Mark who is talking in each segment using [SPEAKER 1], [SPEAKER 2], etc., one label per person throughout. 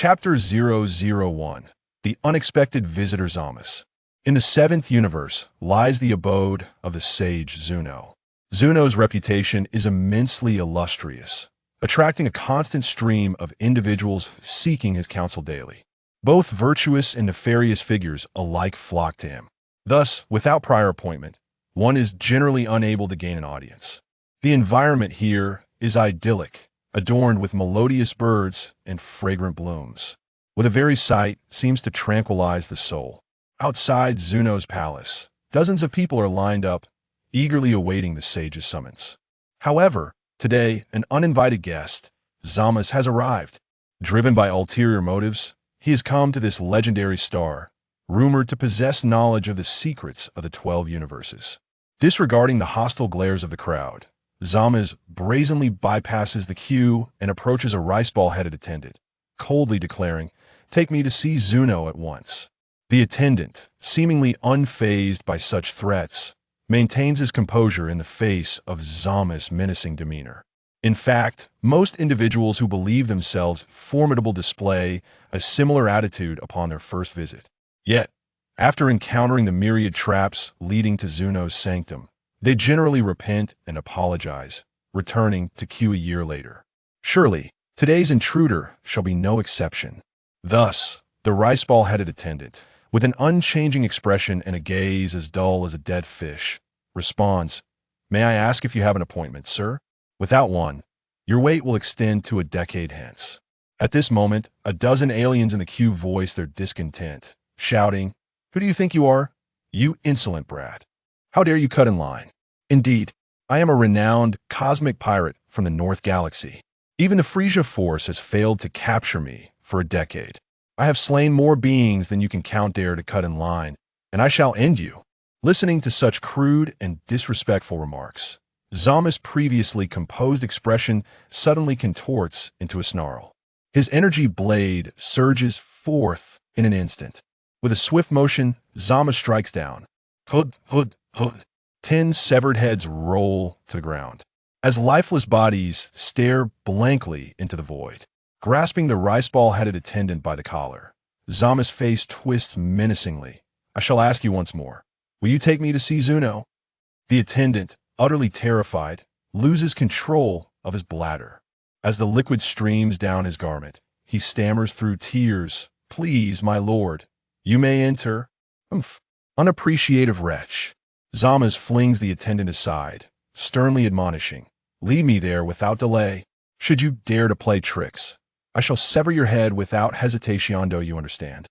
[SPEAKER 1] Chapter 001, The Unexpected Visitor Zamasu. In the seventh universe lies the abode of the sage Zuno. Zuno's reputation is immensely illustrious, attracting a constant stream of individuals seeking his counsel daily. Both virtuous and nefarious figures alike flock to him. Thus, without prior appointment, one is generally unable to gain an audience. The environment here is idyllic, adorned with melodious birds and fragrant blooms, where the very sight seems to tranquilize the soul. Outside Zuno's palace, dozens of people are lined up, eagerly awaiting the sage's summons. However, today, an uninvited guest, Zamasu, has arrived. Driven by ulterior motives, he has come to this legendary star, rumored to possess knowledge of the secrets of the 12 universes. Disregarding the hostile glares of the crowd, Zamasu brazenly bypasses the queue and approaches a rice-ball-headed attendant, coldly declaring, "Take me to see Zuno at once." The attendant, seemingly unfazed by such threats, maintains his composure in the face of Zamasu's menacing demeanor. In fact, most individuals who believe themselves formidable display a similar attitude upon their first visit. Yet, after encountering the myriad traps leading to Zuno's sanctum, they generally repent and apologize, returning to queue a year later. Surely, today's intruder shall be no exception. Thus, the rice-ball-headed attendant, with an unchanging expression and a gaze as dull as a dead fish, responds, "May I ask if you have an appointment, sir? Without one, your wait will extend to a decade hence." At this moment, a dozen aliens in the queue voice their discontent, shouting, "Who do you think you are? You insolent brat. How dare you cut in line? Indeed, I am a renowned cosmic pirate from the North Galaxy. Even the Frieza force has failed to capture me for a decade. I have slain more beings than you can count dare to cut in line, and I shall end you." Listening to such crude and disrespectful remarks, Zamasu's previously composed expression suddenly contorts into a snarl. His energy blade surges forth in an instant. With a swift motion, Zamasu strikes down. Hud, hud, hud. 10 severed heads roll to the ground, as lifeless bodies stare blankly into the void. Grasping the rice-ball-headed attendant by the collar, Zamasu's face twists menacingly. "I shall ask you once more. Will you take me to see Zuno?" The attendant, utterly terrified, loses control of his bladder. As the liquid streams down his garment, he stammers through tears, "Please, my lord, you may enter." "Umph, unappreciative wretch." Zamasu flings the attendant aside, sternly admonishing, "Leave me there without delay. Should you dare to play tricks, I shall sever your head without hesitation, do you understand?"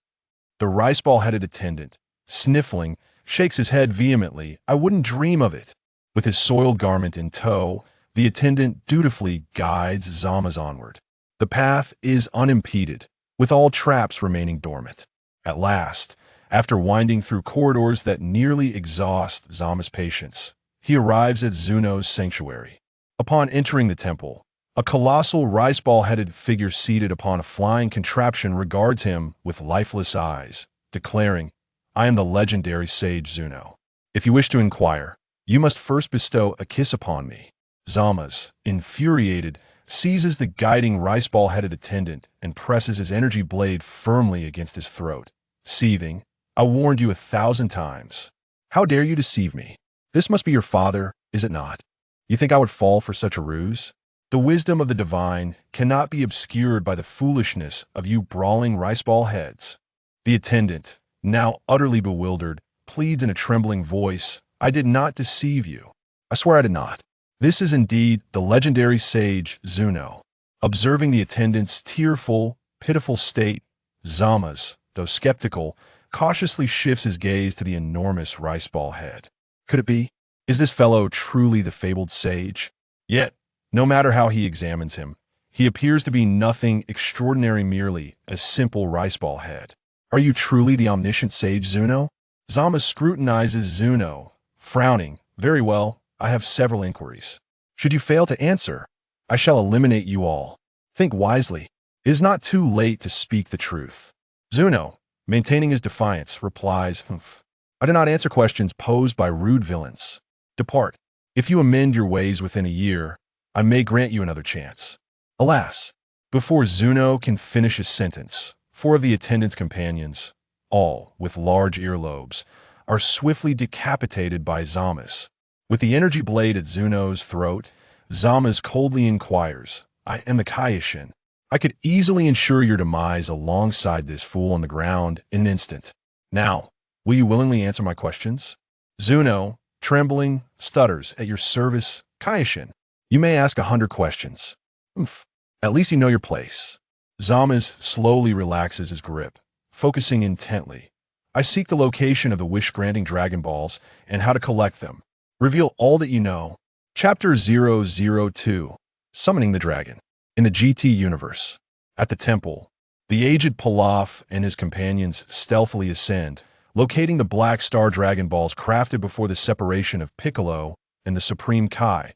[SPEAKER 1] The rice-ball-headed attendant, sniffling, shakes his head vehemently. "I wouldn't dream of it." With his soiled garment in tow, the attendant dutifully guides Zamasu onward. The path is unimpeded, with all traps remaining dormant. At last, after winding through corridors that nearly exhaust Zamasu's patience, he arrives at Zuno's sanctuary. Upon entering the temple, a colossal rice-ball-headed figure seated upon a flying contraption regards him with lifeless eyes, declaring, "I am the legendary sage Zuno. If you wish to inquire, you must first bestow a kiss upon me." Zamasu, infuriated, seizes the guiding rice-ball-headed attendant and presses his energy blade firmly against his throat, seething, "I warned you 1,000 times. How dare you deceive me? This must be your father, is it not? You think I would fall for such a ruse? The wisdom of the divine cannot be obscured by the foolishness of you brawling rice-ball heads." The attendant, now utterly bewildered, pleads in a trembling voice, "I did not deceive you. I swear I did not. This is indeed the legendary sage Zuno." Observing the attendant's tearful, pitiful state, Zamasu, though skeptical, cautiously shifts his gaze to the enormous rice-ball head. Could it be? Is this fellow truly the fabled sage? Yet, no matter how he examines him, he appears to be nothing extraordinary, merely a simple rice-ball head. "Are you truly the omniscient sage Zuno?" Zamasu scrutinizes Zuno, frowning. "Very well, I have several inquiries. Should you fail to answer, I shall eliminate you all. Think wisely. It is not too late to speak the truth." Zuno, maintaining his defiance, replies, "Humph. I do not answer questions posed by rude villains. Depart. If you amend your ways within a year, I may grant you another chance." Alas, Before Zuno can finish his sentence, four of the attendant's companions, all with large earlobes, are swiftly decapitated by Zamasu. With the energy blade at Zuno's throat, Zamasu coldly inquires, "I am the Kaioshin. I could easily ensure your demise alongside this fool on the ground in an instant. Now, will you willingly answer my questions?" Zuno, trembling, stutters, "At your service, Kaioshin. You may ask 100 questions. Umph. At least you know your place." Zamasu slowly relaxes his grip, focusing intently. "I seek the location of the wish-granting Dragon Balls and how to collect them. Reveal all that you know." Chapter 002, Summoning the Dragon. In the GT universe, at the temple, the aged Pilaf and his companions stealthily ascend, locating the Black Star Dragon Balls crafted before the separation of Piccolo and the Supreme Kai,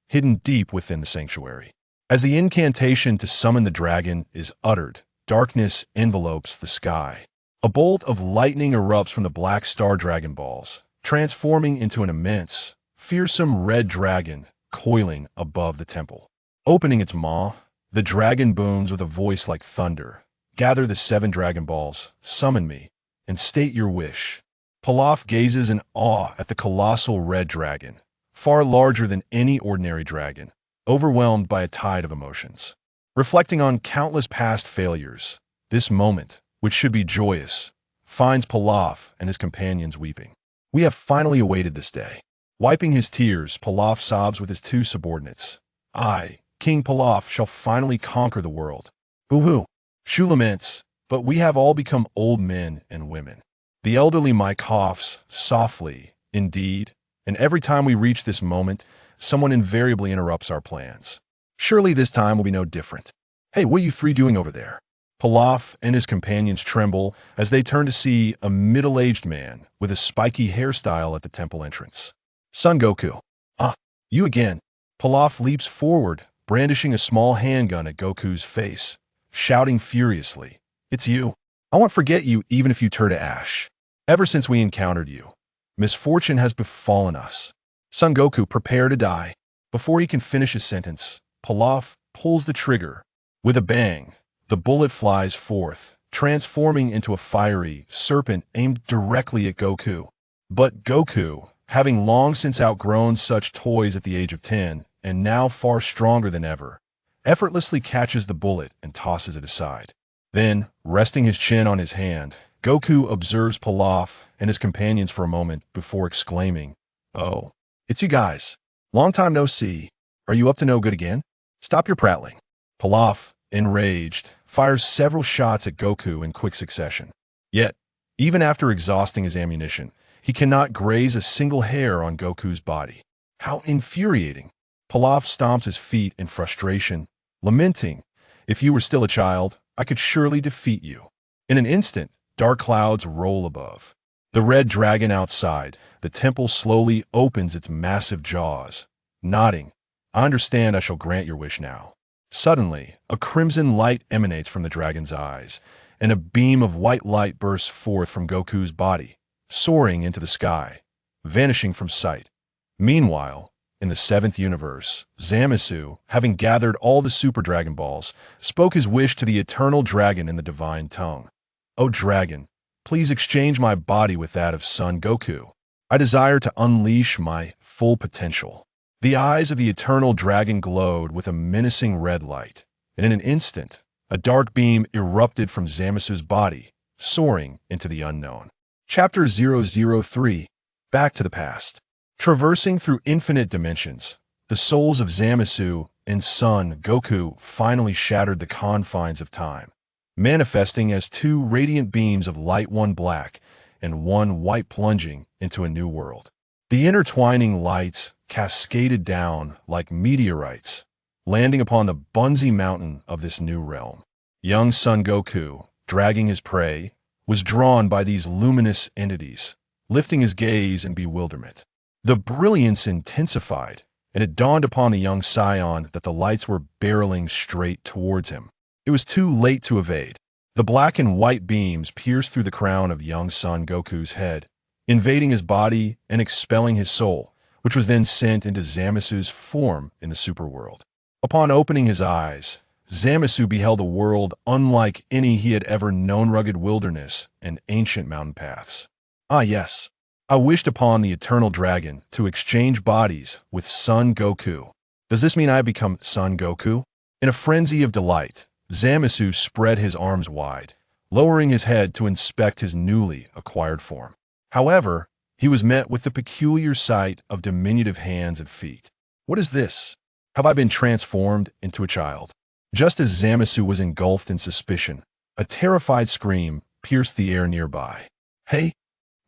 [SPEAKER 1] hidden deep within the sanctuary. As the incantation to summon the dragon is uttered, darkness envelopes the sky. A bolt of lightning erupts from the Black Star Dragon Balls, transforming into an immense, fearsome red dragon coiling above the temple. Opening its maw, the dragon booms with a voice like thunder. "Gather the 7 Dragon Balls, summon me, and state your wish." Pilaf gazes in awe at the colossal red dragon, far larger than any ordinary dragon, overwhelmed by a tide of emotions. Reflecting on countless past failures, this moment, which should be joyous, finds Pilaf and his companions weeping. "We have finally awaited this day." Wiping his tears, Pilaf sobs with his 2 subordinates. "I, King Pilaf, shall finally conquer the world." "Boo-hoo." Shu laments, "But we have all become old men and women." The elderly Mai coughs softly, "Indeed, and every time we reach this moment, someone invariably interrupts our plans. Surely this time will be no different." "Hey, what are you 3 doing over there?" Pilaf and his companions tremble as they turn to see a middle-aged man with a spiky hairstyle at the temple entrance. "Son Goku." "Ah, you again." Pilaf leaps forward, brandishing a small handgun at Goku's face, shouting furiously, "It's you. I won't forget you even if you turn to ash. Ever since we encountered you, misfortune has befallen us." Son Goku, prepare to die. Before he can finish his sentence, Pilaf pulls the trigger. With a bang, the bullet flies forth, transforming into a fiery serpent aimed directly at Goku. But Goku, having long since outgrown such toys at the age of 10, and now far stronger than ever, effortlessly catches the bullet and tosses it aside. Then, resting his chin on his hand, Goku observes Pilaf and his companions for a moment before exclaiming, "Oh, it's you guys. Long time no see. Are you up to no good again? Stop your prattling." Pilaf, enraged, fires several shots at Goku in quick succession. Yet, even after exhausting his ammunition, he cannot graze a single hair on Goku's body. How infuriating! Pilaf stomps his feet in frustration, lamenting, "If you were still a child, I could surely defeat you." In an instant, dark clouds roll above. The red dragon outside, the temple slowly opens its massive jaws, nodding, "I understand. I shall grant your wish now." Suddenly, a crimson light emanates from the dragon's eyes, and a beam of white light bursts forth from Goku's body, soaring into the sky, vanishing from sight. Meanwhile, in the 7th universe, Zamasu, having gathered all the Super Dragon Balls, spoke his wish to the eternal dragon in the divine tongue. "O dragon, please exchange my body with that of Son Goku. I desire to unleash my full potential." The eyes of the eternal dragon glowed with a menacing red light, and in an instant, a dark beam erupted from Zamasu's body, soaring into the unknown. Chapter 003, Back to the Past. Traversing through infinite dimensions, the souls of Zamasu and Son Goku finally shattered the confines of time, manifesting as 2 radiant beams of light, one black and one white, plunging into a new world. The intertwining lights cascaded down like meteorites, landing upon the Bunzi mountain of this new realm. Young Son Goku, dragging his prey, was drawn by these luminous entities, lifting his gaze in bewilderment. The brilliance intensified, and it dawned upon the young scion that the lights were barreling straight towards him. It was too late to evade. The black and white beams pierced through the crown of young Son Goku's head, invading his body and expelling his soul, which was then sent into Zamasu's form in the superworld. Upon opening his eyes, Zamasu beheld a world unlike any he had ever known, rugged wilderness and ancient mountain paths. Ah yes, I wished upon the eternal dragon to exchange bodies with Son Goku. Does this mean I have become Son Goku? In a frenzy of delight, Zamasu spread his arms wide, lowering his head to inspect his newly acquired form. However, he was met with the peculiar sight of diminutive hands and feet. What is this? Have I been transformed into a child? Just as Zamasu was engulfed in suspicion, a terrified scream pierced the air nearby. Hey,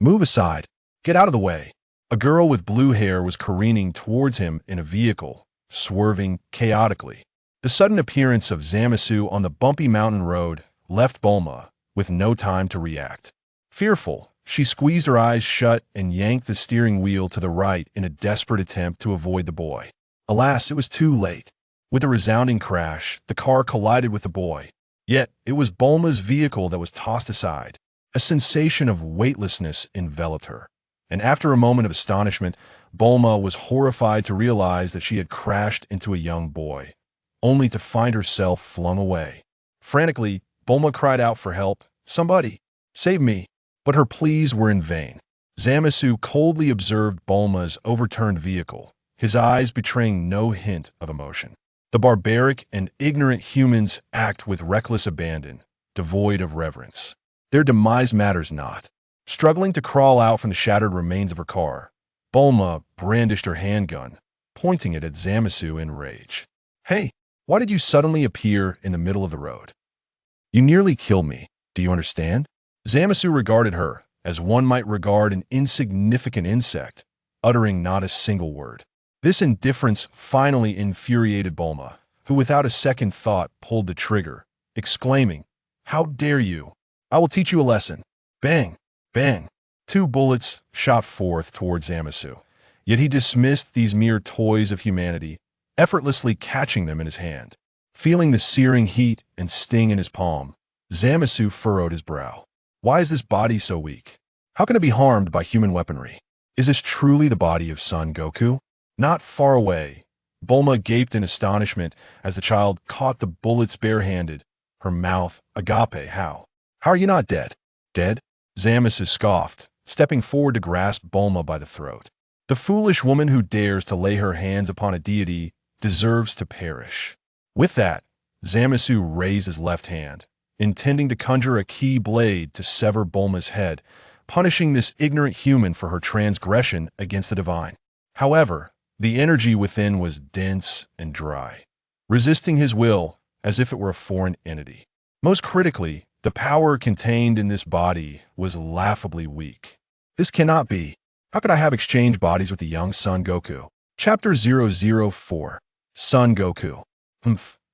[SPEAKER 1] move aside. Get out of the way. A girl with blue hair was careening towards him in a vehicle, swerving chaotically. The sudden appearance of Zamasu on the bumpy mountain road left Bulma with no time to react. Fearful, she squeezed her eyes shut and yanked the steering wheel to the right in a desperate attempt to avoid the boy. Alas, it was too late. With a resounding crash, the car collided with the boy. Yet, it was Bulma's vehicle that was tossed aside. A sensation of weightlessness enveloped her. And after a moment of astonishment, Bulma was horrified to realize that she had crashed into a young boy, only to find herself flung away. Frantically, Bulma cried out for help. Somebody, save me. But her pleas were in vain. Zamasu coldly observed Bulma's overturned vehicle, his eyes betraying no hint of emotion. The barbaric and ignorant humans act with reckless abandon, devoid of reverence. Their demise matters not. Struggling to crawl out from the shattered remains of her car, Bulma brandished her handgun, pointing it at Zamasu in rage. Hey, why did you suddenly appear in the middle of the road? You nearly killed me. Do you understand? Zamasu regarded her as one might regard an insignificant insect, uttering not a single word. This indifference finally infuriated Bulma, who without a second thought pulled the trigger, exclaiming, "How dare you? I will teach you a lesson." Bang! Bang! 2 bullets shot forth towards Zamasu, yet he dismissed these mere toys of humanity, effortlessly catching them in his hand. Feeling the searing heat and sting in his palm, Zamasu furrowed his brow. Why is this body so weak? How can it be harmed by human weaponry? Is this truly the body of Son Goku? Not far away, Bulma gaped in astonishment as the child caught the bullets barehanded, her mouth agape. How are you not dead? Dead? Zamasu scoffed, stepping forward to grasp Bulma by the throat. The foolish woman who dares to lay her hands upon a deity deserves to perish. With that, Zamasu raised his left hand, intending to conjure a key blade to sever Bulma's head, punishing this ignorant human for her transgression against the divine. However, the energy within was dense and dry, resisting his will as if it were a foreign entity. Most critically, the power contained in this body was laughably weak. This cannot be. How could I have exchanged bodies with the young Son Goku? Chapter 004. Son Goku.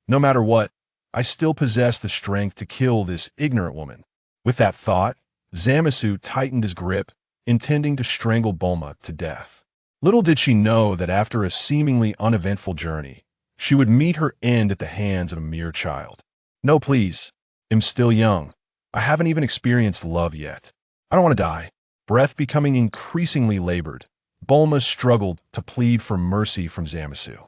[SPEAKER 1] No matter what, I still possess the strength to kill this ignorant woman. With that thought, Zamasu tightened his grip, intending to strangle Bulma to death. Little did she know that after a seemingly uneventful journey, she would meet her end at the hands of a mere child. No, please. I'm still young. I haven't even experienced love yet. I don't want to die. Breath becoming increasingly labored, Bulma struggled to plead for mercy from Zamasu.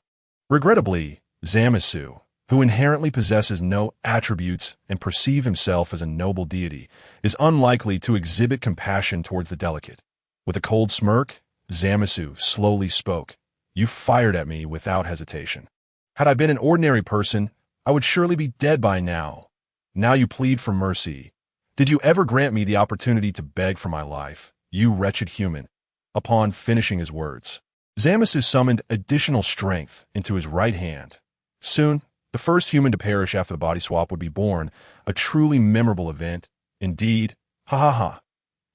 [SPEAKER 1] Regrettably, Zamasu, who inherently possesses no attributes and perceives himself as a noble deity, is unlikely to exhibit compassion towards the delicate. With a cold smirk, Zamasu slowly spoke. You fired at me without hesitation. Had I been an ordinary person, I would surely be dead by now. Now you plead for mercy. Did you ever grant me the opportunity to beg for my life, you wretched human? Upon finishing his words, Zamasu summoned additional strength into his right hand. Soon, the first human to perish after the body swap would be born, a truly memorable event. Indeed, ha ha ha.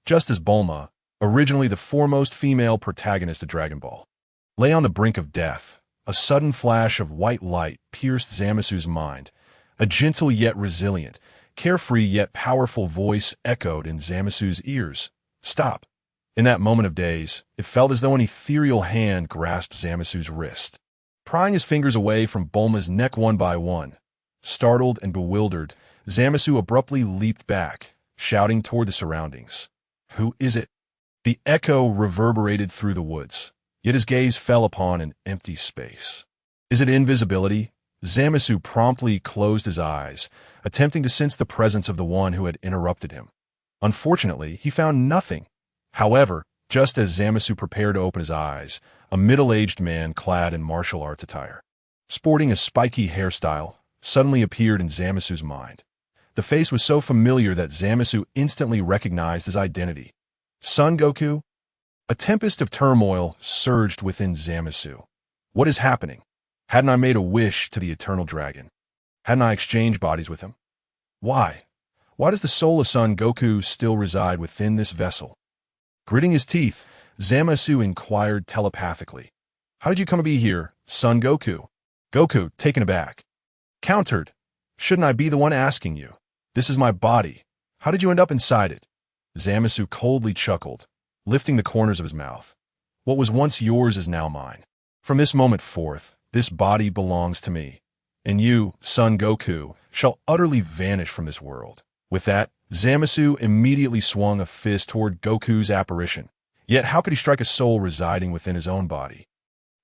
[SPEAKER 1] Just as Bulma, originally the foremost female protagonist of Dragon Ball, lay on the brink of death, a sudden flash of white light pierced Zamasu's mind. A gentle yet resilient, carefree yet powerful voice echoed in Zamasu's ears. Stop. In that moment of daze, it felt as though an ethereal hand grasped Zamasu's wrist, prying his fingers away from Bulma's neck one by one. Startled and bewildered, Zamasu abruptly leaped back, shouting toward the surroundings. Who is it? The echo reverberated through the woods, yet his gaze fell upon an empty space. Is it invisibility? Zamasu promptly closed his eyes, attempting to sense the presence of the one who had interrupted him. Unfortunately, he found nothing. However, just as Zamasu prepared to open his eyes, a middle-aged man clad in martial arts attire, sporting a spiky hairstyle, suddenly appeared in Zamasu's mind. The face was so familiar that Zamasu instantly recognized his identity. Son Goku? A tempest of turmoil surged within Zamasu. What is happening? Hadn't I made a wish to the eternal dragon? Hadn't I exchanged bodies with him? Why? Why does the soul of Son Goku still reside within this vessel? Gritting his teeth, Zamasu inquired telepathically. How did you come to be here, Son Goku? Goku, taken aback, countered. Shouldn't I be the one asking you? This is my body. How did you end up inside it? Zamasu coldly chuckled, lifting the corners of his mouth. What was once yours is now mine. From this moment forth, this body belongs to me, and you, Son Goku, shall utterly vanish from this world. With that, Zamasu immediately swung a fist toward Goku's apparition. Yet how could he strike a soul residing within his own body?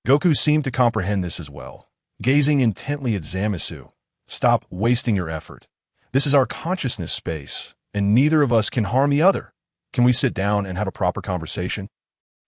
[SPEAKER 1] Goku seemed to comprehend this as well, gazing intently at Zamasu. Stop wasting your effort. This is our consciousness space, and neither of us can harm the other. Can we sit down and have a proper conversation?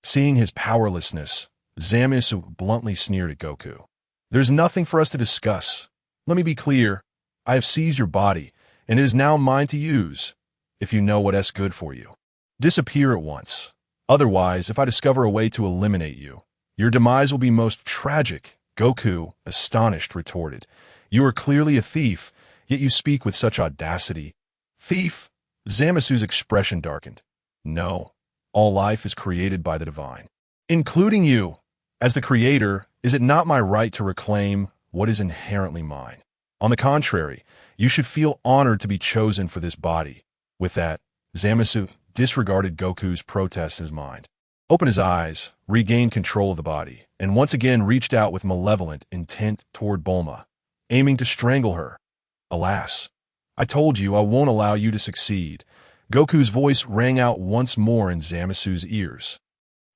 [SPEAKER 1] Seeing his powerlessness, Zamasu bluntly sneered at Goku. There's nothing for us to discuss. Let me be clear. I have seized your body, and it is now mine to use, if you know what's good for you. Disappear at once. Otherwise, if I discover a way to eliminate you, your demise will be most tragic. Goku, astonished, retorted. You are clearly a thief, yet you speak with such audacity. Thief? Zamasu's expression darkened. No, all life is created by the divine, including you. As the creator, is it not my right to reclaim what is inherently mine? On the contrary, you should feel honored to be chosen for this body. With that, Zamasu disregarded Goku's protest in his mind, opened his eyes, regained control of the body, and once again reached out with malevolent intent toward Bulma, aiming to strangle her. Alas, I told you I won't allow you to succeed. Goku's voice rang out once more in Zamasu's ears.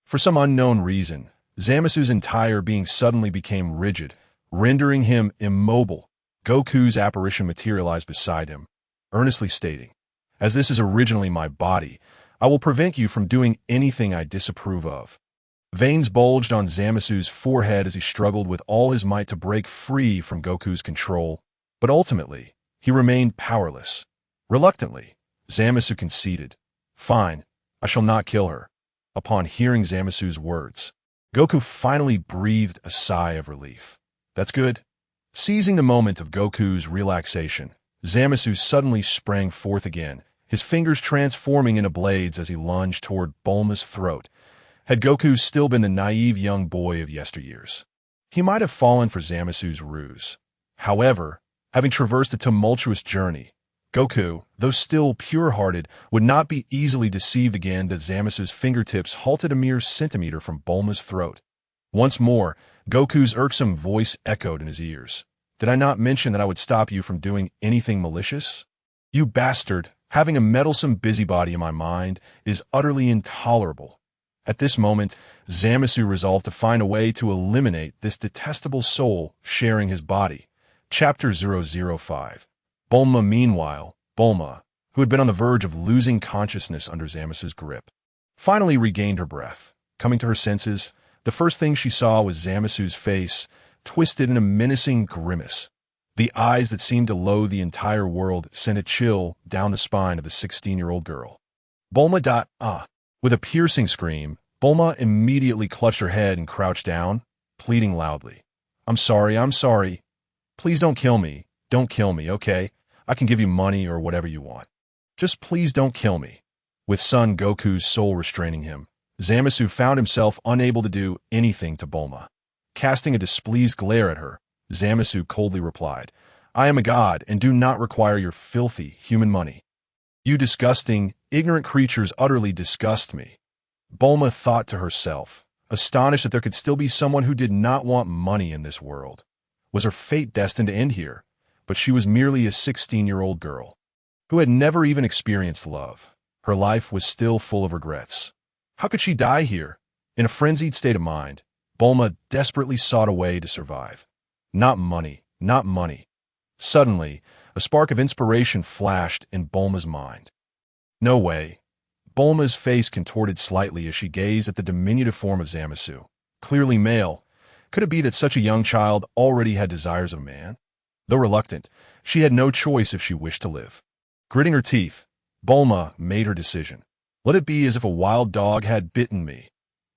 [SPEAKER 1] For some unknown reason, Zamasu's entire being suddenly became rigid, rendering him immobile. Goku's apparition materialized beside him, earnestly stating, As this is originally my body, I will prevent you from doing anything I disapprove of. Veins bulged on Zamasu's forehead as he struggled with all his might to break free from Goku's control, but ultimately, he remained powerless. Reluctantly, Zamasu conceded. Fine, I shall not kill her. Upon hearing Zamasu's words, Goku finally breathed a sigh of relief. That's good. Seizing the moment of Goku's relaxation, Zamasu suddenly sprang forth again, his fingers transforming into blades as he lunged toward Bulma's throat. Had Goku still been the naive young boy of yesteryears, he might have fallen for Zamasu's ruse. However, having traversed a tumultuous journey, Goku, though still pure-hearted, would not be easily deceived again that Zamasu's fingertips halted a mere centimeter from Bulma's throat. Once more, Goku's irksome voice echoed in his ears. Did I not mention that I would stop you from doing anything malicious? You bastard, having a meddlesome busybody in my mind is utterly intolerable. At this moment, Zamasu resolved to find a way to eliminate this detestable soul sharing his body. Chapter 005. Bulma. Meanwhile, Bulma, who had been on the verge of losing consciousness under Zamasu's grip, finally regained her breath. Coming to her senses, the first thing she saw was Zamasu's face, twisted in a menacing grimace. The eyes that seemed to loathe the entire world sent a chill down the spine of the 16-year-old girl. Bulma. With a piercing scream, Bulma immediately clutched her head and crouched down, pleading loudly. I'm sorry. Please don't kill me. Don't kill me, okay? I can give you money or whatever you want. Just please don't kill me. With Son Goku's soul restraining him, Zamasu found himself unable to do anything to Bulma. Casting a displeased glare at her, Zamasu coldly replied, I am a god and do not require your filthy human money. You disgusting, ignorant creatures utterly disgust me. Bulma thought to herself, astonished that there could still be someone who did not want money in this world. Was her fate destined to end here? But she was merely a 16-year-old girl who had never even experienced love. Her life was still full of regrets. How could she die here? In a frenzied state of mind, Bulma desperately sought a way to survive. Not money, not money. Suddenly, a spark of inspiration flashed in Bulma's mind. No way. Bulma's face contorted slightly as she gazed at the diminutive form of Zamasu. Clearly male. Could it be that such a young child already had desires of a man? Though reluctant, she had no choice if she wished to live. Gritting her teeth, Bulma made her decision. Let it be as if a wild dog had bitten me.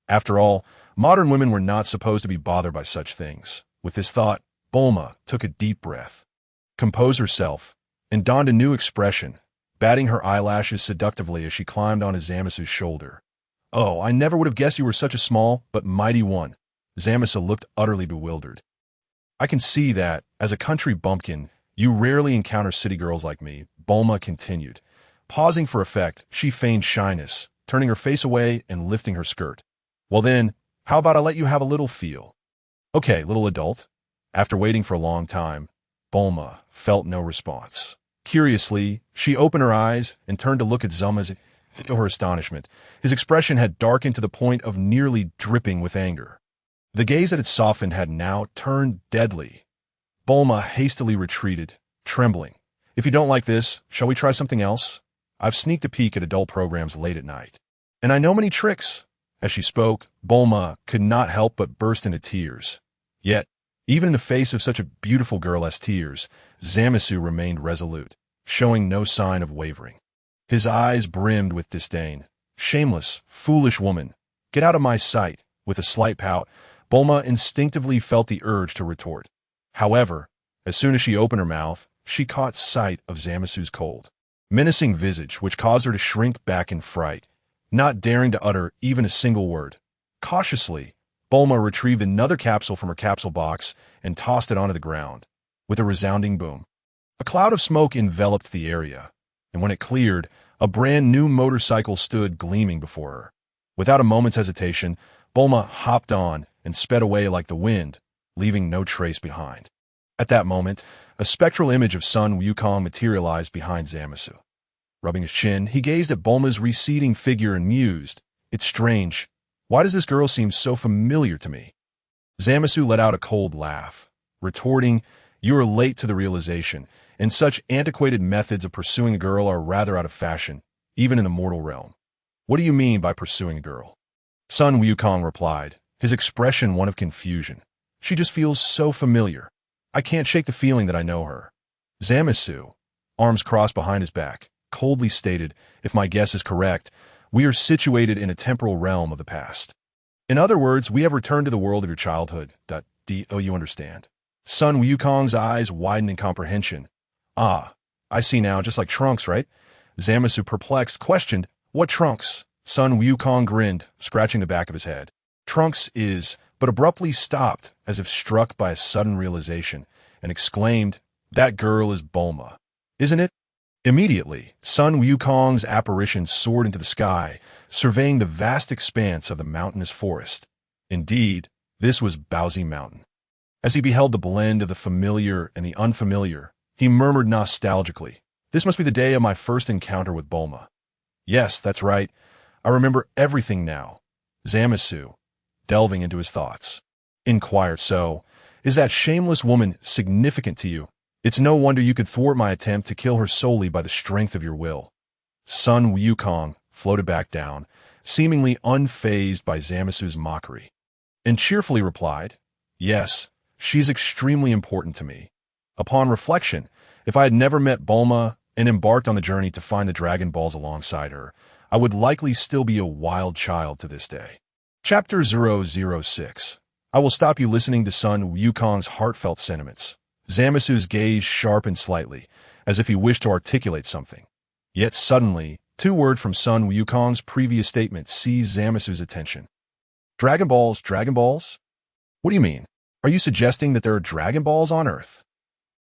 [SPEAKER 1] After all, modern women were not supposed to be bothered by such things. With this thought, Bulma took a deep breath, composed herself, and donned a new expression, batting her eyelashes seductively as she climbed onto Zamasu's shoulder. "Oh, I never would have guessed you were such a small but mighty one." Zamasu looked utterly bewildered. "I can see that, as a country bumpkin, you rarely encounter city girls like me," Bulma continued. Pausing for effect, she feigned shyness, turning her face away and lifting her skirt. "Well then, how about I let you have a little feel?" "Okay, little adult." After waiting for a long time, Bulma felt no response. Curiously, she opened her eyes and turned to look at Zamasu. To her astonishment, his expression had darkened to the point of nearly dripping with anger. The gaze that had softened had now turned deadly. Bulma hastily retreated, trembling. "If you don't like this, shall we try something else? I've sneaked a peek at adult programs late at night, and I know many tricks." As she spoke, Bulma could not help but burst into tears. Yet, even in the face of such a beautiful girl as tears, Zamasu remained resolute, showing no sign of wavering. His eyes brimmed with disdain. "Shameless, foolish woman, get out of my sight." With a slight pout, Bulma instinctively felt the urge to retort. However, as soon as she opened her mouth, she caught sight of Zamasu's cold, menacing visage, which caused her to shrink back in fright, not daring to utter even a single word. Cautiously, Bulma retrieved another capsule from her capsule box and tossed it onto the ground. With a resounding boom, a cloud of smoke enveloped the area, and when it cleared, a brand new motorcycle stood gleaming before her. Without a moment's hesitation, Bulma hopped on and sped away like the wind, leaving no trace behind. At that moment, a spectral image of Son Wukong materialized behind Zamasu. Rubbing his chin, he gazed at Bulma's receding figure and mused, "It's strange. Why does this girl seem so familiar to me?" Zamasu let out a cold laugh, retorting, "You are late to the realization, and such antiquated methods of pursuing a girl are rather out of fashion, even in the mortal realm." "What do you mean by pursuing a girl?" Son Wukong replied, his expression one of confusion. "She just feels so familiar. I can't shake the feeling that I know her." Zamasu, arms crossed behind his back, coldly stated, "If my guess is correct, we are situated in a temporal realm of the past. In other words, we have returned to the world of your childhood. Do you understand?" Son Wukong's eyes widened in comprehension. "Ah, I see now, just like Trunks, right?" Zamasu, perplexed, questioned, "What Trunks?" Son Wukong grinned, scratching the back of his head. "Trunks is," but abruptly stopped as if struck by a sudden realization, and exclaimed, "That girl is Bulma, isn't it?" Immediately, Son Wukong's apparition soared into the sky, surveying the vast expanse of the mountainous forest. Indeed, this was Baozi Mountain. As he beheld the blend of the familiar and the unfamiliar, he murmured nostalgically, "This must be the day of my first encounter with Bulma." "Yes, that's right. I remember everything now." Zamasu, delving into his thoughts, inquired, "So, is that shameless woman significant to you? It's no wonder you could thwart my attempt to kill her solely by the strength of your will." Son Wukong floated back down, seemingly unfazed by Zamasu's mockery, and cheerfully replied, "Yes, she's extremely important to me. Upon reflection, if I had never met Bulma and embarked on the journey to find the Dragon Balls alongside her, I would likely still be a wild child to this day." Chapter 006. I will stop you listening to Son Wukong's heartfelt sentiments. Zamasu's gaze sharpened slightly, as if he wished to articulate something. Yet suddenly, two words from Son Wukong's previous statement seized Zamasu's attention. "Dragon Balls, Dragon Balls? What do you mean? Are you suggesting that there are Dragon Balls on Earth?"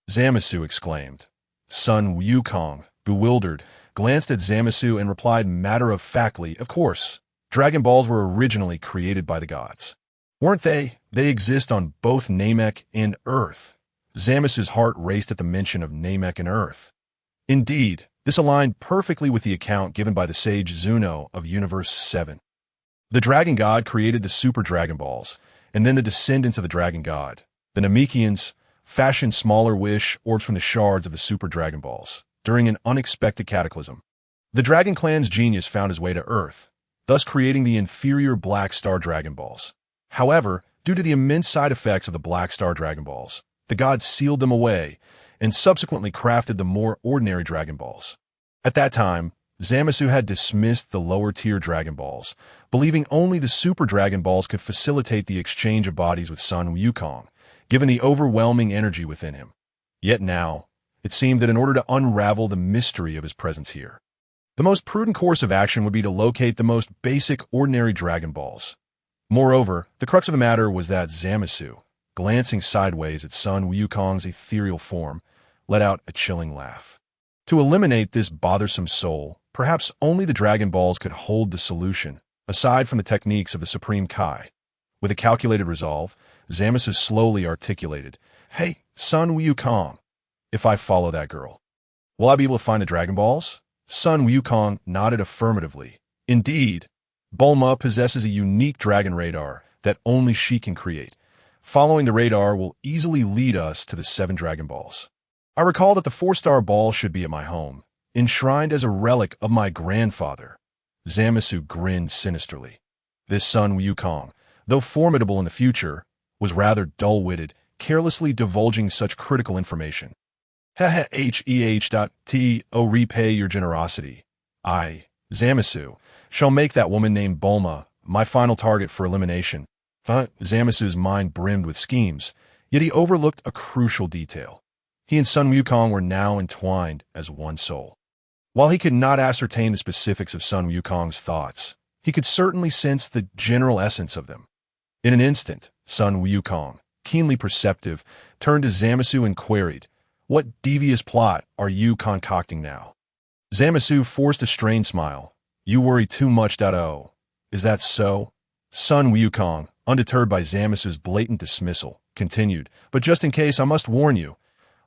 [SPEAKER 1] Zamasu exclaimed. Son Wukong, bewildered, glanced at Zamasu and replied matter-of-factly, "Of course. Dragon Balls were originally created by the gods. Weren't they? They exist on both Namek and Earth." Zamasu's heart raced at the mention of Namek and Earth. Indeed, this aligned perfectly with the account given by the sage Zuno of Universe 7. The Dragon God created the Super Dragon Balls, and then the descendants of the Dragon God, the Namekians, fashioned smaller wish orbs from the shards of the Super Dragon Balls during an unexpected cataclysm. The Dragon Clan's genius found his way to Earth, thus creating the inferior Black Star Dragon Balls. However, due to the immense side effects of the Black Star Dragon Balls, the gods sealed them away and subsequently crafted the more ordinary Dragon Balls. At that time, Zamasu had dismissed the lower-tier Dragon Balls, believing only the Super Dragon Balls could facilitate the exchange of bodies with Son Wukong, given the overwhelming energy within him. Yet now, it seemed that in order to unravel the mystery of his presence here, the most prudent course of action would be to locate the most basic ordinary Dragon Balls. Moreover, the crux of the matter was that Zamasu, glancing sideways at Son Wukong's ethereal form, let out a chilling laugh. To eliminate this bothersome soul, perhaps only the Dragon Balls could hold the solution, aside from the techniques of the Supreme Kai. With a calculated resolve, Zamasu slowly articulated, "Hey, Son Wukong, if I follow that girl, will I be able to find the Dragon Balls?" Son Wukong nodded affirmatively. Indeed, Bulma possesses a unique dragon radar that only she can create. Following the radar will easily lead us to the 7 Dragon Balls. I recall that the 4-star ball should be at my home, enshrined as a relic of my grandfather. Zamasu grinned sinisterly. This Son Wukong, though formidable in the future, was rather dull-witted, carelessly divulging such critical information. Heh.to repay your generosity. I, Zamasu, shall make that woman named Bulma my final target for elimination. Zamasu's mind brimmed with schemes, yet he overlooked a crucial detail. He and Son Wukong were now entwined as one soul. While he could not ascertain the specifics of Son Wukong's thoughts, he could certainly sense the general essence of them. In an instant, Son Wukong, keenly perceptive, turned to Zamasu and queried, "What devious plot are you concocting now?" Zamasu forced a strained smile. "You worry too much. Oh, is that so?" Son Wukong, undeterred by Zamasu's blatant dismissal, continued, "But just in case, I must warn you,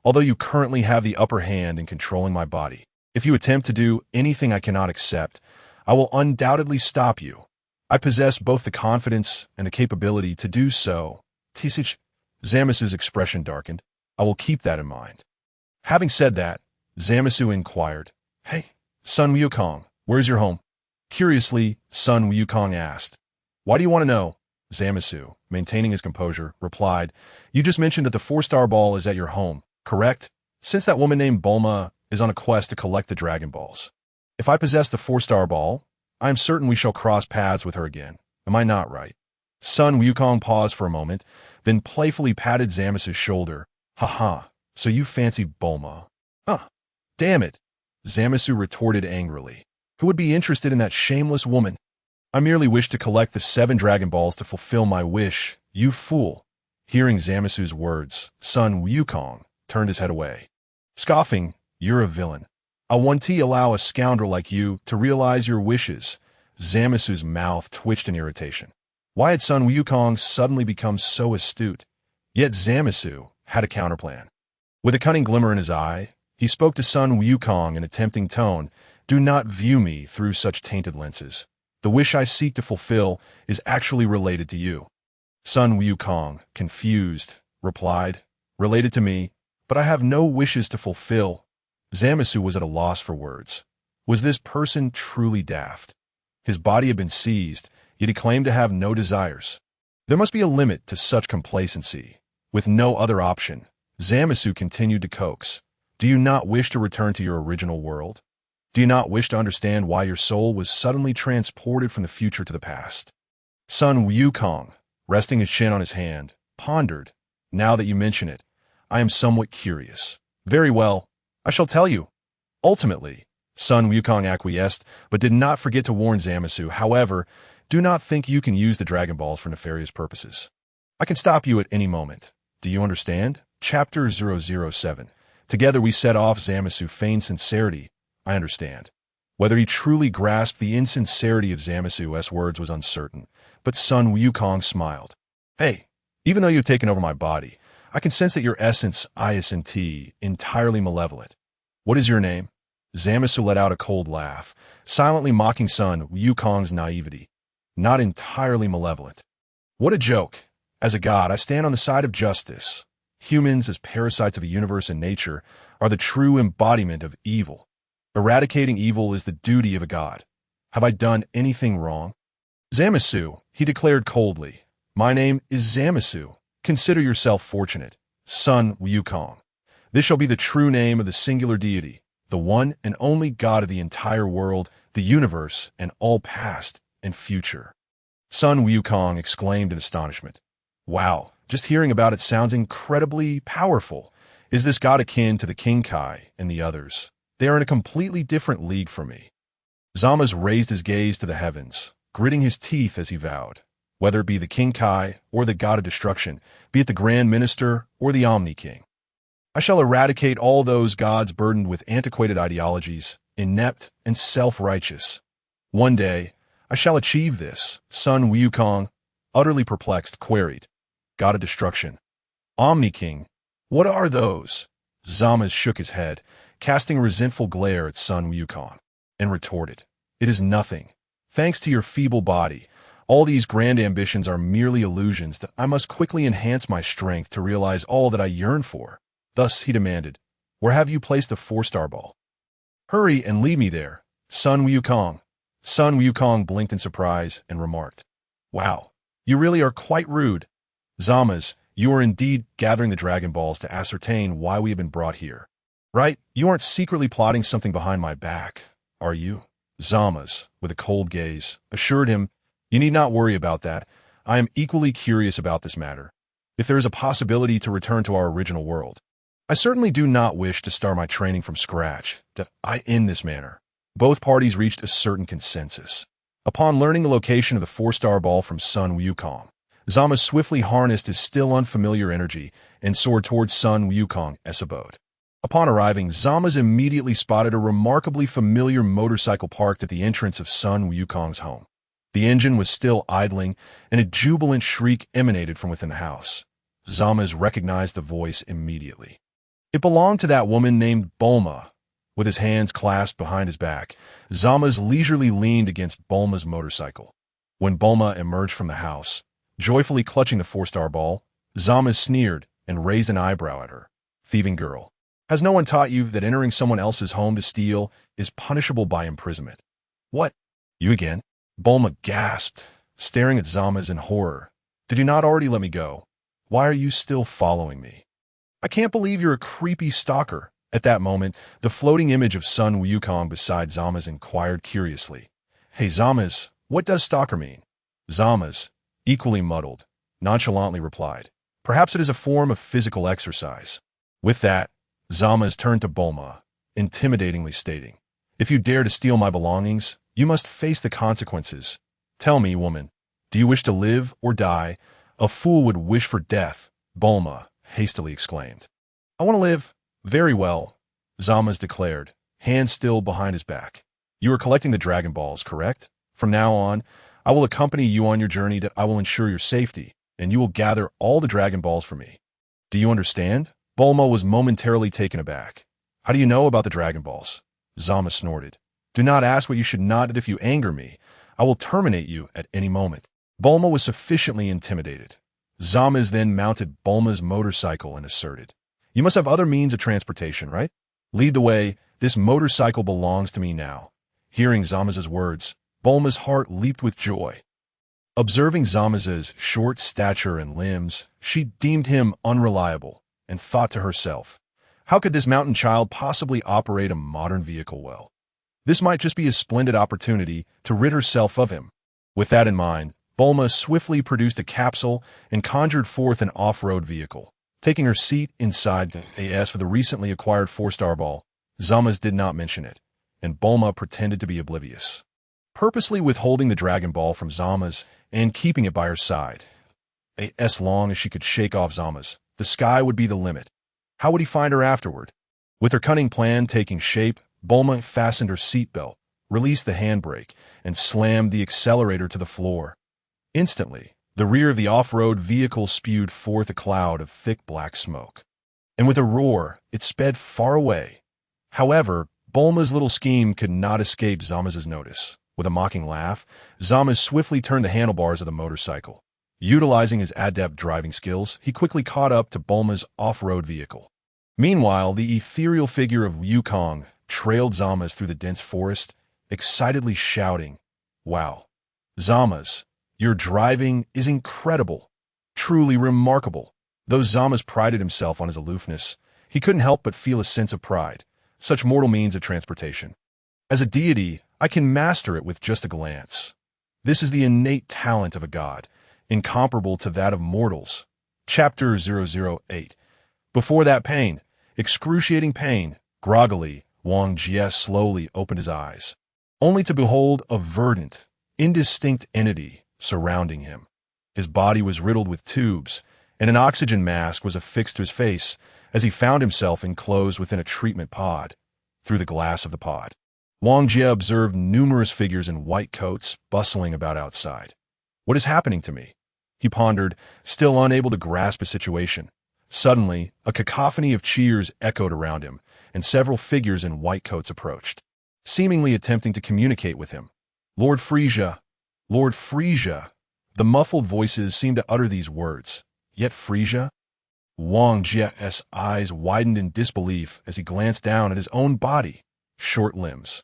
[SPEAKER 1] although you currently have the upper hand in controlling my body, if you attempt to do anything I cannot accept, I will undoubtedly stop you. I possess both the confidence and the capability to do so." Zamasu's expression darkened. "I will keep that in mind." Having said that, Zamasu inquired, "Hey, Son Wukong, where's your home?" Curiously, Son Wukong asked, "Why do you want to know?" Zamasu, maintaining his composure, replied, "You just mentioned that the 4-star ball is at your home, correct? Since that woman named Bulma is on a quest to collect the Dragon Balls. If I possess the 4-star ball, I am certain we shall cross paths with her again. Am I not right?" Son Wukong paused for a moment, then playfully patted Zamasu's shoulder. "Ha, so you fancy Bulma. Huh, damn it," Zamasu retorted angrily. "Who would be interested in that shameless woman? I merely wish to collect the 7 Dragon Balls to fulfill my wish, you fool." Hearing Zamasu's words, Son Wukong turned his head away. Scoffing, "You're a villain. I won't allow a scoundrel like you to realize your wishes." Zamasu's mouth twitched in irritation. Why had Son Wukong suddenly become so astute? Yet Zamasu had a counterplan. With a cunning glimmer in his eye, he spoke to Son Wukong in a tempting tone, "Do not view me through such tainted lenses. The wish I seek to fulfill is actually related to you." Son Wukong, confused, replied, "Related to me? But I have no wishes to fulfill." Zamasu was at a loss for words. Was this person truly daft? His body had been seized, yet he claimed to have no desires. There must be a limit to such complacency. With no other option, Zamasu continued to coax. "Do you not wish to return to your original world? Do you not wish to understand why your soul was suddenly transported from the future to the past?" Son Wukong, resting his chin on his hand, pondered. "Now that you mention it, I am somewhat curious." "Very well, I shall tell you." Ultimately, Son Wukong acquiesced, but did not forget to warn Zamasu, "However, do not think you can use the Dragon Balls for nefarious purposes. I can stop you at any moment. Do you understand?" Chapter 007. Together we set off. Zamasu feigned sincerity. "I understand." Whether he truly grasped the insincerity of Zamasu's words was uncertain, but Son Wukong smiled. "Hey, even though you've taken over my body, I can sense that your essence isn't entirely malevolent. What is your name?" Zamasu let out a cold laugh, silently mocking Son Wukong's naivety. "Not entirely malevolent. What a joke. As a god, I stand on the side of justice." Humans, as parasites of the universe and nature, are the true embodiment of evil. Eradicating evil is the duty of a god. Have I done anything wrong? Zamasu, he declared coldly. My name is Zamasu. Consider yourself fortunate. Son Wukong. This shall be the true name of the singular deity, the one and only God of the entire world, the universe, and all past and future. Son Wukong exclaimed in astonishment. Wow, just hearing about it sounds incredibly powerful. Is this god akin to the King Kai and the others? They are in a completely different league from me. Zamasu raised his gaze to the heavens, gritting his teeth as he vowed. Whether it be the King Kai or the god of destruction, be it the Grand Minister or the Omni King, I shall eradicate all those gods burdened with antiquated ideologies, inept and self-righteous. One day, I shall achieve this, Son Wukong, utterly perplexed, queried. God of destruction. Omni King, what are those? Zamasu shook his head, casting a resentful glare at Son Wukong, and retorted. It is nothing. Thanks to your feeble body, all these grand ambitions are merely illusions that I must quickly enhance my strength to realize all that I yearn for. Thus, he demanded, where have you placed the 4-star ball? Hurry and lead me there, Son Wukong. Son Wukong blinked in surprise and remarked, wow, you really are quite rude. Zamasu, you are indeed gathering the Dragon Balls to ascertain why we have been brought here. Right? You aren't secretly plotting something behind my back, are you? Zamasu, with a cold gaze, assured him, you need not worry about that. I am equally curious about this matter. If there is a possibility to return to our original world, I certainly do not wish to start my training from scratch. In this manner, both parties reached a certain consensus. Upon learning the location of the 4-star ball from Son Wukong, Zamasu swiftly harnessed his still unfamiliar energy and soared towards Son Wukong's abode. Upon arriving, Zamasu immediately spotted a remarkably familiar motorcycle parked at the entrance of Son Wukong's home. The engine was still idling, and a jubilant shriek emanated from within the house. Zamasu recognized the voice immediately. It belonged to that woman named Bulma. With his hands clasped behind his back, Zamasu leisurely leaned against Bulma's motorcycle. When Bulma emerged from the house, joyfully clutching the 4-star ball, Zamasu sneered and raised an eyebrow at her. Thieving girl, has no one taught you that entering someone else's home to steal is punishable by imprisonment? What? You again? Bulma gasped, staring at Zamasu in horror. Did you not already let me go? Why are you still following me? I can't believe you're a creepy stalker. At that moment, the floating image of Son Wukong beside Zamasu inquired curiously. Hey Zamasu, what does stalker mean? Zamasu, equally muddled, nonchalantly replied. Perhaps it is a form of physical exercise. With that, Zamasu turned to Bulma, intimidatingly stating, if you dare to steal my belongings, you must face the consequences. Tell me, woman, do you wish to live or die? A fool would wish for death, Bulma hastily exclaimed. I want to live. Very well, Zamasu declared, hands still behind his back. You are collecting the Dragon Balls, correct? From now on, I will accompany you on your journey. I will ensure your safety, and you will gather all the Dragon Balls for me. Do you understand? Bulma was momentarily taken aback. How do you know about the Dragon Balls? Zamasu snorted. Do not ask what you should not, and if you anger me, I will terminate you at any moment. Bulma was sufficiently intimidated. Zamasu then mounted Bulma's motorcycle and asserted, you must have other means of transportation, right? Lead the way. This motorcycle belongs to me now. Hearing Zamasu's words, Bulma's heart leaped with joy. Observing Zamasu's short stature and limbs, she deemed him unreliable and thought to herself, how could this mountain child possibly operate a modern vehicle well? This might just be a splendid opportunity to rid herself of him. With that in mind, Bulma swiftly produced a capsule and conjured forth an off-road vehicle. Taking her seat inside for the recently acquired 4-star ball, Zamasu did not mention it, and Bulma pretended to be oblivious, purposely withholding the Dragon Ball from Zamasu and keeping it by her side. As long as she could shake off Zamasu, the sky would be the limit. How would he find her afterward? With her cunning plan taking shape, Bulma fastened her seatbelt, released the handbrake, and slammed the accelerator to the floor. Instantly, the rear of the off-road vehicle spewed forth a cloud of thick black smoke, and with a roar, it sped far away. However, Bulma's little scheme could not escape Zamasu's notice. With a mocking laugh, Zamasu swiftly turned the handlebars of the motorcycle. Utilizing his adept driving skills, he quickly caught up to Bulma's off-road vehicle. Meanwhile, the ethereal figure of Wukong trailed Zamasu through the dense forest, excitedly shouting, "Wow, Zamasu, your driving is incredible, truly remarkable." Though Zamasu prided himself on his aloofness, he couldn't help but feel a sense of pride, such mortal means of transportation. As a deity, I can master it with just a glance. This is the innate talent of a god, incomparable to that of mortals. Chapter 008. Before that pain, excruciating pain, groggily, Wang Jie slowly opened his eyes, only to behold a verdant, indistinct entity surrounding him. His body was riddled with tubes, and an oxygen mask was affixed to his face as he found himself enclosed within a treatment pod. Through the glass of the pod, Wang Jie observed numerous figures in white coats bustling about outside. What is happening to me? He pondered, still unable to grasp the situation. Suddenly, a cacophony of cheers echoed around him, and several figures in white coats approached, seemingly attempting to communicate with him. "Lord Frieza! Lord Frieza!" The muffled voices seemed to utter these words. Yet Frieza? Wang Jie's eyes widened in disbelief as he glanced down at his own body. Short limbs,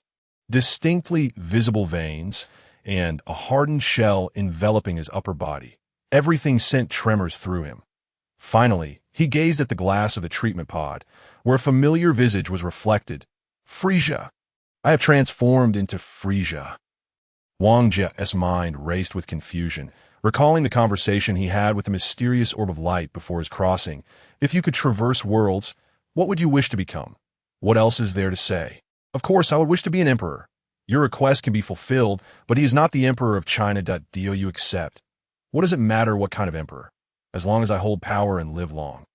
[SPEAKER 1] distinctly visible veins, and a hardened shell enveloping his upper body. Everything sent tremors through him. Finally, he gazed at the glass of the treatment pod, where a familiar visage was reflected. "Frieza! I have transformed into Frieza." Wang Jie's mind raced with confusion, recalling the conversation he had with the mysterious orb of light before his crossing. If you could traverse worlds, what would you wish to become? What else is there to say? Of course, I would wish to be an emperor. Your request can be fulfilled, but he is not the emperor of China. Do you accept? What does it matter what kind of emperor, as long as I hold power and live long?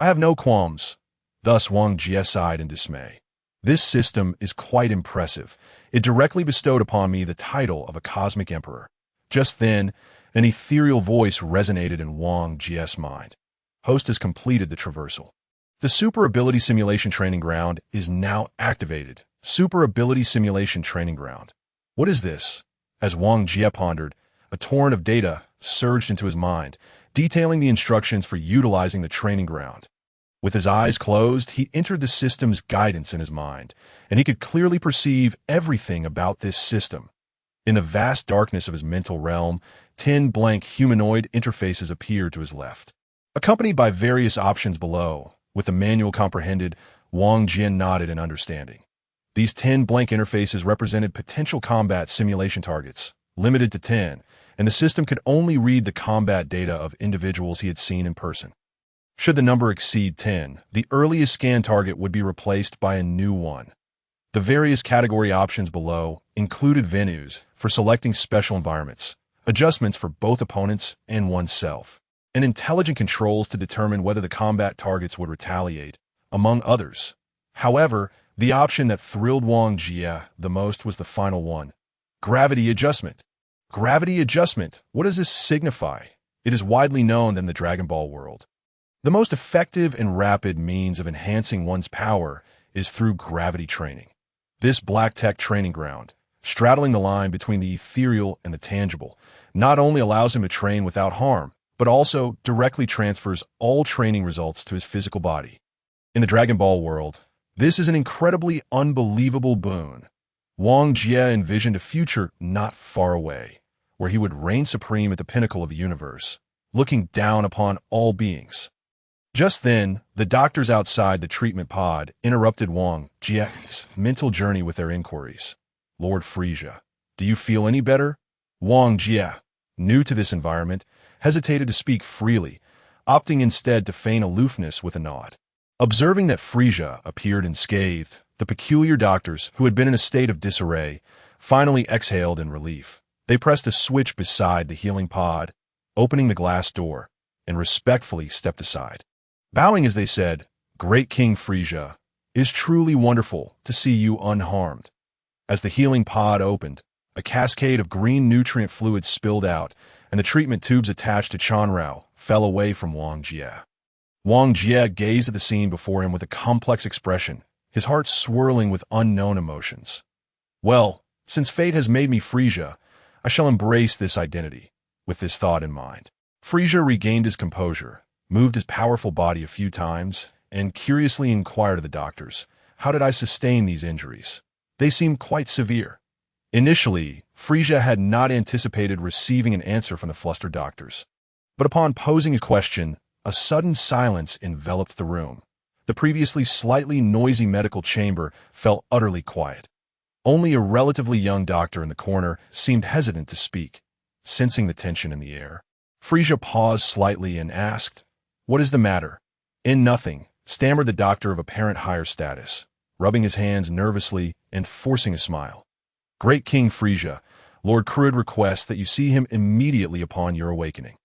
[SPEAKER 1] I have no qualms. Thus Wang Jie sighed in dismay. This system is quite impressive. It directly bestowed upon me the title of a cosmic emperor. Just then, an ethereal voice resonated in Wang Jie's mind. Host has completed the traversal. The Super Ability Simulation Training Ground is now activated. Super Ability Simulation Training Ground. What is this? As Wang Jie pondered, a torrent of data surged into his mind, detailing the instructions for utilizing the training ground. With his eyes closed, he entered the system's guidance in his mind, and he could clearly perceive everything about this system. In the vast darkness of his mental realm, 10 blank humanoid interfaces appeared to his left, accompanied by various options below. With the manual comprehended, Wang Jie nodded in understanding. These 10 blank interfaces represented potential combat simulation targets, limited to 10, and the system could only read the combat data of individuals he had seen in person. Should the number exceed 10, the earliest scan target would be replaced by a new one. The various category options below included venues for selecting special environments, adjustments for both opponents and oneself, and intelligent controls to determine whether the combat targets would retaliate, among others. However, the option that thrilled Wang Jie the most was the final one: gravity adjustment. Gravity adjustment, what does this signify? It is widely known in the Dragon Ball world. The most effective and rapid means of enhancing one's power is through gravity training. This black tech training ground, straddling the line between the ethereal and the tangible, not only allows him to train without harm, but also directly transfers all training results to his physical body. In the Dragon Ball world, this is an incredibly unbelievable boon. Wang Jie envisioned a future not far away, where he would reign supreme at the pinnacle of the universe, looking down upon all beings. Just then, the doctors outside the treatment pod interrupted Wang Jie's mental journey with their inquiries. "Lord Frieza, do you feel any better?" Wang Jie, new to this environment, hesitated to speak freely, opting instead to feign aloofness with a nod. Observing that Frieza appeared unscathed, the peculiar doctors, who had been in a state of disarray, finally exhaled in relief. They pressed a switch beside the healing pod, opening the glass door, and respectfully stepped aside. Bowing as they said, "Great King Frieza, it is truly wonderful to see you unharmed." As the healing pod opened, a cascade of green nutrient fluid spilled out, and the treatment tubes attached to Chanrao fell away from Wang Jie. Wang Jie gazed at the scene before him with a complex expression, his heart swirling with unknown emotions. Well, since fate has made me Frieza, I shall embrace this identity. With this thought in mind, Frieza regained his composure, moved his powerful body a few times, and curiously inquired of the doctors, "How did I sustain these injuries? They seem quite severe." Initially, Frieza had not anticipated receiving an answer from the flustered doctors. But upon posing a question, a sudden silence enveloped the room. The previously slightly noisy medical chamber fell utterly quiet. Only a relatively young doctor in the corner seemed hesitant to speak. Sensing the tension in the air, Frieza paused slightly and asked, "What is the matter?" Nothing," stammered the doctor of apparent higher status, rubbing his hands nervously and forcing a smile. "Great King Frieza, Lord Krud requests that you see him immediately upon your awakening."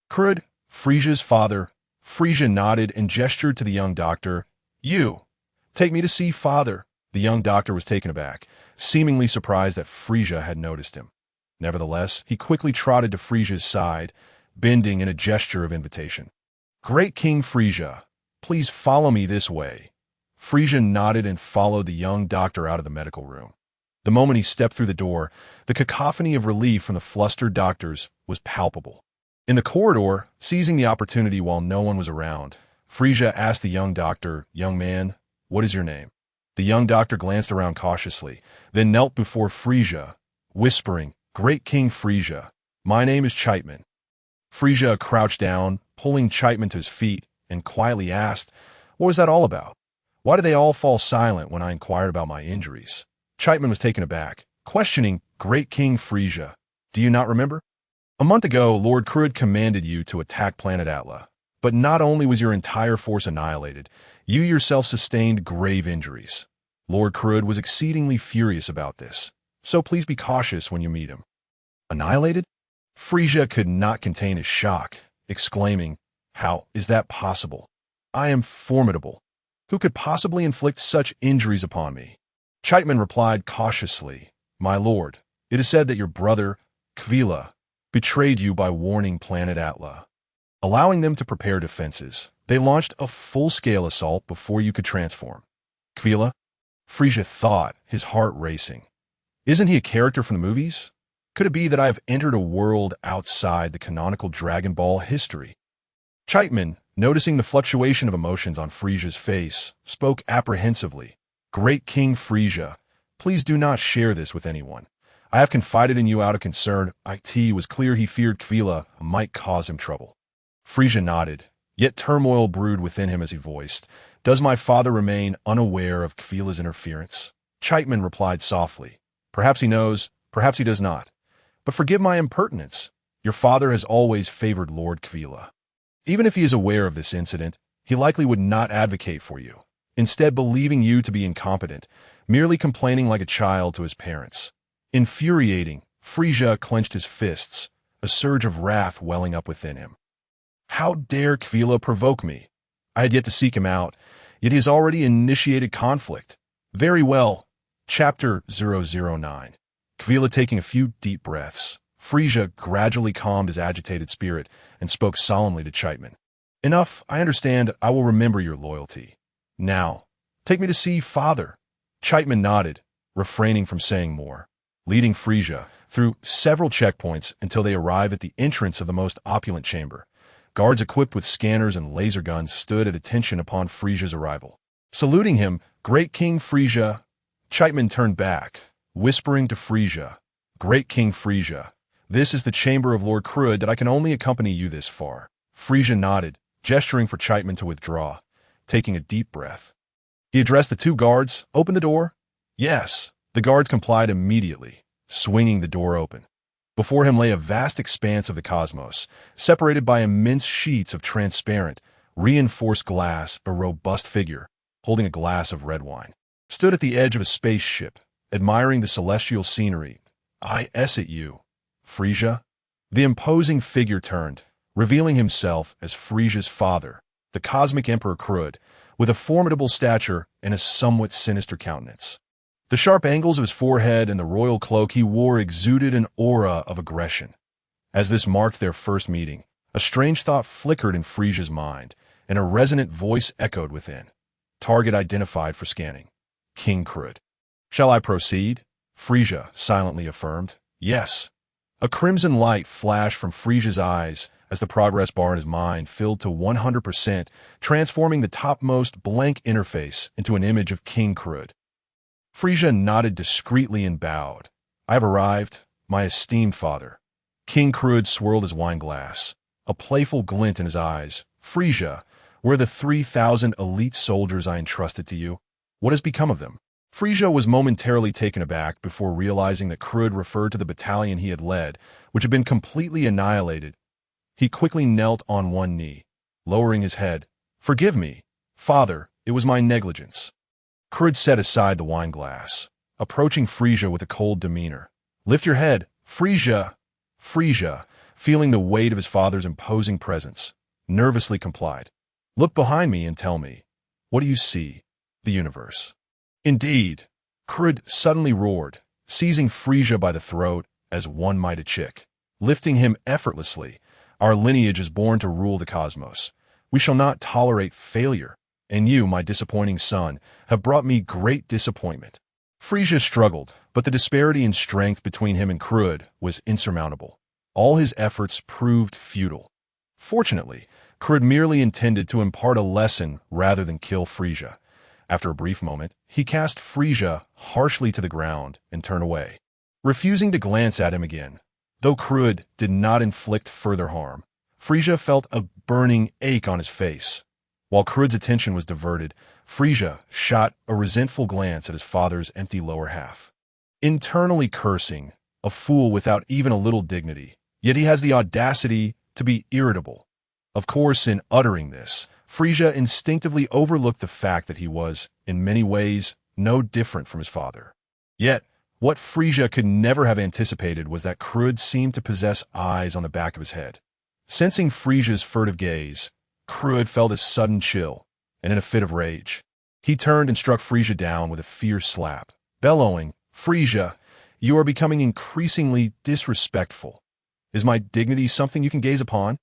[SPEAKER 1] "Krud, Frieza's father." Frieza nodded and gestured to the young doctor. "You, take me to see father." The young doctor was taken aback, seemingly surprised that Frieza had noticed him. Nevertheless, he quickly trotted to Frieza's side, bending in a gesture of invitation. "Great King Frieza, please follow me this way." Frieza nodded and followed the young doctor out of the medical room. The moment he stepped through the door, the cacophony of relief from the flustered doctors was palpable. In the corridor, seizing the opportunity while no one was around, Frieza asked the young doctor, "Young man, what is your name?" The young doctor glanced around cautiously, then knelt before Frieza, whispering, "Great King Frieza, my name is Chiteman." Frieza crouched down, pulling Chiteman to his feet, and quietly asked, "What was that all about? Why did they all fall silent when I inquired about my injuries?" Chiteman was taken aback, questioning, "Great King Frieza, do you not remember? A month ago, Lord Krud commanded you to attack Planet Atla. But not only was your entire force annihilated, you yourself sustained grave injuries. Lord Krud was exceedingly furious about this, so please be cautious when you meet him." "Annihilated?" Frieza could not contain his shock, exclaiming, "How is that possible? I am formidable. Who could possibly inflict such injuries upon me?" Chiteman replied cautiously, "My lord, it is said that your brother, Kvila, betrayed you by warning Planet Atla. Allowing them to prepare defenses, they launched a full-scale assault before you could transform." "Kvila?" Frieza thought, his heart racing. "Isn't he a character from the movies? Could it be that I have entered a world outside the canonical Dragon Ball history?" Chiteman, noticing the fluctuation of emotions on Frieza's face, spoke apprehensively. "Great King Frieza, please do not share this with anyone. I have confided in you out of concern. It was clear he feared Kvila might cause him trouble." Frieza nodded, yet turmoil brewed within him as he voiced, "Does my father remain unaware of Kvila's interference?" Chiteman replied softly, "Perhaps he knows, perhaps he does not. But forgive my impertinence. Your father has always favored Lord Kvila. Even if he is aware of this incident, he likely would not advocate for you, instead believing you to be incompetent, merely complaining like a child to his parents." Infuriating, Frieza clenched his fists, a surge of wrath welling up within him. How dare Kvila provoke me? I had yet to seek him out, yet he has already initiated conflict. Very well. Chapter 009. Kvila taking a few deep breaths, Frieza gradually calmed his agitated spirit and spoke solemnly to Chiteman. "Enough, I understand. I will remember your loyalty. Now, take me to see father." Chiteman nodded, refraining from saying more, leading Frieza through several checkpoints until they arrived at the entrance of the most opulent chamber. Guards equipped with scanners and laser guns stood at attention upon Frieza's arrival. Saluting him, "Great King Frieza," Chiteman turned back, whispering to Frieza, "Great King Frieza, this is the chamber of Lord Krud that I can only accompany you this far." Frieza nodded, gesturing for Chiteman to withdraw, taking a deep breath. He addressed the two guards, "Open the door." "Yes." The guards complied immediately, swinging the door open. Before him lay a vast expanse of the cosmos, separated by immense sheets of transparent, reinforced glass. A robust figure, holding a glass of red wine, stood at the edge of a spaceship, admiring the celestial scenery. "I s at you, Frieza." The imposing figure turned, revealing himself as Frieza's father, the cosmic Emperor Krud, with a formidable stature and a somewhat sinister countenance. The sharp angles of his forehead and the royal cloak he wore exuded an aura of aggression. As this marked their first meeting, a strange thought flickered in Frieza's mind, and a resonant voice echoed within. Target identified for scanning. King Krud. "Shall I proceed?" Frieza silently affirmed. "Yes." A crimson light flashed from Frieza's eyes, as the progress bar in his mind filled to 100%, transforming the topmost blank interface into an image of King Krud. Frieza nodded discreetly and bowed. "I have arrived, my esteemed father." King Krud swirled his wine glass, a playful glint in his eyes. "Frieza, where are the 3,000 elite soldiers I entrusted to you? What has become of them?" Frieza was momentarily taken aback before realizing that Krud referred to the battalion he had led, which had been completely annihilated. He quickly knelt on one knee, lowering his head. "Forgive me, father, it was my negligence." Krud set aside the wine glass, approaching Frieza with a cold demeanor. "Lift your head, Frieza!" Frieza, feeling the weight of his father's imposing presence, nervously complied. "Look behind me and tell me, what do you see?" "The universe." "Indeed," Krud suddenly roared, seizing Frieza by the throat as one might a chick, lifting him effortlessly. "Our lineage is born to rule the cosmos. We shall not tolerate failure, and you, my disappointing son, have brought me great disappointment." Frieza struggled, but the disparity in strength between him and Krud was insurmountable. All his efforts proved futile. Fortunately, Krud merely intended to impart a lesson rather than kill Frieza. After a brief moment, he cast Frieza harshly to the ground and turned away, refusing to glance at him again. Though Krud did not inflict further harm, Frieza felt a burning ache on his face. While Krud's attention was diverted, Frieza shot a resentful glance at his father's empty lower half. Internally cursing, a fool without even a little dignity, yet he has the audacity to be irritable. Of course, in uttering this, Frieza instinctively overlooked the fact that he was, in many ways, no different from his father. Yet, what Frieza could never have anticipated was that Krud seemed to possess eyes on the back of his head. Sensing Frieza's furtive gaze, Krud felt a sudden chill, and in a fit of rage, he turned and struck Frieza down with a fierce slap, bellowing, "Frieza, you are becoming increasingly disrespectful. Is my dignity something you can gaze upon?"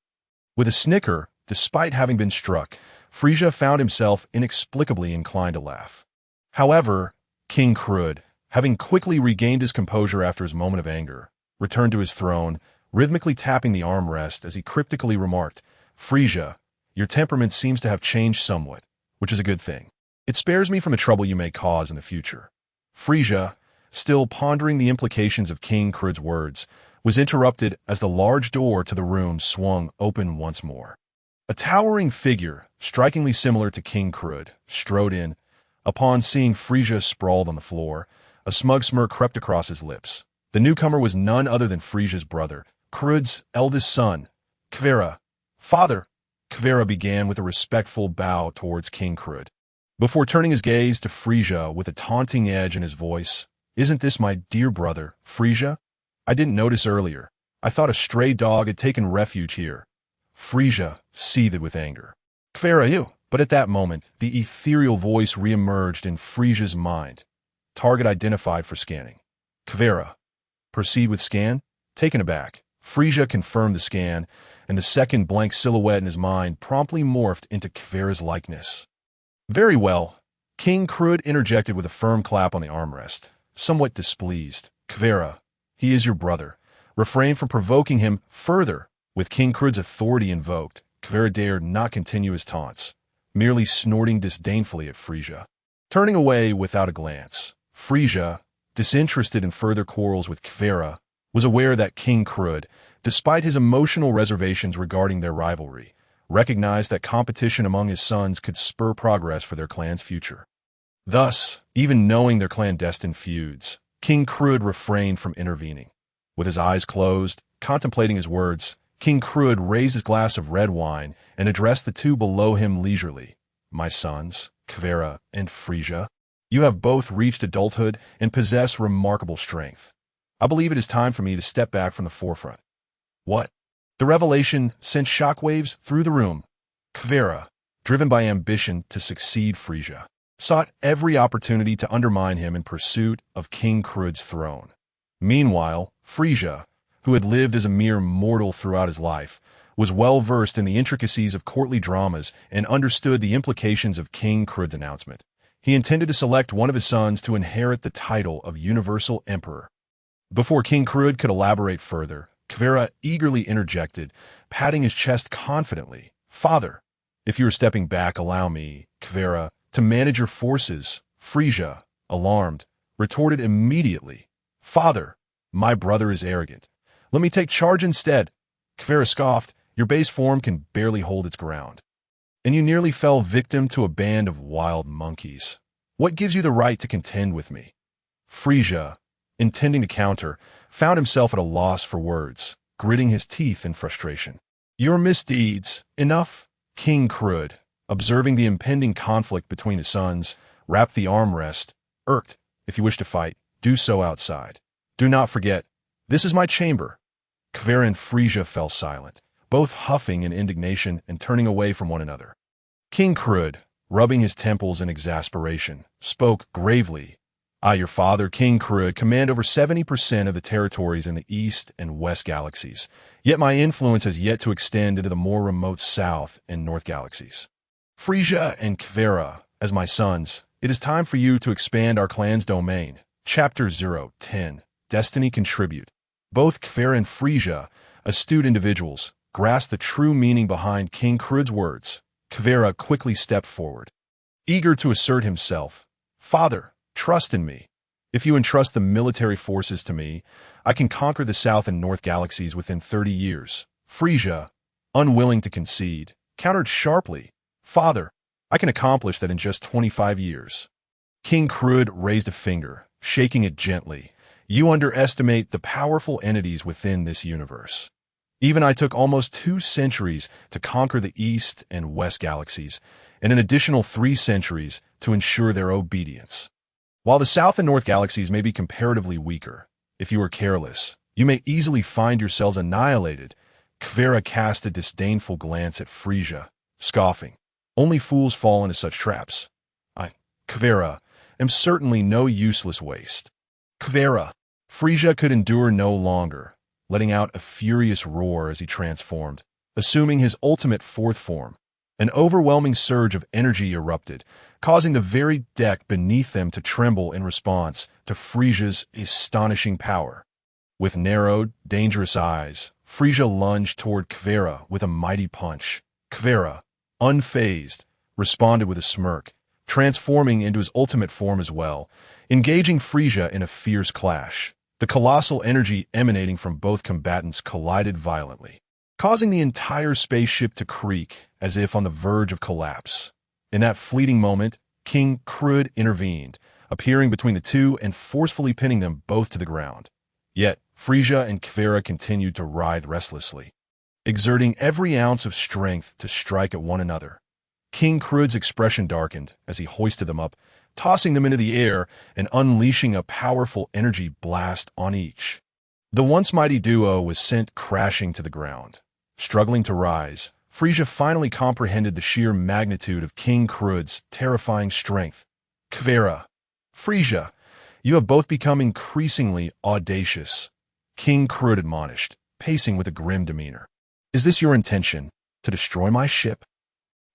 [SPEAKER 1] With a snicker, despite having been struck, Frieza found himself inexplicably inclined to laugh. However, King Krud, having quickly regained his composure after his moment of anger, returned to his throne, rhythmically tapping the armrest as he cryptically remarked, "Frieza, your temperament seems to have changed somewhat, which is a good thing. It spares me from the trouble you may cause in the future." Frieza, still pondering the implications of King Krud's words, was interrupted as the large door to the room swung open once more. A towering figure, strikingly similar to King Krud, strode in. Upon seeing Frieza sprawled on the floor, a smug smirk crept across his lips. The newcomer was none other than Frieza's brother, Krud's eldest son, Kvera. "Father," Kvera began with a respectful bow towards King Krud, before turning his gaze to Frieza with a taunting edge in his voice. "Isn't this my dear brother, Frieza? I didn't notice earlier. I thought a stray dog had taken refuge here." Frieza seethed with anger. "Kvera, you!" But at that moment, the ethereal voice reemerged in Frieza's mind. "Target identified for scanning. Kvera. Proceed with scan?" Taken aback, Frieza confirmed the scan, and the second blank silhouette in his mind promptly morphed into Kvera's likeness. "Very well." King Krud interjected with a firm clap on the armrest, somewhat displeased. "Kvera, he is your brother. Refrain from provoking him further." With King Krud's authority invoked, Kvera dared not continue his taunts, merely snorting disdainfully at Frieza. Turning away without a glance, Frieza, disinterested in further quarrels with Kvera, was aware that King Krud, despite his emotional reservations regarding their rivalry, recognized that competition among his sons could spur progress for their clan's future. Thus, even knowing their clandestine feuds, King Krud refrained from intervening. With his eyes closed, contemplating his words, King Krud raised his glass of red wine and addressed the two below him leisurely. "My sons, Kvera and Frieza, you have both reached adulthood and possess remarkable strength. I believe it is time for me to step back from the forefront." "What?" The revelation sent shockwaves through the room. Kvera, driven by ambition to succeed Frieza, sought every opportunity to undermine him in pursuit of King Krud's throne. Meanwhile, Frieza, who had lived as a mere mortal throughout his life, was well versed in the intricacies of courtly dramas and understood the implications of King Krud's announcement. He intended to select one of his sons to inherit the title of Universal Emperor. Before King Krud could elaborate further, Kvera eagerly interjected, patting his chest confidently. Father, if you are stepping back, allow me, Kvera, to manage your forces. Frieza, alarmed, retorted immediately. Father, my brother is arrogant. Let me take charge instead. Kvera scoffed. Your base form can barely hold its ground. And you nearly fell victim to a band of wild monkeys. What gives you the right to contend with me? Frieza, intending to counter, found himself at a loss for words, gritting his teeth in frustration. Your misdeeds, enough? King Krud, observing the impending conflict between his sons, wrapped the armrest. Irked, if you wish to fight, do so outside. Do not forget, this is my chamber. Kvera and Frieza fell silent, both huffing in indignation and turning away from one another. King Krud, rubbing his temples in exasperation, spoke gravely. I, your father, King Krud, command over 70% of the territories in the East and West galaxies, yet my influence has yet to extend into the more remote South and North galaxies. Frieza and Kvera, as my sons, it is time for you to expand our clan's domain. Chapter 010. Destiny Contribute. Both Kvera and Frieza, astute individuals, grasped the true meaning behind King Krud's words. Kvera quickly stepped forward, eager to assert himself. Father, trust in me. If you entrust the military forces to me, I can conquer the South and North galaxies within 30 years. Frieza, unwilling to concede, countered sharply. Father, I can accomplish that in just 25 years. King Krud raised a finger, shaking it gently. You underestimate the powerful entities within this universe. Even I took almost 2 centuries to conquer the East and West galaxies, and an additional 3 centuries to ensure their obedience. While the South and North galaxies may be comparatively weaker, if you are careless, you may easily find yourselves annihilated. Kvera cast a disdainful glance at Frieza, scoffing. Only fools fall into such traps. I, Kvera, am certainly no useless waste. Kvera. Frieza could endure no longer, letting out a furious roar as he transformed, assuming his ultimate fourth form. An overwhelming surge of energy erupted, causing the very deck beneath them to tremble in response to Frieza's astonishing power. With narrowed, dangerous eyes, Frieza lunged toward Kvera with a mighty punch. Kvera, unfazed, responded with a smirk, transforming into his ultimate form as well, engaging Frieza in a fierce clash. The colossal energy emanating from both combatants collided violently, causing the entire spaceship to creak as if on the verge of collapse. In that fleeting moment, King Krud intervened, appearing between the two and forcefully pinning them both to the ground. Yet, Frieza and Kvera continued to writhe restlessly, exerting every ounce of strength to strike at one another. King Krud's expression darkened as he hoisted them up, tossing them into the air and unleashing a powerful energy blast on each. The once mighty duo was sent crashing to the ground. Struggling to rise, Frieza finally comprehended the sheer magnitude of King Krud's terrifying strength. Kvera, Frieza, you have both become increasingly audacious, King Krud admonished, pacing with a grim demeanor. Is this your intention, to destroy my ship?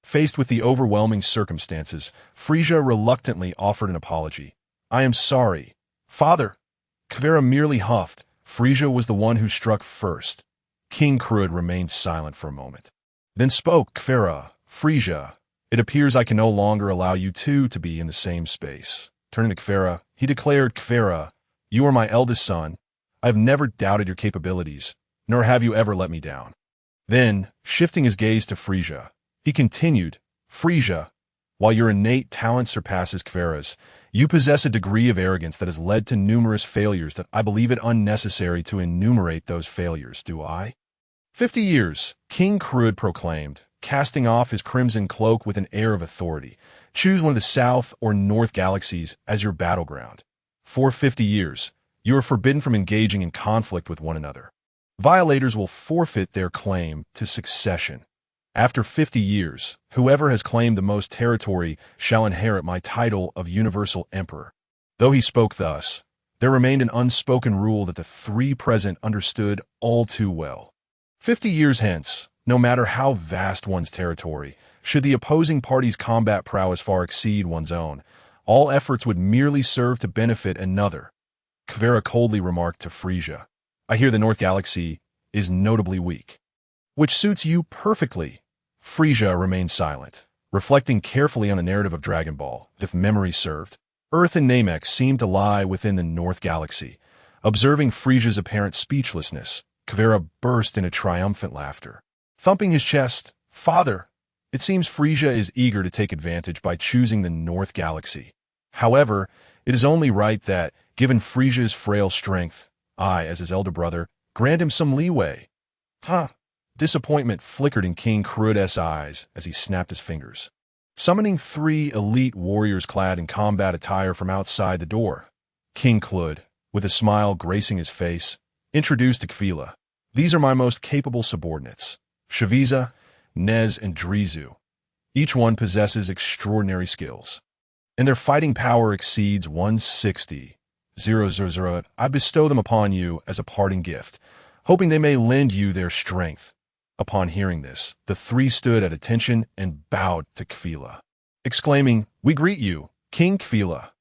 [SPEAKER 1] Faced with the overwhelming circumstances, Frieza reluctantly offered an apology. I am sorry. Father. Kvera merely huffed. Frieza was the one who struck first. King Krud remained silent for a moment. Then spoke Kvera. Frieza, it appears I can no longer allow you two to be in the same space. Turning to Kvera, he declared, Kvera, you are my eldest son. I have never doubted your capabilities, nor have you ever let me down. Then, shifting his gaze to Frieza, he continued, Frieza, while your innate talent surpasses Kvera's, you possess a degree of arrogance that has led to numerous failures that I believe it unnecessary to enumerate those failures, do I? 50 years, King Krud proclaimed, casting off his crimson cloak with an air of authority. Choose one of the South or North galaxies as your battleground. For 50 years, you are forbidden from engaging in conflict with one another. Violators will forfeit their claim to succession. After 50 years, whoever has claimed the most territory shall inherit my title of Universal Emperor. Though he spoke thus, there remained an unspoken rule that the three present understood all too well. 50 years hence, no matter how vast one's territory, should the opposing party's combat prowess far exceed one's own, all efforts would merely serve to benefit another. Kvera coldly remarked to Frieza, I hear the North Galaxy is notably weak. Which suits you perfectly. Frieza remained silent, reflecting carefully on the narrative of Dragon Ball. If memory served, Earth and Namek seemed to lie within the North Galaxy. Observing Frieza's apparent speechlessness, Kavera burst into triumphant laughter. Thumping his chest, "Father, it seems Frieza is eager to take advantage by choosing the North Galaxy. However, it is only right that, given Frieza's frail strength, I, as his elder brother, grant him some leeway." Huh. Disappointment flickered in King Kruda's eyes as he snapped his fingers. Summoning 3 elite warriors clad in combat attire from outside the door, King Klud, with a smile gracing his face, introduced to Kfila. "These are my most capable subordinates, Shaviza, Nez, and Drizu. Each one possesses extraordinary skills, and their fighting power exceeds 160,000. I bestow them upon you as a parting gift, hoping they may lend you their strength." Upon hearing this, the 3 stood at attention and bowed to Kfila, exclaiming, "We greet you, King Kfila."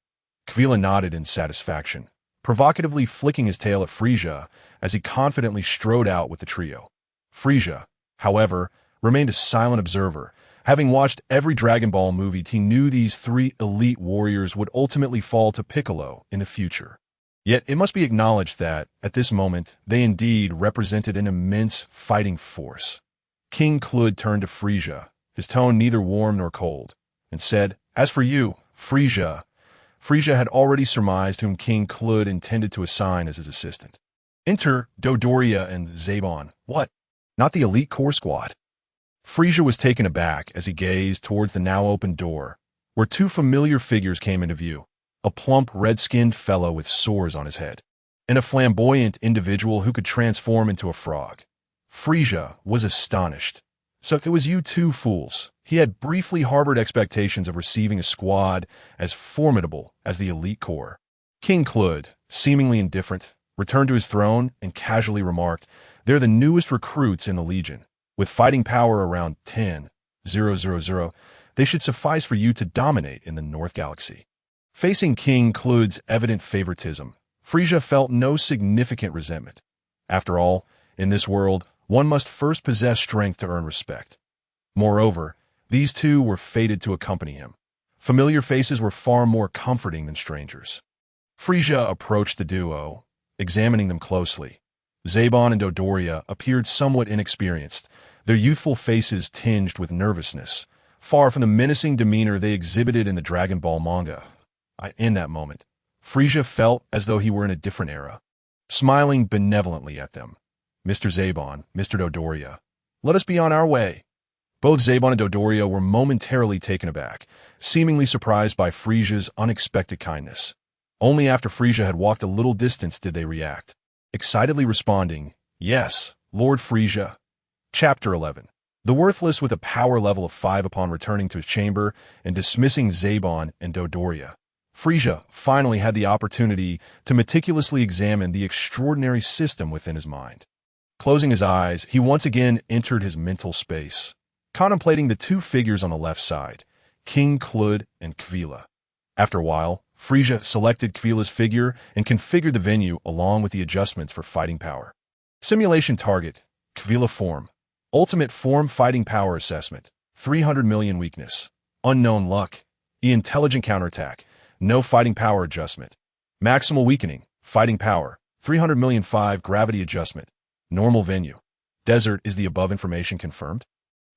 [SPEAKER 1] Kfila nodded in satisfaction, provocatively flicking his tail at Frieza as he confidently strode out with the trio. Frieza, however, remained a silent observer. Having watched every Dragon Ball movie, he knew these 3 elite warriors would ultimately fall to Piccolo in the future. Yet it must be acknowledged that, at this moment, they indeed represented an immense fighting force. King Klud turned to Frieza, his tone neither warm nor cold, and said, "As for you, Frieza." Frieza had already surmised whom King Klud intended to assign as his assistant. "Enter Dodoria and Zabon." "What? Not the elite core squad?" Frieza was taken aback as he gazed towards the now-open door, where 2 familiar figures came into view. A plump, red-skinned fellow with sores on his head, and a flamboyant individual who could transform into a frog. Frieza was astonished. "So it was you 2 fools." He had briefly harbored expectations of receiving a squad as formidable as the elite core. King Klud, seemingly indifferent, returned to his throne and casually remarked, "They're the newest recruits in the Legion. With fighting power around 10,000, they should suffice for you to dominate in the North Galaxy." Facing King Klud's evident favoritism, Frieza felt no significant resentment. After all, in this world, one must first possess strength to earn respect. Moreover, these 2 were fated to accompany him. Familiar faces were far more comforting than strangers. Frieza approached the duo, examining them closely. Zabon and Dodoria appeared somewhat inexperienced, their youthful faces tinged with nervousness, far from the menacing demeanor they exhibited in the Dragon Ball manga. In that moment, Frieza felt as though he were in a different era. Smiling benevolently at them, "Mr. Zabon, Mr. Dodoria, let us be on our way." Both Zabon and Dodoria were momentarily taken aback, seemingly surprised by Frieza's unexpected kindness. Only after Frieza had walked a little distance did they react, excitedly responding, "Yes, Lord Frieza." Chapter 11. The Worthless with a power level of 5 upon returning to his chamber and dismissing Zabon and Dodoria. Frieza finally had the opportunity to meticulously examine the extraordinary system within his mind. Closing his eyes, he once again entered his mental space, contemplating the 2 figures on the left side, King Klud and Kfila. After a while, Frieza selected Kfila's figure and configured the venue along with the adjustments for fighting power. Simulation target, Kfila form. Ultimate form fighting power assessment, 300 million weakness. Unknown luck, intelligent counterattack. No fighting power adjustment. Maximal weakening, fighting power, 300 million 5 gravity adjustment. Normal venue. Desert. Is the above information confirmed?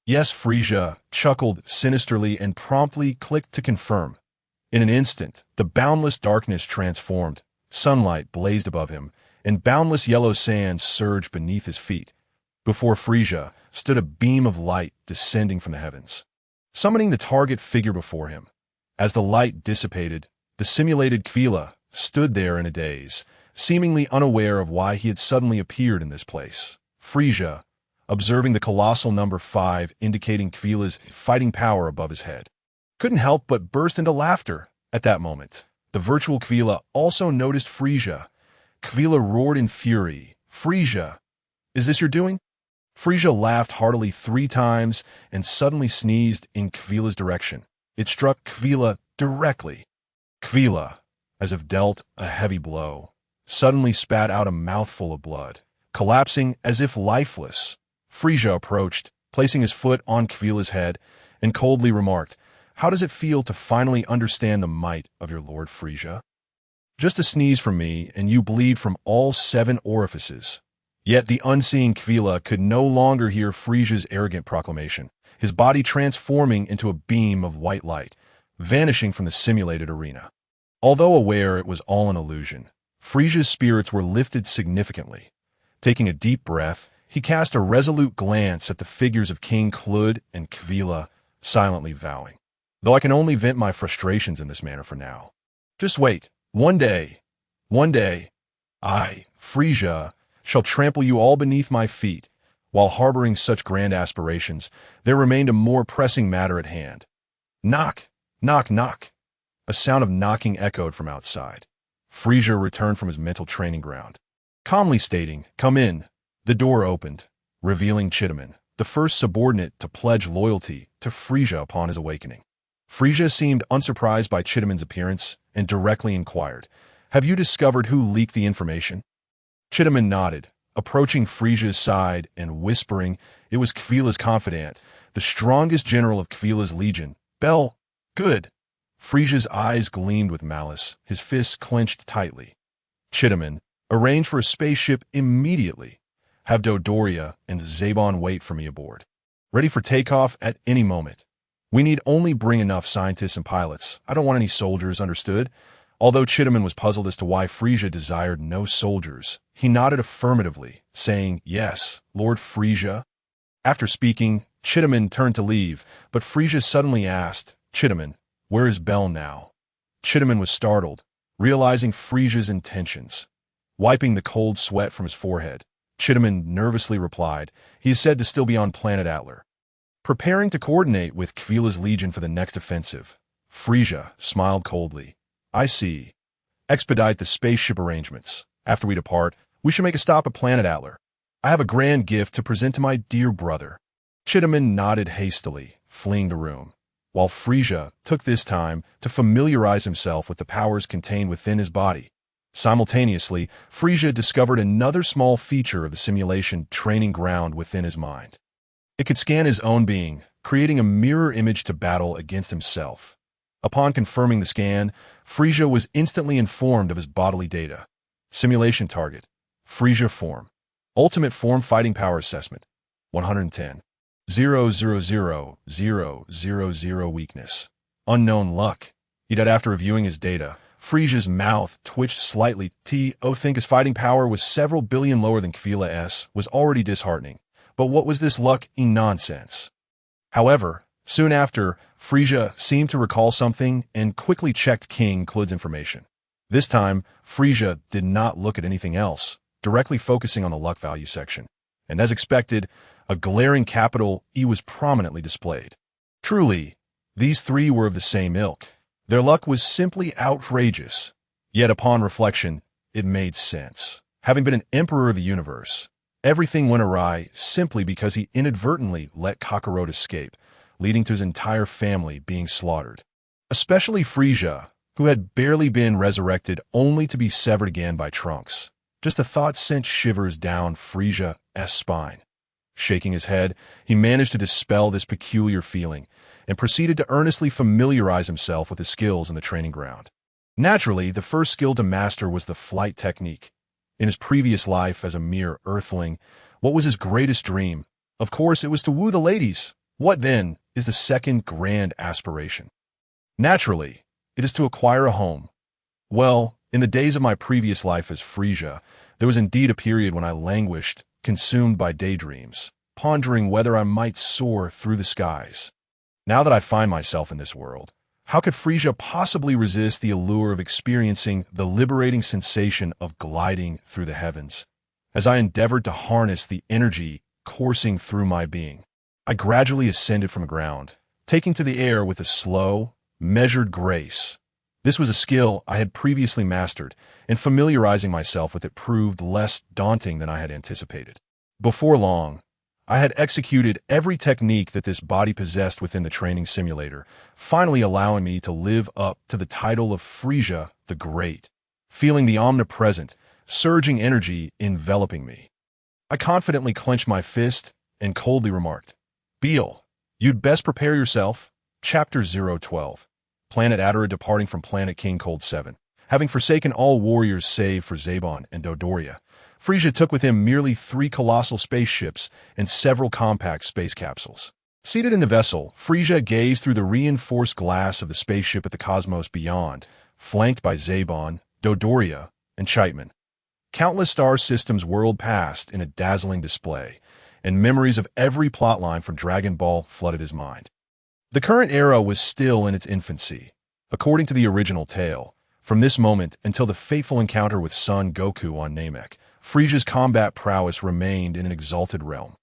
[SPEAKER 1] Yes, Frieza chuckled sinisterly and promptly clicked to confirm. In an instant, the boundless darkness transformed, sunlight blazed above him, and boundless yellow sand surged beneath his feet. Before Frieza stood a beam of light descending from the heavens, summoning the target figure before him. As the light dissipated, the simulated Kfila stood there in a daze, seemingly unaware of why he had suddenly appeared in this place. Frieza, observing the colossal number 5 indicating Kfila's fighting power above his head, couldn't help but burst into laughter. At that moment, the virtual Kfila also noticed Frieza. Kfila roared in fury, "Frieza, is this your doing?" Frieza laughed heartily 3 times and suddenly sneezed in Kfila's direction. It struck Kfila directly. Kfila, as if dealt a heavy blow, suddenly spat out a mouthful of blood, collapsing as if lifeless. Frieza approached, placing his foot on Kvila's head, and coldly remarked, "How does it feel to finally understand the might of your Lord Frieza? Just a sneeze from me, and you bleed from all 7 orifices." Yet the unseeing Kvila could no longer hear Frieza's arrogant proclamation, his body transforming into a beam of white light, vanishing from the simulated arena. Although aware it was all an illusion, Frieza's spirits were lifted significantly. Taking a deep breath, he cast a resolute glance at the figures of King Klud and Kvila, silently vowing, "Though I can only vent my frustrations in this manner for now. Just wait. One day, I, Frieza, shall trample you all beneath my feet." While harboring such grand aspirations, there remained a more pressing matter at hand. Knock, knock, knock. A sound of knocking echoed from outside. Frieza returned from his mental training ground, calmly stating, "Come in." The door opened, revealing Chitaman, the first subordinate to pledge loyalty to Frieza upon his awakening. Frieza seemed unsurprised by Chitaman's appearance and directly inquired, "Have you discovered who leaked the information?" Chitaman nodded, approaching Frieza's side and whispering, "It was Kvila's confidant, the strongest general of Kvila's legion, Beiel." "Good." Frieza's eyes gleamed with malice, his fists clenched tightly. "Chitaman, arrange for a spaceship immediately. Have Dodoria and Zabon wait for me aboard. Ready for takeoff at any moment. We need only bring enough scientists and pilots. I don't want any soldiers, understood?" Although Chitaman was puzzled as to why Frieza desired no soldiers, he nodded affirmatively, saying, "Yes, Lord Frieza." After speaking, Chitaman turned to leave, but Frieza suddenly asked, "Chitaman, where is Beiel now?" Chitaman was startled, realizing Frieza's intentions. Wiping the cold sweat from his forehead, Chitaman nervously replied, "He is said to still be on Planet Atla, preparing to coordinate with Kvila's legion for the next offensive." Frieza smiled coldly. "I see. Expedite the spaceship arrangements. After we depart, we should make a stop at Planet Atla. I have a grand gift to present to my dear brother." Chitaman nodded hastily, fleeing the room, while Frieza took this time to familiarize himself with the powers contained within his body. Simultaneously, Frieza discovered another small feature of the simulation training ground within his mind. It could scan his own being, creating a mirror image to battle against himself. Upon confirming the scan, Frieza was instantly informed of his bodily data. Simulation target: Frieza form. Ultimate form fighting power assessment: 110. 0000000 weakness. Unknown luck. Yet after reviewing his data, Frieza's mouth twitched slightly. Think his fighting power was several billion lower than Kvila's was already disheartening. But what was this luck in nonsense? However, soon after, Frieza seemed to recall something and quickly checked King Klud's information. This time, Frieza did not look at anything else, directly focusing on the luck value section. And as expected, a glaring capital E was prominently displayed. Truly, these three were of the same ilk. Their luck was simply outrageous. Yet upon reflection, it made sense. Having been an emperor of the universe, everything went awry simply because he inadvertently let Kakarot escape, leading to his entire family being slaughtered. Especially Frieza, who had barely been resurrected only to be severed again by Trunks. Just the thought sent shivers down Frieza's spine. Shaking his head, he managed to dispel this peculiar feeling and proceeded to earnestly familiarize himself with his skills in the training ground. Naturally, the first skill to master was the flight technique. In his previous life as a mere earthling, what was his greatest dream? Of course, it was to woo the ladies. What, then, is the second grand aspiration? Naturally, it is to acquire a home. Well, in the days of my previous life as Frieza, there was indeed a period when I languished, consumed by daydreams, pondering whether I might soar through the skies. Now that I find myself in this world, how could Frieza possibly resist the allure of experiencing the liberating sensation of gliding through the heavens? As I endeavored to harness the energy coursing through my being, I gradually ascended from the ground, taking to the air with a slow, measured grace. This was a skill I had previously mastered, and familiarizing myself with it proved less daunting than I had anticipated. Before long, I had executed every technique that this body possessed within the training simulator, finally allowing me to live up to the title of Frieza the Great, feeling the omnipresent, surging energy enveloping me. I confidently clenched my fist and coldly remarked, Beiel, you'd best prepare yourself. Chapter 012. Planet Atla departing from Planet King Cold 7. Having forsaken all warriors save for Zebon and Dodoria, Frieza took with him merely 3 colossal spaceships and several compact space capsules. Seated in the vessel, Frieza gazed through the reinforced glass of the spaceship at the cosmos beyond, flanked by Zebon, Dodoria, and Chitman. Countless star systems whirled past in a dazzling display, and memories of every plotline from Dragon Ball flooded his mind. The current era was still in its infancy. According to the original tale, from this moment until the fateful encounter with Son Goku on Namek, Frieza's combat prowess remained in an exalted realm.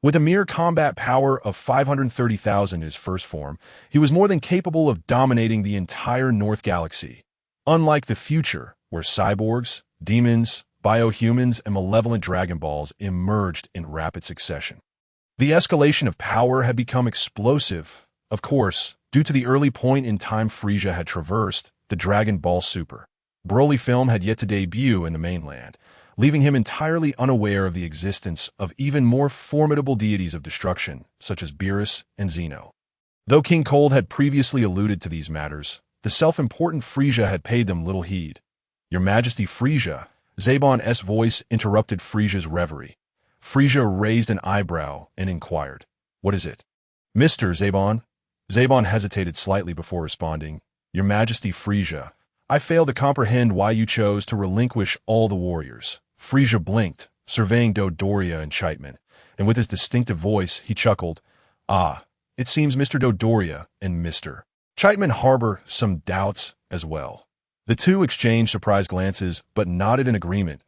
[SPEAKER 1] With a mere combat power of 530,000 in his first form, he was more than capable of dominating the entire North Galaxy. Unlike the future, where cyborgs, demons, biohumans, and malevolent Dragon Balls emerged in rapid succession. The escalation of power had become explosive, of course, due to the early point in time Frieza had traversed, the Dragon Ball Super. Broly film had yet to debut in the mainland, leaving him entirely unaware of the existence of even more formidable deities of destruction, such as Beerus and Zuno. Though King Cold had previously alluded to these matters, the self-important Frieza had paid them little heed. Your Majesty Frieza, Zebon's voice interrupted Frieza's reverie. Frieza raised an eyebrow and inquired, What is it? Mr. Zebon? Zebon hesitated slightly before responding, Your Majesty Frieza, I fail to comprehend why you chose to relinquish all the warriors. Frieza blinked, surveying Dodoria and Chitman, and with his distinctive voice, he chuckled, Ah, it seems Mr. Dodoria and Mr. Chitman harbor some doubts as well. The two exchanged surprised glances but nodded in agreement,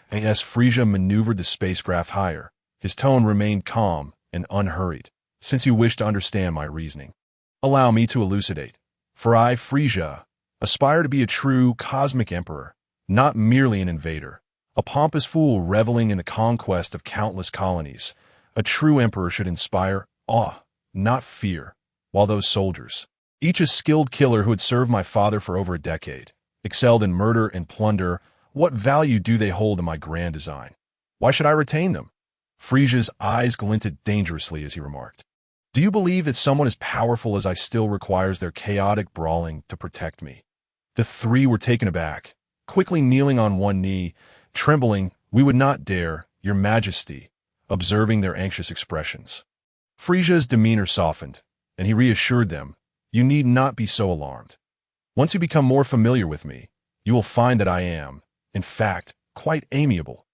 [SPEAKER 1] and as Frieza maneuvered the spacecraft higher, his tone remained calm and unhurried. Since you wish to understand my reasoning, allow me to elucidate. For I, Frieza, aspire to be a true cosmic emperor, not merely an invader, a pompous fool reveling in the conquest of countless colonies. A true emperor should inspire awe, not fear, while those soldiers, each a skilled killer who had served my father for over a decade, excelled in murder and plunder, what value do they hold in my grand design? Why should I retain them? Frieza's eyes glinted dangerously as he remarked, Do you believe that someone as powerful as I still requires their chaotic brawling to protect me? The 3 were taken aback, quickly kneeling on one knee, trembling, We would not dare, Your Majesty, observing their anxious expressions. Frieza's demeanor softened, and he reassured them, You need not be so alarmed. Once you become more familiar with me, you will find that I am, in fact, quite amiable.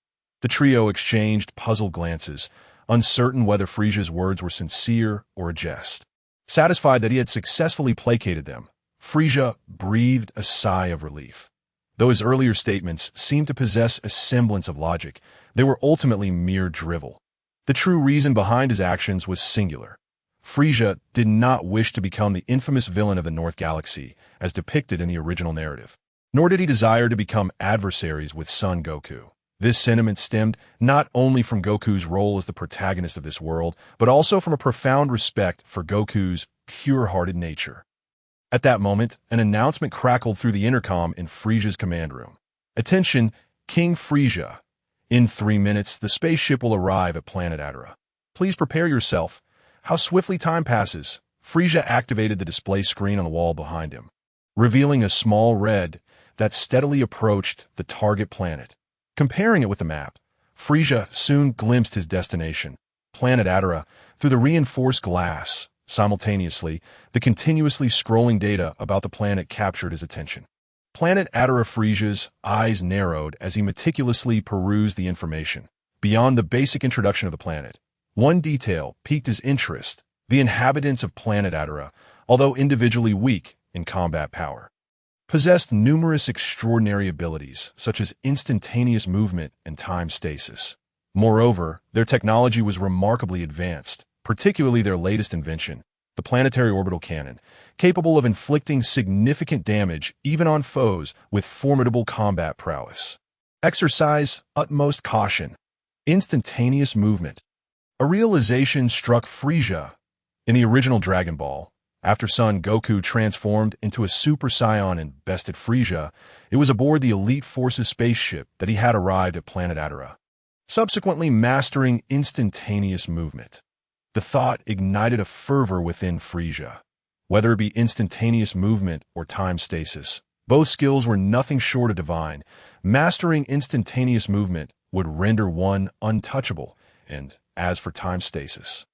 [SPEAKER 1] The trio exchanged puzzled glances, uncertain whether Frieza's words were sincere or a jest. Satisfied that he had successfully placated them, Frieza breathed a sigh of relief. Though his earlier statements seemed to possess a semblance of logic, they were ultimately mere drivel. The true reason behind his actions was singular. Frieza did not wish to become the infamous villain of the North Galaxy, as depicted in the original narrative. Nor did he desire to become adversaries with Son Goku. This sentiment stemmed not only from Goku's role as the protagonist of this world, but also from a profound respect for Goku's pure-hearted nature. At that moment, an announcement crackled through the intercom in Frieza's command room. Attention, King Frieza. In 3 minutes, the spaceship will arrive at Planet Atla. Please prepare yourself. How swiftly time passes. Frieza activated the display screen on the wall behind him, revealing a small red that steadily approached the target planet. Comparing it with the map, Frieza soon glimpsed his destination, Planet Atla, through the reinforced glass. Simultaneously, the continuously scrolling data about the planet captured his attention. Planet Atla. Frieza's eyes narrowed as he meticulously perused the information. Beyond the basic introduction of the planet, one detail piqued his interest: the inhabitants of Planet Atla, although individually weak in combat power, possessed numerous extraordinary abilities, such as instantaneous movement and time stasis. Moreover, their technology was remarkably advanced, particularly their latest invention, the planetary orbital cannon, capable of inflicting significant damage even on foes with formidable combat prowess. Exercise utmost caution. Instantaneous movement. A realization struck Frieza. In the original Dragon Ball, after Son Goku transformed into a Super Saiyan and bested Frieza, it was aboard the Elite Forces spaceship that he had arrived at Planet Atla. subsequently mastering instantaneous movement. The thought ignited a fervor within Frieza. Whether it be instantaneous movement or time stasis, both skills were nothing short of divine. Mastering instantaneous movement would render one untouchable, and as for time stasis,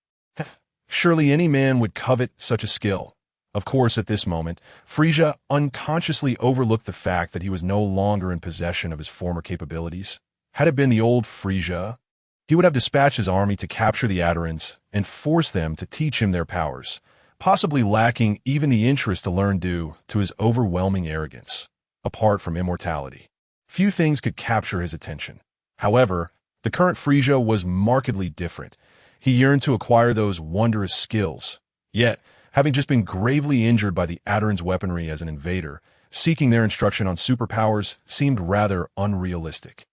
[SPEAKER 1] surely any man would covet such a skill. Of course, at this moment, Frieza unconsciously overlooked the fact that he was no longer in possession of his former capabilities. Had it been the old Frieza, he would have dispatched his army to capture the Adderans and force them to teach him their powers, possibly lacking even the interest to learn due to his overwhelming arrogance. Apart from immortality, few things could capture his attention. However, the current Frieza was markedly different. He yearned to acquire those wondrous skills. Yet, having just been gravely injured by the Adderans' weaponry as an invader, seeking their instruction on superpowers seemed rather unrealistic.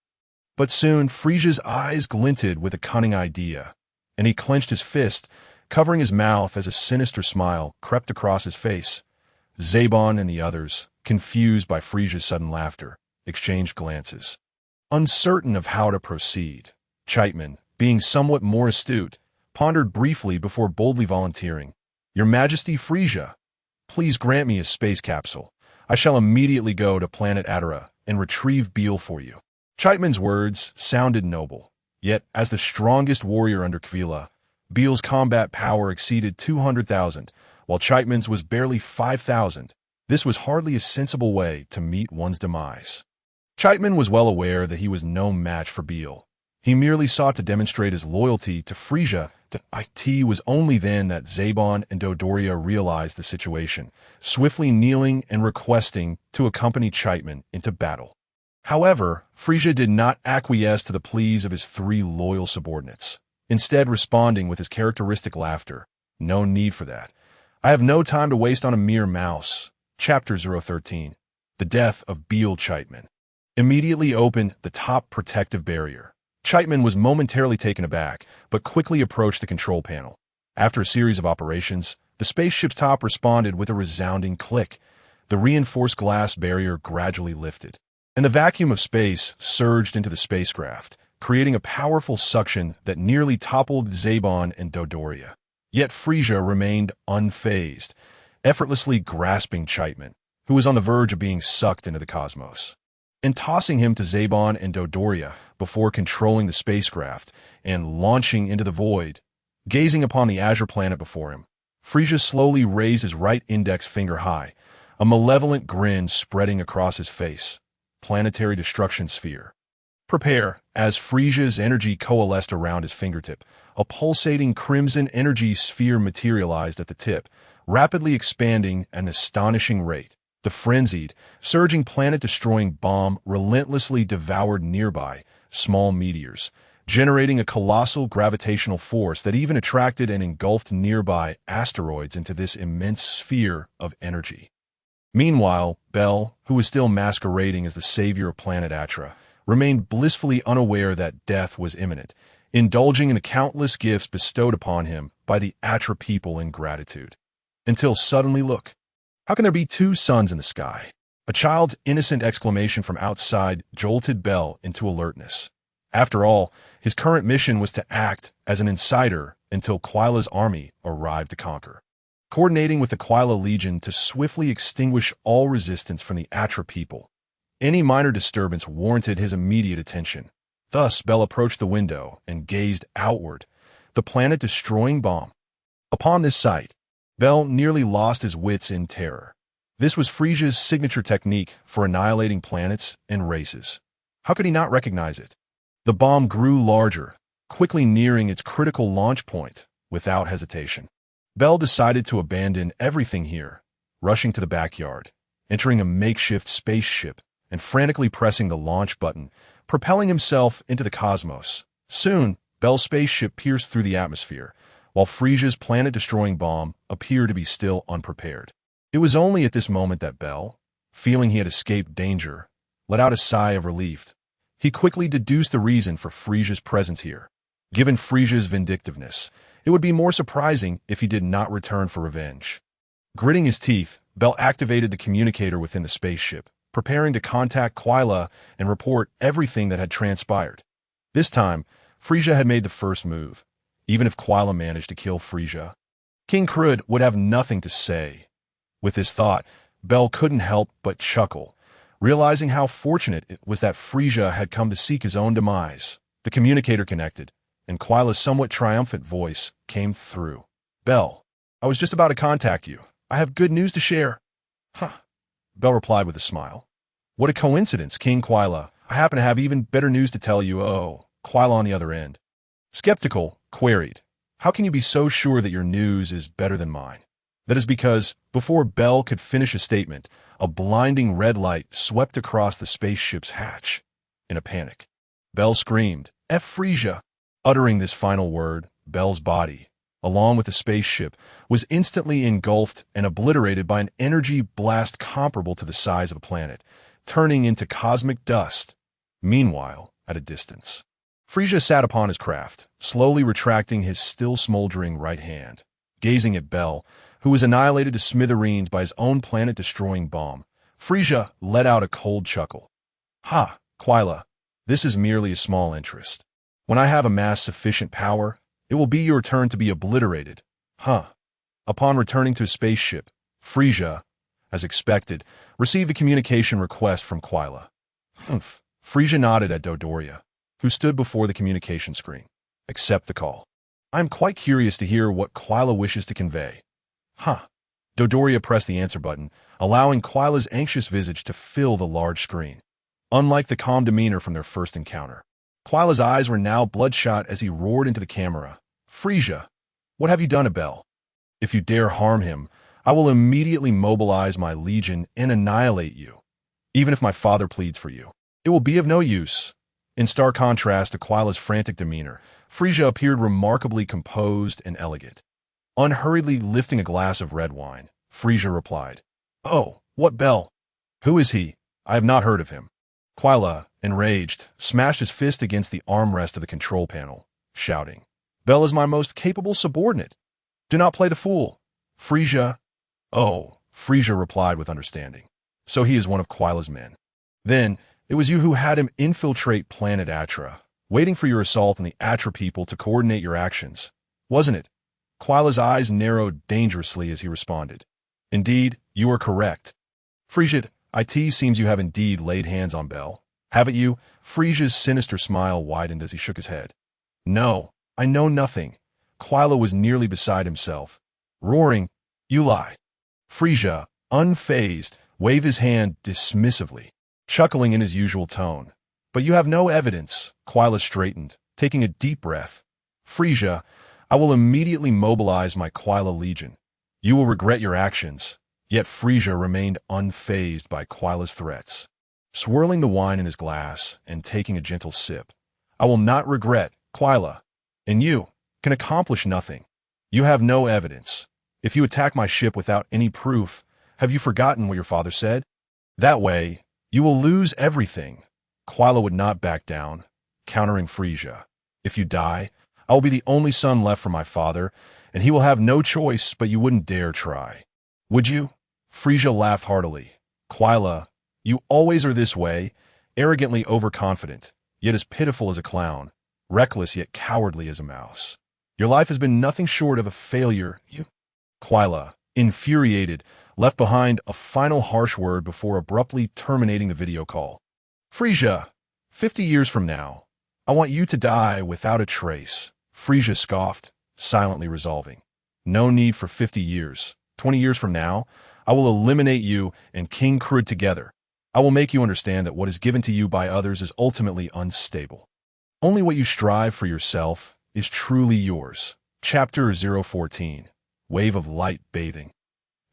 [SPEAKER 1] But soon, Frieza's eyes glinted with a cunning idea, and he clenched his fist, covering his mouth as a sinister smile crept across his face. Zebon and the others, confused by Frieza's sudden laughter, exchanged glances, uncertain of how to proceed. Chitman, being somewhat more astute, pondered briefly before boldly volunteering. "Your Majesty Frieza, please grant me a space capsule. I shall immediately go to Planet Atla and retrieve Beiel for you." Chitman's words sounded noble, yet as the strongest warrior under Kvila, Beel's combat power exceeded 200,000, while Chitman's was barely 5,000. This was hardly a sensible way to meet one's demise. Chitman was well aware that he was no match for Beiel. He merely sought to demonstrate his loyalty to Frieza. It was only then that Zebon and Dodoria realized the situation, swiftly kneeling and requesting to accompany Chitman into battle. However, Frieza did not acquiesce to the pleas of his three loyal subordinates, instead responding with his characteristic laughter. "No need for that. I have no time to waste on a mere mouse." Chapter 013. The Death of Beiel. Chitman immediately opened the top protective barrier. Chitman was momentarily taken aback, but quickly approached the control panel. After a series of operations, the spaceship's top responded with a resounding click. The reinforced glass barrier gradually lifted, and the vacuum of space surged into the spacecraft, creating a powerful suction that nearly toppled Zebon and Dodoria. Yet Frieza remained unfazed, effortlessly grasping Chitman, who was on the verge of being sucked into the cosmos, and tossing him to Zebon and Dodoria before controlling the spacecraft and launching into the void. Gazing upon the azure planet before him, Frieza slowly raised his right index finger high, a malevolent grin spreading across his face. Planetary destruction sphere. Prepare. As Frieza's energy coalesced around his fingertip, a pulsating crimson energy sphere materialized at the tip, rapidly expanding at an astonishing rate. The frenzied, surging planet-destroying bomb relentlessly devoured nearby small meteors, generating a colossal gravitational force that even attracted and engulfed nearby asteroids into this immense sphere of energy. Meanwhile, Beiel, who was still masquerading as the savior of Planet Atla, remained blissfully unaware that death was imminent, indulging in the countless gifts bestowed upon him by the Atla people in gratitude. Until suddenly, look, how can there be two suns in the sky? A child's innocent exclamation from outside jolted Beiel into alertness. After all, his current mission was to act as an insider until Quila's army arrived to conquer, coordinating with the Quila Legion to swiftly extinguish all resistance from the Atla people. Any minor disturbance warranted his immediate attention. Thus, Beiel approached the window and gazed outward, the planet-destroying bomb. Upon this sight, Beiel nearly lost his wits in terror. This was Frieza's signature technique for annihilating planets and races. How could he not recognize it? The bomb grew larger, quickly nearing its critical launch point without hesitation. Beiel decided to abandon everything here, rushing to the backyard, entering a makeshift spaceship, and frantically pressing the launch button, propelling himself into the cosmos. Soon, Bell's spaceship pierced through the atmosphere, while Frieza's planet-destroying bomb appeared to be still unprepared. It was only at this moment that Beiel, feeling he had escaped danger, let out a sigh of relief. He quickly deduced the reason for Frieza's presence here. Given Frieza's vindictiveness, it would be more surprising if he did not return for revenge. Gritting his teeth, Beiel activated the communicator within the spaceship, preparing to contact Quila and report everything that had transpired. This time, Frieza had made the first move. Even if Quila managed to kill Frieza, King Krud would have nothing to say. With this thought, Beiel couldn't help but chuckle, realizing how fortunate it was that Frieza had come to seek his own demise. The communicator connected, and Quila's somewhat triumphant voice came through. "Beiel, I was just about to contact you. I have good news to share." "Huh," Beiel replied with a smile. "What a coincidence, King Quila. I happen to have even better news to tell you." "Oh," Quila on the other end, skeptical, queried, "How can you be so sure that your news is better than mine?" That is because, before Beiel could finish a statement, a blinding red light swept across the spaceship's hatch. In a panic, Beiel screamed, "F Frieza!" Uttering this final word, Bell's body, along with the spaceship, was instantly engulfed and obliterated by an energy blast comparable to the size of a planet, turning into cosmic dust. Meanwhile, at a distance, Frieza sat upon his craft, slowly retracting his still smoldering right hand. Gazing at Beiel, who was annihilated to smithereens by his own planet-destroying bomb, Frieza let out a cold chuckle. "Ha, Quila, this is merely a small interest. When I have amassed sufficient power, it will be your turn to be obliterated." "Huh." Upon returning to his spaceship, Frieza, as expected, received a communication request from Quila. "Humph." Frieza nodded at Dodoria, who stood before the communication screen. "Accept the call. I am quite curious to hear what Quila wishes to convey." "Huh." Dodoria pressed the answer button, allowing Quila's anxious visage to fill the large screen. Unlike the calm demeanor from their first encounter, Quila's eyes were now bloodshot as he roared into the camera. "Frieza, what have you done to Beiel? If you dare harm him, I will immediately mobilize my legion and annihilate you. Even if my father pleads for you, it will be of no use." In stark contrast to Quila's frantic demeanor, Frieza appeared remarkably composed and elegant. Unhurriedly lifting a glass of red wine, Frieza replied, "Oh, what Beiel? Who is he? I have not heard of him." Quila, enraged, smashed his fist against the armrest of the control panel, shouting, "Beiel is my most capable subordinate. Do not play the fool." Frieza, "Oh," Frieza replied with understanding. "So he is one of Quila's men. Then, it was you who had him infiltrate Planet Atla, waiting for your assault on the Atla people to coordinate your actions, wasn't it?" Quila's eyes narrowed dangerously as he responded, "Indeed, you are correct." "Frieza, it seems you have indeed laid hands on Beiel, haven't you?" Frieza's sinister smile widened as he shook his head. "No, I know nothing." Quila was nearly beside himself, roaring, "You lie." Frieza, unfazed, waved his hand dismissively, chuckling in his usual tone. "But you have no evidence." Quila straightened, taking a deep breath. "Frieza, I will immediately mobilize my Quila Legion. You will regret your actions." Yet Frieza remained unfazed by Quila's threats. Swirling the wine in his glass and taking a gentle sip, "I will not regret, Quila. And you can accomplish nothing. You have no evidence. If you attack my ship without any proof, have you forgotten what your father said? That way, you will lose everything." Quila would not back down, countering Frieza. "If you die, I will be the only son left from my father, and he will have no choice, but you wouldn't dare try. Would you?" Frieza laughed heartily. "Quila, you always are this way, arrogantly overconfident, yet as pitiful as a clown, reckless yet cowardly as a mouse. Your life has been nothing short of a failure. You..." Quila, infuriated, left behind a final harsh word before abruptly terminating the video call. "Frieza, 50 years from now, I want you to die without a trace." Frieza scoffed, silently resolving, "No need for 50 years. 20 years from now, I will eliminate you and King Krud together. I will make you understand that what is given to you by others is ultimately unstable. Only what you strive for yourself is truly yours." Chapter 014, Wave of Light Bathing.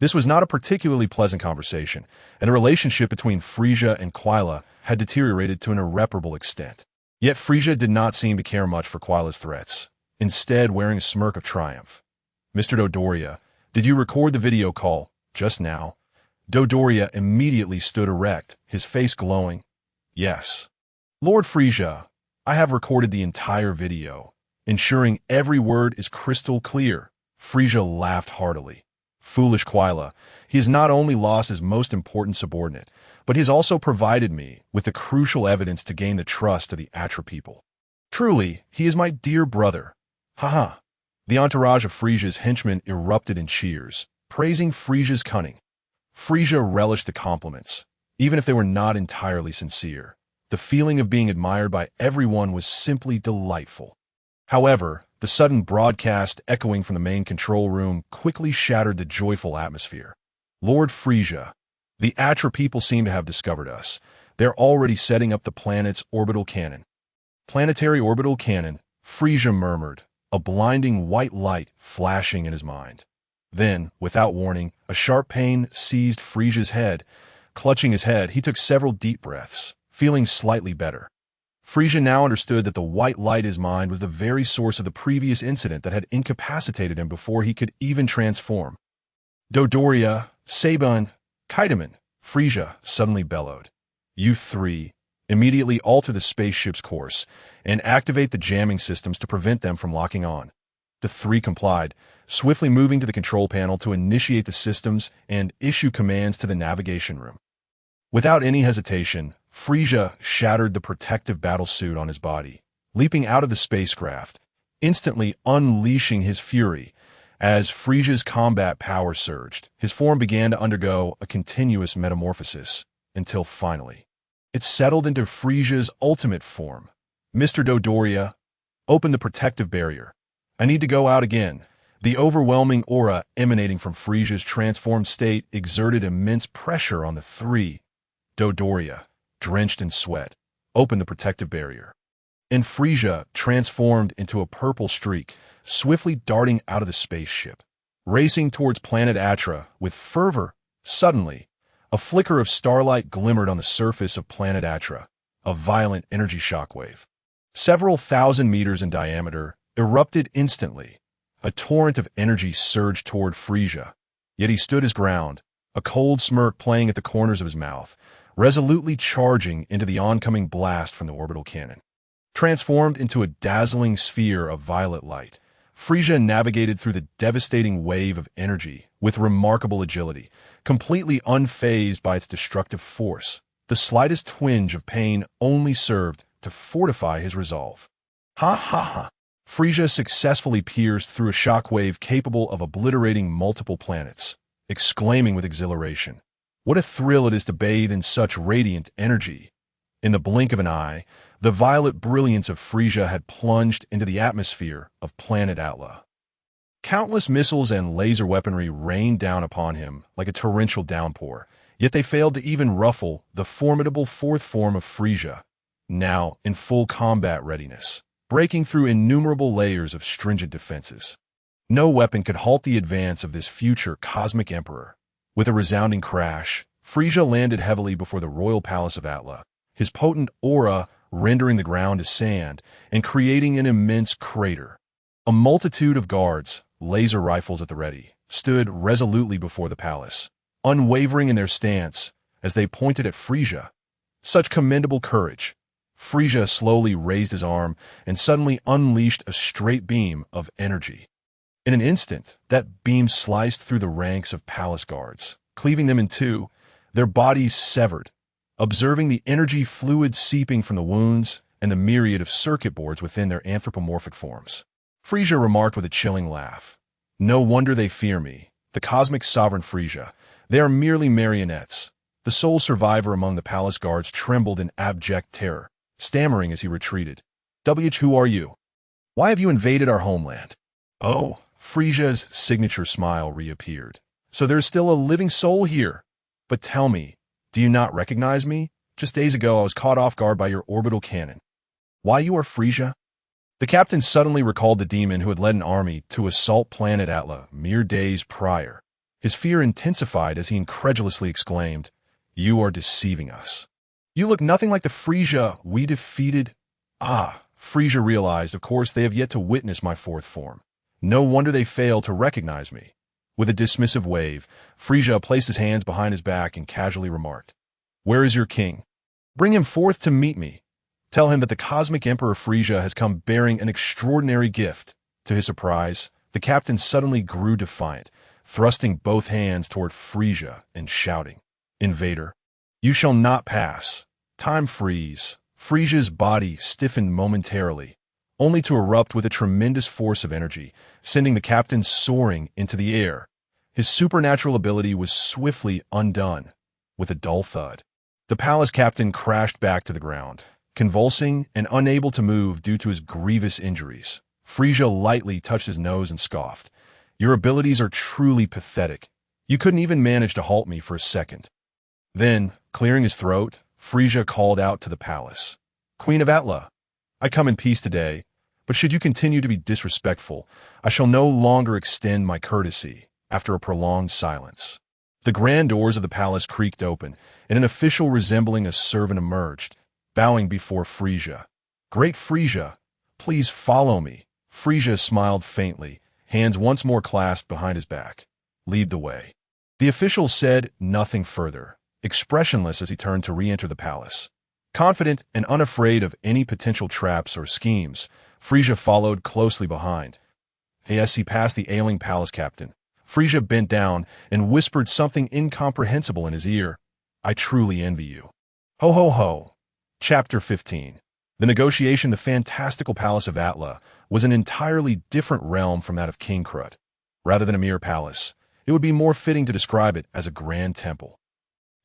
[SPEAKER 1] This was not a particularly pleasant conversation, and the relationship between Frieza and Quila had deteriorated to an irreparable extent. Yet Frieza did not seem to care much for Quila's threats, instead wearing a smirk of triumph. "Mr. Dodoria, did you record the video call just now?" Dodoria immediately stood erect, his face glowing. "Yes." "Lord Frieza, I have recorded the entire video, ensuring every word is crystal clear." Frieza laughed heartily. "Foolish Quila, he has not only lost his most important subordinate, but he has also provided me with the crucial evidence to gain the trust of the Atla people." Truly, he is my dear brother. Haha. The entourage of Frieza's henchmen erupted in cheers, praising Frieza's cunning. Frieza relished the compliments, even if they were not entirely sincere. The feeling of being admired by everyone was simply delightful. However, the sudden broadcast echoing from the main control room quickly shattered the joyful atmosphere. Lord Frieza, the Atla people seem to have discovered us. They're already setting up the planet's orbital cannon. Planetary orbital cannon, Frieza murmured, a blinding white light flashing in his mind. Then, without warning, a sharp pain seized Frieza's head. Clutching his head, he took several deep breaths, feeling slightly better. Frieza now understood that the white light in his mind was the very source of the previous incident that had incapacitated him before he could even transform. Dodoria, Sabun, Kaidaman, Frieza suddenly bellowed. You three, immediately alter the spaceship's course and activate the jamming systems to prevent them from locking on. The three complied, swiftly moving to the control panel to initiate the systems and issue commands to the navigation room. Without any hesitation, Frieza shattered the protective battlesuit on his body, leaping out of the spacecraft, instantly unleashing his fury. As Frieza's combat power surged, his form began to undergo a continuous metamorphosis, until finally, it settled into Frieza's ultimate form. Mr. Dodoria, open the protective barrier. I need to go out again. The overwhelming aura emanating from Frieza's transformed state exerted immense pressure on the three. Dodoria, drenched in sweat, opened the protective barrier. And Frieza transformed into a purple streak, swiftly darting out of the spaceship, racing towards Planet Atla with fervor. Suddenly, a flicker of starlight glimmered on the surface of Planet Atla, a violent energy shockwave. Several thousand meters in diameter, erupted instantly. A torrent of energy surged toward Frieza, yet he stood his ground, a cold smirk playing at the corners of his mouth, resolutely charging into the oncoming blast from the orbital cannon. Transformed into a dazzling sphere of violet light, Frieza navigated through the devastating wave of energy with remarkable agility, completely unfazed by its destructive force. The slightest twinge of pain only served to fortify his resolve. Ha ha ha! Frieza successfully pierced through a shockwave capable of obliterating multiple planets, exclaiming with exhilaration, "What a thrill it is to bathe in such radiant energy!" In the blink of an eye, the violet brilliance of Frieza had plunged into the atmosphere of Planet Atla. Countless missiles and laser weaponry rained down upon him like a torrential downpour, yet they failed to even ruffle the formidable fourth form of Frieza, now in full combat readiness, breaking through innumerable layers of stringent defenses. No weapon could halt the advance of this future cosmic emperor. With a resounding crash, Frieza landed heavily before the royal palace of Atla, his potent aura rendering the ground to sand and creating an immense crater. A multitude of guards, laser rifles at the ready, stood resolutely before the palace, unwavering in their stance as they pointed at Frieza. Such commendable courage! Frieza slowly raised his arm and suddenly unleashed a straight beam of energy. In an instant, that beam sliced through the ranks of palace guards, cleaving them in two, their bodies severed. Observing the energy fluid seeping from the wounds and the myriad of circuit boards within their anthropomorphic forms, Frieza remarked with a chilling laugh, "No wonder they fear me, the cosmic sovereign Frieza. They are merely marionettes." The sole survivor among the palace guards trembled in abject terror, stammering as he retreated. "Who are you? Why have you invaded our homeland?" Oh, Frieza's signature smile reappeared. "So there's still a living soul here. But tell me, do you not recognize me? Just days ago I was caught off guard by your orbital cannon. Why you are Frieza?" The captain suddenly recalled the demon who had led an army to assault Planet Atla mere days prior. His fear intensified as he incredulously exclaimed, "You are deceiving us. You look nothing like the Frieza we defeated." Ah, Frieza realized, of course, they have yet to witness my fourth form. No wonder they fail to recognize me. With a dismissive wave, Frieza placed his hands behind his back and casually remarked, "Where is your king? Bring him forth to meet me. Tell him that the cosmic emperor Frieza has come bearing an extraordinary gift." To his surprise, the captain suddenly grew defiant, thrusting both hands toward Frieza and shouting, "Invader, you shall not pass. Time freeze." Frieza's body stiffened momentarily, only to erupt with a tremendous force of energy, sending the captain soaring into the air. His supernatural ability was swiftly undone, with a dull thud. The palace captain crashed back to the ground, convulsing and unable to move due to his grievous injuries. Frieza lightly touched his nose and scoffed. "Your abilities are truly pathetic. You couldn't even manage to halt me for a second." Then, clearing his throat, Frieza called out to the palace. "Queen of Atla, I come in peace today, but should you continue to be disrespectful, I shall no longer extend my courtesy." After a prolonged silence, the grand doors of the palace creaked open, and an official resembling a servant emerged, bowing before Frieza. "Great Frieza, please follow me." Frieza smiled faintly, hands once more clasped behind his back. "Lead the way." The official said nothing further, expressionless as he turned to re-enter the palace. Confident and unafraid of any potential traps or schemes, Frieza followed closely behind. As he passed the ailing palace captain, Frieza bent down and whispered something incomprehensible in his ear. "I truly envy you." Ho ho ho. Chapter 15. The negotiation. The fantastical palace of Atla was an entirely different realm from that of King Krut. Rather than a mere palace, it would be more fitting to describe it as a grand temple.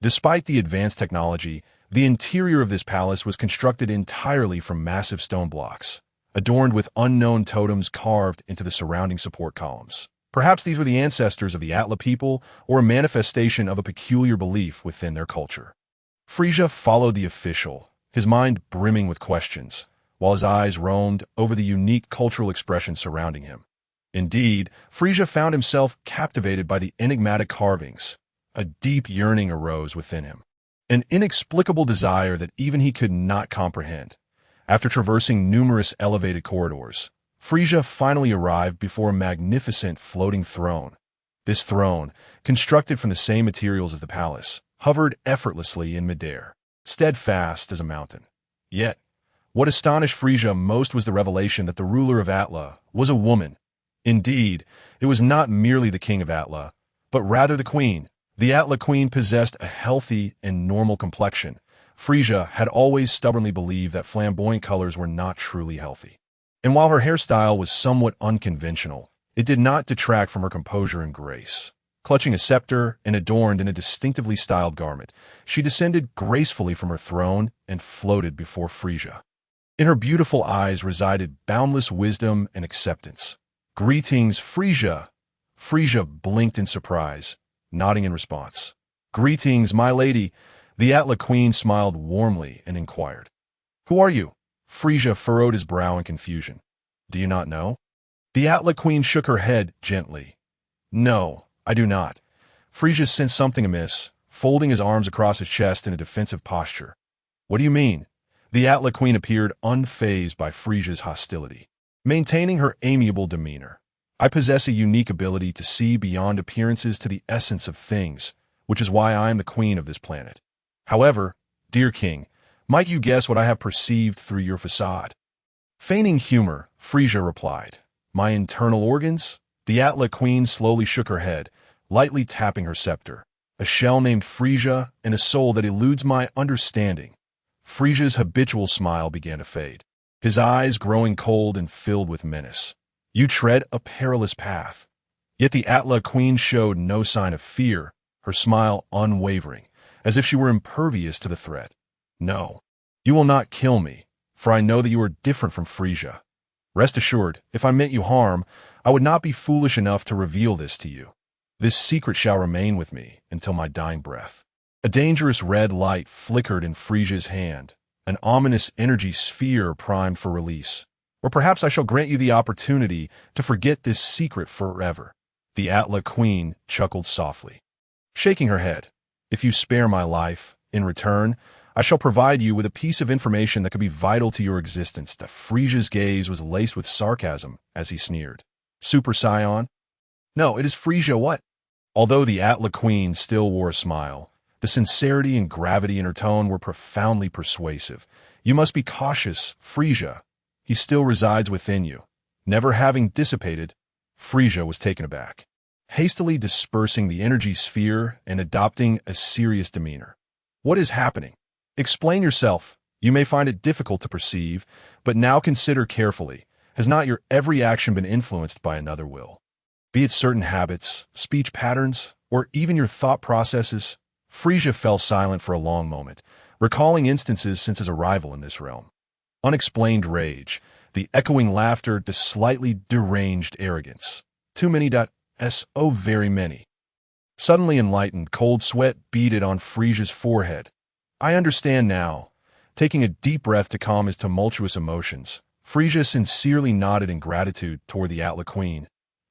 [SPEAKER 1] Despite the advanced technology, the interior of this palace was constructed entirely from massive stone blocks, adorned with unknown totems carved into the surrounding support columns. Perhaps these were the ancestors of the Atla people, or a manifestation of a peculiar belief within their culture. Frieza followed the official, his mind brimming with questions, while his eyes roamed over the unique cultural expressions surrounding him. Indeed, Frieza found himself captivated by the enigmatic carvings. A deep yearning arose within him, an inexplicable desire that even he could not comprehend. After traversing numerous elevated corridors, Frieza finally arrived before a magnificent floating throne. This throne, constructed from the same materials as the palace, hovered effortlessly in midair, steadfast as a mountain. Yet, what astonished Frieza most was the revelation that the ruler of Atla was a woman. Indeed, it was not merely the king of Atla, but rather the queen. The Atla queen possessed a healthy and normal complexion. Frieza had always stubbornly believed that flamboyant colors were not truly healthy. And while her hairstyle was somewhat unconventional, it did not detract from her composure and grace. Clutching a scepter and adorned in a distinctively styled garment, she descended gracefully from her throne and floated before Frieza. In her beautiful eyes resided boundless wisdom and acceptance. "Greetings, Frieza." Frieza blinked in surprise, nodding in response. "Greetings, my lady." The Atla queen smiled warmly and inquired, "Who are you?" Frieza furrowed his brow in confusion. "Do you not know?" The Atla queen shook her head gently. "No, I do not." Frieza sensed something amiss, folding his arms across his chest in a defensive posture. "What do you mean?" The Atla queen appeared unfazed by Frieza's hostility, maintaining her amiable demeanor. "I possess a unique ability to see beyond appearances to the essence of things, which is why I am the queen of this planet. However, dear king, might you guess what I have perceived through your facade?" Feigning humor, Frieza replied, "My internal organs?" The Atla queen slowly shook her head, lightly tapping her scepter. "A shell named Frieza and a soul that eludes my understanding." Frieza's habitual smile began to fade, his eyes growing cold and filled with menace. "You tread a perilous path." Yet the Atla queen showed no sign of fear, her smile unwavering, as if she were impervious to the threat. "No, you will not kill me, for I know that you are different from Frieza. Rest assured, if I meant you harm, I would not be foolish enough to reveal this to you. This secret shall remain with me until my dying breath." A dangerous red light flickered in Frieza's hand, an ominous energy sphere primed for release. "Or perhaps I shall grant you the opportunity to forget this secret forever." The Atla queen chuckled softly, shaking her head. "If you spare my life, in return, I shall provide you with a piece of information that could be vital to your existence." The Frieza's gaze was laced with sarcasm as he sneered. "Super Saiyan?" "No, it is Frieza what?" Although the Atla queen still wore a smile, the sincerity and gravity in her tone were profoundly persuasive. "You must be cautious, Frieza. He still resides within you." Never having dissipated, Frieza was taken aback, hastily dispersing the energy sphere and adopting a serious demeanor. "What is happening? Explain yourself. You may find it difficult to perceive, but now consider carefully. Has not your every action been influenced by another will? Be it certain habits, speech patterns, or even your thought processes? Frieza fell silent for a long moment, recalling instances since his arrival in this realm. Unexplained rage, the echoing laughter, the slightly deranged arrogance. Too many so very many. Suddenly enlightened, cold sweat beaded on Frieza's forehead. I understand now. Taking a deep breath to calm his tumultuous emotions, Frieza sincerely nodded in gratitude toward the Atla Queen.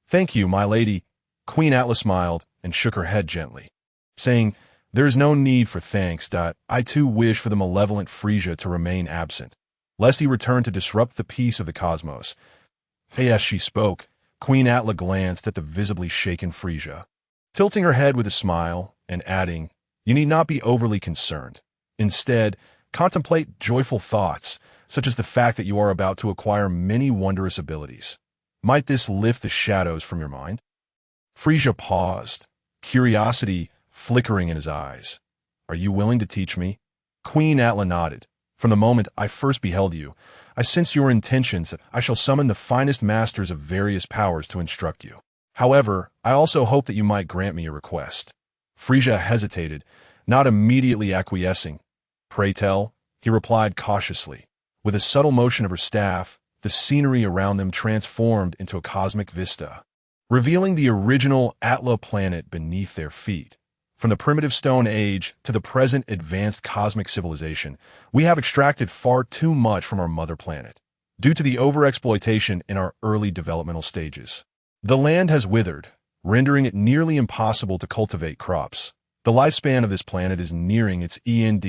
[SPEAKER 1] Thank you, my lady. Queen Atla smiled and shook her head gently, saying, There is no need for thanks. I too wish for the malevolent Frieza to remain absent, lest he return to disrupt the peace of the cosmos. As she spoke, Queen Atla glanced at the visibly shaken Frieza, tilting her head with a smile and adding, You need not be overly concerned. Instead, contemplate joyful thoughts, such as the fact that you are about to acquire many wondrous abilities. Might this lift the shadows from your mind? Frieza paused, curiosity flickering in his eyes. Are you willing to teach me? Queen Atla nodded. From the moment I first beheld you, I sensed your intentions that I shall summon the finest masters of various powers to instruct you. However, I also hope that you might grant me a request. Frieza hesitated, not immediately acquiescing. Pray tell, he replied cautiously. With a subtle motion of her staff, the scenery around them transformed into a cosmic vista, revealing the original Atla planet beneath their feet. From the primitive Stone Age to the present advanced cosmic civilization, we have extracted far too much from our mother planet, due to the overexploitation in our early developmental stages. The land has withered, rendering it nearly impossible to cultivate crops. The lifespan of this planet is nearing its end.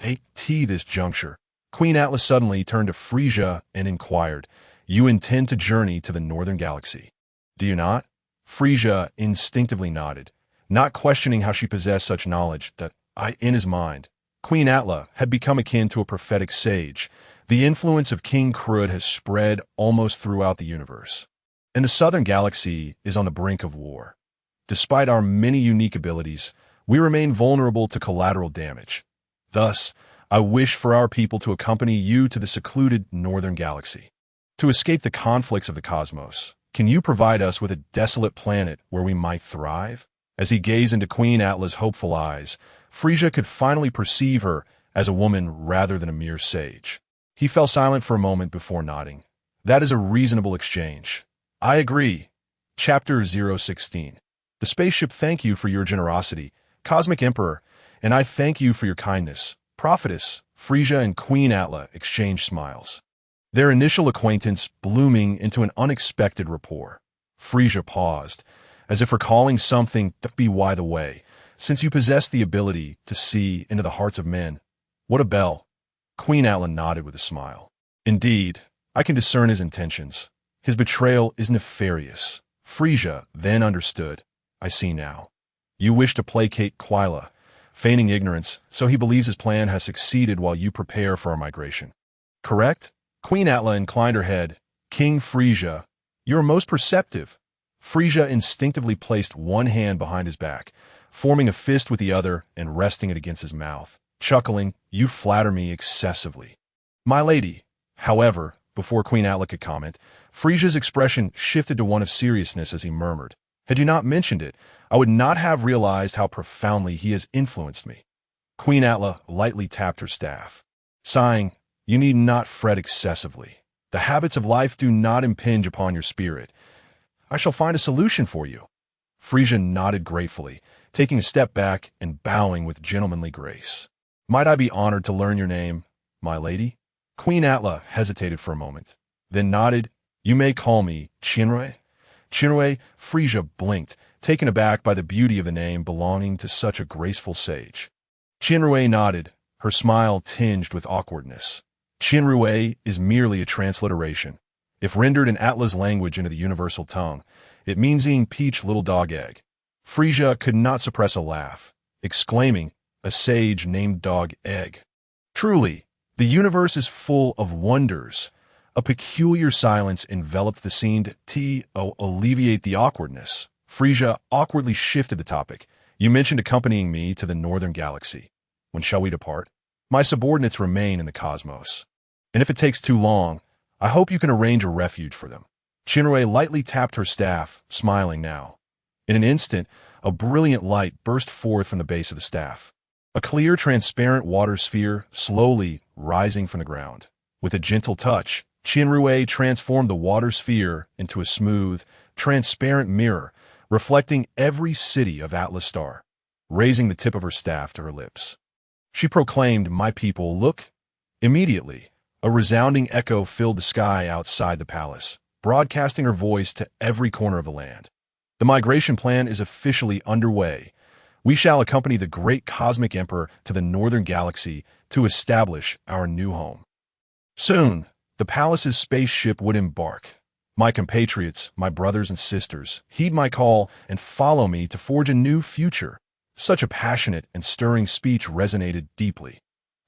[SPEAKER 1] At this juncture, Queen Atla suddenly turned to Frieza and inquired, You intend to journey to the northern galaxy, do you not? Frieza instinctively nodded, not questioning how she possessed such knowledge that in his mind, Queen Atla had become akin to a prophetic sage. The influence of King Krud has spread almost throughout the universe, and the southern galaxy is on the brink of war. Despite our many unique abilities, we remain vulnerable to collateral damage. Thus, I wish for our people to accompany you to the secluded northern galaxy. To escape the conflicts of the cosmos, can you provide us with a desolate planet where we might thrive? As he gazed into Queen Atla's hopeful eyes, Frieza could finally perceive her as a woman rather than a mere sage. He fell silent for a moment before nodding. That is a reasonable exchange. I agree. Chapter 016. The spaceship thank you for your generosity, Cosmic Emperor, and I thank you for your kindness. Prophetess, Frieza and Queen Atla exchanged smiles, their initial acquaintance blooming into an unexpected rapport. Frieza paused, as if recalling something. By the way, since you possess the ability to see into the hearts of men, what a bell. Queen Atla nodded with a smile. Indeed, I can discern his intentions. His betrayal is nefarious. Frieza then understood. I see now. You wish to placate Quila, feigning ignorance, so he believes his plan has succeeded while you prepare for our migration. Correct? Queen Atla inclined her head. King Frieza, you are most perceptive. Frieza instinctively placed one hand behind his back, forming a fist with the other and resting it against his mouth, chuckling, You flatter me excessively. My lady. However, before Queen Atla could comment, Frieza's expression shifted to one of seriousness as he murmured, Had you not mentioned it, I would not have realized how profoundly he has influenced me. Queen Atla lightly tapped her staff, sighing, You need not fret excessively. The habits of life do not impinge upon your spirit. I shall find a solution for you. Frieza nodded gratefully, taking a step back and bowing with gentlemanly grace. Might I be honored to learn your name, my lady? Queen Atla hesitated for a moment, then nodded. You may call me Chinrui. Chinrui. Frieza blinked, taken aback by the beauty of the name belonging to such a graceful sage. Chinrui nodded, her smile tinged with awkwardness. Chinrui is merely a transliteration. If rendered in Atla's language into the universal tongue, it means eating peach little dog egg. Frieza could not suppress a laugh, exclaiming, A sage named Dog Egg. Truly, the universe is full of wonders. A peculiar silence enveloped the scene to alleviate the awkwardness. Frieza awkwardly shifted the topic. You mentioned accompanying me to the northern galaxy. When shall we depart? My subordinates remain in the cosmos. And if it takes too long, I hope you can arrange a refuge for them. Chinrui lightly tapped her staff, smiling now. In an instant, a brilliant light burst forth from the base of the staff. A clear, transparent water sphere slowly rising from the ground. With a gentle touch, Chinrui transformed the water sphere into a smooth, transparent mirror, reflecting every city of Atla Star. Raising the tip of her staff to her lips, she proclaimed, "My people, look!" Immediately, a resounding echo filled the sky outside the palace, broadcasting her voice to every corner of the land. The migration plan is officially underway. We shall accompany the great cosmic emperor to the northern galaxy to establish our new home. Soon, the palace's spaceship would embark. My compatriots, my brothers and sisters, heed my call and follow me to forge a new future. Such a passionate and stirring speech resonated deeply.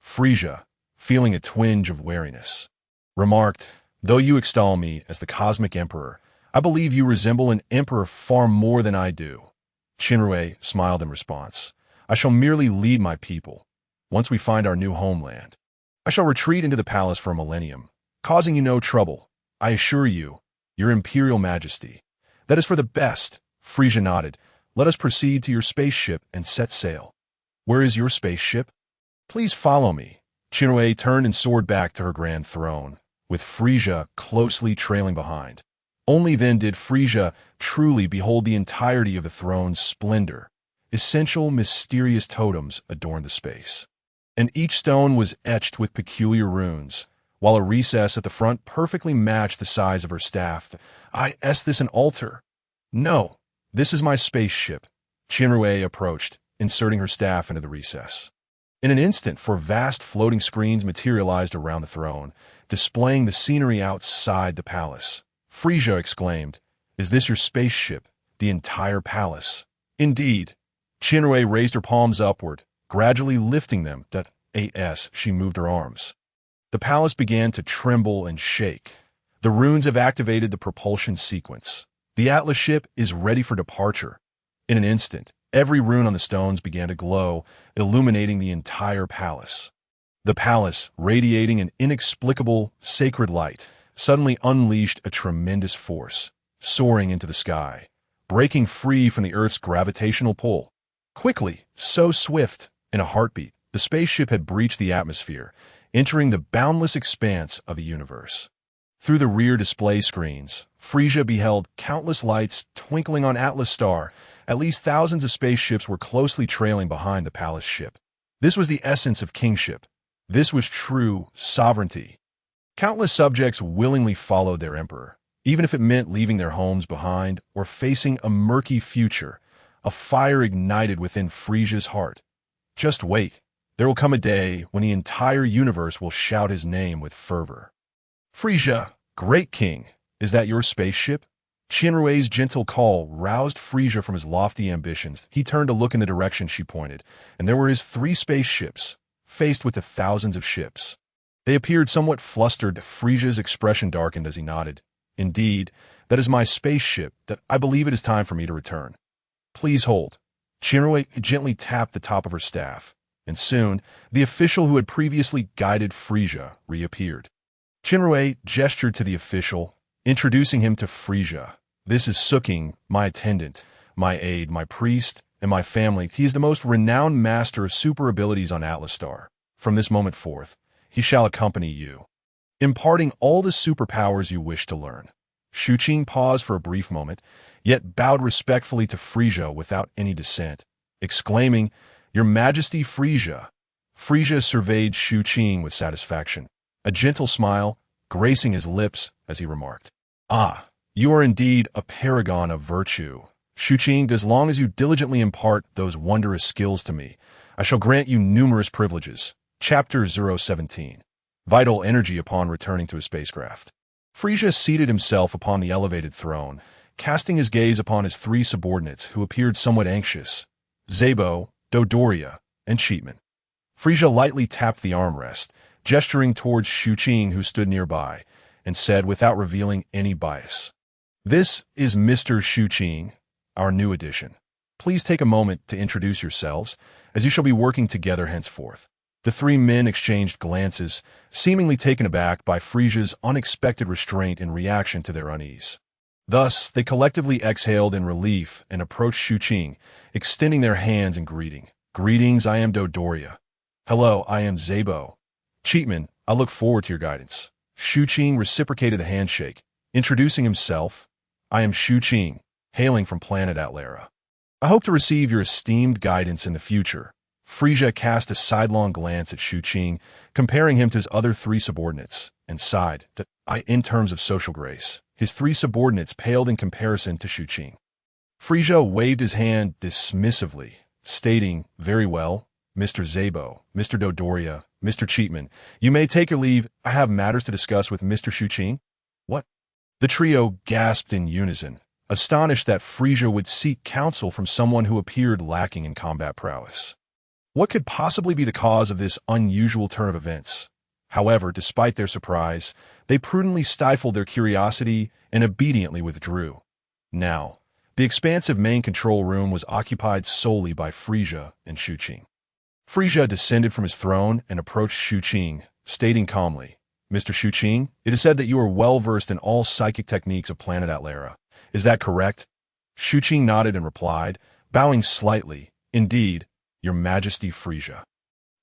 [SPEAKER 1] Frieza, feeling a twinge of wariness, remarked, "Though you extol me as the cosmic emperor, I believe you resemble an emperor far more than I do." Chinrui smiled in response. "I shall merely lead my people. Once we find our new homeland, I shall retreat into the palace for a millennium, causing you no trouble. I assure you, your imperial majesty, that is for the best." Frieza nodded. "Let us proceed to your spaceship and set sail." "Where is your spaceship?" "Please follow me." Chinrui turned and soared back to her grand throne, with Frieza closely trailing behind. Only then did Frieza truly behold the entirety of the throne's splendor. Essential, mysterious totems adorned the space, and each stone was etched with peculiar runes, while a recess at the front perfectly matched the size of her staff. "Is this an altar?" "No, this is my spaceship." Chinrui approached, inserting her staff into the recess. In an instant, four vast floating screens materialized around the throne, displaying the scenery outside the palace. Frieza exclaimed, "Is this your spaceship? The entire palace?" "Indeed." Chinrui raised her palms upward, gradually lifting them. As she moved her arms, the palace began to tremble and shake. "The runes have activated the propulsion sequence. The Atlas ship is ready for departure." In an instant, every rune on the stones began to glow, illuminating the entire palace. The palace, radiating an inexplicable, sacred light, suddenly unleashed a tremendous force, soaring into the sky, breaking free from the Earth's gravitational pull. Quickly, so swift, in a heartbeat, the spaceship had breached the atmosphere, entering the boundless expanse of the universe. Through the rear display screens, Frieza beheld countless lights twinkling on Atlas Star. At least thousands of spaceships were closely trailing behind the palace ship. This was the essence of kingship. This was true sovereignty. Countless subjects willingly followed their emperor, even if it meant leaving their homes behind or facing a murky future. A fire ignited within Frieza's heart. Just wait. There will come a day when the entire universe will shout his name with fervor. "Frieza, great king, is that your spaceship?" Chinrui's gentle call roused Frieza from his lofty ambitions. He turned to look in the direction she pointed, and there were his 3 spaceships, faced with the thousands of ships. They appeared somewhat flustered. Frieza's expression darkened as he nodded. "Indeed, that is my spaceship. That I believe it is time for me to return." "Please hold." Chinrui gently tapped the top of her staff, and soon the official who had previously guided Frieza reappeared. Chinrui gestured to the official, introducing him to Frieza. "This is Suking, my attendant, my aide, my priest, and my family. He is the most renowned master of super abilities on Atlas Star. From this moment forth, he shall accompany you, imparting all the superpowers you wish to learn." Shuqing paused for a brief moment, yet bowed respectfully to Frieza without any dissent, exclaiming, "Your Majesty Frieza." Frieza surveyed Shuqing with satisfaction, a gentle smile gracing his lips as he remarked, "Ah, you are indeed a paragon of virtue. Shuqing, as long as you diligently impart those wondrous skills to me, I shall grant you numerous privileges." Chapter 017. Vital energy upon returning to his spacecraft. Frieza seated himself upon the elevated throne, casting his gaze upon his 3 subordinates who appeared somewhat anxious: Zabo, Dodoria, and Cheatman. Frieza lightly tapped the armrest, gesturing towards Shuqing who stood nearby, and said without revealing any bias, "This is Mr. Shuqing, our new addition. Please take a moment to introduce yourselves, as you shall be working together henceforth." The three men exchanged glances, seemingly taken aback by Frieza's unexpected restraint in reaction to their unease. Thus, they collectively exhaled in relief and approached Shu-Ching, extending their hands in greeting. "Greetings, I am Dodoria." "Hello, I am Zabo." "Cheatman, I look forward to your guidance." Shu-Ching reciprocated the handshake, introducing himself. "I am Shu-Ching, hailing from Planet Atla. I hope to receive your esteemed guidance in the future." Frieza cast a sidelong glance at Shu-Ching, comparing him to his other three subordinates, and sighed that, in terms of social grace, his three subordinates paled in comparison to Shu-Ching. Frieza waved his hand dismissively, stating, "Very well, Mr. Zabo, Mr. Dodoria, Mr. Cheatman, you may take your leave. I have matters to discuss with Mr. Shu-Ching." "What?" The trio gasped in unison, astonished that Frieza would seek counsel from someone who appeared lacking in combat prowess. What could possibly be the cause of this unusual turn of events? However, despite their surprise, they prudently stifled their curiosity and obediently withdrew. Now, the expansive main control room was occupied solely by Frieza and Shu-Ching. Frieza descended from his throne and approached Shu-Ching, stating calmly, "Mr. Shu-Ching, it is said that you are well-versed in all psychic techniques of Planet Atla. Is that correct?" Shu-Ching nodded and replied, bowing slightly, "Indeed, Your Majesty Frieza."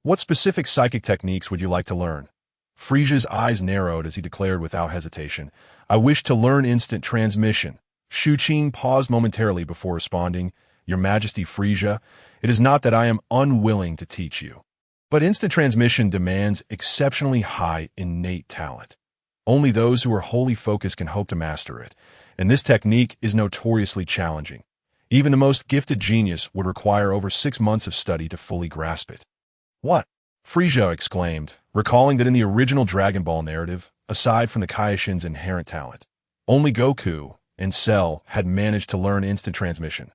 [SPEAKER 1] "What specific psychic techniques would you like to learn?" Frieza's eyes narrowed as he declared without hesitation, "I wish to learn instant transmission." Shu-Ching paused momentarily before responding, "Your Majesty Frieza, it is not that I am unwilling to teach you. But instant transmission demands exceptionally high innate talent. Only those who are wholly focused can hope to master it, and this technique is notoriously challenging. Even the most gifted genius would require over 6 months of study to fully grasp it." "What?" Frieza exclaimed, recalling that in the original Dragon Ball narrative, aside from the Kaioshin's inherent talent, only Goku and Cell had managed to learn instant transmission.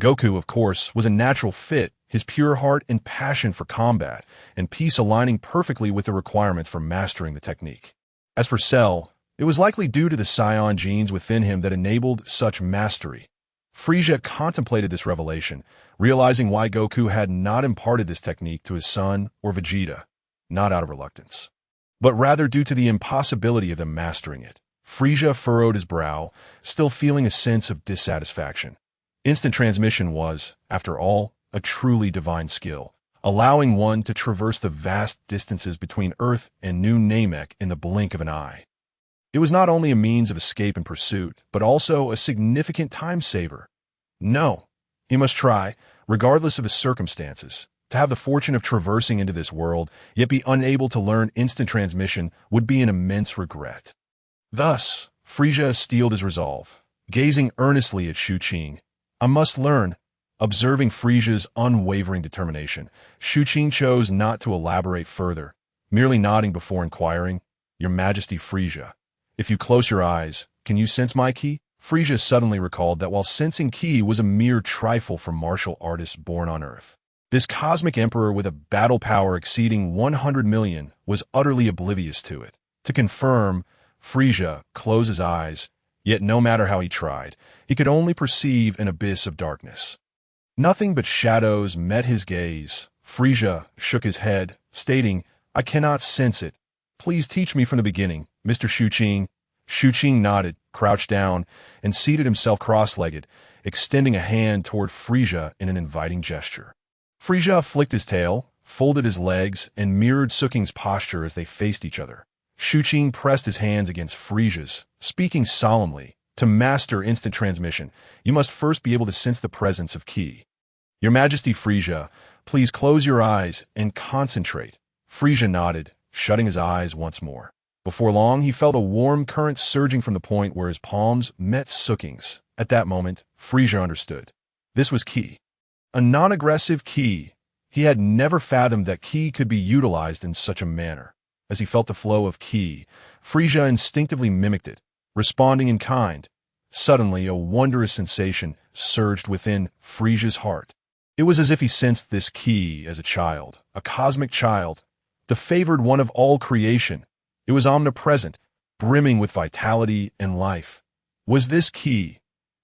[SPEAKER 1] Goku, of course, was a natural fit, his pure heart and passion for combat and peace aligning perfectly with the requirements for mastering the technique. As for Cell, it was likely due to the Scion genes within him that enabled such mastery. Frieza contemplated this revelation, realizing why Goku had not imparted this technique to his son or Vegeta, not out of reluctance, but rather due to the impossibility of them mastering it. Frieza furrowed his brow, still feeling a sense of dissatisfaction. Instant transmission was, after all, a truly divine skill, allowing one to traverse the vast distances between Earth and New Namek in the blink of an eye. It was not only a means of escape and pursuit, but also a significant time saver. No, he must try, regardless of his circumstances. To have the fortune of traversing into this world, yet be unable to learn instant transmission would be an immense regret. Thus, Frieza steeled his resolve, gazing earnestly at Shu-Ching. "I must learn." Observing Frieza's unwavering determination, Shu-Ching chose not to elaborate further, merely nodding before inquiring, "Your Majesty Frieza, if you close your eyes, can you sense my ki?" Frieza suddenly recalled that while sensing ki was a mere trifle for martial artists born on Earth, this cosmic emperor with a battle power exceeding 100 million was utterly oblivious to it. To confirm, Frieza closed his eyes, yet no matter how he tried, he could only perceive an abyss of darkness. Nothing but shadows met his gaze. Frieza shook his head, stating, "I cannot sense it. Please teach me from the beginning, Mr. Shu-Ching." Shu-Ching nodded, crouched down, and seated himself cross-legged, extending a hand toward Frieza in an inviting gesture. Frieza flicked his tail, folded his legs, and mirrored Suking's posture as they faced each other. Shu-Ching pressed his hands against Frieza's, speaking solemnly, "To master instant transmission, you must first be able to sense the presence of ki. Your Majesty Frieza, please close your eyes and concentrate." Frieza nodded, shutting his eyes once more. Before long, he felt a warm current surging from the point where his palms met Suking's. At that moment, Frieza understood. This was ki. A non-aggressive ki. He had never fathomed that ki could be utilized in such a manner. As he felt the flow of ki, Frieza instinctively mimicked it, responding in kind. Suddenly, a wondrous sensation surged within Frieza's heart. It was as if he sensed this ki as a child, a cosmic child, the favored one of all creation. It was omnipresent, brimming with vitality and life. Was this ki?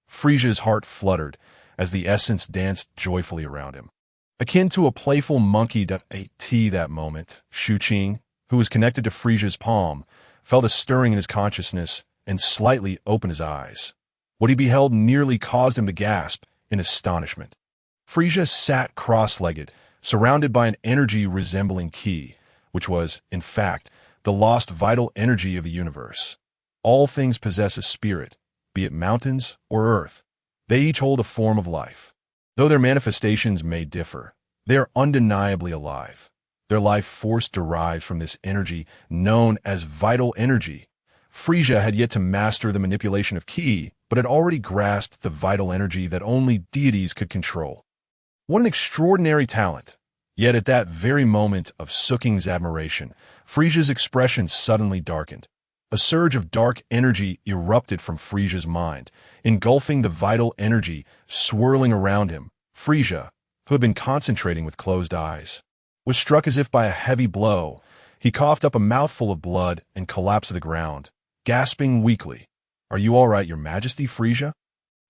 [SPEAKER 1] Frieza's heart fluttered as the essence danced joyfully around him. Akin to a playful monkey that ate tea that moment, Shu-Qing, who was connected to Frieza's palm, felt a stirring in his consciousness and slightly opened his eyes. What he beheld nearly caused him to gasp in astonishment. Frieza sat cross-legged, surrounded by an energy resembling ki, which was, in fact, the lost vital energy of the universe. All things possess a spirit, be it mountains or earth. They each hold a form of life. Though their manifestations may differ, they are undeniably alive. Their life force derives from this energy known as vital energy. Frieza had yet to master the manipulation of ki, but had already grasped the vital energy that only deities could control. What an extraordinary talent! Yet at that very moment of Suking's admiration, Frieza's expression suddenly darkened. A surge of dark energy erupted from Frieza's mind, engulfing the vital energy swirling around him. Frieza, who had been concentrating with closed eyes, was struck as if by a heavy blow. He coughed up a mouthful of blood and collapsed to the ground, gasping weakly. "Are you all right, Your Majesty, Frieza?"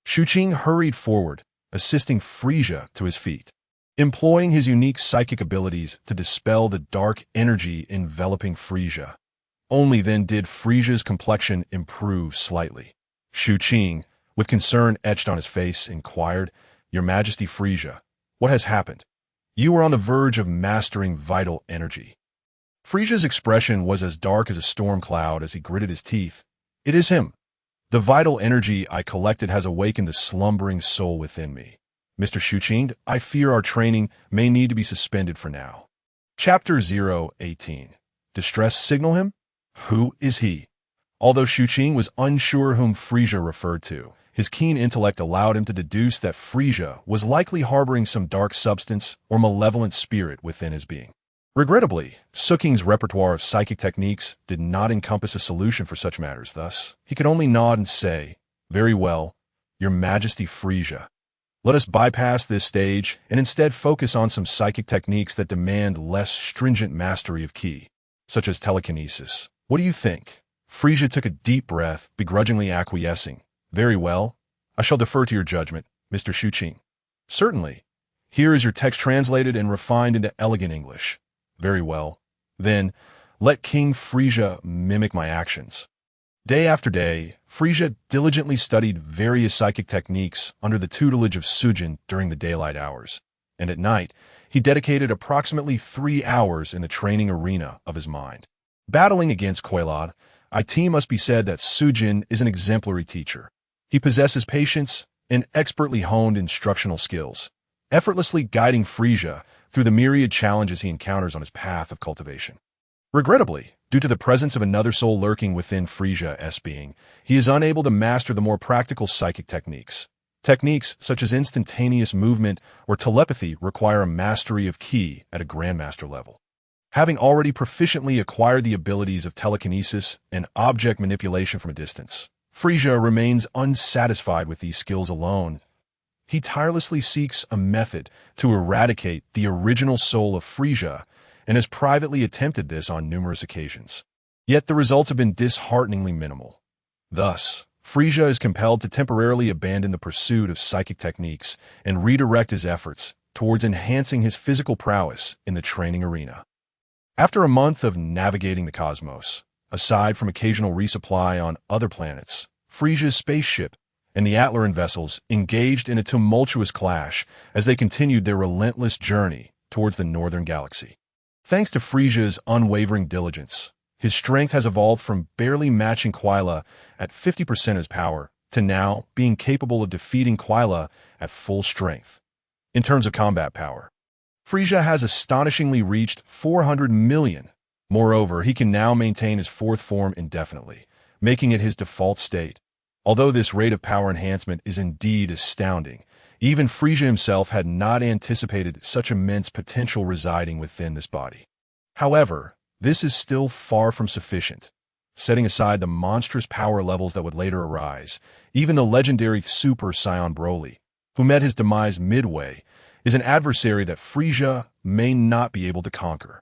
[SPEAKER 1] Shu-Qing hurried forward, assisting Frieza to his feet, employing his unique psychic abilities to dispel the dark energy enveloping Frieza. Only then did Frieza's complexion improve slightly. Shu-Qing, with concern etched on his face, inquired, "Your Majesty Frieza, what has happened? You were on the verge of mastering vital energy." Frieza's expression was as dark as a storm cloud as he gritted his teeth. "It is him. The vital energy I collected has awakened the slumbering soul within me. Mr. Shu-Qing, I fear our training may need to be suspended for now." Chapter 018. Distress signal him? Who is he? Although Shu-Qing was unsure whom Frieza referred to, his keen intellect allowed him to deduce that Frieza was likely harboring some dark substance or malevolent spirit within his being. Regrettably, Suking's repertoire of psychic techniques did not encompass a solution for such matters. Thus, he could only nod and say, "Very well, Your Majesty Frieza. Let us bypass this stage and instead focus on some psychic techniques that demand less stringent mastery of ki, such as telekinesis. What do you think?" Frieza took a deep breath, begrudgingly acquiescing. "Very well. I shall defer to your judgment, Mr. Shu-Qing." "Certainly. Here is your text translated and refined into elegant English." "Very well. Then, let King Frieza mimic my actions." Day after day, Frieza diligently studied various psychic techniques under the tutelage of Sujin during the daylight hours, and at night, he dedicated approximately 3 hours in the training arena of his mind. Battling against Koilad, it must be said that Sujin is an exemplary teacher. He possesses patience and expertly honed instructional skills, effortlessly guiding Frieza through the myriad challenges he encounters on his path of cultivation. Regrettably, due to the presence of another soul lurking within Frieza's being, he is unable to master the more practical psychic techniques. Techniques such as instantaneous movement or telepathy require a mastery of ki at a grandmaster level. Having already proficiently acquired the abilities of telekinesis and object manipulation from a distance, Frieza remains unsatisfied with these skills alone. He tirelessly seeks a method to eradicate the original soul of Frieza and has privately attempted this on numerous occasions. Yet the results have been dishearteningly minimal. Thus, Frieza is compelled to temporarily abandon the pursuit of psychic techniques and redirect his efforts towards enhancing his physical prowess in the training arena. After a month of navigating the cosmos, aside from occasional resupply on other planets, Frieza's spaceship and the Atlan vessels engaged in a tumultuous clash as they continued their relentless journey towards the northern galaxy. Thanks to Frieza's unwavering diligence, his strength has evolved from barely matching Quila at 50% of his power to now being capable of defeating Quila at full strength. In terms of combat power, Frieza has astonishingly reached 400 million. Moreover, he can now maintain his fourth form indefinitely, making it his default state. Although this rate of power enhancement is indeed astounding, even Frieza himself had not anticipated such immense potential residing within this body. However, this is still far from sufficient. Setting aside the monstrous power levels that would later arise, even the legendary Super Saiyan Broly, who met his demise midway, is an adversary that Frieza may not be able to conquer.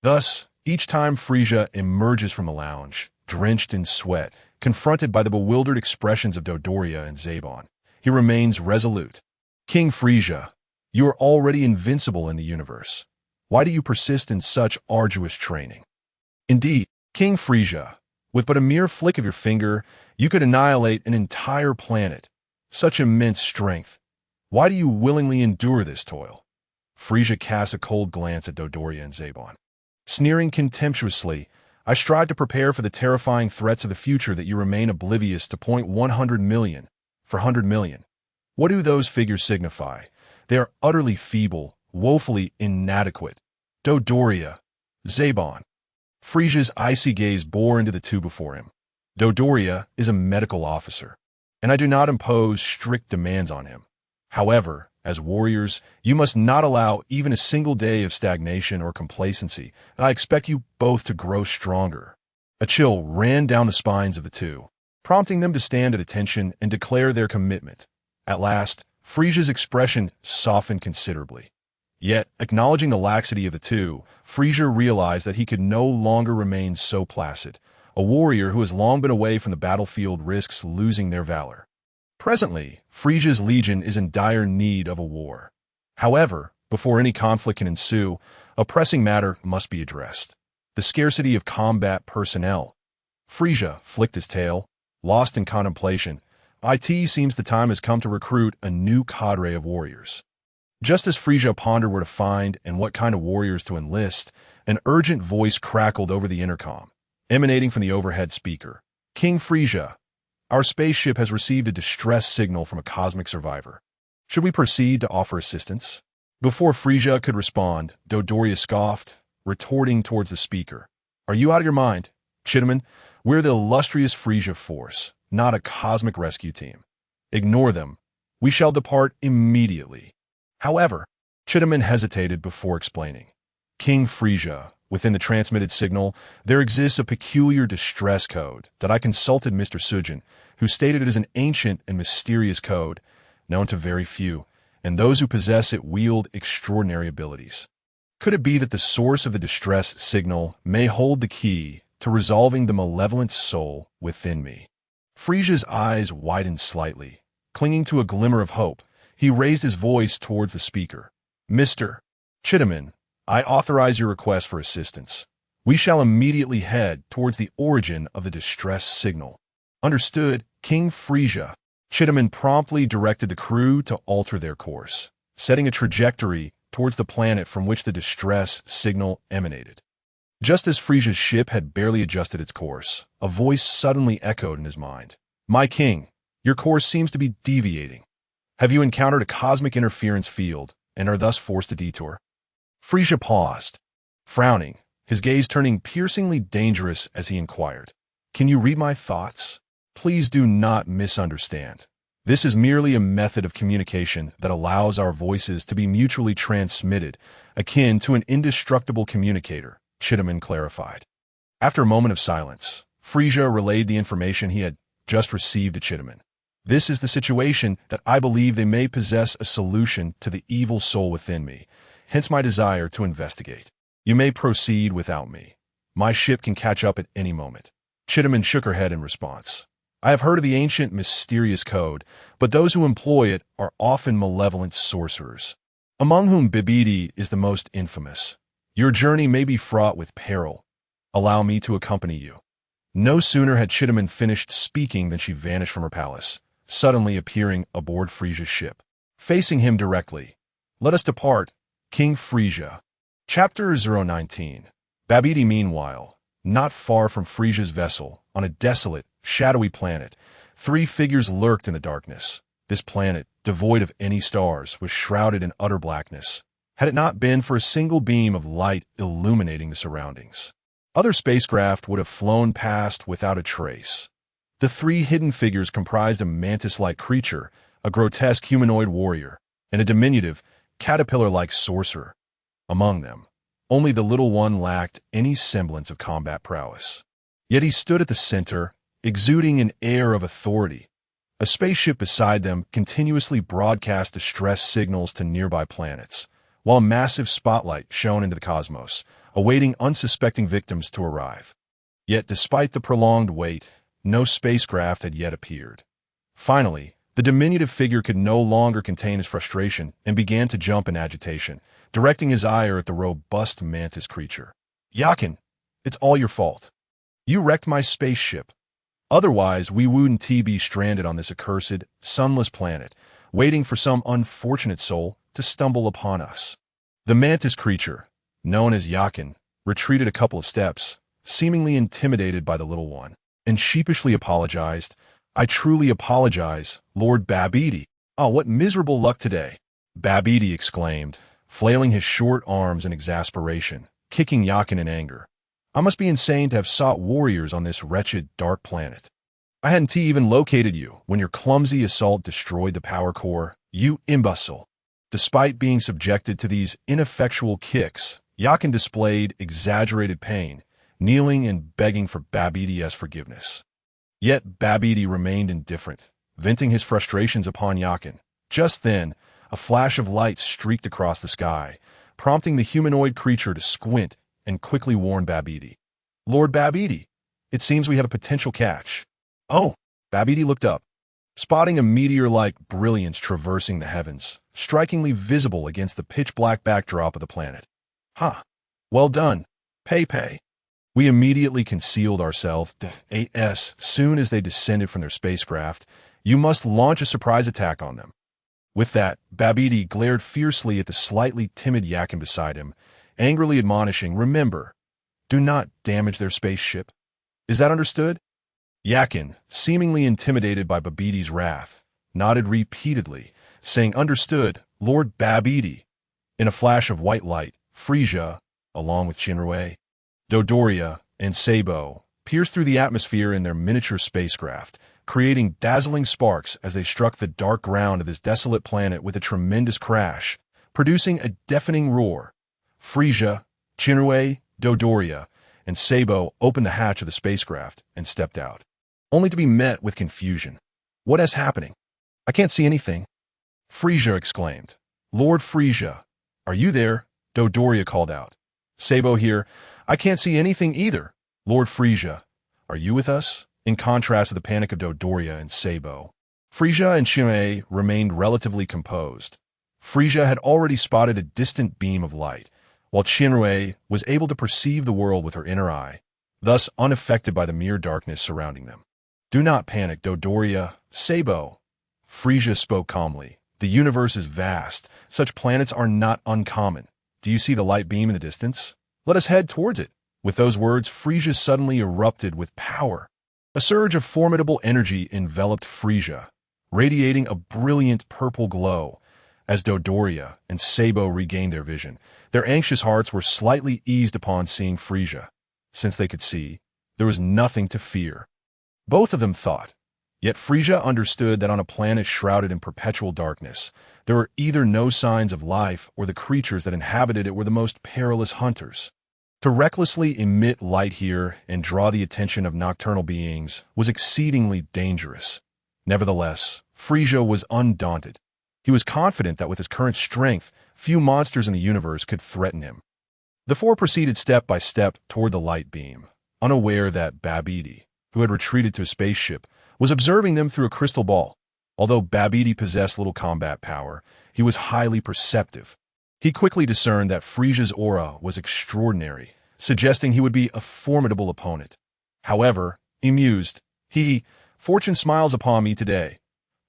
[SPEAKER 1] Thus, each time Frieza emerges from the lounge, drenched in sweat, confronted by the bewildered expressions of Dodoria and Zabon, he remains resolute. "King Frieza, You are already invincible in the universe. Why do you persist in such arduous training? Indeed, King Frieza, with but a mere flick of your finger, you could annihilate an entire planet. Such immense strength. Why do you willingly endure this toil? Frieza casts a cold glance at Dodoria and Zebon. Sneering contemptuously, I strive to prepare for the terrifying threats of the future that you remain oblivious to. 100 million for 100 million. What do those figures signify? They are utterly feeble, woefully inadequate. Dodoria, Zebon. Frieza's icy gaze bore into the two before him. Dodoria is a medical officer, and I do not impose strict demands on him. However, as warriors, you must not allow even a single day of stagnation or complacency, and I expect you both to grow stronger. A chill ran down the spines of the two, prompting them to stand at attention and declare their commitment. At last, Frieza's expression softened considerably. Yet, acknowledging the laxity of the two, Frieza realized that he could no longer remain so placid. A warrior who has long been away from the battlefield risks losing their valor. Presently, Frieza's legion is in dire need of a war. However, before any conflict can ensue, a pressing matter must be addressed: the scarcity of combat personnel. Frieza flicked his tail, lost in contemplation. It seems the time has come to recruit a new cadre of warriors. Just as Frieza pondered where to find and what kind of warriors to enlist, an urgent voice crackled over the intercom, emanating from the overhead speaker. King Frieza, our spaceship has received a distress signal from a cosmic survivor. Should we proceed to offer assistance? Before Frieza could respond, Dodoria scoffed, retorting towards the speaker. Are you out of your mind? Chidaman, we're the illustrious Frieza force, not a cosmic rescue team. Ignore them. We shall depart immediately. However, Chidaman hesitated before explaining. King Frieza, within the transmitted signal, there exists a peculiar distress code that I consulted Mr. Sujin, who stated it is an ancient and mysterious code, known to very few, and those who possess it wield extraordinary abilities. Could it be that the source of the distress signal may hold the key to resolving the malevolent soul within me? Frieza's eyes widened slightly. Clinging to a glimmer of hope, he raised his voice towards the speaker. Mr. Chidaman, I authorize your request for assistance. We shall immediately head towards the origin of the distress signal. Understood, King Frieza. Chidaman promptly directed the crew to alter their course, setting a trajectory towards the planet from which the distress signal emanated. Just as Frieza's ship had barely adjusted its course, a voice suddenly echoed in his mind. My king, your course seems to be deviating. Have you encountered a cosmic interference field and are thus forced to detour? Frieza paused, frowning, his gaze turning piercingly dangerous as he inquired. Can you read my thoughts? Please do not misunderstand. This is merely a method of communication that allows our voices to be mutually transmitted, akin to an indestructible communicator, Chidaman clarified. After a moment of silence, Frieza relayed the information he had just received to Chidaman. This is the situation that I believe they may possess a solution to the evil soul within me, hence my desire to investigate. You may proceed without me. My ship can catch up at any moment. Chidaman shook her head in response. I have heard of the ancient mysterious code, but those who employ it are often malevolent sorcerers, among whom Bibidi is the most infamous. Your journey may be fraught with peril. Allow me to accompany you. No sooner had Chidaman finished speaking than she vanished from her palace, suddenly appearing aboard Frieza's ship. Facing him directly. Let us depart, King Frieza. Chapter 019. Babidi meanwhile, not far from Frieza's vessel, on a desolate, shadowy planet, three figures lurked in the darkness. This planet, devoid of any stars, was shrouded in utter blackness, had it not been for a single beam of light illuminating the surroundings. Other spacecraft would have flown past without a trace. The three hidden figures comprised a mantis-like creature, a grotesque humanoid warrior, and a diminutive, caterpillar-like sorcerer. Among them, only the little one lacked any semblance of combat prowess. Yet he stood at the center, exuding an air of authority. A spaceship beside them continuously broadcast distress signals to nearby planets, while a massive spotlight shone into the cosmos, awaiting unsuspecting victims to arrive. Yet despite the prolonged wait, no spacecraft had yet appeared. Finally, The diminutive figure could no longer contain his frustration and began to jump in agitation, directing his ire at the robust mantis creature. Yakin, it's all your fault. You wrecked my spaceship. Otherwise, we wouldn't be stranded on this accursed, sunless planet, waiting for some unfortunate soul to stumble upon us. The mantis creature, known as Yakin, retreated a couple of steps, seemingly intimidated by the little one, and sheepishly apologized. I truly apologize, Lord Babidi. Oh, what miserable luck today, Babidi exclaimed, flailing his short arms in exasperation, kicking Yakin in anger. I must be insane to have sought warriors on this wretched, dark planet. I hadn't even located you when your clumsy assault destroyed the power core, you imbecile. Despite being subjected to these ineffectual kicks, Yakin displayed exaggerated pain, kneeling and begging for Babidi's forgiveness. Yet Babidi remained indifferent, venting his frustrations upon Yakin. Just then, a flash of light streaked across the sky, prompting the humanoid creature to squint and quickly warn Babidi. Lord Babidi, it seems we have a potential catch. Oh, Babidi looked up, spotting a meteor-like brilliance traversing the heavens, strikingly visible against the pitch-black backdrop of the planet. Ha! Well done, Pei. We immediately concealed ourselves as soon as they descended from their spacecraft. You must launch a surprise attack on them. With that, Babidi glared fiercely at the slightly timid Yakin beside him, angrily admonishing, remember, do not damage their spaceship. Is that understood? Yakin, seemingly intimidated by Babidi's wrath, nodded repeatedly, saying, understood, Lord Babidi. In a flash of white light, Frieza, along with Shinrei, Dodoria, and Sabo, pierced through the atmosphere in their miniature spacecraft, creating dazzling sparks as they struck the dark ground of this desolate planet with a tremendous crash, producing a deafening roar. Frieza, Shinrei, Dodoria, and Sabo opened the hatch of the spacecraft and stepped out, only to be met with confusion. What is happening? I can't see anything. Frieza exclaimed. Lord Frieza, are you there? Dodoria called out. Sabo here. I can't see anything either. Lord Frieza, are you with us? In contrast to the panic of Dodoria and Sabo, Frieza and Shinrei remained relatively composed. Frieza had already spotted a distant beam of light, while Shinrei was able to perceive the world with her inner eye, thus unaffected by the mere darkness surrounding them. Do not panic, Dodoria. Sabo. Frieza spoke calmly. The universe is vast. Such planets are not uncommon. Do you see the light beam in the distance? Let us head towards it. With those words, Frieza suddenly erupted with power. A surge of formidable energy enveloped Frieza, radiating a brilliant purple glow. As Dodoria and Sabo regained their vision, their anxious hearts were slightly eased upon seeing Frieza. Since they could see, there was nothing to fear. Both of them thought. Yet Frieza understood that on a planet shrouded in perpetual darkness, there were either no signs of life or the creatures that inhabited it were the most perilous hunters. To recklessly emit light here and draw the attention of nocturnal beings was exceedingly dangerous. Nevertheless, Frieza was undaunted. He was confident that with his current strength, few monsters in the universe could threaten him. The four proceeded step by step toward the light beam, unaware that Babidi, who had retreated to his spaceship, was observing them through a crystal ball. Although Babidi possessed little combat power, he was highly perceptive. He quickly discerned that Frieza's aura was extraordinary, suggesting he would be a formidable opponent. However, he mused, Fortune smiles upon me today.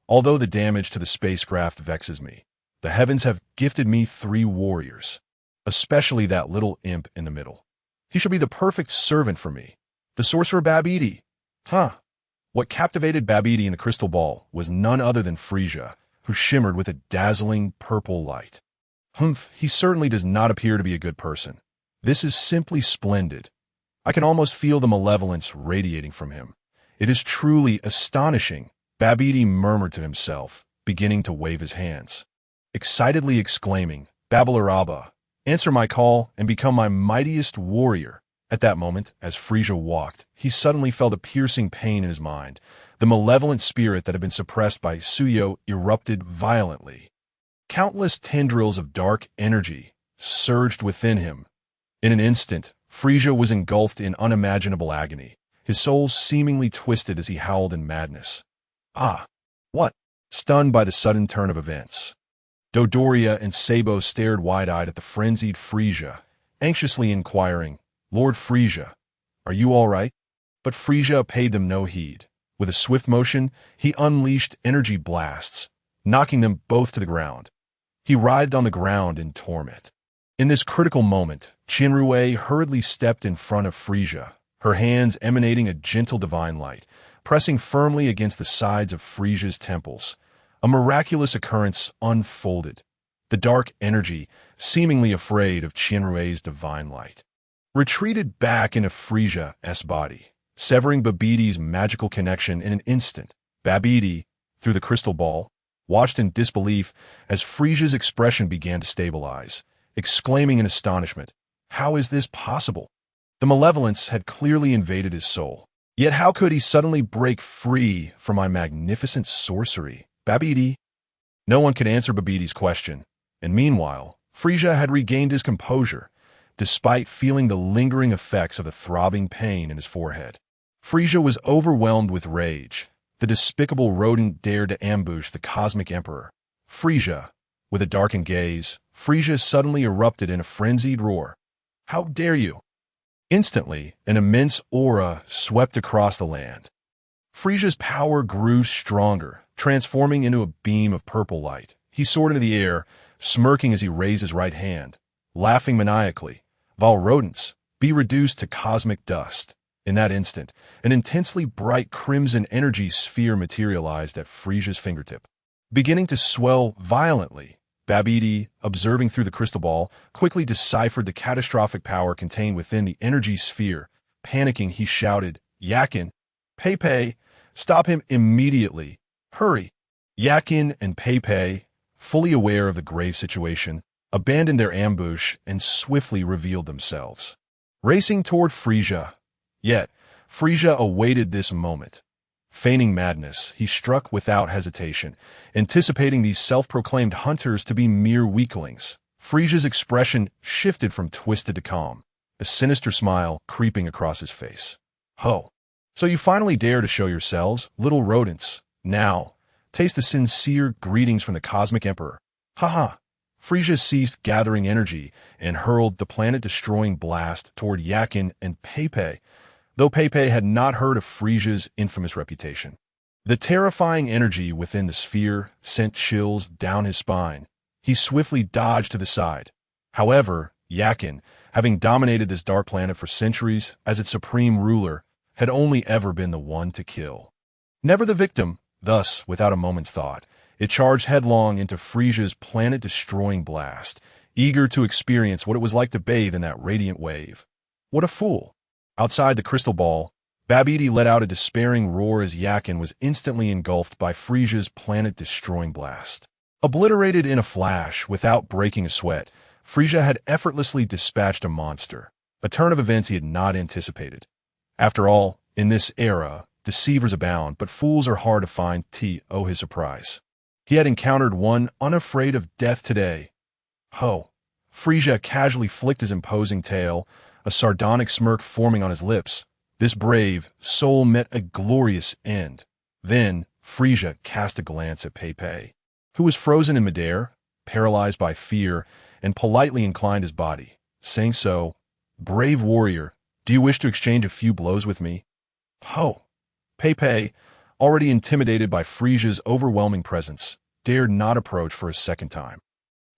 [SPEAKER 1] Although the damage to the spacecraft vexes me, the heavens have gifted me 3 warriors, especially that little imp in the middle. He shall be the perfect servant for me. The sorcerer Babidi. What captivated Babidi in the crystal ball was none other than Frieza, who shimmered with a dazzling purple light. He certainly does not appear to be a good person. This is simply splendid. I can almost feel the malevolence radiating from him. It is truly astonishing, Babidi murmured to himself, beginning to wave his hands. Excitedly exclaiming, Babalaraba, answer my call and become my mightiest warrior. At that moment, as Frieza walked, he suddenly felt a piercing pain in his mind. The malevolent spirit that had been suppressed by Suyo erupted violently. Countless tendrils of dark energy surged within him. In an instant, Frieza was engulfed in unimaginable agony, his soul seemingly twisted as he howled in madness. What? stunned by the sudden turn of events. Dodoria and Sabo stared wide-eyed at the frenzied Frieza, anxiously inquiring, "Lord Frieza, are you all right?" But Frieza paid them no heed. With a swift motion, he unleashed energy blasts, knocking them both to the ground. He writhed on the ground in torment. In this critical moment, Shinrui hurriedly stepped in front of Frieza, her hands emanating a gentle divine light, pressing firmly against the sides of Frieza's temples. A miraculous occurrence unfolded. The dark energy, seemingly afraid of Shinrui's divine light, retreated back into Frieza's body, severing Babbidi's magical connection in an instant. Babbidi, through the crystal ball, watched in disbelief as Frieza's expression began to stabilize, exclaiming in astonishment, "How is this possible?" The malevolence had clearly invaded his soul. Yet how could he suddenly break free from my magnificent sorcery? Babbidi? No one could answer Babbidi's question, and meanwhile, Frieza had regained his composure, despite feeling the lingering effects of the throbbing pain in his forehead. Frieza was overwhelmed with rage. The despicable rodent dared to ambush the Cosmic Emperor. Frieza, with a darkened gaze, Frieza suddenly erupted in a frenzied roar. "How dare you!" Instantly, an immense aura swept across the land. Frieza's power grew stronger, transforming into a beam of purple light. He soared into the air, smirking as he raised his right hand, laughing maniacally. "Vol rodents, be reduced to cosmic dust." In that instant, an intensely bright crimson energy sphere materialized at Frieza's fingertip, beginning to swell violently. Babbidi, observing through the crystal ball, quickly deciphered the catastrophic power contained within the energy sphere. Panicking, he shouted, "Yakin! Pepe! Stop him immediately! Hurry!" Yakin and Pepe, fully aware of the grave situation, abandoned their ambush and swiftly revealed themselves, racing toward Frieza. Yet, Frieza awaited this moment. Feigning madness, he struck without hesitation, anticipating these self-proclaimed hunters to be mere weaklings. Frieza's expression shifted from twisted to calm, a sinister smile creeping across his face. "Ho! So you finally dare to show yourselves, little rodents. Now, taste the sincere greetings from the Cosmic Emperor." Haha! Frieza ceased gathering energy and hurled the planet-destroying blast toward Yakin and Pepe, though Pepe had not heard of Frieza's infamous reputation. The terrifying energy within the sphere sent chills down his spine. He swiftly dodged to the side. However, Yakin, having dominated this dark planet for centuries as its supreme ruler, had only ever been the one to kill, never the victim. Thus, without a moment's thought, it charged headlong into Frieza's planet-destroying blast, eager to experience what it was like to bathe in that radiant wave. What a fool! Outside the crystal ball, Babbidi let out a despairing roar as Yakin was instantly engulfed by Frieza's planet-destroying blast. Obliterated in a flash, without breaking a sweat, Frieza had effortlessly dispatched a monster, a turn of events he had not anticipated. After all, in this era, deceivers abound, but fools are hard to find. His surprise. He had encountered one unafraid of death today. Ho! Frieza casually flicked his imposing tail, a sardonic smirk forming on his lips. This brave soul met a glorious end. Then, Frieza cast a glance at Pepe, who was frozen in midair, paralyzed by fear, and politely inclined his body, saying, "So, brave warrior, do you wish to exchange a few blows with me?" Ho! Pepe, already intimidated by Frieza's overwhelming presence, dared not approach for a second time.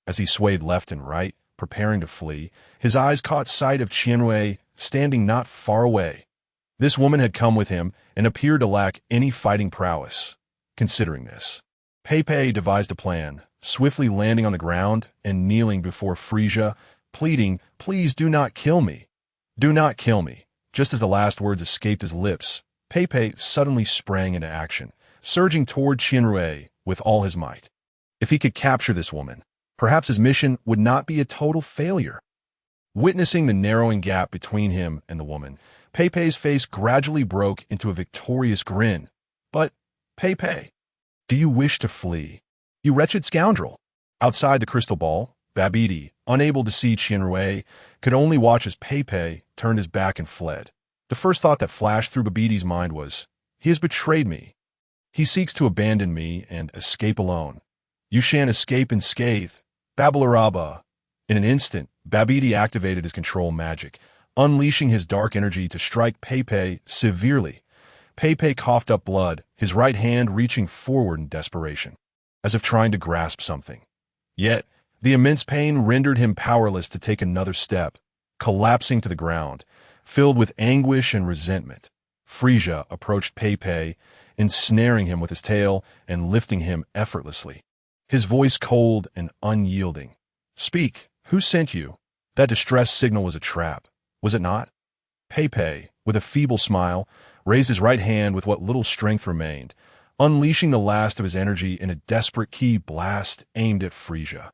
[SPEAKER 1] As he swayed left and right, preparing to flee, his eyes caught sight of Qianrui standing not far away. This woman had come with him and appeared to lack any fighting prowess. Considering this, Pepe devised a plan, swiftly landing on the ground and kneeling before Frieza, pleading, "Please do not kill me. Do not kill me." Just as the last words escaped his lips, Pepe suddenly sprang into action, surging toward Qianrui with all his might. If he could capture this woman, perhaps his mission would not be a total failure. Witnessing the narrowing gap between him and the woman, Pepe's face gradually broke into a victorious grin. "But, Pepe, do you wish to flee? You wretched scoundrel!" Outside the crystal ball, Babbidi, unable to see Qianrui, could only watch as Pepe turned his back and fled. The first thought that flashed through Babbidi's mind was, "He has betrayed me." He seeks to abandon me and escape alone. You shan't escape unscathed. Babalaraba. In an instant, Babidi activated his control magic, unleashing his dark energy to strike Pepe severely. Pepe coughed up blood, his right hand reaching forward in desperation, as if trying to grasp something. Yet, the immense pain rendered him powerless to take another step, collapsing to the ground, filled with anguish and resentment. Frieza approached Pepe, ensnaring him with his tail and lifting him effortlessly, his voice cold and unyielding. "Speak, who sent you? That distress signal was a trap, was it not?" Pepe, with a feeble smile, raised his right hand with what little strength remained, unleashing the last of his energy in a desperate ki blast aimed at Frieza.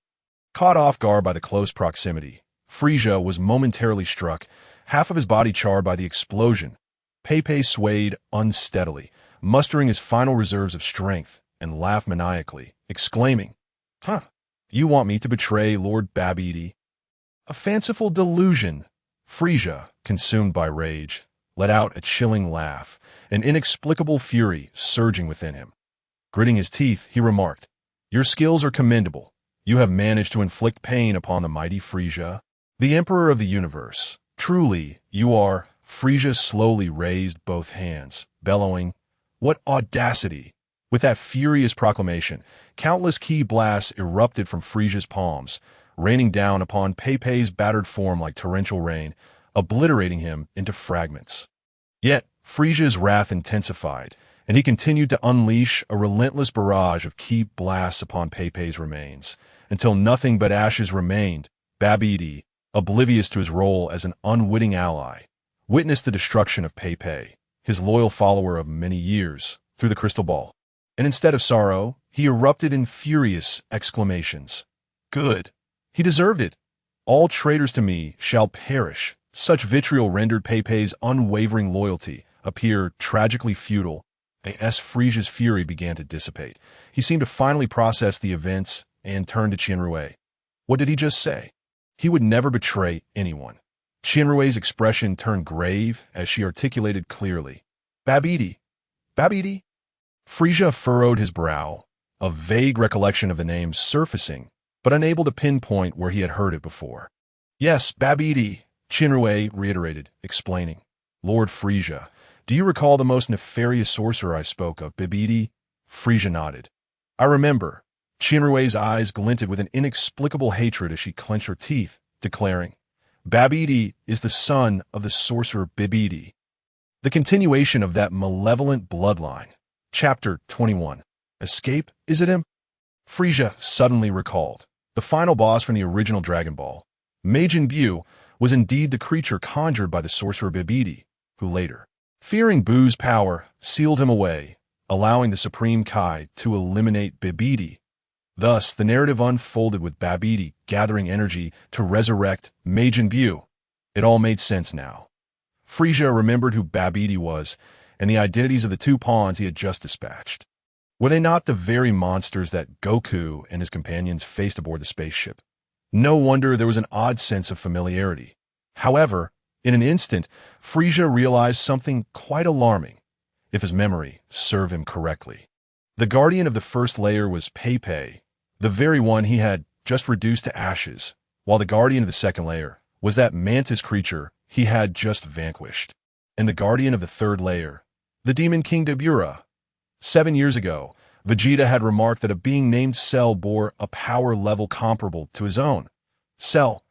[SPEAKER 1] Caught off guard by the close proximity, Frieza was momentarily struck, half of his body charred by the explosion. Pepe swayed unsteadily, mustering his final reserves of strength, and laughed maniacally, exclaiming, "Huh, you want me to betray Lord Babidi?" "A fanciful delusion." Frieza, consumed by rage, let out a chilling laugh, an inexplicable fury surging within him. Gritting his teeth, he remarked, "Your skills are commendable. You have managed to inflict pain upon the mighty Frieza, the Emperor of the Universe. Truly, you are." Frieza slowly raised both hands, bellowing, "What audacity!" With that furious proclamation, countless ki blasts erupted from Frieza's palms, raining down upon Pepe's battered form like torrential rain, obliterating him into fragments. Yet, Frieza's wrath intensified, and he continued to unleash a relentless barrage of ki blasts upon Pepe's remains, until nothing but ashes remained. Babidi, oblivious to his role as an unwitting ally, witnessed the destruction of Pepe, his loyal follower of many years, through the crystal ball. And instead of sorrow, he erupted in furious exclamations. "Good. He deserved it. All traitors to me shall perish." Such vitriol rendered Pepe's unwavering loyalty appear tragically futile. As Frieza's fury began to dissipate, he seemed to finally process the events and turned to Shinrui. What did he just say? He would never betray anyone. Shinrui's expression turned grave as she articulated clearly, "Babidi. Babidi?" Frieza furrowed his brow, a vague recollection of the name surfacing, but unable to pinpoint where he had heard it before. "Yes, Babidi," Shinrui reiterated, explaining. "Lord Frieza, do you recall the most nefarious sorcerer I spoke of, Babidi?" Frieza nodded. "I remember." Shinrui's eyes glinted with an inexplicable hatred as she clenched her teeth, declaring, "Babidi is the son of the sorcerer Bibidi, the continuation of that malevolent bloodline." Chapter 21. Escape, is it him? Frieza suddenly recalled. The final boss from the original Dragon Ball, Majin Buu, was indeed the creature conjured by the sorcerer Bibidi, who later, fearing Buu's power, sealed him away, allowing the Supreme Kai to eliminate Bibidi. Thus, the narrative unfolded with Babidi gathering energy to resurrect Majin Buu. It all made sense now. Frieza remembered who Babidi was and the identities of the two pawns he had just dispatched. Were they not the very monsters that Goku and his companions faced aboard the spaceship? No wonder there was an odd sense of familiarity. However, in an instant, Frieza realized something quite alarming, if his memory served him correctly. The guardian of the first layer was Pepe, the very one he had just reduced to ashes, while the guardian of the second layer was that mantis creature he had just vanquished. And the guardian of the third layer, the Demon King Dabura. 7 years ago, Vegeta had remarked that a being named Cell bore a power level comparable to his own. Cell,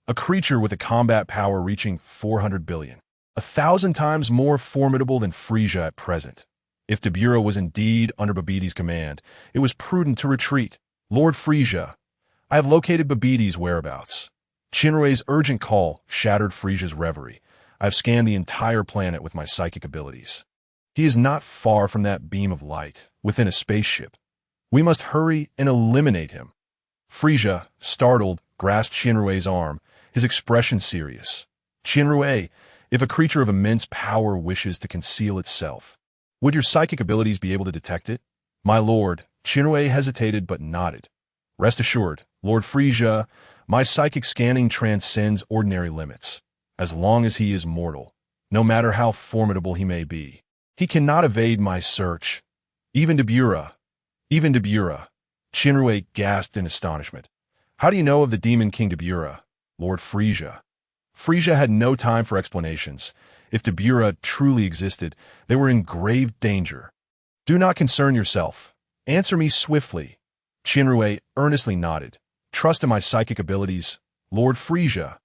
[SPEAKER 1] a creature with a combat power reaching 400 billion, 1,000 times more formidable than Frieza at present. If Dabura was indeed under Babidi's command, it was prudent to retreat. "Lord Frieza, I have located Babidi's whereabouts." Shinrui's urgent call shattered Frieza's reverie. "I have scanned the entire planet with my psychic abilities. He is not far from that beam of light, within a spaceship. We must hurry and eliminate him." Frieza, startled, grasped Shinrui's arm, his expression serious. "Shinrui, if a creature of immense power wishes to conceal itself, would your psychic abilities be able to detect it?" "My lord," Shinrui hesitated but nodded. "Rest assured, Lord Frieza, my psychic scanning transcends ordinary limits. As long as he is mortal, no matter how formidable he may be, he cannot evade my search." Even Dabura, even Dabura. Shinrui gasped in astonishment. How do you know of the Demon King Dabura, Lord Frieza? Frieza had no time for explanations. If Dabura truly existed, they were in grave danger. Do not concern yourself. Answer me swiftly. Shinrui earnestly nodded. Trust in my psychic abilities, Lord Frieza.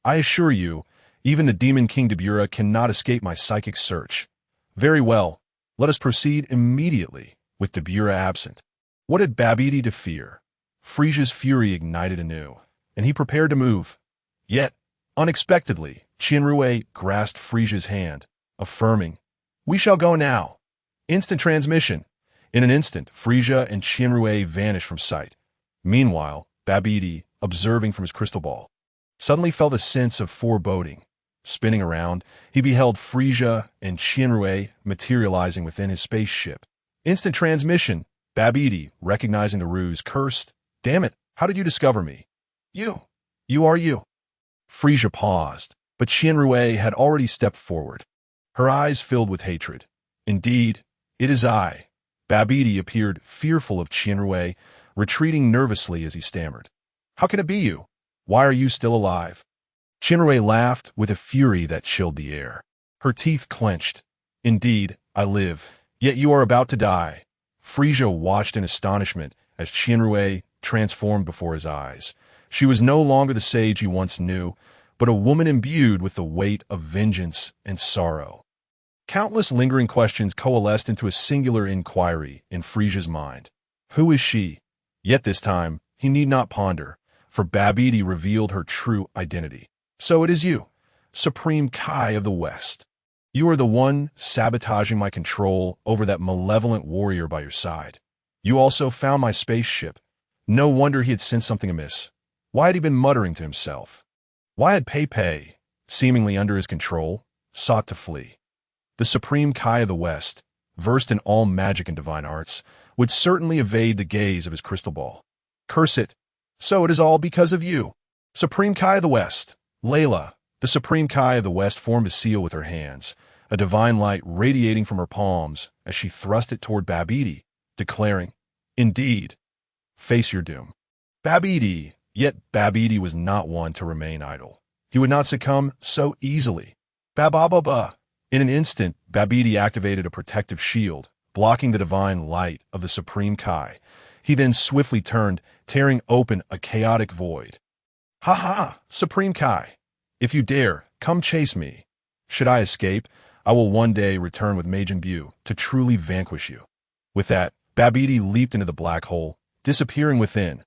[SPEAKER 1] I assure you, even the Demon King Dabura cannot escape my psychic search. Very well, let us proceed immediately, with Dabura absent. What had Babidi to fear? Frieza's fury ignited anew, and he prepared to move. Yet, unexpectedly, Shinrui grasped Frieza's hand, affirming, "We shall go now." Instant transmission. In an instant, Frieza and Shinrui vanished from sight. Meanwhile, Babidi, observing from his crystal ball, suddenly felt a sense of foreboding. Spinning around, he beheld Frieza and Shinrui materializing within his spaceship. Instant transmission. Babidi, recognizing the ruse, cursed, "Damn it, how did you discover me?" You are you." Frieza paused, but Shinrui had already stepped forward. Her eyes filled with hatred. "Indeed, it is I." Babidi appeared fearful of Shinrui, retreating nervously as he stammered. "How can it be you? Why are you still alive?" Shinrui laughed with a fury that chilled the air. Her teeth clenched. "Indeed, I live, yet you are about to die." Frieza watched in astonishment as Shinrui transformed before his eyes. She was no longer the sage he once knew, but a woman imbued with the weight of vengeance and sorrow. Countless lingering questions coalesced into a singular inquiry in Frieza's mind. Who is she? Yet this time, he need not ponder, for Babidi revealed her true identity. "So it is you, Supreme Kai of the West. You are the one sabotaging my control over that malevolent warrior by your side. You also found my spaceship. No wonder he had sensed something amiss. Why had he been muttering to himself? Why had Pei, seemingly under his control, sought to flee? The Supreme Kai of the West, versed in all magic and divine arts, would certainly evade the gaze of his crystal ball. Curse it! So it is all because of you. Supreme Kai of the West, Layla." The Supreme Kai of the West formed a seal with her hands, a divine light radiating from her palms as she thrust it toward Babidi, declaring, "Indeed, face your doom." Yet Babidi was not one to remain idle. He would not succumb so easily. Ba. In an instant, Babidi activated a protective shield, blocking the divine light of the Supreme Kai. He then swiftly turned, tearing open a chaotic void. "Ha ha, Supreme Kai! If you dare, come chase me. Should I escape, I will one day return with Majin Buu to truly vanquish you." With that, Babidi leaped into the black hole, disappearing within.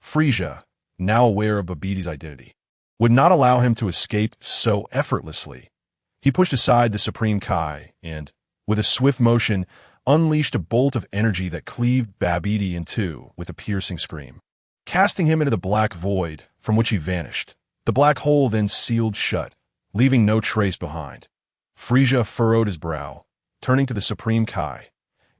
[SPEAKER 1] Frieza, now aware of Babidi's identity, would not allow him to escape so effortlessly. He pushed aside the Supreme Kai and, with a swift motion, unleashed a bolt of energy that cleaved Babidi in two with a piercing scream, casting him into the black void from which he vanished. The black hole then sealed shut, leaving no trace behind. Frieza furrowed his brow, turning to the Supreme Kai.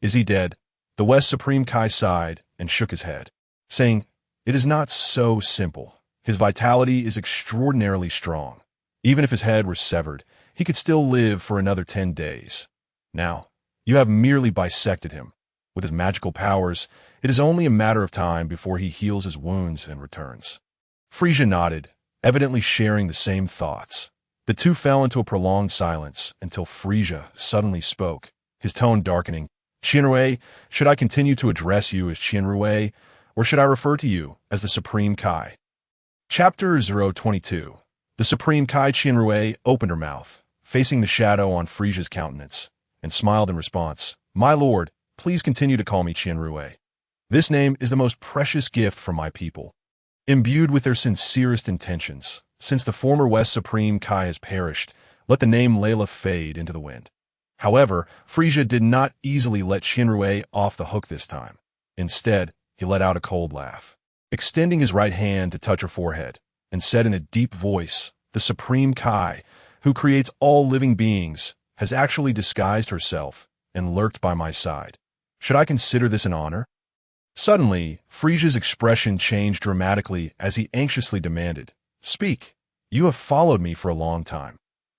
[SPEAKER 1] "Is he dead?" The West Supreme Kai sighed and shook his head, saying, "It is not so simple. His vitality is extraordinarily strong. Even if his head were severed, he could still live for another 10 days. Now, you have merely bisected him. With his magical powers, it is only a matter of time before he heals his wounds and returns." Frieza nodded, evidently sharing the same thoughts. The two fell into a prolonged silence until Frieza suddenly spoke, his tone darkening. "Shinrui, should I continue to address you as Shinrui, or should I refer to you as the Supreme Kai?" Chapter 022. The Supreme Kai Shinrui opened her mouth, facing the shadow on Frieza's countenance, and smiled in response. "My lord, please continue to call me Shinrui. This name is the most precious gift from my people, imbued with their sincerest intentions. Since the former West Supreme Kai has perished, let the name Layla fade into the wind." However, Frieza did not easily let Shinrui off the hook this time. Instead, he let out a cold laugh, extending his right hand to touch her forehead, and said in a deep voice, "The Supreme Kai, who creates all living beings, has actually disguised herself and lurked by my side. Should I consider this an honor?" Suddenly, Frieza's expression changed dramatically as he anxiously demanded, "Speak. You have followed me for a long time.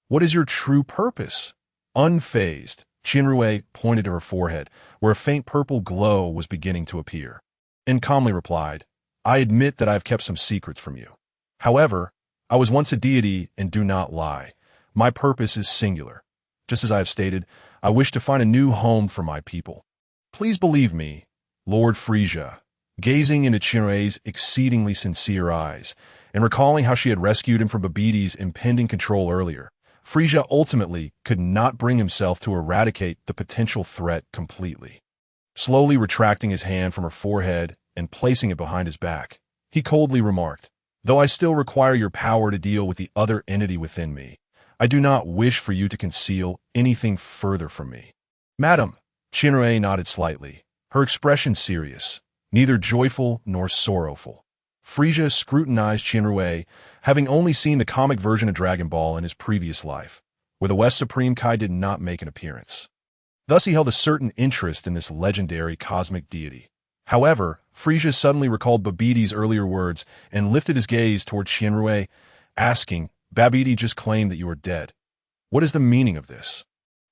[SPEAKER 1] What is your true purpose?" Unfazed, Shinrue pointed to her forehead, where a faint purple glow was beginning to appear, and calmly replied, I admit that I have kept some secrets from you. However, I was once a deity and do not lie. My purpose is singular. Just as I have stated, I wish to find a new home for my people. Please believe me, Lord Frieza. Gazing into Shinrue's exceedingly sincere eyes, and recalling how she had rescued him from Babbidi's impending control earlier, Frieza ultimately could not bring himself to eradicate the potential threat completely. Slowly retracting his hand from her forehead and placing it behind his back, he coldly remarked, Though I still require your power to deal with the other entity within me, I do not wish for you to conceal anything further from me. Madam, Shinrue nodded slightly, her expression serious, neither joyful nor sorrowful. Frieza scrutinized Shinrue, having only seen the comic version of Dragon Ball in his previous life, where the West Supreme Kai did not make an appearance. Thus he held a certain interest in this legendary cosmic deity. However, Frieza suddenly recalled Babbidi's earlier words and lifted his gaze toward Shinrue, asking, Babidi just claimed that you are dead. What is the meaning of this?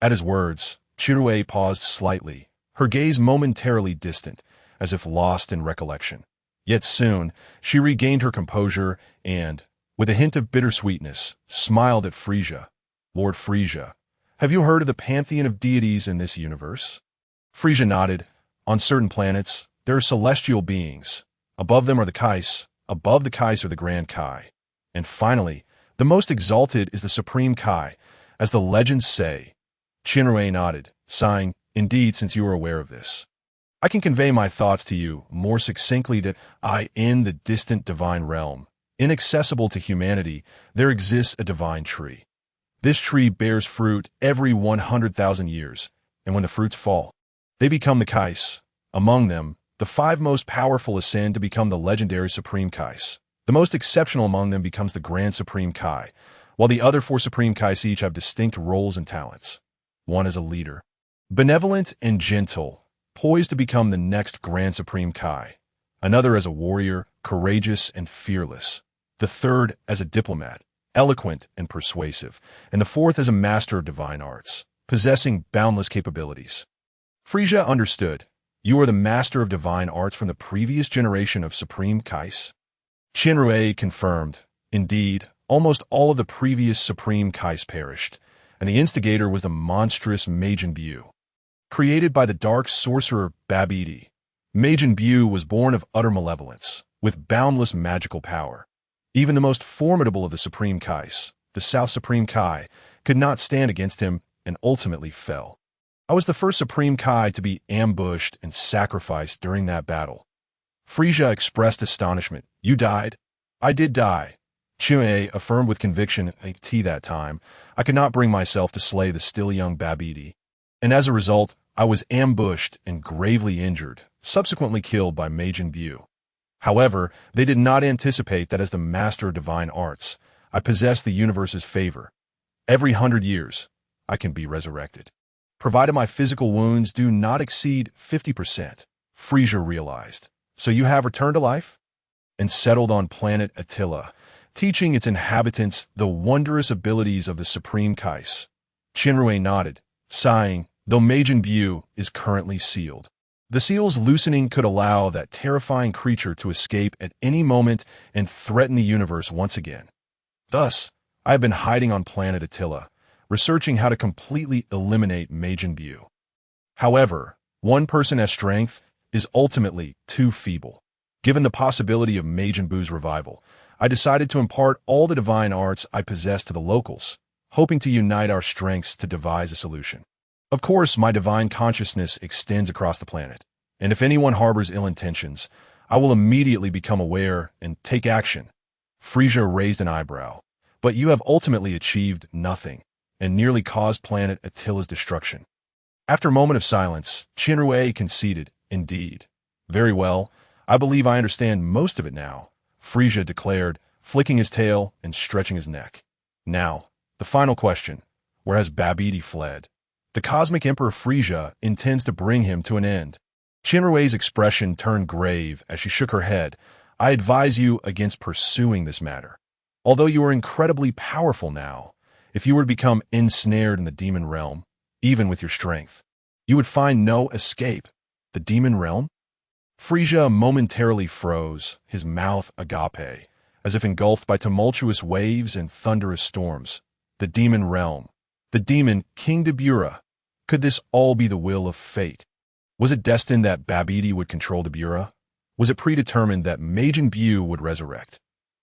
[SPEAKER 1] At his words, Shinrue paused slightly, her gaze momentarily distant, as if lost in recollection. Yet soon, she regained her composure and, with a hint of bittersweetness, smiled at Frieza. Lord Frieza, have you heard of the pantheon of deities in this universe? Frieza nodded. On certain planets, there are celestial beings. Above them are the Kais, above the Kais are the Grand Kai. And finally, the most exalted is the Supreme Kai, as the legends say. Shinrue nodded, sighing, Indeed, since you are aware of this, I can convey my thoughts to you more succinctly that in the distant divine realm, inaccessible to humanity, there exists a divine tree. This tree bears fruit every 100,000 years, and when the fruits fall, they become the Kais. Among them, the 5 most powerful ascend to become the legendary Supreme Kais. The most exceptional among them becomes the Grand Supreme Kai, while the other 4 Supreme Kais each have distinct roles and talents. One is a leader, benevolent and gentle, poised to become the next Grand Supreme Kai. Another as a warrior, courageous and fearless. The third as a diplomat, eloquent and persuasive. And the fourth as a master of divine arts, possessing boundless capabilities. Frieza understood. You are the master of divine arts from the previous generation of Supreme Kais? Shinrue confirmed. Indeed, almost all of the previous Supreme Kais perished, and the instigator was the monstrous Majin Buu. Created by the dark sorcerer Babidi, Majin Buu was born of utter malevolence, with boundless magical power. Even the most formidable of the Supreme Kais, the South Supreme Kai, could not stand against him and ultimately fell. I was the first Supreme Kai to be ambushed and sacrificed during that battle. Frieza expressed astonishment. You died? I did die. Shinrue affirmed with conviction. At that time, I could not bring myself to slay the still young Babidi, and as a result, I was ambushed and gravely injured, subsequently killed by Majin Buu. However, they did not anticipate that as the master of divine arts, I possess the universe's favor. Every 100 years, I can be resurrected, provided my physical wounds do not exceed 50%. Frieza realized. So you have returned to life? And settled on Planet Atla, teaching its inhabitants the wondrous abilities of the Supreme Kais. Shinrue nodded, sighing, though Majin Buu is currently sealed. The seal's loosening could allow that terrifying creature to escape at any moment and threaten the universe once again. Thus, I have been hiding on Planet Atla, researching how to completely eliminate Majin Buu. However, one person as strength is ultimately too feeble. Given the possibility of Majin Buu's revival, I decided to impart all the divine arts I possess to the locals, hoping to unite our strengths to devise a solution. Of course, my divine consciousness extends across the planet, and if anyone harbors ill intentions, I will immediately become aware and take action. Frieza raised an eyebrow. But you have ultimately achieved nothing, and nearly caused Planet Atla's destruction. After a moment of silence, Shinrue conceded, Indeed. Very well, I believe I understand most of it now, Frieza declared, flicking his tail and stretching his neck. Now, the final question. Where has Babidi fled? The Cosmic Emperor Frieza intends to bring him to an end. Shinrue's expression turned grave as she shook her head. I advise you against pursuing this matter. Although you are incredibly powerful now, if you were to become ensnared in the demon realm, even with your strength. You would find no escape. The demon realm? Frieza momentarily froze, his mouth agape, as if engulfed by tumultuous waves and thunderous storms. The demon realm. The demon King Dabura. Could this all be the will of fate? Was it destined that Babidi would control Dabura? Was it predetermined that Majin Buu would resurrect?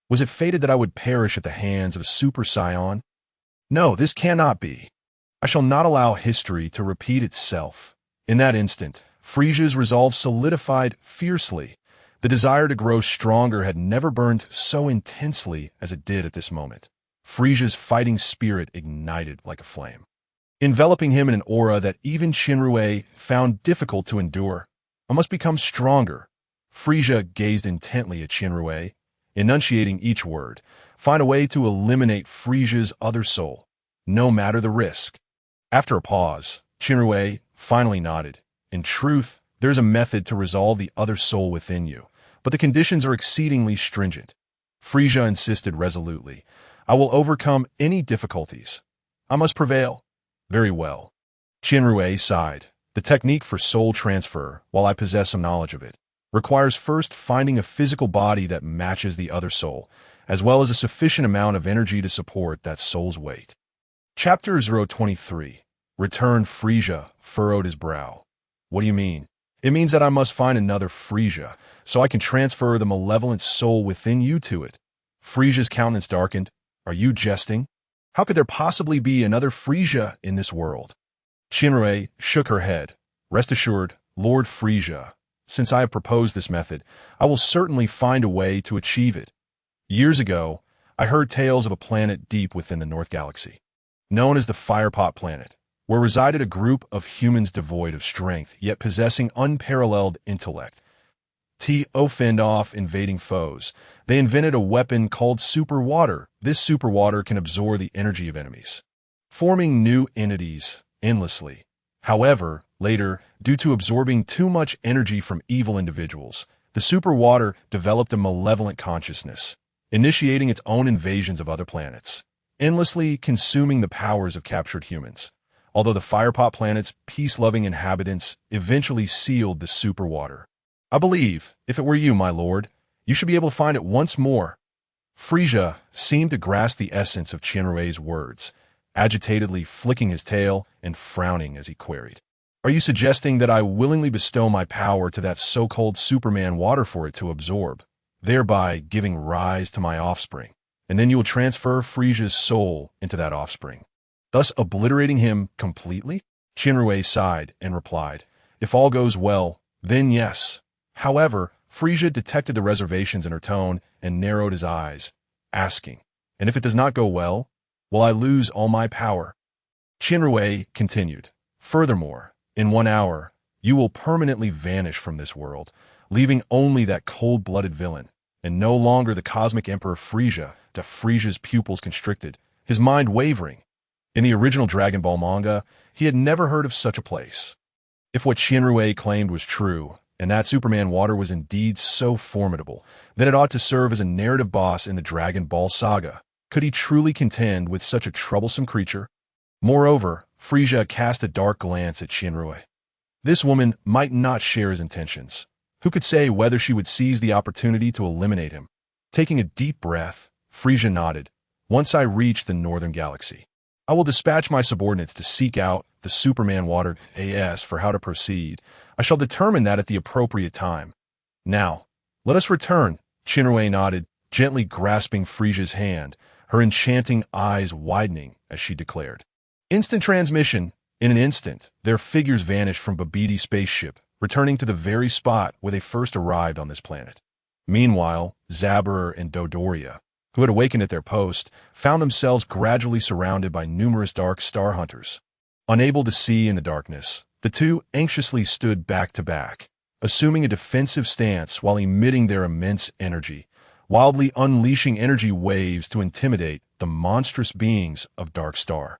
[SPEAKER 1] Was it fated that I would perish at the hands of a Super Saiyan? No, this cannot be. I shall not allow history to repeat itself. In that instant, Frieza's resolve solidified fiercely. The desire to grow stronger had never burned so intensely as it did at this moment. Frieza's fighting spirit ignited like a flame, enveloping him in an aura that even Shinrui found difficult to endure. I must become stronger. Frieza gazed intently at Shinrui, enunciating each word. Find a way to eliminate Frieza's other soul, no matter the risk. After a pause, Shinrui finally nodded. In truth, there's a method to resolve the other soul within you, but the conditions are exceedingly stringent. Frieza insisted resolutely. I will overcome any difficulties. I must prevail. Very well. Shinrui sighed. The technique for soul transfer, while I possess some knowledge of it, requires first finding a physical body that matches the other soul, as well as a sufficient amount of energy to support that soul's weight. Chapter 023. Returned Frieza furrowed his brow. What do you mean? It means that I must find another Frieza, so I can transfer the malevolent soul within you to it. Frieza's countenance darkened. Are you jesting? How could there possibly be another Frieza in this world? Shinrui shook her head. Rest assured, Lord Frieza, since I have proposed this method, I will certainly find a way to achieve it. Years ago, I heard tales of a planet deep within the North Galaxy, known as the Firepot Planet, where resided a group of humans devoid of strength, yet possessing unparalleled intellect. To fend off invading foes, they invented a weapon called super water. This super water can absorb the energy of enemies, forming new entities endlessly. However, later, due to absorbing too much energy from evil individuals, the super water developed a malevolent consciousness, initiating its own invasions of other planets, endlessly consuming the powers of captured humans. Although the Firepot Planet's peace-loving inhabitants eventually sealed the super water. I believe, if it were you, my lord, you should be able to find it once more. Frieza seemed to grasp the essence of Shinrui's words, agitatedly flicking his tail and frowning as he queried. Are you suggesting that I willingly bestow my power to that so-called Superman water for it to absorb, thereby giving rise to my offspring, and then you will transfer Frieza's soul into that offspring, thus obliterating him completely? Shinrui sighed and replied, if all goes well, then yes. However, Frieza detected the reservations in her tone and narrowed his eyes, asking, and if it does not go well, will I lose all my power? Shinrui continued, furthermore, in 1 hour, you will permanently vanish from this world, leaving only that cold-blooded villain, and no longer the cosmic emperor Frieza, to Frieza's pupils constricted, his mind wavering. In the original Dragon Ball manga, he had never heard of such a place. If what Shinrui claimed was true, and that Superman water was indeed so formidable, then it ought to serve as a narrative boss in the Dragon Ball saga. Could he truly contend with such a troublesome creature? Moreover, Frieza cast a dark glance at Shinrui. This woman might not share his intentions. Who could say whether she would seize the opportunity to eliminate him? Taking a deep breath, Frieza nodded. Once I reach the Northern Galaxy, I will dispatch my subordinates to seek out the Superman water AS for how to proceed. I shall determine that at the appropriate time. Now, let us return. Shinrui nodded, gently grasping Frieza's hand, her enchanting eyes widening as she declared. Instant transmission. In an instant, their figures vanished from Babidi's spaceship, returning to the very spot where they first arrived on this planet. Meanwhile, Zabur and Dodoria, who had awakened at their post, found themselves gradually surrounded by numerous dark star hunters. Unable to see in the darkness, the two anxiously stood back to back, assuming a defensive stance while emitting their immense energy, wildly unleashing energy waves to intimidate the monstrous beings of Dark Star.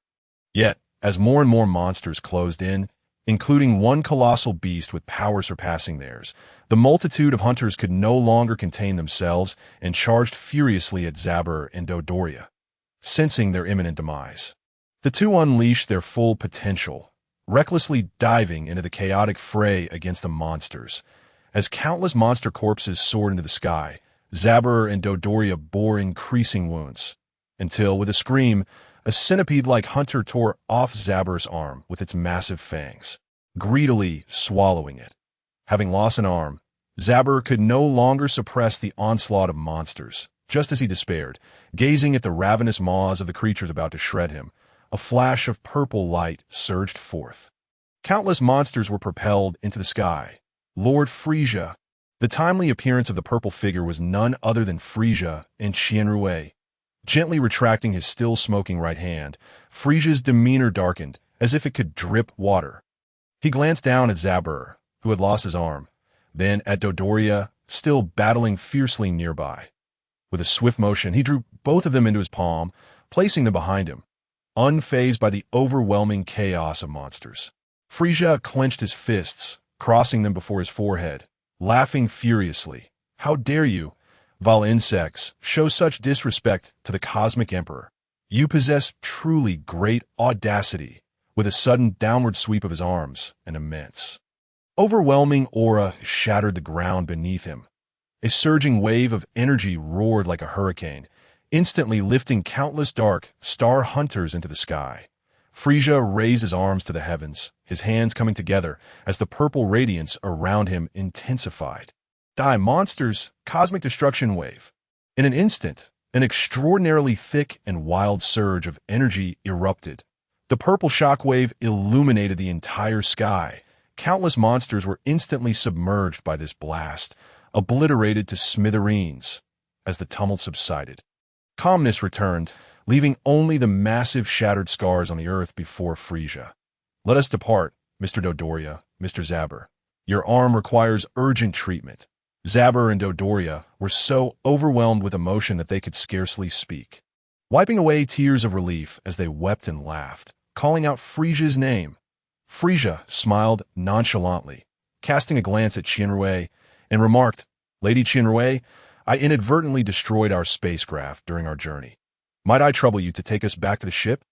[SPEAKER 1] Yet, as more and more monsters closed in, including one colossal beast with power surpassing theirs, the multitude of hunters could no longer contain themselves and charged furiously at Zabur and Dodoria, sensing their imminent demise. The two unleashed their full potential, recklessly diving into the chaotic fray against the monsters. As countless monster corpses soared into the sky, Zabur and Dodoria bore increasing wounds, until, with a scream, a centipede-like hunter tore off Zabur's arm with its massive fangs, greedily swallowing it. Having lost an arm, Zabur could no longer suppress the onslaught of monsters. Just as he despaired, gazing at the ravenous maws of the creatures about to shred him, a flash of purple light surged forth. Countless monsters were propelled into the sky. Lord Frieza. The timely appearance of the purple figure was none other than Frieza and Qianrui. Gently retracting his still-smoking right hand, Frieza's demeanor darkened, as if it could drip water. He glanced down at Zabur, who had lost his arm, then at Dodoria, still battling fiercely nearby. With a swift motion, he drew both of them into his palm, placing them behind him, unfazed by the overwhelming chaos of monsters. Frieza clenched his fists, crossing them before his forehead, laughing furiously. "How dare you, vile insects, show such disrespect to the Cosmic Emperor? You possess truly great audacity." With a sudden downward sweep of his arms, an immense, overwhelming aura shattered the ground beneath him. A surging wave of energy roared like a hurricane, instantly lifting countless dark star hunters into the sky. Frieza raised his arms to the heavens, his hands coming together as the purple radiance around him intensified. "Die, monsters! Cosmic destruction wave!" In an instant, an extraordinarily thick and wild surge of energy erupted. The purple shockwave illuminated the entire sky. Countless monsters were instantly submerged by this blast, obliterated to smithereens. As the tumult subsided, calmness returned, leaving only the massive shattered scars on the earth before Frieza. "Let us depart, Mr. Dodoria, Mr. Zabur. Your arm requires urgent treatment." Zabur and Dodoria were so overwhelmed with emotion that they could scarcely speak, wiping away tears of relief as they wept and laughed, calling out Frieza's name. Frieza smiled nonchalantly, casting a glance at Qianrui, and remarked, "Lady Qianrui, I inadvertently destroyed our spacecraft during our journey. Might I trouble you to take us back to the ship?"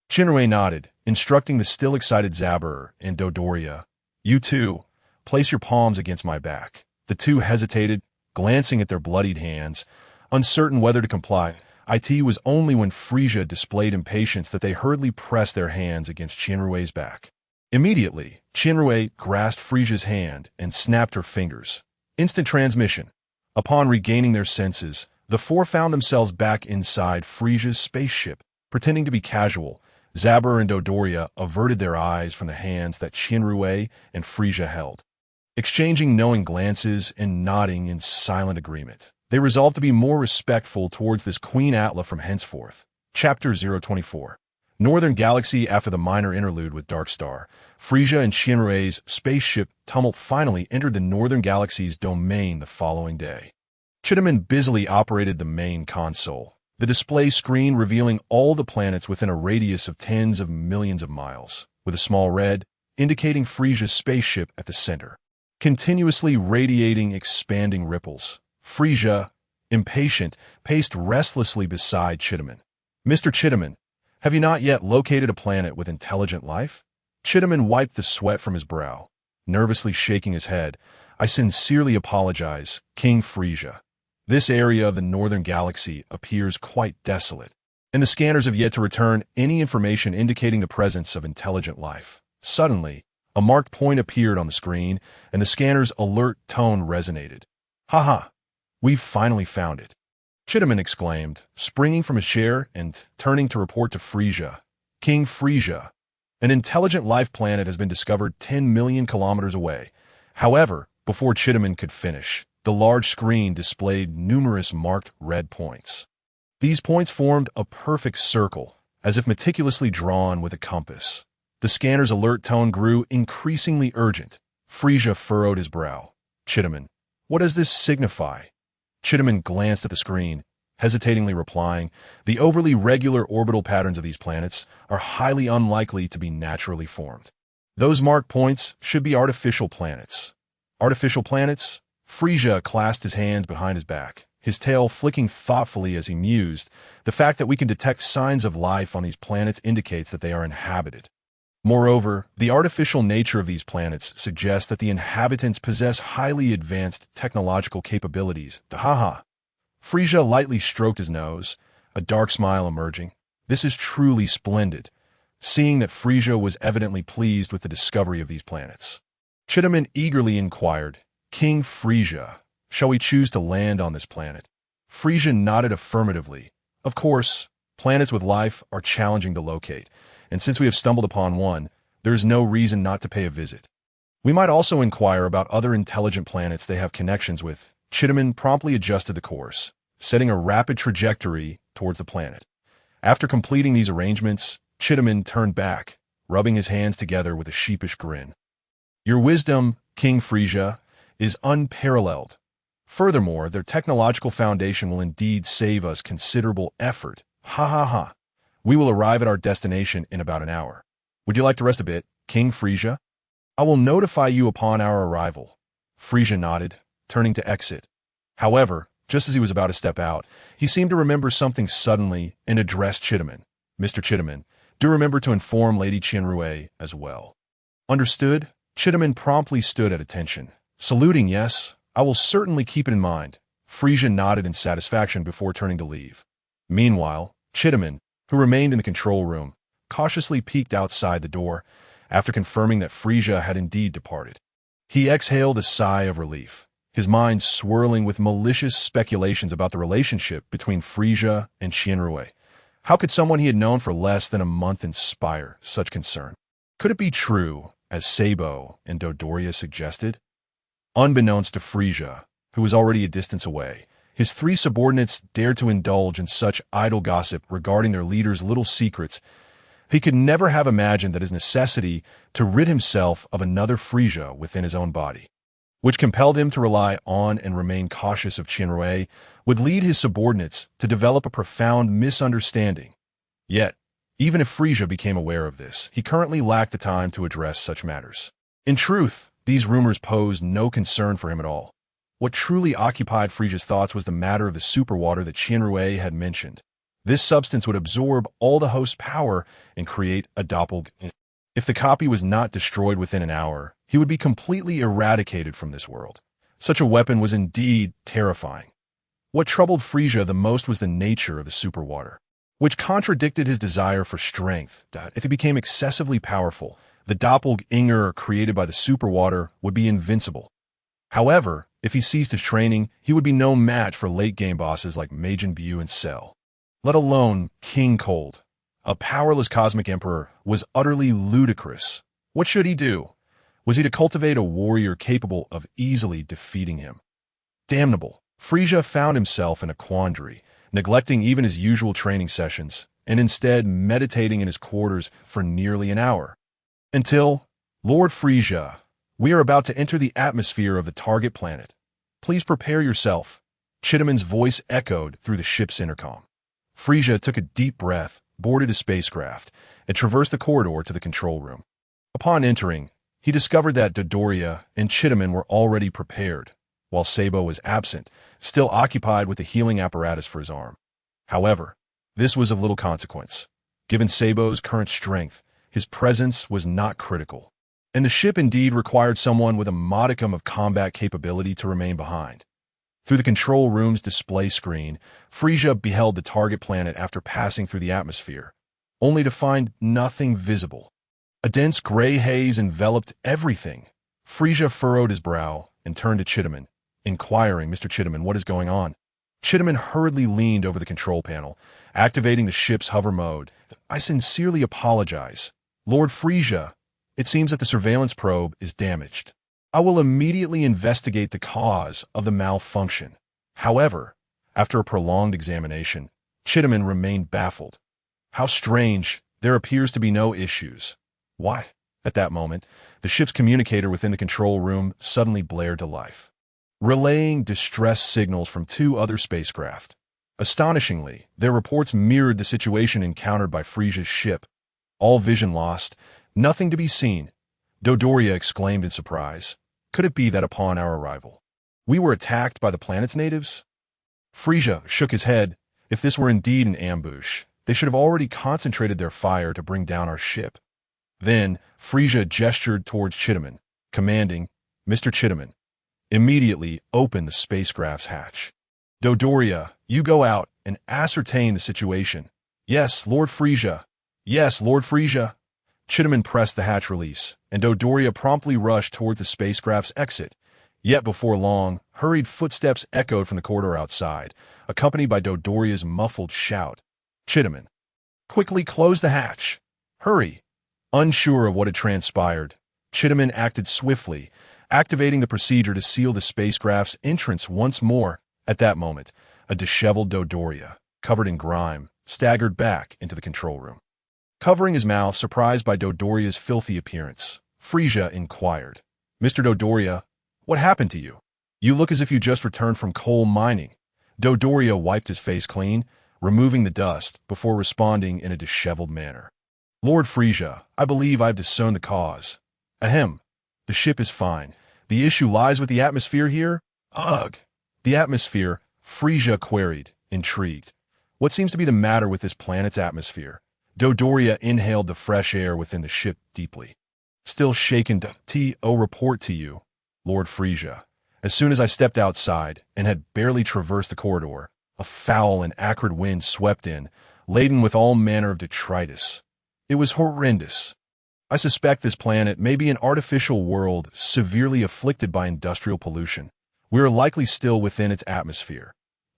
[SPEAKER 1] Qianrui nodded, instructing the still excited Zabur and Dodoria. "You two, place your palms against my back." The two hesitated, glancing at their bloodied hands, uncertain whether to comply. It was only when Frieza displayed impatience that they hurriedly pressed their hands against Qianrui's back. Immediately, Qianrui grasped Frieza's hand and snapped her fingers. Instant transmission. Upon regaining their senses, the four found themselves back inside Frieza's spaceship. Pretending to be casual, Zabur and Dodoria averted their eyes from the hands that Qianrui and Frieza held. Exchanging knowing glances and nodding in silent agreement, they resolved to be more respectful towards this Queen Atla from henceforth. Chapter 024. Northern Galaxy. After the minor interlude with Dark Star, Frieza and Qianrui's spaceship Tumult finally entered the Northern Galaxy's domain the following day. Chidaman busily operated the main console, the display screen revealing all the planets within a radius of tens of millions of miles, with a small red indicating Frieza's spaceship at the center, continuously radiating expanding ripples. Frieza, impatient, paced restlessly beside Chidaman. "Mr. Chidaman, have you not yet located a planet with intelligent life?" Chidaman wiped the sweat from his brow, nervously shaking his head. "I sincerely apologize, King Frieza. This area of the Northern Galaxy appears quite desolate, and the scanners have yet to return any information indicating the presence of intelligent life." Suddenly, a marked point appeared on the screen, and the scanner's alert tone resonated. "Haha, we've finally found it," Chidaman exclaimed, springing from his chair and turning to report to Frieza. "King Frieza, an intelligent life planet has been discovered 10 million kilometers away." However, before Chidaman could finish, the large screen displayed numerous marked red points. These points formed a perfect circle, as if meticulously drawn with a compass. The scanner's alert tone grew increasingly urgent. Frieza furrowed his brow. "Chidaman, what does this signify?" Chidaman glanced at the screen, hesitatingly replying, "The overly regular orbital patterns of these planets are highly unlikely to be naturally formed. Those marked points should be artificial planets." "Artificial planets?" Frieza clasped his hands behind his back, his tail flicking thoughtfully as he mused. "The fact that we can detect signs of life on these planets indicates that they are inhabited." Moreover, the artificial nature of these planets suggests that the inhabitants possess highly advanced technological capabilities. Haha. Frieza lightly stroked his nose, a dark smile emerging. This is truly splendid, seeing that Frieza was evidently pleased with the discovery of these planets. Chidaman eagerly inquired, King Frieza, shall we choose to land on this planet? Frieza nodded affirmatively. Of course, planets with life are challenging to locate, and since we have stumbled upon one, there is no reason not to pay a visit. We might also inquire about other intelligent planets they have connections with. Chidaman promptly adjusted the course, setting a rapid trajectory towards the planet. After completing these arrangements, Chidaman turned back, rubbing his hands together with a sheepish grin. Your wisdom, King Frieza, is unparalleled. Furthermore, their technological foundation will indeed save us considerable effort. Ha ha ha. We will arrive at our destination in about an hour. Would you like to rest a bit, King Frieza? I will notify you upon our arrival. Frieza nodded, turning to exit. However, just as he was about to step out, he seemed to remember something suddenly and addressed Chidaman. Mr. Chidaman, do remember to inform Lady Qianrui as well. Understood? Chidaman promptly stood at attention. Saluting, yes, I will certainly keep it in mind. Frieza nodded in satisfaction before turning to leave. Meanwhile, Chidaman, who remained in the control room, cautiously peeked outside the door after confirming that Frieza had indeed departed. He exhaled a sigh of relief, his mind swirling with malicious speculations about the relationship between Frieza and Qianrui. How could someone he had known for less than a month inspire such concern? Could it be true, as Sabo and Dodoria suggested? Unbeknownst to Frieza, who was already a distance away, his three subordinates dared to indulge in such idle gossip regarding their leader's little secrets. He could never have imagined that his necessity to rid himself of another Frieza within his own body, which compelled him to rely on and remain cautious of Qianrui, would lead his subordinates to develop a profound misunderstanding. Yet, even if Frieza became aware of this, he currently lacked the time to address such matters. In truth, these rumors posed no concern for him at all. What truly occupied Frieza's thoughts was the matter of the superwater that Qianrui had mentioned. This substance would absorb all the host's power and create a doppelganger. If the copy was not destroyed within an hour, he would be completely eradicated from this world. Such a weapon was indeed terrifying. What troubled Frieza the most was the nature of the superwater, which contradicted his desire for strength. If he became excessively powerful, the doppelganger created by the superwater would be invincible. However, if he ceased his training, he would be no match for late-game bosses like Majin Buu and Cell. Let alone King Cold. A powerless cosmic emperor was utterly ludicrous. What should he do? Was he to cultivate a warrior capable of easily defeating him? Damnable. Frieza found himself in a quandary, neglecting even his usual training sessions, and instead meditating in his quarters for nearly an hour. Until, Lord Frieza, we are about to enter the atmosphere of the target planet. Please prepare yourself. Chidaman's voice echoed through the ship's intercom. Frieza took a deep breath, boarded a spacecraft, and traversed the corridor to the control room. Upon entering, he discovered that Dodoria and Chidaman were already prepared, while Sabo was absent, still occupied with the healing apparatus for his arm. However, this was of little consequence. Given Sabo's current strength, his presence was not critical, and the ship indeed required someone with a modicum of combat capability to remain behind. Through the control room's display screen, Frieza beheld the target planet after passing through the atmosphere, only to find nothing visible. A dense gray haze enveloped everything. Frieza furrowed his brow and turned to Chidaman, inquiring, Mr. Chidaman, what is going on? Chidaman hurriedly leaned over the control panel, activating the ship's hover mode. I sincerely apologize. Lord Frieza, it seems that the surveillance probe is damaged. I will immediately investigate the cause of the malfunction. However, after a prolonged examination, Chidaman remained baffled. How strange, there appears to be no issues. Why? At that moment, the ship's communicator within the control room suddenly blared to life, relaying distress signals from two other spacecraft. Astonishingly, their reports mirrored the situation encountered by Frieza's ship. All vision lost, nothing to be seen. Dodoria exclaimed in surprise. Could it be that upon our arrival, we were attacked by the planet's natives? Frieza shook his head. If this were indeed an ambush, they should have already concentrated their fire to bring down our ship. Then, Frieza gestured towards Chidaman, commanding, "Mr. Chidaman, immediately open the spacecraft's hatch. Dodoria, you go out and ascertain the situation." "Yes, Lord Frieza." "Yes, Lord Frieza." Chidaman pressed the hatch release, and Dodoria promptly rushed towards the spacecraft's exit. Yet before long, hurried footsteps echoed from the corridor outside, accompanied by Dodoria's muffled shout. "Chidaman, quickly close the hatch! Hurry!" Unsure of what had transpired, Chidaman acted swiftly, activating the procedure to seal the spacecraft's entrance once more. At that moment, a disheveled Dodoria, covered in grime, staggered back into the control room. Covering his mouth, surprised by Dodoria's filthy appearance, Frieza inquired, "Mr. Dodoria, what happened to you? You look as if you just returned from coal mining." Dodoria wiped his face clean, removing the dust, before responding in a disheveled manner. "Lord Frieza, I believe I have discerned the cause. Ahem. The ship is fine. The issue lies with the atmosphere here?" "Ugh. The atmosphere?" Frieza queried, intrigued. "What seems to be the matter with this planet's atmosphere?" Dodoria inhaled the fresh air within the ship deeply. "Still shaken to report to you, Lord Frieza. As soon as I stepped outside and had barely traversed the corridor, a foul and acrid wind swept in, laden with all manner of detritus. It was horrendous. I suspect this planet may be an artificial world severely afflicted by industrial pollution. We are likely still within its atmosphere."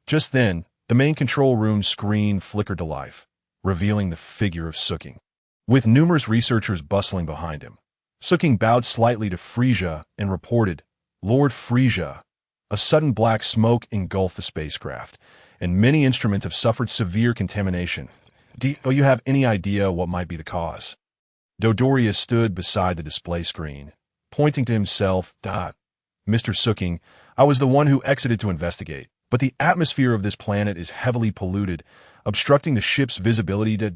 [SPEAKER 1] Just then, the main control room screen flickered to life, revealing the figure of Suking, with numerous researchers bustling behind him. Suking bowed slightly to Frieza and reported, "Lord Frieza, a sudden black smoke engulfed the spacecraft, and many instruments have suffered severe contamination. Do you have any idea what might be the cause?" Dodoria stood beside the display screen, pointing to himself. "Mr. Suking, I was the one who exited to investigate, but the atmosphere of this planet is heavily polluted, obstructing the ship's visibility to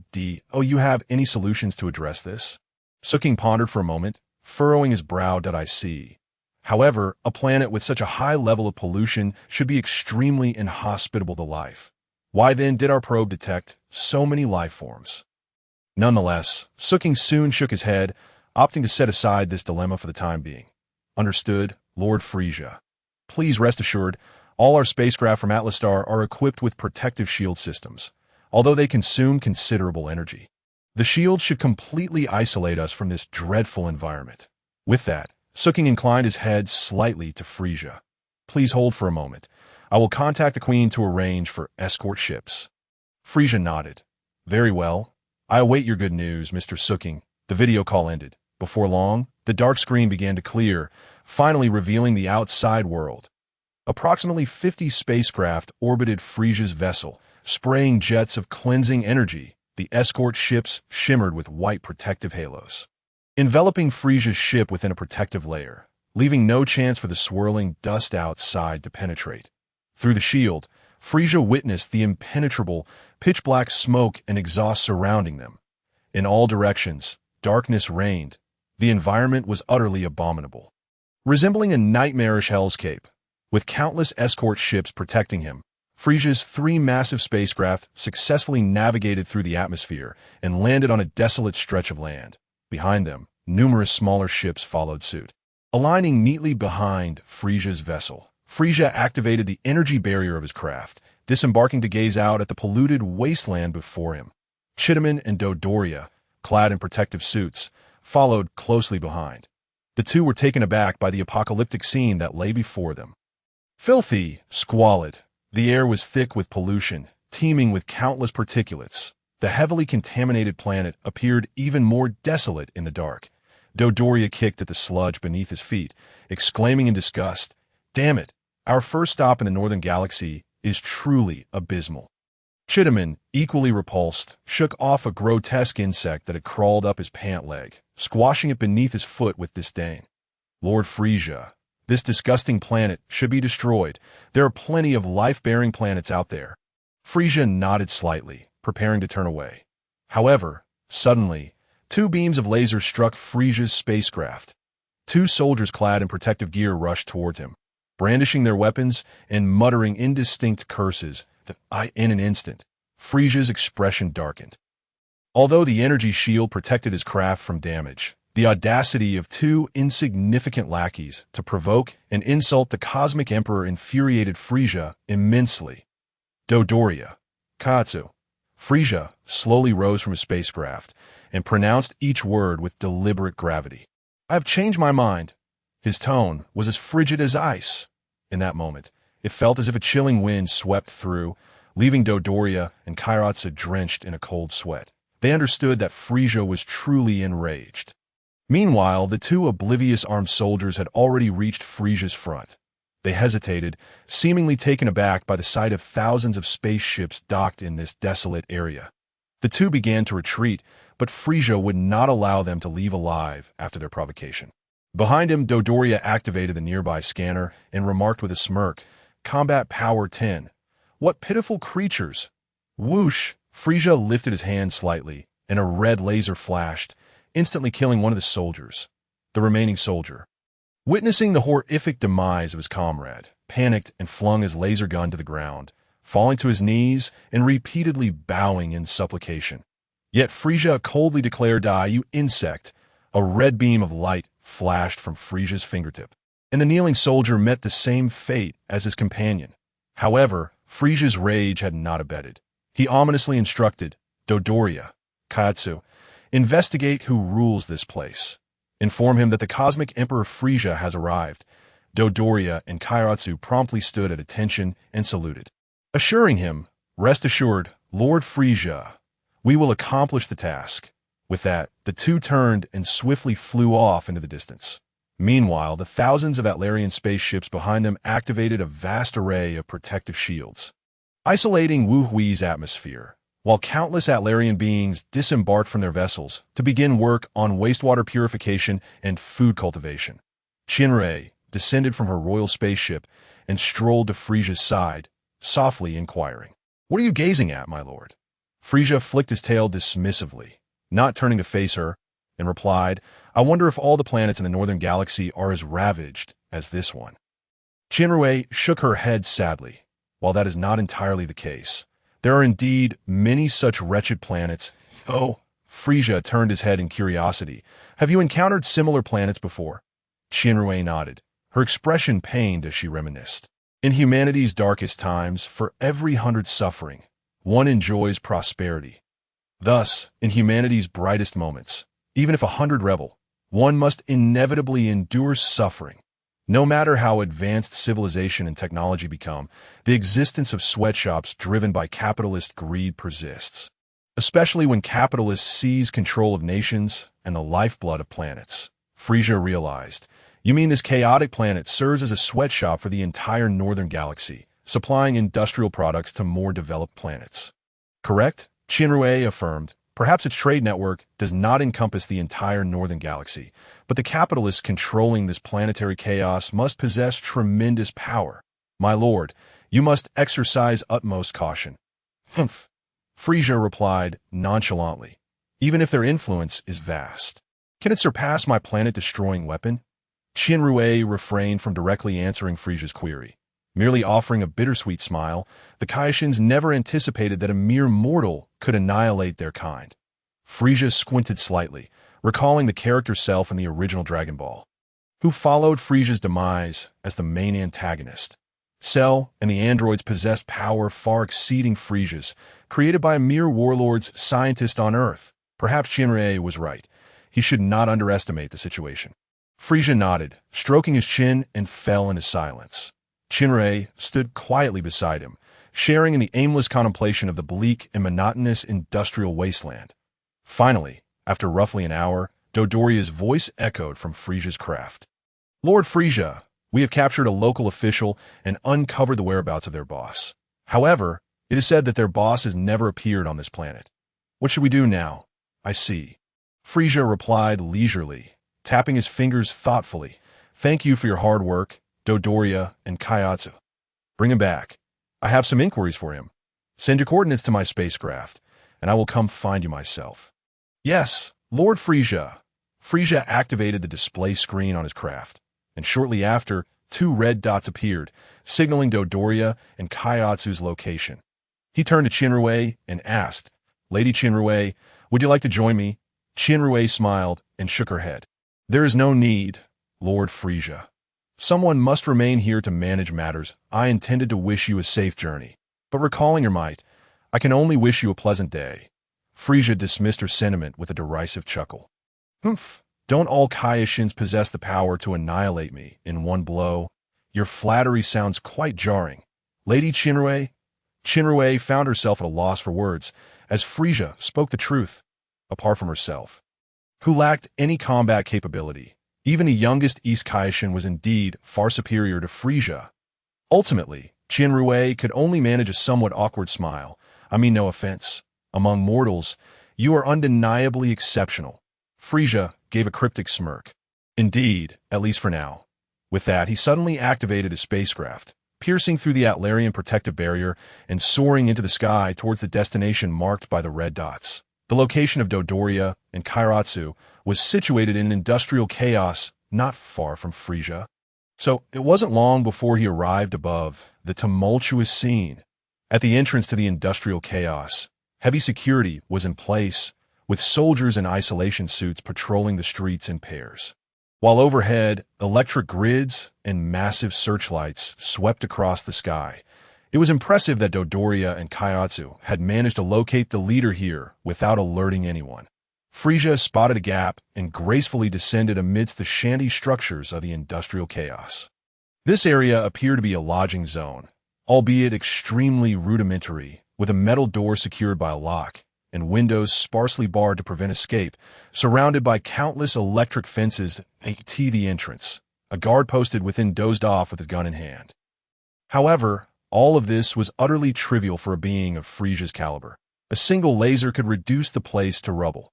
[SPEAKER 1] you have any solutions to address this?" Suking pondered for a moment, furrowing his brow. "I see. However, a planet with such a high level of pollution should be extremely inhospitable to life. Why then did our probe detect so many life forms?" Nonetheless, Suking soon shook his head, opting to set aside this dilemma for the time being. "Understood, Lord Frieza. Please rest assured, all our spacecraft from Atlastar are equipped with protective shield systems, although they consume considerable energy. The shield should completely isolate us from this dreadful environment." With that, Suking inclined his head slightly to Frieza. "Please hold for a moment. I will contact the Queen to arrange for escort ships." Frieza nodded. "Very well. I await your good news, Mr. Suking." The video call ended. Before long, the dark screen began to clear, finally revealing the outside world. Approximately 50 spacecraft orbited Frieza's vessel, spraying jets of cleansing energy. The escort ships shimmered with white protective halos, enveloping Frieza's ship within a protective layer, leaving no chance for the swirling dust outside to penetrate. Through the shield, Frieza witnessed the impenetrable, pitch-black smoke and exhaust surrounding them. In all directions, darkness reigned. The environment was utterly abominable, resembling a nightmarish hellscape. With countless escort ships protecting him, Frieza's 3 massive spacecraft successfully navigated through the atmosphere and landed on a desolate stretch of land. Behind them, numerous smaller ships followed suit. Aligning neatly behind Frieza's vessel, Frieza activated the energy barrier of his craft, disembarking to gaze out at the polluted wasteland before him. Chidaman and Dodoria, clad in protective suits, followed closely behind. The two were taken aback by the apocalyptic scene that lay before them. Filthy, squalid. The air was thick with pollution, teeming with countless particulates. The heavily contaminated planet appeared even more desolate in the dark. Dodoria kicked at the sludge beneath his feet, exclaiming in disgust, "Damn it, our first stop in the northern galaxy is truly abysmal." Chidaman, equally repulsed, shook off a grotesque insect that had crawled up his pant leg, squashing it beneath his foot with disdain. "Lord Frieza, this disgusting planet should be destroyed. There are plenty of life-bearing planets out there." Frieza nodded slightly, preparing to turn away. However, suddenly, 2 beams of laser struck Frieza's spacecraft. 2 soldiers clad in protective gear rushed towards him, brandishing their weapons and muttering indistinct curses. In an instant, Frieza's expression darkened. Although the energy shield protected his craft from damage, the audacity of two insignificant lackeys to provoke and insult the Cosmic Emperor infuriated Frieza immensely. Dodoria. Katsu. Frieza slowly rose from his spacecraft and pronounced each word with deliberate gravity. I have changed my mind. His tone was as frigid as ice. In that moment, it felt as if a chilling wind swept through, leaving Dodoria and Kairatsu drenched in a cold sweat. They understood that Frieza was truly enraged. Meanwhile, the two oblivious armed soldiers had already reached Frieza's front. They hesitated, seemingly taken aback by the sight of thousands of spaceships docked in this desolate area. The two began to retreat, but Frieza would not allow them to leave alive after their provocation. Behind him, Dodoria activated the nearby scanner and remarked with a smirk, "Combat Power 10. What pitiful creatures!" Whoosh! Frieza lifted his hand slightly, and a red laser flashed, instantly killing one of the soldiers. The remaining soldier, witnessing the horrific demise of his comrade, panicked and flung his laser gun to the ground, falling to his knees and repeatedly bowing in supplication. Yet Frieza coldly declared, "Die, you insect!" A red beam of light flashed from Frieza's fingertip, and the kneeling soldier met the same fate as his companion. However, Frieza's rage had not abated. He ominously instructed, "Dodoria, Katsu, investigate who rules this place. Inform him that the Cosmic Emperor Frieza has arrived." Dodoria and Kairatsu promptly stood at attention and saluted, assuring him, "Rest assured, Lord Frieza, we will accomplish the task." With that, the two turned and swiftly flew off into the distance. Meanwhile, the thousands of Atlarian spaceships behind them activated a vast array of protective shields, isolating Wu Hui's atmosphere, while countless Atlarian beings disembarked from their vessels to begin work on wastewater purification and food cultivation. Shinrei descended from her royal spaceship and strolled to Frieza's side, softly inquiring, "What are you gazing at, my lord?" Frieza flicked his tail dismissively, not turning to face her, and replied, "I wonder if all the planets in the northern galaxy are as ravaged as this one." Shinrei shook her head sadly. While that is not entirely the case, there are indeed many such wretched planets. "Oh," Frieza turned his head in curiosity. "Have you encountered similar planets before?" Shinrei nodded, her expression pained as she reminisced. In humanity's darkest times, for every 100 suffering, one enjoys prosperity. Thus, in humanity's brightest moments, even if 100 revel, one must inevitably endure suffering. No matter how advanced civilization and technology become, the existence of sweatshops driven by capitalist greed persists, especially when capitalists seize control of nations and the lifeblood of planets. Frieza realized, "You mean this chaotic planet serves as a sweatshop for the entire northern galaxy, supplying industrial products to more developed planets?" "Correct," Shinrei affirmed. "Perhaps its trade network does not encompass the entire northern galaxy, but the capitalists controlling this planetary chaos must possess tremendous power. My lord, you must exercise utmost caution." "Humph," Frieza replied nonchalantly. "Even if their influence is vast, can it surpass my planet-destroying weapon?" Shinrei refrained from directly answering Frieza's query. Merely offering a bittersweet smile, the Kaishins never anticipated that a mere mortal could annihilate their kind. Frieza squinted slightly, recalling the character self in the original Dragon Ball, who followed Frieza's demise as the main antagonist. Cell and the androids possessed power far exceeding Frieza's, created by a mere warlord's scientist on Earth. Perhaps Shinrei was right. He should not underestimate the situation. Frieza nodded, stroking his chin, and fell into silence. Shinrei stood quietly beside him, sharing in the aimless contemplation of the bleak and monotonous industrial wasteland. Finally, after roughly an hour, Dodoria's voice echoed from Frieza's craft. "Lord Frieza, we have captured a local official and uncovered the whereabouts of their boss. However, it is said that their boss has never appeared on this planet. What should we do now?" "I see," Frieza replied leisurely, tapping his fingers thoughtfully. "Thank you for your hard work, Dodoria and Kaiatsu. Bring him back. I have some inquiries for him. Send your coordinates to my spacecraft, and I will come find you myself." "Yes, Lord Frieza." Frieza activated the display screen on his craft, and shortly after, 2 red dots appeared, signaling Dodoria and Kaiatsu's location. He turned to Shinrei and asked, "Lady Shinrei, Would you like to join me? Chinrue smiled and shook her head. There is no need, Lord Frieza. Someone must remain here to manage matters. I intended to wish you a safe journey, but recalling your might, I can only wish you a pleasant day. Frieza dismissed her sentiment with a derisive chuckle. Humph, don't all Kaioshins possess the power to annihilate me in one blow? Your flattery sounds quite jarring. Lady Chinrue? Chinrue found herself at a loss for words, as Frieza spoke the truth, apart from herself, who lacked any combat capability. Even the youngest East Kaishin was indeed far superior to Frieza. Ultimately, Chinrue could only manage a somewhat awkward smile. I mean, no offense. Among mortals, you are undeniably exceptional. Frieza gave a cryptic smirk. Indeed, at least for now. With that, he suddenly activated his spacecraft, piercing through the Atlarian protective barrier and soaring into the sky towards the destination marked by the red dots. The location of Dodoria and Kairatsu was situated in industrial chaos not far from Frieza. So it wasn't long before he arrived above the tumultuous scene. At the entrance to the industrial chaos, heavy security was in place, with soldiers in isolation suits patrolling the streets in pairs. While overhead, electric grids and massive searchlights swept across the sky. It was impressive that Dodoria and Kairatsu had managed to locate the leader here without alerting anyone. Frieza spotted a gap and gracefully descended amidst the shanty structures of the industrial chaos. This area appeared to be a lodging zone, albeit extremely rudimentary, with a metal door secured by a lock and windows sparsely barred to prevent escape, surrounded by countless electric fences to the entrance. A guard posted within dozed off with his gun in hand. However, all of this was utterly trivial for a being of Frieza's caliber. A single laser could reduce the place to rubble.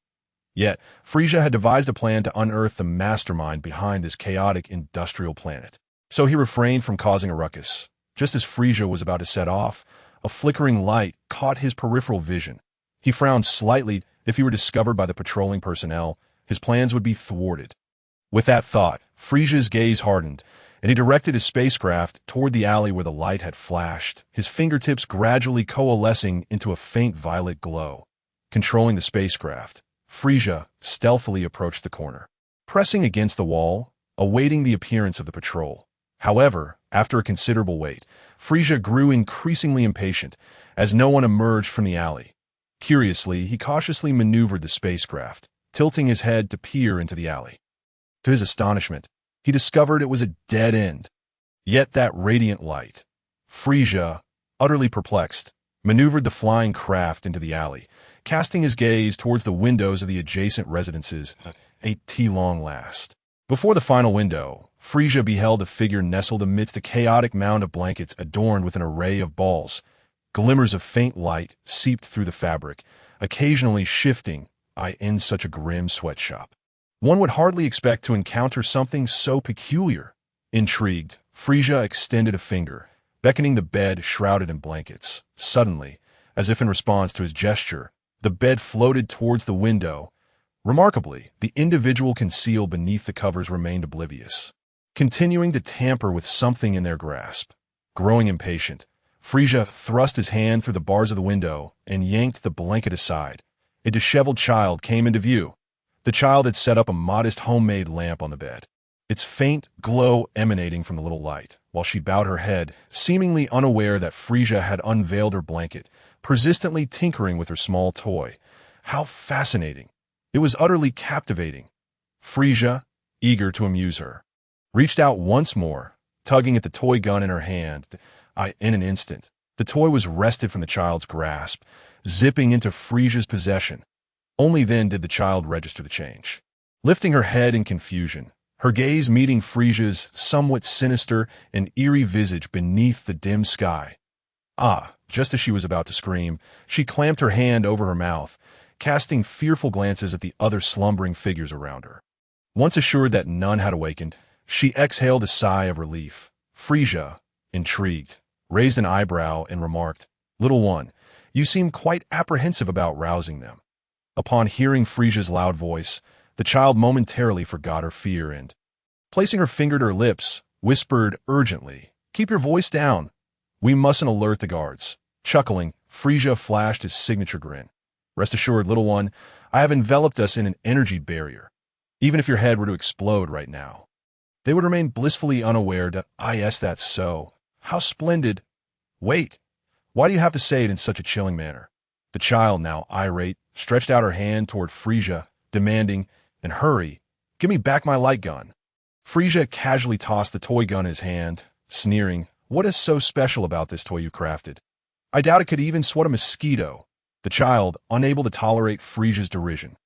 [SPEAKER 1] Yet, Frieza had devised a plan to unearth the mastermind behind this chaotic industrial planet. So he refrained from causing a ruckus. Just as Frieza was about to set off, a flickering light caught his peripheral vision. He frowned slightly. If he were discovered by the patrolling personnel, his plans would be thwarted. With that thought, Frieza's gaze hardened, and he directed his spacecraft toward the alley where the light had flashed, his fingertips gradually coalescing into a faint violet glow. Controlling the spacecraft, Frieza stealthily approached the corner, pressing against the wall, awaiting the appearance of the patrol. However, after a considerable wait, Frieza grew increasingly impatient as no one emerged from the alley. Curiously, he cautiously maneuvered the spacecraft, tilting his head to peer into the alley. To his astonishment, he discovered it was a dead end. Yet that radiant light. Frieza, utterly perplexed, maneuvered the flying craft into the alley, casting his gaze towards the windows of the adjacent residences at long last. Before the final window, Frieza beheld a figure nestled amidst a chaotic mound of blankets adorned with an array of balls. Glimmers of faint light seeped through the fabric, occasionally shifting in such a grim sweatshop. One would hardly expect to encounter something so peculiar. Intrigued, Frieza extended a finger, beckoning the bed shrouded in blankets. Suddenly, as if in response to his gesture, the bed floated towards the window. Remarkably, the individual concealed beneath the covers remained oblivious, continuing to tamper with something in their grasp. Growing impatient, Frieza thrust his hand through the bars of the window and yanked the blanket aside. A disheveled child came into view. The child had set up a modest homemade lamp on the bed, its faint glow emanating from the little light, while she bowed her head, seemingly unaware that Frieza had unveiled her blanket, persistently tinkering with her small toy. How fascinating! It was utterly captivating. Frieza, eager to amuse her, reached out once more, tugging at the toy gun in her hand. In an instant, the toy was wrested from the child's grasp, zipping into Frieza's possession. Only then did the child register the change. Lifting her head in confusion, her gaze meeting Frieza's somewhat sinister and eerie visage beneath the dim sky. Just as she was about to scream, she clamped her hand over her mouth, casting fearful glances at the other slumbering figures around her. Once assured that none had awakened, she exhaled a sigh of relief. Frieza, intrigued, raised an eyebrow and remarked, "Little one, you seem quite apprehensive about rousing them." Upon hearing Frieza's loud voice, the child momentarily forgot her fear and, placing her finger to her lips, whispered urgently, "Keep your voice down. We mustn't alert the guards." Chuckling, Frieza flashed his signature grin. "Rest assured, little one, I have enveloped us in an energy barrier. Even if your head were to explode right now, they would remain blissfully unaware that, yes, that's so. How splendid. Wait, why do you have to say it in such a chilling manner? The child, now irate, stretched out her hand toward Frieza, demanding, and hurry, give me back my light gun. Frieza casually tossed the toy gun in his hand, sneering, what is so special about this toy you crafted? I doubt it could even swat a mosquito. The child, unable to tolerate Frieza's derision,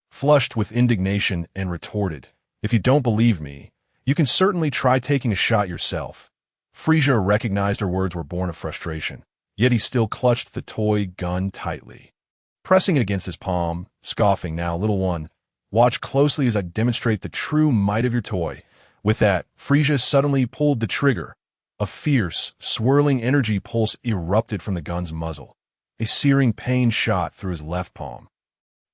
[SPEAKER 1] flushed with indignation and retorted, if you don't believe me, you can certainly try taking a shot yourself. Frieza recognized her words were born of frustration, yet he still clutched the toy gun tightly, pressing it against his palm, scoffing, now, little one, watch closely as I demonstrate the true might of your toy. With that, Frieza suddenly pulled the trigger. A fierce, swirling energy pulse erupted from the gun's muzzle. A searing pain shot through his left palm.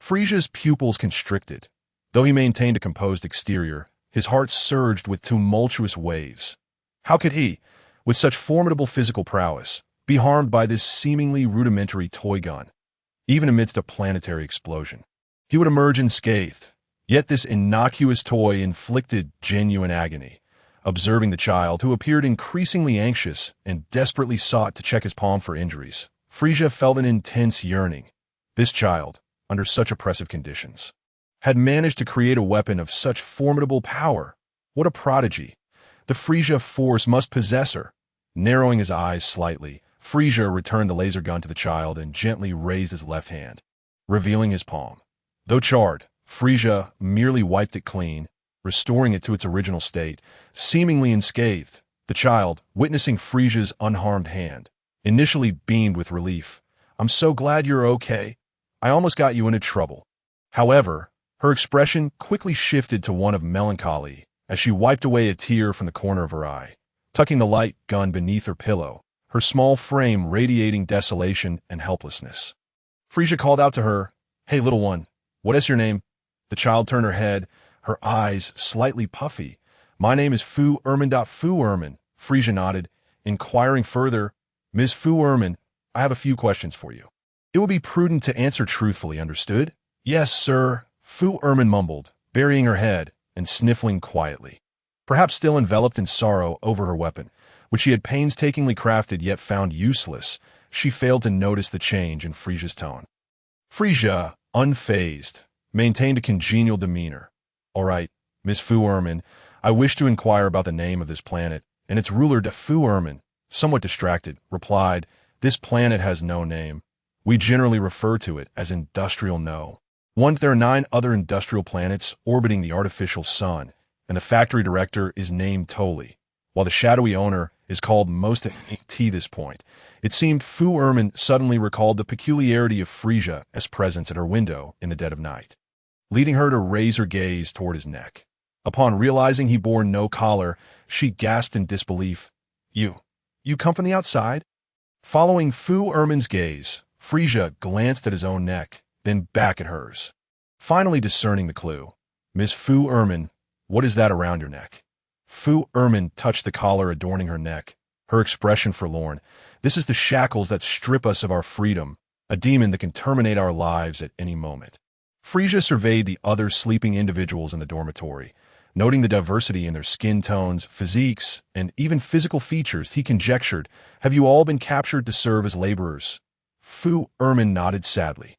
[SPEAKER 1] Frieza's pupils constricted. Though he maintained a composed exterior, his heart surged with tumultuous waves. How could he, with such formidable physical prowess, be harmed by this seemingly rudimentary toy gun? Even amidst a planetary explosion, he would emerge unscathed. Yet this innocuous toy inflicted genuine agony. Observing the child, who appeared increasingly anxious and desperately sought to check his palm for injuries, Frieza felt an intense yearning. This child, under such oppressive conditions, had managed to create a weapon of such formidable power. What a prodigy! The Frieza force must possess her. Narrowing his eyes slightly, Frieza returned the laser gun to the child and gently raised his left hand, revealing his palm. Though charred, Frieza merely wiped it clean, restoring it to its original state, seemingly unscathed. The child, witnessing Frieza's unharmed hand, initially beamed with relief. I'm so glad you're okay. I almost got you into trouble. However, her expression quickly shifted to one of melancholy as she wiped away a tear from the corner of her eye, tucking the light gun beneath her pillow, her small frame radiating desolation and helplessness. Frieza called out to her, hey, little one, what is your name? The child turned her head, her eyes slightly puffy. My name is Fu Ermin. Fu Ermin, Frieza nodded, inquiring further, Ms. Fu Ermin, I have a few questions for you. It will be prudent to answer truthfully, understood? Yes, sir, Fu Ermin mumbled, burying her head and sniffling quietly, perhaps still enveloped in sorrow over her weapon, which she had painstakingly crafted yet found useless. She failed to notice the change in Frieza's tone. Frieza, unfazed, maintained a congenial demeanor. All right, Miss Fu Ermin, I wish to inquire about the name of this planet, and its ruler, Fu Ermin, somewhat distracted, replied, this planet has no name. We generally refer to it as Industrial No. There are 9 other industrial planets orbiting the artificial sun, and the factory director is named Toli, while the shadowy owner is called Most at this point. It seemed Fu Ermin suddenly recalled the peculiarity of Frieza as presence at her window in the dead of night, leading her to raise her gaze toward his neck. Upon realizing he bore no collar, she gasped in disbelief. You come from the outside? Following Fu Ermin's gaze, Frieza glanced at his own neck, then back at hers. Finally discerning the clue. Miss Fu Ermin, what is that around your neck? Fu Ermin touched the collar adorning her neck, her expression forlorn. This is the shackles that strip us of our freedom, a demon that can terminate our lives at any moment. Frieza surveyed the other sleeping individuals in the dormitory. Noting the diversity in their skin tones, physiques, and even physical features, he conjectured, have you all been captured to serve as laborers? Fu Ermin nodded sadly.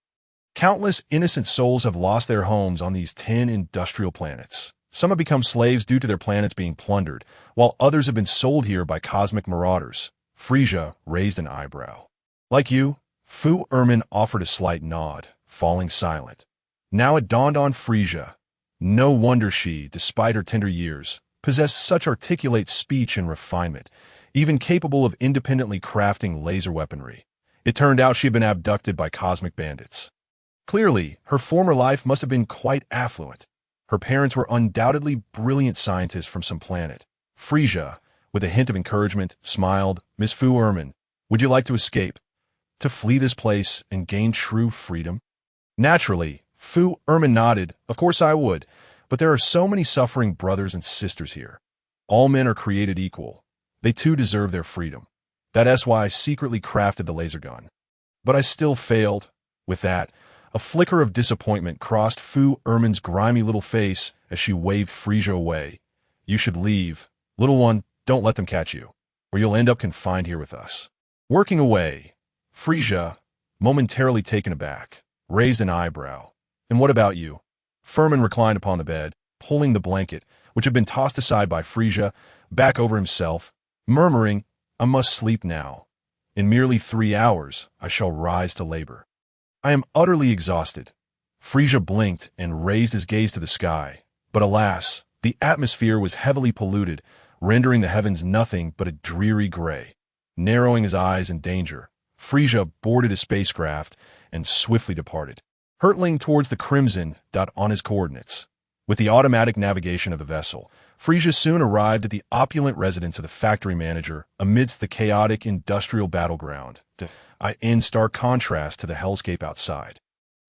[SPEAKER 1] Countless innocent souls have lost their homes on these 10 industrial planets. Some have become slaves due to their planets being plundered, while others have been sold here by cosmic marauders. Frieza raised an eyebrow. Like you? Fu Ermin offered a slight nod, falling silent. Now it dawned on Frieza. No wonder she, despite her tender years, possessed such articulate speech and refinement, even capable of independently crafting laser weaponry. It turned out she had been abducted by cosmic bandits. Clearly, her former life must have been quite affluent. Her parents were undoubtedly brilliant scientists from some planet. Frieza, with a hint of encouragement, smiled, Miss Fu Ermin, would you like to escape? To flee this place and gain true freedom? Naturally, Fu Ermin nodded. Of course I would, but there are so many suffering brothers and sisters here. All men are created equal. They too deserve their freedom. That's why I secretly crafted the laser gun. But I still failed. With that, A flicker of disappointment crossed Fu Ermin's grimy little face as she waved Frieza away. You should leave. Little one, don't let them catch you, or you'll end up confined here with us. Working away, Frieza, momentarily taken aback, raised an eyebrow. And what about you? Furman reclined upon the bed, pulling the blanket, which had been tossed aside by Frieza, back over himself, murmuring, I must sleep now. In merely 3 hours, I shall rise to labor. I am utterly exhausted. Frieza blinked and raised his gaze to the sky. But alas, the atmosphere was heavily polluted, rendering the heavens nothing but a dreary gray. Narrowing his eyes in danger, Frieza boarded his spacecraft and swiftly departed, hurtling towards the crimson dot on his coordinates. With the automatic navigation of the vessel, Frieza soon arrived at the opulent residence of the factory manager amidst the chaotic industrial battleground, in stark contrast to the hellscape outside.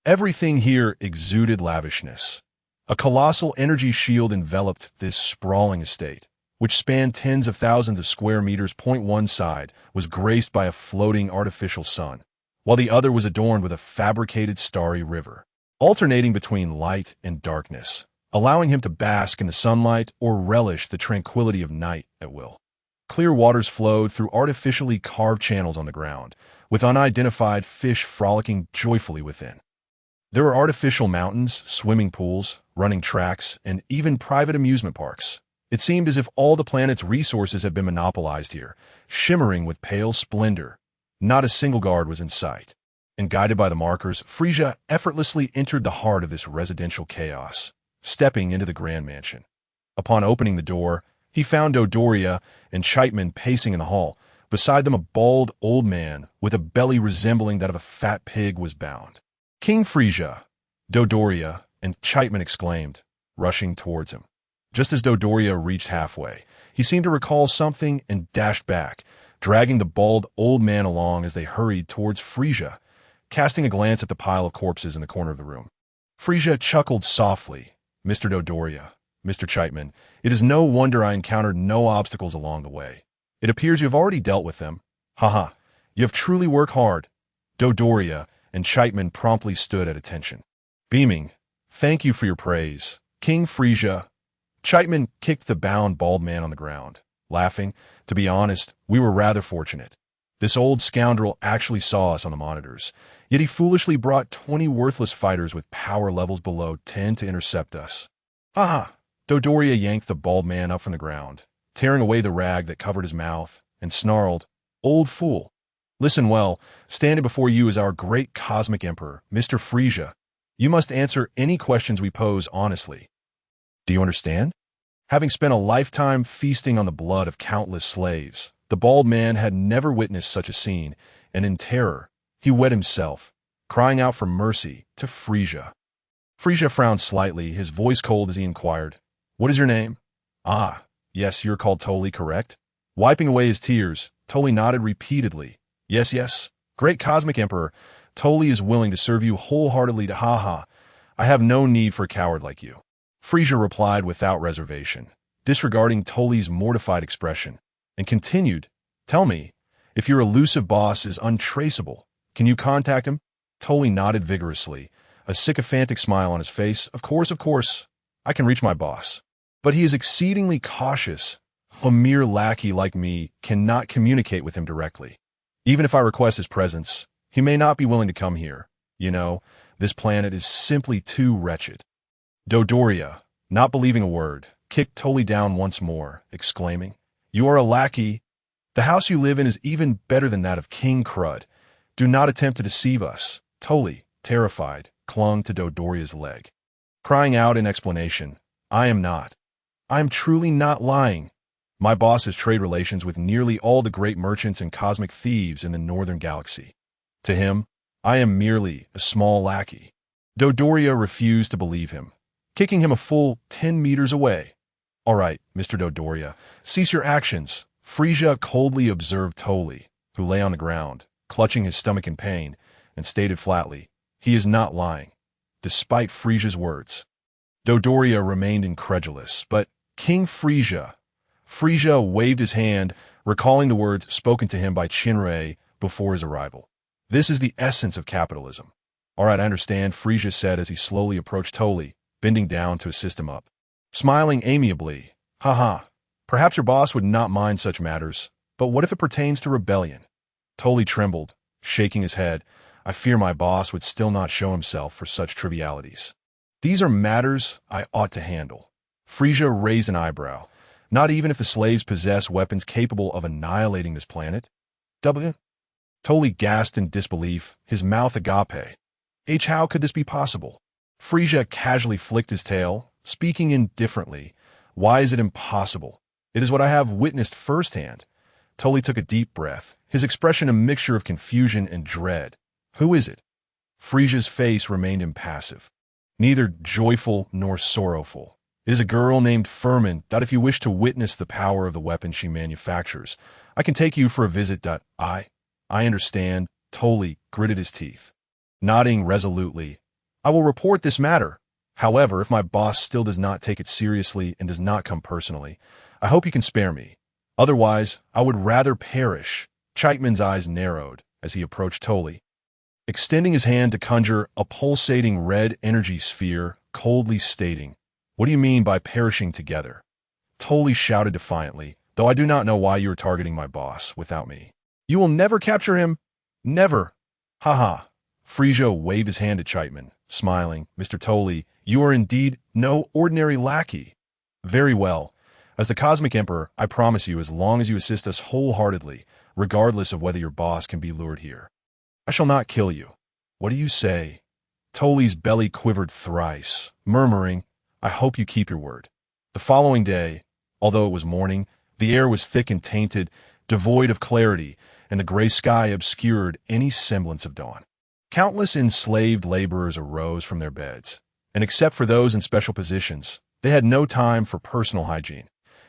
[SPEAKER 1] Everything here exuded lavishness. A colossal energy shield enveloped this sprawling estate, which spanned tens of thousands of square meters. One side was graced by a floating artificial sun, while the other was adorned with a fabricated starry river, alternating between light and darkness, allowing him to bask in the sunlight or relish the tranquility of night at will. Clear waters flowed through artificially carved channels on the ground, with unidentified fish frolicking joyfully within. There were artificial mountains, swimming pools, running tracks, and even private amusement parks. It seemed as if all the planet's resources had been monopolized here, shimmering with pale splendor. Not a single guard was in sight, and guided by the markers, Frieza effortlessly entered the heart of this residential chaos, stepping into the grand mansion. Upon opening the door, he found Dodoria and Chapman pacing in the hall. Beside them, a bald old man with a belly resembling that of a fat pig was bound. King Frieza, Dodoria and Chapman exclaimed, rushing towards him. Just as Dodoria reached halfway, he seemed to recall something and dashed back, dragging the bald old man along as they hurried towards Frieza, casting a glance at the pile of corpses in the corner of the room. Frieza chuckled softly. Mr. Dodoria, Mr. Chapman, it is no wonder I encountered no obstacles along the way. It appears you have already dealt with them. Haha, you have truly worked hard. Dodoria and Chapman promptly stood at attention. Beaming, thank you for your praise, King Frieza. Chapman kicked the bound bald man on the ground, laughing. To be honest, we were rather fortunate. This old scoundrel actually saw us on the monitors, yet he foolishly brought 20 worthless fighters with power levels below 10 to intercept us. Haha! Dodoria yanked the bald man up from the ground, tearing away the rag that covered his mouth, and snarled, Old fool! Listen well, standing before you is our great cosmic emperor, Mr. Frieza. You must answer any questions we pose honestly. Do you understand? Having spent a lifetime feasting on the blood of countless slaves, the bald man had never witnessed such a scene, and in terror, he wet himself, crying out for mercy to Frieza. Frieza frowned slightly, his voice cold as he inquired, What is your name? Ah, yes, you're called Toli, correct? Wiping away his tears, Toli nodded repeatedly. Yes, yes, great cosmic emperor, Toli is willing to serve you wholeheartedly to haha. I have no need for a coward like you. Frieza replied without reservation, disregarding Toli's mortified expression, and continued, Tell me, if your elusive boss is untraceable, can you contact him? Toli nodded vigorously, a sycophantic smile on his face. Of course, I can reach my boss. But he is exceedingly cautious. A mere lackey like me cannot communicate with him directly. Even if I request his presence, he may not be willing to come here. You know, this planet is simply too wretched. Dodoria, not believing a word, kicked Toli down once more, exclaiming, You are a lackey. The house you live in is even better than that of King Crud. Do not attempt to deceive us. Toli, terrified, clung to Dodoria's leg, crying out in explanation, I am not. I am truly not lying. My boss has trade relations with nearly all the great merchants and cosmic thieves in the northern galaxy. To him, I am merely a small lackey. Dodoria refused to believe him, kicking him a full 10 meters away. All right, Mr. Dodoria, cease your actions. Frieza coldly observed Toli, who lay on the ground, clutching his stomach in pain, and stated flatly, He is not lying, despite Frieza's words. Dodoria remained incredulous, but King Frieza waved his hand, recalling the words spoken to him by Chinrei before his arrival. This is the essence of capitalism. All right, I understand, Frieza said as he slowly approached Toli, bending down to assist him up. Smiling amiably, haha, perhaps your boss would not mind such matters, but what if it pertains to rebellion? Toli trembled, shaking his head. I fear my boss would still not show himself for such trivialities. These are matters I ought to handle. Frieza raised an eyebrow. Not even if the slaves possess weapons capable of annihilating this planet? W. Toli gasped in disbelief, his mouth agape. How could this be possible? Frieza casually flicked his tail, speaking indifferently. Why is it impossible? It is what I have witnessed firsthand. Toli took a deep breath, his expression a mixture of confusion and dread. Who is it? Frieza's face remained impassive, neither joyful nor sorrowful. It is a girl named Furman. If you wish to witness the power of the weapon she manufactures, I can take you for a visit. I understand. Toli gritted his teeth. Nodding resolutely, I will report this matter. However, if my boss still does not take it seriously and does not come personally, I hope you can spare me. Otherwise, I would rather perish. Chiteman's eyes narrowed as he approached Toli, extending his hand to conjure a pulsating red energy sphere, coldly stating, What do you mean by perishing together? Toli shouted defiantly, though I do not know why you are targeting my boss without me. You will never capture him? Never. Haha. Frieza waved his hand at Chiteman, smiling. Mr. Toli, you are indeed no ordinary lackey. Very well. As the Cosmic Emperor, I promise you, as long as you assist us wholeheartedly, regardless of whether your boss can be lured here, I shall not kill you. What do you say? Toli's belly quivered thrice, murmuring, I hope you keep your word. The following day, although it was morning, the air was thick and tainted, devoid of clarity, and the gray sky obscured any semblance of dawn. Countless enslaved laborers arose from their beds, and except for those in special positions, they had no time for personal hygiene.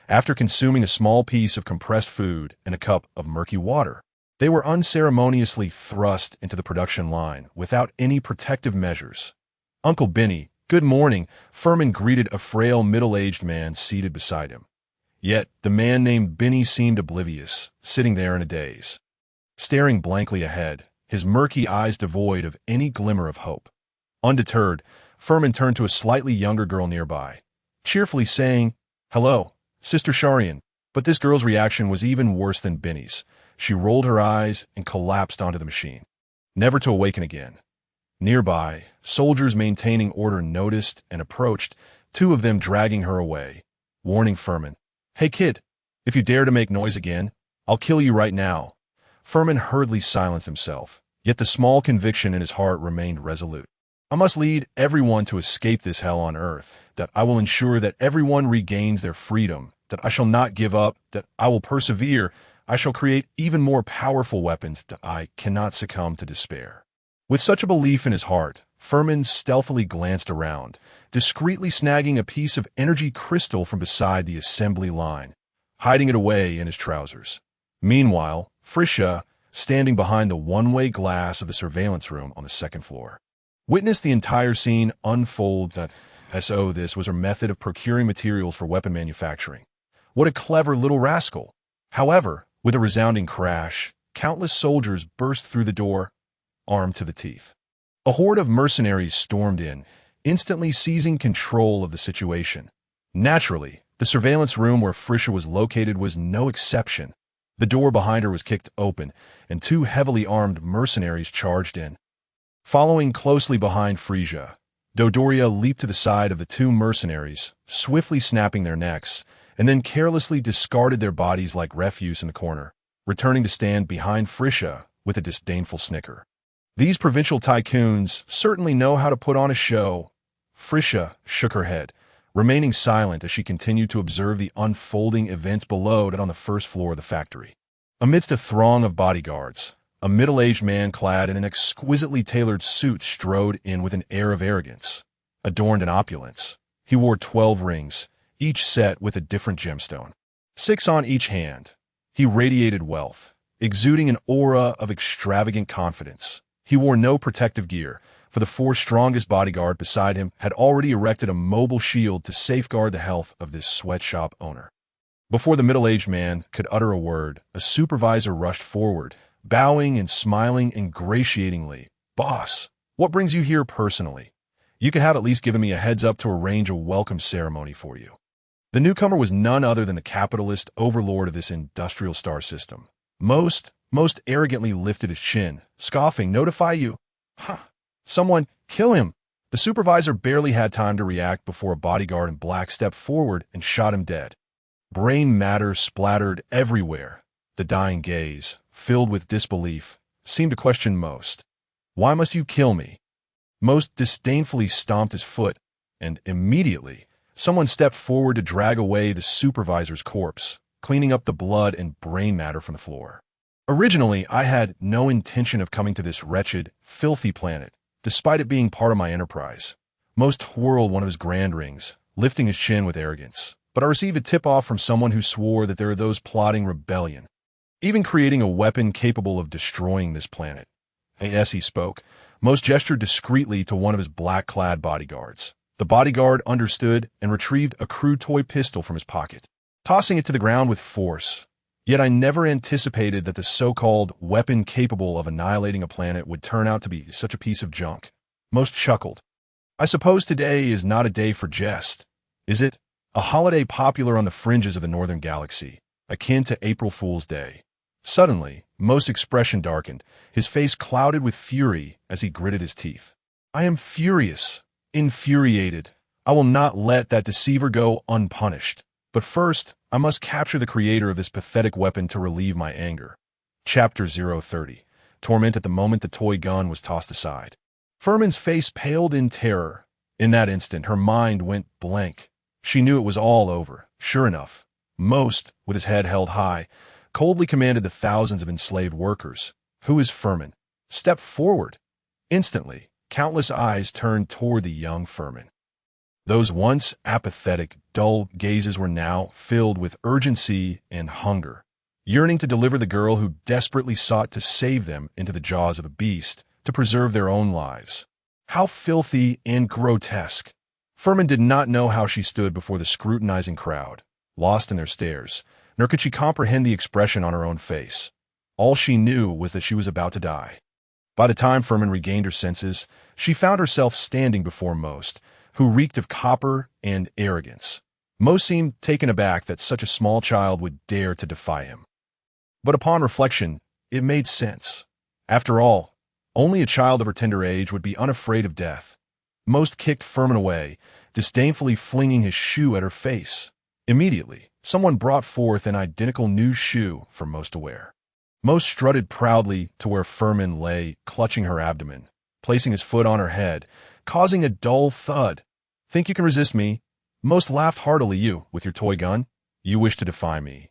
[SPEAKER 1] After consuming a small piece of compressed food and a cup of murky water, they were unceremoniously thrust into the production line without any protective measures. Uncle Benny, good morning, Furman greeted a frail middle-aged man seated beside him. Yet the man named Benny seemed oblivious, sitting there in a daze, staring blankly ahead, his murky eyes devoid of any glimmer of hope. Undeterred, Furman turned to a slightly younger girl nearby, cheerfully saying, Hello, Sister Sharian. But this girl's reaction was even worse than Benny's. She rolled her eyes and collapsed onto the machine, never to awaken again. Nearby, soldiers maintaining order noticed and approached, two of them dragging her away, warning Furman, Hey kid, if you dare to make noise again, I'll kill you right now. Furman hurriedly silenced himself, yet the small conviction in his heart remained resolute. I must lead everyone to escape this hell on earth, that I will ensure that everyone regains their freedom, that I shall not give up, that I will persevere, I shall create even more powerful weapons, that I cannot succumb to despair. With such a belief in his heart, Furman stealthily glanced around, discreetly snagging a piece of energy crystal from beside the assembly line, hiding it away in his trousers. Meanwhile, Frieza, standing behind the one-way glass of the surveillance room on the second floor, witnessed the entire scene unfold. This was her method of procuring materials for weapon manufacturing. What a clever little rascal! However, with a resounding crash, countless soldiers burst through the door, armed to the teeth. A horde of mercenaries stormed in, instantly seizing control of the situation. Naturally, the surveillance room where Frieza was located was no exception. The door behind her was kicked open, and two heavily armed mercenaries charged in. Following closely behind Frieza, Dodoria leaped to the side of the two mercenaries, swiftly snapping their necks, and then carelessly discarded their bodies like refuse in the corner, returning to stand behind Frieza with a disdainful snicker. These provincial tycoons certainly know how to put on a show. Frieza shook her head, remaining silent as she continued to observe the unfolding events below and on the first floor of the factory. Amidst a throng of bodyguards, a middle-aged man clad in an exquisitely tailored suit strode in with an air of arrogance, adorned in opulence. He wore 12 rings, each set with a different gemstone, 6 on each hand. He radiated wealth, exuding an aura of extravagant confidence. He wore no protective gear, for the 4 strongest bodyguard beside him had already erected a mobile shield to safeguard the health of this sweatshop owner. Before the middle-aged man could utter a word, a supervisor rushed forward, bowing and smiling ingratiatingly. Boss, What brings you here personally? You could have at least given me a heads up to arrange a welcome ceremony for you. The newcomer was none other than the capitalist overlord of this industrial star system. Most arrogantly lifted his chin, scoffing, "Notify you? Huh. Someone, kill him!" The supervisor barely had time to react before a bodyguard in black stepped forward and shot him dead. Brain matter splattered everywhere. The dying gaze, filled with disbelief, seemed to question Most. "Why must you kill me?" Most disdainfully stomped his foot, and immediately, someone stepped forward to drag away the supervisor's corpse, cleaning up the blood and brain matter from the floor. Originally, I had no intention of coming to this wretched, filthy planet, despite it being part of my enterprise. Most twirled one of his grand rings, lifting his chin with arrogance, but I received a tip-off from someone who swore that there are those plotting rebellion, even creating a weapon capable of destroying this planet. As he spoke, Most gestured discreetly to one of his black-clad bodyguards. The bodyguard understood and retrieved a crude toy pistol from his pocket, tossing it to the ground with force. Yet I never anticipated that the so-called weapon capable of annihilating a planet would turn out to be such a piece of junk. Most chuckled. "I suppose today is not a day for jest, is it? A holiday popular on the fringes of the northern galaxy, akin to April Fool's Day." Suddenly, Most's expression darkened, his face clouded with fury as he gritted his teeth. "I am furious, infuriated. I will not let that deceiver go unpunished. But first, I must capture the creator of this pathetic weapon to relieve my anger." Chapter 030. Torment at the moment the toy gun was tossed aside. Furman's face paled in terror. In that instant, her mind went blank. She knew it was all over. Sure enough, Most, with his head held high, coldly commanded the thousands of enslaved workers, "Who is Furman? Step forward." Instantly, countless eyes turned toward the young Furman. Those once apathetic, dull gazes were now filled with urgency and hunger, yearning to deliver the girl who desperately sought to save them into the jaws of a beast to preserve their own lives. How filthy and grotesque! Furman did not know how she stood before the scrutinizing crowd, lost in their stares, nor could she comprehend the expression on her own face. All she knew was that she was about to die. By the time Furman regained her senses, she found herself standing before Most, who reeked of copper and arrogance. Most seemed taken aback that such a small child would dare to defy him. But upon reflection, it made sense. After all, only a child of her tender age would be unafraid of death. Most kicked Furman away, disdainfully flinging his shoe at her face. Immediately, someone brought forth an identical new shoe for Most to wear. Most strutted proudly to where Furman lay, clutching her abdomen, placing his foot on her head, causing a dull thud. "Think you can resist me?" Most laughed heartily. "You, with your toy gun? You wish to defy me?"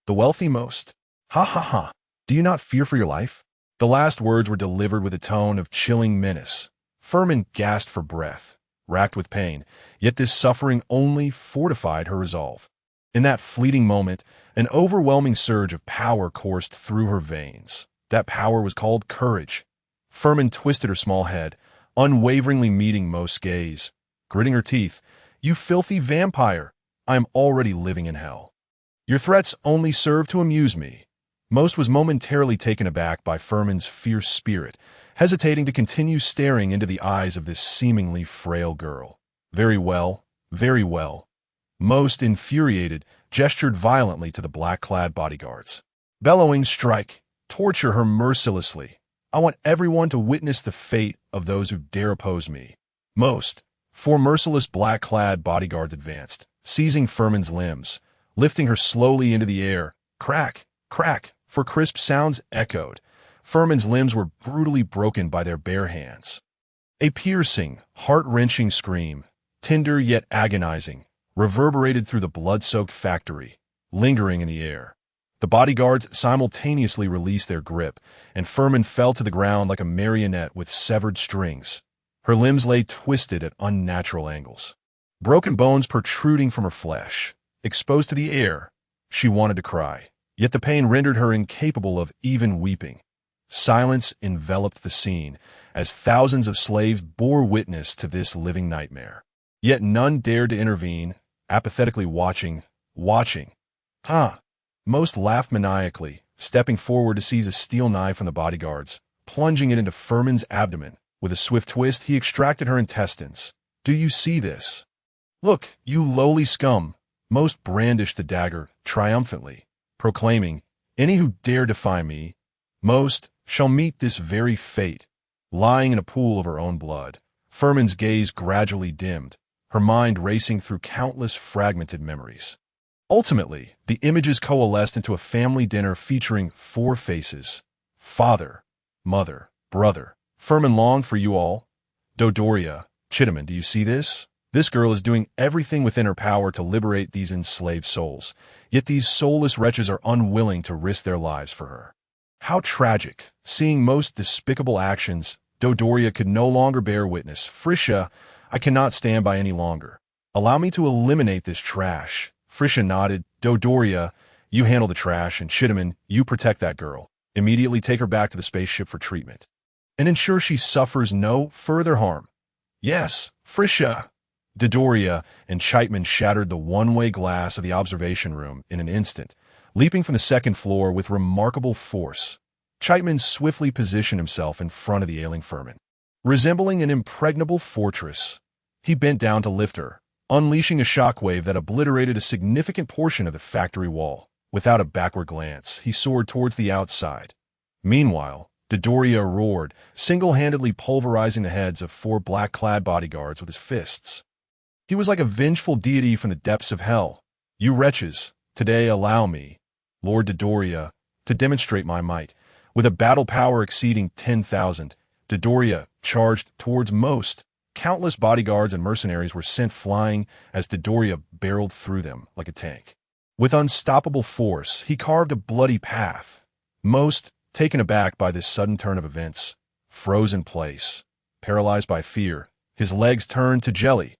[SPEAKER 1] "The wealthy Most? Ha ha ha! Do you not fear for your life?" The last words were delivered with a tone of chilling menace. Furman gasped for breath, racked with pain, yet this suffering only fortified her resolve. In that fleeting moment, an overwhelming surge of power coursed through her veins. That power was called courage. Furman twisted her small head, unwaveringly meeting Most's gaze, gritting her teeth. "You filthy vampire! I am already living in hell. Your threats only serve to amuse me." Most was momentarily taken aback by Furman's fierce spirit, hesitating to continue staring into the eyes of this seemingly frail girl. Very well, very well." Most, infuriated, gestured violently to the black-clad bodyguards, bellowing, "Strike! Torture her mercilessly! I want everyone to witness the fate of those who dare oppose me." Most, four merciless black-clad bodyguards advanced, seizing Furman's limbs, lifting her slowly into the air. Crack, crack, for crisp sounds echoed. Furman's limbs were brutally broken by their bare hands. A piercing, heart-wrenching scream, tender yet agonizing, reverberated through the blood-soaked factory, lingering in the air. The bodyguards simultaneously released their grip, and Furman fell to the ground like a marionette with severed strings. Her limbs lay twisted at unnatural angles, broken bones protruding from her flesh. Exposed to the air, she wanted to cry, yet the pain rendered her incapable of even weeping. Silence enveloped the scene, as thousands of slaves bore witness to this living nightmare. Yet none dared to intervene, apathetically watching. "Ha!" Most laughed maniacally, stepping forward to seize a steel knife from the bodyguards, plunging it into Furman's abdomen. With a swift twist, he extracted her intestines. Do you see this? Look, you lowly scum! Most brandished the dagger triumphantly, proclaiming, any who dare defy me, most shall meet this very fate. Lying in a pool of her own blood, Furman's gaze gradually dimmed, her mind racing through countless fragmented memories. Ultimately, the images coalesced into a family dinner featuring 4 faces: father, mother, brother. Furman longed for you all. Dodoria, Chitaman, do you see this? This girl is doing everything within her power to liberate these enslaved souls, yet these soulless wretches are unwilling to risk their lives for her. How tragic. Seeing most despicable actions, Dodoria could no longer bear witness. Frieza, I cannot stand by any longer. Allow me to eliminate this trash. Frieza nodded. Dodoria, you handle the trash, and Chitaman, you protect that girl. Immediately take her back to the spaceship for treatment, and ensure she suffers no further harm. Yes, Frieza. Dodoria and Chitaman shattered the one-way glass of the observation room in an instant, leaping from the 2nd floor with remarkable force. Chitaman swiftly positioned himself in front of the ailing Furman. Resembling an impregnable fortress, he bent down to lift her, unleashing a shockwave that obliterated a significant portion of the factory wall. Without a backward glance, he soared towards the outside. Meanwhile, Dodoria roared, single-handedly pulverizing the heads of 4 black-clad bodyguards with his fists. He was like a vengeful deity from the depths of hell. You wretches, today allow me, Lord Dodoria, to demonstrate my might. With a battle power exceeding 10,000, Dodoria charged towards most. Countless bodyguards and mercenaries were sent flying as Dodoria barreled through them like a tank. With unstoppable force, he carved a bloody path. Most, taken aback by this sudden turn of events, froze in place. Paralyzed by fear, his legs turned to jelly.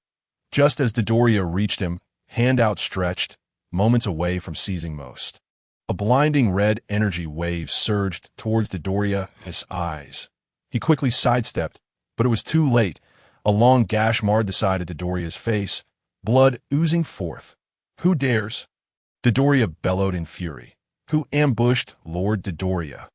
[SPEAKER 1] Just as Dodoria reached him, hand outstretched, moments away from seizing most. A blinding red energy wave surged towards Dodoria's eyes. He quickly sidestepped, but it was too late. A long gash marred the side of Dodoria's face, blood oozing forth. Who dares? Dodoria bellowed in fury. Who ambushed Lord Dodoria?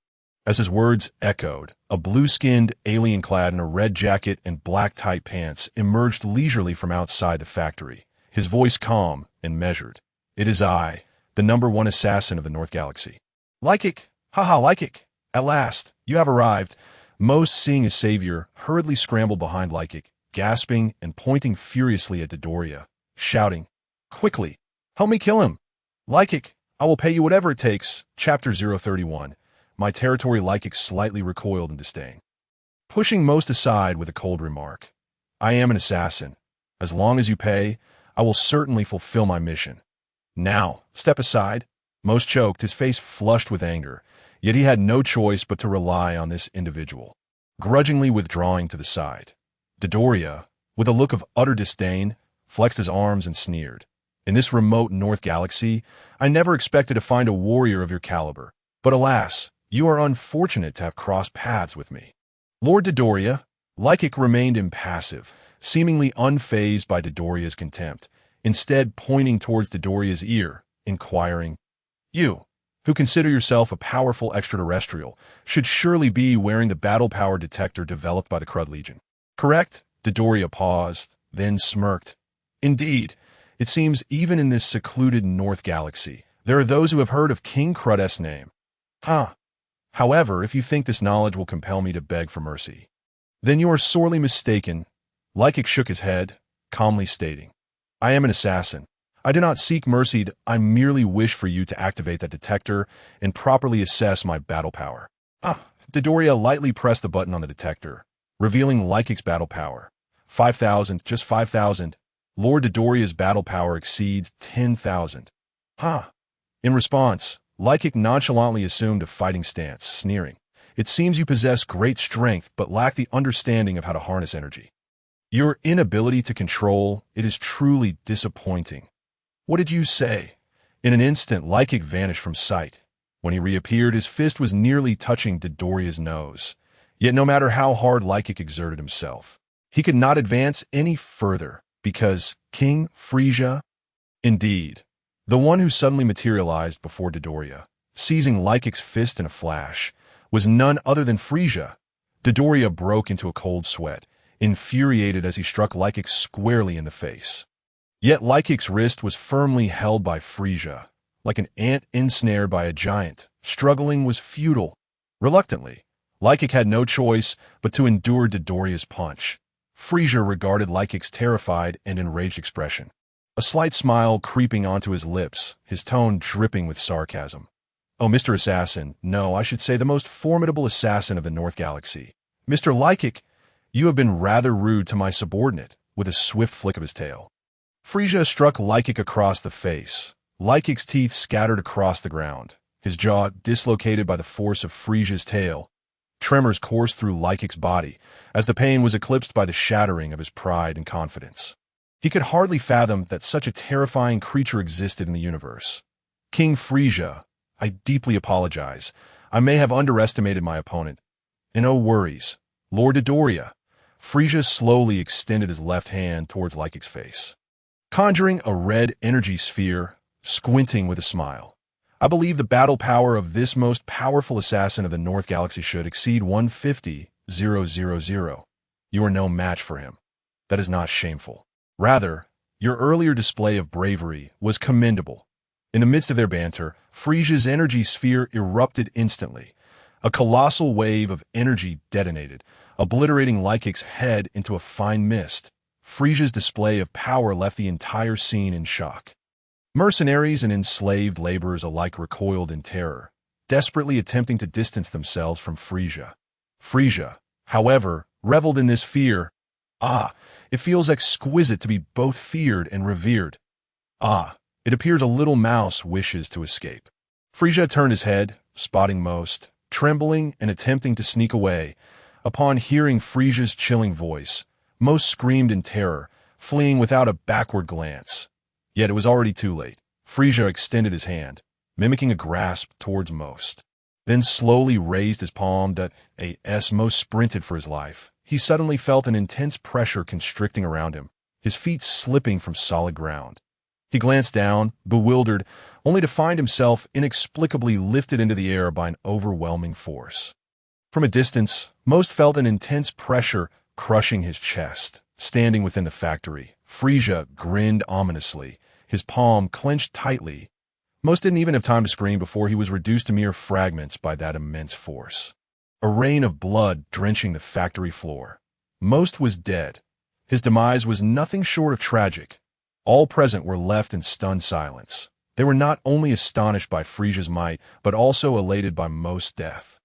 [SPEAKER 1] As his words echoed, a blue-skinned alien clad in a red jacket and black tight pants emerged leisurely from outside the factory, his voice calm and measured. It is I, the #1 assassin of the North Galaxy. Lykic! Haha, Lykic! At last, you have arrived. Most, seeing his savior, hurriedly scrambled behind Lykic, gasping and pointing furiously at Dodoria, shouting, Quickly! Help me kill him! Lykic, I will pay you whatever it takes. Chapter 031. My territory. Lykic slightly recoiled in disdain, pushing most aside with a cold remark. I am an assassin. As long as you pay, I will certainly fulfill my mission. Now, step aside. Most choked, his face flushed with anger, yet he had no choice but to rely on this individual. Grudgingly withdrawing to the side, Dodoria, with a look of utter disdain, flexed his arms and sneered. In this remote North Galaxy, I never expected to find a warrior of your caliber, but alas, you are unfortunate to have crossed paths with me. Lord Dodoria, Lykic remained impassive, seemingly unfazed by Dodoria's contempt, instead pointing towards Dodoria's ear, inquiring, You, who consider yourself a powerful extraterrestrial, should surely be wearing the battle power detector developed by the Crud Legion. Correct? Dodoria paused, then smirked. Indeed, it seems even in this secluded North Galaxy, there are those who have heard of King Crud's name. Huh. However, if you think this knowledge will compel me to beg for mercy, then you are sorely mistaken. Lykic shook his head, calmly stating, I am an assassin. I do not seek mercy, I merely wish for you to activate that detector and properly assess my battle power. Dodoria lightly pressed the button on the detector, revealing Lykic's battle power. 5,000, just 5,000. Lord Dodoria's battle power exceeds 10,000. In response, Lykic nonchalantly assumed a fighting stance, sneering. It seems you possess great strength but lack the understanding of how to harness energy. Your inability to control it is truly disappointing. What did you say? In an instant, Lykic vanished from sight. When he reappeared, his fist was nearly touching Dodoria's nose. Yet no matter how hard Lykic exerted himself, he could not advance any further, because King Frieza, indeed, the one who suddenly materialized before Dodoria, seizing Lykic's fist in a flash, was none other than Frieza. Dodoria broke into a cold sweat, infuriated as he struck Lycaix squarely in the face. Yet Lycaix's wrist was firmly held by Frieza. Like an ant ensnared by a giant, struggling was futile. Reluctantly, Lycaix had no choice but to endure Dodoria's punch. Frieza regarded Lycaix's terrified and enraged expression, a slight smile creeping onto his lips, his tone dripping with sarcasm. "Oh, Mr. Assassin, no, I should say the most formidable assassin of the North Galaxy. Mr. Lycaix, you have been rather rude to my subordinate," with a swift flick of his tail. Frieza struck Lycaix across the face. Lycaix's teeth scattered across the ground, his jaw dislocated by the force of Frieza's tail. Tremors coursed through Lycaix's body, as the pain was eclipsed by the shattering of his pride and confidence. He could hardly fathom that such a terrifying creature existed in the universe. "King Frieza, I deeply apologize. I may have underestimated my opponent. And no worries, Lord Dodoria." Frieza slowly extended his left hand towards Lycaix's face, conjuring a red energy sphere, squinting with a smile. "I believe the battle power of this most powerful assassin of the North Galaxy should exceed 150,000. You are no match for him. That is not shameful. Rather, your earlier display of bravery was commendable." In the midst of their banter, Frieza's energy sphere erupted instantly. A colossal wave of energy detonated, obliterating Lycaix's head into a fine mist. Frieza's display of power left the entire scene in shock. Mercenaries and enslaved laborers alike recoiled in terror, desperately attempting to distance themselves from Frieza. Frieza, however, reveled in this fear. "Ah, it feels exquisite to be both feared and revered. Ah, it appears a little mouse wishes to escape." Frieza turned his head, spotting Most, trembling and attempting to sneak away. Upon hearing Frieza's chilling voice, Most screamed in terror, fleeing without a backward glance. Yet it was already too late. Frieza extended his hand, mimicking a grasp towards Most, then slowly raised his palm as Most sprinted for his life. He suddenly felt an intense pressure constricting around him, his feet slipping from solid ground. He glanced down, bewildered, only to find himself inexplicably lifted into the air by an overwhelming force. From a distance, Most felt an intense pressure crushing his chest. Standing within the factory, Frieza grinned ominously, his palm clenched tightly. Most didn't even have time to scream before he was reduced to mere fragments by that immense force. A rain of blood drenching the factory floor. Most was dead. His demise was nothing short of tragic. All present were left in stunned silence. They were not only astonished by Frieza's might, but also elated by Most's death.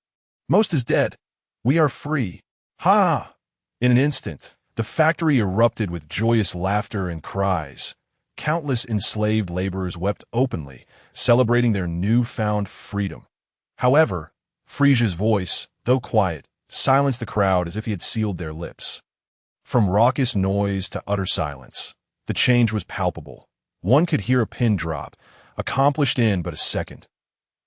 [SPEAKER 1] "Most is dead. We are free. Ha!" In an instant, the factory erupted with joyous laughter and cries. Countless enslaved laborers wept openly, celebrating their newfound freedom. However, Frieza's voice, though quiet, silenced the crowd as if he had sealed their lips. From raucous noise to utter silence, the change was palpable. One could hear a pin drop, accomplished in but a second.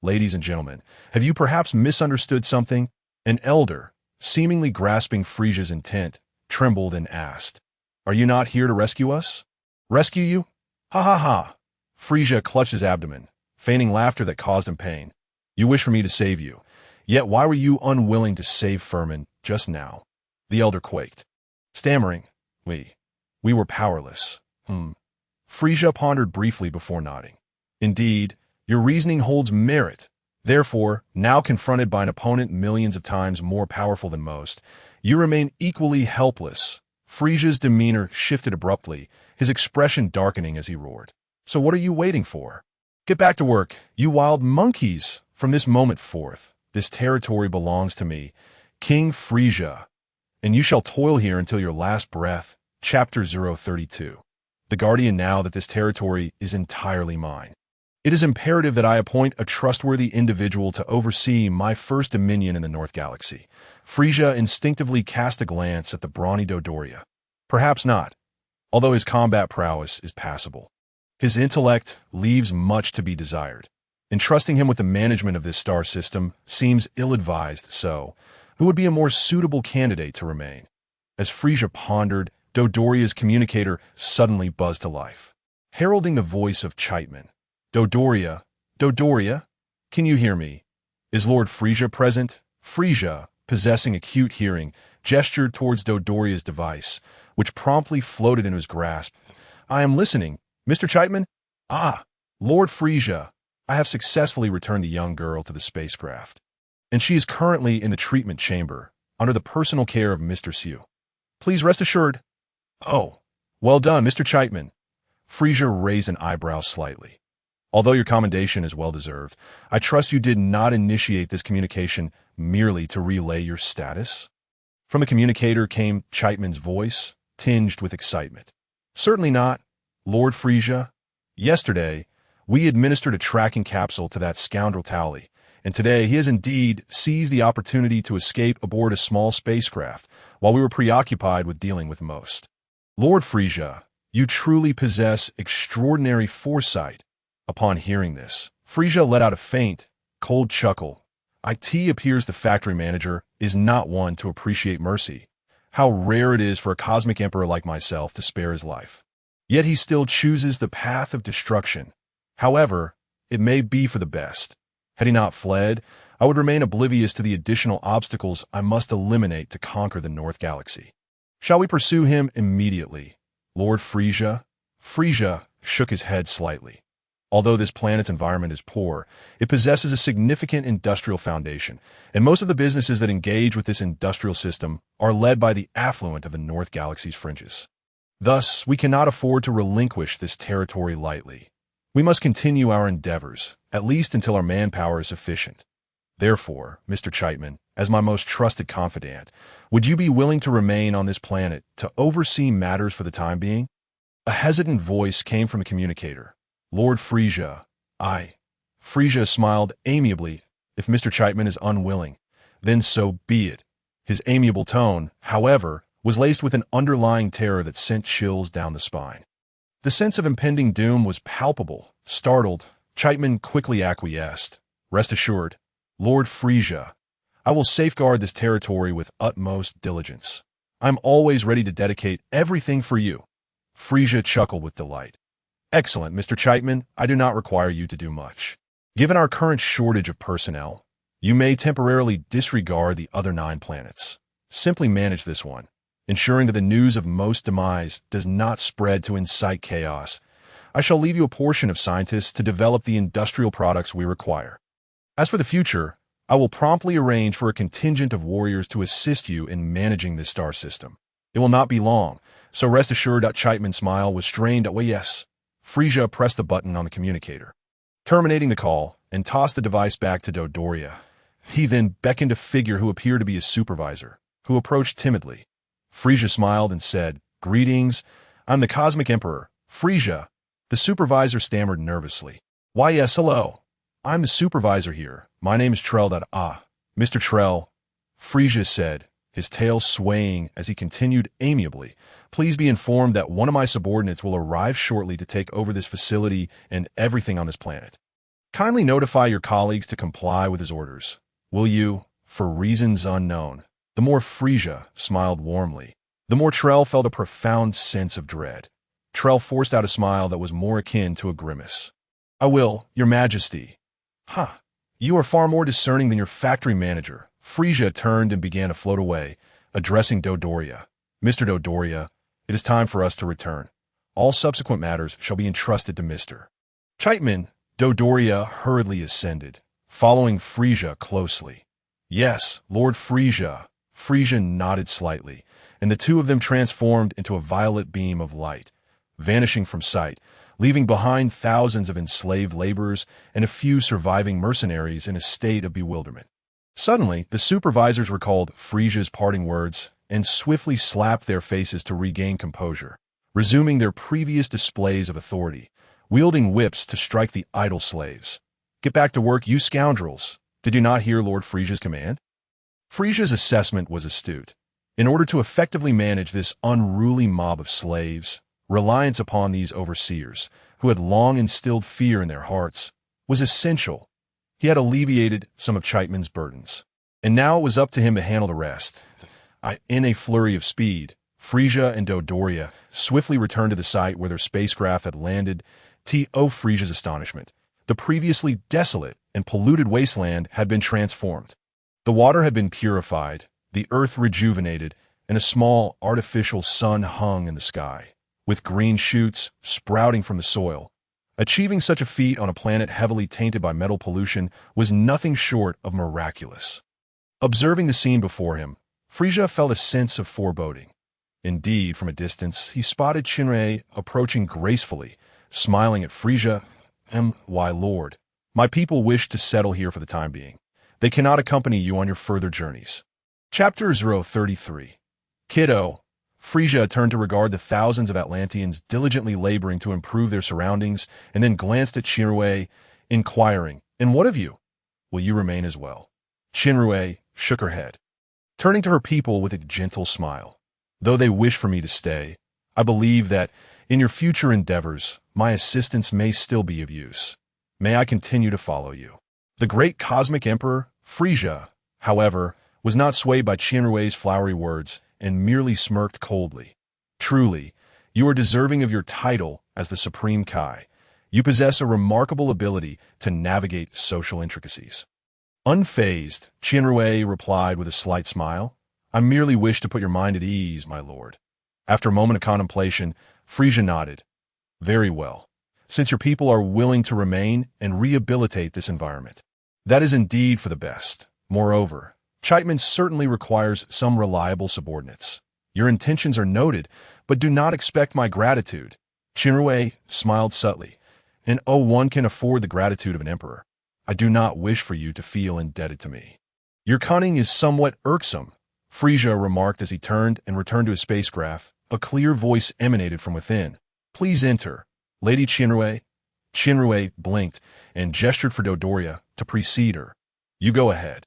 [SPEAKER 1] "Ladies and gentlemen, have you perhaps misunderstood something?" An elder, seemingly grasping Frieza's intent, trembled and asked, "Are you not here to rescue us?" "Rescue you? Ha ha ha!" Frieza clutched his abdomen, feigning laughter that caused him pain. "You wish for me to save you. Yet why were you unwilling to save Furman just now?" The elder quaked, stammering, We were powerless." Frieza pondered briefly before nodding. "Indeed, your reasoning holds merit. Therefore, now confronted by an opponent millions of times more powerful than Most, you remain equally helpless." Frieza's demeanor shifted abruptly, his expression darkening as he roared. "So what are you waiting for? Get back to work, you wild monkeys! From this moment forth, this territory belongs to me, King Frieza, and you shall toil here until your last breath." Chapter 032. The Guardian, now that this territory is entirely mine, it is imperative that I appoint a trustworthy individual to oversee my first dominion in the North Galaxy. Frieza instinctively cast a glance at the brawny Dodoria. Perhaps not, although his combat prowess is passable. His intellect leaves much to be desired. Entrusting him with the management of this star system seems ill-advised, so who would be a more suitable candidate to remain? As Frieza pondered, Dodoria's communicator suddenly buzzed to life, heralding the voice of Chiteman. "Dodoria, Dodoria, can you hear me? Is Lord Frieza present? Frieza, possessing acute hearing, gestured towards Dodoria's device, which promptly floated into his grasp. "I am listening, Mr. Chapman." "Ah, Lord Frieza, I have successfully returned the young girl to the spacecraft, and she is currently in the treatment chamber, under the personal care of Mr. Siu. Please rest assured." "Oh, well done, Mr. Chapman." Frieza raised an eyebrow slightly. "Although your commendation is well-deserved, I trust you did not initiate this communication merely to relay your status?" From the communicator came Chapman's voice, tinged with excitement. "Certainly not, Lord Frieza. Yesterday, we administered a tracking capsule to that scoundrel Towley, and today he has indeed seized the opportunity to escape aboard a small spacecraft while we were preoccupied with dealing with most. Lord Frieza, you truly possess extraordinary foresight." Upon hearing this, Frieza let out a faint, cold chuckle. "It appears the factory manager is not one to appreciate mercy. How rare it is for a cosmic emperor like myself to spare his life. Yet he still chooses the path of destruction. However, it may be for the best. Had he not fled, I would remain oblivious to the additional obstacles I must eliminate to conquer the North Galaxy. Shall we pursue him immediately, Lord Frieza?" Frieza shook his head slightly. Although this planet's environment is poor, it possesses a significant industrial foundation, and most of the businesses that engage with this industrial system are led by the affluent of the North Galaxy's fringes. Thus, we cannot afford to relinquish this territory lightly. We must continue our endeavors, at least until our manpower is sufficient. Therefore, Mr. Chapman, as my most trusted confidant, would you be willing to remain on this planet to oversee matters for the time being?" A hesitant voice came from the communicator. "Lord Frieza, I." Frieza smiled amiably. "If Mr. Chapman is unwilling, then so be it." His amiable tone, however, was laced with an underlying terror that sent chills down the spine. The sense of impending doom was palpable. Startled, Chapman quickly acquiesced. "Rest assured, Lord Frieza, I will safeguard this territory with utmost diligence. I'm always ready to dedicate everything for you." Frieza chuckled with delight. "Excellent, Mr. Chapman. I do not require you to do much. Given our current shortage of personnel, you may temporarily disregard the other 9 planets. Simply manage this one, ensuring that the news of most demise does not spread to incite chaos. I shall leave you a portion of scientists to develop the industrial products we require. As for the future, I will promptly arrange for a contingent of warriors to assist you in managing this star system. It will not be long, so rest assured." Chapman's smile was strained. "Well, yes." Frieza pressed the button on the communicator, terminating the call, and tossed the device back to Dodoria. He then beckoned a figure who appeared to be his supervisor, who approached timidly. Frieza smiled and said, "Greetings. I'm the Cosmic Emperor, Frieza." The supervisor stammered nervously. "Why, yes, hello. I'm the supervisor here. My name is Trell. Mr. Trell," Frieza said, his tail swaying as he continued amiably, "please be informed that one of my subordinates will arrive shortly to take over this facility and everything on this planet. Kindly notify your colleagues to comply with his orders. Will you, for reasons unknown?" The more Frieza smiled warmly, the more Trell felt a profound sense of dread. Trell forced out a smile that was more akin to a grimace. "I will, Your Majesty." "Huh. You are far more discerning than your factory manager." Frieza turned and began to float away, addressing Dodoria. "Mr. Dodoria, it is time for us to return. All subsequent matters shall be entrusted to Mr. Chapman." Dodoria hurriedly ascended, following Frieza closely. "Yes, Lord Frieza." Frieza nodded slightly, and the two of them transformed into a violet beam of light, vanishing from sight, leaving behind thousands of enslaved laborers and a few surviving mercenaries in a state of bewilderment. Suddenly, the supervisors recalled Frieza's parting words and swiftly slapped their faces to regain composure, resuming their previous displays of authority, wielding whips to strike the idle slaves. "Get back to work, you scoundrels! Did you not hear Lord Frieza's command?" Frieza's assessment was astute. In order to effectively manage this unruly mob of slaves, reliance upon these overseers, who had long instilled fear in their hearts, was essential. He had alleviated some of Chapman's burdens, and now it was up to him to handle the rest. In a flurry of speed, Frieza and Dodoria swiftly returned to the site where their spacecraft had landed. To Frieza's astonishment, the previously desolate and polluted wasteland had been transformed. The water had been purified, the earth rejuvenated, and a small, artificial sun hung in the sky, with green shoots sprouting from the soil. Achieving such a feat on a planet heavily tainted by metal pollution was nothing short of miraculous. Observing the scene before him, Frieza felt a sense of foreboding. Indeed, from a distance, he spotted Shinrei approaching gracefully, smiling at Frieza. Why, Lord, my people wish to settle here for the time being. They cannot accompany you on your further journeys. Chapter 033. Kiddo. Frieza turned to regard the thousands of Atlanteans diligently laboring to improve their surroundings, and then glanced at Shinrei, inquiring, "And what of you? Will you remain as well?" Shinrei shook her head, turning to her people with a gentle smile. "Though they wish for me to stay, I believe that, in your future endeavors, my assistance may still be of use. May I continue to follow you." The great cosmic emperor, Frieza, however, was not swayed by Shinrui's flowery words, and merely smirked coldly. "Truly, you are deserving of your title as the Supreme Kai. You possess a remarkable ability to navigate social intricacies." Unfazed, Shinrui replied with a slight smile, "I merely wish to put your mind at ease, my lord." After a moment of contemplation, Frieza nodded. "Very well. Since your people are willing to remain and rehabilitate this environment, that is indeed for the best. Moreover, Chitman certainly requires some reliable subordinates. Your intentions are noted, but do not expect my gratitude." Shinrui smiled subtly. "And one can afford the gratitude of an emperor. I do not wish for you to feel indebted to me." "Your cunning is somewhat irksome," Frieza remarked as he turned and returned to his spacecraft. A clear voice emanated from within. "Please enter, Lady Shinrui." Shinrui blinked and gestured for Dodoria to precede her. "You go ahead."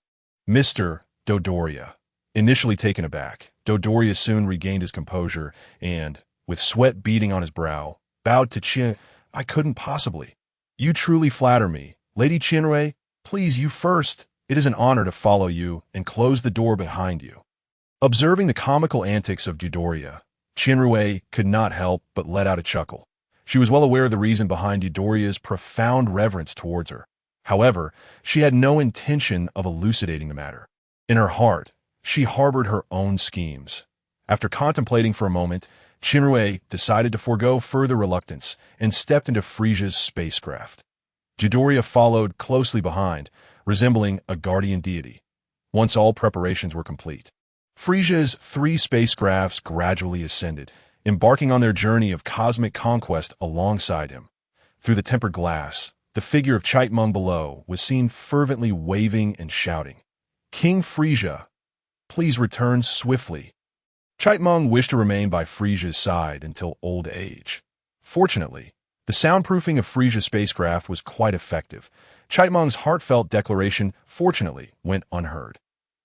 [SPEAKER 1] "Mr. Dodoria." Initially taken aback, Dodoria soon regained his composure and, with sweat beading on his brow, bowed to Chin. "I couldn't possibly." "You truly flatter me. Lady Shinrui, please you first. It is an honor to follow you and close the door behind you." Observing the comical antics of Dodoria, Shinrui could not help but let out a chuckle. She was well aware of the reason behind Dodoria's profound reverence towards her. However, she had no intention of elucidating the matter. In her heart, she harbored her own schemes. After contemplating for a moment, Shinrui decided to forego further reluctance and stepped into Frieza's spacecraft. Dodoria followed closely behind, resembling a guardian deity. Once all preparations were complete, Frieza's 3 spacecrafts gradually ascended, embarking on their journey of cosmic conquest alongside him. Through the tempered glass, the figure of Chitmung below was seen fervently waving and shouting, "King Frieza, please return swiftly." Chitmung wished to remain by Frieza's side until old age. Fortunately, the soundproofing of Frieza's spacecraft was quite effective. Chitmung's heartfelt declaration, fortunately, went unheard.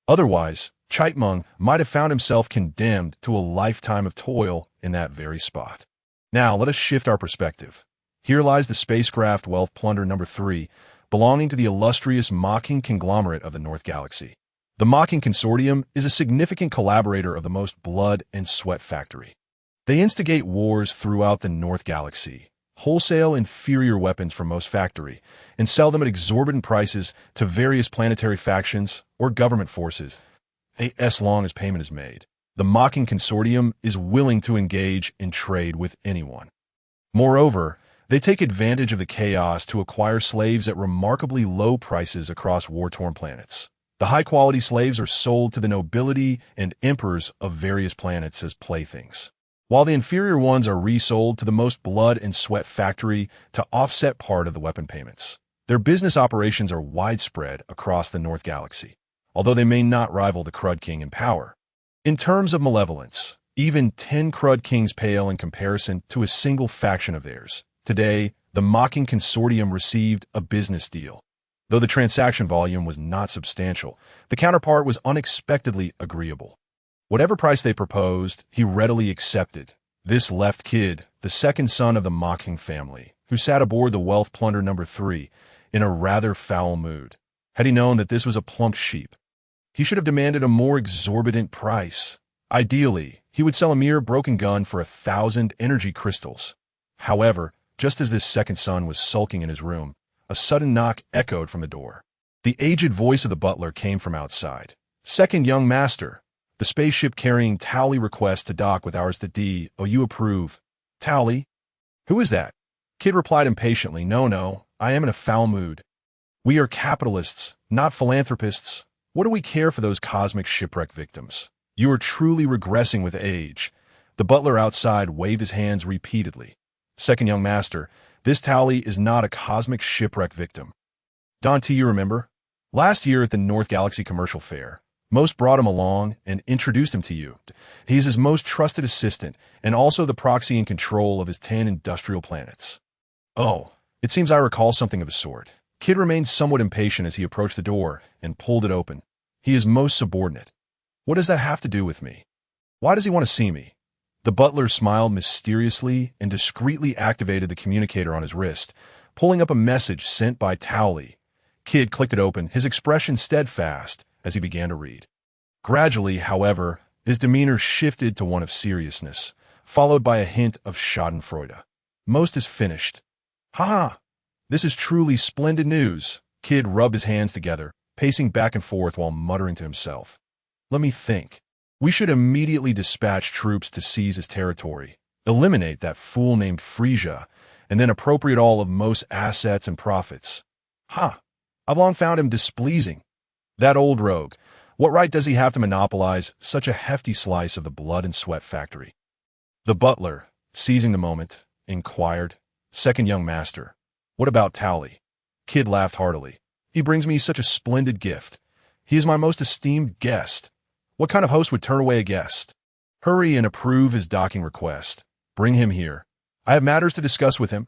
[SPEAKER 1] Otherwise, Chitmung might have found himself condemned to a lifetime of toil in that very spot. Now, let us shift our perspective. Here lies the spacecraft Wealth Plunder number 3, belonging to the illustrious Mocking Conglomerate of the North Galaxy. The Mocking Consortium is a significant collaborator of the most blood and sweat factory. They instigate wars throughout the North Galaxy, wholesale inferior weapons from most factory, and sell them at exorbitant prices to various planetary factions or government forces, as long as payment is made. The Mocking Consortium is willing to engage in trade with anyone. Moreover, they take advantage of the chaos to acquire slaves at remarkably low prices across war-torn planets. The high-quality slaves are sold to the nobility and emperors of various planets as playthings, while the inferior ones are resold to the most blood and sweat factory to offset part of the weapon payments. Their business operations are widespread across the North Galaxy, although they may not rival the Crud King in power. In terms of malevolence, even 10 Crud Kings pale in comparison to a single faction of theirs. Today, the Mocking Consortium received a business deal. Though the transaction volume was not substantial, the counterpart was unexpectedly agreeable. Whatever price they proposed, he readily accepted. This left Kid, the second son of the Mocking family, who sat aboard the Wealth Plunder number 3, in a rather foul mood. Had he known that this was a plump sheep, he should have demanded a more exorbitant price. Ideally, he would sell a mere broken gun for 1,000 energy crystals. However, just as this second son was sulking in his room, a sudden knock echoed from the door. The aged voice of the butler came from outside. Second young master, the spaceship carrying Tally requests to dock with ours to D. Oh, you approve. Tally? Who is that? Kid replied impatiently, no, I am in a foul mood. We are capitalists, not philanthropists. What do we care for those cosmic shipwreck victims? You are truly regressing with age. The butler outside waved his hands repeatedly. Second young master, this Tally is not a cosmic shipwreck victim. Dante, you remember? Last year at the North Galaxy Commercial Fair, Most brought him along and introduced him to you. He's his most trusted assistant and also the proxy in control of his 10 industrial planets. Oh, it seems I recall something of the sort. Kid remained somewhat impatient as he approached the door and pulled it open. He is most subordinate. What does that have to do with me? Why does he want to see me? The butler smiled mysteriously and discreetly activated the communicator on his wrist, pulling up a message sent by Towley. Kid clicked it open, his expression steadfast as he began to read. Gradually, however, his demeanor shifted to one of seriousness, followed by a hint of schadenfreude. Most is finished. Ha! This is truly splendid news. Kid rubbed his hands together, pacing back and forth while muttering to himself. Let me think. We should immediately dispatch troops to seize his territory, eliminate that fool named Frieza, and then appropriate all of Most's assets and profits. Ha! I've long found him displeasing. That old rogue. What right does he have to monopolize such a hefty slice of the blood and sweat factory? The butler, seizing the moment, inquired, Second young master, what about Towley? Kid laughed heartily. He brings me such a splendid gift. He is my most esteemed guest. What kind of host would turn away a guest? Hurry and approve his docking request. Bring him here. I have matters to discuss with him.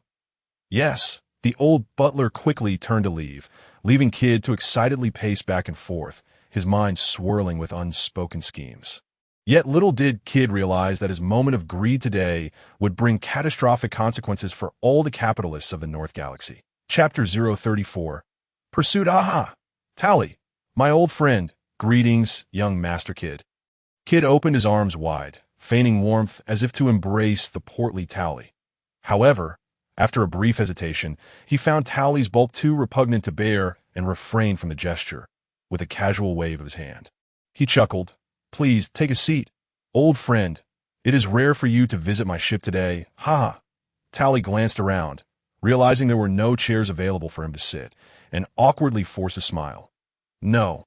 [SPEAKER 1] Yes, the old butler quickly turned to leave, leaving Kid to excitedly pace back and forth, his mind swirling with unspoken schemes. Yet little did Kid realize that his moment of greed today would bring catastrophic consequences for all the capitalists of the North Galaxy. Chapter 034. Pursuit. Aha! Tally, my old friend. Greetings, young Master Kid. Kid opened his arms wide, feigning warmth as if to embrace the portly Tally. However, after a brief hesitation, he found Towley's bulk too repugnant to bear and refrained from the gesture, with a casual wave of his hand. He chuckled. Please, take a seat. Old friend, it is rare for you to visit my ship today. Ha! Towley glanced around, realizing there were no chairs available for him to sit, and awkwardly forced a smile. No,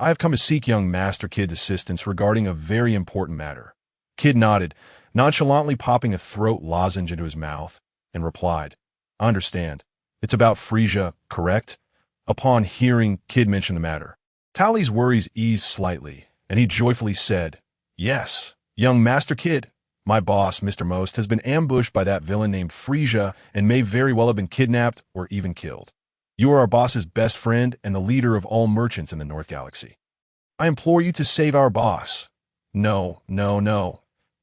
[SPEAKER 1] I have come to seek young Master Kid's assistance regarding a very important matter. Kid nodded, nonchalantly popping a throat lozenge into his mouth, and replied, I understand. It's about Frieza, correct? Upon hearing Kid mention the matter, Towley's worries eased slightly, and he joyfully said, Yes, young Master Kid. My boss, Mr. Most, has been ambushed by that villain named Frieza and may very well have been kidnapped or even killed. You are our boss's best friend and the leader of all merchants in the North Galaxy. I implore you to save our boss. No.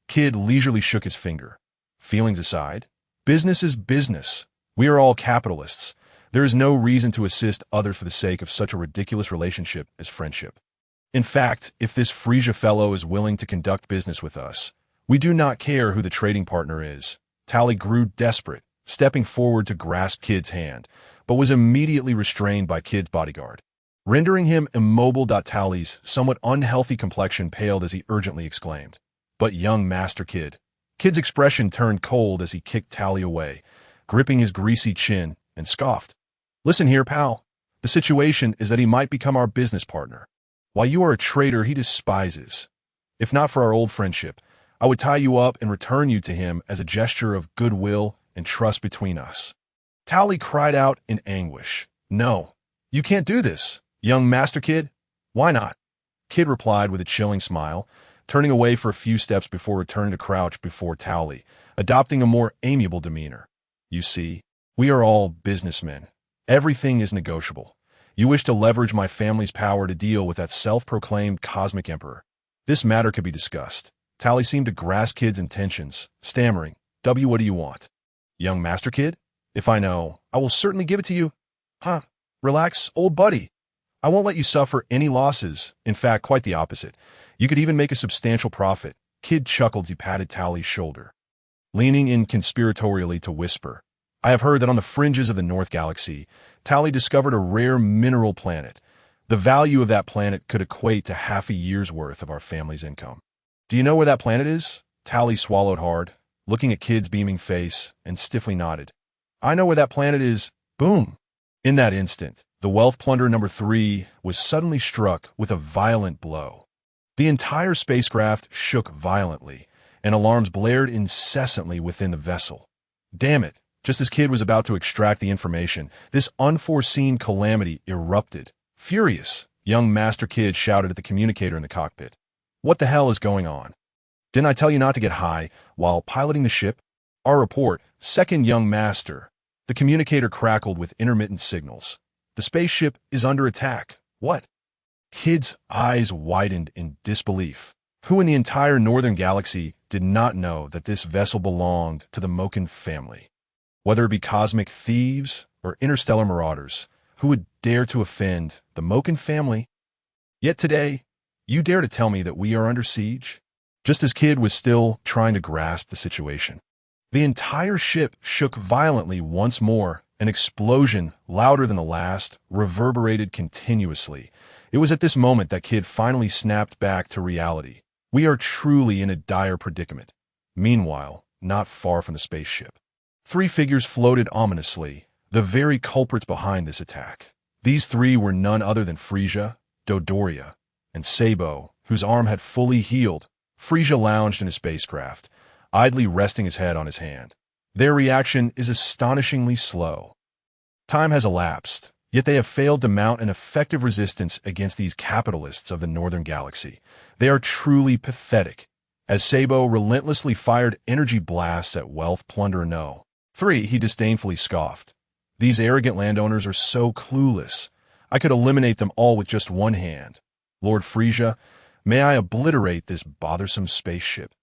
[SPEAKER 1] Kid leisurely shook his finger. Feelings aside, business is business. We are all capitalists. There is no reason to assist others for the sake of such a ridiculous relationship as friendship. In fact, if this Frieza fellow is willing to conduct business with us, we do not care who the trading partner is. Tally grew desperate, stepping forward to grasp Kid's hand, but was immediately restrained by Kid's bodyguard, rendering him immobile. Tally's somewhat unhealthy complexion paled as he urgently exclaimed, But young Master Kid. Kid's expression turned cold as he kicked Tally away, gripping his greasy chin, and scoffed. Listen here, pal. The situation is that he might become our business partner. While you are a traitor he despises. If not for our old friendship, I would tie you up and return you to him as a gesture of goodwill and trust between us. Tally cried out in anguish. No, you can't do this, young Master Kid. Why not? Kid replied with a chilling smile, turning away for a few steps before returning to crouch before Tally, adopting a more amiable demeanor. You see, we are all businessmen. Everything is negotiable. You wish to leverage my family's power to deal with that self-proclaimed cosmic emperor. This matter could be discussed. Tally seemed to grasp Kid's intentions, stammering, What do you want? Young Master Kid? If I know, I will certainly give it to you. Huh? Relax, old buddy. I won't let you suffer any losses. In fact, quite the opposite. You could even make a substantial profit. Kid chuckled as he patted Tally's shoulder, leaning in conspiratorially to whisper, I have heard that on the fringes of the North Galaxy, Tally discovered a rare mineral planet. The value of that planet could equate to half a year's worth of our family's income. Do you know where that planet is? Tally swallowed hard, looking at Kid's beaming face, and stiffly nodded. I know where that planet is. Boom! In that instant, the wealth plunderer number 3 was suddenly struck with a violent blow. The entire spacecraft shook violently, and alarms blared incessantly within the vessel. Damn it! Just as Kid was about to extract the information, this unforeseen calamity erupted. Furious, young Master Kid shouted at the communicator in the cockpit. What the hell is going on? Didn't I tell you not to get high while piloting the ship? Our report, second young master. The communicator crackled with intermittent signals. The spaceship is under attack. What? Kid's eyes widened in disbelief. Who in the entire Northern Galaxy did not know that this vessel belonged to the Moken family? Whether it be cosmic thieves or interstellar marauders, who would dare to offend the Moken family? Yet today, you dare to tell me that we are under siege? Just as Kid was still trying to grasp the situation, the entire ship shook violently once more. An explosion, louder than the last, reverberated continuously. It was at this moment that Kid finally snapped back to reality. We are truly in a dire predicament. Meanwhile, not far from the spaceship, 3 figures floated ominously, the very culprits behind this attack. These 3 were none other than Frieza, Dodoria, and Sabo, whose arm had fully healed. Frieza lounged in his spacecraft, idly resting his head on his hand. Their reaction is astonishingly slow. Time has elapsed, yet they have failed to mount an effective resistance against these capitalists of the Northern Galaxy. They are truly pathetic, as Sabo relentlessly fired energy blasts at Wealth Plunderer No. 3, he disdainfully scoffed. These arrogant landowners are so clueless. I could eliminate them all with just one hand. Lord Frieza, may I obliterate this bothersome spaceship?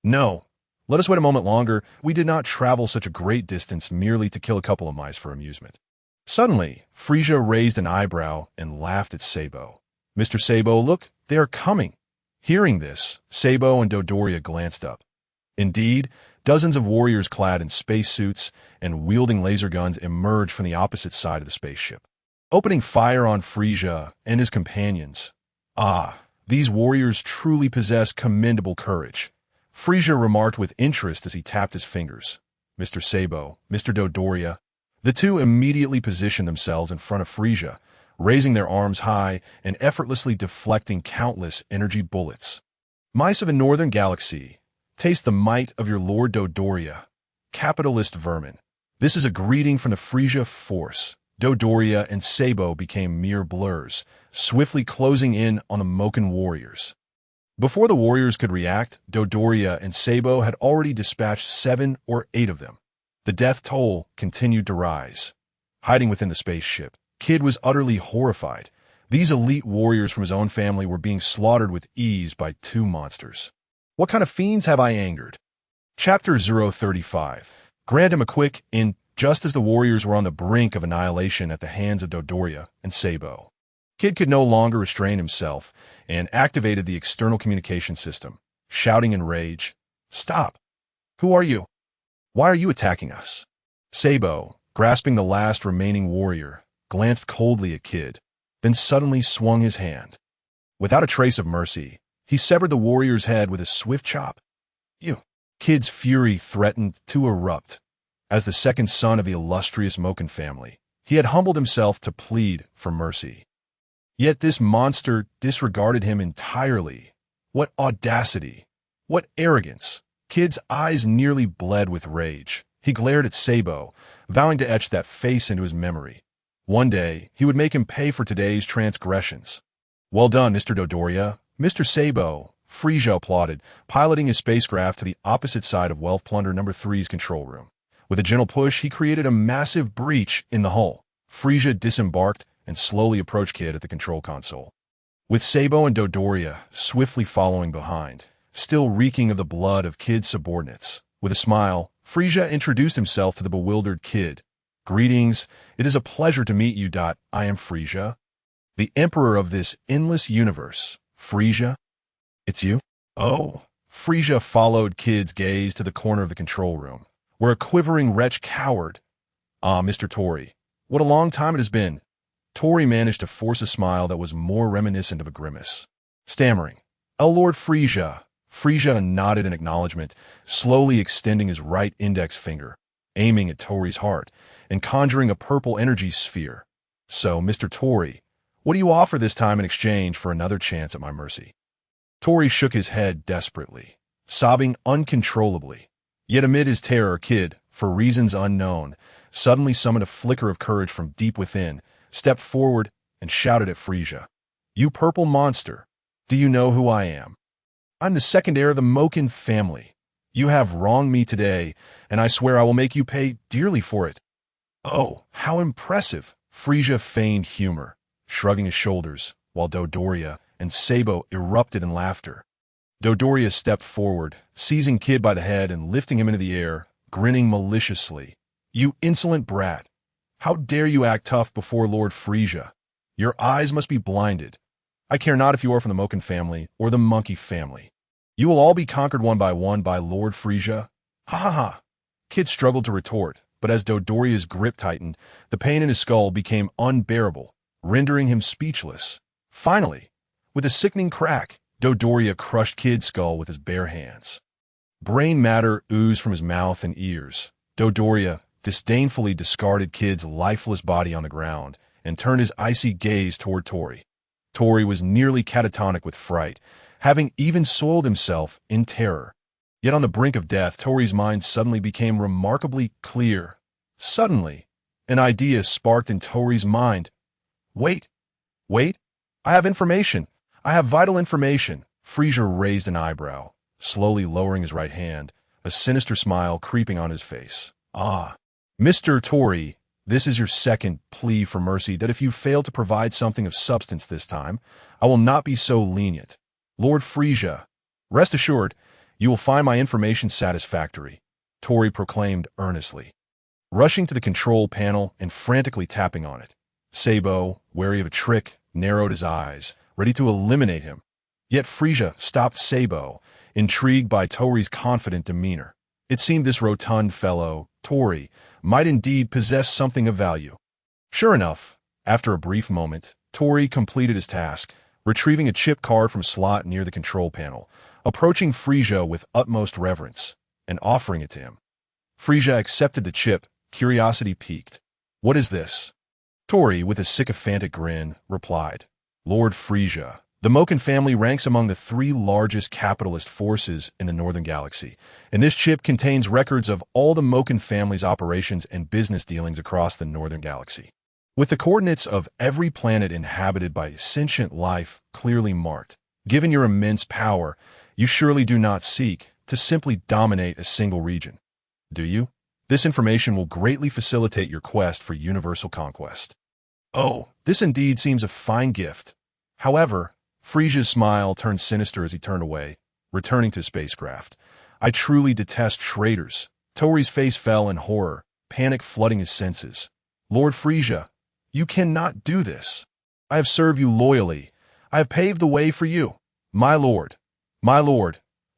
[SPEAKER 1] No. Let us wait a moment longer. We did not travel such a great distance merely to kill a couple of mice for amusement. Suddenly, Frieza raised an eyebrow and laughed at Sabo. Mr. Sabo, look, they are coming. Hearing this, Sabo and Dodoria glanced up. Indeed, dozens of warriors clad in spacesuits and wielding laser guns emerged from the opposite side of the spaceship, opening fire on Frieza and his companions. Ah, these warriors truly possess commendable courage, Frieza remarked with interest as he tapped his fingers. Mr. Sabo, Mr. Dodoria. The two immediately positioned themselves in front of Frieza, raising their arms high and effortlessly deflecting countless energy bullets. Mice of the Northern Galaxy, taste the might of your Lord Dodoria. Capitalist vermin. This is a greeting from the Frieza force. Dodoria and Sabo became mere blurs, swiftly closing in on the Moken warriors. Before the warriors could react, Dodoria and Sabo had already dispatched 7 or 8 of them. The death toll continued to rise. Hiding within the spaceship, Kid was utterly horrified. These elite warriors from his own family were being slaughtered with ease by 2 monsters. What kind of fiends have I angered? Chapter 035. Grant him a quick in just as the warriors were on the brink of annihilation at the hands of Dodoria and Sabo. Kid could no longer restrain himself and activated the external communication system, shouting in rage, "Stop! Who are you? Why are you attacking us?" Sabo, grasping the last remaining warrior, glanced coldly at Kid, then suddenly swung his hand. Without a trace of mercy, he severed the warrior's head with a swift chop. "You!" Kid's fury threatened to erupt. As the second son of the illustrious Moken family, he had humbled himself to plead for mercy. Yet this monster disregarded him entirely. What audacity! What arrogance! Kid's eyes nearly bled with rage. He glared at Sabo, vowing to etch that face into his memory. One day, he would make him pay for today's transgressions. "Well done, Mr. Dodoria." "Mr. Sabo," Frieza applauded, piloting his spacecraft to the opposite side of Wealth Plunder No. 3's control room. With a gentle push, he created a massive breach in the hull. Frieza disembarked and slowly approached Kid at the control console, with Sabo and Dodoria swiftly following behind, still reeking of the blood of Kid's subordinates. With a smile, Frieza introduced himself to the bewildered Kid. "Greetings, it is a pleasure to meet you. I am Frieza, the Emperor of this endless universe." "Frieza? It's you?" "Oh." Frieza followed Kid's gaze to the corner of the control room, where a quivering wretch cowered, Ah, Mr. Tori, what a long time it has been. Tori managed to force a smile that was more reminiscent of a grimace. Stammering, "Oh, Lord Frieza." Frieza nodded in acknowledgement, slowly extending his right index finger, aiming at Tori's heart, and conjuring a purple energy sphere. "So, Mr. Tori, what do you offer this time in exchange for another chance at my mercy?" Tori shook his head desperately, sobbing uncontrollably. Yet amid his terror, Kid, for reasons unknown, suddenly summoned a flicker of courage from deep within, stepped forward, and shouted at Frieza, "You purple monster! Do you know who I am? I'm the second heir of the Moken family. You have wronged me today, and I swear I will make you pay dearly for it." "Oh, how impressive!" Frieza feigned humor, shrugging his shoulders, while Dodoria and Sabo erupted in laughter. Dodoria stepped forward, seizing Kid by the head and lifting him into the air, grinning maliciously. "You insolent brat! How dare you act tough before Lord Frieza? Your eyes must be blinded. I care not if you are from the Moken family or the Monkey family. You will all be conquered one by Lord Frieza. Ha ha ha!" Kid struggled to retort, but as Dodoria's grip tightened, the pain in his skull became unbearable, rendering him speechless. Finally, with a sickening crack, Dodoria crushed Kid's skull with his bare hands. Brain matter oozed from his mouth and ears. Dodoria disdainfully discarded Kid's lifeless body on the ground and turned his icy gaze toward Tori. Tori was nearly catatonic with fright, having even soiled himself in terror. Yet on the brink of death, Tori's mind suddenly became remarkably clear. Suddenly, an idea sparked in Tori's mind. Wait, I have information. I have vital information." Frieza raised an eyebrow, slowly lowering his right hand, a sinister smile creeping on his face. "Ah, Mr. Tori, this is your second plea for mercy that if you fail to provide something of substance this time, I will not be so lenient. Lord Frieza, rest assured, you will find my information satisfactory," Tori proclaimed earnestly. Rushing to the control panel and frantically tapping on it, Sabo, wary of a trick, narrowed his eyes, ready to eliminate him. Yet Frieza stopped Sabo, intrigued by Tori's confident demeanor. It seemed this rotund fellow, Tori, might indeed possess something of value. Sure enough, after a brief moment, Tori completed his task, retrieving a chip card from a slot near the control panel, approaching Frieza with utmost reverence, and offering it to him. Frieza accepted the chip, curiosity piqued. "What is this?" Tori, with a sycophantic grin, replied, "Lord Frieza, the Moken family ranks among the 3 largest capitalist forces in the Northern Galaxy, and this chip contains records of all the Moken family's operations and business dealings across the Northern Galaxy, with the coordinates of every planet inhabited by sentient life clearly marked. Given your immense power, you surely do not seek to simply dominate a single region, do you? This information will greatly facilitate your quest for universal conquest." "Oh, this indeed seems a fine gift." However, Frieza's smile turned sinister as he turned away, returning to his spacecraft. "I truly detest traitors." Tori's face fell in horror, panic flooding his senses. "Lord Frieza, you cannot do this. I have served you loyally. I have paved the way for you. My lord,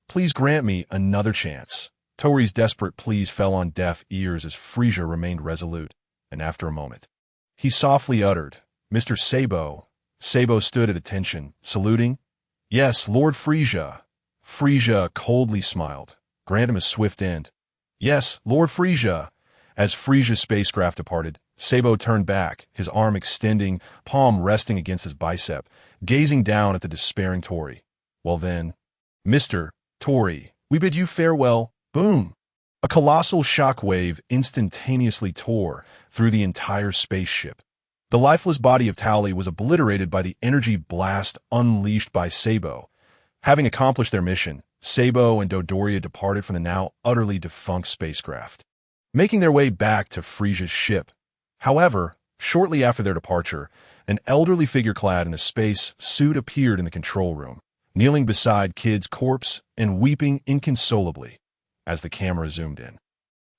[SPEAKER 1] please grant me another chance." Tori's desperate pleas fell on deaf ears as Frieza remained resolute, and after a moment, he softly uttered, "Mr. Sabo." Sabo stood at attention, saluting. "Yes, Lord Frieza." Frieza coldly smiled. "Grant him a swift end." "Yes, Lord Frieza." As Frieza's spacecraft departed, Sabo turned back, his arm extending, palm resting against his bicep, gazing down at the despairing Tori. "Well then, Mr. Tori, we bid you farewell." Boom! A colossal shockwave instantaneously tore through the entire spaceship. The lifeless body of Tali was obliterated by the energy blast unleashed by Sabo. Having accomplished their mission, Sabo and Dodoria departed from the now utterly defunct spacecraft, making their way back to Frieza's ship. However, shortly after their departure, an elderly figure clad in a space suit appeared in the control room, kneeling beside Kid's corpse and weeping inconsolably. As the camera zoomed in,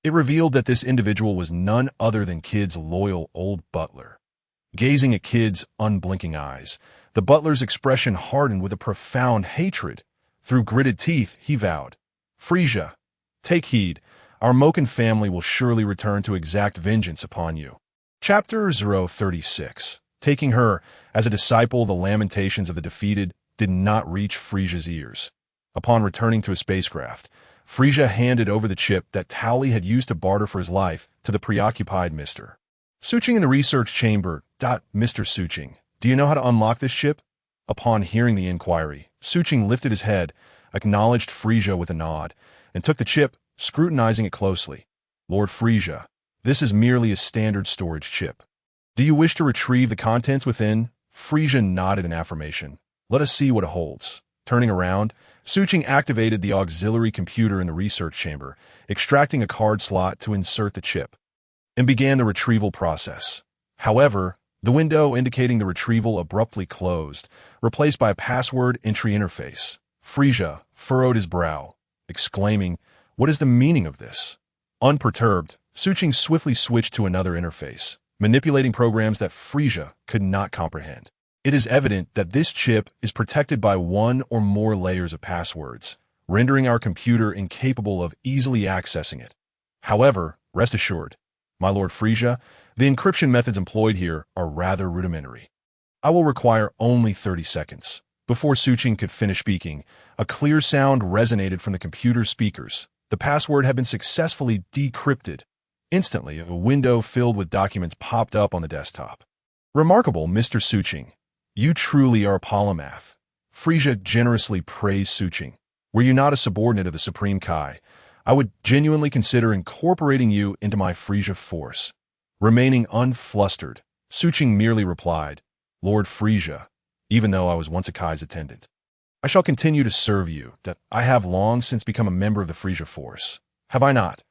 [SPEAKER 1] it revealed that this individual was none other than Kid's loyal old butler. Gazing at Kid's unblinking eyes, the butler's expression hardened with a profound hatred. Through gritted teeth, he vowed, "Frieza, take heed. our Moken family will surely return to exact vengeance upon you. Chapter 036. Taking her as a disciple, the lamentations of the defeated did not reach Frieza's ears. Upon returning to his spacecraft, Frieza handed over the chip that Towley had used to barter for his life to the preoccupied Mr. Suching in the research chamber. Mr. Suching, do you know how to unlock this chip? Upon hearing the inquiry, Suching lifted his head, acknowledged Frieza with a nod, and took the chip, scrutinizing it closely. Lord Frieza, this is merely a standard storage chip. Do you wish to retrieve the contents within? Frieza nodded in affirmation. Let us see what it holds. Turning around, Suching activated the auxiliary computer in the research chamber, extracting a card slot to insert the chip, and began the retrieval process. However, the window indicating the retrieval abruptly closed, replaced by a password entry interface. Frieza furrowed his brow, exclaiming, "What is the meaning of this?" Unperturbed, Suching swiftly switched to another interface, manipulating programs that Frieza could not comprehend. It is evident that this chip is protected by one or more layers of passwords, rendering our computer incapable of easily accessing it. However, rest assured, my Lord Frieza, the encryption methods employed here are rather rudimentary. I will require only 30 seconds. Before Suching could finish speaking, a clear sound resonated from the computer's speakers. The password had been successfully decrypted. Instantly, a window filled with documents popped up on the desktop. Remarkable, Mr. Suching. You truly are a polymath. Frieza generously praised Suching. Were you not a subordinate of the Supreme Kai, I would genuinely consider incorporating you into my Frieza force. Remaining unflustered, Suching merely replied, Lord Frieza, even though I was once a Kai's attendant, I shall continue to serve you, that I have long since become a member of the Frieza force. Have I not?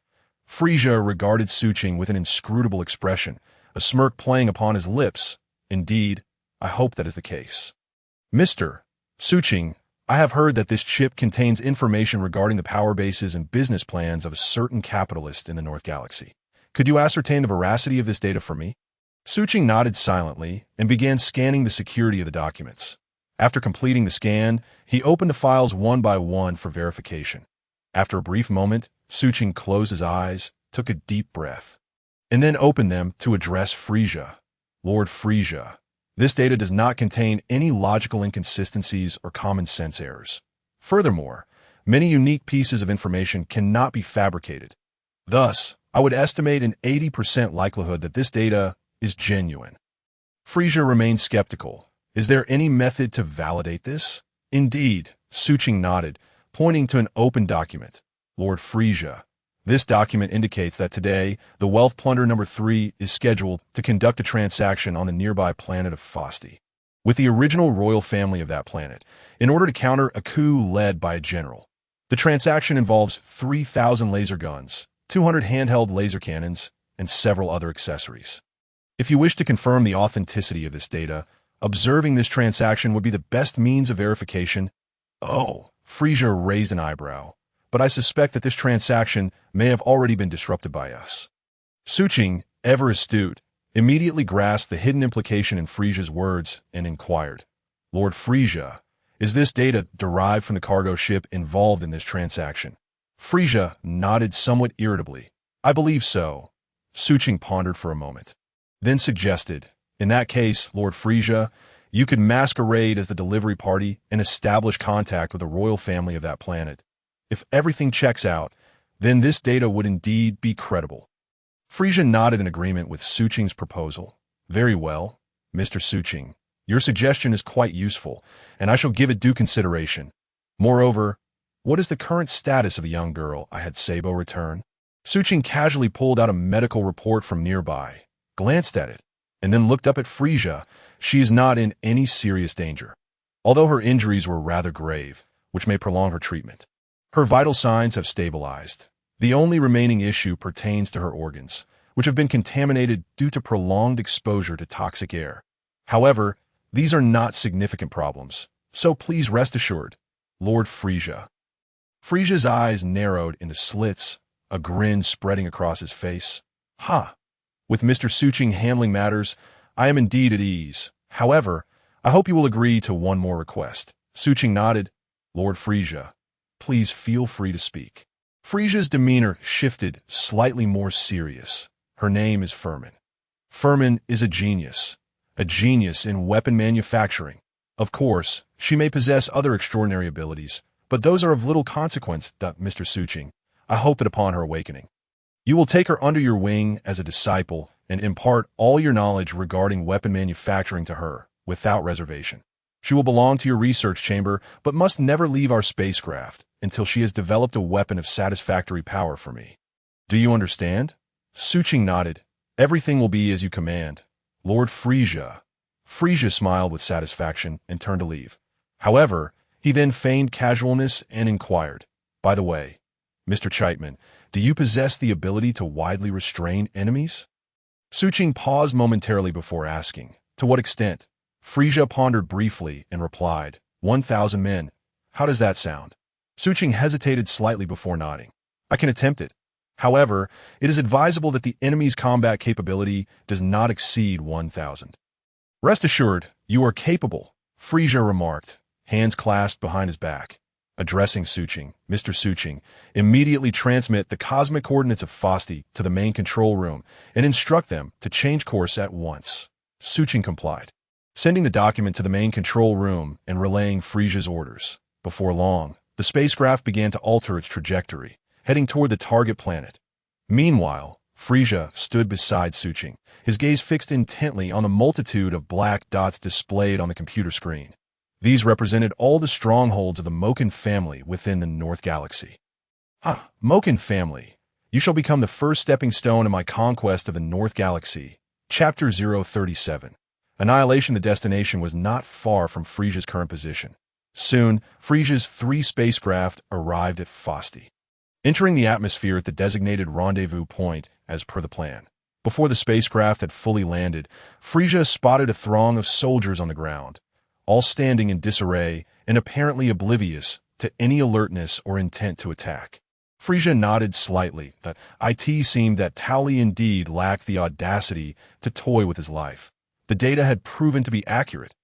[SPEAKER 1] Frieza regarded Suching with an inscrutable expression, a smirk playing upon his lips. Indeed, I hope that is the case. Mr. Suching, I have heard that this chip contains information regarding the power bases and business plans of a certain capitalist in the North Galaxy. Could you ascertain the veracity of this data for me? Suching nodded silently and began scanning the security of the documents. After completing the scan, he opened the files one by one for verification. After a brief moment, Suching closed his eyes, took a deep breath, and then opened them to address Frieza. Lord Frieza, this data does not contain any logical inconsistencies or common sense errors. Furthermore, many unique pieces of information cannot be fabricated. Thus, I would estimate an 80% likelihood that this data is genuine. Frieza remained skeptical. Is there any method to validate this? Indeed, Suching nodded, pointing to an open document. Lord Frieza, this document indicates that today, the Wealth Plunder number 3 is scheduled to conduct a transaction on the nearby planet of Fosti, with the original royal family of that planet, in order to counter a coup led by a general. The transaction involves 3,000 laser guns, 200 handheld laser cannons, and several other accessories. If you wish to confirm the authenticity of this data, observing this transaction would be the best means of verification. Oh, Frieza raised an eyebrow, but I suspect that this transaction may have already been disrupted by us. Suching, ever astute, immediately grasped the hidden implication in Frieza's words and inquired, Lord Frieza, is this data derived from the cargo ship involved in this transaction? Frieza nodded somewhat irritably. I believe so. Suching pondered for a moment, then suggested, in that case, Lord Frieza, you could masquerade as the delivery party and establish contact with the royal family of that planet. If everything checks out, then this data would indeed be credible. Frieza nodded in agreement with Suching's proposal. Very well, Mr. Suching. Your suggestion is quite useful, and I shall give it due consideration. Moreover, what is the current status of a young girl I had Sabo return? Suching casually pulled out a medical report from nearby, glanced at it, and then looked up at Frieza. She is not in any serious danger, although her injuries were rather grave, which may prolong her treatment. Her vital signs have stabilized. The only remaining issue pertains to her organs, which have been contaminated due to prolonged exposure to toxic air. However, these are not significant problems, so please rest assured, Lord Frieza. Frieza's eyes narrowed into slits, a grin spreading across his face. With Mr. Suching handling matters, I am indeed at ease. However, I hope you will agree to one more request. Suching nodded. Lord Frieza, please feel free to speak. Frieza's demeanor shifted, slightly more serious. Her name is Furman. Furman is a genius in weapon manufacturing. Of course, she may possess other extraordinary abilities, but those are of little consequence, Mr. Suching. I hope that upon her awakening, you will take her under your wing as a disciple and impart all your knowledge regarding weapon manufacturing to her, without reservation. She will belong to your research chamber, but must never leave our spacecraft until she has developed a weapon of satisfactory power for me. Do you understand? Suching nodded. Everything will be as you command, Lord Frieza. Frieza smiled with satisfaction and turned to leave. However, he then feigned casualness and inquired, "By the way, Mr. Chiteman, do you possess the ability to widely restrain enemies?" Suching paused momentarily before asking, "To what extent?" Frieza pondered briefly and replied, 1,000 men. How does that sound? Suching hesitated slightly before nodding. I can attempt it. However, it is advisable that the enemy's combat capability does not exceed 1,000. Rest assured, you are capable, Frieza remarked, hands clasped behind his back. Addressing Suching, Mr. Suching, immediately transmit the cosmic coordinates of Fosti to the main control room and instruct them to change course at once. Suching complied, sending the document to the main control room and relaying Frieza's orders. Before long, the spacecraft began to alter its trajectory, heading toward the target planet. Meanwhile, Frieza stood beside Suching, his gaze fixed intently on the multitude of black dots displayed on the computer screen. These represented all the strongholds of the Moken family within the North Galaxy. Moken family, you shall become the first stepping stone in my conquest of the North Galaxy. Chapter 037. Annihilation. The destination was not far from Frieza's current position. Soon, Frieza's 3 spacecraft arrived at Fosti, entering the atmosphere at the designated rendezvous point as per the plan. Before the spacecraft had fully landed, Frieza spotted a throng of soldiers on the ground, all standing in disarray and apparently oblivious to any alertness or intent to attack. Frieza nodded slightly. That it seemed that Tali indeed lacked the audacity to toy with his life. The data had proven to be accurate.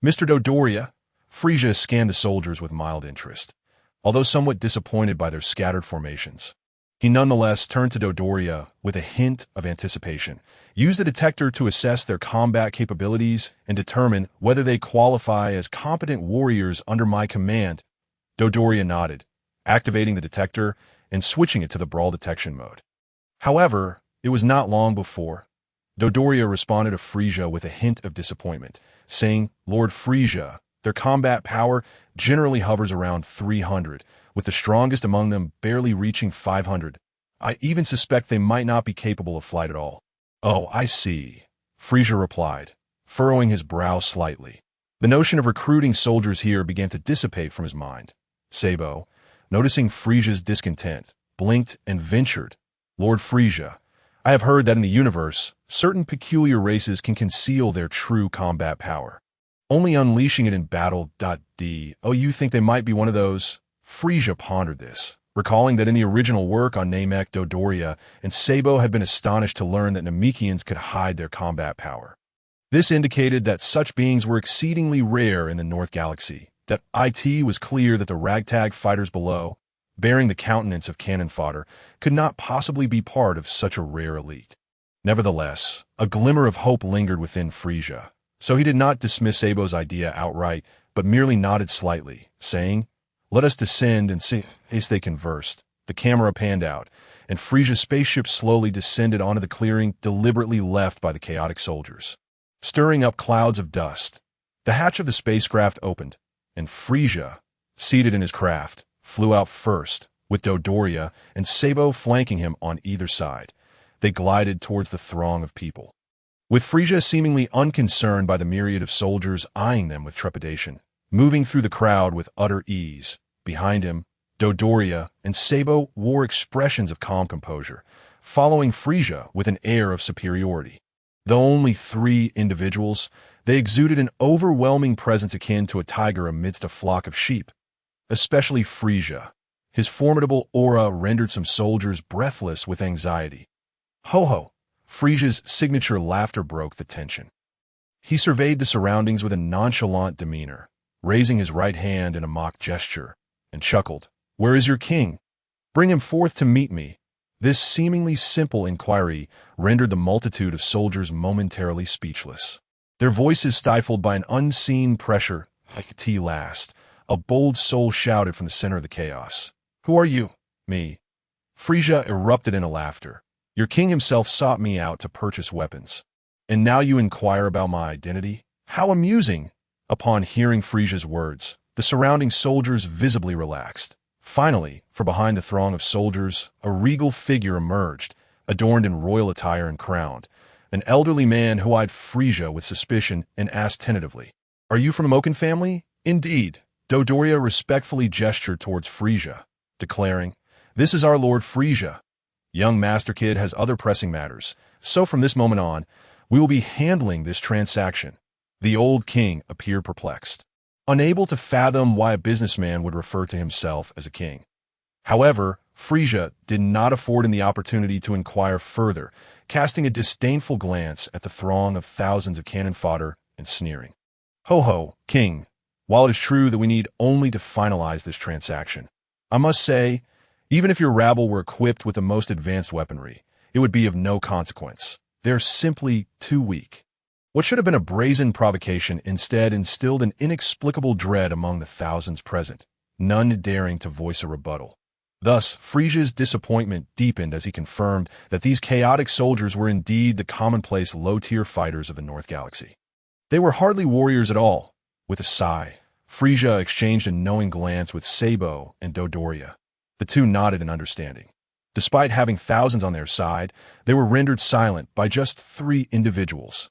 [SPEAKER 1] Mr. Dodoria? Frieza scanned the soldiers with mild interest, although somewhat disappointed by their scattered formations. He nonetheless turned to Dodoria with a hint of anticipation. Use the detector to assess their combat capabilities and determine whether they qualify as competent warriors under my command. Dodoria nodded, activating the detector and switching it to the brawl detection mode. However, it was not long before Dodoria responded to Frieza with a hint of disappointment, saying, Lord Frieza, their combat power generally hovers around 300, with the strongest among them barely reaching 500. I even suspect they might not be capable of flight at all. Oh, I see, Frieza replied, furrowing his brow slightly. The notion of recruiting soldiers here began to dissipate from his mind. Sabo, noticing Frieza's discontent, blinked and ventured, Lord Frieza, I have heard that in the universe, certain peculiar races can conceal their true combat power, only unleashing it in battle. Oh, you think they might be one of those? Frieza pondered this, recalling that in the original work on Namek, Dodoria and Sabo had been astonished to learn that Namekians could hide their combat power. This indicated that such beings were exceedingly rare in the North Galaxy. That it was clear that the ragtag fighters below, bearing the countenance of cannon fodder, could not possibly be part of such a rare elite. Nevertheless, a glimmer of hope lingered within Frieza, so he did not dismiss Sabo's idea outright, but merely nodded slightly, saying, Let us descend and see. As they conversed, the camera panned out, and Frieza's spaceship slowly descended onto the clearing deliberately left by the chaotic soldiers. Stirring up clouds of dust, the hatch of the spacecraft opened, and Frieza, seated in his craft, flew out first, with Dodoria and Sabo flanking him on either side. They glided towards the throng of people, with Frieza seemingly unconcerned by the myriad of soldiers eyeing them with trepidation, moving through the crowd with utter ease. Behind him, Dodoria and Sabo wore expressions of calm composure, following Frieza with an air of superiority. Though only 3 individuals, they exuded an overwhelming presence akin to a tiger amidst a flock of sheep. Especially Frieza. His formidable aura rendered some soldiers breathless with anxiety. Ho-ho! Frieza's signature laughter broke the tension. He surveyed the surroundings with a nonchalant demeanor, raising his right hand in a mock gesture, and chuckled. Where is your king? Bring him forth to meet me. This seemingly simple inquiry rendered the multitude of soldiers momentarily speechless. Their voices stifled by an unseen pressure. At last, a bold soul shouted from the center of the chaos. Who are you? Me. Frieza erupted into laughter. Your king himself sought me out to purchase weapons. And now you inquire about my identity? How amusing! Upon hearing Frieza's words, the surrounding soldiers visibly relaxed. Finally, from behind the throng of soldiers, a regal figure emerged, adorned in royal attire and crowned. An elderly man who eyed Frieza with suspicion and asked tentatively, Are you from the Moken family? Indeed. Dodoria respectfully gestured towards Frieza, declaring, This is our Lord Frieza. Young Master Kid has other pressing matters, so from this moment on, we will be handling this transaction. The old king appeared perplexed, unable to fathom why a businessman would refer to himself as a king. However, Frieza did not afford him the opportunity to inquire further, casting a disdainful glance at the throng of thousands of cannon fodder and sneering. Ho ho, king, while it is true that we need only to finalize this transaction, I must say, even if your rabble were equipped with the most advanced weaponry, it would be of no consequence. They are simply too weak. What should have been a brazen provocation instead instilled an inexplicable dread among the thousands present, none daring to voice a rebuttal. Thus, Frieza's disappointment deepened as he confirmed that these chaotic soldiers were indeed the commonplace low-tier fighters of the North Galaxy. They were hardly warriors at all. With a sigh, Frieza exchanged a knowing glance with Sabo and Dodoria. The two nodded in understanding. Despite having thousands on their side, they were rendered silent by just 3 individuals.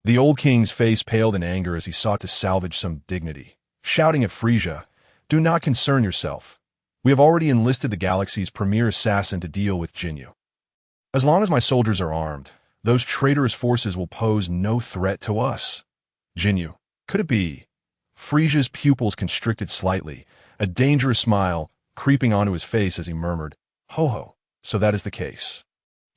[SPEAKER 1] The old king's face paled in anger as he sought to salvage some dignity, shouting at Frieza, Do not concern yourself. We have already enlisted the galaxy's premier assassin to deal with Jinyu. As long as my soldiers are armed, those traitorous forces will pose no threat to us. Jinyu, could it be? Frieza's pupils constricted slightly, a dangerous smile creeping onto his face as he murmured, Ho ho, so that is the case.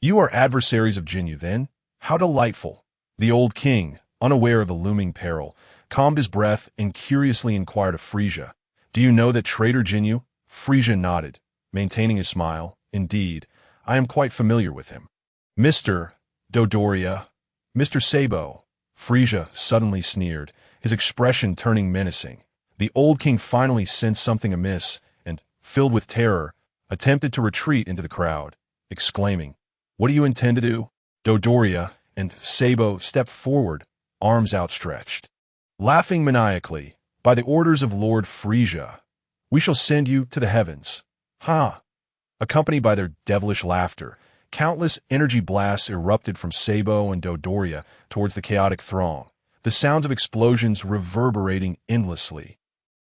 [SPEAKER 1] You are adversaries of Jinyu then? How delightful. The old king, unaware of the looming peril, calmed his breath and curiously inquired of Frieza, Do you know that traitor Jinyu? Frieza nodded, maintaining his smile. Indeed, I am quite familiar with him. Mr. Dodoria, Mr. Sabo, Frieza suddenly sneered, his expression turning menacing. The old king finally sensed something amiss and, filled with terror, attempted to retreat into the crowd, exclaiming, What do you intend to do? Dodoria and Sabo stepped forward, arms outstretched. Laughing maniacally, By the orders of Lord Frieza, we shall send you to the heavens. Ha! Accompanied by their devilish laughter, countless energy blasts erupted from Sabo and Dodoria towards the chaotic throng, the sounds of explosions reverberating endlessly.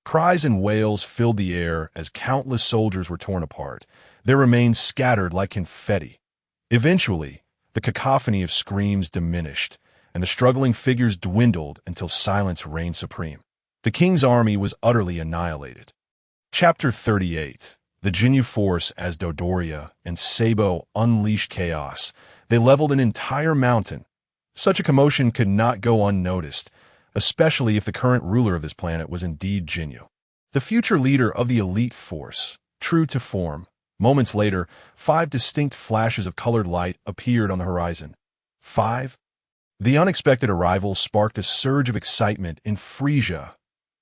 [SPEAKER 1] Cries and wails filled the air as countless soldiers were torn apart, their remains scattered like confetti. Eventually, the cacophony of screams diminished, and the struggling figures dwindled until silence reigned supreme. The king's army was utterly annihilated. Chapter 38. The Jinyu force as Dodoria and Sabo unleashed chaos. They leveled an entire mountain. Such a commotion could not go unnoticed, especially if the current ruler of this planet was indeed Jinyu, the future leader of the elite force. True to form, moments later, 5 distinct flashes of colored light appeared on the horizon. 5? The unexpected arrival sparked a surge of excitement in Frieza.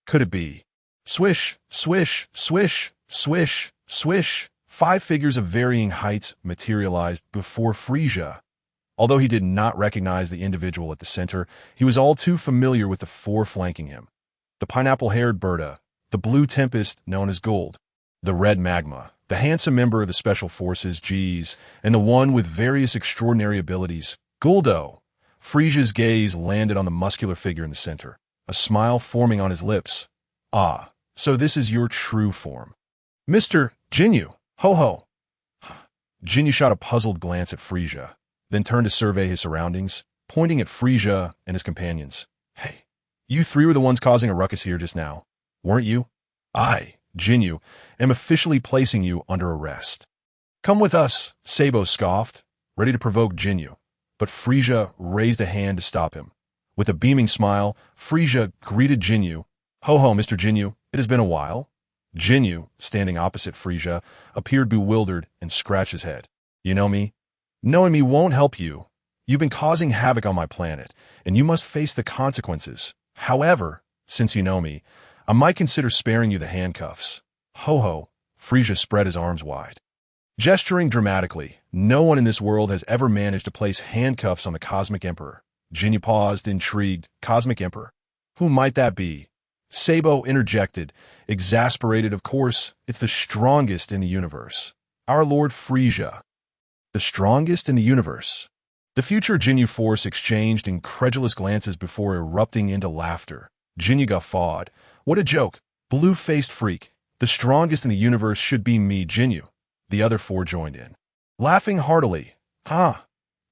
[SPEAKER 1] Could it be? Swish, swish, swish, swish, swish. 5 figures of varying heights materialized before Frieza. Although he did not recognize the individual at the center, he was all too familiar with the 4 flanking him. The pineapple-haired Berta, the blue tempest known as Gold, the red magma, the handsome member of the Special Forces, G's, and the one with various extraordinary abilities, Guldo. Frieza's gaze landed on the muscular figure in the center, a smile forming on his lips. Ah, so this is your true form. Mr. Jinyu, ho ho. Jinyu shot a puzzled glance at Frieza, then turned to survey his surroundings, pointing at Frieza and his companions. Hey, you 3 were the ones causing a ruckus here just now, weren't you? I, Jinyu, am officially placing you under arrest. Come with us, Sabo scoffed, ready to provoke Jinyu, but Frieza raised a hand to stop him. With a beaming smile, Frieza greeted Jinyu. Ho ho, Mr. Jinyu, it has been a while. Jinyu, standing opposite Frieza, appeared bewildered and scratched his head. You know me? Knowing me won't help you. You've been causing havoc on my planet, and you must face the consequences. However, since you know me, I might consider sparing you the handcuffs. Ho-ho, Frieza spread his arms wide. Gesturing dramatically, no one in this world has ever managed to place handcuffs on the Cosmic Emperor. Jinyu paused, intrigued. Cosmic Emperor? Who might that be? Sabo interjected, exasperated. Of course, it's the strongest in the universe. Our Lord Frieza. The strongest in the universe. The future Jinyu force exchanged incredulous glances before erupting into laughter. Jinyu guffawed. What a joke. Blue-faced freak. The strongest in the universe should be me, Jinyu. The other four joined in, laughing heartily.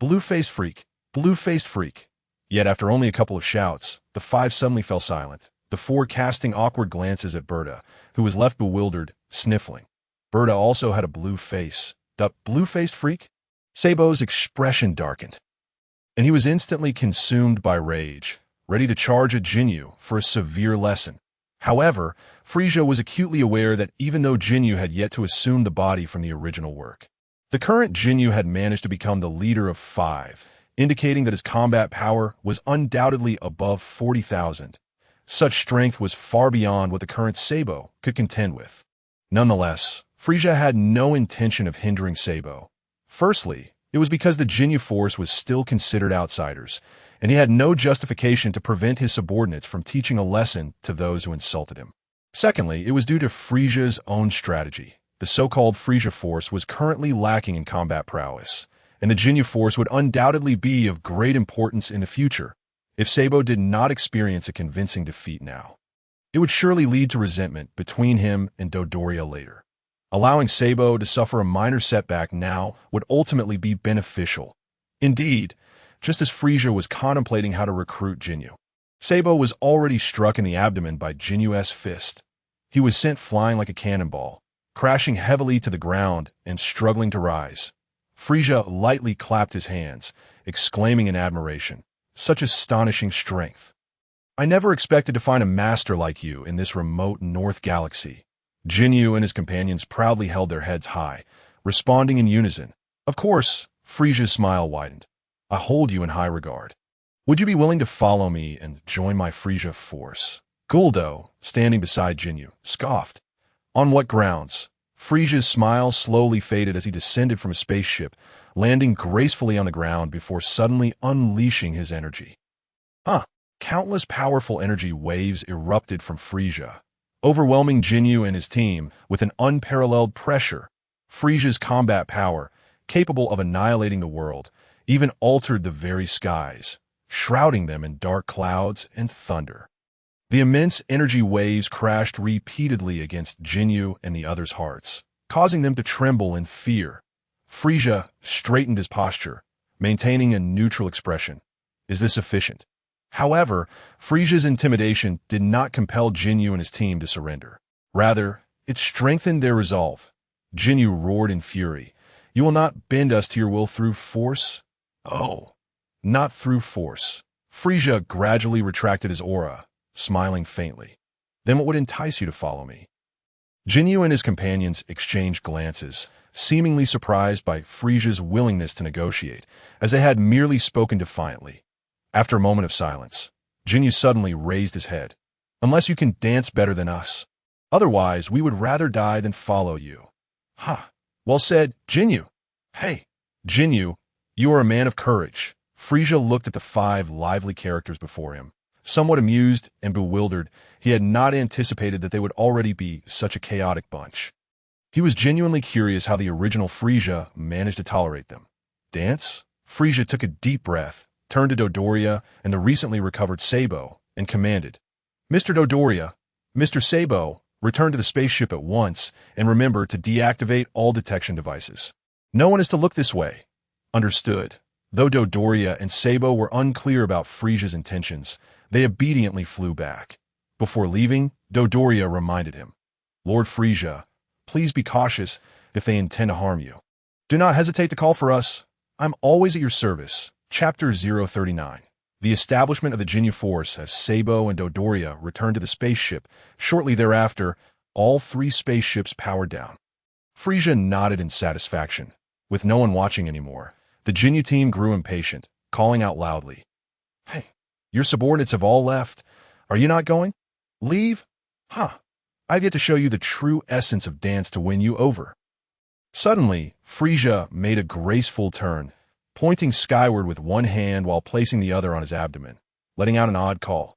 [SPEAKER 1] Blue-faced freak. Blue-faced freak. Yet after only a couple of shouts, the five suddenly fell silent, the four casting awkward glances at Berta, who was left bewildered, sniffling. Berta also had a blue face. The blue-faced freak? Sabo's expression darkened, and he was instantly consumed by rage, ready to charge at Jinyu for a severe lesson. However, Frieza was acutely aware that even though Jinyu had yet to assume the body from the original work, the current Jinyu had managed to become the leader of five, indicating that his combat power was undoubtedly above 40,000. Such strength was far beyond what the current Sabo could contend with. Nonetheless, Frieza had no intention of hindering Sabo. Firstly, it was because the Jinyu force was still considered outsiders, and he had no justification to prevent his subordinates from teaching a lesson to those who insulted him. Secondly, it was due to Frieza's own strategy. The so-called Frieza force was currently lacking in combat prowess, and the Jinyu force would undoubtedly be of great importance in the future if Sabo did not experience a convincing defeat now. It would surely lead to resentment between him and Dodoria later. Allowing Sabo to suffer a minor setback now would ultimately be beneficial. Indeed, just as Frieza was contemplating how to recruit Jinyu, Sabo was already struck in the abdomen by Jinyu's fist. He was sent flying like a cannonball, crashing heavily to the ground and struggling to rise. Frieza lightly clapped his hands, exclaiming in admiration, "Such astonishing strength! I never expected to find a master like you in this remote North Galaxy." Jinyu and his companions proudly held their heads high, responding in unison. Of course, Frieza's smile widened. "I hold you in high regard. Would you be willing to follow me and join my Frieza force?" Guldo, standing beside Jinyu, scoffed. On what grounds? Frieza's smile slowly faded as he descended from a spaceship, landing gracefully on the ground before suddenly unleashing his energy. Countless powerful energy waves erupted from Frieza, overwhelming Jinyu and his team with an unparalleled pressure. Frieza's combat power, capable of annihilating the world, even altered the very skies, shrouding them in dark clouds and thunder. The immense energy waves crashed repeatedly against Jinyu and the others' hearts, causing them to tremble in fear. Frieza straightened his posture, maintaining a neutral expression. Is this sufficient? However, Frieza's intimidation did not compel Jinyu and his team to surrender. Rather, it strengthened their resolve. Jinyu roared in fury. "You will not bend us to your will through force?" "Oh, not through force." Frieza gradually retracted his aura, smiling faintly. "Then what would entice you to follow me?" Jinyu and his companions exchanged glances, seemingly surprised by Frieza's willingness to negotiate, as they had merely spoken defiantly. After a moment of silence, Jinyu suddenly raised his head. "Unless you can dance better than us. Otherwise, we would rather die than follow you." Well said, Jinyu." "Hey, Jinyu, you are a man of courage." Frieza looked at the five lively characters before him. Somewhat amused and bewildered, he had not anticipated that they would already be such a chaotic bunch. He was genuinely curious how the original Frieza managed to tolerate them. "Dance?" Frieza took a deep breath, turned to Dodoria and the recently recovered Sabo, and commanded, "Mr. Dodoria, Mr. Sabo, return to the spaceship at once and remember to deactivate all detection devices. No one is to look this way." Understood. Though Dodoria and Sabo were unclear about Frieza's intentions, they obediently flew back. Before leaving, Dodoria reminded him, "Lord Frieza, please be cautious if they intend to harm you. Do not hesitate to call for us. I'm always at your service." Chapter 039. The establishment of the Jinyu force as Sabo and Dodoria returned to the spaceship. Shortly thereafter, All three spaceships powered down. Frieza nodded in satisfaction. With no one watching anymore, the Jinyu team grew impatient, calling out loudly, "Hey, your subordinates have all left. Are you not going? Leave? Huh. I've yet to show you the true essence of dance to win you over." Suddenly, Frieza made a graceful turn, pointing skyward with one hand while placing the other on his abdomen, letting out an odd call.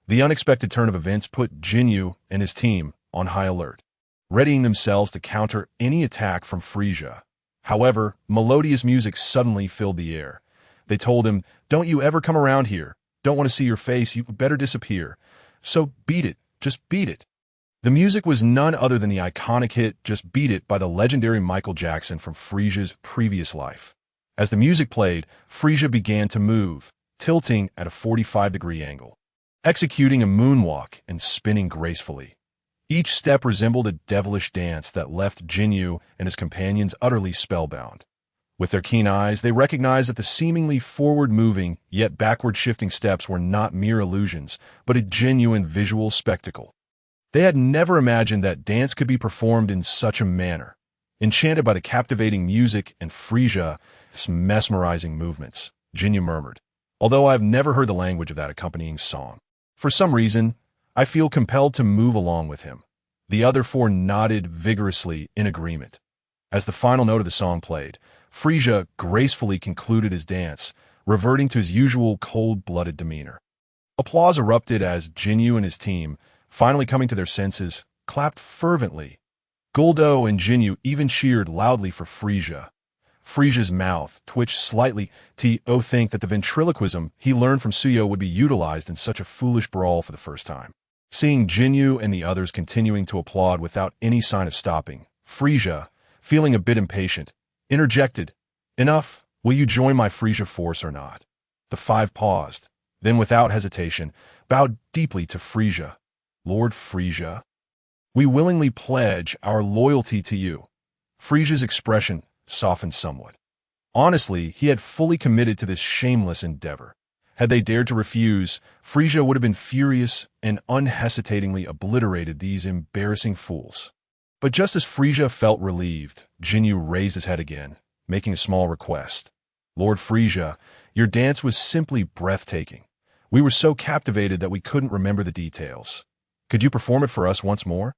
[SPEAKER 1] The unexpected turn of events put Jinyu and his team on high alert, readying themselves to counter any attack from Frieza. However, melodious music suddenly filled the air. They told him, "Don't you ever come around here. Don't want to see your face. You better disappear. So beat it. Just beat it." The music was none other than the iconic hit Just Beat It by the legendary Michael Jackson from Frieza's previous life. As the music played, Frieza began to move, tilting at a 45-degree angle, executing a moonwalk and spinning gracefully. Each step resembled a devilish dance that left Jinyu and his companions utterly spellbound. With their keen eyes, they recognized that the seemingly forward-moving, yet backward-shifting steps were not mere illusions, but a genuine visual spectacle. They had never imagined that dance could be performed in such a manner. Enchanted by the captivating music and Frieza's mesmerizing movements, Jinyu murmured, "Although I've never heard the language of that accompanying song, for some reason, I feel compelled to move along with him." The other four nodded vigorously in agreement. As the final note of the song played, Frieza gracefully concluded his dance, reverting to his usual cold-blooded demeanor. Applause erupted as Jinyu and his team, finally coming to their senses, clapped fervently. Guldo and Jinyu even cheered loudly for Frieza. Frieza's mouth twitched slightly to think that the ventriloquism he learned from Suyo would be utilized in such a foolish brawl for the first time. Seeing Jinyu and the others continuing to applaud without any sign of stopping, Frieza, feeling a bit impatient, interjected, "Enough, will you join my Frieza force or not?" The five paused, then without hesitation, bowed deeply to Frieza. "Lord Frieza, we willingly pledge our loyalty to you." Frieza's expression softened somewhat. Honestly, he had fully committed to this shameless endeavor. Had they dared to refuse, Frieza would have been furious and unhesitatingly obliterated these embarrassing fools. But just as Frieza felt relieved, Jinyu raised his head again, making a small request. "Lord Frieza, your dance was simply breathtaking. We were so captivated that we couldn't remember the details. Could you perform it for us once more?"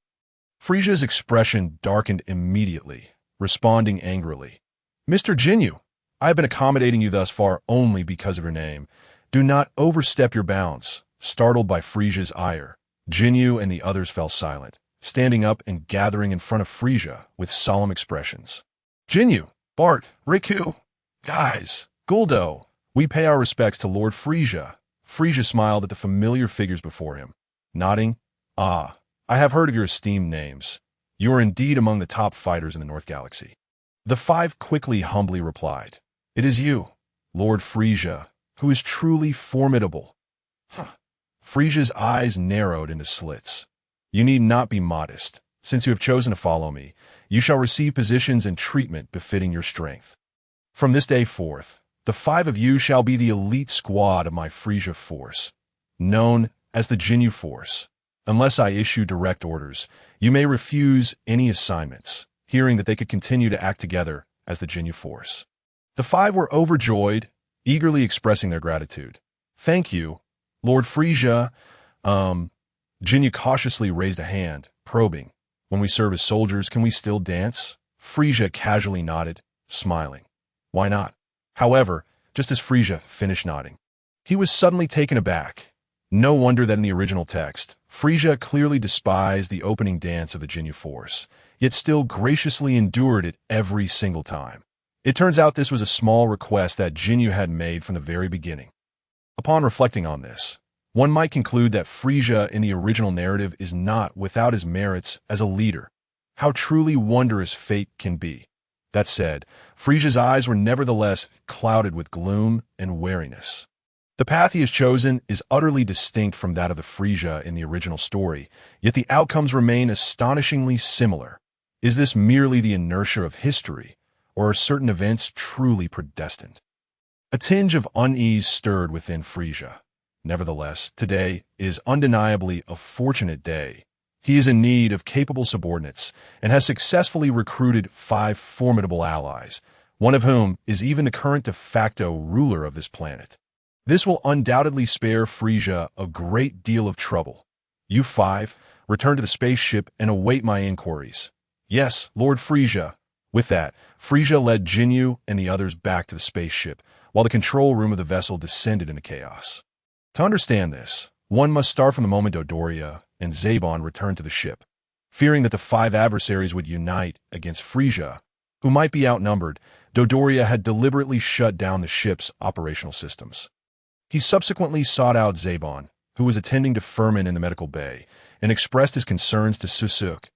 [SPEAKER 1] Frieza's expression darkened immediately, responding angrily, "Mr. Jinyu, I have been accommodating you thus far only because of your name. Do not overstep your bounds." Startled by Frieza's ire, Jinyu and the others fell silent, standing up and gathering in front of Frieza with solemn expressions. "Jinyu, Bart, Riku, guys, Guldo, we pay our respects to Lord Frieza." Frieza smiled at the familiar figures before him, nodding, "Ah, I have heard of your esteemed names. You are indeed among the top fighters in the North Galaxy." The five quickly humbly replied, "It is you, Lord Frieza, who is truly formidable." Frieza's eyes narrowed into slits. "You need not be modest. Since you have chosen to follow me, you shall receive positions and treatment befitting your strength. From this day forth, the five of you shall be the elite squad of my Frieza force, known as the Jinyu Force. Unless I issue direct orders, you may refuse any assignments." Hearing that they could continue to act together as the Jinyu Force, the five were overjoyed, eagerly expressing their gratitude. "Thank you, Lord Frieza." Jinyu cautiously raised a hand, probing, "When we serve as soldiers, can we still dance?" Frieza casually nodded, smiling. "Why not?" However, just as Frieza finished nodding, he was suddenly taken aback. No wonder that in the original text, Frieza clearly despised the opening dance of the Jinyu Force, yet still graciously endured it every single time. It turns out this was a small request that Jinyu had made from the very beginning. Upon reflecting on this, one might conclude that Frieza in the original narrative is not without his merits as a leader. How truly wondrous fate can be. That said, Frieza's eyes were nevertheless clouded with gloom and wariness. The path he has chosen is utterly distinct from that of the Frieza in the original story, yet the outcomes remain astonishingly similar. Is this merely the inertia of history, or are certain events truly predestined? A tinge of unease stirred within Frieza. Nevertheless, today is undeniably a fortunate day. He is in need of capable subordinates and has successfully recruited 5 formidable allies, one of whom is even the current de facto ruler of this planet. This will undoubtedly spare Frieza a great deal of trouble. You 5, return to the spaceship and await my inquiries. Yes, Lord Frieza. With that, Frieza led Jinyu and the others back to the spaceship, while the control room of the vessel descended into chaos. To understand this, one must start from the moment Dodoria and Zebon returned to the ship. Fearing that the 5 adversaries would unite against Frieza, who might be outnumbered, Dodoria had deliberately shut down the ship's operational systems. He subsequently sought out Zebon, who was attending to Furman in the medical bay, and expressed his concerns to Suzuki.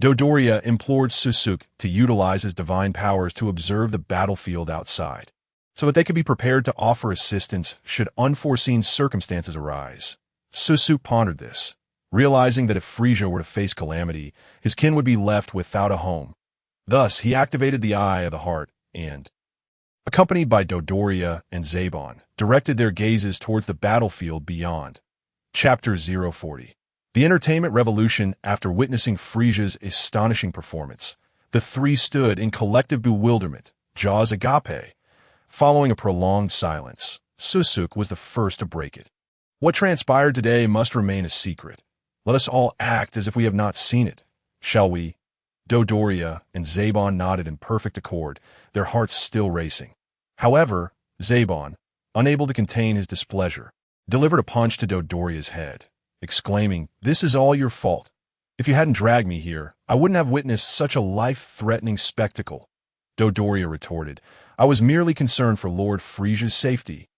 [SPEAKER 1] Dodoria implored Suzuki to utilize his divine powers to observe the battlefield outside, so that they could be prepared to offer assistance should unforeseen circumstances arise. Suzuki pondered this, realizing that if Frieza were to face calamity, his kin would be left without a home. Thus, he activated the Eye of the Heart and, accompanied by Dodoria and Zebon, directed their gazes towards the battlefield beyond. Chapter 040. The entertainment revolution. After witnessing Frieza's astonishing performance, the 3 stood in collective bewilderment, jaws agape. Following a prolonged silence, Suzuki was the first to break it. What transpired today must remain a secret. Let us all act as if we have not seen it, shall we? Dodoria and Zebon nodded in perfect accord, their hearts still racing. However, Zebon, unable to contain his displeasure, delivered a punch to Dodoria's head, exclaiming, "This is all your fault. If you hadn't dragged me here, I wouldn't have witnessed such a life-threatening spectacle." Dodoria retorted, "I was merely concerned for Lord Frieza's safety.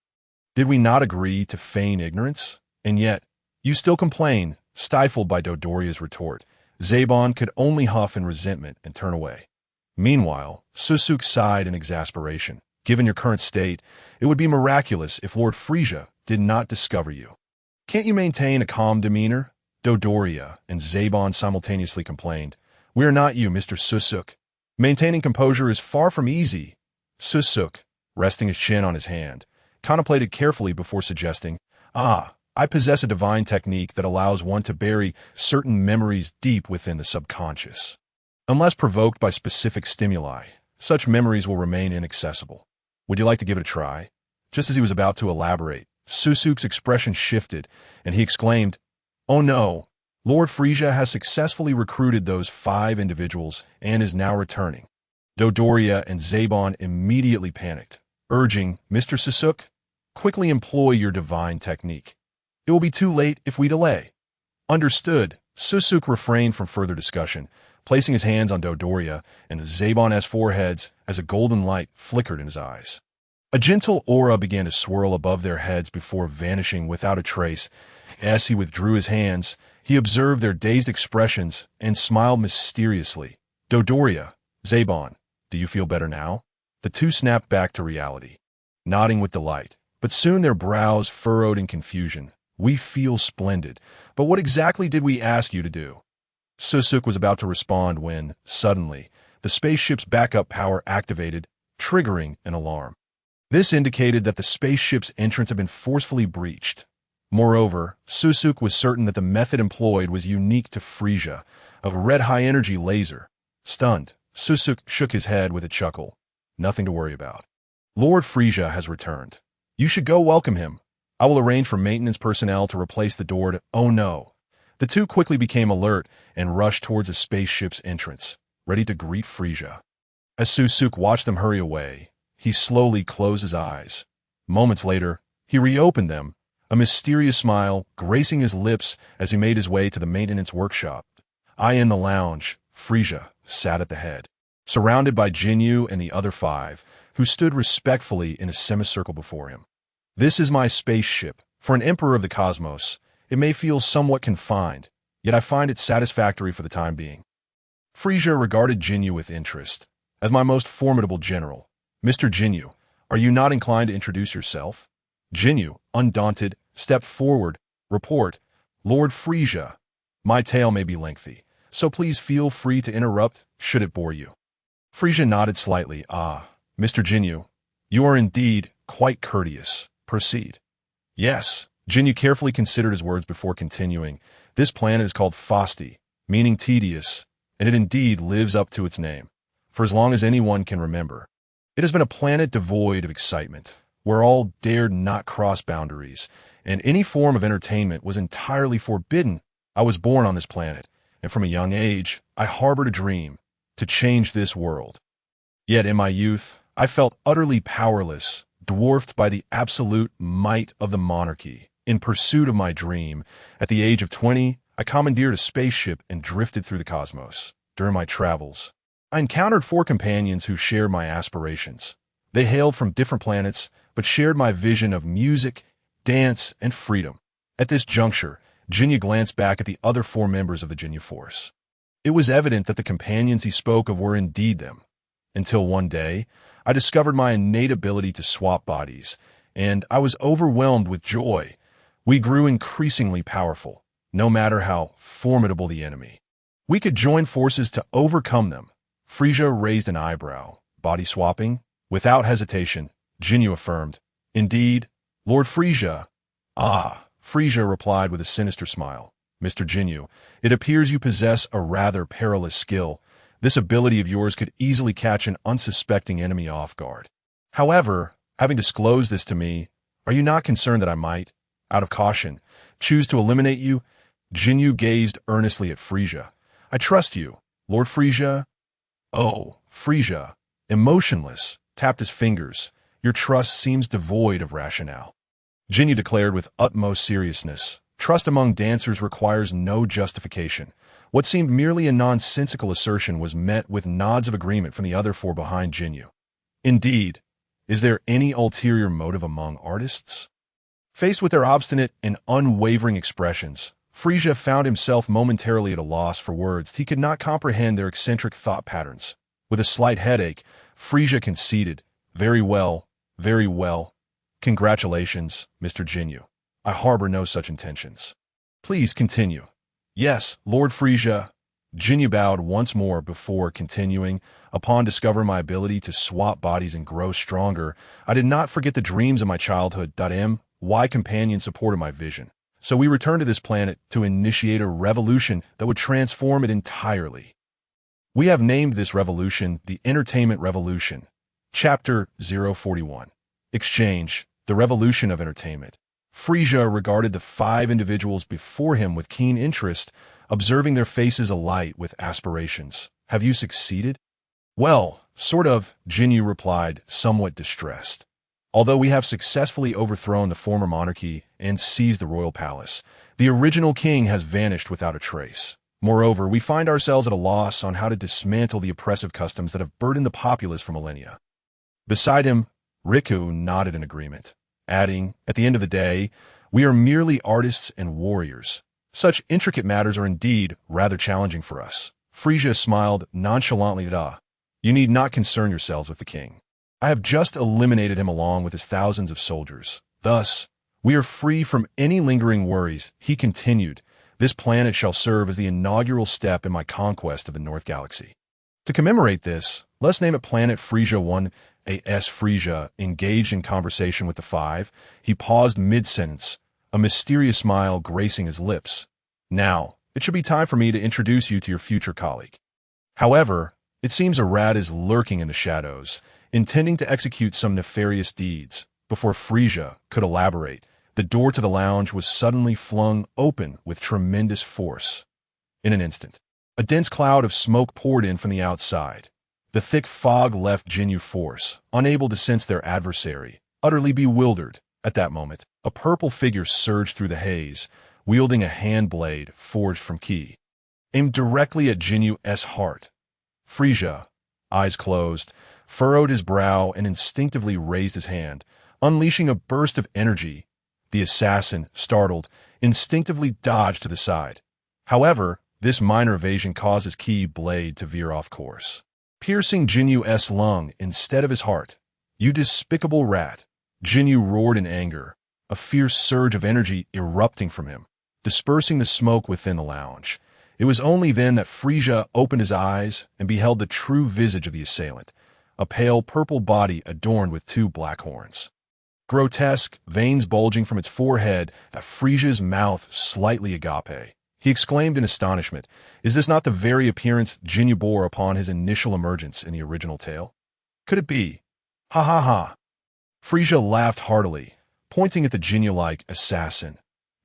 [SPEAKER 1] Did we not agree to feign ignorance? And yet, you still complain." Stifled by Dodoria's retort, Zebon could only huff in resentment and turn away. Meanwhile, Suzuki sighed in exasperation. "Given your current state, it would be miraculous if Lord Frieza did not discover you. Can't you maintain a calm demeanor?" Dodoria and Zebon simultaneously complained. "We are not you, Mr. Suzuki. Maintaining composure is far from easy." Suzuki, resting his chin on his hand, contemplated carefully before suggesting, I possess a divine technique that allows one to bury certain memories deep within the subconscious. Unless provoked by specific stimuli, such memories will remain inaccessible. Would you like to give it a try?" Just as he was about to elaborate, Suzuki's expression shifted, and he exclaimed, "Oh no! Lord Frieza has successfully recruited those 5 individuals and is now returning." Dodoria and Zebon immediately panicked, urging, "Mr. Suzuki, quickly employ your divine technique. It will be too late if we delay." "Understood." Suzuki refrained from further discussion, placing his hands on Dodoria and Zebon's foreheads as a golden light flickered in his eyes. A gentle aura began to swirl above their heads before vanishing without a trace. As he withdrew his hands, he observed their dazed expressions and smiled mysteriously. "Dodoria, Zebon, do you feel better now?" The 2 snapped back to reality, nodding with delight, but soon their brows furrowed in confusion. "We feel splendid, but what exactly did we ask you to do?" Suzuki was about to respond when, suddenly, the spaceship's backup power activated, triggering an alarm. This indicated that the spaceship's entrance had been forcefully breached. Moreover, Suzuki was certain that the method employed was unique to Frieza, a red high-energy laser. Stunned, Suzuki shook his head with a chuckle. "Nothing to worry about. Lord Frieza has returned. You should go welcome him. I will arrange for maintenance personnel to replace the door to—" "Oh no." The 2 quickly became alert and rushed towards the spaceship's entrance, ready to greet Frieza. As Suzuki watched them hurry away, he slowly closed his eyes. Moments later, he reopened them, a mysterious smile gracing his lips as he made his way to the maintenance workshop. In the lounge, Frieza sat at the head, surrounded by Jinyu and the other 5, who stood respectfully in a semicircle before him. "This is my spaceship. For an emperor of the cosmos, it may feel somewhat confined, yet I find it satisfactory for the time being." Frieza regarded Jinyu with interest. "As my most formidable general, Mr. Jinyu, are you not inclined to introduce yourself?" Jinyu, undaunted, stepped forward. "Report, Lord Frieza. My tale may be lengthy, so please feel free to interrupt should it bore you." Frieza nodded slightly. "Mr. Jinyu, you are indeed quite courteous. Proceed." "Yes." Jinyu carefully considered his words before continuing. "This planet is called Fosti, meaning tedious, and it indeed lives up to its name, for as long as anyone can remember. It has been a planet devoid of excitement, where all dared not cross boundaries, and any form of entertainment was entirely forbidden. I was born on this planet, and from a young age, I harbored a dream to change this world. Yet in my youth, I felt utterly powerless, dwarfed by the absolute might of the monarchy. In pursuit of my dream, at the age of 20, I commandeered a spaceship and drifted through the cosmos. During my travels, I encountered 4 companions who shared my aspirations. They hailed from different planets, but shared my vision of music, dance, and freedom. At this juncture, Jinyu glanced back at the other 4 members of the Jinyu Force. It was evident that the companions he spoke of were indeed them. Until one day, I discovered my innate ability to swap bodies, and I was overwhelmed with joy. We grew increasingly powerful, no matter how formidable the enemy. We could join forces to overcome them. Frieza raised an eyebrow. Body swapping? Without hesitation, Jinyu affirmed, "Indeed, Lord Frieza." "Ah," Frieza replied with a sinister smile. "Mr. Jinyu, it appears you possess a rather perilous skill. This ability of yours could easily catch an unsuspecting enemy off guard. However, having disclosed this to me, are you not concerned that I might, out of caution, choose to eliminate you?" Jinyu gazed earnestly at Frieza. "I trust you, Lord Frieza." "Oh," Frieza, emotionless, tapped his fingers. "Your trust seems devoid of rationale." Jinyu declared with utmost seriousness, "Trust among dancers requires no justification." What seemed merely a nonsensical assertion was met with nods of agreement from the other 4 behind Jinyu. Indeed, is there any ulterior motive among artists? Faced with their obstinate and unwavering expressions, Frieza found himself momentarily at a loss for words. He could not comprehend their eccentric thought patterns. With a slight headache, Frieza conceded, very well. Congratulations, Mr. Jinyu. I harbor no such intentions." "Please continue." "Yes, Lord Frieza." Jinyu bowed once more before continuing. "Upon discovering my ability to swap bodies and grow stronger, I did not forget the dreams of my childhood. My companion supported my vision. So we returned to this planet to initiate a revolution that would transform it entirely. We have named this revolution the Entertainment Revolution. Chapter 041. Exchange, the Revolution of Entertainment. Frieza regarded the 5 individuals before him with keen interest, observing their faces alight with aspirations. "Have you succeeded?" "Well, sort of," Jinyu replied, somewhat distressed. "Although we have successfully overthrown the former monarchy and seized the royal palace, the original king has vanished without a trace. Moreover, we find ourselves at a loss on how to dismantle the oppressive customs that have burdened the populace for millennia." Beside him, Riku nodded in agreement, adding, "At the end of the day, we are merely artists and warriors. Such intricate matters are indeed rather challenging for us." Frieza smiled nonchalantly. "You need not concern yourselves with the king. I have just eliminated him along with his thousands of soldiers. Thus, we are free from any lingering worries." He continued, "This planet shall serve as the inaugural step in my conquest of the North Galaxy. To commemorate this, let's name it Planet Frieza 1. As Frieza engaged in conversation with the 5, he paused mid-sentence, a mysterious smile gracing his lips. "Now, it should be time for me to introduce you to your future colleague. However, it seems a rat is lurking in the shadows, intending to execute some nefarious deeds." Before Frieza could elaborate, the door to the lounge was suddenly flung open with tremendous force. In an instant, a dense cloud of smoke poured in from the outside. The thick fog left Jinyu Force, unable to sense their adversary, utterly bewildered. At that moment, a purple figure surged through the haze, wielding a hand blade forged from ki, aimed directly at Jinyu's heart. Frieza, eyes closed, furrowed his brow and instinctively raised his hand, unleashing a burst of energy. The assassin, startled, instinctively dodged to the side. However, this minor evasion caused his ki blade to veer off course, piercing Jinyu's lung instead of his heart. "You despicable rat!" Jinyu roared in anger, a fierce surge of energy erupting from him, dispersing the smoke within the lounge. It was only then that Frieza opened his eyes and beheld the true visage of the assailant, a pale purple body adorned with 2 black horns. Grotesque, veins bulging from its forehead, at Frieza's mouth slightly agape. He exclaimed in astonishment. Is this not the very appearance Jinyu bore upon his initial emergence in the original tale? Could it be? Ha ha ha. Frieza laughed heartily, pointing at the Jinyu-like assassin.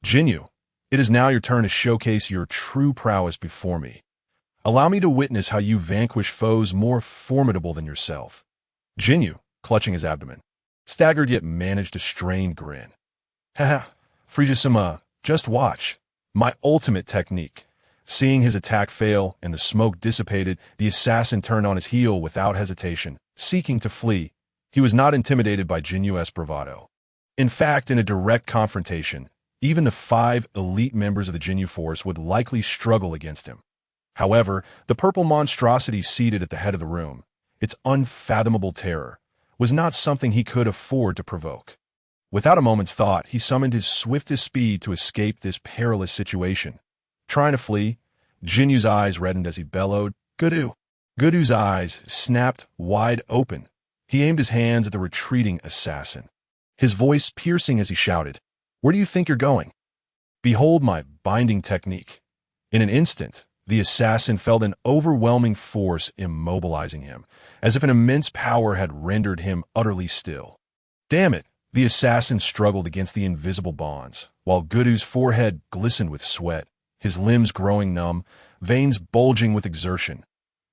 [SPEAKER 1] Jinyu, it is now your turn to showcase your true prowess before me. Allow me to witness how you vanquish foes more formidable than yourself. Jinyu, clutching his abdomen, staggered yet managed a strained grin. Haha, Frieza-sama, just watch. My ultimate technique. Seeing his attack fail and the smoke dissipated, the assassin turned on his heel without hesitation, seeking to flee. He was not intimidated by Jinyu's bravado. In fact, in a direct confrontation, even the 5 elite members of the Jinyu force would likely struggle against him. However, the purple monstrosity seated at the head of the room, its unfathomable terror, was not something he could afford to provoke. Without a moment's thought, he summoned his swiftest speed to escape this perilous situation. Trying to flee, Jinyu's eyes reddened as he bellowed, "Goku!" Goku's eyes snapped wide open. He aimed his hands at the retreating assassin, his voice piercing as he shouted, "Where do you think you're going? Behold my binding technique." In an instant, the assassin felt an overwhelming force immobilizing him, as if an immense power had rendered him utterly still. Damn it! The assassin struggled against the invisible bonds, while Goku's forehead glistened with sweat, his limbs growing numb, veins bulging with exertion.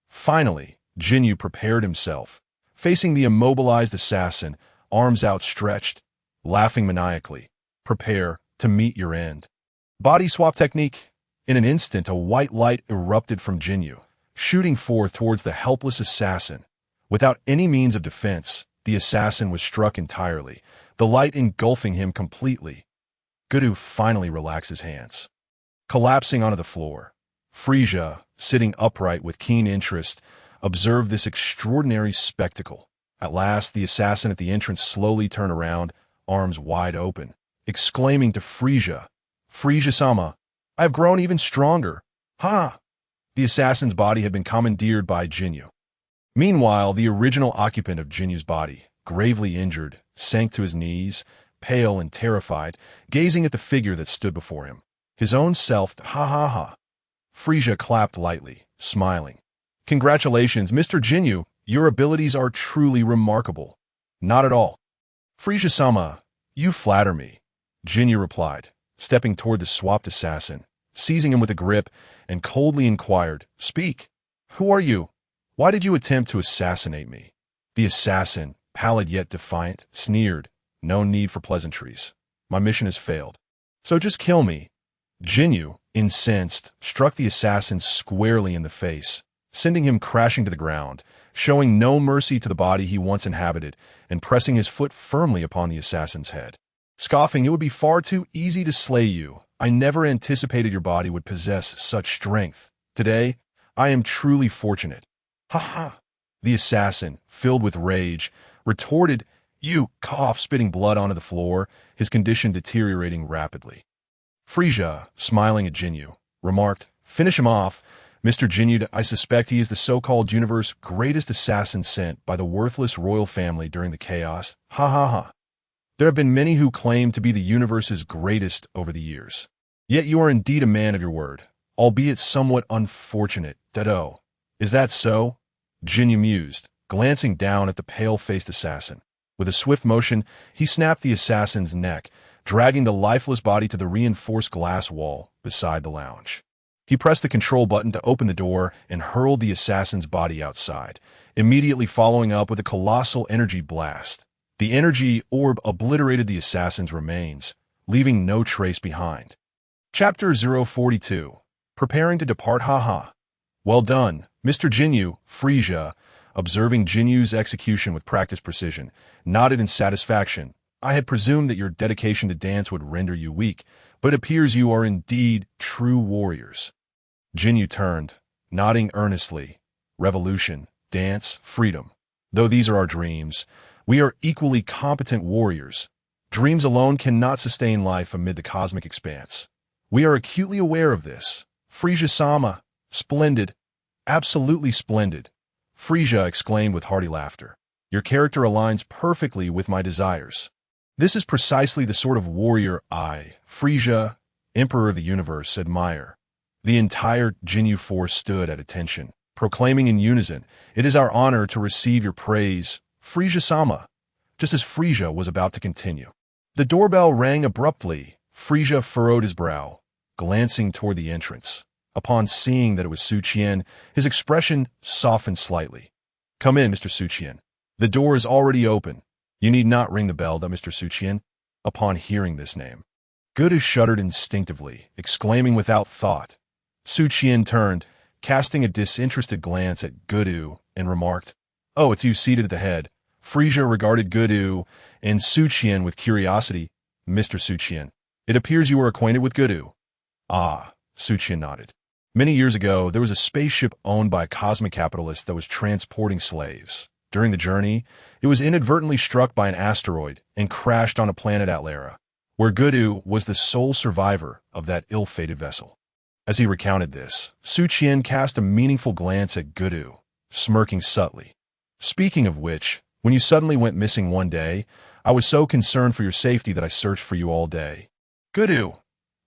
[SPEAKER 1] Finally, Jinyu prepared himself, facing the immobilized assassin, arms outstretched, laughing maniacally. Prepare to meet your end. Body swap technique. In an instant, a white light erupted from Jinyu, shooting forth towards the helpless assassin. Without any means of defense, the assassin was struck entirely, the light engulfing him completely. Goku finally relaxed his hands. Collapsing onto the floor, Frieza, sitting upright with keen interest, observed this extraordinary spectacle. At last, the assassin at the entrance slowly turned around, arms wide open, exclaiming to Frieza, "Frieza-sama, I have grown even stronger. Ha!" The assassin's body had been commandeered by Jinyu. Meanwhile, the original occupant of Jinyu's body, gravely injured, sank to his knees, pale and terrified, gazing at the figure that stood before him. His own self, ha ha ha. Frieza clapped lightly, smiling. "Congratulations, Mr. Jinyu, your abilities are truly remarkable." "Not at all. Frieza-sama, you flatter me," Jinyu replied, stepping toward the swapped assassin, seizing him with a grip, and coldly inquired, "Speak. Who are you? Why did you attempt to assassinate me?" The assassin, pallid yet defiant, sneered, "No need for pleasantries. My mission has failed. So just kill me." Jinyu, incensed, struck the assassin squarely in the face, sending him crashing to the ground, showing no mercy to the body he once inhabited, and pressing his foot firmly upon the assassin's head. Scoffing, "It would be far too easy to slay you. I never anticipated your body would possess such strength. Today, I am truly fortunate." "Ha ha!" The assassin, filled with rage, retorted, "You cough," spitting blood onto the floor, his condition deteriorating rapidly. Frieza, smiling at Jinyu, remarked, "Finish him off. Mr. Jinyu, I suspect he is the so-called universe's greatest assassin sent by the worthless royal family during the chaos. Ha ha ha. There have been many who claim to be the universe's greatest over the years. Yet you are indeed a man of your word, albeit somewhat unfortunate. Dado. Is that so?" Jinyu mused, glancing down at the pale-faced assassin. With a swift motion, he snapped the assassin's neck, dragging the lifeless body to the reinforced glass wall beside the lounge. He pressed the control button to open the door and hurled the assassin's body outside, immediately following up with a colossal energy blast. The energy orb obliterated the assassin's remains, leaving no trace behind. Chapter 042. Preparing to depart. Haha. "Well done, Mr. Jinyu." Frieza, observing Jinyu's execution with practiced precision, nodded in satisfaction. "I had presumed that your dedication to dance would render you weak, but it appears you are indeed true warriors." Jinyu turned, nodding earnestly. "Revolution, dance, freedom. Though these are our dreams, we are equally competent warriors. Dreams alone cannot sustain life amid the cosmic expanse. We are acutely aware of this. Frieza-sama, splendid, absolutely splendid." Frieza exclaimed with hearty laughter. "Your character aligns perfectly with my desires. This is precisely the sort of warrior I, Frieza, Emperor of the Universe, admire. The entire Jinyu force stood at attention, proclaiming in unison, "It is our honor to receive your praise, Frieza-sama." Just as Frieza was about to continue, the doorbell rang abruptly. Frieza furrowed his brow, glancing toward the entrance. Upon seeing that it was Su Qian, his expression softened slightly. "Come in, Mr. Su Qian. The door is already open. You need not ring the bell, Mr. Su Qian." Upon hearing this name, Goku shuddered instinctively, exclaiming without thought. Su Qian turned, casting a disinterested glance at Goku, and remarked, "Oh, it's you seated at the head." Frieza regarded Goku and Su Qian with curiosity. "Mr. Su Qian, it appears you are acquainted with Goku." "Ah," Su Qian nodded. "Many years ago, there was a spaceship owned by a cosmic capitalist that was transporting slaves. During the journey, it was inadvertently struck by an asteroid and crashed on a Planet Atla, where Goku was the sole survivor of that ill-fated vessel." As he recounted this, Su Qian cast a meaningful glance at Goku, smirking subtly. "Speaking of which, when you suddenly went missing one day, I was so concerned for your safety that I searched for you all day." "Goku,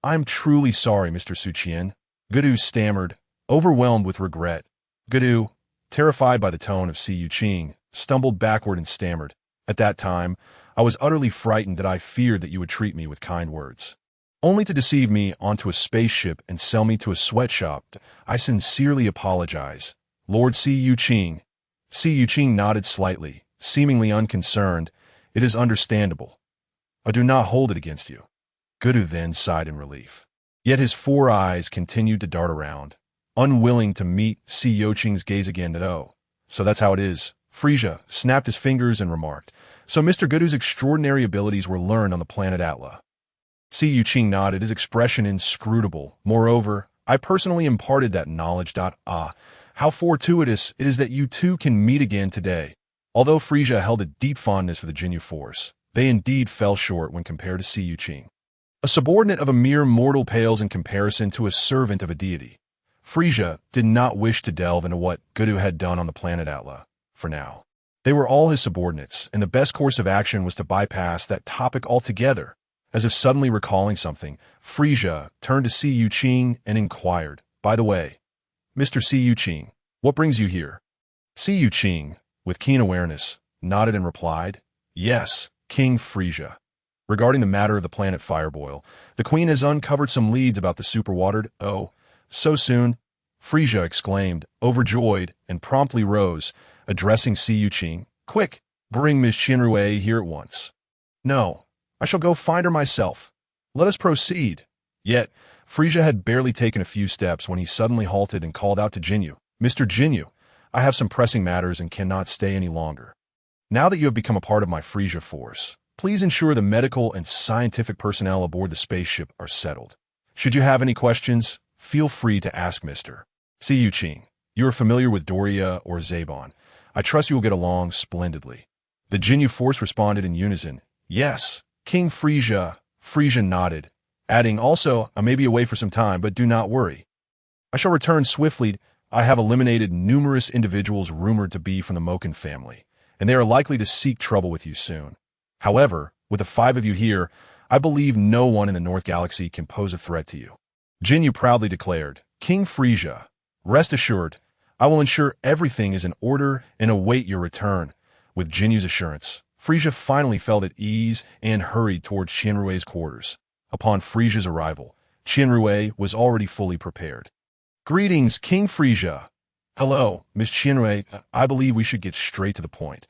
[SPEAKER 1] I'm truly sorry, Mr. Su Qian." Goku stammered, overwhelmed with regret. Goku, terrified by the tone of Si Yuqing, stumbled backward and stammered, "At that time, I was utterly frightened that I feared that you would treat me with kind words. Only to deceive me onto a spaceship and sell me to a sweatshop. I sincerely apologize, Lord Si Yuqing." Si Yuqing nodded slightly, seemingly unconcerned. "It is understandable. I do not hold it against you." Goku then sighed in relief. Yet his 4 eyes continued to dart around, unwilling to meet Si Yuqing's gaze again. "Oh, so that's how it is." Frieza snapped his fingers and remarked, "So Mr. Goku's extraordinary abilities were learned on the Planet Atla." Si Yuqing nodded, his expression inscrutable. "Moreover, I personally imparted that knowledge. Ah, how fortuitous it is that you two can meet again today." Although Frieza held a deep fondness for the Jinyu Force, they indeed fell short when compared to Si Yuqing. A subordinate of a mere mortal pales in comparison to a servant of a deity. Frieza did not wish to delve into what Goku had done on the Planet Atla. For now, they were all his subordinates, and the best course of action was to bypass that topic altogether. As if suddenly recalling something, Frieza turned to Si Yuqing and inquired, "By the way, Mr. Si Yuqing, what brings you here?" Si Yuqing, with keen awareness, nodded and replied, "Yes, King Frieza. Regarding the matter of the planet Fireboil, the Queen has uncovered some leads about the superwatered." "Oh, so soon?" Frieza exclaimed, overjoyed, and promptly rose, addressing Si Yuqing. "Quick, bring Miss Shinrui here at once." "No, I shall go find her myself. Let us proceed." Yet, Frieza had barely taken a few steps when he suddenly halted and called out to Jinyu, "Mr. Jinyu, I have some pressing matters and cannot stay any longer. Now that you have become a part of my Frieza force, please ensure the medical and scientific personnel aboard the spaceship are settled. Should you have any questions, feel free to ask Mr. Si Yuqing. You are familiar with Doria or Zabon. I trust you will get along splendidly." The Jinyu force responded in unison, "Yes, King Frieza." Frieza nodded, adding, "Also, I may be away for some time, but do not worry. I shall return swiftly. I have eliminated numerous individuals rumored to be from the Moken family, and they are likely to seek trouble with you soon. However, with the 5 of you here, I believe no one in the North Galaxy can pose a threat to you." Jinyu proudly declared, "King Frieza, rest assured, I will ensure everything is in order and await your return." With Jinyu's assurance, Frieza finally felt at ease and hurried towards Shinrui's quarters. Upon Frieza's arrival, Shinrui was already fully prepared. "Greetings, King Frieza." "Hello, Miss Shinrui. I believe we should get straight to the point.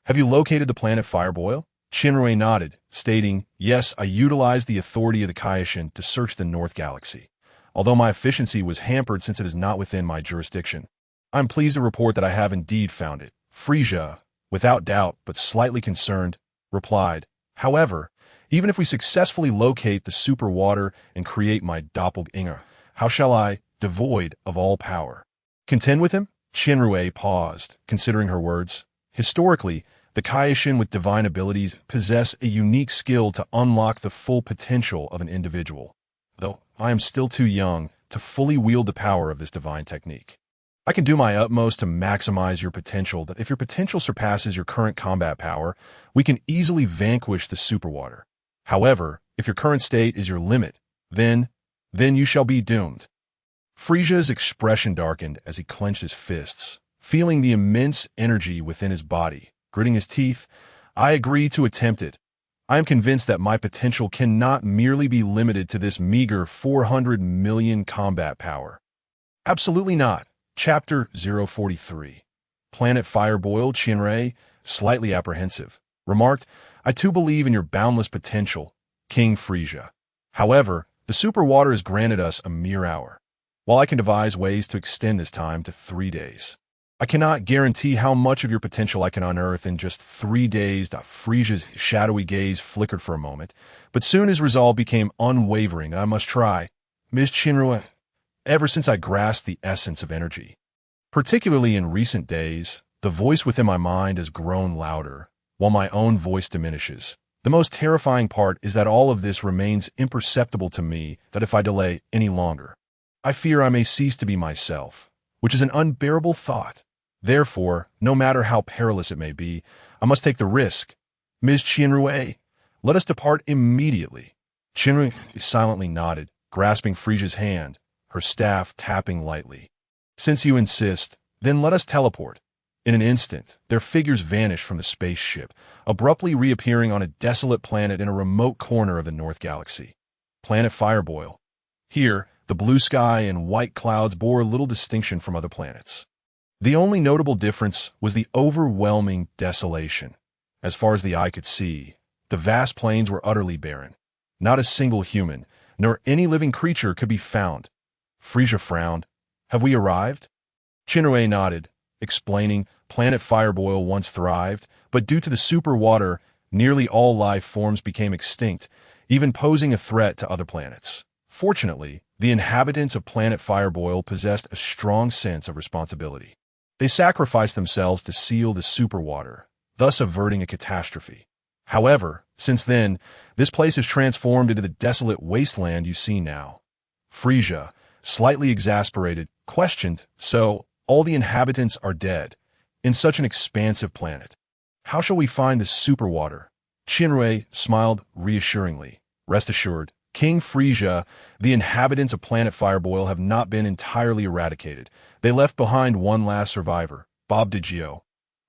[SPEAKER 1] Have you located the planet Fireboil?" Shinrui nodded, stating, "Yes, I utilized the authority of the Kaioshin to search the North Galaxy. Although my efficiency was hampered since it is not within my jurisdiction, I'm pleased to report that I have indeed found it." Frieza, without doubt but slightly concerned, replied, "However, even if we successfully locate the super water and create my doppelganger, how shall I, devoid of all power, contend with him?" Shinrui paused, considering her words. Historically, the Kaioshin with divine abilities possess a unique skill to unlock the full potential of an individual, though I am still too young to fully wield the power of this divine technique. I can do my utmost to maximize your potential. That if your potential surpasses your current combat power, we can easily vanquish the superwater. However, if your current state is your limit, then you shall be doomed." Frieza's expression darkened as he clenched his fists, feeling the immense energy within his body. Gritting his teeth, I agree to attempt it. I am convinced that my potential cannot merely be limited to this meager 400 million combat power. Absolutely not. Chapter 043. Planet Fireboil Shinrei, slightly apprehensive, remarked, I too believe in your boundless potential, King Frieza. However, the super water has granted us a mere hour. While I can devise ways to extend this time to 3 days, I cannot guarantee how much of your potential I can unearth in just 3 days. Frieza's shadowy gaze flickered for a moment, but soon his resolve became unwavering. I must try. Ms. Shinrei, ever since I grasped the essence of energy, particularly in recent days, the voice within my mind has grown louder, while my own voice diminishes. The most terrifying part is that all of this remains imperceptible to me, that if I delay any longer, I fear I may cease to be myself, which is an unbearable thought. Therefore, no matter how perilous it may be, I must take the risk. Ms. Shinrei, let us depart immediately. Shinrei silently nodded, grasping Frieza's hand, her staff tapping lightly. Since you insist, then let us teleport. In an instant, their figures vanished from the spaceship, abruptly reappearing on a desolate planet in a remote corner of the North Galaxy. Planet Fireboil. Here, the blue sky and white clouds bore little distinction from other planets. The only notable difference was the overwhelming desolation. As far as the eye could see, the vast plains were utterly barren. Not a single human, nor any living creature could be found. Frieza frowned. Have we arrived? Shinrei nodded, explaining Planet Fireboil once thrived, but due to the super water, nearly all life forms became extinct, even posing a threat to other planets. Fortunately, the inhabitants of Planet Fireboil possessed a strong sense of responsibility. They sacrificed themselves to seal the super water, thus averting a catastrophe. However, since then, this place has transformed into the desolate wasteland you see now. Frieza, slightly exasperated, questioned, so all the inhabitants are dead, in such an expansive planet. How shall we find the super water? Shinrei smiled reassuringly. Rest assured, King Frieza, the inhabitants of Planet Fireboil have not been entirely eradicated. They left behind one last survivor, Bojack.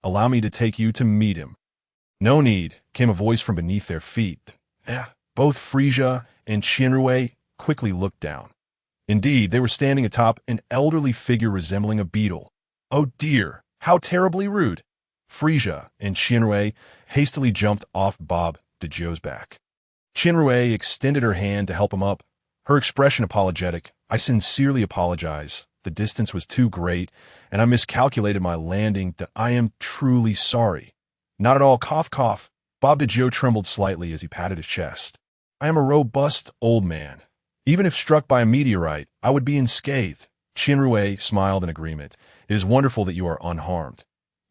[SPEAKER 1] Allow me to take you to meet him. No need, came a voice from beneath their feet. Both Frieza and Shinrei quickly looked down. Indeed, they were standing atop an elderly figure resembling a beetle. Oh dear, how terribly rude! Frieza and Shinrei hastily jumped off Bojack's back. Shinrei extended her hand to help him up, her expression apologetic. I sincerely apologize. The distance was too great, and I miscalculated my landing. I am truly sorry. Not at all. Cough, cough. Bojack trembled slightly as he patted his chest. I am a robust old man. Even if struck by a meteorite, I would be unscathed. Shinrei smiled in agreement. It is wonderful that you are unharmed.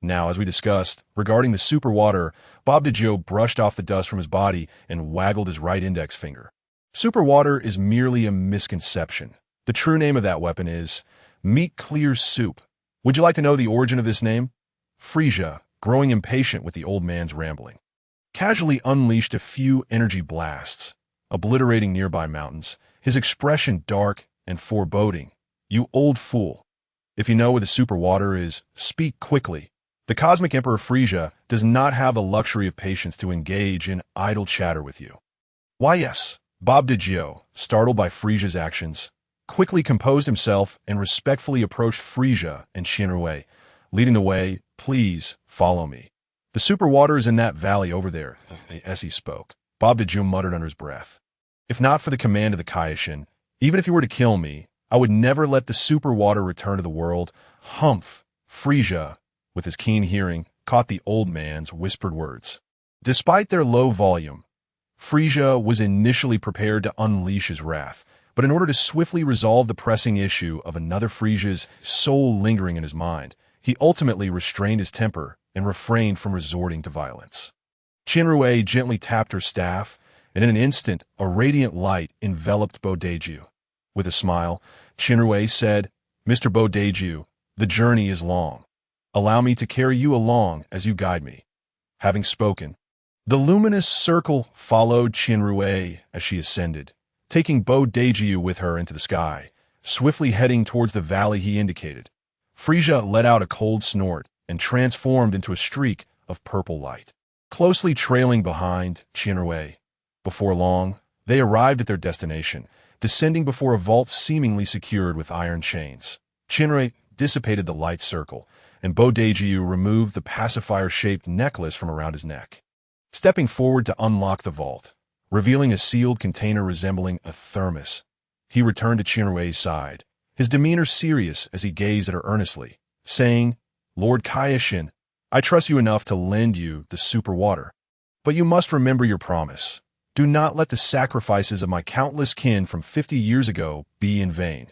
[SPEAKER 1] Now, as we discussed, regarding the super water, Bojack brushed off the dust from his body and waggled his right index finger. Super water is merely a misconception. The true name of that weapon is meat clear soup. Would you like to know the origin of this name? Frieza, growing impatient with the old man's rambling, casually unleashed a few energy blasts, obliterating nearby mountains, his expression dark and foreboding. You old fool. If you know where the super water is, speak quickly. The Cosmic Emperor Frieza does not have the luxury of patience to engage in idle chatter with you. Why yes, Bojack, startled by Frieza's actions, quickly composed himself and respectfully approached Frieza and Shinrei, leading the way. Please, follow me. The super water is in that valley over there, as he spoke. Bojack muttered under his breath. If not for the command of the Kaioshin, even if you were to kill me, I would never let the super water return to the world. Humph! Frieza, with his keen hearing, caught the old man's whispered words. Despite their low volume, Frieza was initially prepared to unleash his wrath, but in order to swiftly resolve the pressing issue of another Frieza's soul lingering in his mind, he ultimately restrained his temper and refrained from resorting to violence. Shinrei gently tapped her staff, and in an instant, a radiant light enveloped Bojack. With a smile, Shinrei said, Mr. Bojack, the journey is long. Allow me to carry you along as you guide me. Having spoken, the luminous circle followed Shinrei as she ascended, taking Bojack with her into the sky, swiftly heading towards the valley he indicated. Frieza let out a cold snort and transformed into a streak of purple light, closely trailing behind Chinrui. Before long, they arrived at their destination, descending before a vault seemingly secured with iron chains. Chinrui dissipated the light circle, and Bojack removed the pacifier-shaped necklace from around his neck. Stepping forward to unlock the vault, revealing a sealed container resembling a thermos, he returned to Chinrui's side, his demeanor serious as he gazed at her earnestly, saying, "Lord Kaioshin, I trust you enough to lend you the super water. But you must remember your promise. Do not let the sacrifices of my countless kin from 50 years ago be in vain."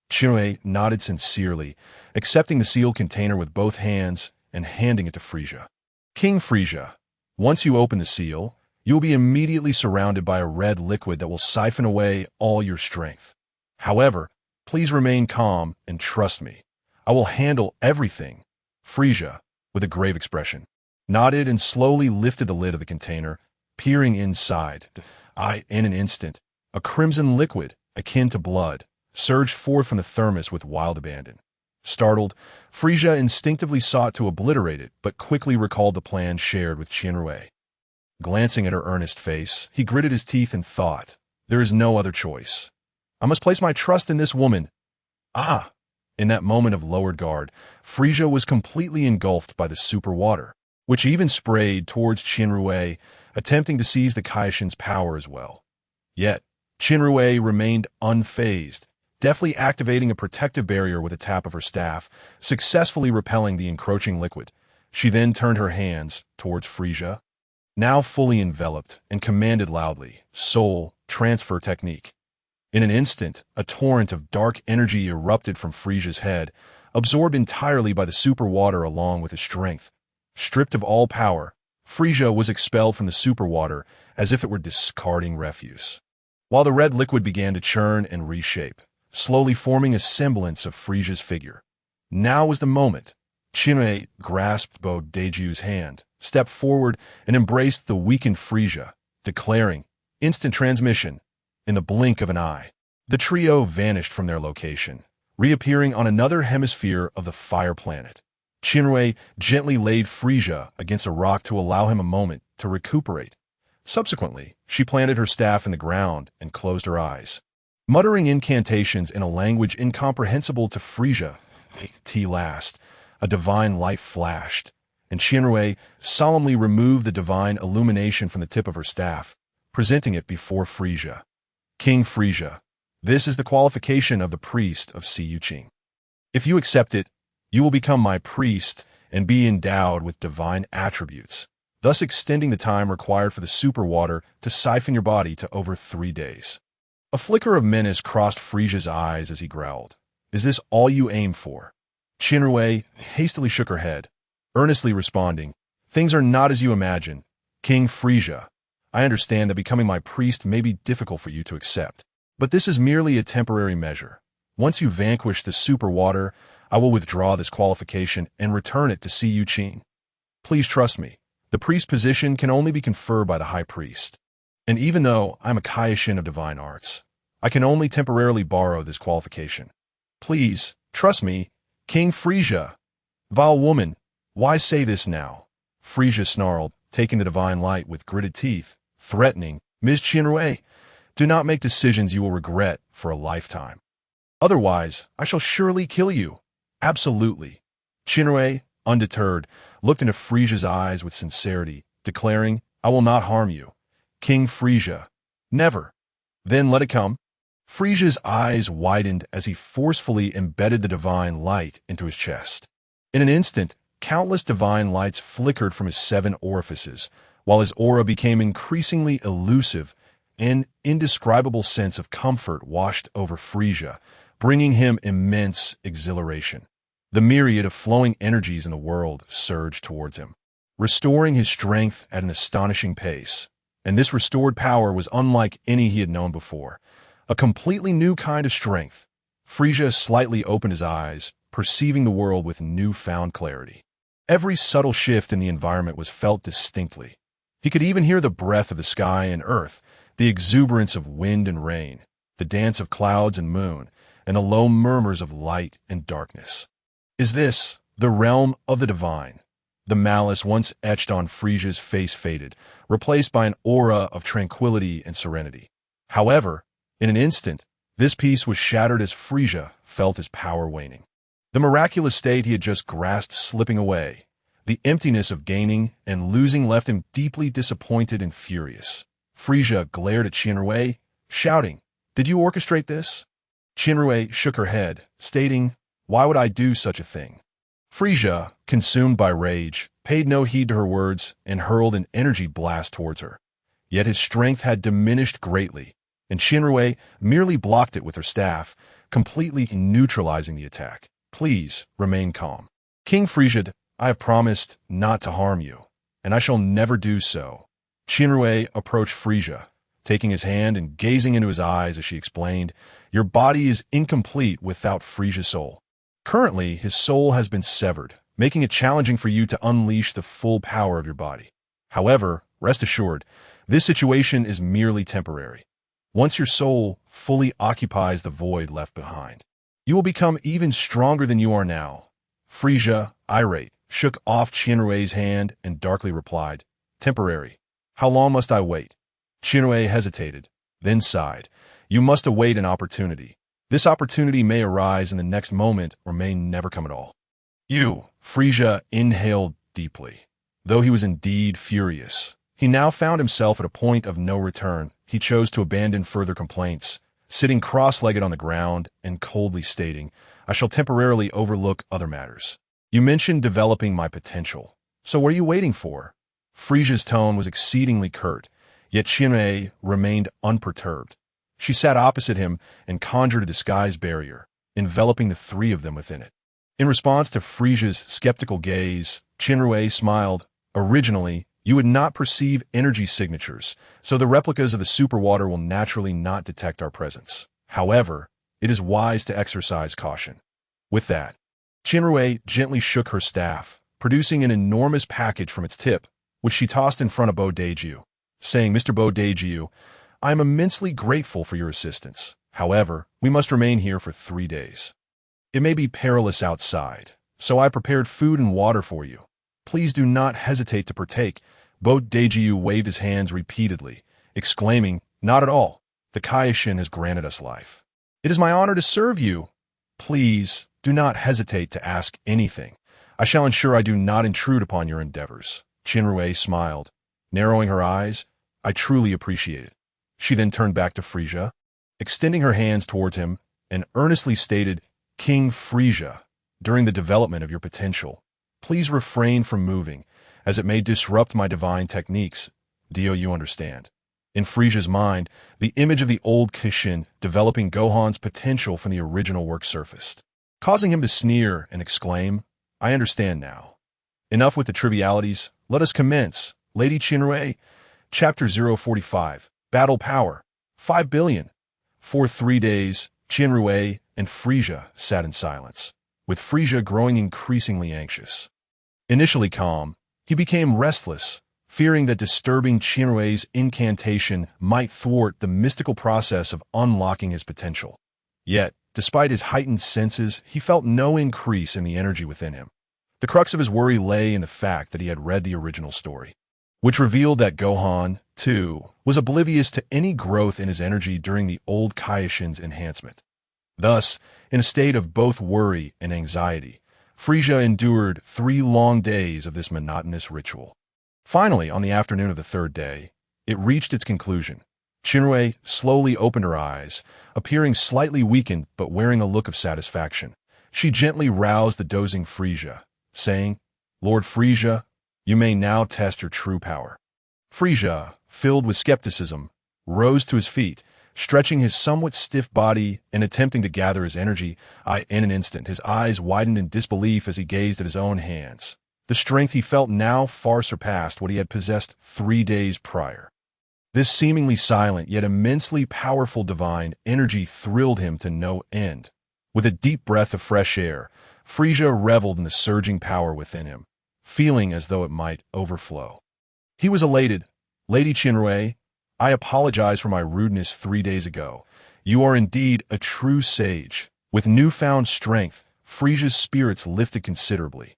[SPEAKER 1] Chinrui nodded sincerely, accepting the sealed container with both hands and handing it to Frieza. "King Frieza, once you open the seal, you will be immediately surrounded by a red liquid that will siphon away all your strength. However, please remain calm and trust me. I will handle everything." Frieza, with a grave expression, nodded and slowly lifted the lid of the container, peering inside. In an instant, a crimson liquid, akin to blood, surged forth from the thermos with wild abandon. Startled, Frieza instinctively sought to obliterate it, but quickly recalled the plan shared with Chinrui. Glancing at her earnest face, he gritted his teeth and thought, "There is no other choice. I must place my trust in this woman." Ah! In that moment of lowered guard, Frieza was completely engulfed by the super water, which even sprayed towards Chinrui, attempting to seize the Kaioshin's power as well. Yet, Chinrui remained unfazed, deftly activating a protective barrier with a tap of her staff, successfully repelling the encroaching liquid. She then turned her hands towards Frieza, now fully enveloped, and commanded loudly, "Soul transfer technique." In an instant, a torrent of dark energy erupted from Frieza's head, absorbed entirely by the super water along with his strength. Stripped of all power, Frieza was expelled from the super water as if it were discarding refuse, while the red liquid began to churn and reshape, slowly forming a semblance of Frieza's figure. Now was the moment. Chinrui grasped Bojack's hand, stepped forward, and embraced the weakened Frieza, declaring, "Instant transmission." In the blink of an eye, the trio vanished from their location, reappearing on another hemisphere of the fire planet. Chinrui gently laid Frieza against a rock to allow him a moment to recuperate. Subsequently, she planted her staff in the ground and closed her eyes. Muttering incantations in a language incomprehensible to Frieza, at last, a divine light flashed, and Chinrui solemnly removed the divine illumination from the tip of her staff, presenting it before Frieza. "King Frieza, this is the qualification of the priest of Siyu. If you accept it, you will become my priest and be endowed with divine attributes, thus extending the time required for the super water to siphon your body to over 3 days." A flicker of menace crossed Frieza's eyes as he growled, "Is this all you aim for?" Chinrui hastily shook her head, earnestly responding, "Things are not as you imagine. King Frieza, I understand that becoming my priest may be difficult for you to accept, but this is merely a temporary measure. Once you vanquish the super water, I will withdraw this qualification and return it to Siyu. Please trust me, the priest position can only be conferred by the high priest. And even though I'm a Kaioshin of divine arts, I can only temporarily borrow this qualification. Please, trust me, King Frieza." "Vile woman, why say this now?" Frieza snarled, taking the divine light with gritted teeth, threatening, "Ms. Chinrui, do not make decisions you will regret for a lifetime. Otherwise, I shall surely kill you." "Absolutely." Chinrui, undeterred, looked into Frieza's eyes with sincerity, declaring, "I will not harm you. King Frieza, never." "Then let it come." Frieza's eyes widened as he forcefully embedded the divine light into his chest. In an instant, countless divine lights flickered from his 7 orifices, while his aura became increasingly elusive. An indescribable sense of comfort washed over Frieza, bringing him immense exhilaration. The myriad of flowing energies in the world surged towards him, restoring his strength at an astonishing pace. And this restored power was unlike any he had known before, a completely new kind of strength. Frieza slightly opened his eyes, perceiving the world with newfound clarity. Every subtle shift in the environment was felt distinctly. He could even hear the breath of the sky and earth, the exuberance of wind and rain, the dance of clouds and moon, and the low murmurs of light and darkness. Is this the realm of the divine? The malice once etched on Frieza's face faded, replaced by an aura of tranquility and serenity. However, in an instant, this peace was shattered as Frieza felt his power waning. The miraculous state he had just grasped slipping away. The emptiness of gaining and losing left him deeply disappointed and furious. Frieza glared at Shinrui, shouting, "Did you orchestrate this?" Shinrui shook her head, stating, "Why would I do such a thing?" Frieza, consumed by rage, paid no heed to her words and hurled an energy blast towards her. Yet his strength had diminished greatly, and Shinrui merely blocked it with her staff, completely neutralizing the attack. "Please, remain calm. King Frieza, I have promised not to harm you, and I shall never do so." Shinrui approached Frieza, taking his hand and gazing into his eyes as she explained, "Your body is incomplete without Frieza's soul. Currently, his soul has been severed, making it challenging for you to unleash the full power of your body. However, rest assured, this situation is merely temporary. Once your soul fully occupies the void left behind, you will become even stronger than you are now." Frieza, irate, shook off Shinrui's hand and darkly replied, "Temporary. How long must I wait?" Shinrui hesitated, then sighed. "You must await an opportunity. This opportunity may arise in the next moment or may never come at all." Frieza inhaled deeply. Though he was indeed furious, he now found himself at a point of no return. He chose to abandon further complaints, sitting cross-legged on the ground and coldly stating, "I shall temporarily overlook other matters. You mentioned developing my potential. So what are you waiting for?" Frieza's tone was exceedingly curt, yet Shinrui remained unperturbed. She sat opposite him and conjured a disguise barrier, enveloping the three of them within it. In response to Frieza's skeptical gaze, Shinrui smiled. "Originally, you would not perceive energy signatures, so the replicas of the super water will naturally not detect our presence. However, it is wise to exercise caution." With that, Shinrui gently shook her staff, producing an enormous package from its tip, which she tossed in front of Bojack, saying, "Mr. Bojack, I am immensely grateful for your assistance. However, we must remain here for 3 days. It may be perilous outside, so I prepared food and water for you. Please do not hesitate to partake." Bojack waved his hands repeatedly, exclaiming, "Not at all. The Kaioshin has granted us life. It is my honor to serve you. Please do not hesitate to ask anything. I shall ensure I do not intrude upon your endeavors." Shinrui smiled, narrowing her eyes. "I truly appreciate it." She then turned back to Frieza, extending her hands towards him, and earnestly stated, "King Frieza, during the development of your potential, please refrain from moving, as it may disrupt my divine techniques. Do you understand?" In Frieza's mind, the image of the old Kishin developing Gohan's potential from the original work surfaced, causing him to sneer and exclaim, "I understand now. Enough with the trivialities. Let us commence. Lady Shinrui." Chapter 045. Battle Power. 5 billion. For 3 days, Shinrui and Frieza sat in silence, with Frieza growing increasingly anxious. Initially calm, he became restless, fearing that disturbing Shinrui's incantation might thwart the mystical process of unlocking his potential. Yet, despite his heightened senses, he felt no increase in the energy within him. The crux of his worry lay in the fact that he had read the original story, which revealed that Gohan, too, was oblivious to any growth in his energy during the old Kaioshin's enhancement. Thus, in a state of both worry and anxiety, Frieza endured 3 long days of this monotonous ritual. Finally, on the afternoon of the 3rd day, it reached its conclusion. Shinrui slowly opened her eyes, appearing slightly weakened but wearing a look of satisfaction. She gently roused the dozing Frieza, saying, "Lord Frieza, you may now test your true power." Frieza, filled with skepticism, rose to his feet, stretching his somewhat stiff body and attempting to gather his energy. In an instant, his eyes widened in disbelief as he gazed at his own hands. The strength he felt now far surpassed what he had possessed 3 days prior. This seemingly silent yet immensely powerful divine energy thrilled him to no end. With a deep breath of fresh air, Frieza reveled in the surging power within him, feeling as though it might overflow. He was elated. "Lady Shinrui, I apologize for my rudeness 3 days ago. You are indeed a true sage. With newfound strength, Frieza's spirits lifted considerably.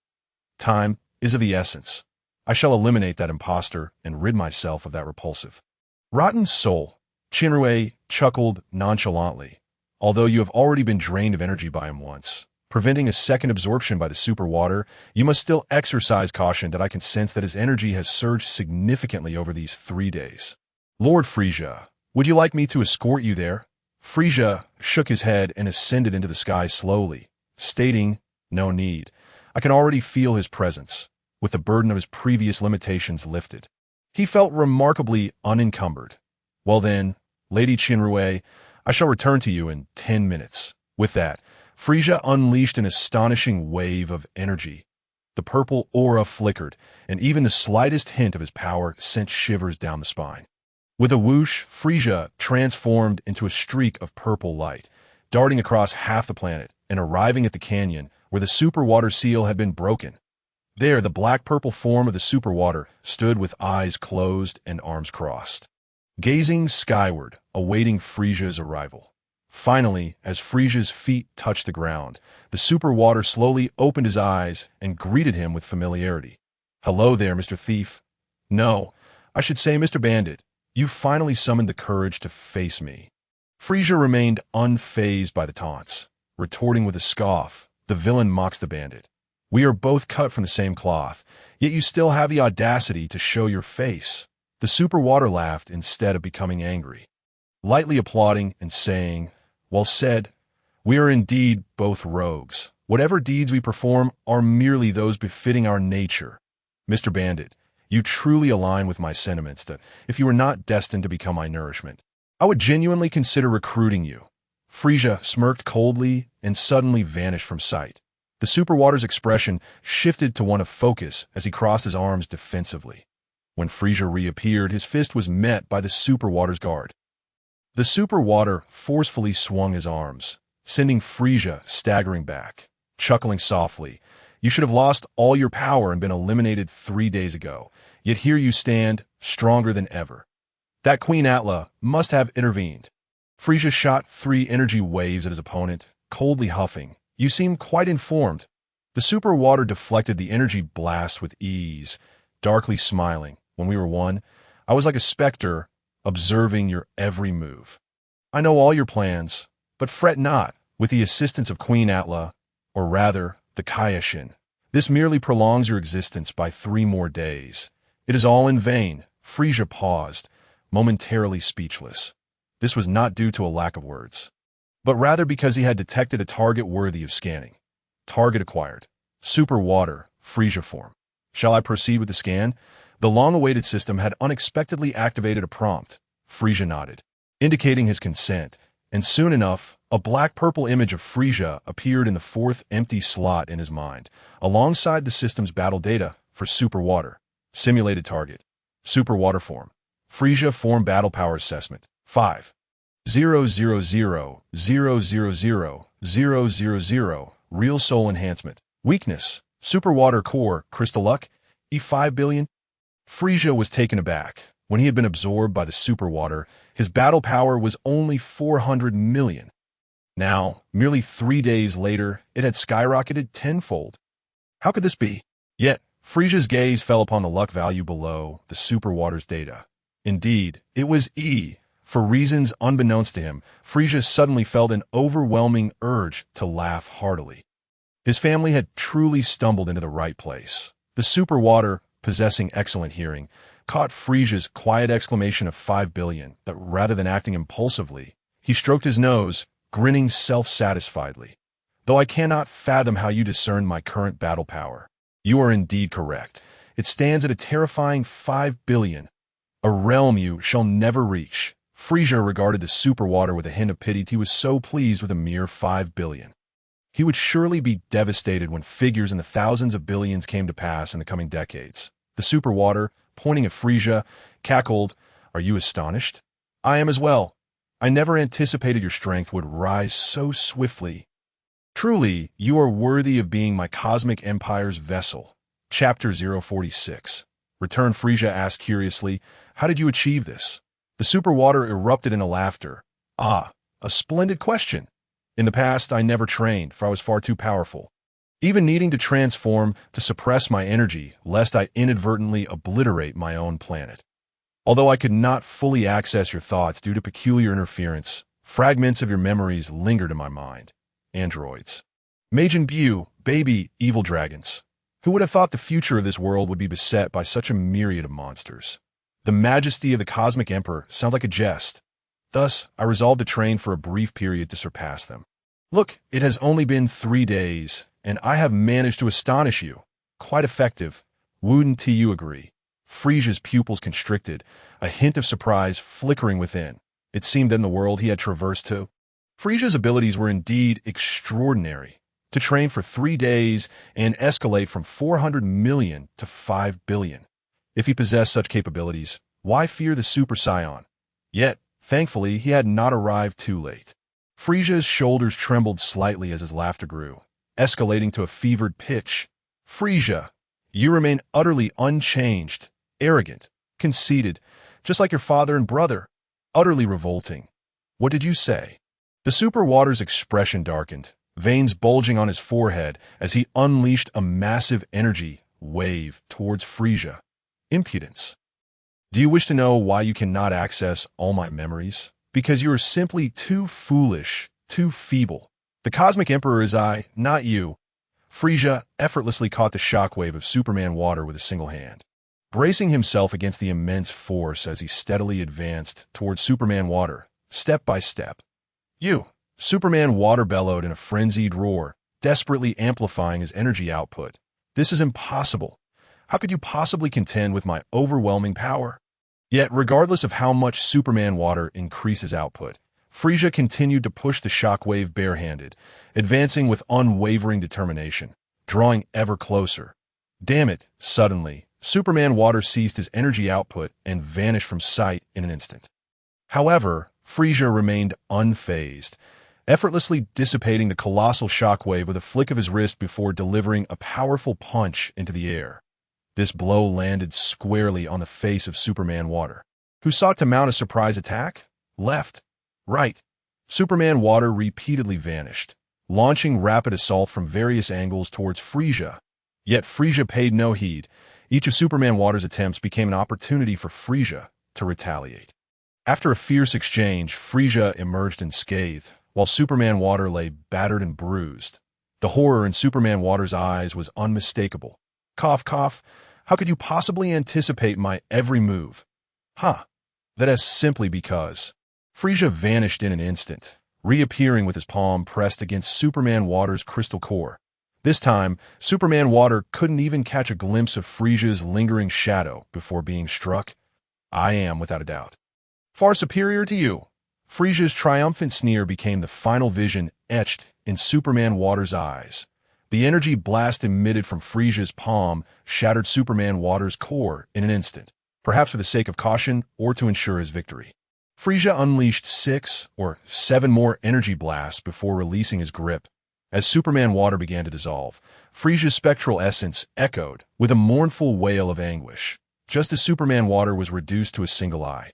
[SPEAKER 1] Time is of the essence. I shall eliminate that impostor and rid myself of that repulsive rotten soul. Chinrue chuckled nonchalantly. Although you have already been drained of energy by him once, preventing a second absorption by the super water, you must still exercise caution that I can sense that his energy has surged significantly over these 3 days. Lord Frieza, would you like me to escort you there? Frieza shook his head and ascended into the sky slowly, stating, no need. I can already feel his presence, with the burden of his previous limitations lifted. He felt remarkably unencumbered. Well then, Lady Chinrue, I shall return to you in 10 minutes. With that, Frieza unleashed an astonishing wave of energy. The purple aura flickered, and even the slightest hint of his power sent shivers down the spine. With a whoosh, Frieza transformed into a streak of purple light, darting across half the planet and arriving at the canyon where the super water seal had been broken. There, the black-purple form of the super water stood with eyes closed and arms crossed, gazing skyward, awaiting Frieza's arrival. Finally, as Frieza's feet touched the ground, the super water slowly opened his eyes and greeted him with familiarity. Hello there, Mr. Thief. No, I should say Mr. Bandit. You finally summoned the courage to face me. Frieza remained unfazed by the taunts, retorting with a scoff. The villain mocks the bandit. We are both cut from the same cloth, yet you still have the audacity to show your face. The super water laughed instead of becoming angry, lightly applauding and saying, well said. We are indeed both rogues. Whatever deeds we perform are merely those befitting our nature. Mr. Bandit, you truly align with my sentiments that if you were not destined to become my nourishment, I would genuinely consider recruiting you. Frieza smirked coldly and suddenly vanished from sight. The super water's expression shifted to one of focus as he crossed his arms defensively. When Frieza reappeared, his fist was met by the super water's guard. The super water forcefully swung his arms, sending Frieza staggering back. Chuckling softly, you should have lost all your power and been eliminated 3 days ago, yet here you stand, stronger than ever. That Queen Atla must have intervened. Frieza shot 3 energy waves at his opponent, coldly huffing. You seem quite informed. The super water deflected the energy blast with ease, darkly smiling. When we were one, I was like a specter, observing your every move. I know all your plans, but fret not. With the assistance of Queen Atla, or rather, the Kaioshin, this merely prolongs your existence by 3 more days. It is all in vain. Frieza paused, momentarily speechless. This was not due to a lack of words, but rather because he had detected a target worthy of scanning. Target acquired. Super water, Frieza form. Shall I proceed with the scan? The long-awaited system had unexpectedly activated a prompt. Frieza nodded, indicating his consent, and soon enough, a black-purple image of Frieza appeared in the 4th empty slot in his mind, alongside the system's battle data for Super Water. Simulated target. Super Water form. Frieza form battle power assessment. 5. 000000000. Real soul enhancement. Weakness. Super Water core. Crystal luck. E5 billion. Frieza was taken aback. When he had been absorbed by the super water, his battle power was only 400 million. Now, merely 3 days later, it had skyrocketed tenfold. How could this be? Yet, Frieza's gaze fell upon the luck value below the super water's data. Indeed, it was E. For reasons unbeknownst to him, Frieza suddenly felt an overwhelming urge to laugh heartily. His family had truly stumbled into the right place. The super water, possessing excellent hearing, caught Frieza's quiet exclamation of 5 billion, that rather than acting impulsively, he stroked his nose, grinning self-satisfiedly. Though I cannot fathom how you discern my current battle power. You are indeed correct. It stands at a terrifying 5 billion, a realm you shall never reach. Frieza regarded the super water with a hint of pity. He was so pleased with a mere 5 billion. He would surely be devastated when figures in the thousands of billions came to pass in the coming decades. The super water, pointing at Frieza, cackled, Are you astonished? I am as well. I never anticipated your strength would rise so swiftly. Truly, you are worthy of being my cosmic empire's vessel. Chapter 046. Returned Frieza asked curiously, How did you achieve this? The super water erupted into laughter. Ah, a splendid question. In the past, I never trained, for I was far too powerful, even needing to transform to suppress my energy, lest I inadvertently obliterate my own planet. Although I could not fully access your thoughts due to peculiar interference, fragments of your memories lingered in my mind. Androids. Majin Buu, baby, evil dragons. Who would have thought the future of this world would be beset by such a myriad of monsters? The majesty of the Cosmic Emperor sounds like a jest. Thus, I resolved to train for a brief period to surpass them. Look, it has only been 3 days, and I have managed to astonish you. Quite effective. Wouldn't you agree? Frieza's pupils constricted, a hint of surprise flickering within. It seemed that in the world he had traversed to. Frieza's abilities were indeed extraordinary. To train for 3 days and escalate from 400 million to 5 billion. If he possessed such capabilities, why fear the Super Saiyan? Yet, thankfully, he had not arrived too late. Frieza's shoulders trembled slightly as his laughter grew, escalating to a fevered pitch. Frieza, you remain utterly unchanged, arrogant, conceited, just like your father and brother. Utterly revolting. What did you say? The Super Water's expression darkened, veins bulging on his forehead as he unleashed a massive energy wave towards Frieza. Impudence. Do you wish to know why you cannot access all my memories? Because you are simply too foolish, too feeble. The Cosmic Emperor is I, not you. Frieza effortlessly caught the shockwave of Superman water with a single hand, bracing himself against the immense force as he steadily advanced towards Superman water, step by step. You! Superman water bellowed in a frenzied roar, desperately amplifying his energy output. This is impossible. How could you possibly contend with my overwhelming power? Yet, regardless of how much Superman water increases output, Frieza continued to push the shockwave barehanded, advancing with unwavering determination, drawing ever closer. Damn it, suddenly, Superman water ceased his energy output and vanished from sight in an instant. However, Frieza remained unfazed, effortlessly dissipating the colossal shockwave with a flick of his wrist before delivering a powerful punch into the air. This blow landed squarely on the face of Superman Water, who sought to mount a surprise attack. Left, right. Superman Water repeatedly vanished, launching rapid assault from various angles towards Frieza. Yet Frieza paid no heed. Each of Superman Water's attempts became an opportunity for Frieza to retaliate. After a fierce exchange, Frieza emerged unscathed, while Superman Water lay battered and bruised. The horror in Superman Water's eyes was unmistakable. Cough, cough. How could you possibly anticipate my every move? That is simply because. Frieza vanished in an instant, reappearing with his palm pressed against Superman Water's crystal core. This time, Superman Water couldn't even catch a glimpse of Frieza's lingering shadow before being struck. I am, without a doubt, far superior to you. Frieza's triumphant sneer became the final vision etched in Superman Water's eyes. The energy blast emitted from Frieza's palm shattered Superman Water's core in an instant, perhaps for the sake of caution or to ensure his victory. Frieza unleashed 6 or 7 more energy blasts before releasing his grip. As Superman Water began to dissolve, Frieza's spectral essence echoed with a mournful wail of anguish, just as Superman Water was reduced to a single eye.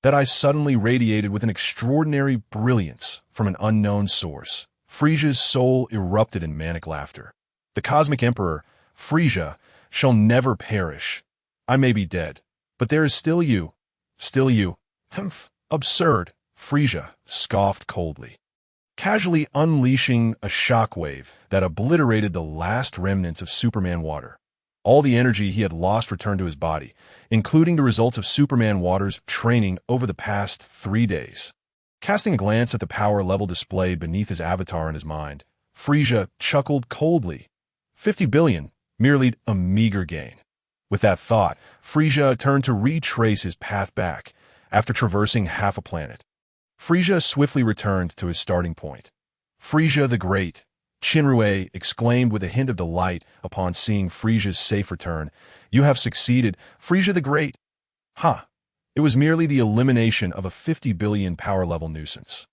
[SPEAKER 1] That eye suddenly radiated with an extraordinary brilliance from an unknown source. Frieza's soul erupted in manic laughter. The Cosmic Emperor, Frieza, shall never perish. I may be dead, but there is still you. Still you. Humph. Absurd. Frieza scoffed coldly, casually unleashing a shockwave that obliterated the last remnants of Superman Water. All the energy he had lost returned to his body, including the results of Superman Water's training over the past 3 days. Casting a glance at the power level displayed beneath his avatar in his mind, Frieza chuckled coldly. 50 billion, merely a meager gain. With that thought, Frieza turned to retrace his path back, after traversing half a planet. Frieza swiftly returned to his starting point. Frieza the Great, Shinrue exclaimed with a hint of delight upon seeing Frieza's safe return. You have succeeded, Frieza the Great. It was merely the elimination of a 50 billion power level nuisance.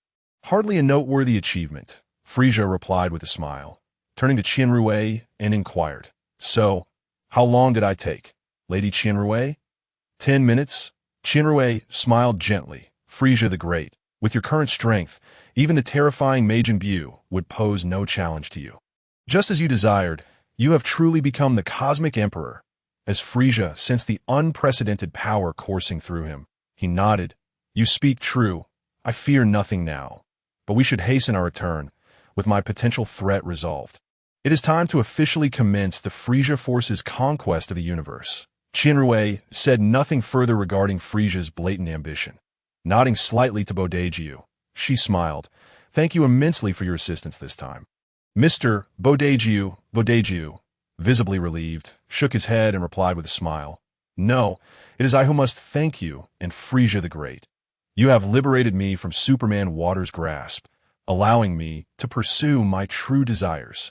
[SPEAKER 1] Hardly a noteworthy achievement, Frieza replied with a smile, turning to Shinrue and inquired. So, how long did I take, Lady Shinrue? 10 minutes? Shinrue smiled gently. Frieza the Great, With your current strength, even the terrifying Majin Buu would pose no challenge to you. Just as you desired, you have truly become the Cosmic Emperor. As Frieza sensed the unprecedented power coursing through him, he nodded. You speak true. I fear nothing now. But we should hasten our return, with my potential threat resolved. It is time to officially commence the Frieza Force's conquest of the universe. Shinrui said nothing further regarding Frieza's blatant ambition. Nodding slightly to Bojack, she smiled. Thank you immensely for your assistance this time. Mr. Bojack, visibly relieved, shook his head and replied with a smile. No, it is I who must thank you and Frieza the Great. You have liberated me from Superman Water's grasp, allowing me to pursue my true desires.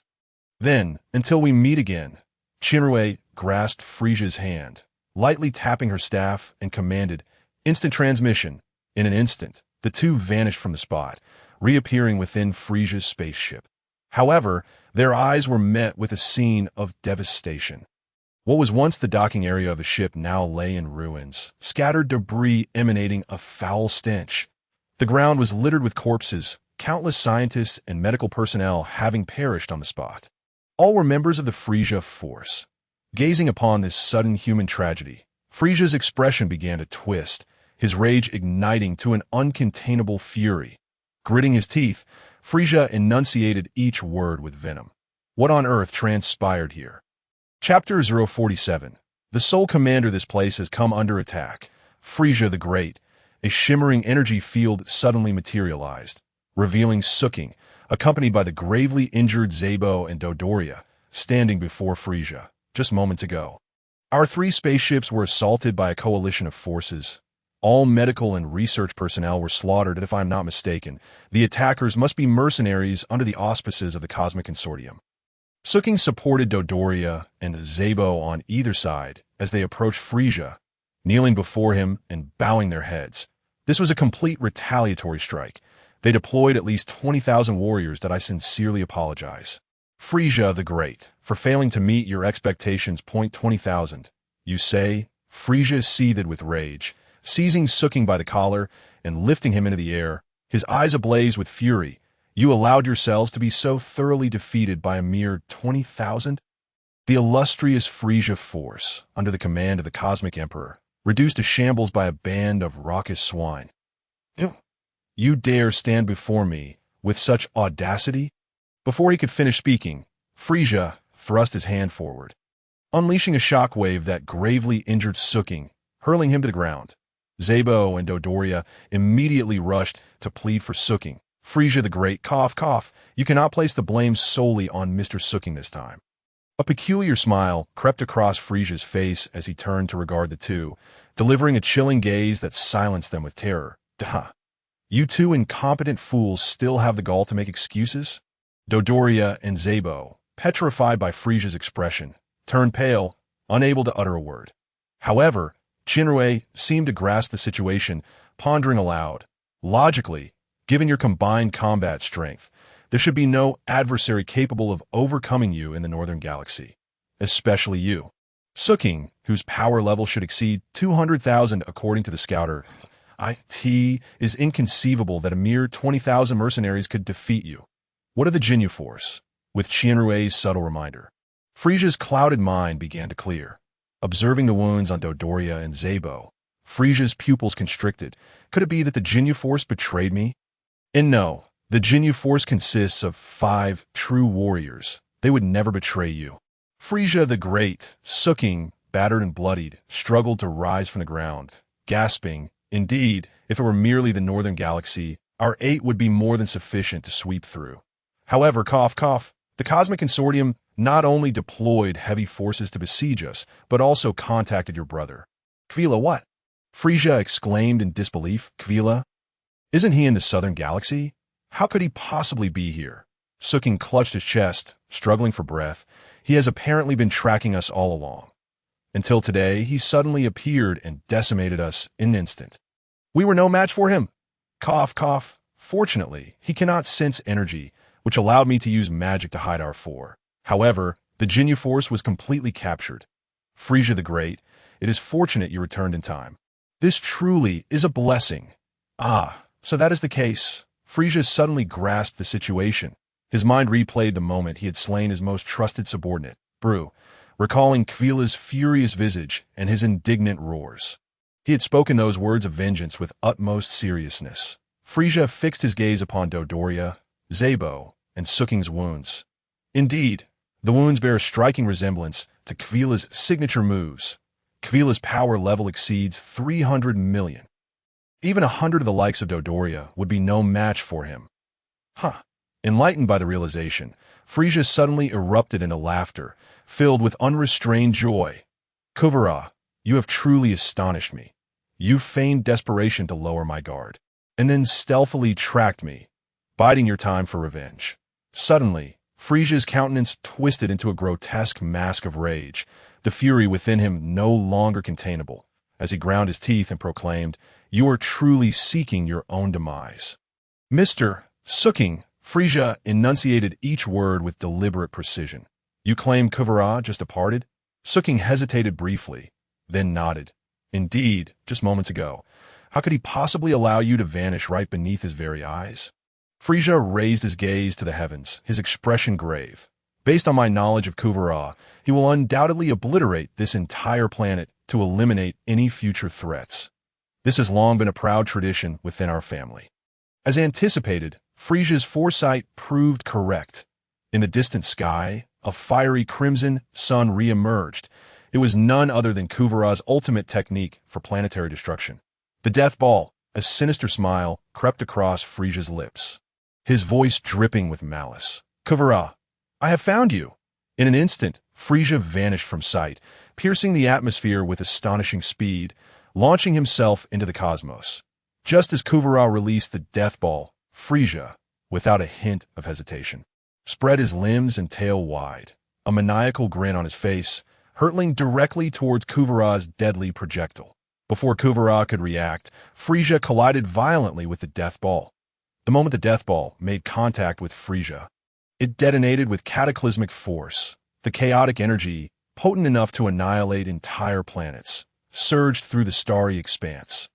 [SPEAKER 1] Then, until we meet again, Shinrui grasped Frieza's hand, lightly tapping her staff, and commanded, instant transmission. In an instant, the two vanished from the spot, reappearing within Frieza's spaceship. However, their eyes were met with a scene of devastation. What was once the docking area of the ship now lay in ruins, scattered debris emanating a foul stench. The ground was littered with corpses, countless scientists and medical personnel having perished on the spot. All were members of the Frieza Force. Gazing upon this sudden human tragedy, Frieza's expression began to twist, his rage igniting to an uncontainable fury. Gritting his teeth, Frieza enunciated each word with venom. What on earth transpired here? Chapter 047. The sole commander this place has come under attack. Frieza the Great. A shimmering energy field suddenly materialized, revealing Suking, accompanied by the gravely injured Zabo and Dodoria, standing before Frieza, just moments ago. Our three spaceships were assaulted by a coalition of forces. All medical and research personnel were slaughtered, and if I am not mistaken, the attackers must be mercenaries under the auspices of the Cosmic Consortium. Suking supported Dodoria and Zabo on either side as they approached Frieza, kneeling before him and bowing their heads. This was a complete retaliatory strike. They deployed at least 20,000 warriors that I sincerely apologize. Frieza the Great, for failing to meet your expectations. 20,000. You say? Frieza seethed with rage, seizing Suking by the collar and lifting him into the air, his eyes ablaze with fury. You allowed yourselves to be so thoroughly defeated by a mere 20,000? The illustrious Frieza Force, under the command of the Cosmic Emperor, reduced to shambles by a band of raucous swine. You dare stand before me with such audacity? Before he could finish speaking, Frieza thrust his hand forward, unleashing a shockwave that gravely injured Suking, hurling him to the ground. Zabo and Dodoria immediately rushed to plead for Suking. Frieza the Great, cough, cough. You cannot place the blame solely on Mr. Suking this time. A peculiar smile crept across Frieza's face as he turned to regard the two, delivering a chilling gaze that silenced them with terror. Duh. You two incompetent fools still have the gall to make excuses? Dodoria and Zabo, petrified by Frieza's expression, turned pale, unable to utter a word. However, Shinrui seemed to grasp the situation, pondering aloud. Logically, given your combined combat strength, there should be no adversary capable of overcoming you in the Northern Galaxy. Especially you. Suking, whose power level should exceed 200,000 according to the scouter. It is inconceivable that a mere 20,000 mercenaries could defeat you. What of the Ginyu Force? With Shinrui's subtle reminder. Frieza's clouded mind began to clear. Observing the wounds on Dodoria and Zabo, Frieza's pupils constricted. Could it be that the Ginyu Force betrayed me? And no, the Ginyu Force consists of 5 true warriors. They would never betray you. Frieza the Great, Suking, battered and bloodied, struggled to rise from the ground, gasping. Indeed, if it were merely the Northern Galaxy, our 8 would be more than sufficient to sweep through. However, cough, cough, the Cosmic Consortium not only deployed heavy forces to besiege us, but also contacted your brother. Kvila, what? Frieza exclaimed in disbelief. Kvila? Isn't he in the Southern Galaxy? How could he possibly be here? Suking clutched his chest, struggling for breath. He has apparently been tracking us all along. Until today, he suddenly appeared and decimated us in an instant. We were no match for him. Cough, cough. Fortunately, he cannot sense energy, which allowed me to use magic to hide our 4. However, the Ginyu Force was completely captured. Frieza the Great, it is fortunate you returned in time. This truly is a blessing. Ah, So that is the case. Frieza suddenly grasped the situation. His mind replayed the moment he had slain his most trusted subordinate, Bru, recalling Kvila's furious visage and his indignant roars. He had spoken those words of vengeance with utmost seriousness. Frieza fixed his gaze upon Dodoria, Zabo, and Suking's wounds. Indeed, the wounds bear a striking resemblance to Kvila's signature moves. Kvila's power level exceeds 300 million. Even 100 of the likes of Dodoria would be no match for him. Enlightened by the realization, Frieza suddenly erupted into laughter, filled with unrestrained joy. Kuvira, you have truly astonished me. You feigned desperation to lower my guard, and then stealthily tracked me, biding your time for revenge. Suddenly, Frieza's countenance twisted into a grotesque mask of rage, the fury within him no longer containable, as he ground his teeth and proclaimed, "You are truly seeking your own demise." Mr. Suking, Frieza enunciated each word with deliberate precision. You claim Kuvira just departed? Suking hesitated briefly, then nodded. Indeed, just moments ago. How could he possibly allow you to vanish right beneath his very eyes? Frieza raised his gaze to the heavens, his expression grave. Based on my knowledge of Kuvira, he will undoubtedly obliterate this entire planet to eliminate any future threats. This has long been a proud tradition within our family. As anticipated, Frieza's foresight proved correct. In the distant sky, a fiery crimson sun re-emerged. It was none other than Kuvira's ultimate technique for planetary destruction. The death ball, a sinister smile, crept across Frieza's lips, his voice dripping with malice. Kuvira, I have found you. In an instant, Frieza vanished from sight, piercing the atmosphere with astonishing speed, launching himself into the cosmos. Just as Kuvira released the death ball, Frieza, without a hint of hesitation, spread his limbs and tail wide, a maniacal grin on his face, hurtling directly towards Kuvira's deadly projectile. Before Kuvira could react, Frieza collided violently with the death ball. The moment the death ball made contact with Frieza, it detonated with cataclysmic force. The chaotic energy, potent enough to annihilate entire planets, surged through the starry expanse.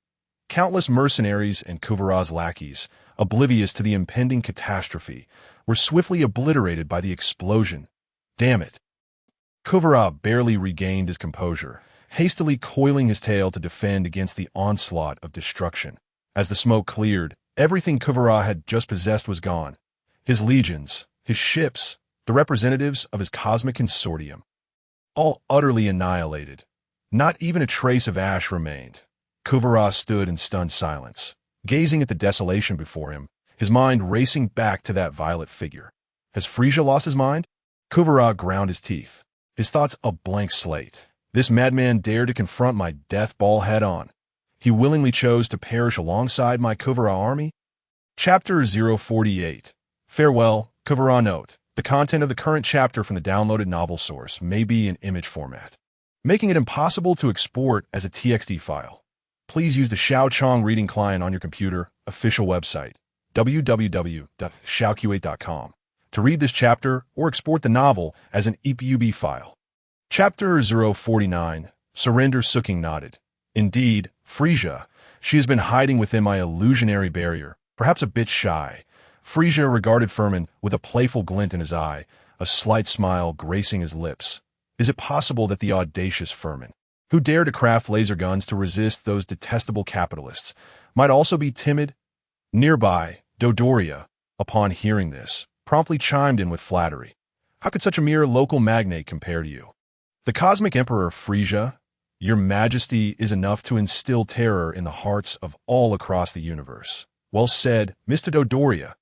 [SPEAKER 1] Countless mercenaries and Kuvira's lackeys, oblivious to the impending catastrophe, were swiftly obliterated by the explosion. Damn it! Kuvira barely regained his composure, hastily coiling his tail to defend against the onslaught of destruction. As the smoke cleared, everything Kuvira had just possessed was gone. His legions, his ships, the representatives of his cosmic consortium, all utterly annihilated. Not even a trace of ash remained. Kuvira stood in stunned silence, gazing at the desolation before him, his mind racing back to that violet figure. Has Frieza lost his mind? Kuvira ground his teeth, his thoughts a blank slate. This madman dared to confront my death ball head-on. He willingly chose to perish alongside my Kuvira army? Chapter 048. Farewell, Kuvira. Note: the content of the current chapter from the downloaded novel source may be in image format, making it impossible to export as a TXT file. Please use the Xiaochong reading client on your computer, official website, www.xiaoq8.com, to read this chapter or export the novel as an EPUB file. Chapter 049. Surrender. Suking nodded. Indeed, Frieza. She has been hiding within my illusionary barrier, perhaps a bit shy. Frieza regarded Furman with a playful glint in his eye, a slight smile gracing his lips. Is it possible that the audacious Furman, who dared to craft laser guns to resist those detestable capitalists, might also be timid? Nearby, Dodoria, upon hearing this, promptly chimed in with flattery. How could such a mere local magnate compare to you? The Cosmic Emperor Frieza, your majesty is enough to instill terror in the hearts of all across the universe. Well said, Mr. Dodoria.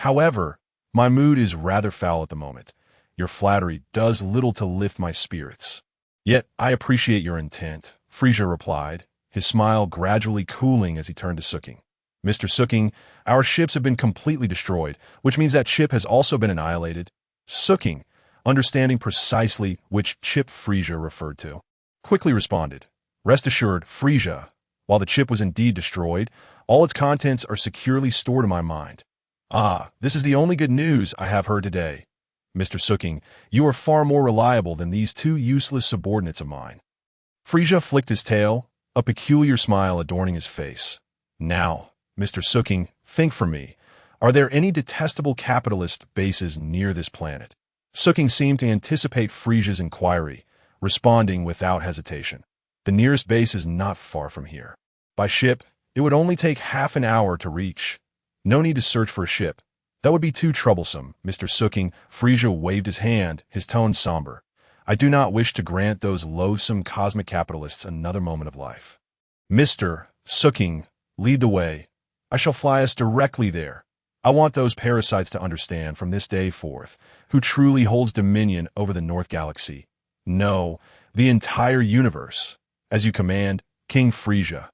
[SPEAKER 1] However, my mood is rather foul at the moment. Your flattery does little to lift my spirits. Yet I appreciate your intent, Frieza replied, his smile gradually cooling as he turned to Suking. Mr. Suking, our ships have been completely destroyed, which means that ship has also been annihilated. Suking, understanding precisely which chip Frieza referred to, quickly responded, Rest assured, Frieza, while the chip was indeed destroyed, all its contents are securely stored in my mind. Ah, this is the only good news I have heard today. Mr. Suking, you are far more reliable than these two useless subordinates of mine. Frieza flicked his tail, a peculiar smile adorning his face. Now, Mr. Suking, think for me. Are there any detestable capitalist bases near this planet? Suking seemed to anticipate Frieza's inquiry, responding without hesitation. The nearest base is not far from here. By ship, it would only take half an hour to reach. No need to search for a ship. That would be too troublesome, Mr. Suking. Frieza waved his hand, his tone somber. I do not wish to grant those loathsome cosmic capitalists another moment of life. Mr. Suking, lead the way. I shall fly us directly there. I want those parasites to understand from this day forth who truly holds dominion over the North Galaxy. No, the entire universe. As you command, King Frieza.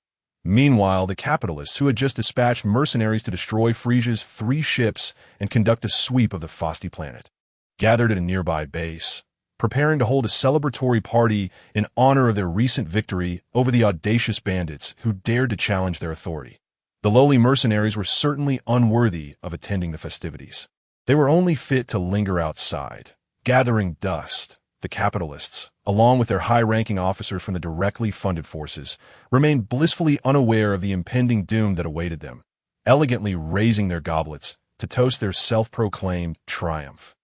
[SPEAKER 1] Meanwhile, the capitalists who had just dispatched mercenaries to destroy Frieza's 3 ships and conduct a sweep of the Fosti planet, gathered at a nearby base, preparing to hold a celebratory party in honor of their recent victory over the audacious bandits who dared to challenge their authority. The lowly mercenaries were certainly unworthy of attending the festivities. They were only fit to linger outside, gathering dust. The capitalists, along with their high-ranking officers from the directly funded forces, remained blissfully unaware of the impending doom that awaited them, elegantly raising their goblets to toast their self-proclaimed triumph.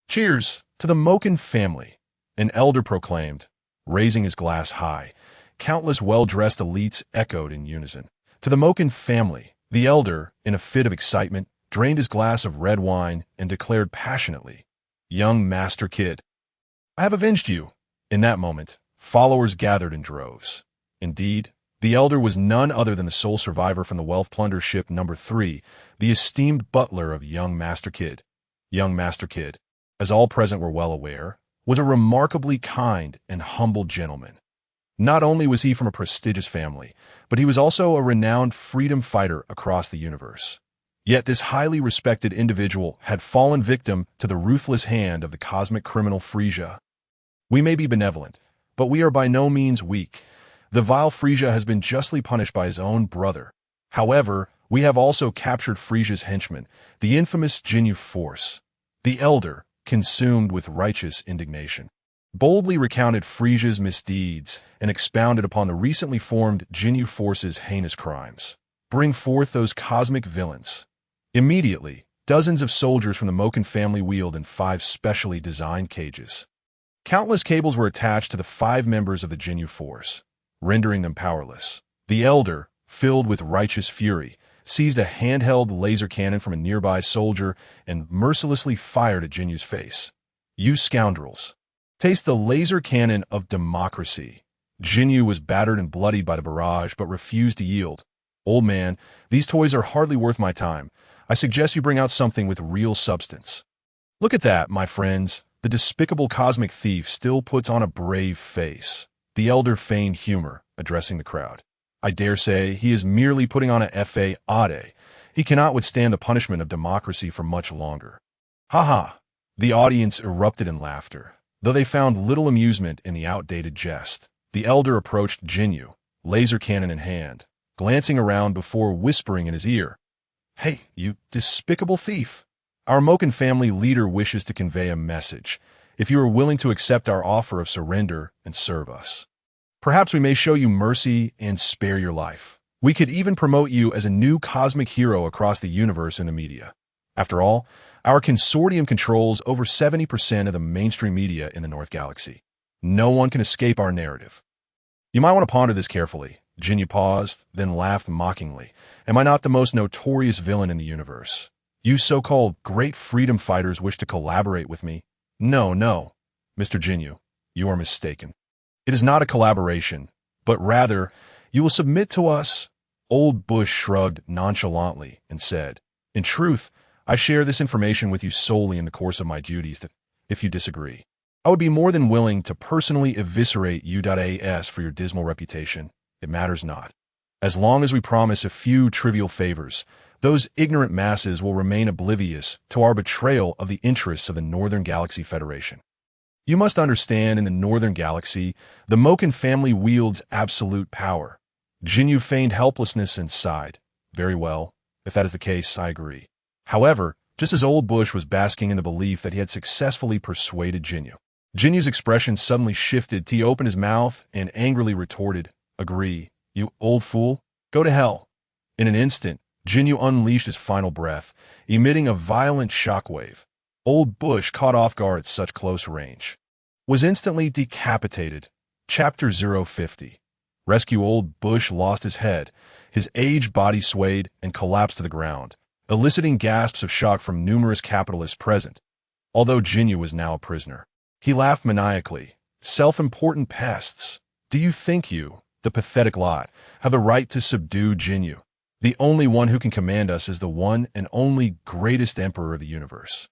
[SPEAKER 1] Cheers to the Moken family, an elder proclaimed, raising his glass high. Countless well-dressed elites echoed in unison. To the Moken family, the elder, in a fit of excitement, drained his glass of red wine and declared passionately, "Young Master Kid, I have avenged you." In that moment, followers gathered in droves. Indeed, the elder was none other than the sole survivor from the wealth plunder ship number 3, the esteemed butler of young Master Kid. Young Master Kid, as all present were well aware, was a remarkably kind and humble gentleman. Not only was he from a prestigious family, but he was also a renowned freedom fighter across the universe. Yet this highly respected individual had fallen victim to the ruthless hand of the cosmic criminal Frieza. We may be benevolent, but we are by no means weak. The vile Frieza has been justly punished by his own brother. However, we have also captured Frieza's henchman, the infamous Jinyu Force. The elder, consumed with righteous indignation, boldly recounted Frieza's misdeeds and expounded upon the recently formed Jinyu Force's heinous crimes. Bring forth those cosmic villains. Immediately, dozens of soldiers from the Moken family wheeled in 5 specially designed cages. Countless cables were attached to the 5 members of the Jinyu Force, rendering them powerless. The elder, filled with righteous fury, seized a handheld laser cannon from a nearby soldier and mercilessly fired at Jinyu's face. "You scoundrels! Taste the laser cannon of democracy." Jinyu was battered and bloodied by the barrage but refused to yield. "Old man, these toys are hardly worth my time. I suggest you bring out something with real substance." "Look at that, my friends. The despicable cosmic thief still puts on a brave face." The elder feigned humor, addressing the crowd. "I dare say he is merely putting on a fade. He cannot withstand the punishment of democracy for much longer." "Ha ha!" The audience erupted in laughter, though they found little amusement in the outdated jest. The elder approached Jinyu, laser cannon in hand, glancing around before whispering in his ear, "Hey, you despicable thief! Our Moken family leader wishes to convey a message. If you are willing to accept our offer of surrender and serve us, perhaps we may show you mercy and spare your life. We could even promote you as a new cosmic hero across the universe in the media. After all, our consortium controls over 70% of the mainstream media in the North Galaxy. No one can escape our narrative." "You might want to ponder this carefully." Jinyu paused, then laughed mockingly. "Am I not the most notorious villain in the universe? You so-called great freedom fighters wish to collaborate with me? No, Mr. Jinyu, you are mistaken. It is not a collaboration, but rather, you will submit to us." Old Bush shrugged nonchalantly and said, "In truth, I share this information with you solely in the course of my duties. That, if you disagree, I would be more than willing to personally eviscerate you.as for your dismal reputation. It matters not. As long as we promise a few trivial favors, those ignorant masses will remain oblivious to our betrayal of the interests of the Northern Galaxy Federation. You must understand, in the Northern Galaxy, the Moken family wields absolute power." Jinyu feigned helplessness and sighed. "Very well. If that is the case, I agree." However, just as Old Bush was basking in the belief that he had successfully persuaded Jinyu, Jinyu's expression suddenly shifted. He opened his mouth and angrily retorted, "Agree, you old fool? Go to hell." In an instant, Jinyu unleashed his final breath, emitting a violent shockwave. Old Bush, caught off guard at such close range, was instantly decapitated. Chapter 050. Rescue. Old Bush lost his head. His aged body swayed and collapsed to the ground, eliciting gasps of shock from numerous capitalists present. Although Jinyu was now a prisoner, he laughed maniacally. Self-important pests. Do you think you, the pathetic lot, have a right to subdue Jinyu? The only one who can command us is the one and only greatest emperor of the universe.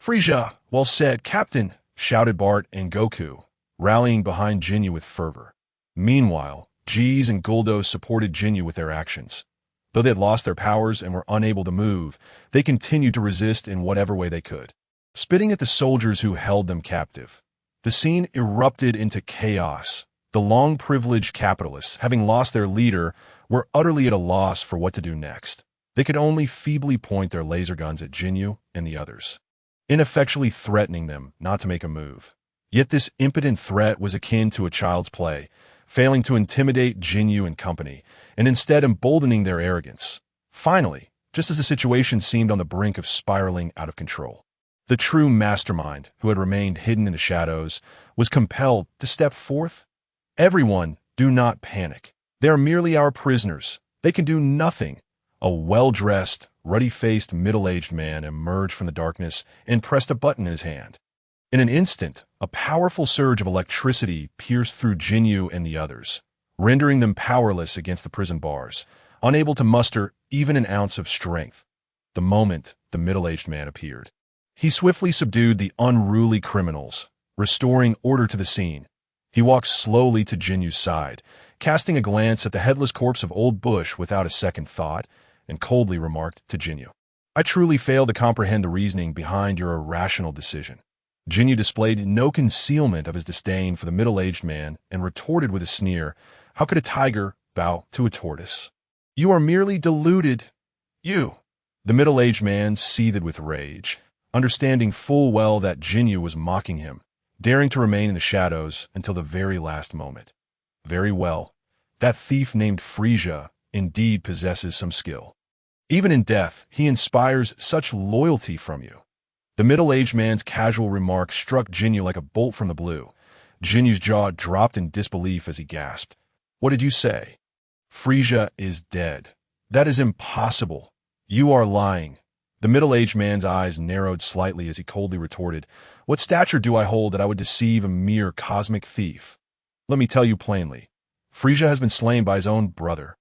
[SPEAKER 1] Frieza, well said, Captain, shouted Bart and Goku, rallying behind Jinyu with fervor. Meanwhile, Jeez and Guldo supported Jinyu with their actions. Though they had lost their powers and were unable to move, they continued to resist in whatever way they could, spitting at the soldiers who held them captive. The scene erupted into chaos. The long-privileged capitalists, having lost their leader, were utterly at a loss for what to do next. They could only feebly point their laser guns at Jinyu and the others, ineffectually threatening them not to make a move. Yet this impotent threat was akin to a child's play, failing to intimidate Jinyu and company, and instead emboldening their arrogance. Finally, just as the situation seemed on the brink of spiraling out of control, the true mastermind, who had remained hidden in the shadows, was compelled to step forth. Everyone, do not panic. They are merely our prisoners. They can do nothing. A well-dressed, ruddy-faced, middle-aged man emerged from the darkness and pressed a button in his hand. In an instant, a powerful surge of electricity pierced through Jinyu and the others, rendering them powerless against the prison bars, unable to muster even an ounce of strength. The moment the middle-aged man appeared, he swiftly subdued the unruly criminals, restoring order to the scene. He walked slowly to Jinyu's side, casting a glance at the headless corpse of Old Bush without a second thought, and coldly remarked to Jinyu, "I truly fail to comprehend the reasoning behind your irrational decision." Jinyu displayed no concealment of his disdain for the middle-aged man and retorted with a sneer, "How could a tiger bow to a tortoise? You are merely deluded. You." The middle-aged man seethed with rage, understanding full well that Jinyu was mocking him, daring to remain in the shadows until the very last moment. Very well. That thief named Frieza indeed possesses some skill. Even in death, he inspires such loyalty from you. The middle-aged man's casual remark struck Jinyu like a bolt from the blue. Jinyu's jaw dropped in disbelief as he gasped. "What did you say?" "Frieza is dead." "That is impossible. You are lying." The middle-aged man's eyes narrowed slightly as he coldly retorted, "What stature do I hold that I would deceive a mere cosmic thief? Let me tell you plainly. Frieza has been slain by his own brother."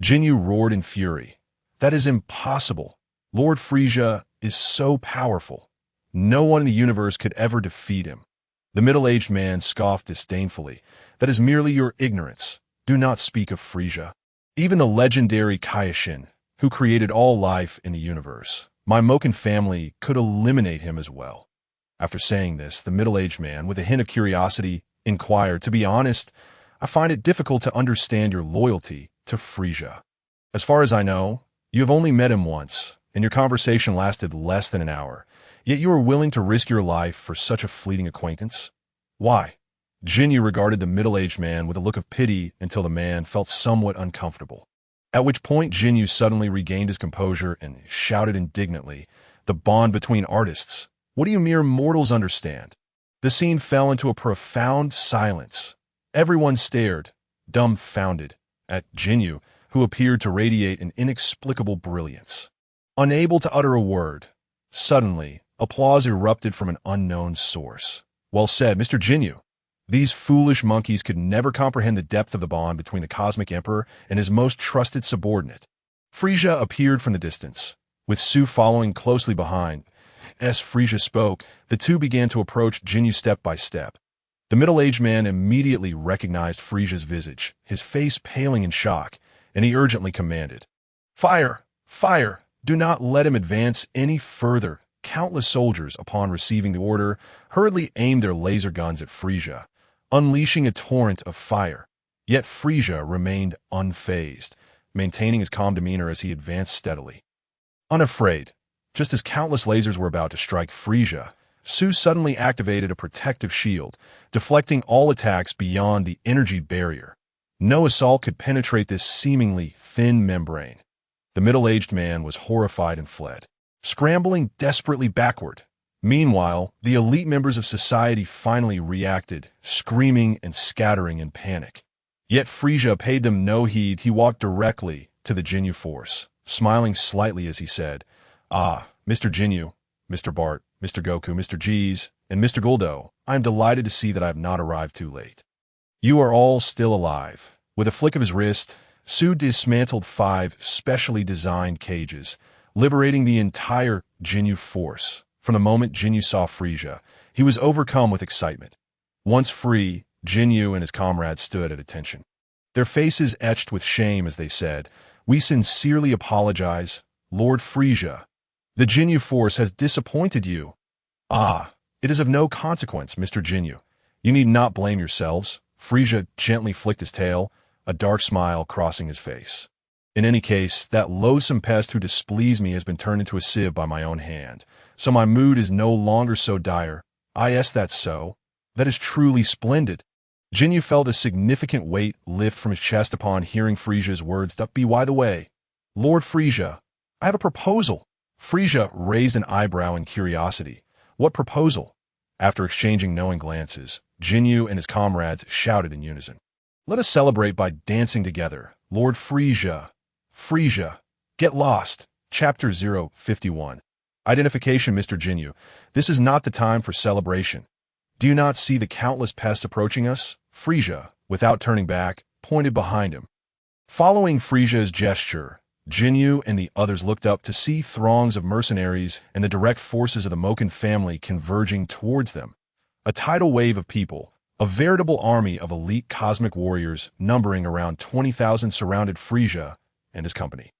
[SPEAKER 1] Jinyu roared in fury. "That is impossible. Lord Frieza is so powerful. No one in the universe could ever defeat him." The middle-aged man scoffed disdainfully. "That is merely your ignorance. Do not speak of Frieza. Even the legendary Kaioshin, who created all life in the universe, my Moken family, could eliminate him as well." After saying this, the middle-aged man, with a hint of curiosity, inquired, "To be honest, I find it difficult to understand your loyalty to Frieza. As far as I know, you have only met him once, and your conversation lasted less than an hour. Yet you are willing to risk your life for such a fleeting acquaintance? Why?" Jinyu regarded the middle-aged man with a look of pity until the man felt somewhat uncomfortable. At which point Jinyu suddenly regained his composure and shouted indignantly, "The bond between artists. What do you mere mortals understand?" The scene fell into a profound silence. Everyone stared, dumbfounded, at Jinyu, who appeared to radiate an inexplicable brilliance. Unable to utter a word, suddenly, applause erupted from an unknown source. "Well said, Mr. Jinyu. These foolish monkeys could never comprehend the depth of the bond between the Cosmic Emperor and his most trusted subordinate." Frieza appeared from the distance, with Su following closely behind. As Frieza spoke, the two began to approach Jinyu step by step. The middle-aged man immediately recognized Frieza's visage, his face paling in shock, and he urgently commanded, "Fire! Fire! Do not let him advance any further." Countless soldiers, upon receiving the order, hurriedly aimed their laser guns at Frieza, unleashing a torrent of fire. Yet Frieza remained unfazed, maintaining his calm demeanor as he advanced steadily. Unafraid, just as countless lasers were about to strike Frieza, Su suddenly activated a protective shield, deflecting all attacks beyond the energy barrier. No assault could penetrate this seemingly thin membrane. The middle-aged man was horrified and fled, scrambling desperately backward. Meanwhile, the elite members of society finally reacted, screaming and scattering in panic. Yet Frieza paid them no heed. He walked directly to the Ginyu Force, smiling slightly as he said, "Ah, Mr. Ginyu, Mr. Bart, Mr. Goku, Mr. Jeez, and Mr. Guldo, I am delighted to see that I have not arrived too late. You are all still alive." With a flick of his wrist, Su dismantled 5 specially designed cages, liberating the entire Ginyu Force. From the moment Ginyu saw Frieza, he was overcome with excitement. Once free, Ginyu and his comrades stood at attention, their faces etched with shame as they said, "We sincerely apologize, Lord Frieza. The Ginyu Force has disappointed you." "Ah, it is of no consequence, Mr. Ginyu. You need not blame yourselves." Frieza gently flicked his tail, a dark smile crossing his face. "In any case, that loathsome pest who displeased me has been turned into a sieve by my own hand, so my mood is no longer so dire." "Yes, that's so. That is truly splendid." Ginyu felt a significant weight lift from his chest upon hearing Frieza's words. By the way, Lord Frieza, I have a proposal." Frieza raised an eyebrow in curiosity. "What proposal?" After exchanging knowing glances, Ginyu and his comrades shouted in unison, "Let us celebrate by dancing together, Lord Frieza." Frieza, get lost. Chapter 051. Identification. Mr. Ginyu, this is not the time for celebration. Do you not see the countless pests approaching us? Frieza, without turning back, pointed behind him. Following Frieza's gesture, Ginyu and the others looked up to see throngs of mercenaries and the direct forces of the Moken family converging towards them. A tidal wave of people, a veritable army of elite cosmic warriors numbering around 20,000 surrounded Frieza and his company.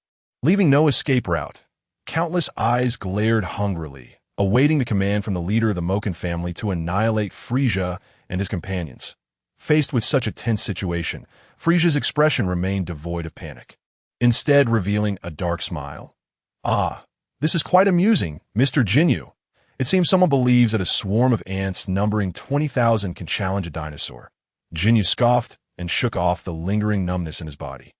[SPEAKER 1] Leaving no escape route, countless eyes glared hungrily, awaiting the command from the leader of the Moken family to annihilate Frieza and his companions. Faced with such a tense situation, Frieza's expression remained devoid of panic, instead revealing a dark smile. "Ah, this is quite amusing, Mr. Ginyu. It seems someone believes that a swarm of ants numbering 20,000 can challenge a dinosaur." Ginyu scoffed and shook off the lingering numbness in his body,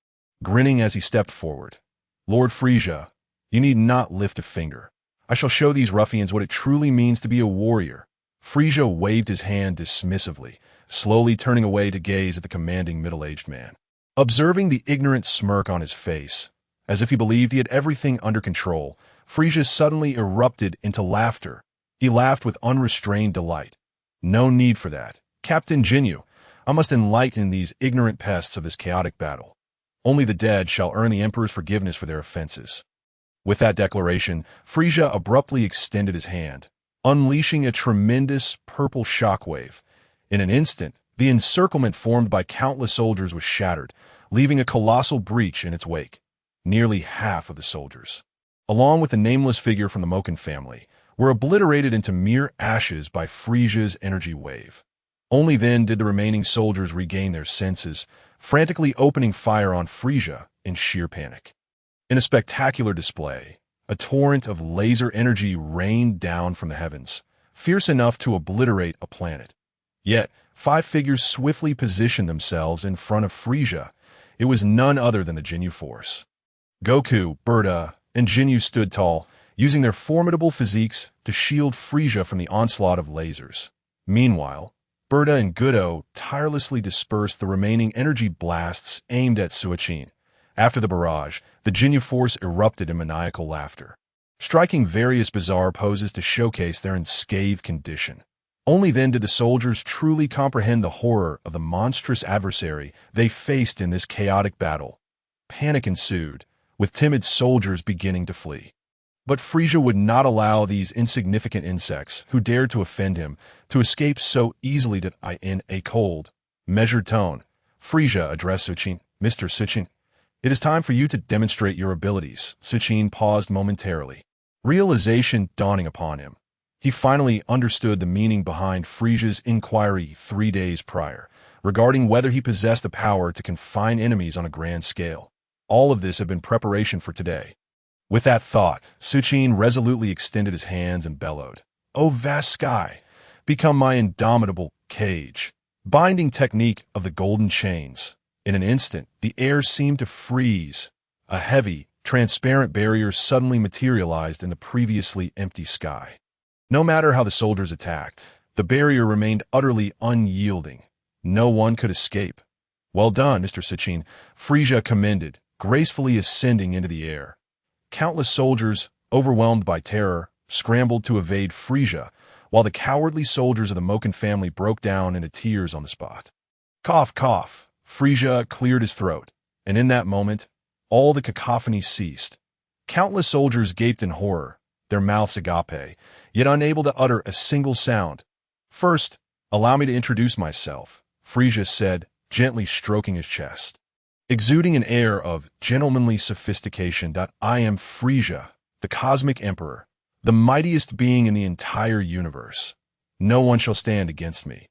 [SPEAKER 1] grinning as he stepped forward. "Lord Frieza, you need not lift a finger. I shall show these ruffians what it truly means to be a warrior." Frieza waved his hand dismissively, slowly turning away to gaze at the commanding middle-aged man. Observing the ignorant smirk on his face, as if he believed he had everything under control, Frieza suddenly erupted into laughter. He laughed with unrestrained delight. "No need for that, Captain Ginyu. I must enlighten these ignorant pests of this chaotic battle. Only the dead shall earn the Emperor's forgiveness for their offenses." With that declaration, Frieza abruptly extended his hand, unleashing a tremendous purple shockwave. In an instant, the encirclement formed by countless soldiers was shattered, leaving a colossal breach in its wake. Nearly half of the soldiers, along with the nameless figure from the Moken family, were obliterated into mere ashes by Frieza's energy wave. Only then did the remaining soldiers regain their senses, frantically opening fire on Frieza in sheer panic. In a spectacular display, a torrent of laser energy rained down from the heavens, fierce enough to obliterate a planet. Yet, 5 figures swiftly positioned themselves in front of Frieza. It was none other than the Ginyu Force. Goku, Berta, and Ginyu stood tall, using their formidable physiques to shield Frieza from the onslaught of lasers. Meanwhile, Berta and Guldo tirelessly dispersed the remaining energy blasts aimed at Suicune. After the barrage, the Ginyu Force erupted in maniacal laughter, striking various bizarre poses to showcase their unscathed condition. Only then did the soldiers truly comprehend the horror of the monstrous adversary they faced in this chaotic battle. Panic ensued, with timid soldiers beginning to flee. But Frieza would not allow these insignificant insects, who dared to offend him, to escape so easily. In a cold, measured tone, Frieza addressed Suicune. "Mr. Suicune, it is time for you to demonstrate your abilities." Suicune paused momentarily, realization dawning upon him. He finally understood the meaning behind Frieza's inquiry 3 days prior, regarding whether he possessed the power to confine enemies on a grand scale. All of this had been preparation for today. With that thought, Suicune resolutely extended his hands and bellowed, "O vast sky, become my indomitable cage." Binding technique of the golden chains. In an instant, the air seemed to freeze. A heavy, transparent barriers suddenly materialized in the previously empty sky. No matter how the soldiers attacked, the barrier remained utterly unyielding. No one could escape. "Well done, Mr. Sachin," Frieza commended, gracefully ascending into the air. Countless soldiers, overwhelmed by terror, scrambled to evade Frieza, while the cowardly soldiers of the Moken family broke down into tears on the spot. Cough, cough. Frieza cleared his throat, and in that moment, all the cacophony ceased. Countless soldiers gaped in horror, their mouths agape, yet unable to utter a single sound. "First, allow me to introduce myself," Frieza said, gently stroking his chest. Exuding an air of gentlemanly sophistication, "I am Frieza, the Cosmic Emperor, the mightiest being in the entire universe. No one shall stand against me.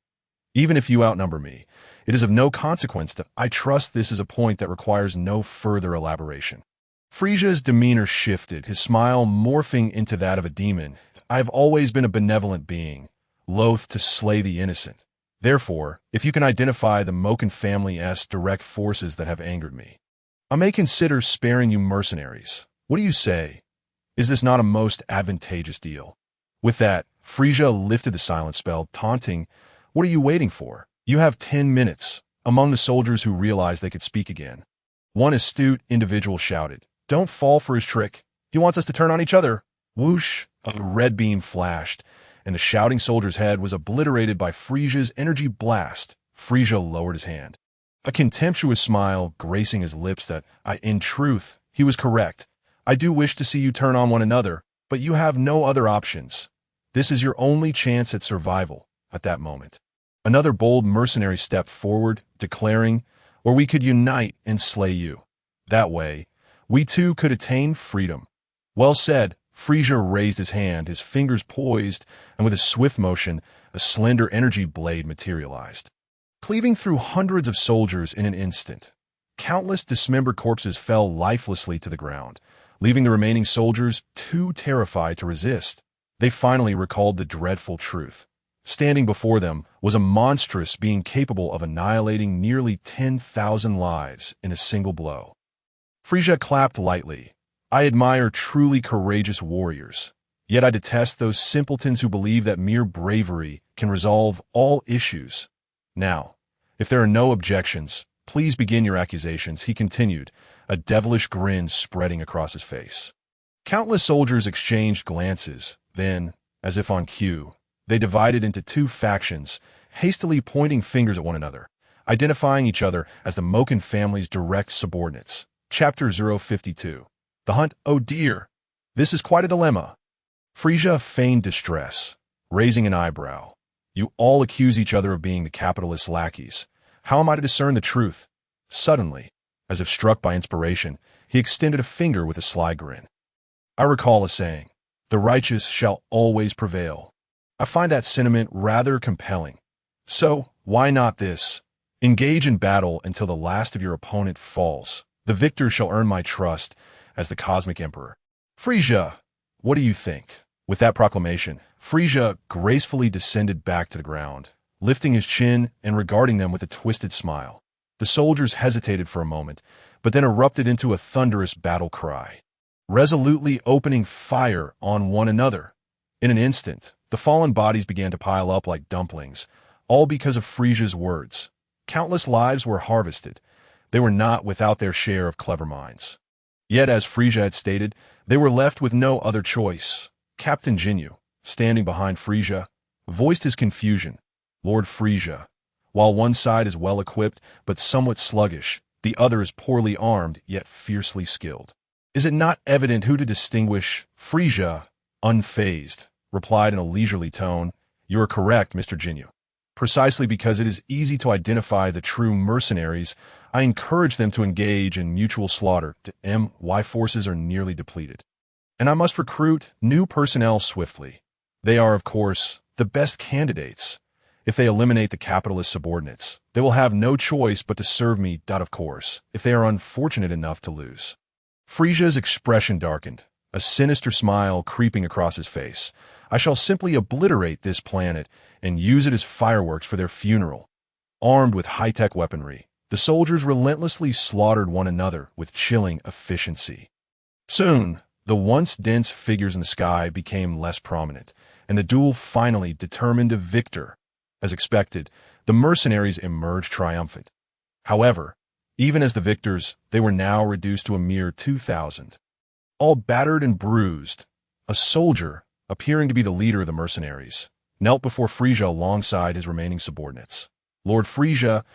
[SPEAKER 1] Even if you outnumber me, it is of no consequence that I trust this is a point that requires no further elaboration." Frieza's demeanor shifted, his smile morphing into that of a demon. "I have always been a benevolent being, loath to slay the innocent. Therefore, if you can identify the Moken family's direct forces that have angered me, I may consider sparing you mercenaries. What do you say? Is this not a most advantageous deal?" With that, Frieza lifted the silent spell, taunting, "What are you waiting for? You have 10 minutes." Among the soldiers who realized they could speak again, one astute individual shouted, "Don't fall for his trick. He wants us to turn on each other." Whoosh! A red beam flashed, and the shouting soldier's head was obliterated by Frieza's energy blast. Frieza lowered his hand, a contemptuous smile gracing his lips that, in truth, he was correct. "I do wish to see you turn on one another, but you have no other options. This is your only chance at survival." At that moment, another bold mercenary stepped forward, declaring, "Or we could unite and slay you. That way, we too could attain freedom." "Well said." Frieza raised his hand, his fingers poised, and with a swift motion, a slender energy blade materialized, cleaving through hundreds of soldiers in an instant. Countless dismembered corpses fell lifelessly to the ground, leaving the remaining soldiers too terrified to resist. They finally recalled the dreadful truth. Standing before them was a monstrous being capable of annihilating nearly 10,000 lives in a single blow. Frieza clapped lightly. "I admire truly courageous warriors, yet I detest those simpletons who believe that mere bravery can resolve all issues. Now, if there are no objections, please begin your accusations," he continued, a devilish grin spreading across his face. Countless soldiers exchanged glances, then, as if on cue, they divided into two factions, hastily pointing fingers at one another, identifying each other as the Moken family's direct subordinates. Chapter 052. The Hunt. "Oh dear, this is quite a dilemma." Frieza feigned distress, raising an eyebrow. "You all accuse each other of being the capitalist's lackeys. How am I to discern the truth?" Suddenly, as if struck by inspiration, he extended a finger with a sly grin. "I recall a saying, 'The righteous shall always prevail.' I find that sentiment rather compelling. So, why not this? Engage in battle until the last of your opponent falls. The victor shall earn my trust as the Cosmic Emperor." "Frieza, what do you think?" With that proclamation, Frieza gracefully descended back to the ground, lifting his chin and regarding them with a twisted smile. The soldiers hesitated for a moment, but then erupted into a thunderous battle cry, resolutely opening fire on one another. In an instant, the fallen bodies began to pile up like dumplings, all because of Frieza's words. Countless lives were harvested. They were not without their share of clever minds. Yet, as Frieza had stated, they were left with no other choice. Captain Ginyu, standing behind Frieza, voiced his confusion. "Lord Frieza, while one side is well-equipped but somewhat sluggish, the other is poorly armed yet fiercely skilled. Is it not evident who to distinguish?" Frieza, unfazed, replied in a leisurely tone, "You are correct, Mr. Ginyu. Precisely because it is easy to identify the true mercenaries, I encourage them to engage in mutual slaughter. My forces are nearly depleted, and I must recruit new personnel swiftly. They are, of course, the best candidates. If they eliminate the capitalist subordinates, they will have no choice but to serve me. Of course, if they are unfortunate enough to lose." Frieza's expression darkened, a sinister smile creeping across his face. "I shall simply obliterate this planet and use it as fireworks for their funeral." Armed with high-tech weaponry, the soldiers relentlessly slaughtered one another with chilling efficiency. Soon, the once dense figures in the sky became less prominent, and the duel finally determined a victor. As expected, the mercenaries emerged triumphant. However, even as the victors, they were now reduced to a mere 2,000. All battered and bruised, a soldier, appearing to be the leader of the mercenaries, knelt before Frieza alongside his remaining subordinates. Lord Frieza,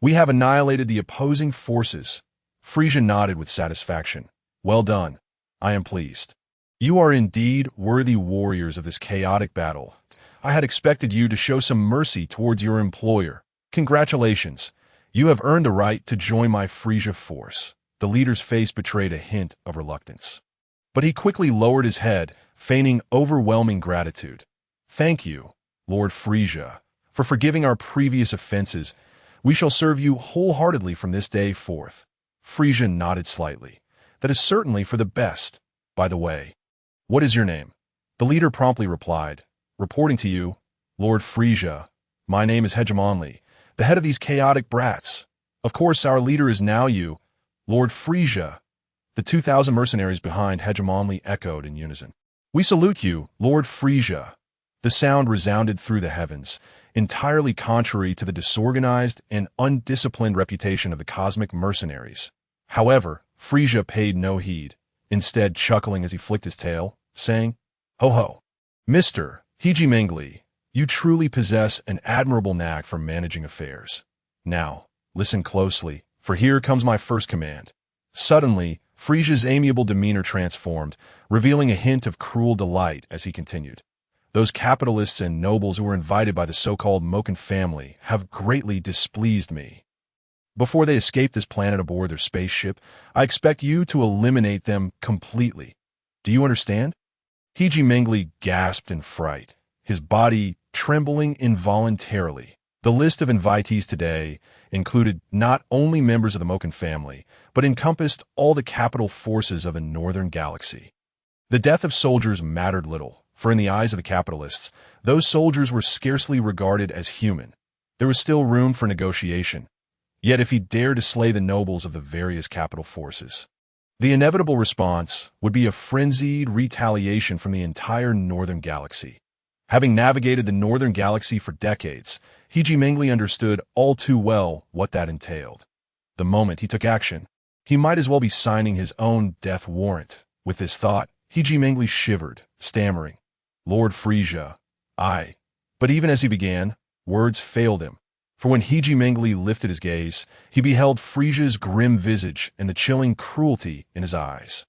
[SPEAKER 1] we have annihilated the opposing forces. Frieza nodded with satisfaction. Well done. I am pleased. You are indeed worthy warriors of this chaotic battle. I had expected you to show some mercy towards your employer. Congratulations. You have earned the right to join my Frieza force. The leader's face betrayed a hint of reluctance. But he quickly lowered his head, feigning overwhelming gratitude. Thank you, Lord Frieza, for forgiving our previous offenses. We shall serve you wholeheartedly from this day forth. Frieza nodded slightly. That is certainly for the best. By the way, what is your name? The leader promptly replied. Reporting to you, Lord Frieza, my name is Hegemonly, the head of these chaotic brats. Of course, our leader is now you, Lord Frieza. The 2,000 mercenaries behind Hegemonly echoed in unison. We salute you, Lord Frieza. The sound resounded through the heavens, entirely contrary to the disorganized and undisciplined reputation of the cosmic mercenaries. However, Frieza paid no heed, instead chuckling as he flicked his tail, saying, Ho ho, Mr. Hegemongly, you truly possess an admirable knack for managing affairs. Now, listen closely, for here comes my first command. Suddenly, Frieza's amiable demeanor transformed, revealing a hint of cruel delight as he continued. Those capitalists and nobles who were invited by the so-called Moken family have greatly displeased me. Before they escape this planet aboard their spaceship, I expect you to eliminate them completely. Do you understand? Hegemongly gasped in fright, his body trembling involuntarily. The list of invitees today included not only members of the Moken family, but encompassed all the capital forces of a northern galaxy. The death of soldiers mattered little, for in the eyes of the capitalists, those soldiers were scarcely regarded as human. There was still room for negotiation. Yet if he dared to slay the nobles of the various capital forces, the inevitable response would be a frenzied retaliation from the entire northern galaxy. Having navigated the northern galaxy for decades, Hegemongly understood all too well what that entailed. The moment he took action, he might as well be signing his own death warrant. With this thought, Hegemongly shivered, stammering, Lord Frieza, I. But even as he began, words failed him. For when Hegemongly lifted his gaze, he beheld Frieza's grim visage and the chilling cruelty in his eyes.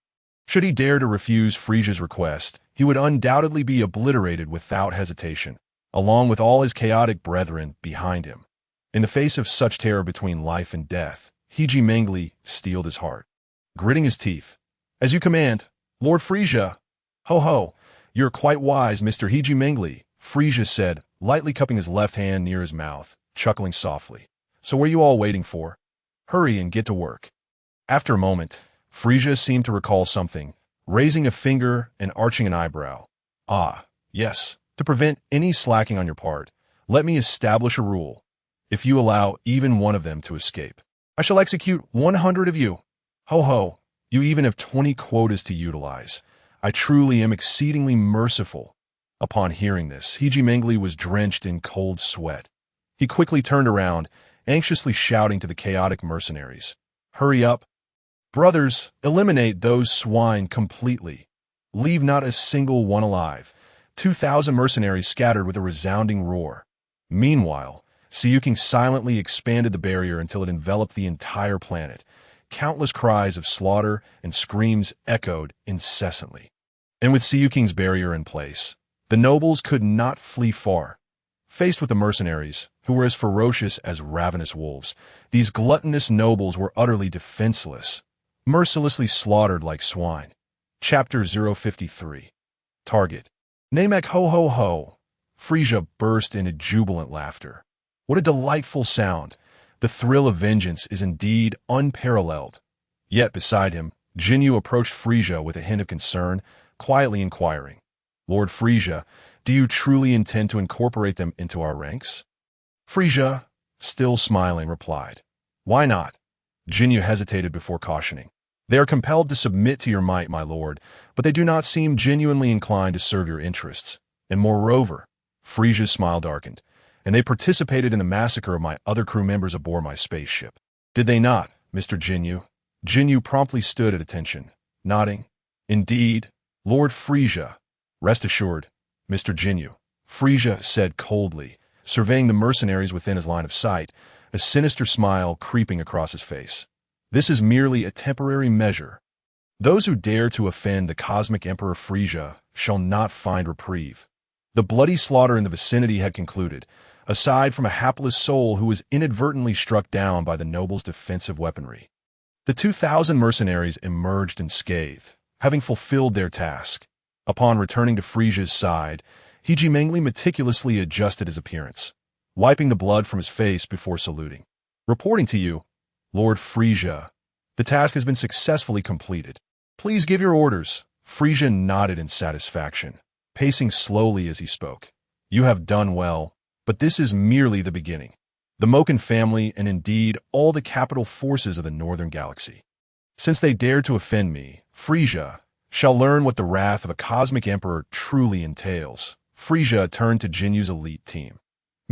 [SPEAKER 1] Should he dare to refuse Frieza's request, he would undoubtedly be obliterated without hesitation, along with all his chaotic brethren behind him. In the face of such terror between life and death, Hegemongly steeled his heart. Gritting his teeth, As you command, Lord Frieza. Ho ho, you're quite wise, Mr. Hegemongly, Frieza said, lightly cupping his left hand near his mouth, chuckling softly. So what are you all waiting for? Hurry and get to work. After a moment, Frieza seemed to recall something, raising a finger and arching an eyebrow. Ah, yes, to prevent any slacking on your part, let me establish a rule. If you allow even one of them to escape, I shall execute 100 of you. Ho ho, you even have 20 quotas to utilize. I truly am exceedingly merciful. Upon hearing this, Hegemongly was drenched in cold sweat. He quickly turned around, anxiously shouting to the chaotic mercenaries. Hurry up. Brothers, eliminate those swine completely. Leave not a single one alive. 2,000 mercenaries scattered with a resounding roar. Meanwhile, Siyuking silently expanded the barrier until it enveloped the entire planet. Countless cries of slaughter and screams echoed incessantly. And with Siyuking's barrier in place, the nobles could not flee far. Faced with the mercenaries, who were as ferocious as ravenous wolves, these gluttonous nobles were utterly defenseless, mercilessly slaughtered like swine. Chapter 053. Target. Namek ho ho ho. Frieza burst into jubilant laughter. What a delightful sound. The thrill of vengeance is indeed unparalleled. Yet beside him, Jinyu approached Frieza with a hint of concern, quietly inquiring, Lord Frieza, do you truly intend to incorporate them into our ranks? Frieza, still smiling, replied, Why not? Jinyu hesitated before cautioning. They are compelled to submit to your might, my lord, but they do not seem genuinely inclined to serve your interests. And moreover, Frieza's smile darkened, and they participated in the massacre of my other crew members aboard my spaceship. Did they not, Mr. Jinyu? Jinyu promptly stood at attention, nodding. Indeed, Lord Frieza. Rest assured, Mr. Jinyu, Frieza said coldly, surveying the mercenaries within his line of sight, a sinister smile creeping across his face. This is merely a temporary measure. Those who dare to offend the Cosmic Emperor Frieza shall not find reprieve. The bloody slaughter in the vicinity had concluded, aside from a hapless soul who was inadvertently struck down by the noble's defensive weaponry. The 2,000 mercenaries emerged unscathed, having fulfilled their task. Upon returning to Frieza's side, Hijimengli meticulously adjusted his appearance, wiping the blood from his face before saluting. Reporting to you, Lord Frieza, the task has been successfully completed. Please give your orders. Frieza nodded in satisfaction, pacing slowly as he spoke. You have done well, but this is merely the beginning. The Moken family, and indeed all the capital forces of the Northern Galaxy, since they dared to offend me, Frieza, shall learn what the wrath of a Cosmic Emperor truly entails. Frieza turned to Jinyu's elite team.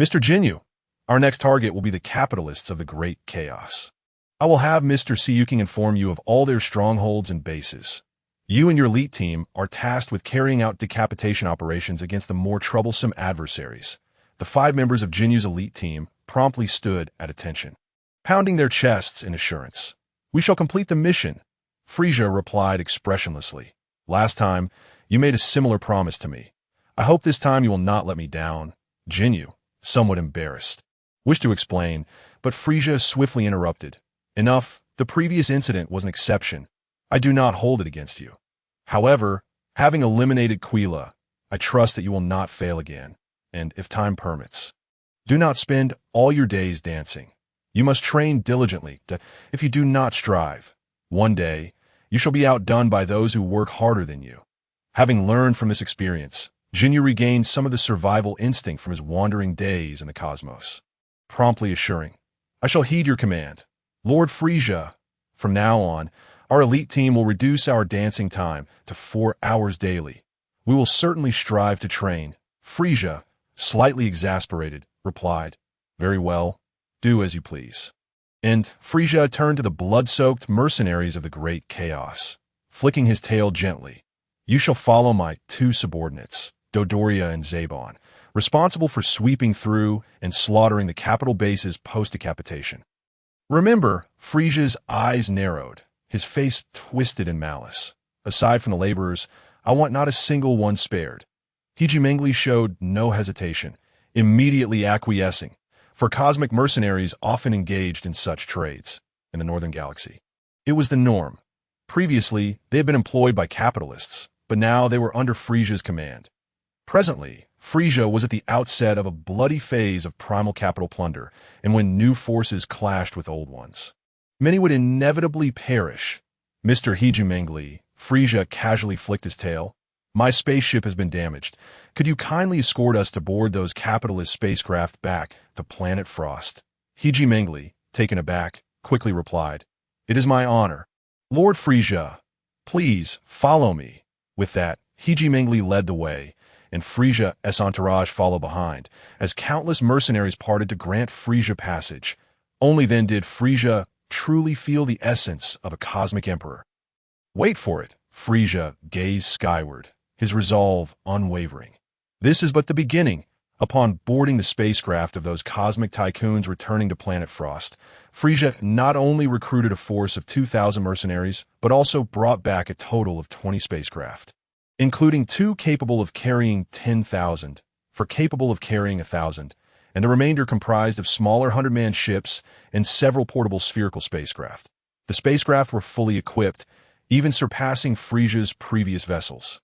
[SPEAKER 1] Mr. Jinyu, our next target will be the capitalists of the Great Chaos. I will have Mr. Siyuking inform you of all their strongholds and bases. You and your elite team are tasked with carrying out decapitation operations against the more troublesome adversaries. The 5 members of Jinyu's elite team promptly stood at attention, pounding their chests in assurance. We shall complete the mission, Frieza replied expressionlessly. Last time, you made a similar promise to me. I hope this time you will not let me down. Jinyu, somewhat embarrassed, wished to explain, but Frieza swiftly interrupted. Enough, the previous incident was an exception. I do not hold it against you. However, having eliminated Quila, I trust that you will not fail again, and if time permits, do not spend all your days dancing. You must train diligently. If you do not strive, one day, you shall be outdone by those who work harder than you. Having learned from this experience, Jinyu regained some of the survival instinct from his wandering days in the cosmos, promptly assuring, I shall heed your command. Lord Frieza, from now on, our elite team will reduce our dancing time to 4 hours daily. We will certainly strive to train. Frieza, slightly exasperated, replied, Very well, do as you please. And Frieza turned to the blood-soaked mercenaries of the Great Chaos, flicking his tail gently. You shall follow my 2 subordinates, Dodoria and Zabon, responsible for sweeping through and slaughtering the capital bases post-decapitation. Remember, Frieza's eyes narrowed, his face twisted in malice. Aside from the laborers, I want not a single one spared. Hijimengli showed no hesitation, immediately acquiescing, for cosmic mercenaries often engaged in such trades in the Northern Galaxy. It was the norm. Previously, they had been employed by capitalists, but now they were under Frieza's command. Presently, Frieza was at the outset of a bloody phase of primal capital plunder, and when new forces clashed with old ones, many would inevitably perish. Mr. Hijimengli, Frieza casually flicked his tail. My spaceship has been damaged. Could you kindly escort us to board those capitalist spacecraft back to Planet Frost? Hijimengli, taken aback, quickly replied, It is my honor. Lord Frieza, please follow me. With that, Hijimengli led the way, and Frieza's entourage followed behind, as countless mercenaries parted to grant Frieza passage. Only then did Frieza truly feel the essence of a cosmic emperor. Wait for it. Frieza gazed skyward, his resolve unwavering. This is but the beginning. Upon boarding the spacecraft of those cosmic tycoons returning to Planet Frost, Frieza not only recruited a force of 2,000 mercenaries, but also brought back a total of 20 spacecraft, including 2 capable of carrying 10,000, for capable of carrying 1,000, and the remainder comprised of smaller 100-man ships and several portable spherical spacecraft. The spacecraft were fully equipped, even surpassing Frieza's previous vessels.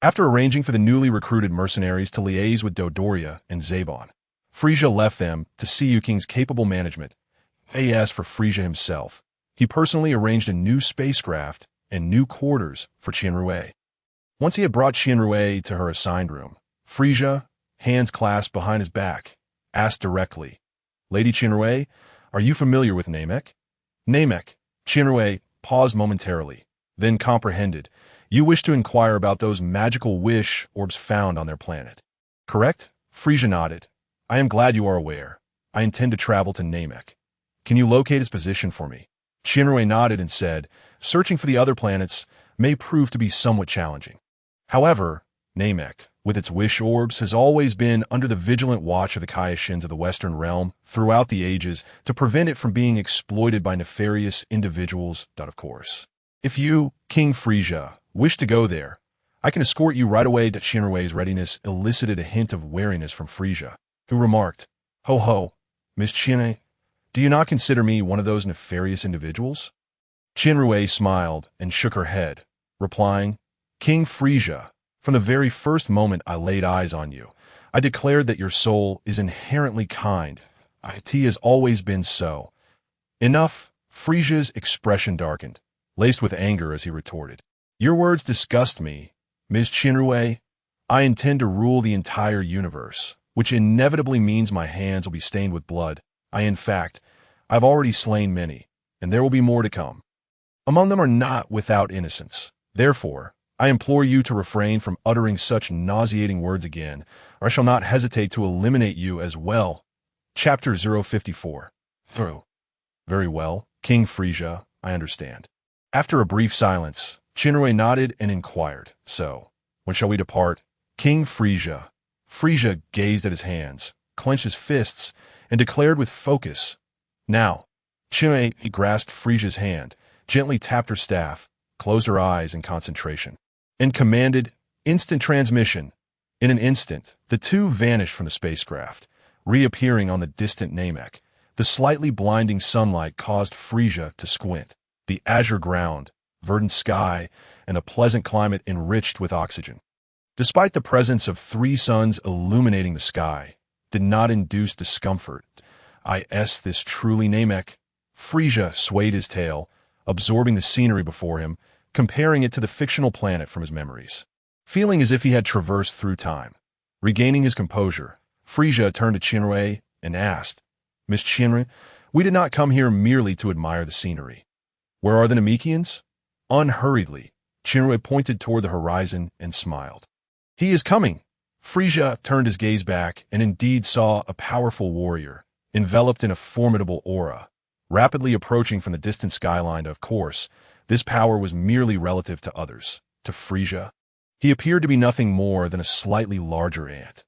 [SPEAKER 1] After arranging for the newly recruited mercenaries to liaise with Dodoria and Zabon, Frieza left them to Siyuking's capable management. As for Frieza himself, he personally arranged a new spacecraft and new quarters for Qianrui. Once he had brought Qianrui to her assigned room, Frieza, hands clasped behind his back, asked directly, Lady Qianrui, are you familiar with Namek? Namek, Qianrui paused momentarily, then comprehended. You wish to inquire about those magical wish orbs found on their planet. Correct? Frieza nodded. I am glad you are aware. I intend to travel to Namek. Can you locate his position for me? Shinrui nodded and said, searching for the other planets may prove to be somewhat challenging. However, Namek, with its wish orbs, has always been under the vigilant watch of the Kaioshins of the Western Realm throughout the ages to prevent it from being exploited by nefarious individuals. Of course, if you, King Frieza, wish to go there, I can escort you right away. Shinrui's readiness elicited a hint of wariness from Frieza, who remarked, Ho ho, Miss Shinrui, do you not consider me one of those nefarious individuals? Shinrui smiled and shook her head, replying, King Frieza, from the very first moment I laid eyes on you, I declared that your soul is inherently kind. It has always been so. Enough. Frieza's expression darkened, laced with anger as he retorted. Your words disgust me, Ms. Shinrui. I intend to rule the entire universe, which inevitably means my hands will be stained with blood. In fact, I've already slain many, and there will be more to come. Among them are not without innocence. Therefore, I implore you to refrain from uttering such nauseating words again, or I shall not hesitate to eliminate you as well. Chapter 054. Very well, King Frieza, I understand. After a brief silence, Shinrui nodded and inquired, So, when shall we depart? King Frieza. Frieza gazed at his hands, clenched his fists, and declared with focus, Now. Shinrui grasped Frieza's hand, gently tapped her staff, closed her eyes in concentration, and commanded, Instant transmission. In an instant, the two vanished from the spacecraft, reappearing on the distant Namek. The slightly blinding sunlight caused Frieza to squint. The azure ground, verdant sky, and a pleasant climate enriched with oxygen, despite the presence of 3 suns illuminating the sky, did not induce discomfort. This truly Namek. Frieza swayed his tail, absorbing the scenery before him, comparing it to the fictional planet from his memories. Feeling as if he had traversed through time. Regaining his composure, Frieza turned to Shinrui and asked, Miss Shinrui, we did not come here merely to admire the scenery. Where are the Namekians? Unhurriedly, Shinrui pointed toward the horizon and smiled. He is coming. Frieza turned his gaze back and indeed saw a powerful warrior, enveloped in a formidable aura, rapidly approaching from the distant skyline. Of course, this power was merely relative to others. To Frieza, he appeared to be nothing more than a slightly larger ant.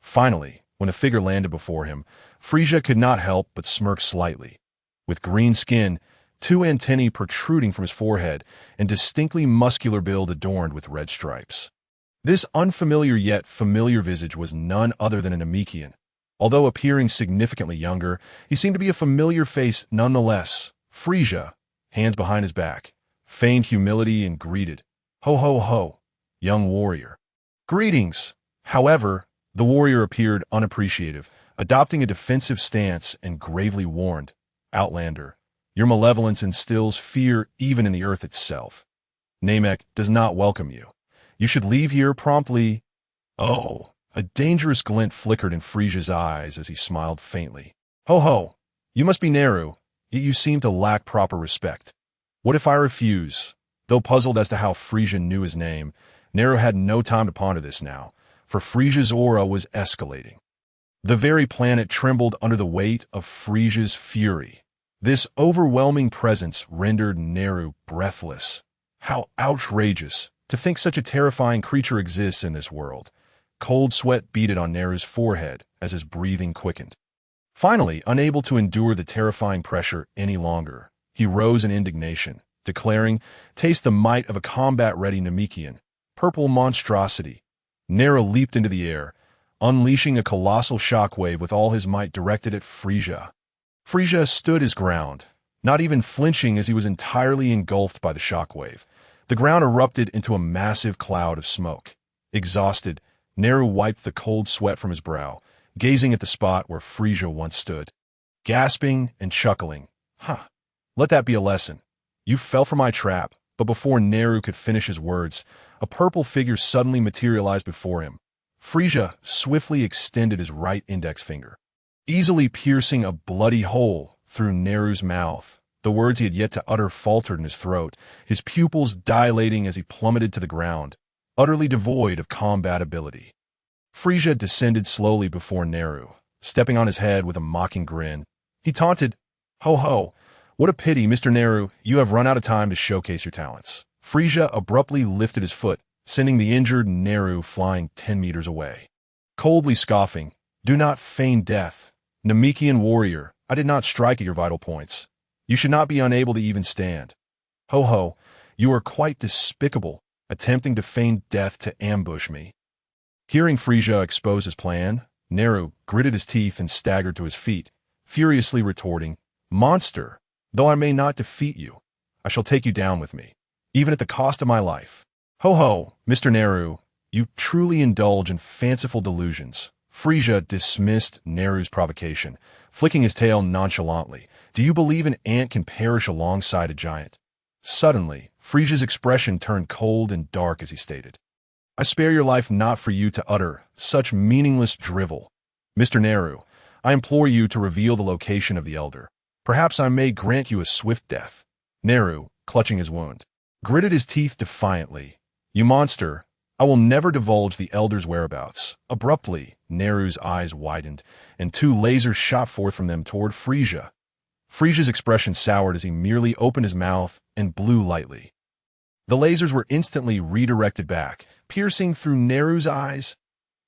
[SPEAKER 1] Finally, when a figure landed before him, Frieza could not help but smirk slightly. With green skin, 2 antennae protruding from his forehead, and distinctly muscular build adorned with red stripes. This unfamiliar yet familiar visage was none other than a Namekian. Although appearing significantly younger, he seemed to be a familiar face nonetheless. Frieza, hands behind his back, feigned humility and greeted, Ho ho ho, young warrior. Greetings. However, the warrior appeared unappreciative, adopting a defensive stance and gravely warned, Outlander, your malevolence instills fear even in the earth itself. Namek does not welcome you. You should leave here promptly. Oh, a dangerous glint flickered in Frieza's eyes as he smiled faintly. Ho ho, you must be Neru, yet you seem to lack proper respect. What if I refuse? Though puzzled as to how Frieza knew his name, Neru had no time to ponder this now, for Frieza's aura was escalating. The very planet trembled under the weight of Frieza's fury. This overwhelming presence rendered Neru breathless. How outrageous to think such a terrifying creature exists in this world. Cold sweat beaded on Neru's forehead as his breathing quickened. Finally, unable to endure the terrifying pressure any longer, he rose in indignation, declaring, Taste the might of a combat-ready Namekian, purple monstrosity. Neru leaped into the air, unleashing a colossal shockwave with all his might directed at Frieza. Frieza stood his ground, not even flinching as he was entirely engulfed by the shockwave. The ground erupted into a massive cloud of smoke. Exhausted, Neru wiped the cold sweat from his brow, gazing at the spot where Frieza once stood. Gasping and chuckling, let that be a lesson. You fell for my trap. But before Neru could finish his words, a purple figure suddenly materialized before him. Frieza swiftly extended his right index finger, easily piercing a bloody hole through Neru's mouth. The words he had yet to utter faltered in his throat, his pupils dilating as he plummeted to the ground, utterly devoid of combat ability. Frieza descended slowly before Neru, stepping on his head with a mocking grin. He taunted, "Ho ho, what a pity, Mr. Neru, you have run out of time to showcase your talents." Frieza abruptly lifted his foot, sending the injured Neru flying 10 meters away. Coldly scoffing, "Do not feign death. Namekian warrior, I did not strike at your vital points. You should not be unable to even stand. Ho ho, you are quite despicable, attempting to feign death to ambush me." Hearing Frieza expose his plan, Neru gritted his teeth and staggered to his feet, furiously retorting, "Monster, though I may not defeat you, I shall take you down with me, even at the cost of my life." "Ho ho, Mr. Neru, you truly indulge in fanciful delusions." Frieza dismissed Neru's provocation, flicking his tail nonchalantly. "Do you believe an ant can perish alongside a giant?" Suddenly, Frieza's expression turned cold and dark as he stated, "I spare your life not for you to utter such meaningless drivel. Mr. Neru, I implore you to reveal the location of the Elder. Perhaps I may grant you a swift death." Neru, clutching his wound, gritted his teeth defiantly. "You monster, I will never divulge the Elder's whereabouts." Abruptly, Neru's eyes widened, and two lasers shot forth from them toward Frieza. Frieza's expression soured as he merely opened his mouth and blew lightly. The lasers were instantly redirected back, piercing through Neru's eyes.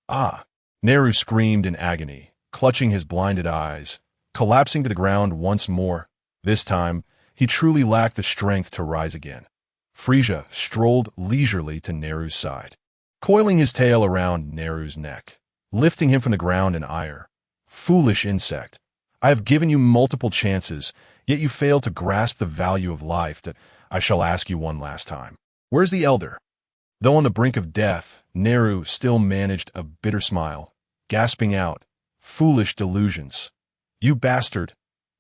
[SPEAKER 1] "Ah!" Neru screamed in agony, clutching his blinded eyes, collapsing to the ground once more. This time, he truly lacked the strength to rise again. Frieza strolled leisurely to Neru's side, coiling his tail around Neru's neck, lifting him from the ground in ire. "Foolish insect, I have given you multiple chances, yet you fail to grasp the value of life. That I shall ask you one last time. Where's the Elder?" Though on the brink of death, Neru still managed a bitter smile, gasping out, "Foolish delusions. You bastard."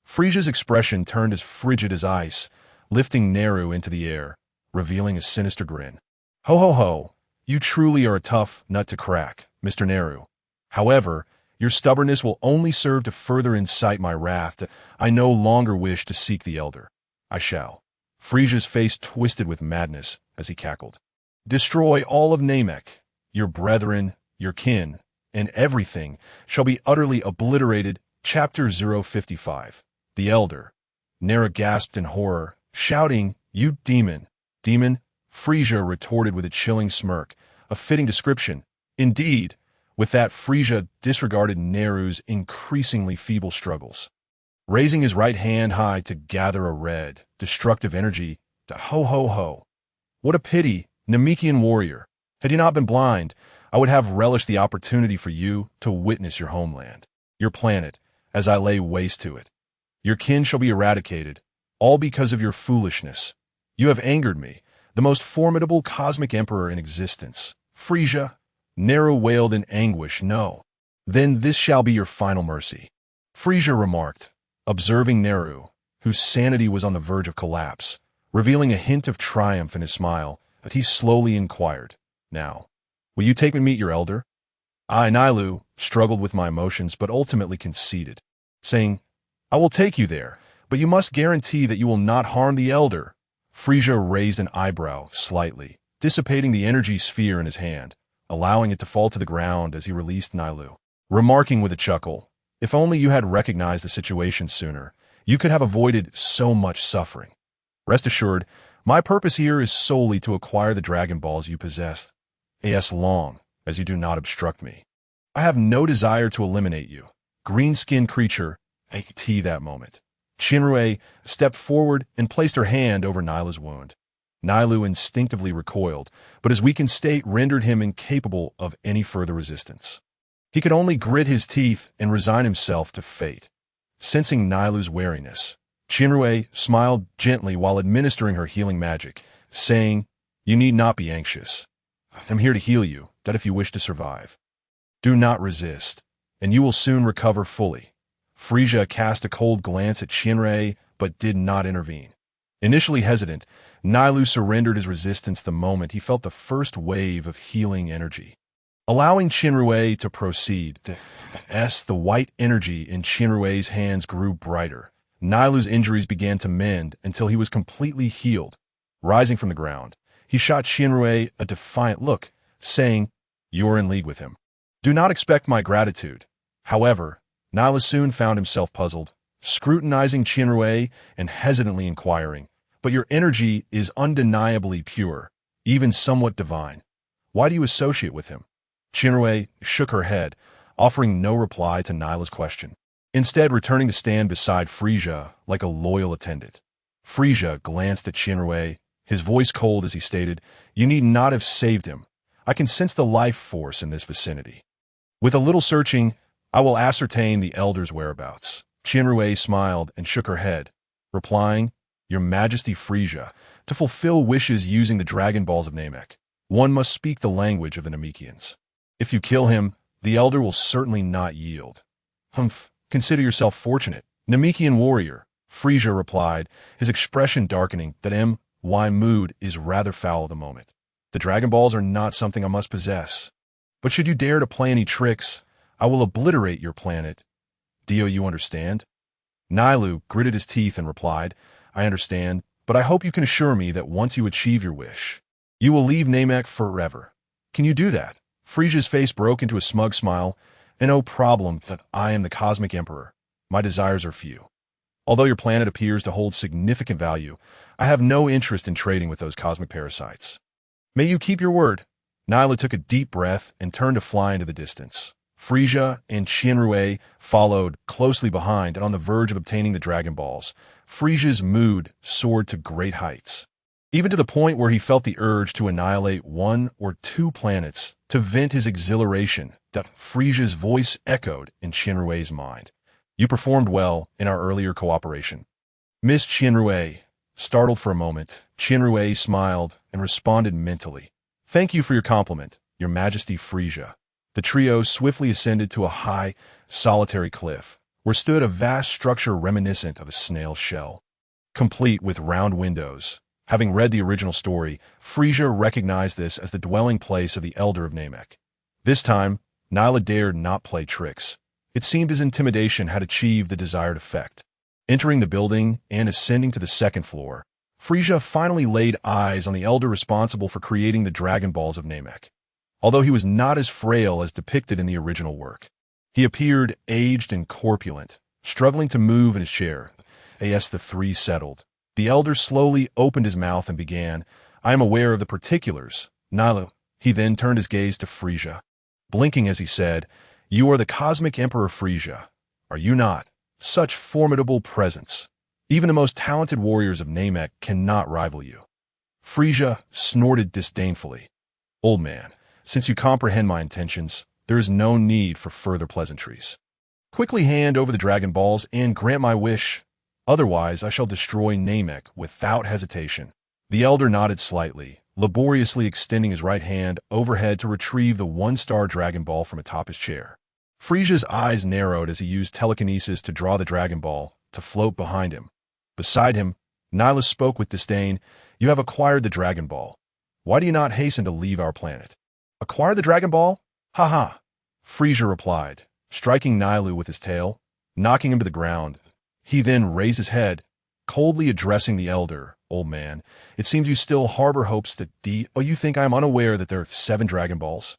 [SPEAKER 1] Frieza's expression turned as frigid as ice, lifting Neru into the air, revealing a sinister grin. "Ho ho ho, you truly are a tough nut to crack, Mr. Neru. However, your stubbornness will only serve to further incite my wrath. I no longer wish to seek the Elder. I shall." Frieza's face twisted with madness as he cackled. "Destroy all of Namek. Your brethren, your kin, and everything shall be utterly obliterated." Chapter 055. The Elder. Neru gasped in horror, shouting, "You demon! Demon?" Frieza retorted with a chilling smirk, a fitting description. Indeed, with that Frieza disregarded Neru's increasingly feeble struggles. Raising his right hand high to gather a red, destructive energy, "Ho ho ho! What a pity, Namekian warrior! Had you not been blind, I would have relished the opportunity for you to witness your homeland, your planet, as I lay waste to it. Your kin shall be eradicated, all because of your foolishness. You have angered me, the most formidable cosmic emperor in existence." "Frieza," Neru wailed in anguish, "no. Then this shall be your final mercy." Frieza remarked, observing Neru, whose sanity was on the verge of collapse, revealing a hint of triumph in his smile, that he slowly inquired, "Now, will you take me to meet your Elder?" I, Nailu, struggled with my emotions but ultimately conceded, saying, "I will take you there, but you must guarantee that you will not harm the Elder." Frieza raised an eyebrow slightly, dissipating the energy sphere in his hand, allowing it to fall to the ground as he released Nailu, remarking with a chuckle, "If only you had recognized the situation sooner, you could have avoided so much suffering. Rest assured, my purpose here is solely to acquire the Dragon Balls you possess, as long as you do not obstruct me. I have no desire to eliminate you." Green-skinned creature, at that moment, Shinrue stepped forward and placed her hand over Nyla's wound. Nailu instinctively recoiled, but his weakened state rendered him incapable of any further resistance. He could only grit his teeth and resign himself to fate. Sensing Nailu's wariness, Shinrue smiled gently while administering her healing magic, saying, "You need not be anxious. I'm here to heal you, that if you wish to survive. Do not resist, and you will soon recover fully." Frieza cast a cold glance at Shinrue, but did not intervene. Initially hesitant, Nailu surrendered his resistance the moment he felt the first wave of healing energy. Allowing Shinrue to proceed, the white energy in Shinrue's hands grew brighter, Nilu's injuries began to mend until he was completely healed. Rising from the ground, he shot Shinrui a defiant look, saying, "You are in league with him. Do not expect my gratitude." However, Nilu soon found himself puzzled, scrutinizing Shinrui and hesitantly inquiring, "But your energy is undeniably pure, even somewhat divine. Why do you associate with him?" Shinrui shook her head, offering no reply to Nilu's question, instead returning to stand beside Frieza like a loyal attendant. Frieza glanced at Shinrui, his voice cold as he stated, "You need not have saved him. I can sense the life force in this vicinity. With a little searching, I will ascertain the elder's whereabouts." Shinrui smiled and shook her head, replying, "Your Majesty Frieza, to fulfill wishes using the Dragon Balls of Namek, one must speak the language of the Namekians. If you kill him, the elder will certainly not yield." "Humph, consider yourself fortunate, Namekian warrior," Frieza replied, his expression darkening. "That my mood is rather foul at the moment. The Dragon Balls are not something I must possess. But should you dare to play any tricks, I will obliterate your planet. Do you understand?" Nilu gritted his teeth and replied, "I understand, but I hope you can assure me that once you achieve your wish, you will leave Namek forever. Can you do that?" Frieza's face broke into a smug smile. "No problem, that I am the Cosmic Emperor. My desires are few. Although your planet appears to hold significant value, I have no interest in trading with those cosmic parasites." "May you keep your word." Nyla took a deep breath and turned to fly into the distance. Frieza and Shinrui followed closely behind, and on the verge of obtaining the Dragon Balls, Frieza's mood soared to great heights, even to the point where he felt the urge to annihilate one or two planets to vent his exhilaration. That Frieza's voice echoed in Shinrui's mind. "You performed well in our earlier cooperation." Miss Shinrui. Startled for a moment, Shinrui smiled and responded mentally, "Thank you for your compliment, Your Majesty Frieza." The trio swiftly ascended to a high, solitary cliff, where stood a vast structure reminiscent of a snail shell, complete with round windows. Having read the original story, Frieza recognized this as the dwelling place of the Elder of Namek. This time, Nyla dared not play tricks. It seemed his intimidation had achieved the desired effect. Entering the building and ascending to the second floor, Frieza finally laid eyes on the elder responsible for creating the Dragon Balls of Namek. Although he was not as frail as depicted in the original work, he appeared aged and corpulent, struggling to move in his chair. As the three settled, the elder slowly opened his mouth and began, "I am aware of the particulars, Nyla." He then turned his gaze to Frieza, blinking as he said, "You are the Cosmic Emperor Frieza, are you not? Such formidable presence. Even the most talented warriors of Namek cannot rival you." Frieza snorted disdainfully. "Old man, since you comprehend my intentions, there is no need for further pleasantries. Quickly hand over the Dragon Balls and grant my wish. Otherwise, I shall destroy Namek without hesitation." The elder nodded slightly, laboriously extending his right hand overhead to retrieve the one-star Dragon Ball from atop his chair. Frieza's eyes narrowed as he used telekinesis to draw the Dragon Ball to float behind him. Beside him, Nyla spoke with disdain, "You have acquired the Dragon Ball. Why do you not hasten to leave our planet?" "Acquire the Dragon Ball? Ha ha!" Frieza replied, striking Nylu with his tail, knocking him to the ground. He then raised his head, coldly addressing the elder. "Old man, it seems you still harbor hopes that you think I am unaware that there are 7 Dragon Balls?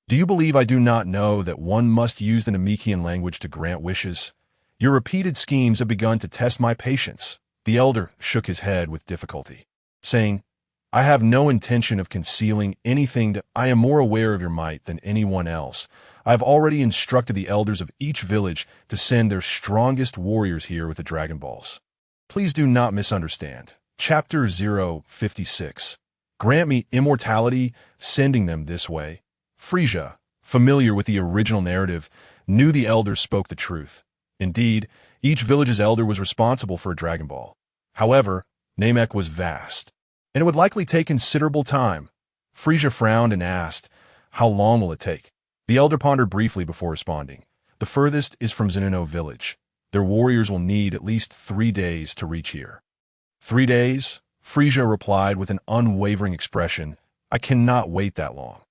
[SPEAKER 1] Do you believe I do not know that one must use the Namekian language to grant wishes? Your repeated schemes have begun to test my patience." The elder shook his head with difficulty, saying, "I have no intention of concealing anything. I am more aware of your might than anyone else. I have already instructed the elders of each village to send their strongest warriors here with the Dragon Balls. Please do not misunderstand." Chapter 056. Grant me immortality, sending them this way. Frieza, familiar with the original narrative, knew the elders spoke the truth. Indeed, each village's elder was responsible for a Dragon Ball. However, Namek was vast, and it would likely take considerable time. Frieza frowned and asked, "How long will it take?" The elder pondered briefly before responding. "The furthest is from Zuno village. Their warriors will need at least 3 days to reach here." 3 days? Frieza replied with an unwavering expression. "I cannot wait that long.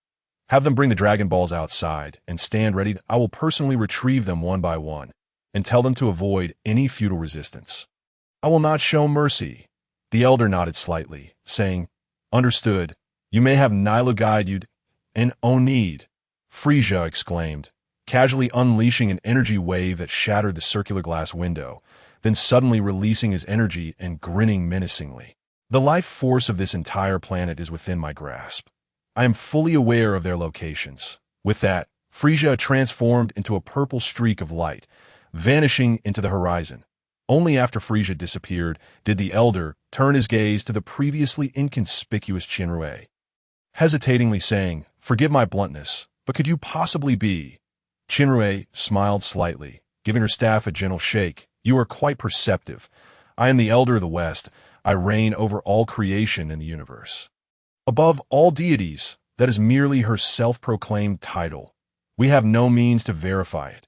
[SPEAKER 1] Have them bring the Dragon Balls outside and stand ready. I will personally retrieve them one by one." and tell them to avoid any futile resistance. I will not show mercy. The elder nodded slightly, saying, Understood. You may have Nyla guide you, and oh need. Frieza exclaimed, casually unleashing an energy wave that shattered the circular glass window, then suddenly releasing his energy and grinning menacingly. The life force of this entire planet is within my grasp. I am fully aware of their locations. With that, Frieza transformed into a purple streak of light, vanishing into the horizon. Only after Frieza disappeared did the elder turn his gaze to the previously inconspicuous Chinrue, hesitatingly saying, Forgive my bluntness, but could you possibly be? Chinrue smiled slightly, giving her staff a gentle shake. You are quite perceptive. I am the elder of the West. I reign over all creation in the universe. Above all deities, that is merely her self-proclaimed title. We have no means to verify it.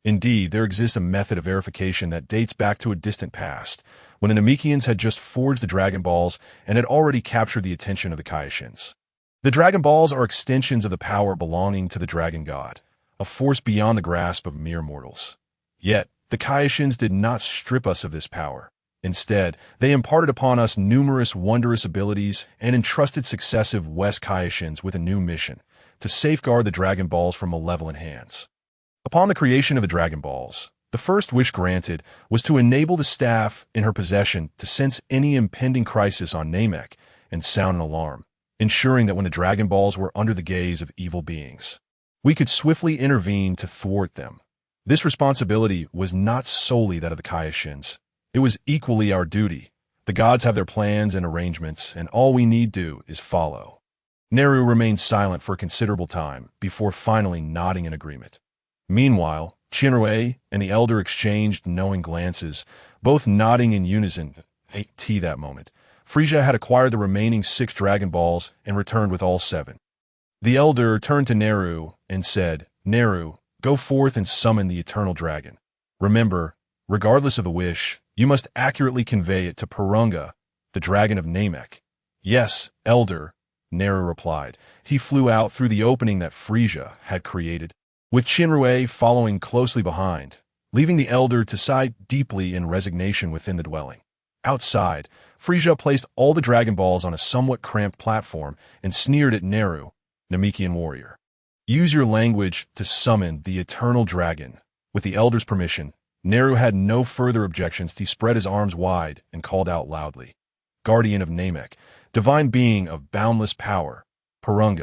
[SPEAKER 1] Indeed, there exists a method of verification that dates back to a distant past, when the Namekians had just forged the Dragon Balls and had already captured the attention of the Kaioshins. The Dragon Balls are extensions of the power belonging to the Dragon God, a force beyond the grasp of mere mortals. Yet, the Kaioshins did not strip us of this power. Instead, they imparted upon us numerous wondrous abilities and entrusted successive West Kaioshins with a new mission, to safeguard the Dragon Balls from malevolent hands. Upon the creation of the Dragon Balls, the first wish granted was to enable the staff in her possession to sense any impending crisis on Namek and sound an alarm, ensuring that when the Dragon Balls were under the gaze of evil beings, we could swiftly intervene to thwart them. This responsibility was not solely that of the Kaioshins. It was equally our duty. The gods have their plans and arrangements, and all we need do is follow. Neru remained silent for a considerable time before finally nodding in agreement. Meanwhile, Chinrue and the elder exchanged knowing glances, both nodding in unison. That moment, Frieza had acquired the remaining 6 Dragon Balls and returned with all 7. The elder turned to Neru and said, Neru, go forth and summon the eternal dragon. Remember, regardless of the wish, you must accurately convey it to Purge, the dragon of Namek. Yes, elder, Neru replied. He flew out through the opening that Frieza had created, with Chinrue following closely behind, leaving the elder to sigh deeply in resignation within the dwelling. Outside, Frieza placed all the Dragon Balls on a somewhat cramped platform and sneered at Neru, Namekian warrior. Use your language to summon the eternal dragon. With the elder's permission, Neru had no further objections. He spread his arms wide and called out loudly, Guardian of Namek, divine being of boundless power, Purge,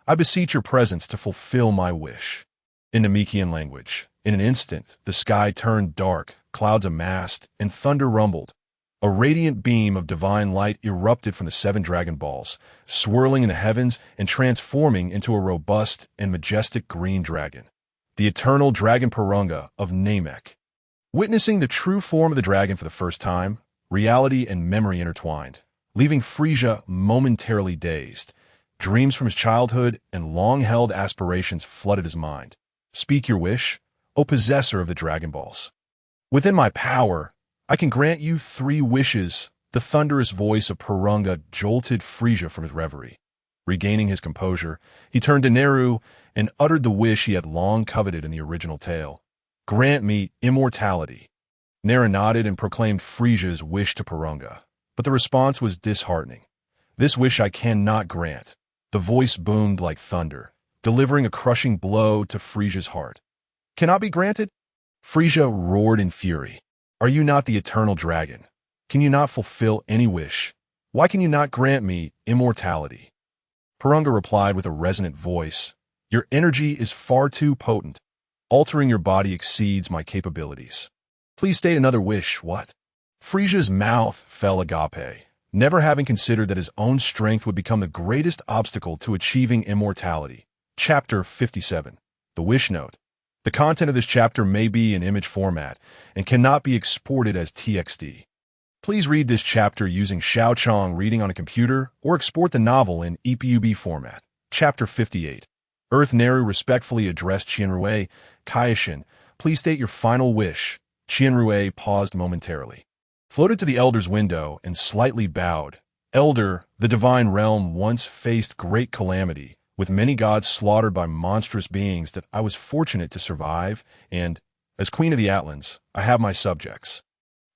[SPEAKER 1] I beseech your presence to fulfill my wish. In Namekian language, in an instant, the sky turned dark, clouds amassed, and thunder rumbled. A radiant beam of divine light erupted from the 7 Dragon Balls, swirling in the heavens and transforming into a robust and majestic green dragon, the eternal dragon Purge of Namek. Witnessing the true form of the dragon for the first time, reality and memory intertwined, leaving Frieza momentarily dazed. Dreams from his childhood and long-held aspirations flooded his mind. Speak your wish, O possessor of the Dragon Balls. Within my power, I can grant you 3 wishes. The thunderous voice of Purge jolted Frieza from his reverie. Regaining his composure, he turned to Neru and uttered the wish he had long coveted in the original tale. Grant me immortality. Neru nodded and proclaimed Frieza's wish to Purge, but the response was disheartening. This wish I cannot grant. The voice boomed like thunder, delivering a crushing blow to Frieza's heart. Cannot be granted? Frieza roared in fury. Are you not the eternal dragon? Can you not fulfill any wish? Why can you not grant me immortality? Purge replied with a resonant voice. Your energy is far too potent. Altering your body exceeds my capabilities. Please state another wish, what? Frieza's mouth fell agape, never having considered that his own strength would become the greatest obstacle to achieving immortality. Chapter 57. The Wish Note. The content of this chapter may be in image format and cannot be exported as TXT. Please read this chapter using Xiaochong reading on a computer or export the novel in EPUB format. Chapter 58. Earth Neru respectfully addressed Chinrue. Kaioshin, please state your final wish. Chinrue paused momentarily, floated to the elder's window, and slightly bowed. Elder, the divine realm once faced great calamity, with many gods slaughtered by monstrous beings that I was fortunate to survive and As Queen of the Atlans, I have my subjects.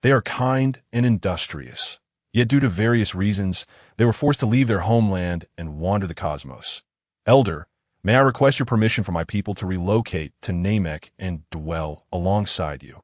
[SPEAKER 1] They are kind and industrious, yet due to various reasons, they were forced to leave their homeland and wander the cosmos. Elder, may I request your permission for my people to relocate to Namek and dwell alongside you?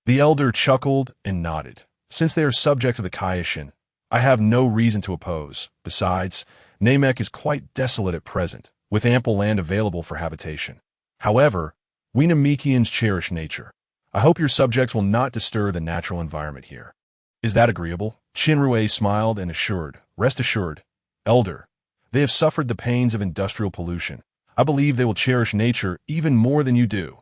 [SPEAKER 1] The elder chuckled and nodded. Since they are subjects of the Kaioshin, I have no reason to oppose. Besides, Namek is quite desolate at present, with ample land available for habitation. However, we Namekians cherish nature. I hope your subjects will not disturb the natural environment here. Is that agreeable? Shinrue smiled and assured, rest assured, Elder, they have suffered the pains of industrial pollution. I believe they will cherish nature even more than you do.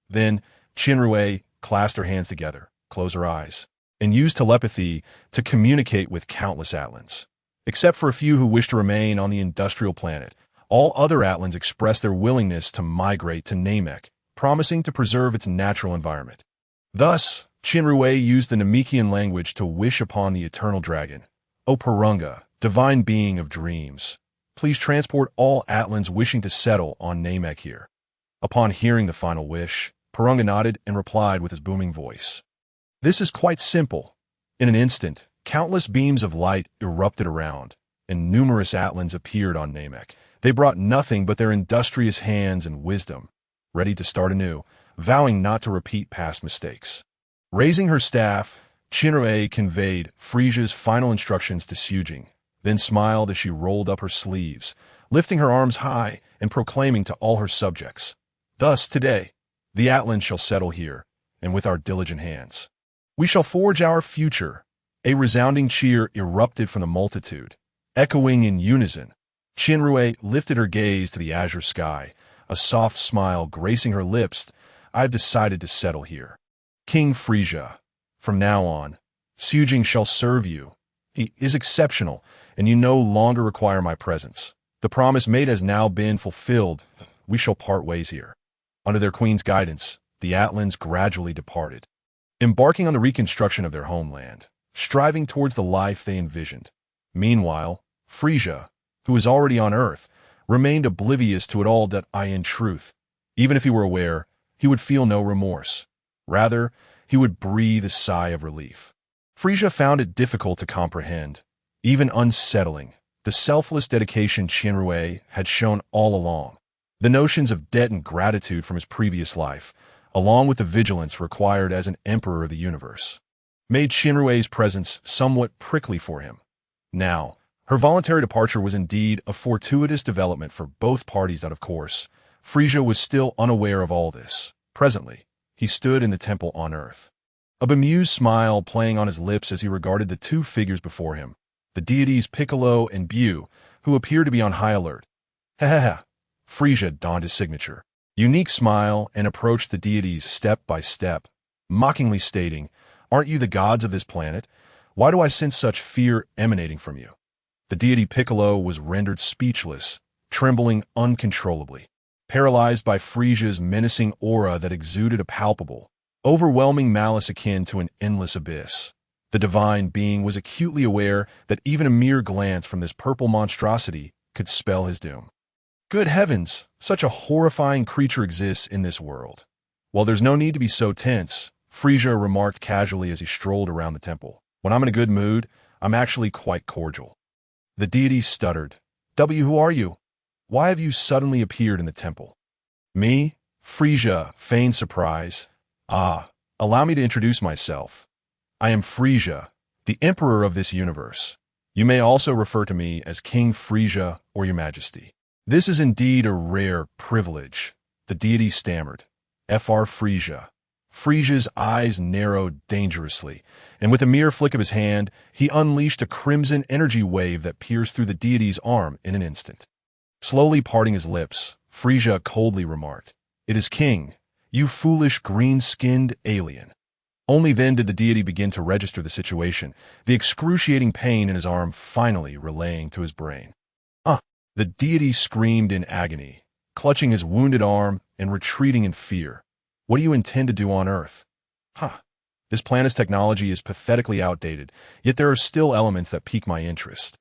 [SPEAKER 1] Then, Shinrue clasped her hands together, closed her eyes, and used telepathy to communicate with countless Atlans. Except for a few who wish to remain on the industrial planet, all other Atlans expressed their willingness to migrate to Namek, promising to preserve its natural environment. Thus, Shinrue used the Namekian language to wish upon the eternal dragon. O Purunga, divine being of dreams, please transport all Atlans wishing to settle on Namek here. Upon hearing the final wish, Purunga nodded and replied with his booming voice. This is quite simple. In an instant, countless beams of light erupted around, and numerous Atlans appeared on Namek. They brought nothing but their industrious hands and wisdom, ready to start anew, vowing not to repeat past mistakes. Raising her staff, Shinrue conveyed Frieza's final instructions to Sujing, then smiled as she rolled up her sleeves, lifting her arms high and proclaiming to all her subjects, thus today, the Atlans shall settle here, and with our diligent hands, we shall forge our future. A resounding cheer erupted from the multitude. Echoing in unison, Shinrue lifted her gaze to the azure sky, a soft smile gracing her lips. I've decided to settle here. King Frieza, from now on, Sujing shall serve you. He is exceptional, and you no longer require my presence. The promise made has now been fulfilled. We shall part ways here. Under their queen's guidance, the Atlans gradually departed, embarking on the reconstruction of their homeland, striving towards the life they envisioned. Meanwhile, Frieza, who was already on Earth, remained oblivious to it all. That in truth, even if he were aware, he would feel no remorse. Rather, he would breathe a sigh of relief. Frieza found it difficult to comprehend, even unsettling, the selfless dedication Shinrue had shown all along. The notions of debt and gratitude from his previous life, along with the vigilance required as an emperor of the universe, made Shinrue's presence somewhat prickly for him. Now, her voluntary departure was indeed a fortuitous development for both parties. That, of course, Frieza was still unaware of all this. Presently, he stood in the temple on Earth, a bemused smile playing on his lips as he regarded the two figures before him, the deities Piccolo and Bu, who appeared to be on high alert. Ha. Frieza donned his signature, unique smile and approached the deities step by step, mockingly stating, "Aren't you the gods of this planet? Why do I sense such fear emanating from you?" The deity Piccolo was rendered speechless, trembling uncontrollably, paralyzed by Frieza's menacing aura that exuded a palpable, overwhelming malice akin to an endless abyss. The divine being was acutely aware that even a mere glance from this purple monstrosity could spell his doom. Good heavens, such a horrifying creature exists in this world. Well, there's no need to be so tense, Frieza remarked casually as he strolled around the temple. When I'm in a good mood, I'm actually quite cordial. The deity stuttered. Who are you? Why have you suddenly appeared in the temple? Me? Frieza feigned surprise. Allow me to introduce myself. I am Frieza, the emperor of this universe. You may also refer to me as King Frieza or Your Majesty. This is indeed a rare privilege, the deity stammered. Fr Frieza. Frieza's eyes narrowed dangerously, and with a mere flick of his hand, he unleashed a crimson energy wave that pierced through the deity's arm in an instant. Slowly parting his lips, Frieza coldly remarked, "It is King, you foolish green-skinned alien." Only then did the deity begin to register the situation, the excruciating pain in his arm finally relaying to his brain. The deity screamed in agony, clutching his wounded arm and retreating in fear. What do you intend to do on Earth? This planet's technology is pathetically outdated, yet there are still elements that pique my interest,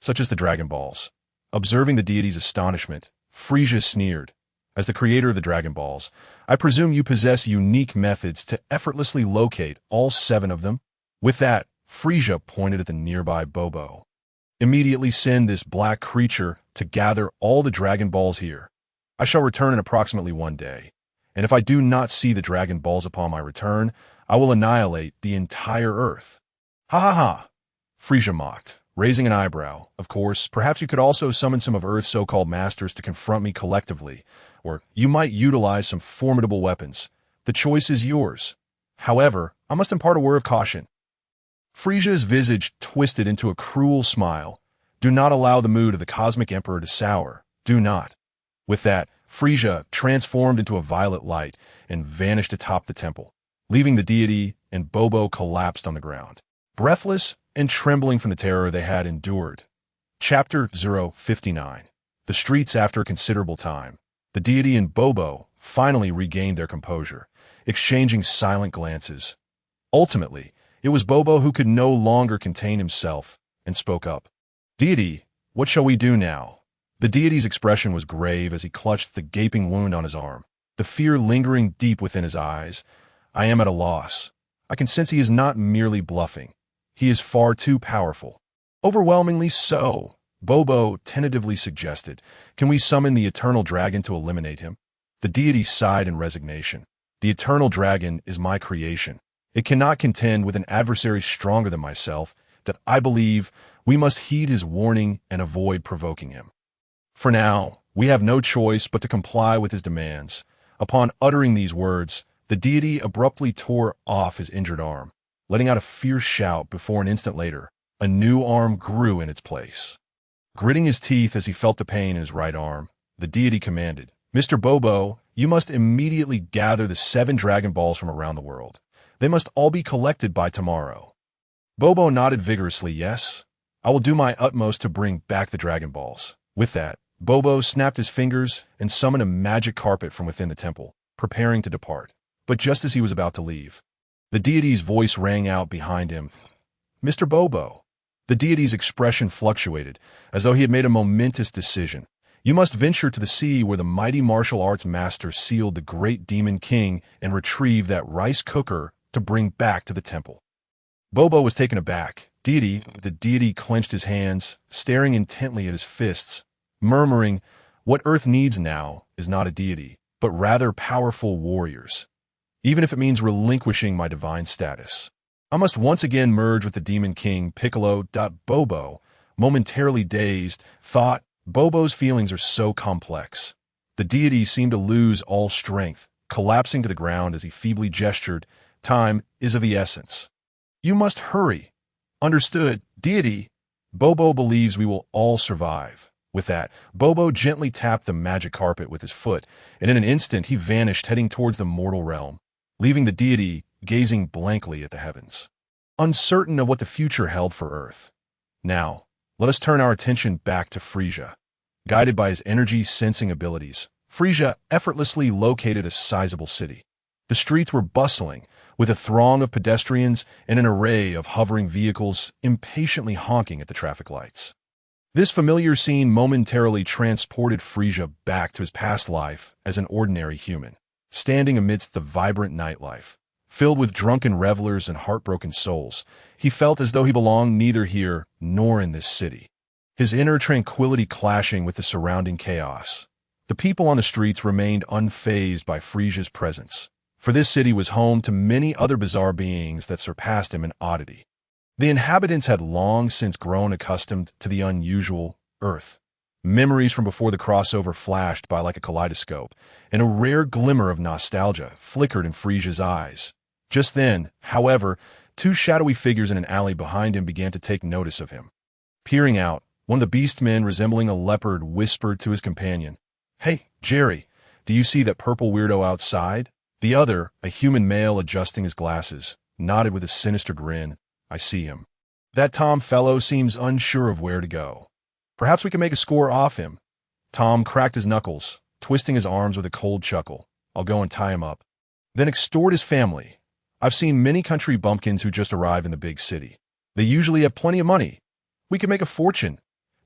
[SPEAKER 1] such as the Dragon Balls. Observing the deity's astonishment, Frieza sneered. As the creator of the Dragon Balls, I presume you possess unique methods to effortlessly locate all 7 of them? With that, Frieza pointed at the nearby Bobo. Immediately send this black creature to gather all the Dragon Balls here. I shall return in approximately 1 day, and if I do not see the Dragon Balls upon my return, I will annihilate the entire Earth. Ha ha ha! Frieza mocked, raising an eyebrow. Of course, perhaps you could also summon some of Earth's so-called masters to confront me collectively, or you might utilize some formidable weapons. The choice is yours. However, I must impart a word of caution. Frieza's visage twisted into a cruel smile. Do not allow the mood of the Cosmic Emperor to sour. Do not. With that, Frieza transformed into a violet light and vanished atop the temple, leaving the deity and Bobo collapsed on the ground, breathless and trembling from the terror they had endured. Chapter 059. The streets after a considerable time. The deity and Bobo finally regained their composure, exchanging silent glances. Ultimately, it was Bobo who could no longer contain himself and spoke up. Deity, what shall we do now? The deity's expression was grave as he clutched the gaping wound on his arm, the fear lingering deep within his eyes. I am at a loss. I can sense he is not merely bluffing. He is far too powerful. Overwhelmingly so, Bobo tentatively suggested. Can we summon the Eternal Dragon to eliminate him? The deity sighed in resignation. The Eternal Dragon is my creation. It cannot contend with an adversary stronger than myself, that I believe we must heed his warning and avoid provoking him. For now, we have no choice but to comply with his demands. Upon uttering these words, the deity abruptly tore off his injured arm, letting out a fierce shout before an instant later, a new arm grew in its place. Gritting his teeth as he felt the pain in his right arm, the deity commanded, Mr. Bobo, you must immediately gather the 7 Dragon Balls from around the world. They must all be collected by tomorrow. Bobo nodded vigorously, yes. I will do my utmost to bring back the Dragon Balls. With that, Bobo snapped his fingers and summoned a magic carpet from within the temple, preparing to depart. But just as he was about to leave, the deity's voice rang out behind him. Mr. Bobo. The deity's expression fluctuated, as though he had made a momentous decision. You must venture to the sea where the mighty martial arts master sealed the great demon king and retrieve that rice cooker to bring back to the temple. Bobo was taken aback. Deity, the deity clenched his hands, staring intently at his fists, murmuring, what Earth needs now is not a deity, but rather powerful warriors. Even if it means relinquishing my divine status. I must once again merge with the Demon King Piccolo. Bobo, momentarily dazed, thought, Bobo's feelings are so complex. The deity seemed to lose all strength, collapsing to the ground as he feebly gestured, time is of the essence. You must hurry. Understood, deity. Bobo believes we will all survive. With that, Bobo gently tapped the magic carpet with his foot, and in an instant he vanished heading towards the mortal realm, leaving the deity gazing blankly at the heavens, uncertain of what the future held for Earth. Now, let us turn our attention back to Frieza. Guided by his energy-sensing abilities, Frieza effortlessly located a sizable city. The streets were bustling, with a throng of pedestrians and an array of hovering vehicles impatiently honking at the traffic lights. This familiar scene momentarily transported Frieza back to his past life as an ordinary human, standing amidst the vibrant nightlife. Filled with drunken revelers and heartbroken souls, he felt as though he belonged neither here nor in this city, his inner tranquility clashing with the surrounding chaos. The people on the streets remained unfazed by Frieza's presence, for this city was home to many other bizarre beings that surpassed him in oddity. The inhabitants had long since grown accustomed to the unusual Earth. Memories from before the crossover flashed by like a kaleidoscope, and a rare glimmer of nostalgia flickered in Frieza's eyes. Just then, however, 2 shadowy figures in an alley behind him began to take notice of him. Peering out, one of the beast men resembling a leopard whispered to his companion, Hey, Jerry, do you see that purple weirdo outside? The other, a human male adjusting his glasses, nodded with a sinister grin. I see him. That Tom fellow seems unsure of where to go. Perhaps we can make a score off him. Tom cracked his knuckles, twisting his arms with a cold chuckle. I'll go and tie him up. Then extort his family. I've seen many country bumpkins who just arrive in the big city. They usually have plenty of money. We can make a fortune.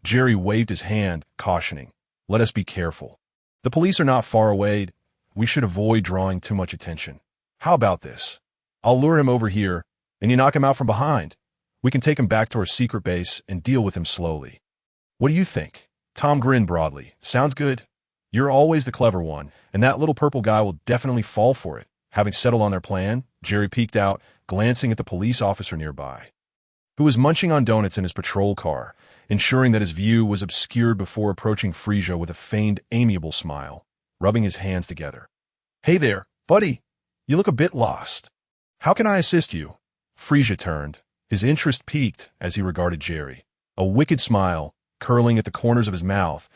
[SPEAKER 1] Jerry waved his hand, cautioning. Let us be careful. The police are not far away. We should avoid drawing too much attention. How about this? I'll lure him over here, and you knock him out from behind. We can take him back to our secret base and deal with him slowly. What do you think? Tom grinned broadly. Sounds good. You're always the clever one, and that little purple guy will definitely fall for it. Having settled on their plan, Jerry peeked out, glancing at the police officer nearby, who was munching on donuts in his patrol car, ensuring that his view was obscured before approaching Frieza with a feigned amiable smile, rubbing his hands together. Hey there, buddy. You look a bit lost. How can I assist you? Frieza turned, his interest piqued as he regarded Jerry, a wicked smile curling at the corners of his mouth.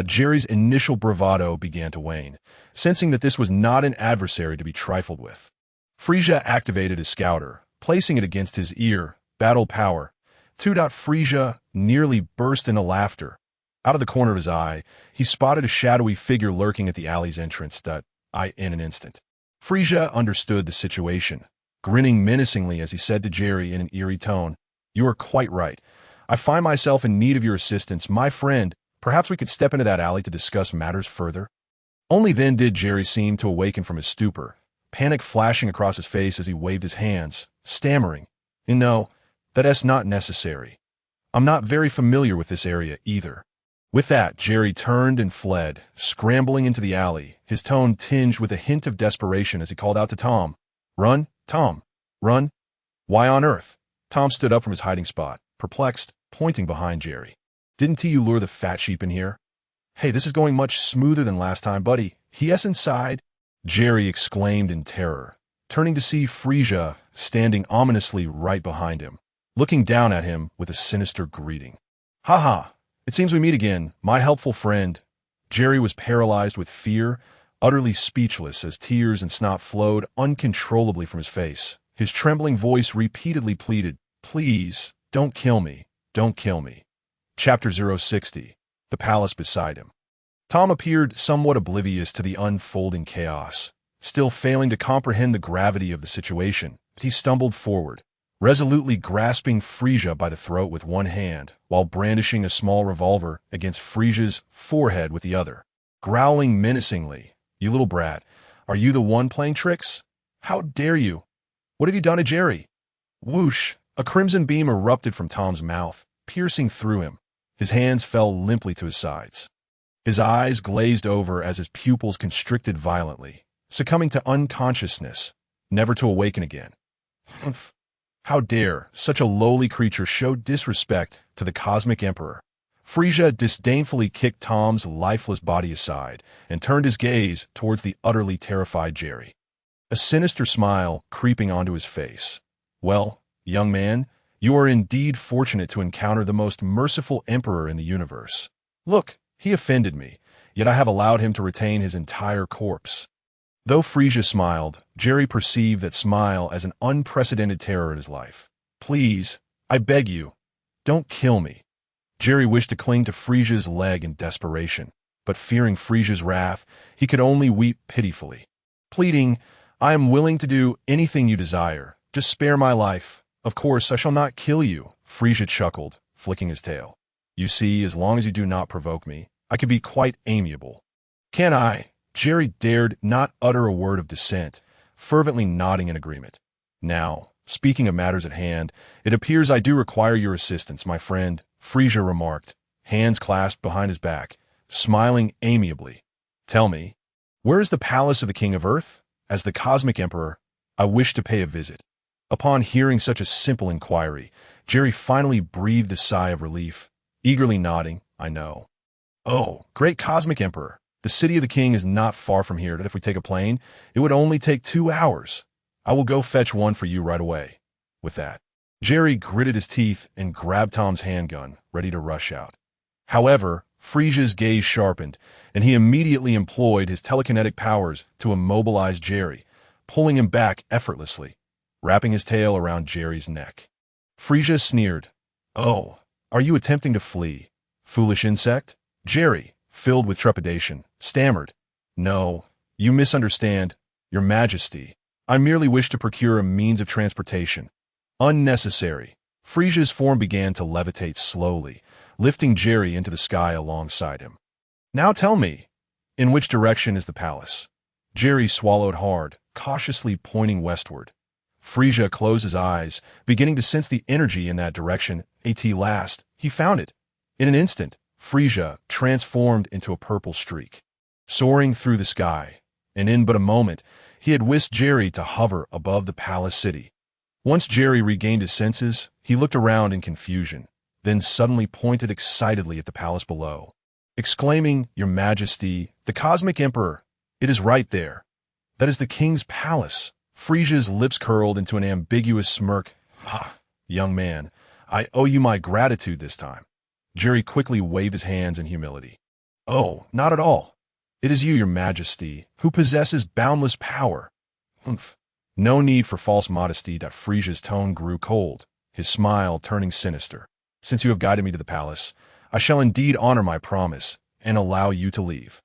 [SPEAKER 1] Jerry's initial bravado began to wane, sensing that this was not an adversary to be trifled with. Frieza activated his scouter, placing it against his ear. Battle power. Frieza nearly burst into laughter. Out of the corner of his eye, he spotted a shadowy figure lurking at the alley's entrance. In an instant, Frieza understood the situation, grinning menacingly as he said to Jerry in an eerie tone, "You are quite right. I find myself in need of your assistance, my friend. Perhaps we could step into that alley to discuss matters further." Only then did Jerry seem to awaken from his stupor, panic flashing across his face as he waved his hands, stammering, "No, that's not necessary. I'm not very familiar with this area either." With that, Jerry turned and fled, scrambling into the alley, his tone tinged with a hint of desperation as he called out to Tom, "Run, Tom, run." Why on earth? Tom stood up from his hiding spot, perplexed, pointing behind Jerry. "Didn't you lure the fat sheep in here?" "Hey, this is going much smoother than last time, buddy. Yes, inside," Jerry exclaimed in terror, turning to see Frieza standing ominously right behind him, looking down at him with a sinister greeting. "Ha ha, it seems we meet again, my helpful friend." Jerry was paralyzed with fear, utterly speechless as tears and snot flowed uncontrollably from his face. His trembling voice repeatedly pleaded, "Please, don't kill me, don't kill me." Chapter 060. The Palace Beside Him. Tom appeared somewhat oblivious to the unfolding chaos, still failing to comprehend the gravity of the situation. He stumbled forward, resolutely grasping Frieza by the throat with one hand, while brandishing a small revolver against Frieza's forehead with the other, growling menacingly, "You little brat, are you the one playing tricks? How dare you? What have you done to Jerry?" Whoosh! A crimson beam erupted from Tom's mouth, piercing through him. His hands fell limply to his sides. His eyes glazed over as his pupils constricted violently, succumbing to unconsciousness, never to awaken again. Humph! How dare such a lowly creature show disrespect to the Cosmic Emperor? Frieza disdainfully kicked Tom's lifeless body aside and turned his gaze towards the utterly terrified Jerry, a sinister smile creeping onto his face. "Well, young man, you are indeed fortunate to encounter the most merciful emperor in the universe. Look, he offended me, yet I have allowed him to retain his entire corpse." Though Frieza smiled, Jerry perceived that smile as an unprecedented terror in his life. "Please, I beg you, don't kill me." Jerry wished to cling to Frieza's leg in desperation, but fearing Frieza's wrath, he could only weep pitifully, pleading, "I am willing to do anything you desire. Just spare my life. Of course, I shall not kill you." Frieza chuckled, flicking his tail. "You see, as long as you do not provoke me, I can be quite amiable." "Can I?" Jerry dared not utter a word of dissent, fervently nodding in agreement. "Now, speaking of matters at hand, it appears I do require your assistance, my friend," Frieza remarked, hands clasped behind his back, smiling amiably. "Tell me, where is the palace of the King of Earth? As the Cosmic Emperor, I wish to pay a visit." Upon hearing such a simple inquiry, Jerry finally breathed a sigh of relief, eagerly nodding, "I know." "Oh, great Cosmic Emperor, the city of the king is not far from here, and if we take a plane, it would only take 2 hours. I will go fetch one for you right away." With that, Jerry gritted his teeth and grabbed Tom's handgun, ready to rush out. However, Frieza's gaze sharpened, and he immediately employed his telekinetic powers to immobilize Jerry, pulling him back effortlessly, wrapping his tail around Jerry's neck. Frieza sneered, "Oh, are you attempting to flee, foolish insect?" Jerry, filled with trepidation, stammered, "No, you misunderstand, Your Majesty. I merely wish to procure a means of transportation." "Unnecessary." Frieza's form began to levitate slowly, lifting Jerry into the sky alongside him. "Now tell me, In which direction is the palace? Jerry swallowed hard, cautiously pointing westward. Frieza closed his eyes, beginning to sense the energy in that direction. At last, he found it. In an instant, Frieza transformed into a purple streak, soaring through the sky, and in but a moment, he had whisked Jerry to hover above the palace city. Once Jerry regained his senses, he looked around in confusion, then suddenly pointed excitedly at the palace below, exclaiming, "Your Majesty, the Cosmic Emperor! It is right there. That is the king's palace." Frieza's lips curled into an ambiguous smirk. "Ha, young man, I owe you my gratitude this time." Jerry quickly waved his hands in humility. "Oh, not at all. It is you, Your Majesty, who possesses boundless power." "Humph. No need for false modesty." Frieza's tone grew cold, his smile turning sinister. "Since you have guided me to the palace, I shall indeed honor my promise and allow you to leave."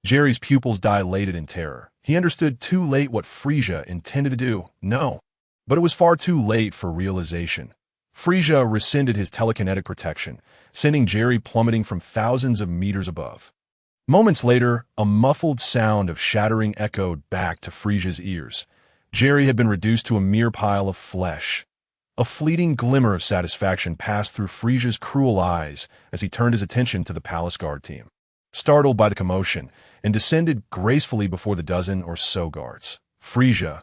[SPEAKER 1] Jerry's pupils dilated in terror. He understood too late what Frieza intended to do. No, but it was far too late for realization. Frieza rescinded his telekinetic protection, sending Jerry plummeting from thousands of meters above. Moments later, a muffled sound of shattering echoed back to Frieza's ears. Jerry had been reduced to a mere pile of flesh. A fleeting glimmer of satisfaction passed through Frieza's cruel eyes as he turned his attention to the palace guard team, startled by the commotion, and descended gracefully before the dozen or so guards. Frieza,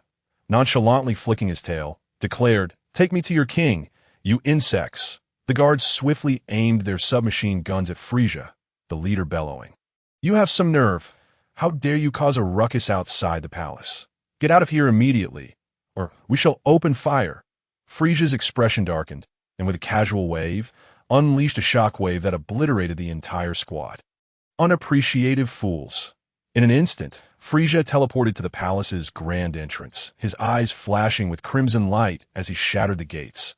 [SPEAKER 1] nonchalantly flicking his tail, declared, "Take me to your king, you insects." The guards swiftly aimed their submachine guns at Frieza, the leader bellowing, "You have some nerve. How dare you cause a ruckus outside the palace? Get out of here immediately, or we shall open fire." Frieza's expression darkened, and with a casual wave, unleashed a shockwave that obliterated the entire squad. Unappreciative fools. In an instant, Frieza teleported to the palace's grand entrance, his eyes flashing with crimson light as he shattered the gates.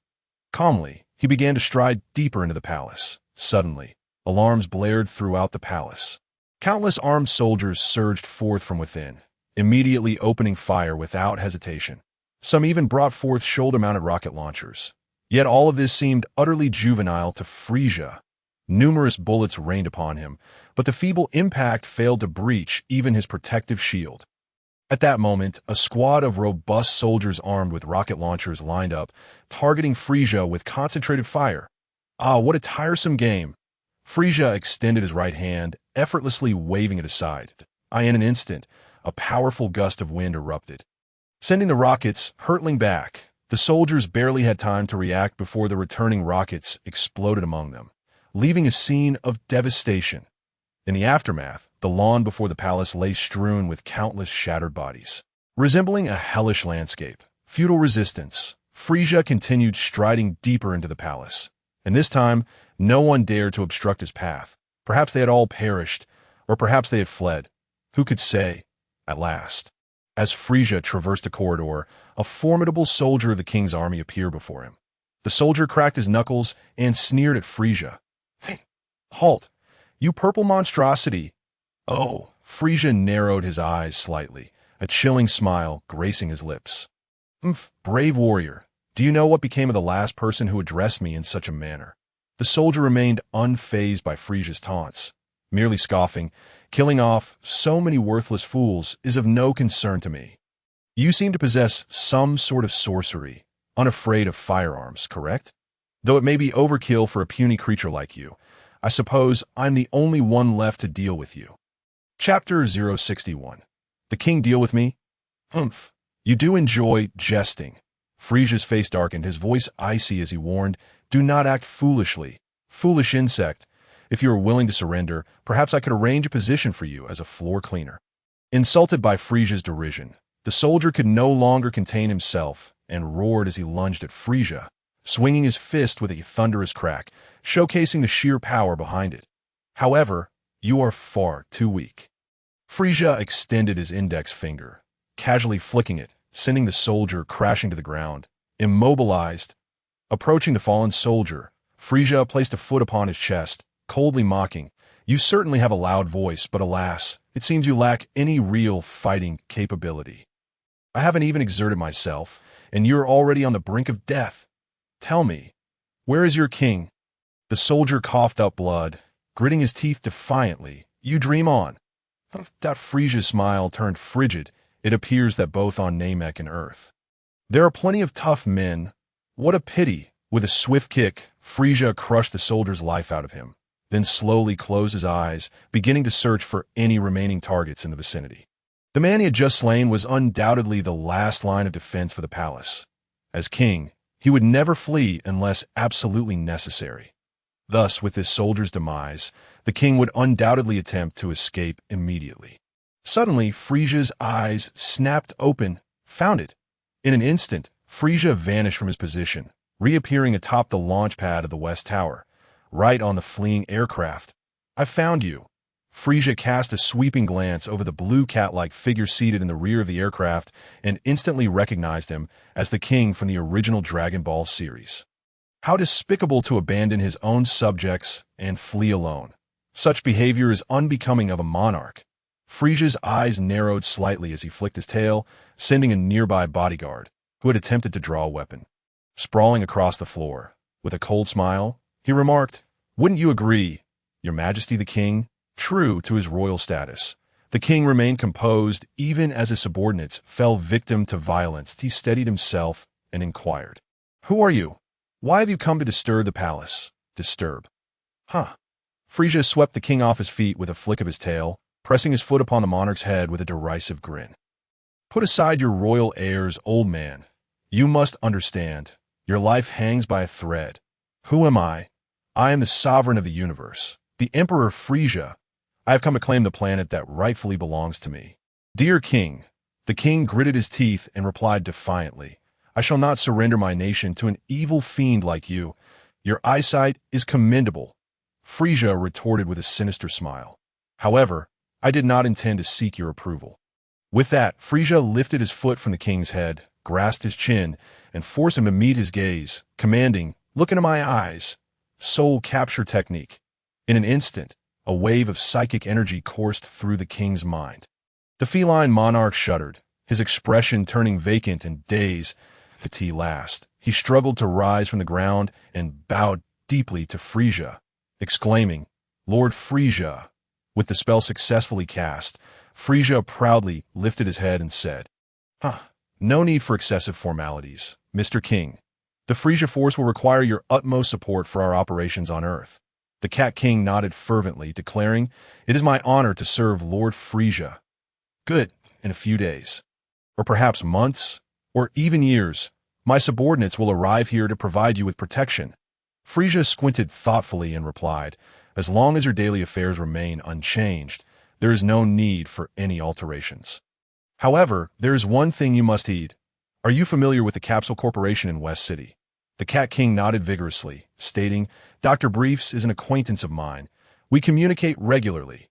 [SPEAKER 1] Calmly, he began to stride deeper into the palace. Suddenly, alarms blared throughout the palace. Countless armed soldiers surged forth from within, immediately opening fire without hesitation. Some even brought forth shoulder-mounted rocket launchers. Yet all of this seemed utterly juvenile to Frieza. Numerous bullets rained upon him, but the feeble impact failed to breach even his protective shield. At that moment, a squad of robust soldiers armed with rocket launchers lined up, targeting Frieza with concentrated fire. Ah, what a tiresome game! Frieza extended his right hand, effortlessly waving it aside. In an instant, a powerful gust of wind erupted, sending the rockets hurtling back. The soldiers barely had time to react before the returning rockets exploded among them, leaving a scene of devastation. In the aftermath, the lawn before the palace lay strewn with countless shattered bodies. Resembling a hellish landscape, futile resistance, Frieza continued striding deeper into the palace. And this time, no one dared to obstruct his path. Perhaps they had all perished, or perhaps they had fled. Who could say? At last, as Frieza traversed the corridor, a formidable soldier of the king's army appeared before him. The soldier cracked his knuckles and sneered at Frieza. "Hey, halt! You purple monstrosity!" "Oh!" Frieza narrowed his eyes slightly, a chilling smile gracing his lips. Brave warrior, do you know what became of the last person who addressed me in such a manner?" The soldier remained unfazed by Frieza's taunts, merely scoffing, "Killing off so many worthless fools is of no concern to me." "You seem to possess some sort of sorcery, unafraid of firearms, correct? Though it may be overkill for a puny creature like you, I suppose I'm the only one left to deal with you." Chapter 061. The king deal with me? Humph. You do enjoy jesting. Frieza's face darkened, his voice icy as he warned, "Do not act foolishly. Foolish insect. If you are willing to surrender, perhaps I could arrange a position for you as a floor cleaner." Insulted by Frieza's derision, the soldier could no longer contain himself and roared as he lunged at Frieza, swinging his fist with a thunderous crack, showcasing the sheer power behind it. "However, you are far too weak." Frieza extended his index finger, casually flicking it, sending the soldier crashing to the ground. Immobilized, approaching the fallen soldier, Frieza placed a foot upon his chest, coldly mocking, "You certainly have a loud voice, but alas, it seems you lack any real fighting capability. I haven't even exerted myself, and you're already on the brink of death. Tell me, where is your king?" The soldier coughed up blood, gritting his teeth defiantly. "You dream on." Frieza's smile turned frigid. It appears that both on Namek and Earth there are plenty of tough men. What a pity. With a swift kick, Frieza crushed the soldier's life out of him, then slowly closed his eyes, beginning to search for any remaining targets in the vicinity. The man he had just slain was undoubtedly the last line of defense for the palace. As king, he would never flee unless absolutely necessary. Thus, with this soldier's demise, the king would undoubtedly attempt to escape immediately. Suddenly, Frieza's eyes snapped open. Found it. In an instant, Frieza vanished from his position, reappearing atop the launch pad of the West Tower, right on the fleeing aircraft. I found you. Frieza cast a sweeping glance over the blue cat-like figure seated in the rear of the aircraft and instantly recognized him as the king from the original Dragon Ball series. How despicable to abandon his own subjects and flee alone. Such behavior is unbecoming of a monarch. Frieza's eyes narrowed slightly as he flicked his tail, sending a nearby bodyguard, who had attempted to draw a weapon, sprawling across the floor. With a cold smile, he remarked, "Wouldn't you agree, Your Majesty the King?" True to his royal status, the king remained composed even as his subordinates fell victim to violence. He steadied himself and inquired, "Who are you? Why have you come to disturb the palace?" Disturb? Huh. Frieza swept the king off his feet with a flick of his tail, pressing his foot upon the monarch's head with a derisive grin. "Put aside your royal airs, old man. You must understand, your life hangs by a thread. Who am I? I am the sovereign of the universe, the Emperor Frieza. I have come to claim the planet that rightfully belongs to me." "Dear king," the king gritted his teeth and replied defiantly, "I shall not surrender my nation to an evil fiend like you. Your eyesight is commendable." Frieza retorted with a sinister smile. "However, I did not intend to seek your approval." With that, Frieza lifted his foot from the king's head, grasped his chin, and forced him to meet his gaze, commanding, "Look into my eyes." Soul capture technique. In an instant, a wave of psychic energy coursed through the king's mind. The feline monarch shuddered, his expression turning vacant and dazed. At last, he struggled to rise from the ground and bowed deeply to Frieza, exclaiming, "Lord Frieza." With the spell successfully cast, Frieza proudly lifted his head and said, "No need for excessive formalities, Mr. King. The Frieza Force will require your utmost support for our operations on Earth." The Cat King nodded fervently, declaring, "It is my honor to serve Lord Frieza." "Good. In a few days, or perhaps months, or even years, my subordinates will arrive here to provide you with protection." Frieza squinted thoughtfully and replied, "As long as your daily affairs remain unchanged, there is no need for any alterations. However, there is one thing you must heed. Are you familiar with the Capsule Corporation in West City?" The Cat King nodded vigorously, stating, "Dr. Briefs is an acquaintance of mine. We communicate regularly."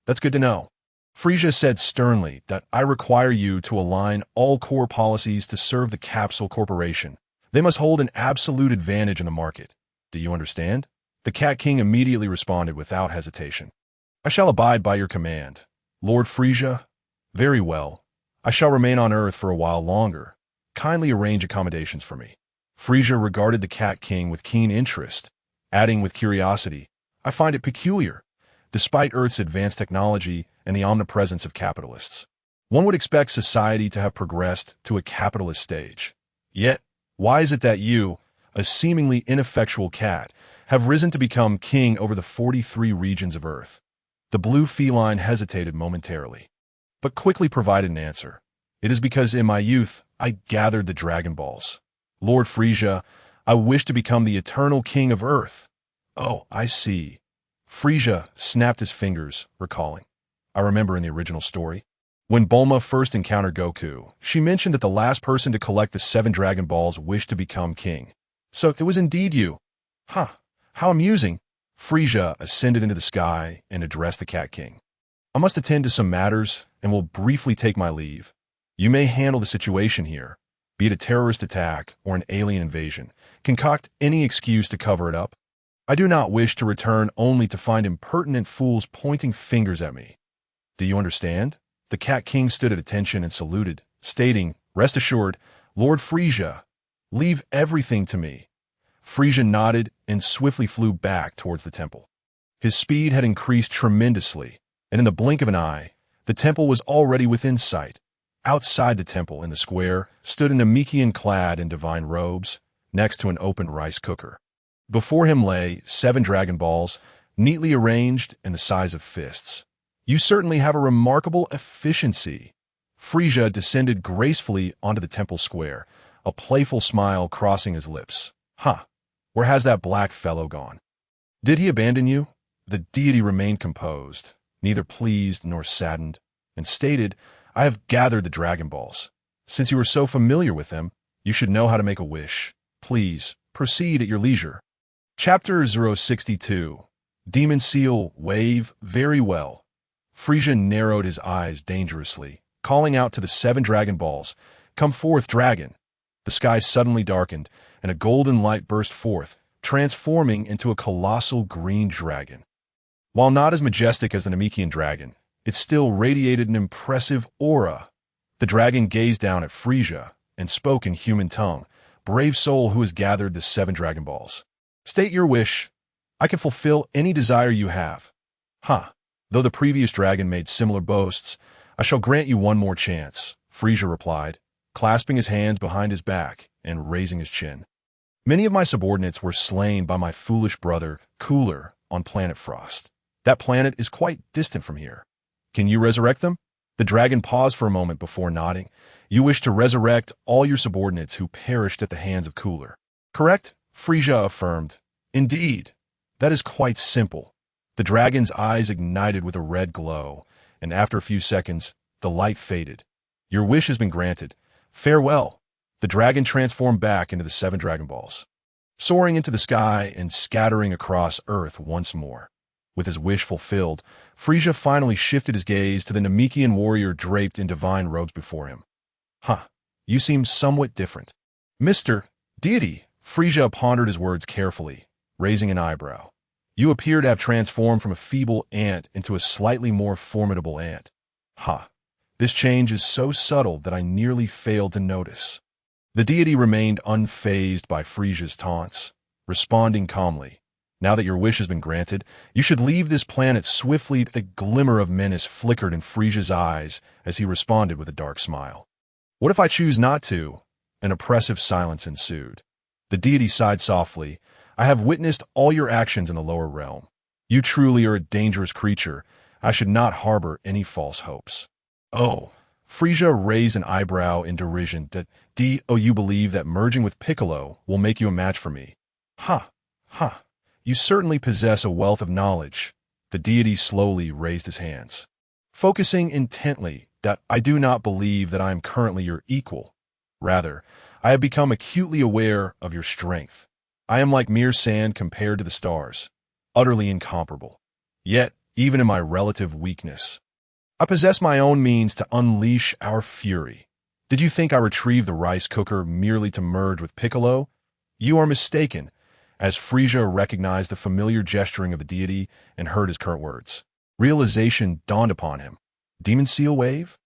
[SPEAKER 1] That's good to know." Frieza said sternly that I require you to align all core policies to serve the Capsule Corporation. They must hold an absolute advantage in the market. Do you understand? The Cat King immediately responded without hesitation. "I shall abide by your command, Lord Frieza." "Very well. I shall remain on Earth for a while longer. Kindly arrange accommodations for me." Frieza regarded the Cat King with keen interest, adding with curiosity, "I find it peculiar. Despite Earth's advanced technology and the omnipresence of capitalists, one would expect society to have progressed to a capitalist stage. Yet, why is it that you, a seemingly ineffectual cat, have risen to become king over the 43 regions of Earth?" The blue feline hesitated momentarily, but quickly provided an answer. "It is because in my youth I gathered the Dragon Balls. Lord Frieza, I wish to become the eternal king of Earth." "Oh, I see." Frieza snapped his fingers, recalling. "I remember in the original story, when Bulma first encountered Goku, she mentioned that the last person to collect the 7 Dragon Balls wished to become king. So it was indeed you." How amusing." Frieza ascended into the sky and addressed the Cat King. "I must attend to some matters and will briefly take my leave. You may handle the situation here, be it a terrorist attack or an alien invasion. Concoct any excuse to cover it up. I do not wish to return only to find impertinent fools pointing fingers at me. Do you understand?" The Cat King stood at attention and saluted, stating, "Rest assured, Lord Frieza, leave everything to me." Frieza nodded and swiftly flew back towards the temple. His speed had increased tremendously, and in the blink of an eye, the temple was already within sight. Outside the temple, in the square, stood an Namekian clad in divine robes, next to an open rice cooker. Before him lay 7 Dragon Balls, neatly arranged in the size of fists. "You certainly have a remarkable efficiency." Frieza descended gracefully onto the temple square, a playful smile crossing his lips. "Huh, where has that black fellow gone? Did he abandon you?" The deity remained composed, neither pleased nor saddened, and stated, "I have gathered the Dragon Balls. Since you are so familiar with them, you should know how to make a wish. Please, proceed at your leisure." Chapter 062. Demon Seal Wave. Very well. Frieza narrowed his eyes dangerously, calling out to the 7 Dragon Balls, "Come forth, dragon!" The sky suddenly darkened, and a golden light burst forth, transforming into a colossal green dragon. While not as majestic as the Namekian dragon, it still radiated an impressive aura. The dragon gazed down at Frieza and spoke in human tongue, "Brave soul who has gathered the 7 Dragon Balls. State your wish. I can fulfill any desire you have." "Huh. Though the previous dragon made similar boasts, I shall grant you one more chance," Frieza replied, clasping his hands behind his back and raising his chin. "Many of my subordinates were slain by my foolish brother, Cooler, on Planet Frost. That planet is quite distant from here. Can you resurrect them?" The dragon paused for a moment before nodding. "You wish to resurrect all your subordinates who perished at the hands of Cooler, correct?" Frieza affirmed. "Indeed. That is quite simple." The dragon's eyes ignited with a red glow, and after a few seconds, the light faded. "Your wish has been granted. Farewell." The dragon transformed back into the 7 Dragon Balls, soaring into the sky and scattering across Earth once more. With his wish fulfilled, Frieza finally shifted his gaze to the Namekian warrior draped in divine robes before him. "Huh, you seem somewhat different." "Mr. Deity," Frieza pondered his words carefully, raising an eyebrow. "You appear to have transformed from a feeble ant into a slightly more formidable ant." "Ha, this change is so subtle that I nearly failed to notice." The deity remained unfazed by Frieza's taunts, responding calmly. "Now that your wish has been granted, you should leave this planet swiftly." A glimmer of menace flickered in Frieza's eyes as he responded with a dark smile. "What if I choose not to?" An oppressive silence ensued. The deity sighed softly. "I have witnessed all your actions in the lower realm. You truly are a dangerous creature. I should not harbor any false hopes." "Oh." Frieza raised an eyebrow in derision. You believe that merging with Piccolo will make you a match for me?" "Ha, ha. You certainly possess a wealth of knowledge." The deity slowly raised his hands, focusing intently. "I do not believe that I am currently your equal. Rather, I have become acutely aware of your strength. I am like mere sand compared to the stars, utterly incomparable. Yet, even in my relative weakness, I possess my own means to unleash our fury. Did you think I retrieved the rice cooker merely to merge with Piccolo? You are mistaken." As Frieza recognized the familiar gesturing of the deity and heard his current words, realization dawned upon him. "Demon Seal Wave?"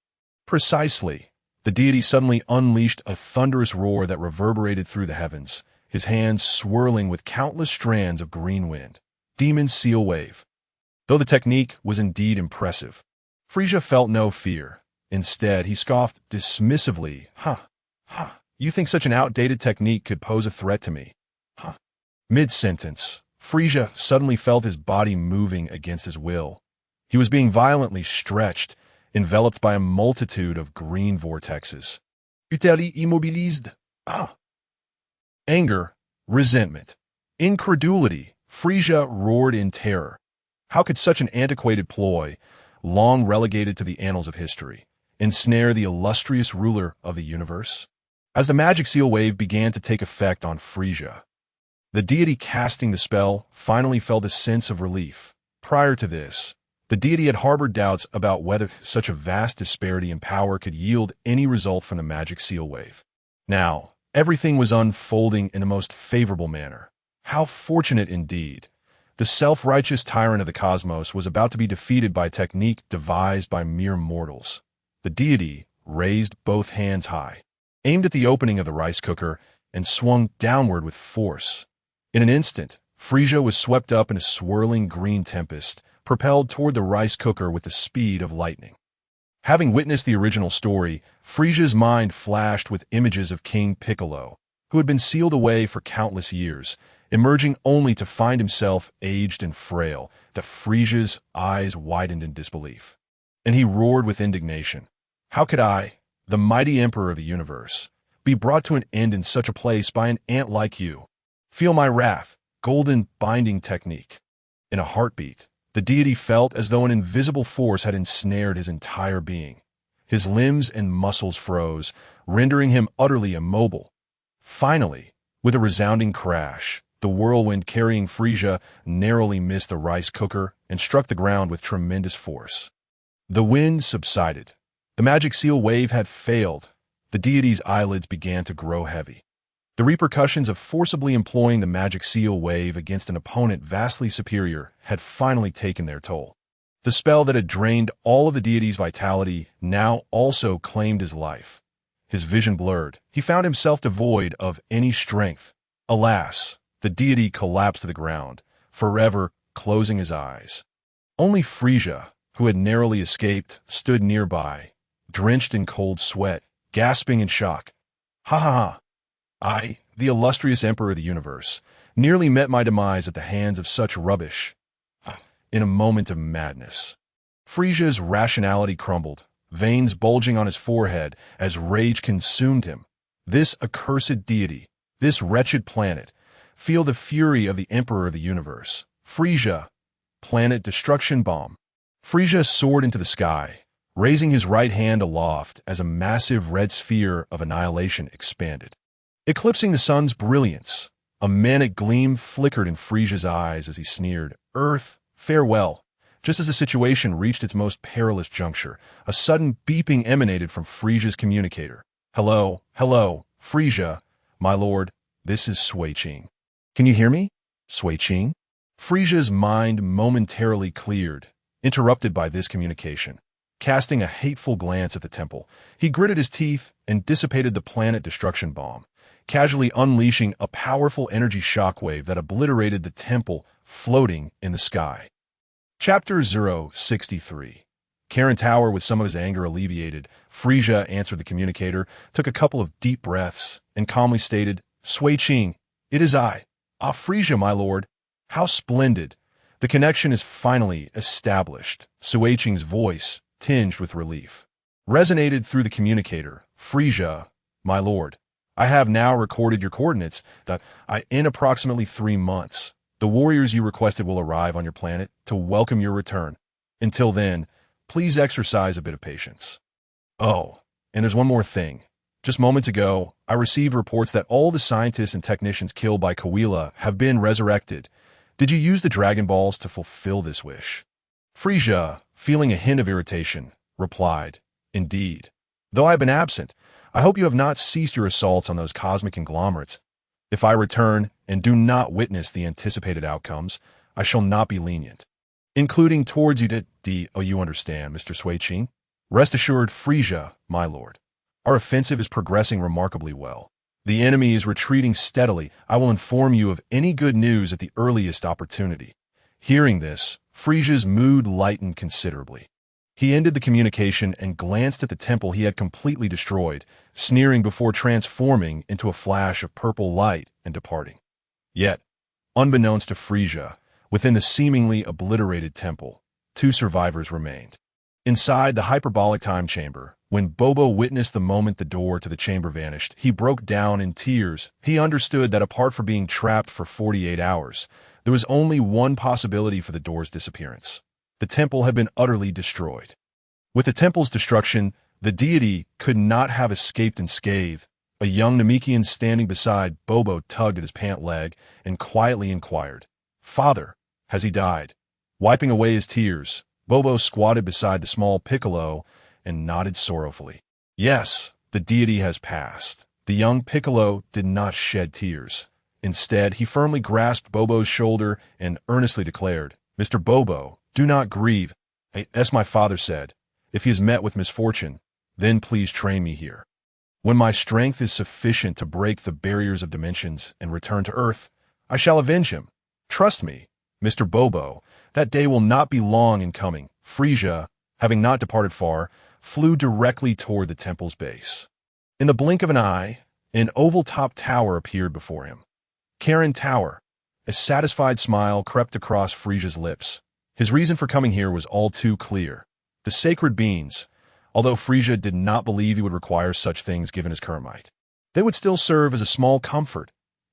[SPEAKER 1] "Precisely." The deity suddenly unleashed a thunderous roar that reverberated through the heavens, his hands swirling with countless strands of green wind. Demon Seal Wave. Though the technique was indeed impressive, Frieza felt no fear. Instead, he scoffed dismissively. "Huh, you think such an outdated technique could pose a threat to me? Huh." Mid-sentence, Frieza suddenly felt his body moving against his will. He was being violently stretched, enveloped by a multitude of green vortexes. Utterly immobilised. Anger, resentment, incredulity. Frieza roared in terror. How could such an antiquated ploy, long relegated to the annals of history, ensnare the illustrious ruler of the universe? As the magic seal wave began to take effect on Frieza, the deity casting the spell finally felt a sense of relief. Prior to this, the deity had harbored doubts about whether such a vast disparity in power could yield any result from the magic seal wave. Now, everything was unfolding in the most favorable manner. How fortunate indeed. The self-righteous tyrant of the cosmos was about to be defeated by a technique devised by mere mortals. The deity raised both hands high, aimed at the opening of the rice cooker, and swung downward with force. In an instant, Frieza was swept up in a swirling green tempest, propelled toward the rice cooker with the speed of lightning. Having witnessed the original story, Frieza's mind flashed with images of King Piccolo, who had been sealed away for countless years, emerging only to find himself aged and frail. That Frieza's eyes widened in disbelief, and he roared with indignation. How could I, the mighty emperor of the universe, be brought to an end in such a place by an ant like you? Feel my wrath, golden binding technique. In a heartbeat, the deity felt as though an invisible force had ensnared his entire being. His limbs and muscles froze, rendering him utterly immobile. Finally, with a resounding crash, the whirlwind carrying Frieza narrowly missed the rice cooker and struck the ground with tremendous force. The wind subsided. The magic seal wave had failed. The deity's eyelids began to grow heavy. The repercussions of forcibly employing the magic seal wave against an opponent vastly superior had finally taken their toll. The spell that had drained all of the deity's vitality now also claimed his life. His vision blurred. He found himself devoid of any strength. Alas, the deity collapsed to the ground, forever closing his eyes. Only Frieza, who had narrowly escaped, stood nearby, drenched in cold sweat, gasping in shock. Ha ha ha! I, the illustrious emperor of the universe, nearly met my demise at the hands of such rubbish. In a moment of madness, Frieza's rationality crumbled, veins bulging on his forehead as rage consumed him. This accursed deity, this wretched planet, feel the fury of the emperor of the universe. Frieza, planet destruction bomb. Frieza soared into the sky, raising his right hand aloft as a massive red sphere of annihilation expanded. Eclipsing the sun's brilliance, a manic gleam flickered in Frieza's eyes as he sneered, "Earth, farewell." Just as the situation reached its most perilous juncture, a sudden beeping emanated from Frieza's communicator. "Hello, hello, Frieza, my lord, this is Sui-Ching. Can you hear me? Sui-Ching?" Frieza's mind momentarily cleared, interrupted by this communication. Casting a hateful glance at the temple, he gritted his teeth and dissipated the planet destruction bomb, casually unleashing a powerful energy shockwave that obliterated the temple floating in the sky. Chapter 063. Karen Tower, with some of his anger alleviated, Frieza answered the communicator, took a couple of deep breaths, and calmly stated, "Sui-Ching, it is I. Ah, Frieza, my lord. How splendid. The connection is finally established." Sui-Ching's voice, tinged with relief, resonated through the communicator. "Frieza, my lord, I have now recorded your coordinates that in approximately 3 months, the warriors you requested will arrive on your planet to welcome your return. Until then, please exercise a bit of patience. Oh, and there's one more thing. Just moments ago, I received reports that all the scientists and technicians killed by Kawila have been resurrected. Did you use the Dragon Balls to fulfill this wish?" Frieza, feeling a hint of irritation, replied, "Indeed. Though I have been absent, I hope you have not ceased your assaults on those cosmic conglomerates. If I return and do not witness the anticipated outcomes, I shall not be lenient, including towards you you understand, Mr. Sui-Ching? Rest assured, Frieza, my lord. Our offensive is progressing remarkably well. The enemy is retreating steadily. I will inform you of any good news at the earliest opportunity." Hearing this, Frieza's mood lightened considerably. He ended the communication and glanced at the temple he had completely destroyed, sneering before transforming into a flash of purple light and departing. Yet, unbeknownst to Frieza, within the seemingly obliterated temple, 2 survivors remained. Inside the hyperbolic time chamber, when Bobo witnessed the moment the door to the chamber vanished, he broke down in tears. He understood that apart from being trapped for 48 hours, there was only one possibility for the door's disappearance. The temple had been utterly destroyed. With the temple's destruction, the deity could not have escaped unscathed. A young Namekian standing beside Bobo tugged at his pant leg and quietly inquired, "Father, has he died?" Wiping away his tears, Bobo squatted beside the small Piccolo and nodded sorrowfully. "Yes, the deity has passed." The young Piccolo did not shed tears. Instead, he firmly grasped Bobo's shoulder and earnestly declared, "Mr. Bobo, do not grieve. As my father said, if he is met with misfortune, then please train me here. When my strength is sufficient to break the barriers of dimensions and return to Earth, I shall avenge him. Trust me, Mr. Bobo, that day will not be long in coming. Frieza, having not departed far, flew directly toward the temple's base. In the blink of an eye, an oval-topped tower appeared before him. Karen Tower. A satisfied smile crept across Frieza's lips. His reason for coming here was all too clear. The sacred beans, although Frieza did not believe he would require such things given his current might. They would still serve as a small comfort.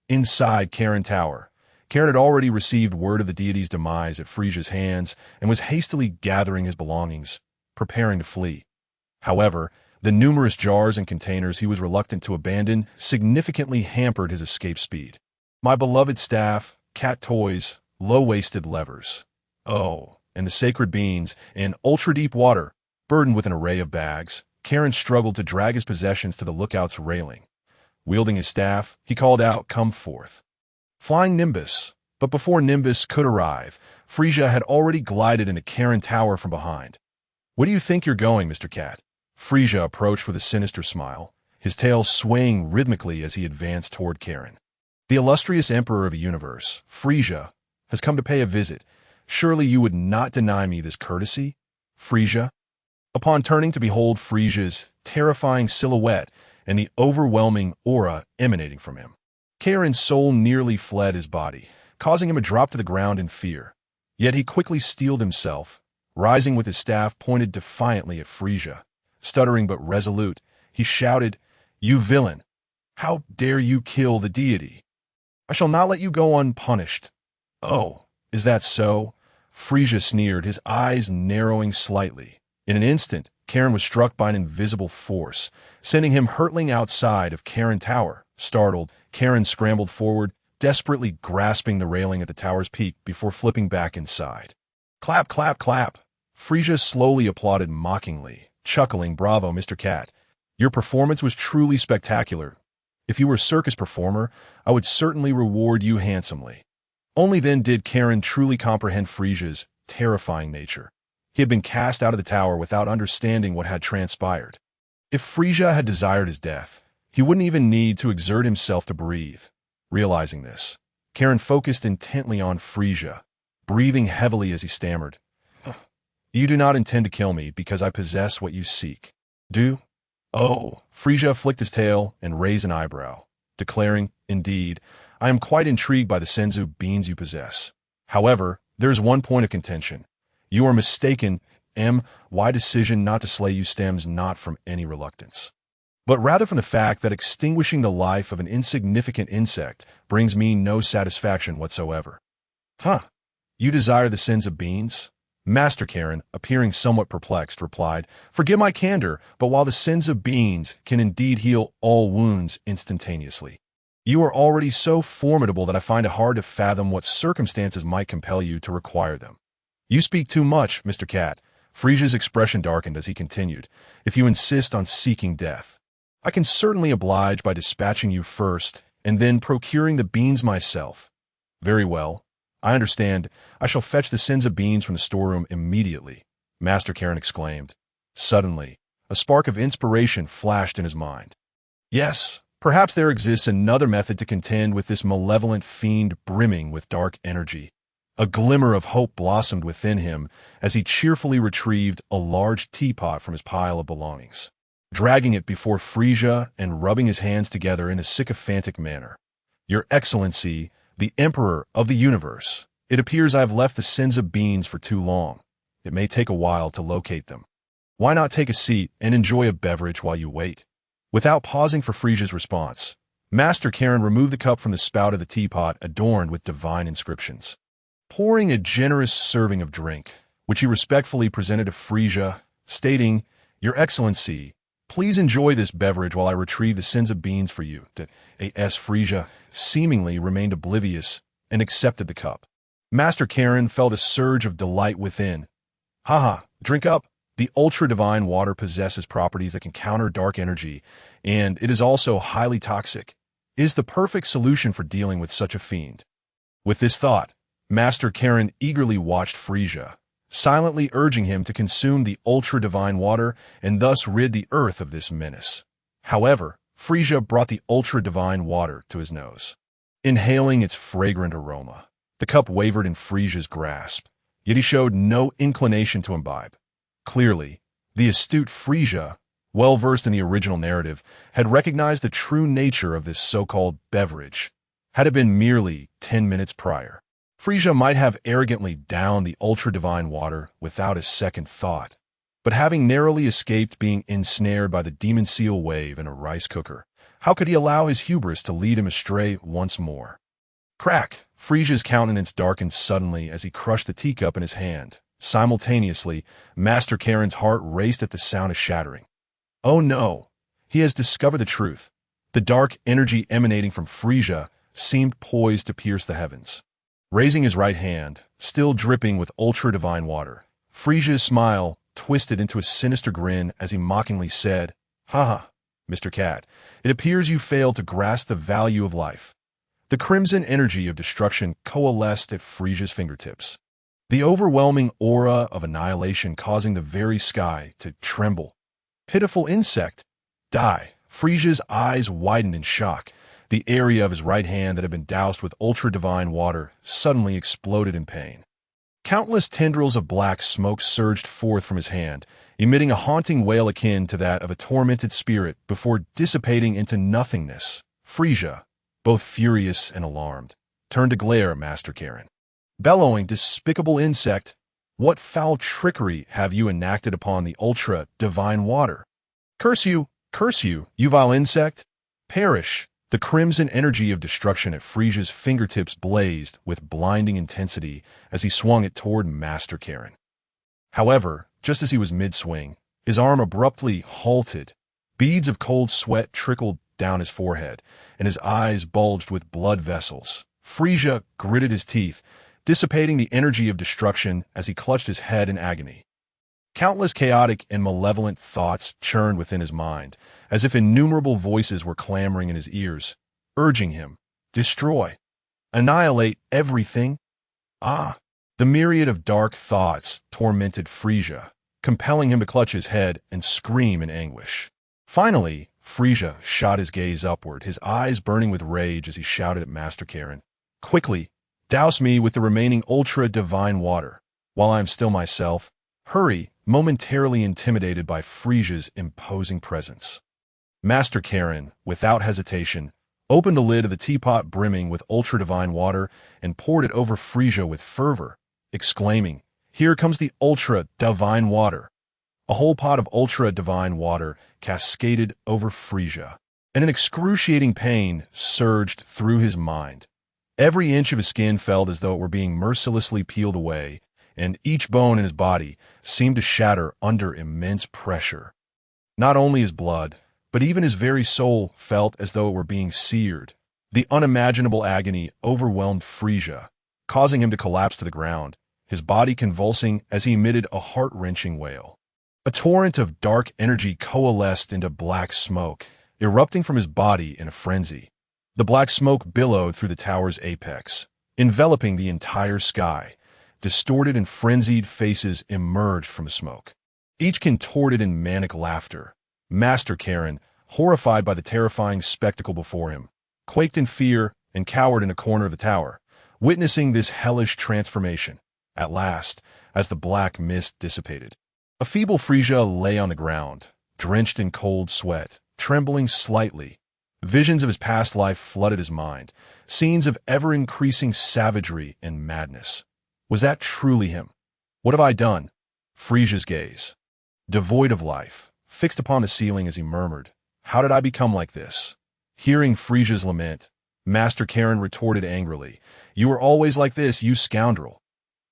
[SPEAKER 1] Inside Karen Tower, Karen had already received word of the deity's demise at Frieza's hands and was hastily gathering his belongings, preparing to flee. However, the numerous jars and containers he was reluctant to abandon significantly hampered his escape speed. My beloved staff, cat toys, low-waisted levers. Oh, and the sacred beans in ultra-deep water, burdened with an array of bags. Karen struggled to drag his possessions to the lookout's railing. Wielding his staff, he called out, "Come forth." Flying Nimbus. But before Nimbus could arrive, Frieza had already glided into Karen Tower from behind. "Where do you think you're going, Mr. Cat?" Frieza approached with a sinister smile, his tail swaying rhythmically as he advanced toward Karen. "The illustrious Emperor of a universe, Frieza, has come to pay a visit. Surely you would not deny me this courtesy, Frieza?" Upon turning to behold Frieza's terrifying silhouette and the overwhelming aura emanating from him, Karen's soul nearly fled his body, causing him to drop to the ground in fear. Yet he quickly steeled himself, rising with his staff pointed defiantly at Frieza. Stuttering but resolute, he shouted, "You villain! How dare you kill the deity? I shall not let you go unpunished." "Oh, is that so?" Frieza sneered, his eyes narrowing slightly. In an instant, Karen was struck by an invisible force, sending him hurtling outside of Karen Tower. Startled, Karen scrambled forward, desperately grasping the railing at the tower's peak before flipping back inside. "Clap, clap, clap!" Frieza slowly applauded mockingly, chuckling, "Bravo, Mr. Cat. Your performance was truly spectacular. If you were a circus performer, I would certainly reward you handsomely." Only then did Karen truly comprehend Frieza's terrifying nature. He had been cast out of the tower without understanding what had transpired. If Frieza had desired his death, he wouldn't even need to exert himself to breathe. Realizing this, Karen focused intently on Frieza, breathing heavily as he stammered, "You do not intend to kill me because I possess what you seek, do?" "Oh," Frieza flicked his tail and raised an eyebrow, declaring, "Indeed, I am quite intrigued by the senzu beans you possess. However, there is one point of contention. You are mistaken. My decision not to slay you stems not from any reluctance, but rather from the fact that extinguishing the life of an insignificant insect brings me no satisfaction whatsoever." "Huh? You desire the senzu beans?" Master Karen, appearing somewhat perplexed, replied, "Forgive my candor, but while the senzu beans can indeed heal all wounds instantaneously, you are already so formidable that I find it hard to fathom what circumstances might compel you to require them." "You speak too much, Mr. Cat." Frieza's expression darkened as he continued, "If you insist on seeking death, I can certainly oblige by dispatching you first and then procuring the beans myself." "Very well. I understand. I shall fetch the senzu beans from the storeroom immediately," Master Karen exclaimed. Suddenly, a spark of inspiration flashed in his mind. Yes, perhaps there exists another method to contend with this malevolent fiend brimming with dark energy. A glimmer of hope blossomed within him as he cheerfully retrieved a large teapot from his pile of belongings, dragging it before Frieza and rubbing his hands together in a sycophantic manner. "Your Excellency, the Emperor of the Universe, it appears I have left the senzu beans for too long. It may take a while to locate them. Why not take a seat and enjoy a beverage while you wait?" Without pausing for Frieza's response, Master Karen removed the cup from the spout of the teapot adorned with divine inscriptions. Pouring a generous serving of drink, which he respectfully presented to Frieza, stating, "Your Excellency, please enjoy this beverage while I retrieve the senzu beans for you." A.S. Frieza seemingly remained oblivious and accepted the cup. Master Karen felt a surge of delight within. "Haha, drink up. The ultra-divine water possesses properties that can counter dark energy, and it is also highly toxic. It is the perfect solution for dealing with such a fiend." With this thought, Master Karen eagerly watched Frieza, silently urging him to consume the ultra-divine water and thus rid the earth of this menace. However, Frieza brought the ultra-divine water to his nose. Inhaling its fragrant aroma, The cup wavered in Frieza's grasp, yet he showed no inclination to imbibe. Clearly, the astute Frieza, well-versed in the original narrative, had recognized the true nature of this so-called beverage. Had it been merely 10 minutes prior, Frieza might have arrogantly downed the ultra-divine water without a second thought. But having narrowly escaped being ensnared by the demon seal wave in a rice cooker, how could he allow his hubris to lead him astray once more? Crack! Frieza's countenance darkened suddenly as he crushed the teacup in his hand. Simultaneously, Master Karen's heart raced at the sound of shattering. Oh no! He has discovered the truth. The dark energy emanating from Frieza seemed poised to pierce the heavens. Raising his right hand, still dripping with ultra-divine water, Frieza's smile twisted into a sinister grin as he mockingly said, "Haha, Mr. Cat, it appears you failed to grasp the value of life." The crimson energy of destruction coalesced at Frieza's fingertips, the overwhelming aura of annihilation causing the very sky to tremble. Pitiful insect! Die! Frieza's eyes widened in shock. The area of his right hand that had been doused with ultra-divine water suddenly exploded in pain. Countless tendrils of black smoke surged forth from his hand, emitting a haunting wail akin to that of a tormented spirit before dissipating into nothingness. Frieza, both furious and alarmed, turned to glare at Master Karen. Bellowing, "Despicable insect! What foul trickery have you enacted upon the ultra-divine water? Curse you, you vile insect! Perish!" The crimson energy of destruction at Frieza's fingertips blazed with blinding intensity as he swung it toward Master Karen. However, just as he was mid-swing, his arm abruptly halted. Beads of cold sweat trickled down his forehead, and his eyes bulged with blood vessels. Frieza gritted his teeth, dissipating the energy of destruction as he clutched his head in agony. Countless chaotic and malevolent thoughts churned within his mind, as if innumerable voices were clamoring in his ears, urging him, destroy, annihilate everything. The myriad of dark thoughts tormented Frieza, compelling him to clutch his head and scream in anguish. Finally, Frieza shot his gaze upward, his eyes burning with rage as he shouted at Master Karen, "Quickly, douse me with the remaining ultra-divine water, while I am still myself. Hurry!" Momentarily intimidated by Frieza's imposing presence, Master Karen, without hesitation, opened the lid of the teapot brimming with ultra-divine water and poured it over Frieza with fervor, exclaiming, "Here comes the ultra-divine water." A whole pot of ultra-divine water cascaded over Frieza, and an excruciating pain surged through his mind. Every inch of his skin felt as though it were being mercilessly peeled away, and each bone in his body seemed to shatter under immense pressure. Not only his blood, but even his very soul felt as though it were being seared. The unimaginable agony overwhelmed Frieza, causing him to collapse to the ground, his body convulsing as he emitted a heart-wrenching wail. A torrent of dark energy coalesced into black smoke, erupting from his body in a frenzy. The black smoke billowed through the tower's apex, enveloping the entire sky. Distorted and frenzied faces emerged from the smoke, each contorted in manic laughter. Master Karen, horrified by the terrifying spectacle before him, quaked in fear and cowered in a corner of the tower, witnessing this hellish transformation. At last, as the black mist dissipated, a feeble Frieza lay on the ground, drenched in cold sweat, trembling slightly. Visions of his past life flooded his mind, scenes of ever-increasing savagery and madness. Was that truly him? What have I done? Frieza's gaze, devoid of life, fixed upon the ceiling as he murmured, "How did I become like this?" Hearing Frieza's lament, Master Karen retorted angrily, "You were always like this, you scoundrel."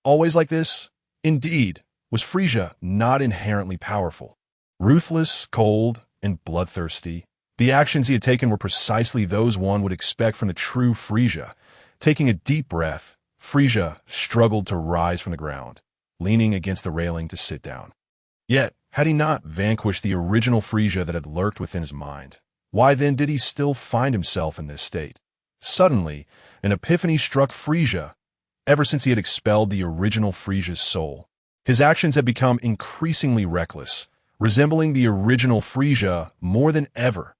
[SPEAKER 1] Always like this? Indeed, was Frieza not inherently powerful? Ruthless, cold, and bloodthirsty, the actions he had taken were precisely those one would expect from the true Frieza. Taking a deep breath, Frieza struggled to rise from the ground, leaning against the railing to sit down. Yet, had he not vanquished the original Frieza that had lurked within his mind, why then did he still find himself in this state? Suddenly, an epiphany struck Frieza. Ever since he had expelled the original Frieza's soul, his actions had become increasingly reckless, resembling the original Frieza more than ever.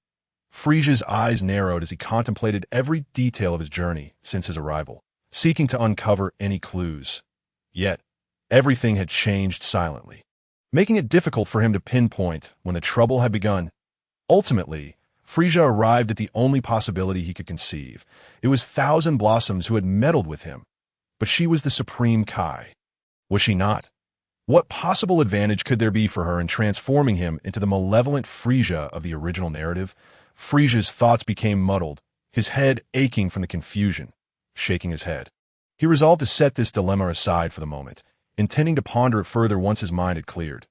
[SPEAKER 1] Frieza's eyes narrowed as he contemplated every detail of his journey since his arrival. seeking to uncover any clues. Yet, everything had changed silently, making it difficult for him to pinpoint when the trouble had begun. Ultimately, Frieza arrived at the only possibility he could conceive. It was Thousand Blossoms who had meddled with him. But she was the Supreme Kai. Was she not? What possible advantage could there be for her in transforming him into the malevolent Frieza of the original narrative? Frieza's thoughts became muddled, his head aching from the confusion. Shaking his head, he resolved to set this dilemma aside for the moment, intending to ponder it further once his mind had cleared.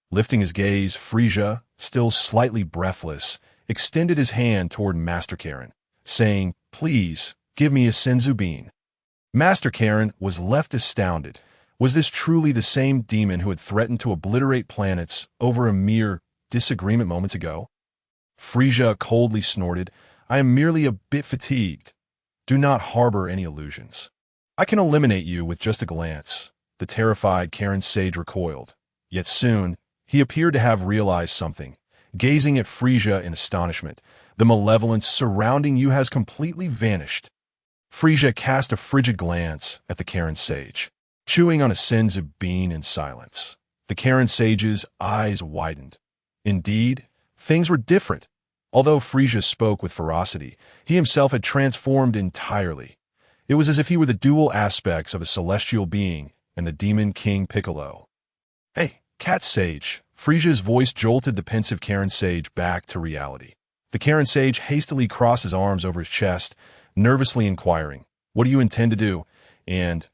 [SPEAKER 1] Lifting his gaze, Frieza, still slightly breathless, extended his hand toward Master Karen, saying, "Please, give me a Senzu bean." Master Karen was left astounded. Was this truly the same demon who had threatened to obliterate planets over a mere disagreement moments ago? Frieza coldly snorted, "I am merely a bit fatigued. Do not harbor any illusions. I can eliminate you with just a glance." The terrified Karen Sage recoiled. Yet soon, he appeared to have realized something. Gazing at Frieza in astonishment, the malevolence surrounding you has completely vanished. Frieza cast a frigid glance at the Karen Sage, chewing on a Senzu bean in silence. The Karen Sage's eyes widened. Indeed, things were different. Although Frieza spoke with ferocity, he himself had transformed entirely. It was as if he were the dual aspects of a celestial being and the demon King Piccolo. "Hey, Cat Sage!" Frieza's voice jolted the pensive Karen Sage back to reality. The Karen Sage hastily crossed his arms over his chest, nervously inquiring, "What do you intend to do?" And,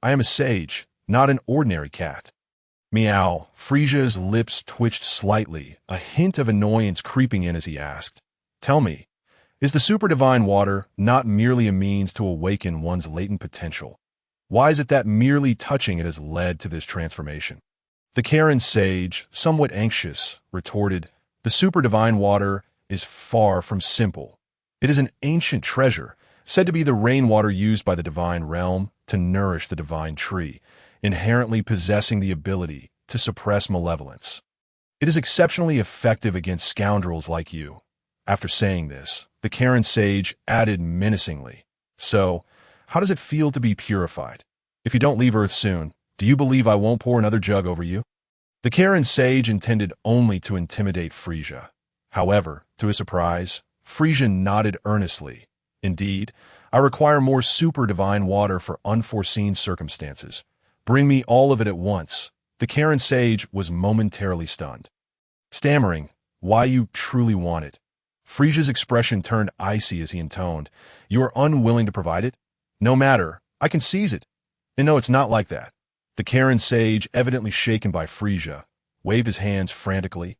[SPEAKER 1] "I am a sage, not an ordinary cat." Meow. Frieza's lips twitched slightly, a hint of annoyance creeping in as he asked, "Tell me, is the super divine water not merely a means to awaken one's latent potential? Why is it that merely touching it has led to this transformation?" The Karen Sage, somewhat anxious, retorted, "The super divine water is far from simple. It is an ancient treasure, said to be the rainwater used by the divine realm to nourish the divine tree, inherently possessing the ability to suppress malevolence. It is exceptionally effective against scoundrels like you." After saying this, the Karen Sage added menacingly, "So, how does it feel to be purified? If you don't leave Earth soon, do you believe I won't pour another jug over you?" The Karen Sage intended only to intimidate Frieza. However, to his surprise, Frieza nodded earnestly. "Indeed, I require more super divine water for unforeseen circumstances. Bring me all of it at once." The Karen Sage was momentarily stunned. Stammering, "Why you truly want it?" Frieza's expression turned icy as he intoned, "You are unwilling to provide it? No matter, I can seize it." "And no, it's not like that." The Karen Sage, evidently shaken by Frieza, waved his hands frantically,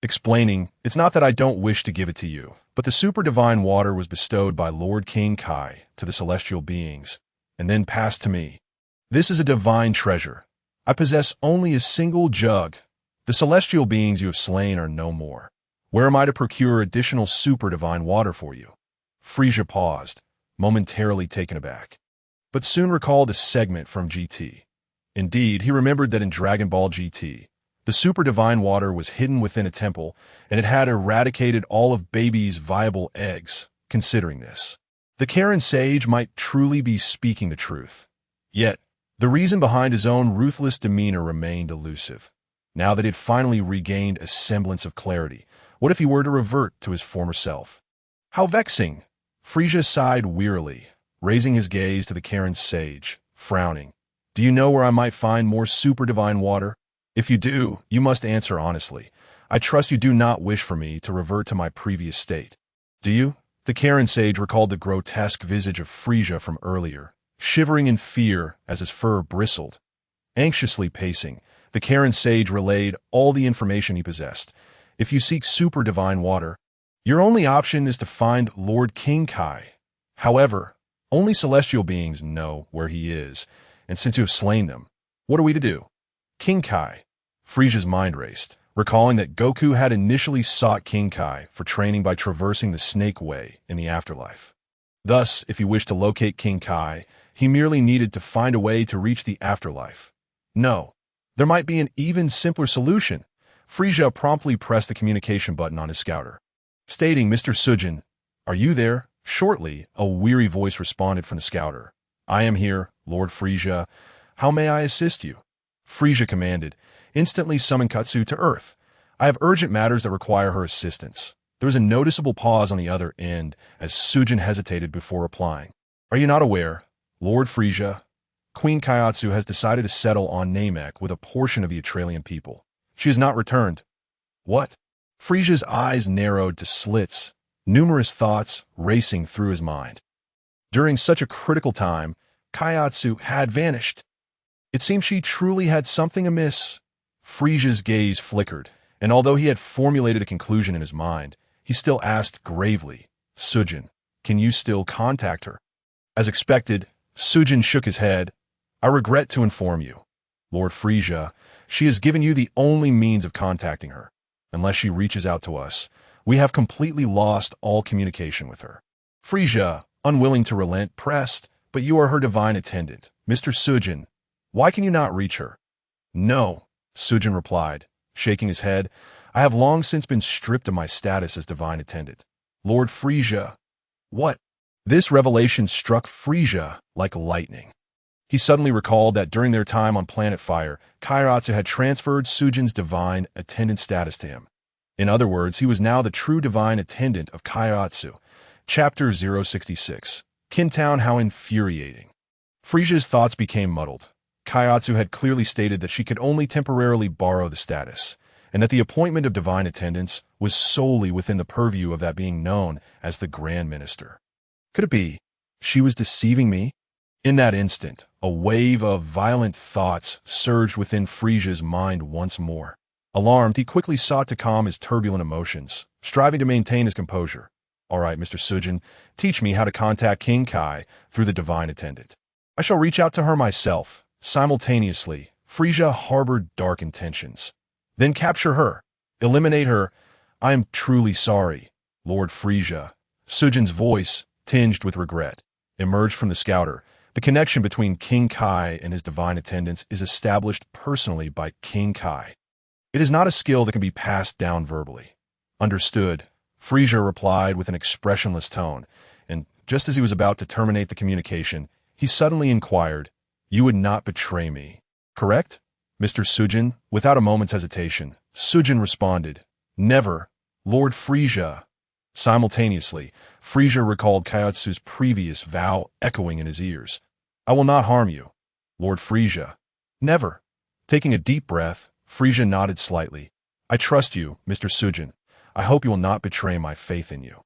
[SPEAKER 1] explaining, "It's not that I don't wish to give it to you, but the super divine water was bestowed by Lord King Kai to the celestial beings, and then passed to me. This is a divine treasure. I possess only a single jug. The celestial beings you have slain are no more. Where am I to procure additional super divine water for you?" Frieza paused, momentarily taken aback, but soon recalled a segment from GT. Indeed, he remembered that in Dragon Ball GT, the super divine water was hidden within a temple, and it had eradicated all of Baby's viable eggs. Considering this, the Karen Sage might truly be speaking the truth. Yet, the reason behind his own ruthless demeanor remained elusive. Now that he had finally regained a semblance of clarity, what if he were to revert to his former self? How vexing! Frieza sighed wearily, raising his gaze to the Karen Sage, frowning. "Do you know where I might find more super divine water? If you do, you must answer honestly. I trust you do not wish for me to revert to my previous state. Do you?" The Karen Sage recalled the grotesque visage of Frieza from earlier, shivering in fear as his fur bristled. Anxiously pacing, the Karen Sage relayed all the information he possessed. "If you seek super divine water, your only option is to find Lord King Kai. However, only celestial beings know where he is, and since you have slain them, what are we to do?" King Kai. Frieza's mind raced, recalling that Goku had initially sought King Kai for training by traversing the Snake Way in the afterlife. Thus, if he wished to locate King Kai, he merely needed to find a way to reach the afterlife. No, there might be an even simpler solution. Frieza promptly pressed the communication button on his scouter, stating, "Mr. Sujin, are you there?" Shortly, a weary voice responded from the scouter. I am here, Lord Frieza. How may I assist you? Frieza commanded, instantly summoned Katsu to Earth. I have urgent matters that require her assistance. There was a noticeable pause on the other end as Sujin hesitated before replying. Are you not aware, Lord Frieza? Queen Kaiatsu has decided to settle on Namek with a portion of the Atralian people. She has not returned. What? Frieza's eyes narrowed to slits, numerous thoughts racing through his mind. During such a critical time, Kaiatsu had vanished. It seemed she truly had something amiss. Frieza's gaze flickered, and although he had formulated a conclusion in his mind, he still asked gravely, Sujin, can you still contact her? As expected, Sujin shook his head. I regret to inform you, Lord Frieza, she has given you the only means of contacting her. Unless she reaches out to us, we have completely lost all communication with her. Frieza, unwilling to relent, pressed, but you are her divine attendant, Mr. Sujin. Why can you not reach her? No, Sujin replied, shaking his head. I have long since been stripped of my status as divine attendant. Lord Frieza. What? This revelation struck Frieza like lightning. He suddenly recalled that during their time on Planet Fire, Kaiatsu had transferred Sujin's divine attendant status to him. In other words, he was now the true divine attendant of Kaiatsu. Chapter 066. Kintown, how infuriating. Frieza's thoughts became muddled. Kaiatsu had clearly stated that she could only temporarily borrow the status, and that the appointment of divine attendants was solely within the purview of that being known as the Grand Minister. Could it be she was deceiving me? In that instant, a wave of violent thoughts surged within Frieza's mind once more. Alarmed, he quickly sought to calm his turbulent emotions, striving to maintain his composure. All right, Mr. Sujin, teach me how to contact King Kai through the divine attendant. I shall reach out to her myself. Simultaneously, Frieza harbored dark intentions. Then capture her. Eliminate her. I am truly sorry, Lord Frieza. Sujin's voice, tinged with regret, emerged from the scouter. The connection between King Kai and his divine attendants is established personally by King Kai. It is not a skill that can be passed down verbally. Understood, Frieza replied with an expressionless tone, and just as he was about to terminate the communication, he suddenly inquired, You would not betray me, correct, Mr. Sujin? Without a moment's hesitation, Sujin responded, Never, Lord Frieza. Simultaneously, Frieza recalled Kaiatsu's previous vow echoing in his ears. I will not harm you, Lord Frieza. Never. Taking a deep breath, Frieza nodded slightly. I trust you, Mr. Sujin. I hope you will not betray my faith in you.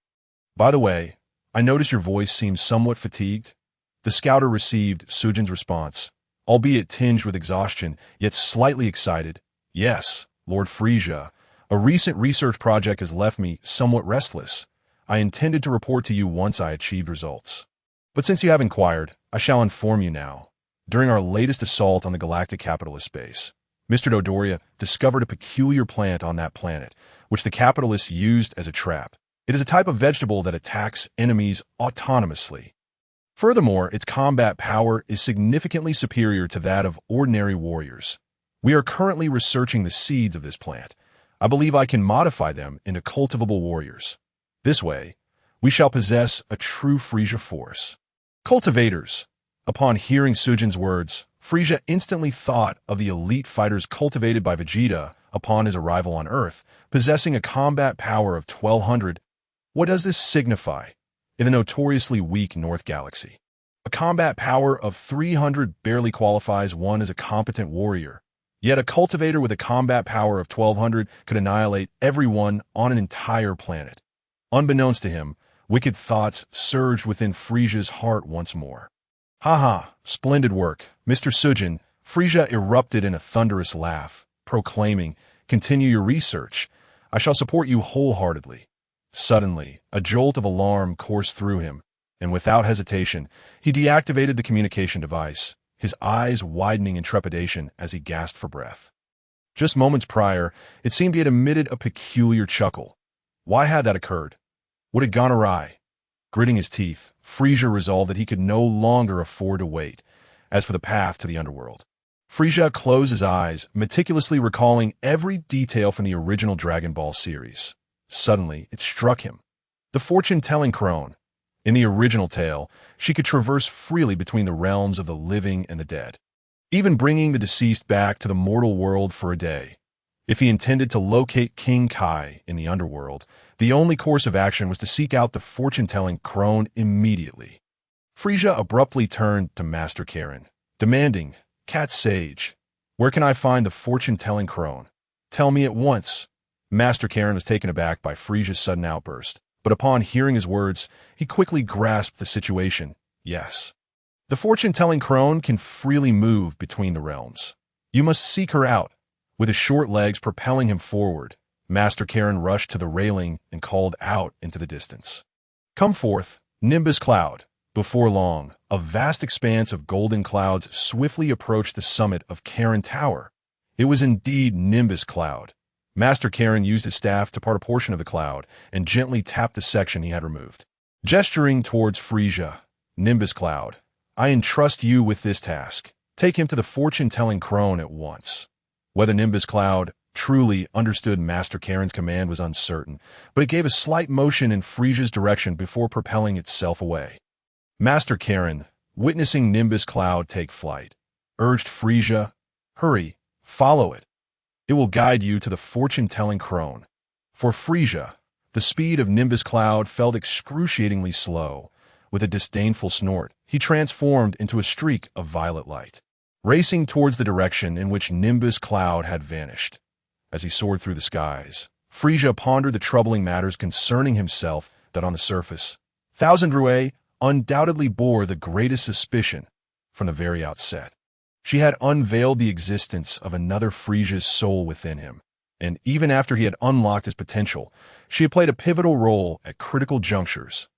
[SPEAKER 1] By the way, I notice your voice seems somewhat fatigued. The scouter received Sujin's response, albeit tinged with exhaustion, yet slightly excited. Yes, Lord Frieza. A recent research project has left me somewhat restless. I intended to report to you once I achieved results. But since you have inquired, I shall inform you now. During our latest assault on the galactic capitalist base, Mr. Dodoria discovered a peculiar plant on that planet, which the capitalists used as a trap. It is a type of vegetable that attacks enemies autonomously. Furthermore, its combat power is significantly superior to that of ordinary warriors. We are currently researching the seeds of this plant. I believe I can modify them into cultivable warriors. This way, we shall possess a true Frieza force. Cultivators. Upon hearing Sujin's words, Frieza instantly thought of the elite fighters cultivated by Vegeta upon his arrival on Earth, possessing a combat power of 1200. What does this signify in the notoriously weak North Galaxy? A combat power of 300 barely qualifies one as a competent warrior. Yet a cultivator with a combat power of 1200 could annihilate everyone on an entire planet. Unbeknownst to him, wicked thoughts surged within Frieza's heart once more. Haha, splendid work, Mr. Sujin. Frieza erupted in a thunderous laugh, proclaiming, Continue your research. I shall support you wholeheartedly. Suddenly, a jolt of alarm coursed through him, and without hesitation, he deactivated the communication device, his eyes widening in trepidation as he gasped for breath. Just moments prior, it seemed he had emitted a peculiar chuckle. Why had that occurred? What had gone awry? Gritting his teeth, Frieza resolved that he could no longer afford to wait. As for the path to the underworld, Frieza closed his eyes, meticulously recalling every detail from the original Dragon Ball series. Suddenly, it struck him. The fortune-telling crone. In the original tale, she could traverse freely between the realms of the living and the dead, even bringing the deceased back to the mortal world for a day. If he intended to locate King Kai in the underworld, the only course of action was to seek out the fortune-telling crone immediately. Frieza abruptly turned to Master Karen, demanding, "Cat Sage, where can I find the fortune-telling crone? Tell me at once." Master Karen was taken aback by Frieza's sudden outburst, but upon hearing his words, he quickly grasped the situation. "Yes. The fortune-telling crone can freely move between the realms. You must seek her out." With his short legs propelling him forward, Master Karen rushed to the railing and called out into the distance. "Come forth, Nimbus Cloud." Before long, a vast expanse of golden clouds swiftly approached the summit of Karen Tower. It was indeed Nimbus Cloud. Master Karen used his staff to part a portion of the cloud and gently tapped the section he had removed. Gesturing towards Frieza, "Nimbus Cloud, I entrust you with this task. Take him to the fortune-telling crone at once." Whether Nimbus Cloud truly understood Master Karen's command was uncertain, but it gave a slight motion in Frieza's direction before propelling itself away. Master Karen, witnessing Nimbus Cloud take flight, urged Frieza, "Hurry, follow it. It will guide you to the fortune-telling crone." For Frieza, the speed of Nimbus Cloud felt excruciatingly slow. With a disdainful snort, he transformed into a streak of violet light, racing towards the direction in which Nimbus Cloud had vanished. As he soared through the skies, Frieza pondered the troubling matters concerning himself that on the surface, Thousand Rue undoubtedly bore the greatest suspicion from the very outset. She had unveiled the existence of another Frieza's soul within him, and even after he had unlocked his potential, she had played a pivotal role at critical junctures.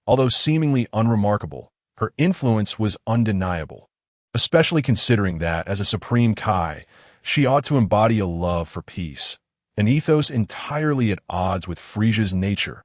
[SPEAKER 1] Although seemingly unremarkable, her influence was undeniable, especially considering that, as a Supreme Kai, she ought to embody a love for peace, an ethos entirely at odds with Frieza's nature.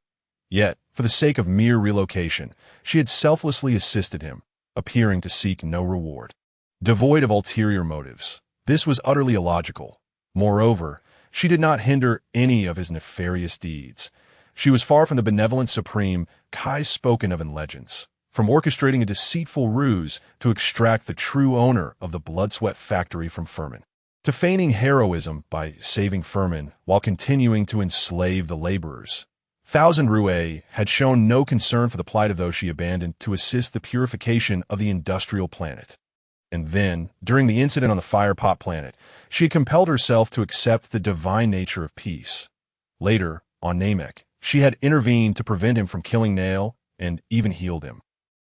[SPEAKER 1] Yet, for the sake of mere relocation, she had selflessly assisted him, appearing to seek no reward. Devoid of ulterior motives, this was utterly illogical. Moreover, she did not hinder any of his nefarious deeds. She was far from the benevolent Supreme Kai spoken of in legends, from orchestrating a deceitful ruse to extract the true owner of the blood-sweat factory from Furman, to feigning heroism by saving Furman while continuing to enslave the laborers. Thousand Rue had shown no concern for the plight of those she abandoned to assist the purification of the industrial planet. And then, during the incident on the Firepot planet, she had compelled herself to accept the divine nature of peace. Later, on Namek, she had intervened to prevent him from killing Nail and even healed him.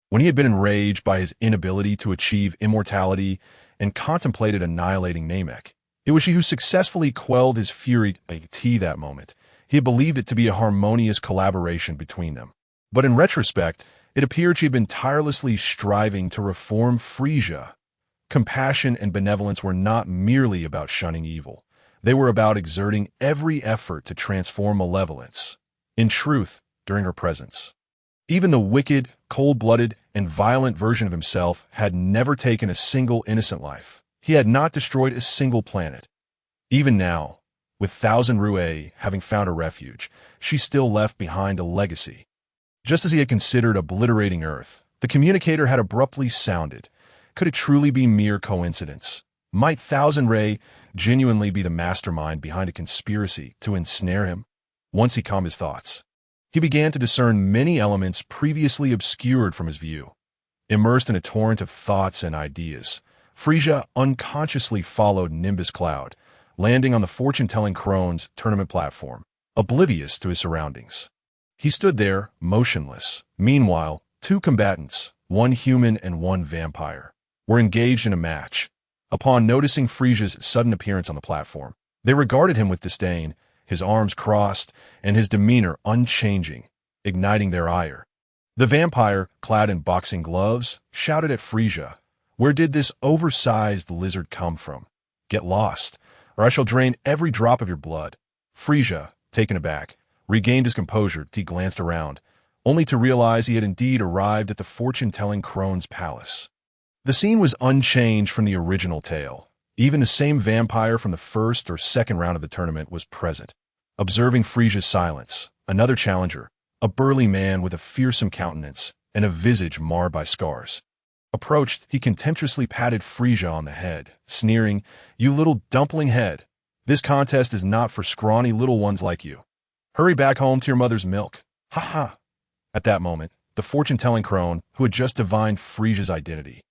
[SPEAKER 1] When he had been enraged by his inability to achieve immortality and contemplated annihilating Namek, it was she who successfully quelled his fury at that moment. He had believed it to be a harmonious collaboration between them. But in retrospect, it appeared she had been tirelessly striving to reform Frieza. Compassion and benevolence were not merely about shunning evil. They were about exerting every effort to transform malevolence. In truth, during her presence, even the wicked, cold-blooded, and violent version of himself had never taken a single innocent life. He had not destroyed a single planet. Even now, with Thousand Rue having found a refuge, she still left behind a legacy. Just as he had considered obliterating Earth, the communicator had abruptly sounded. Could it truly be mere coincidence? Might Thousand Rue genuinely be the mastermind behind a conspiracy to ensnare him? Once he calmed his thoughts, he began to discern many elements previously obscured from his view. Immersed in a torrent of thoughts and ideas, Frieza unconsciously followed Nimbus Cloud, landing on the fortune-telling crone's tournament platform, oblivious to his surroundings. He stood there, motionless. Meanwhile, two combatants, one human and one vampire, were engaged in a match. Upon noticing Frieza's sudden appearance on the platform, they regarded him with disdain, his arms crossed and his demeanor unchanging, igniting their ire. The vampire, clad in boxing gloves, shouted at Frieza, "Where did this oversized lizard come from? Get lost, or I shall drain every drop of your blood." Frieza, taken aback, regained his composure. He glanced around, only to realize he had indeed arrived at the fortune-telling crone's palace. The scene was unchanged from the original tale. Even the same vampire from the first or second round of the tournament was present. Observing Frieza's silence, another challenger, a burly man with a fearsome countenance and a visage marred by scars. Approached, he contemptuously patted Frieza on the head, sneering, "You little dumpling head. This contest is not for scrawny little ones like you. Hurry back home to your mother's milk. Ha ha." At that moment, the fortune-telling crone, who had just divined Frieza's identity,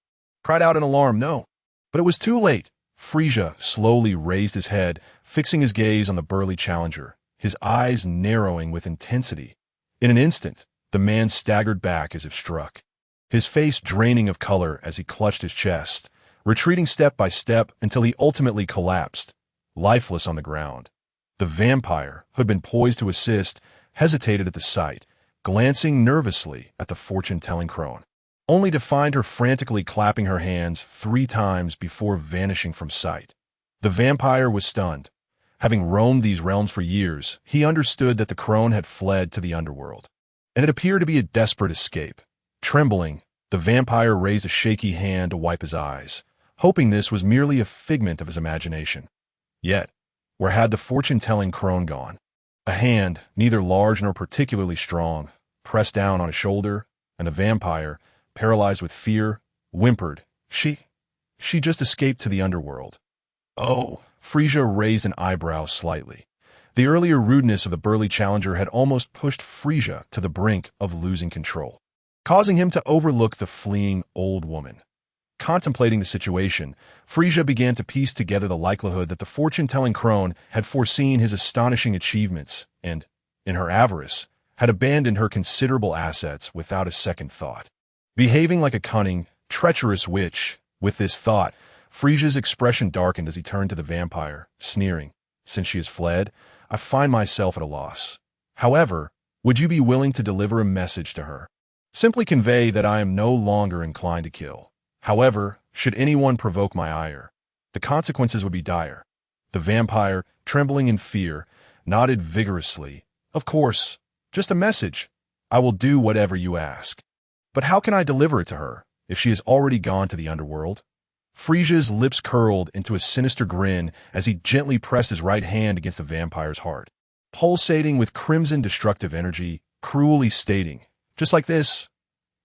[SPEAKER 1] cried out in alarm, "No!" But it was too late. Frieza slowly raised his head, fixing his gaze on the burly challenger, his eyes narrowing with intensity. In an instant, the man staggered back as if struck, his face draining of color as he clutched his chest, retreating step by step until he ultimately collapsed, lifeless on the ground. The vampire, who had been poised to assist, hesitated at the sight, glancing nervously at the fortune-telling crone, only to find her frantically clapping her hands 3 times before vanishing from sight. The vampire was stunned. Having roamed these realms for years, he understood that the crone had fled to the underworld, and it appeared to be a desperate escape. Trembling, the vampire raised a shaky hand to wipe his eyes, hoping this was merely a figment of his imagination. Yet, where had the fortune-telling crone gone? A hand, neither large nor particularly strong, pressed down on his shoulder, and the vampire, paralyzed with fear, whimpered, She just escaped to the underworld." "Oh," Frieza raised an eyebrow slightly. The earlier rudeness of the burly challenger had almost pushed Frieza to the brink of losing control, causing him to overlook the fleeing old woman. Contemplating the situation, Frieza began to piece together the likelihood that the fortune-telling crone had foreseen his astonishing achievements and, in her avarice, had abandoned her considerable assets without a second thought. Behaving like a cunning, treacherous witch, with this thought, Frieza's expression darkened as he turned to the vampire, sneering, "Since she has fled, I find myself at a loss. However, would you be willing to deliver a message to her? Simply convey that I am no longer inclined to kill. However, should anyone provoke my ire, the consequences would be dire." The vampire, trembling in fear, nodded vigorously. "Of course, just a message. I will do whatever you ask. But how can I deliver it to her, if she has already gone to the underworld?" Frieza's lips curled into a sinister grin as he gently pressed his right hand against the vampire's heart, pulsating with crimson destructive energy, cruelly stating, "Just like this."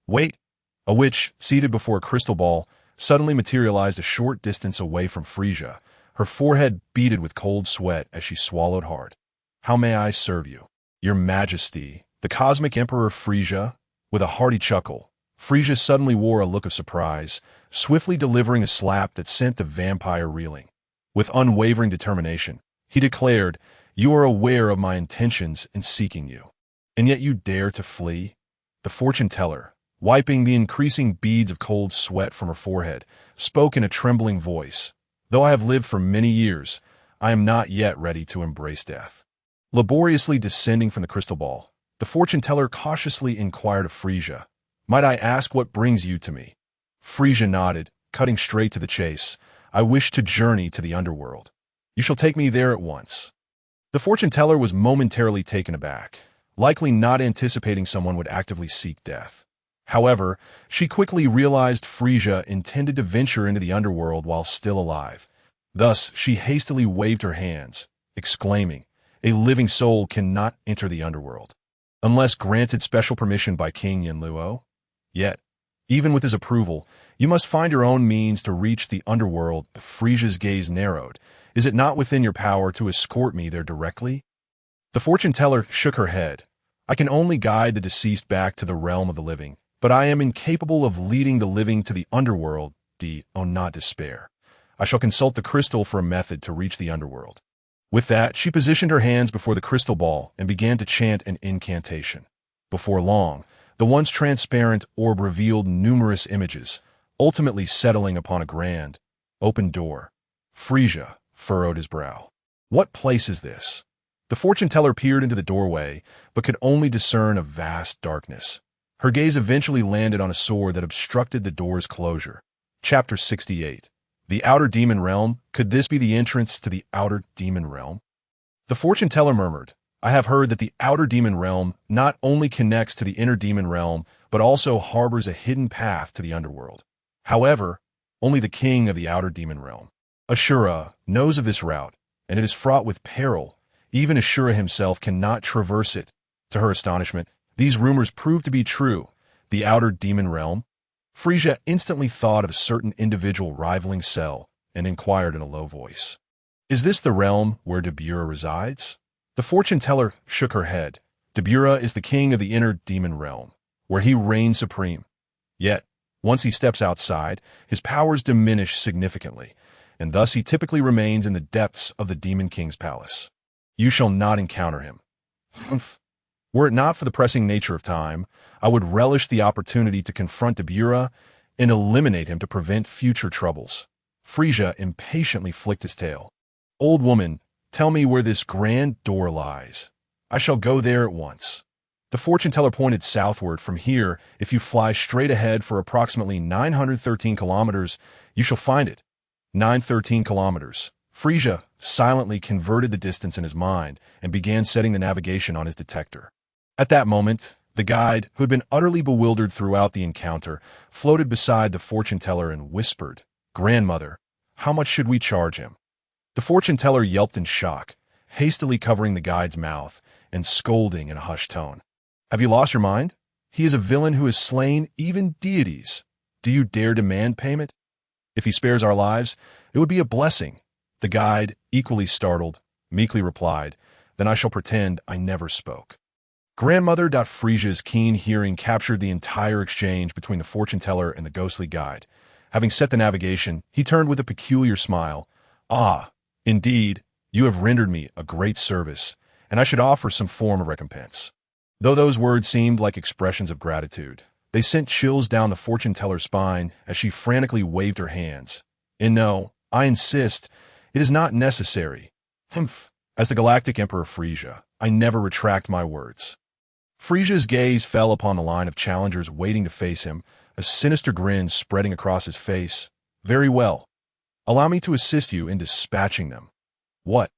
[SPEAKER 1] "Wait." A witch, seated before a crystal ball, suddenly materialized a short distance away from Frieza, her forehead beaded with cold sweat as she swallowed hard. "How may I serve you?" "Your Majesty, the Cosmic Emperor Frieza." With a hearty chuckle, Frieza suddenly wore a look of surprise, swiftly delivering a slap that sent the vampire reeling. With unwavering determination, he declared, "You are aware of my intentions in seeking you, and yet you dare to flee?" The fortune-teller, wiping the increasing beads of cold sweat from her forehead, spoke in a trembling voice, "Though I have lived for many years, I am not yet ready to embrace death." Laboriously descending from the crystal ball, the fortune-teller cautiously inquired of Frieza, "Might I ask what brings you to me?" Frieza nodded, cutting straight to the chase, "I wish to journey to the underworld. You shall take me there at once." The fortune-teller was momentarily taken aback, likely not anticipating someone would actively seek death. However, she quickly realized Frieza intended to venture into the underworld while still alive. Thus, she hastily waved her hands, exclaiming, "A living soul cannot enter the underworld, unless granted special permission by King Yanluo. Yet, even with his approval, you must find your own means to reach the underworld." Frieza's gaze narrowed. "Is it not within your power to escort me there directly?" The fortune-teller shook her head. "I can only guide the deceased back to the realm of the living, but I am incapable of leading the living to the underworld. Do not despair. I shall consult the crystal for a method to reach the underworld." With that, she positioned her hands before the crystal ball and began to chant an incantation. Before long, the once transparent orb revealed numerous images, ultimately settling upon a grand, open door. Frieza furrowed his brow. "What place is this?" The fortune-teller peered into the doorway, but could only discern a vast darkness. Her gaze eventually landed on a sword that obstructed the door's closure. Chapter 68. The Outer Demon Realm. Could this be the entrance to the Outer Demon Realm? The fortune-teller murmured, "I have heard that the Outer Demon Realm not only connects to the Inner Demon Realm, but also harbors a hidden path to the underworld. However, only the king of the Outer Demon Realm, Ashura, knows of this route, and it is fraught with peril. Even Ashura himself cannot traverse it." To her astonishment, these rumors proved to be true. The outer demon realm? Frieza instantly thought of a certain individual rivaling Cell and inquired in a low voice. Is this the realm where Dabura resides? The fortune teller shook her head. Dabura is the king of the inner demon realm, where he reigns supreme. Yet, once he steps outside, his powers diminish significantly, and thus he typically remains in the depths of the Demon King's palace. You shall not encounter him. Humph. Were it not for the pressing nature of time, I would relish the opportunity to confront Dabura and eliminate him to prevent future troubles. Frieza impatiently flicked his tail. Old woman, tell me where this grand door lies. I shall go there at once. The fortune teller pointed southward. From here, if you fly straight ahead for approximately 913 kilometers, you shall find it. 913 kilometers. Frieza silently converted the distance in his mind and began setting the navigation on his detector. At that moment, the guide, who had been utterly bewildered throughout the encounter, floated beside the fortune teller and whispered, Grandmother, how much should we charge him? The fortune teller yelped in shock, hastily covering the guide's mouth and scolding in a hushed tone. Have you lost your mind? He is a villain who has slain even deities. Do you dare demand payment? If he spares our lives, it would be a blessing. The guide, equally startled, meekly replied, Then I shall pretend I never spoke. Grandmother. Frieza's keen hearing captured the entire exchange between the fortune teller and the ghostly guide. Having set the navigation, he turned with a peculiar smile. Ah, indeed, you have rendered me a great service, and I should offer some form of recompense. Though those words seemed like expressions of gratitude, they sent chills down the fortune teller's spine as she frantically waved her hands. And no, I insist, it is not necessary. Humph. As the Galactic Emperor Frieza, I never retract my words. Frieza's gaze fell upon the line of challengers waiting to face him, a sinister grin spreading across his face. Very well. Allow me to assist you in dispatching them. What?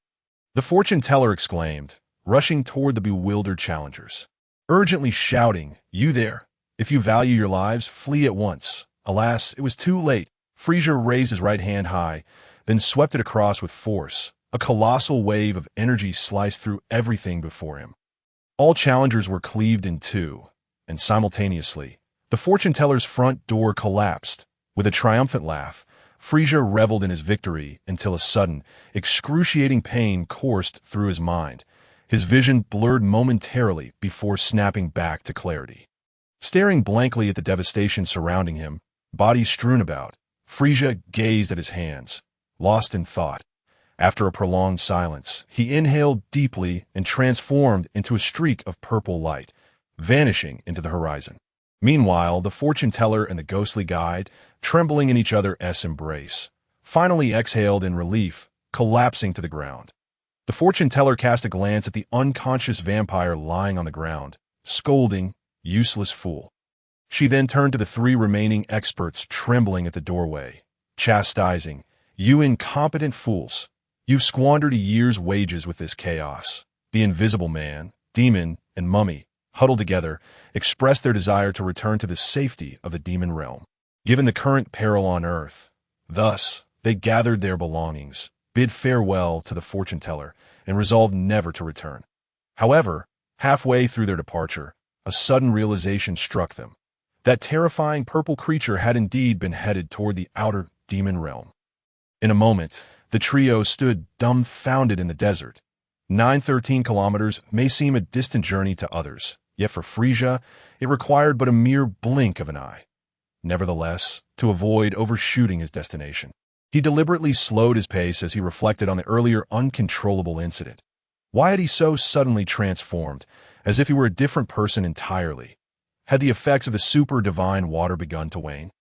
[SPEAKER 1] The fortune teller exclaimed, rushing toward the bewildered challengers, urgently shouting, You there! If you value your lives, flee at once. Alas, it was too late. Frieza raised his right hand high, then swept it across with force. A colossal wave of energy sliced through everything before him. All challengers were cleaved in two, and simultaneously, the fortune teller's front door collapsed. With a triumphant laugh, Frieza reveled in his victory until a sudden, excruciating pain coursed through his mind. His vision blurred momentarily before snapping back to clarity. Staring blankly at the devastation surrounding him, bodies strewn about, Frieza gazed at his hands, lost in thought. After a prolonged silence, he inhaled deeply and transformed into a streak of purple light, vanishing into the horizon. Meanwhile, the fortune teller and the ghostly guide, trembling in each other's embrace, finally exhaled in relief, collapsing to the ground. The fortune teller cast a glance at the unconscious vampire lying on the ground, scolding, Useless fool. She then turned to the three remaining experts trembling at the doorway, chastising, You incompetent fools. You've squandered a year's wages with this chaos. The Invisible Man, Demon, and Mummy, huddled together, expressed their desire to return to the safety of the demon realm, given the current peril on Earth. Thus, they gathered their belongings, bid farewell to the fortune teller, and resolved never to return. However, halfway through their departure, a sudden realization struck them. That terrifying purple creature had indeed been headed toward the outer demon realm. In a moment, the trio stood dumbfounded in the desert. 913 kilometers may seem a distant journey to others, yet for Frieza, it required but a mere blink of an eye. Nevertheless, to avoid overshooting his destination, he deliberately slowed his pace as he reflected on the earlier uncontrollable incident. Why had he so suddenly transformed, as if he were a different person entirely? Had the effects of the super-divine water begun to wane?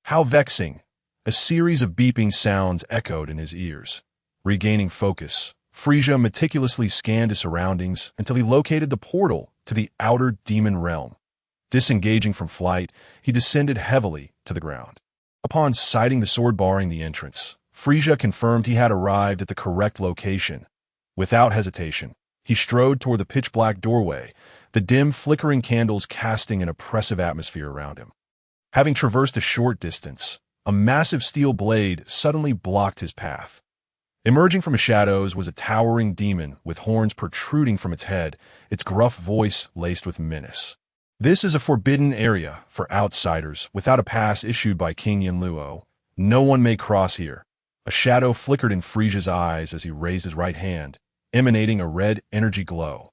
[SPEAKER 1] How vexing! A series of beeping sounds echoed in his ears. Regaining focus, Frieza meticulously scanned his surroundings until he located the portal to the outer demon realm. Disengaging from flight, he descended heavily to the ground. Upon sighting the sword barring the entrance, Frieza confirmed he had arrived at the correct location. Without hesitation, he strode toward the pitch-black doorway, the dim, flickering candles casting an oppressive atmosphere around him. Having traversed a short distance, a massive steel blade suddenly blocked his path. Emerging from the shadows was a towering demon with horns protruding from its head, its gruff voice laced with menace. This is a forbidden area for outsiders without a pass issued by King Yinluo. No one may cross here. A shadow flickered in Frieza's eyes as he raised his right hand, emanating a red energy glow.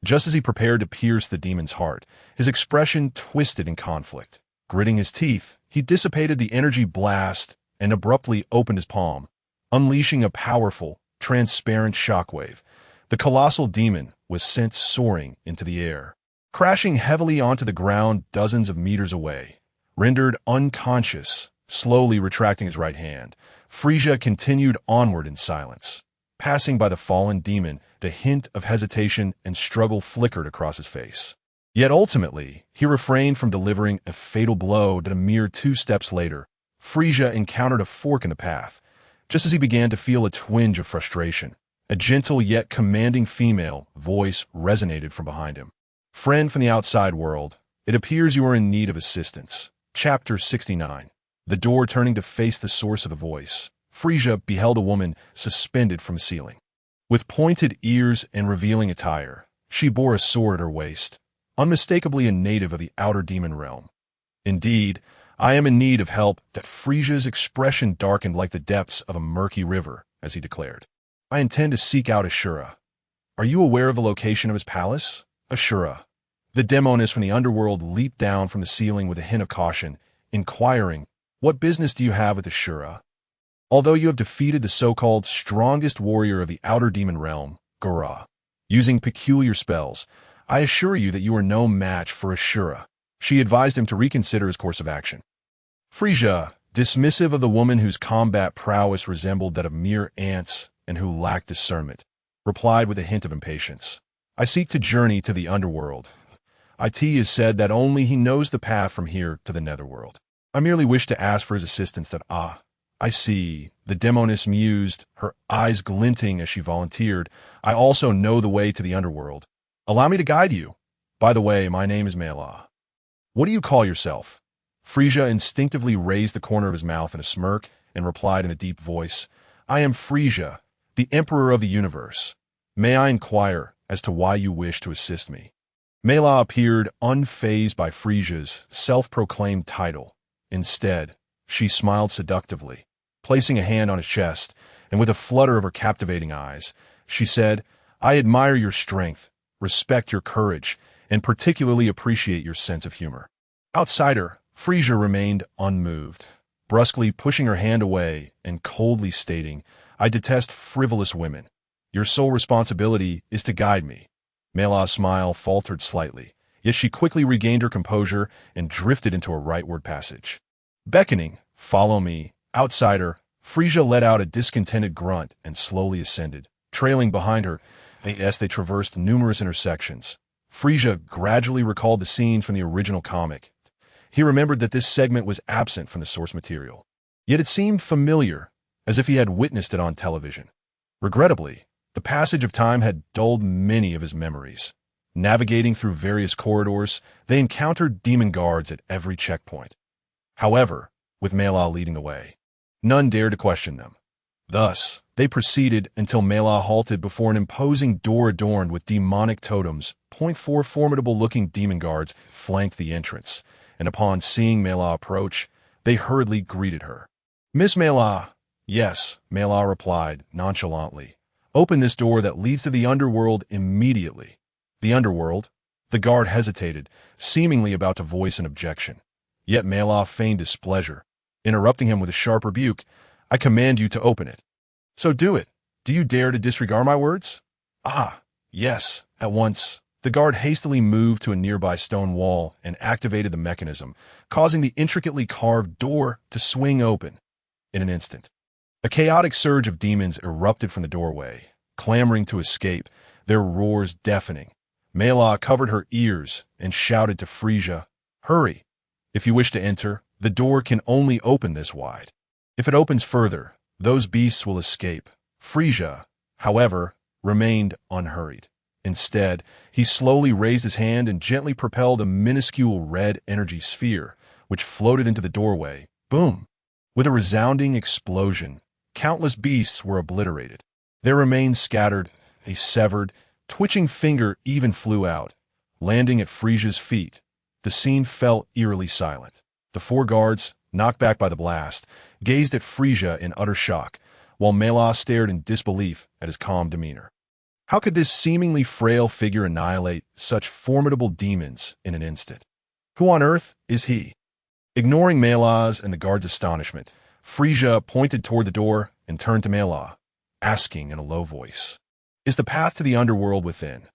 [SPEAKER 1] Just as he prepared to pierce the demon's heart, his expression twisted in conflict. Gritting his teeth, he dissipated the energy blast and abruptly opened his palm, unleashing a powerful, transparent shockwave. The colossal demon was sent soaring into the air, crashing heavily onto the ground dozens of meters away. Rendered unconscious, slowly retracting his right hand, Frieza continued onward in silence. Passing by the fallen demon, the hint of hesitation and struggle flickered across his face. Yet ultimately, he refrained from delivering a fatal blow that a mere 2 steps later, Frieza encountered a fork in the path. Just as he began to feel a twinge of frustration, a gentle yet commanding female voice resonated from behind him. Friend from the outside world, it appears you are in need of assistance. Chapter 69. The door turning to face the source of the voice, Frieza beheld a woman suspended from the ceiling. With pointed ears and revealing attire, she bore a sword at her waist, unmistakably a native of the outer demon realm. Indeed, I am in need of help. That Frieza's expression darkened like the depths of a murky river as he declared. I intend to seek out Ashura. Are you aware of the location of his palace? Ashura. The demoness from the underworld leaped down from the ceiling with a hint of caution, inquiring, what business do you have with Ashura? Although you have defeated the so-called strongest warrior of the outer demon realm, Gora, using peculiar spells, I assure you that you are no match for Ashura. She advised him to reconsider his course of action. Frieza, dismissive of the woman whose combat prowess resembled that of mere ants and who lacked discernment, replied with a hint of impatience. I seek to journey to the underworld. It is said that only he knows the path from here to the netherworld. I merely wish to ask for his assistance that I see, the demoness mused, her eyes glinting as she volunteered. I also know the way to the underworld. Allow me to guide you. By the way, my name is Beiel. What do you call yourself? Frieza instinctively raised the corner of his mouth in a smirk and replied in a deep voice, I am Frieza, the Emperor of the Universe. May I inquire as to why you wish to assist me? Beiel appeared unfazed by Frieza's self-proclaimed title. Instead, she smiled seductively, placing a hand on his chest, and with a flutter of her captivating eyes, she said, I admire your strength, respect your courage, and particularly appreciate your sense of humor. Outsider, Frieza remained unmoved, brusquely pushing her hand away and coldly stating, I detest frivolous women. Your sole responsibility is to guide me. Beil's smile faltered slightly, yet she quickly regained her composure and drifted into a rightward passage. Beckoning, follow me, outsider, Frieza let out a discontented grunt and slowly ascended, trailing behind her as they traversed numerous intersections. Frieza gradually recalled the scenes from the original comic. He remembered that this segment was absent from the source material. Yet it seemed familiar, as if he had witnessed it on television. Regrettably, the passage of time had dulled many of his memories. Navigating through various corridors, they encountered demon guards at every checkpoint. However, with Beiel leading the way, none dared to question them. Thus, they proceeded until Beiel halted before an imposing door adorned with demonic totems. 4 formidable-looking demon guards flanked the entrance, and upon seeing Beiel approach, they hurriedly greeted her. Miss Beiel. Yes, Beiel replied nonchalantly. Open this door that leads to the underworld immediately. The underworld? The guard hesitated, seemingly about to voice an objection. Yet Beiel feigned displeasure, interrupting him with a sharp rebuke. I command you to open it. So do it. Do you dare to disregard my words? Yes. At once, the guard hastily moved to a nearby stone wall and activated the mechanism, causing the intricately carved door to swing open. In an instant, a chaotic surge of demons erupted from the doorway, clamoring to escape, their roars deafening. Beiel covered her ears and shouted to Frieza, Hurry! If you wish to enter, the door can only open this wide. If it opens further, those beasts will escape. Frieza, however, remained unhurried. Instead, he slowly raised his hand and gently propelled a minuscule red energy sphere, which floated into the doorway. Boom! With a resounding explosion, countless beasts were obliterated. Their remains scattered, a severed, twitching finger even flew out, landing at Frieza's feet, the scene fell eerily silent. The four guards, knocked back by the blast, gazed at Frieza in utter shock, while Mela stared in disbelief at his calm demeanor. How could this seemingly frail figure annihilate such formidable demons in an instant? Who on earth is he? Ignoring Mela's and the guard's astonishment, Frieza pointed toward the door and turned to Mela, asking in a low voice, "Is the path to the underworld within?"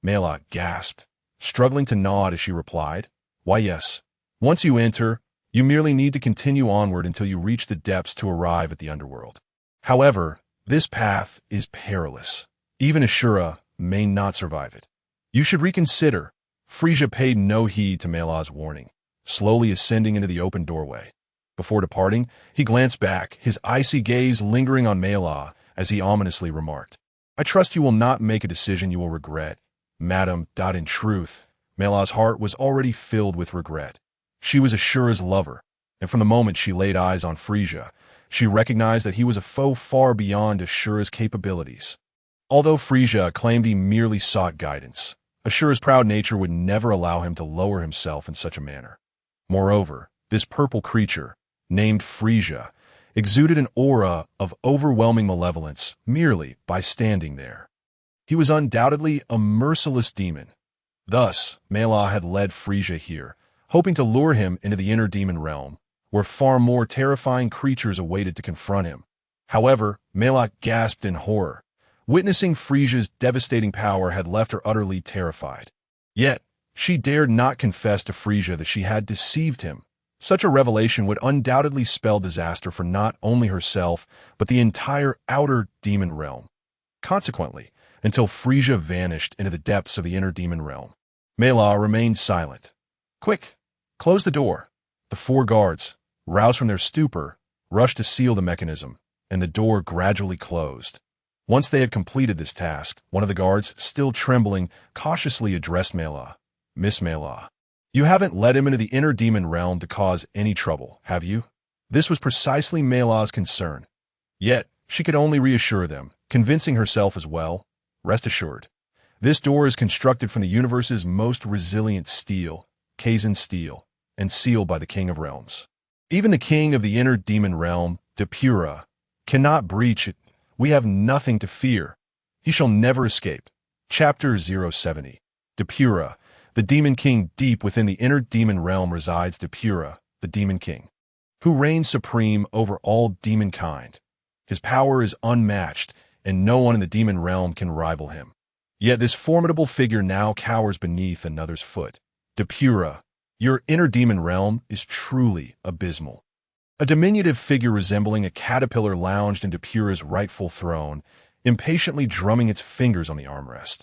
[SPEAKER 1] Mela gasped, struggling to nod as she replied, "Why, yes. Once you enter, you merely need to continue onward until you reach the depths to arrive at the underworld. However, this path is perilous. Even Ashura may not survive it. You should reconsider." Frieza paid no heed to Mela's warning, slowly ascending into the open doorway. Before departing, he glanced back, his icy gaze lingering on Mela as he ominously remarked, "I trust you will not make a decision you will regret, Madam." In truth, Mela's heart was already filled with regret. She was Ashura's lover, and from the moment she laid eyes on Frieza, she recognized that he was a foe far beyond Ashura's capabilities. Although Frieza claimed he merely sought guidance, Ashura's proud nature would never allow him to lower himself in such a manner. Moreover, this purple creature, named Frieza, exuded an aura of overwhelming malevolence merely by standing there. He was undoubtedly a merciless demon. Thus, Mela had led Frieza here, hoping to lure him into the inner demon realm, where far more terrifying creatures awaited to confront him. However, Mela gasped in horror. Witnessing Frieza's devastating power had left her utterly terrified. Yet, she dared not confess to Frieza that she had deceived him. Such a revelation would undoubtedly spell disaster for not only herself, but the entire outer demon realm. Consequently, until Frieza vanished into the depths of the inner demon realm, Mela remained silent. "Quick, close the door." The four guards, roused from their stupor, rushed to seal the mechanism, and the door gradually closed. Once they had completed this task, one of the guards, still trembling, cautiously addressed Mela. "Miss Mela, you haven't led him into the inner demon realm to cause any trouble, have you?" This was precisely Mela's concern. Yet, she could only reassure them, convincing herself as well. "Rest assured, this door is constructed from the universe's most resilient steel, Kaizen steel, and sealed by the King of Realms. Even the King of the inner demon realm, Depura, cannot breach it. We have nothing to fear. He shall never escape." Chapter 070. Depura, the Demon King. Deep within the inner demon realm resides Depura, the Demon King, who reigns supreme over all demon kind. His power is unmatched, and no one in the demon realm can rival him. Yet this formidable figure now cowers beneath another's foot. Depura, your inner demon realm is truly abysmal. A diminutive figure resembling a caterpillar lounged into Depura's rightful throne, impatiently drumming its fingers on the armrest.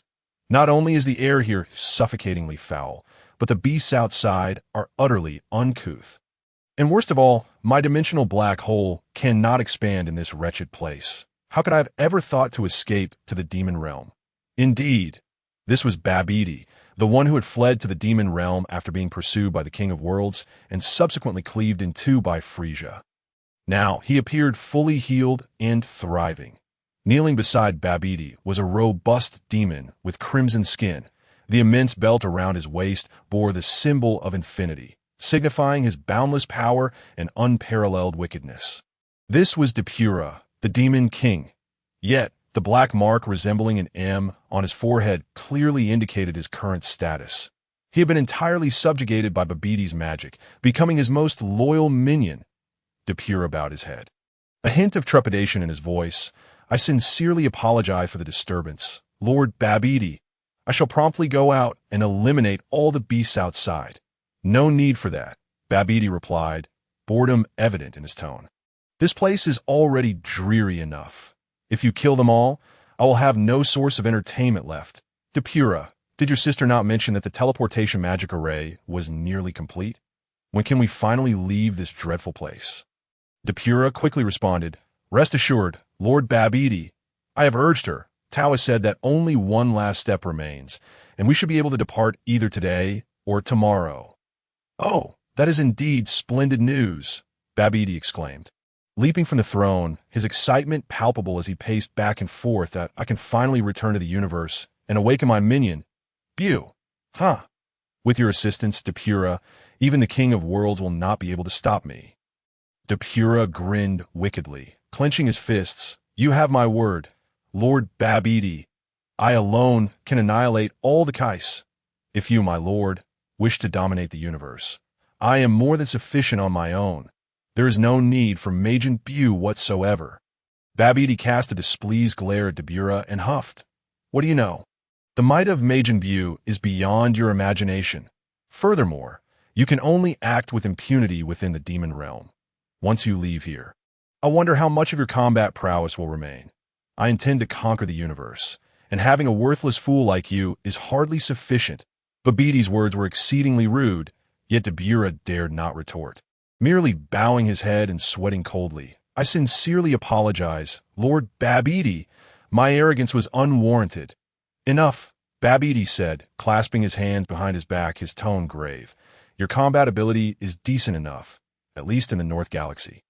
[SPEAKER 1] Not only is the air here suffocatingly foul, but the beasts outside are utterly uncouth. And worst of all, my dimensional black hole cannot expand in this wretched place. How could I have ever thought to escape to the demon realm? Indeed, this was Babidi, the one who had fled to the demon realm after being pursued by the King of Worlds and subsequently cleaved in two by Frieza. Now he appeared fully healed and thriving. Kneeling beside Babidi was a robust demon with crimson skin. The immense belt around his waist bore the symbol of infinity, signifying his boundless power and unparalleled wickedness. This was Depura, the Demon King. Yet, the black mark resembling an M on his forehead clearly indicated his current status. He had been entirely subjugated by Babidi's magic, becoming his most loyal minion. Depura bowed his head. A hint of trepidation in his voice. "I sincerely apologize for the disturbance, Lord Babidi. I shall promptly go out and eliminate all the beasts outside." "No need for that," Babidi replied, boredom evident in his tone. "This place is already dreary enough. If you kill them all, I will have no source of entertainment left." "Depura, did your sister not mention that the teleportation magic array was nearly complete? When can we finally leave this dreadful place?" Depura quickly responded, "Rest assured, Lord Babidi. I have urged her. Tao has said that only one last step remains, and we should be able to depart either today or tomorrow." "Oh, that is indeed splendid news," Babidi exclaimed. Leaping from the throne, his excitement palpable as he paced back and forth, "that I can finally return to the universe and awaken my minion. Bew! Huh! With your assistance, Depura, even the King of Worlds will not be able to stop me. Depura grinned wickedly, clenching his fists. You have my word, Lord Babidi. I alone can annihilate all the Kais. If you, my lord, wish to dominate the universe, I am more than sufficient on my own. There is no need for Majin Buu whatsoever. Babidi cast a displeased glare at Depura and huffed. What do you know? The might of Majin Buu is beyond your imagination. Furthermore, you can only act with impunity within the demon realm. Once you leave here, I wonder how much of your combat prowess will remain. I intend to conquer the universe, and having a worthless fool like you is hardly sufficient. Babidi's words were exceedingly rude, yet Depura dared not retort. Merely bowing his head and sweating coldly, I sincerely apologize, Lord Babidi. My arrogance was unwarranted. Enough, Babidi said, clasping his hands behind his back, his tone grave. Your combat ability is decent enough, at least in the North Galaxy.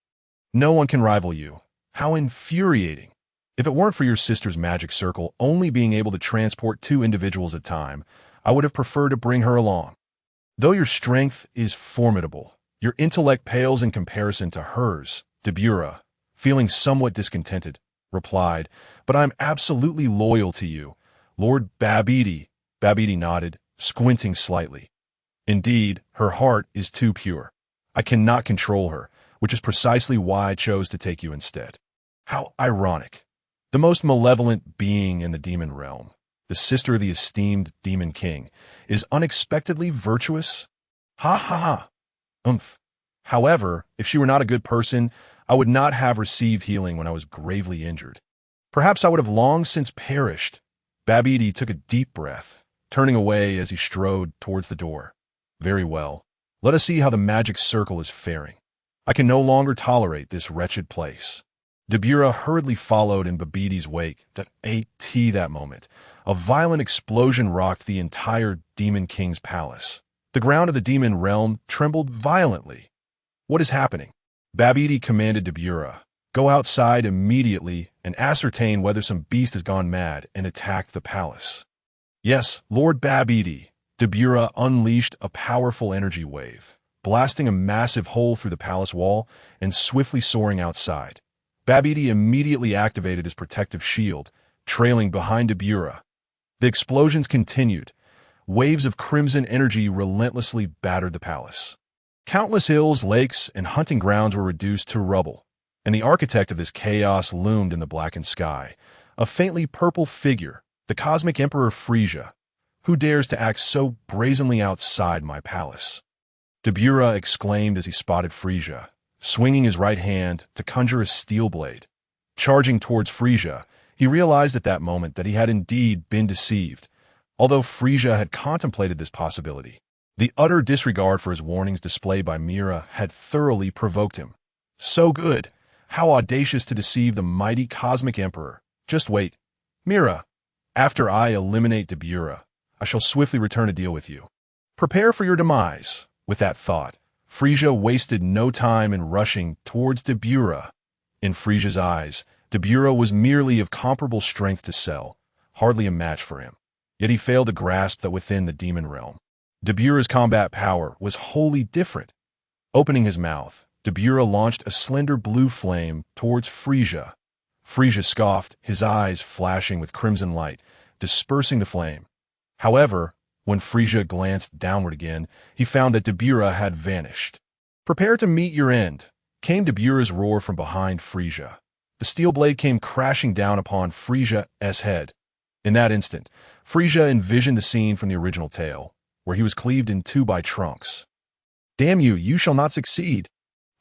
[SPEAKER 1] No one can rival you. How infuriating. If it weren't for your sister's magic circle only being able to transport 2 individuals at a time, I would have preferred to bring her along. Though your strength is formidable, your intellect pales in comparison to hers, Depura, feeling somewhat discontented, replied, but I'm absolutely loyal to you, Lord Babidi. Babidi nodded, squinting slightly. Indeed, her heart is too pure. I cannot control her, which is precisely why I chose to take you instead. How ironic. The most malevolent being in the demon realm, the sister of the esteemed demon king, is unexpectedly virtuous? Ha ha ha. However, if she were not a good person, I would not have received healing when I was gravely injured. Perhaps I would have long since perished. Babidi took a deep breath, turning away as he strode towards the door. Very well. Let us see how the magic circle is faring. I can no longer tolerate this wretched place. Depura hurriedly followed in Babidi's wake. That moment, a violent explosion rocked the entire Demon King's palace. The ground of the demon realm trembled violently. What is happening? Babidi commanded Depura. Go outside immediately and ascertain whether some beast has gone mad and attacked the palace. Yes, Lord Babidi. Depura unleashed a powerful energy wave, blasting a massive hole through the palace wall and swiftly soaring outside. Babidi immediately activated his protective shield, trailing behind Depura. The explosions continued. Waves of crimson energy relentlessly battered the palace. Countless hills, lakes, and hunting grounds were reduced to rubble, and the architect of this chaos loomed in the blackened sky, a faintly purple figure, the cosmic emperor Frieza. Who dares to act so brazenly outside my palace? Depura exclaimed as he spotted Frieza, swinging his right hand to conjure a steel blade. Charging towards Frieza, he realized at that moment that he had indeed been deceived. Although Frieza had contemplated this possibility, the utter disregard for his warnings displayed by Mira had thoroughly provoked him. So good! How audacious to deceive the mighty cosmic emperor. Just wait. Mira, after I eliminate Depura, I shall swiftly return to deal with you. Prepare for your demise. With that thought, Frieza wasted no time in rushing towards Depura. In Frieza's eyes, Depura was merely of comparable strength to Cell, hardly a match for him. Yet he failed to grasp that within the demon realm, Depura's combat power was wholly different. Opening his mouth, Depura launched a slender blue flame towards Frieza. Frieza scoffed, his eyes flashing with crimson light, dispersing the flame. However, when Frieza glanced downward again, he found that Depura had vanished. Prepare to meet your end, came Depura's roar from behind Frieza. The steel blade came crashing down upon Frieza's head. In that instant, Frieza envisioned the scene from the original tale, where he was cleaved in 2 by Trunks. Damn you, you shall not succeed!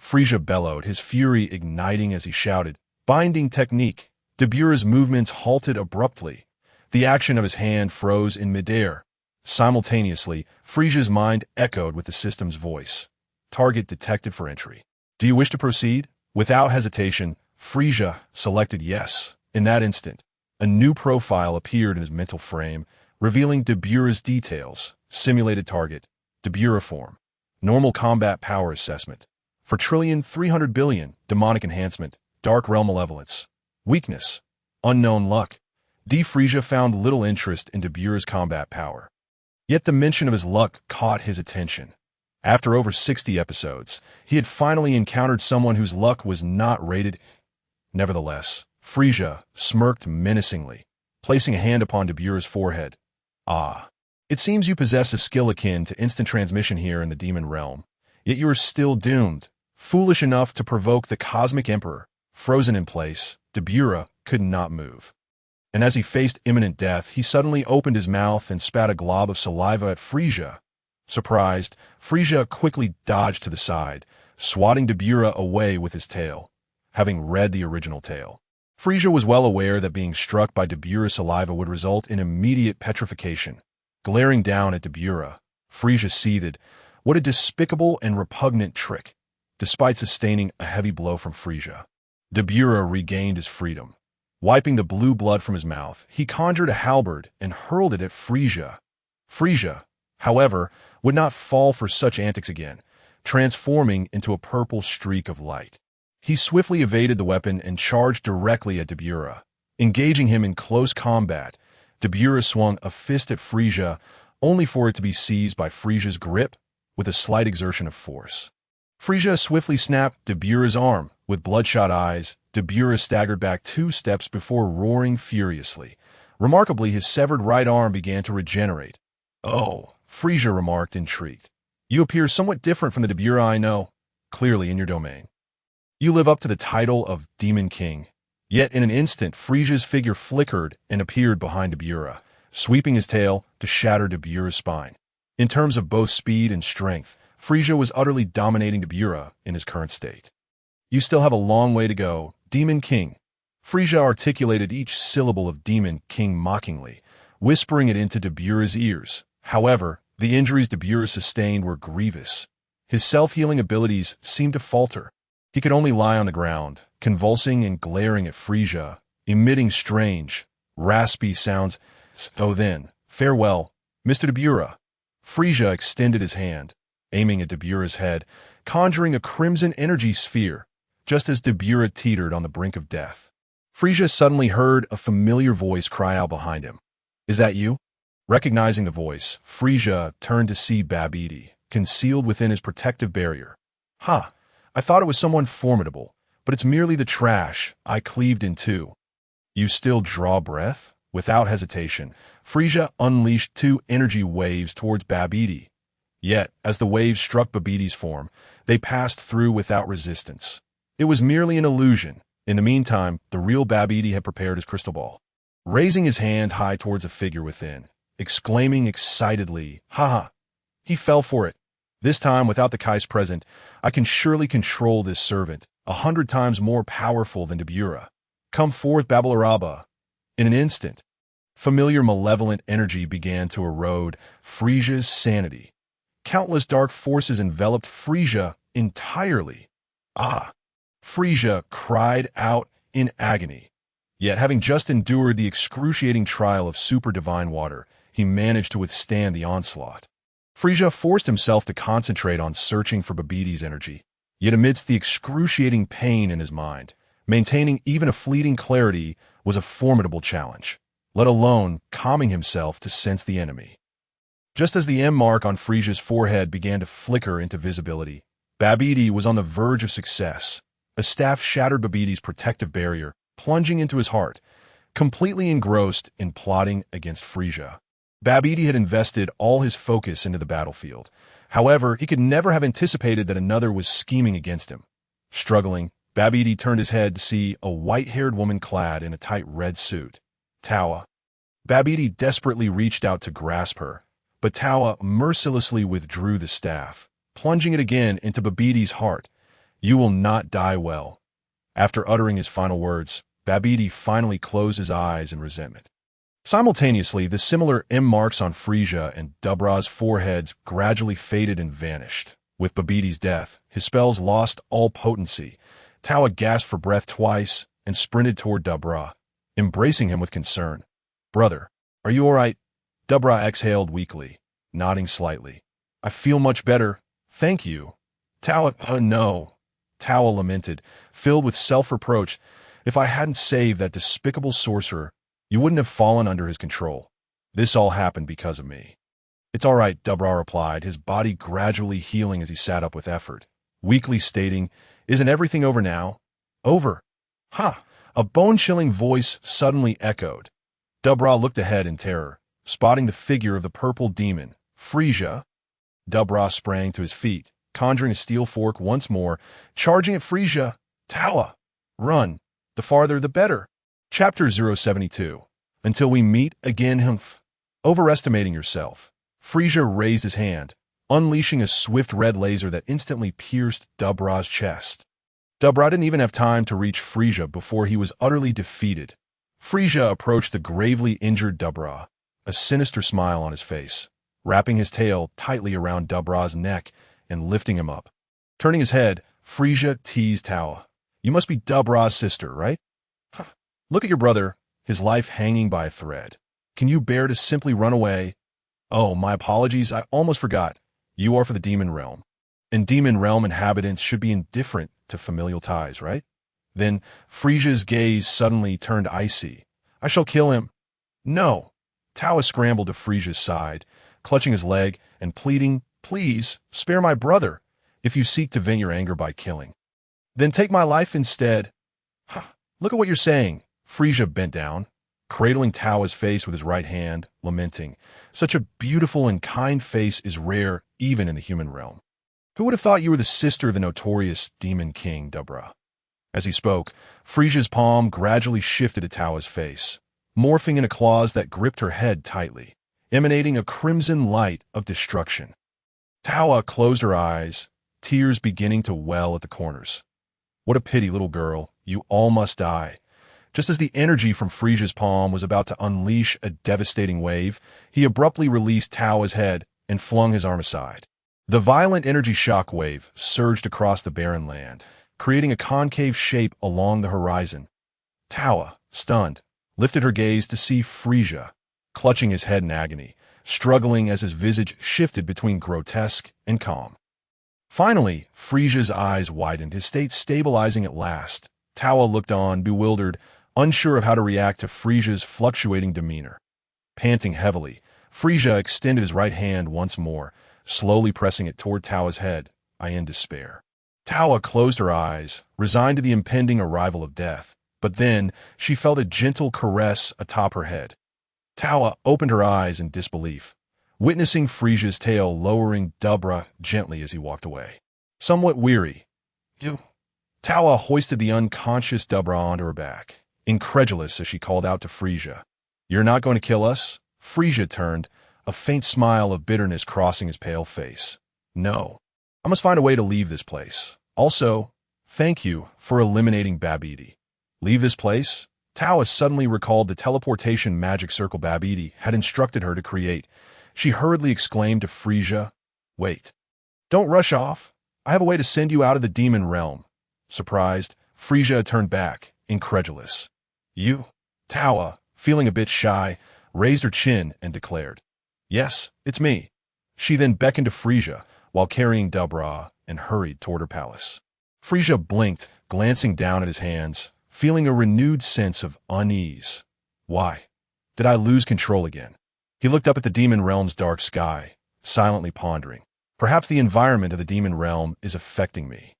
[SPEAKER 1] Frieza bellowed, his fury igniting as he shouted, Binding technique! Depura's movements halted abruptly. The action of his hand froze in midair. Simultaneously, Frieza's mind echoed with the system's voice. Target detected for entry. Do you wish to proceed? Without hesitation, Frieza selected yes. In that instant, a new profile appeared in his mental frame, revealing Depura's details. Simulated target, Depura form. Normal combat power assessment. For 1,300,000,000,000, demonic enhancement, dark realm malevolence. Weakness, unknown luck. Frieza found little interest in Depura's combat power. Yet the mention of his luck caught his attention. After over 60 episodes, he had finally encountered someone whose luck was not rated. Nevertheless, Frieza smirked menacingly, placing a hand upon Dabura's forehead. Ah, it seems you possess a skill akin to instant transmission here in the demon realm, yet you are still doomed. Foolish enough to provoke the Cosmic Emperor, frozen in place, Dabura could not move. And as he faced imminent death, he suddenly opened his mouth and spat a glob of saliva at Frieza. Surprised, Frieza quickly dodged to the side, swatting Dabura away with his tail. Having read the original tale, Frieza was well aware that being struck by Dabura's saliva would result in immediate petrification. Glaring down at Dabura, Frieza seethed. What a despicable and repugnant trick! Despite sustaining a heavy blow from Frieza, Dabura regained his freedom. Wiping the blue blood from his mouth, he conjured a halberd and hurled it at Frieza. Frieza, however, would not fall for such antics again, transforming into a purple streak of light. He swiftly evaded the weapon and charged directly at Dabura. Engaging him in close combat, Dabura swung a fist at Frieza, only for it to be seized by Frieza's grip with a slight exertion of force. Frieza swiftly snapped Dabura's arm. With bloodshot eyes, Dabura staggered back 2 steps before roaring furiously. Remarkably, his severed right arm began to regenerate. "Oh," Frieza remarked, intrigued. "You appear somewhat different from the Dabura I know, clearly in your domain. You live up to the title of Demon King." Yet in an instant, Frieza's figure flickered and appeared behind Dabura, sweeping his tail to shatter Dabura's spine. In terms of both speed and strength, Frieza was utterly dominating Dabura in his current state. "You still have a long way to go, Demon King." Frieza articulated each syllable of Demon King mockingly, whispering it into Dabura's ears. However, the injuries Dabura sustained were grievous. His self-healing abilities seemed to falter. He could only lie on the ground, convulsing and glaring at Frieza, emitting strange, raspy sounds. "So then, farewell, Mr. Dabura." Frieza extended his hand, aiming at Dabura's head, conjuring a crimson energy sphere, just as Dabura teetered on the brink of death. Frieza suddenly heard a familiar voice cry out behind him. "Is that you?" Recognizing the voice, Frieza turned to see Babidi, concealed within his protective barrier. "Ha! I thought it was someone formidable, but it's merely the trash I cleaved in two." "You still draw breath?" Without hesitation, Frieza unleashed 2 energy waves towards Babidi. Yet, as the waves struck Babidi's form, they passed through without resistance. It was merely an illusion. In the meantime, the real Babidi had prepared his crystal ball. Raising his hand high towards the figure within, exclaiming excitedly, "Ha ha!" He fell for it. "This time, without the Kais present, I can surely control this servant, 100 times more powerful than Dabura. Come forth, Babalaraba." In an instant, familiar malevolent energy began to erode Frieza's sanity. Countless dark forces enveloped Frieza entirely. "Ah!" Frieza cried out in agony. Yet, having just endured the excruciating trial of super divine water, he managed to withstand the onslaught. Frieza forced himself to concentrate on searching for Babidi's energy. Yet amidst the excruciating pain in his mind, maintaining even a fleeting clarity was a formidable challenge, let alone calming himself to sense the enemy. Just as the M mark on Frieza's forehead began to flicker into visibility, Babidi was on the verge of success. A staff shattered Babidi's protective barrier, plunging into his heart, completely engrossed in plotting against Frieza. Babidi had invested all his focus into the battlefield. However, he could never have anticipated that another was scheming against him. Struggling, Babidi turned his head to see a white-haired woman clad in a tight red suit. Tawa. Babidi desperately reached out to grasp her, but Tawa mercilessly withdrew the staff, plunging it again into Babidi's heart. "You will not die well." After uttering his final words, Babidi finally closed his eyes in resentment. Simultaneously, the similar M marks on Frieza and Dabra's foreheads gradually faded and vanished. With Babidi's death, his spells lost all potency. Tawa gasped for breath twice and sprinted toward Dabra, embracing him with concern. "Brother, are you all right?" Dabra exhaled weakly, nodding slightly. "I feel much better, thank you." "Tawa, no," Tawa lamented, filled with self-reproach. "If I hadn't saved that despicable sorcerer, you wouldn't have fallen under his control. This all happened because of me." It's all right, Dubra replied, his body gradually healing as he sat up with effort, weakly stating, "Isn't everything over now?" "Over." "Ha!" A bone-chilling voice suddenly echoed. Dubra looked ahead in terror, spotting the figure of the purple demon, Frieza. Dubra sprang to his feet, conjuring a steel fork once more, charging at Frieza. "Tawa! Run! The farther the better." Chapter 072. Until we meet again, humph. Overestimating yourself. Frieza raised his hand, unleashing a swift red laser that instantly pierced Dubra's chest. Dubra didn't even have time to reach Frieza before he was utterly defeated. Frieza approached the gravely injured Dubra, a sinister smile on his face, wrapping his tail tightly around Dubra's neck and lifting him up. Turning his head, Frieza teased Tawa. "You must be Dubra's sister, right? Huh. Look at your brother, his life hanging by a thread. Can you bear to simply run away?" "Oh, my apologies, I almost forgot. You are for the Demon Realm. And Demon Realm inhabitants should be indifferent to familial ties, right?" Then Frieza's gaze suddenly turned icy. "I shall kill him." "No." Tawa scrambled to Frieza's side, clutching his leg and pleading, "Please, spare my brother, if you seek to vent your anger by killing. Then take my life instead." "Huh, look at what you're saying." Frieza bent down, cradling Tawa's face with his right hand, lamenting, "Such a beautiful and kind face is rare even in the human realm. Who would have thought you were the sister of the notorious Demon King, Dubra?" As he spoke, Frieza's palm gradually shifted to Tawa's face, morphing into claws that gripped her head tightly, emanating a crimson light of destruction. Tawa closed her eyes, tears beginning to well at the corners. "What a pity, little girl, you all must die." Just as the energy from Frieza's palm was about to unleash a devastating wave, he abruptly released Tawa's head and flung his arm aside. The violent energy shock wave surged across the barren land, creating a concave shape along the horizon. Tawa, stunned, lifted her gaze to see Frieza, clutching his head in agony, struggling as his visage shifted between grotesque and calm. Finally, Frieza's eyes widened, his state stabilizing at last. Tawa looked on, bewildered, unsure of how to react to Frieza's fluctuating demeanor. Panting heavily, Frieza extended his right hand once more, slowly pressing it toward Tawa's head, in despair. Tawa closed her eyes, resigned to the impending arrival of death, but then she felt a gentle caress atop her head. Tawa opened her eyes in disbelief, witnessing Frieza's tail lowering Dubra gently as he walked away. Somewhat weary, Tawa hoisted the unconscious Dubra onto her back, incredulous as she called out to Frieza. "You're not going to kill us?" Frieza turned, a faint smile of bitterness crossing his pale face. "No. I must find a way to leave this place. Also, thank you for eliminating Babidi." "Leave this place?" Tawa suddenly recalled the teleportation magic circle Babidi had instructed her to create. She hurriedly exclaimed to Frieza, "Wait. Don't rush off. I have a way to send you out of the demon realm." Surprised, Frieza turned back, incredulous. "You?" Tawa, feeling a bit shy, raised her chin and declared, "Yes, it's me." She then beckoned to Frieza while carrying Dubra and hurried toward her palace. Frieza blinked, glancing down at his hands, feeling a renewed sense of unease. Why? Did I lose control again? He looked up at the demon realm's dark sky, silently pondering. Perhaps the environment of the demon realm is affecting me.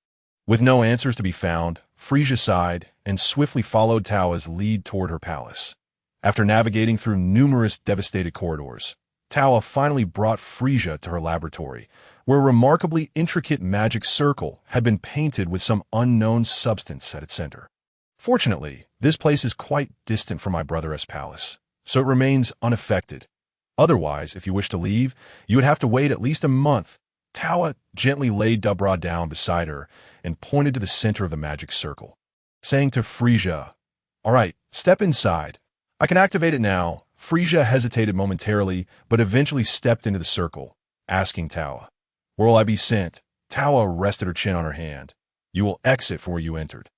[SPEAKER 1] With no answers to be found, Frieza sighed and swiftly followed Tawa's lead toward her palace. After navigating through numerous devastated corridors, Tawa finally brought Frieza to her laboratory, where a remarkably intricate magic circle had been painted with some unknown substance at its center. Fortunately, this place is quite distant from my brother's palace, so it remains unaffected. Otherwise, if you wish to leave, you would have to wait at least a month. Tawa gently laid Dubra down beside her and pointed to the center of the magic circle, saying to Frieza, "All right, step inside. I can activate it now." Frieza hesitated momentarily, but eventually stepped into the circle, asking Tawa, "Where will I be sent?" Tawa rested her chin on her hand. "You will exit from where you entered.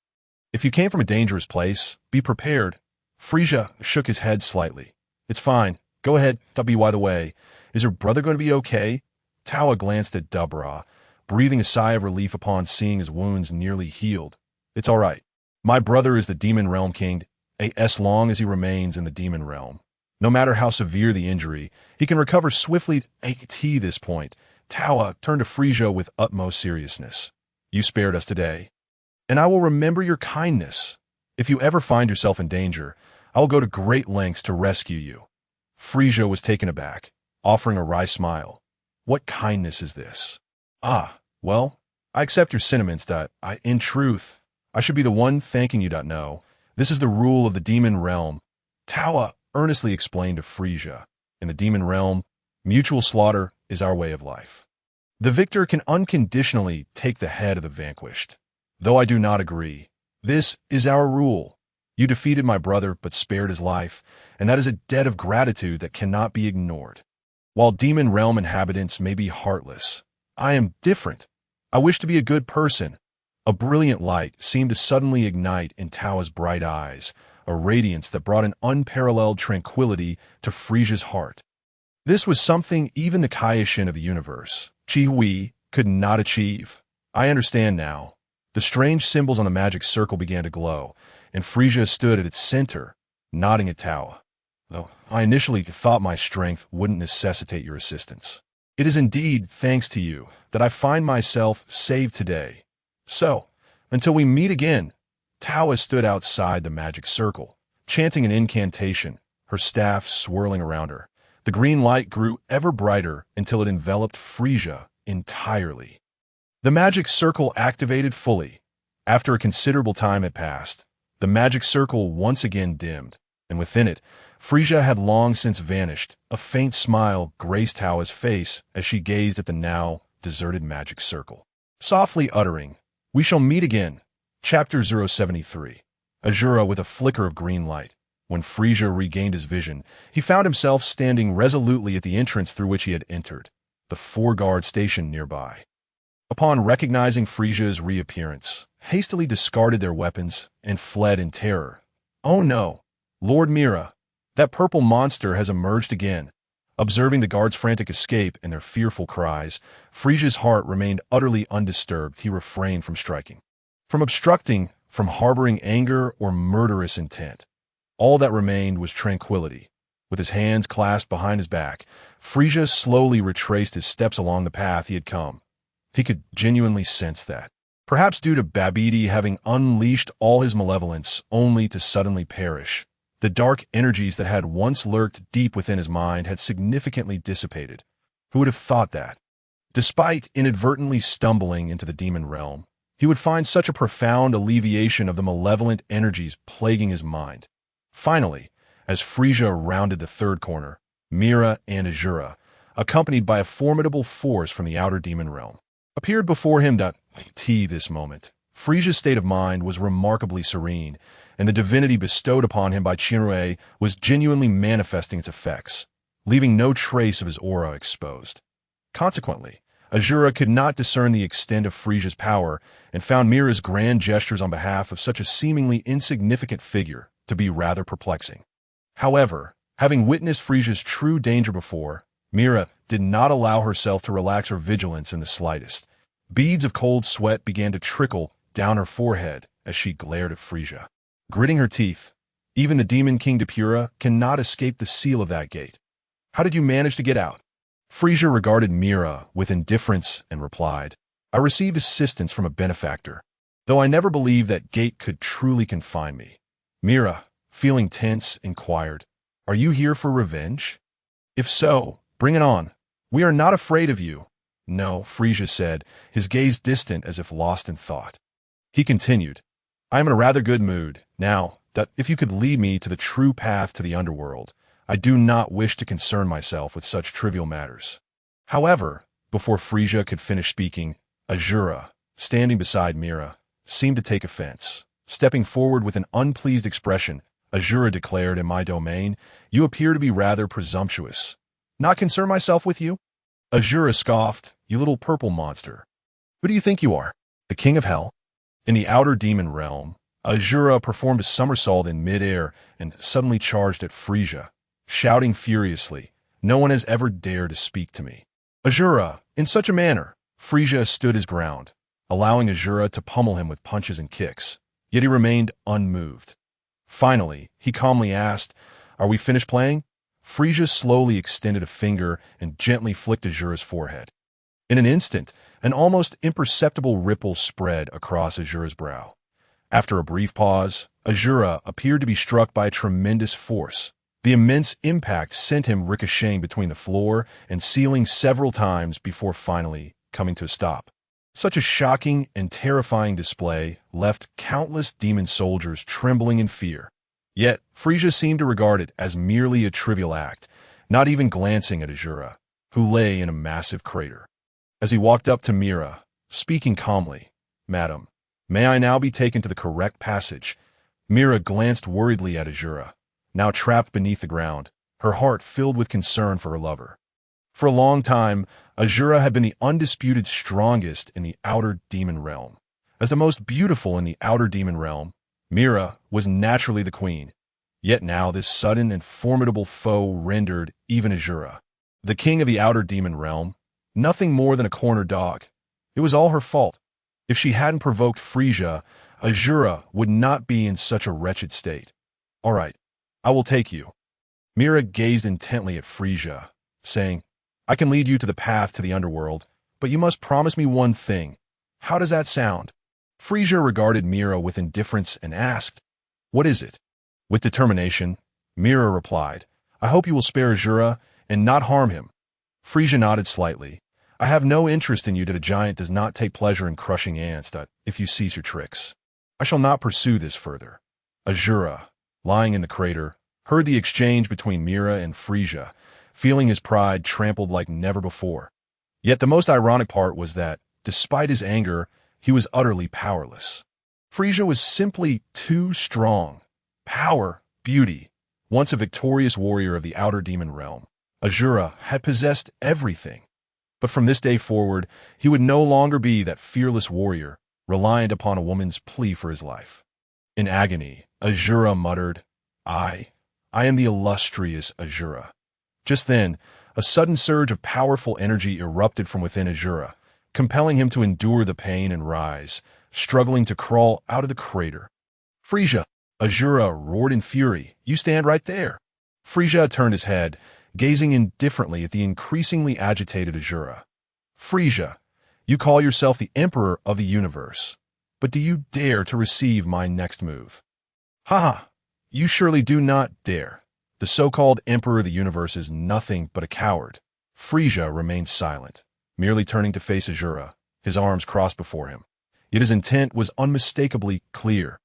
[SPEAKER 1] If you came from a dangerous place, be prepared." Frieza shook his head slightly. "It's fine. Go ahead, W. By the way, is your brother going to be okay?" Tawa glanced at Dubra, breathing a sigh of relief upon seeing his wounds nearly healed. "It's all right. My brother is the Demon Realm King, as long as he remains in the Demon Realm. No matter how severe the injury, he can recover swiftly. At this point, Tawa turned to Frieza with utmost seriousness. You spared us today, and I will remember your kindness. If you ever find yourself in danger, I will go to great lengths to rescue you. Frieza was taken aback, offering a wry smile. What kindness is this? Ah, well, I accept your sentiments. In truth, I should be the one thanking you. No, this is the rule of the demon realm. Tawa earnestly explained to Frieza. In the demon realm, mutual slaughter is our way of life. The victor can unconditionally take the head of the vanquished. Though I do not agree, this is our rule. You defeated my brother but spared his life, and that is a debt of gratitude that cannot be ignored. While demon realm inhabitants may be heartless, I am different. I wish to be a good person. A brilliant light seemed to suddenly ignite in Tao's bright eyes, a radiance that brought an unparalleled tranquility to Frieza's heart. This was something even the Kaioshin of the universe, Chi Hui, could not achieve. I understand now. The strange symbols on the magic circle began to glow, and Frieza stood at its center, nodding at Tao. Though I initially thought my strength wouldn't necessitate your assistance. It is indeed thanks to you that I find myself saved today. So, until we meet again, Tawa stood outside the magic circle, chanting an incantation, her staff swirling around her. The green light grew ever brighter until it enveloped Frieza entirely. The magic circle activated fully. After a considerable time had passed, the magic circle once again dimmed, and within it, Frieza had long since vanished. A faint smile graced Tawa's face as she gazed at the now deserted magic circle. Softly uttering, "We shall meet again." Chapter 073. Azura with a flicker of green light. When Frieza regained his vision, he found himself standing resolutely at the entrance through which he had entered, the 4-guard station nearby. Upon recognizing Frieza's reappearance, hastily discarded their weapons and fled in terror. Oh no! Lord Mira, that purple monster has emerged again. Observing the guards' frantic escape and their fearful cries, Frieza's heart remained utterly undisturbed. He refrained from striking, from obstructing, from harboring anger or murderous intent. All that remained was tranquility. With his hands clasped behind his back, Frieza slowly retraced his steps along the path he had come. He could genuinely sense that, perhaps due to Babidi having unleashed all his malevolence only to suddenly perish, the dark energies that had once lurked deep within his mind had significantly dissipated. Who would have thought that? Despite inadvertently stumbling into the demon realm, he would find such a profound alleviation of the malevolent energies plaguing his mind. Finally, as Frieza rounded the third corner, Mira and Azura, accompanied by a formidable force from the outer demon realm, appeared before him. This moment, Frieza's state of mind was remarkably serene, and the divinity bestowed upon him by Chinrue was genuinely manifesting its effects, leaving no trace of his aura exposed. Consequently, Azura could not discern the extent of Frieza's power and found Mira's grand gestures on behalf of such a seemingly insignificant figure to be rather perplexing. However, having witnessed Frieza's true danger before, Mira did not allow herself to relax her vigilance in the slightest. Beads of cold sweat began to trickle down her forehead as she glared at Frieza. Gritting her teeth, even the Demon King Depura cannot escape the seal of that gate. How did you manage to get out? Frieza regarded Mira with indifference and replied, I received assistance from a benefactor, though I never believed that gate could truly confine me. Mira, feeling tense, inquired, Are you here for revenge? If so, bring it on. We are not afraid of you. No, Frieza said, his gaze distant as if lost in thought. He continued, I am in a rather good mood, now, that if you could lead me to the true path to the underworld, I do not wish to concern myself with such trivial matters. However, before Frieza could finish speaking, Azura, standing beside Mira, seemed to take offense. Stepping forward with an unpleased expression, Azura declared, in my domain, you appear to be rather presumptuous. Not concern myself with you? Azura scoffed, you little purple monster. Who do you think you are? The king of hell? In the outer demon realm, Azura performed a somersault in midair and suddenly charged at Frieza, shouting furiously, No one has ever dared to speak to me. Azura, in such a manner, Frieza stood his ground, allowing Azura to pummel him with punches and kicks, yet he remained unmoved. Finally, he calmly asked, Are we finished playing? Frieza slowly extended a finger and gently flicked Azura's forehead. In an instant, an almost imperceptible ripple spread across Azura's brow. After a brief pause, Azura appeared to be struck by a tremendous force. The immense impact sent him ricocheting between the floor and ceiling several times before finally coming to a stop. Such a shocking and terrifying display left countless demon soldiers trembling in fear. Yet, Frieza seemed to regard it as merely a trivial act, not even glancing at Azura, who lay in a massive crater. As he walked up to Mira, speaking calmly, "Madam, may I now be taken to the correct passage?" Mira glanced worriedly at Azura, now trapped beneath the ground, her heart filled with concern for her lover. For a long time, Azura had been the undisputed strongest in the outer demon realm. As the most beautiful in the outer demon realm, Mira was naturally the queen. Yet now this sudden and formidable foe rendered even Azura, the king of the outer demon realm, nothing more than a corner dog. It was all her fault. If she hadn't provoked Frieza, Azura would not be in such a wretched state. "All right, I will take you." Mira gazed intently at Frieza, saying, "I can lead you to the path to the underworld, but you must promise me one thing. How does that sound?" Frieza regarded Mira with indifference and asked, "What is it?" With determination, Mira replied, "I hope you will spare Azura and not harm him." Frieza nodded slightly. "I have no interest in you that a giant does not take pleasure in crushing ants if you cease your tricks. I shall not pursue this further." Azura, lying in the crater, heard the exchange between Mira and Frieza, feeling his pride trampled like never before. Yet the most ironic part was that, despite his anger, he was utterly powerless. Frieza was simply too strong. Power, beauty. Once a victorious warrior of the outer demon realm, Azura had possessed everything. But from this day forward, he would no longer be that fearless warrior, reliant upon a woman's plea for his life. In agony, Azura muttered, I am the illustrious Azura." Just then, a sudden surge of powerful energy erupted from within Azura, compelling him to endure the pain and rise, struggling to crawl out of the crater. "Frieza!" Azura roared in fury. "You stand right there." Frieza turned his head, gazing indifferently at the increasingly agitated Azura. "Frieza, you call yourself the Emperor of the Universe, but do you dare to receive my next move?" "Ha ha! You surely do not dare. The so-called Emperor of the Universe is nothing but a coward." Frieza remained silent, merely turning to face Azura, his arms crossed before him. Yet his intent was unmistakably clear.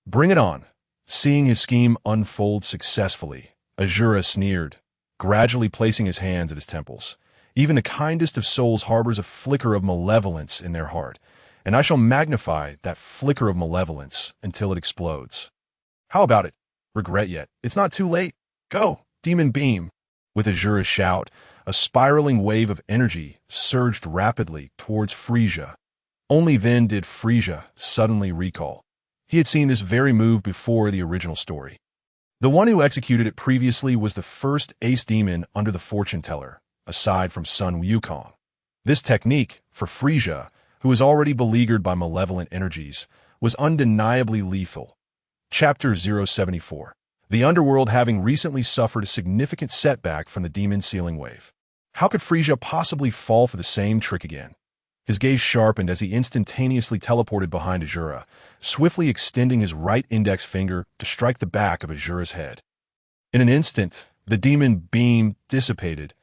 [SPEAKER 1] "Bring it on." Seeing his scheme unfold successfully, Azura sneered, gradually placing his hands at his temples. "Even the kindest of souls harbors a flicker of malevolence in their heart, and I shall magnify that flicker of malevolence until it explodes. How about it? Regret yet? It's not too late. Go, demon beam." With Azura's shout, a spiraling wave of energy surged rapidly towards Frieza. Only then did Frieza suddenly recall. He had seen this very move before the original story. The one who executed it previously was the first ace demon under the fortune teller, aside from Sun Wukong. This technique, for Frieza, who was already beleaguered by malevolent energies, was undeniably lethal. Chapter 074. The underworld having recently suffered a significant setback from the demon sealing wave. How could Frieza possibly fall for the same trick again? His gaze sharpened as he instantaneously teleported behind Azura, swiftly extending his right index finger to strike the back of Azura's head. In an instant, the demon beam dissipated.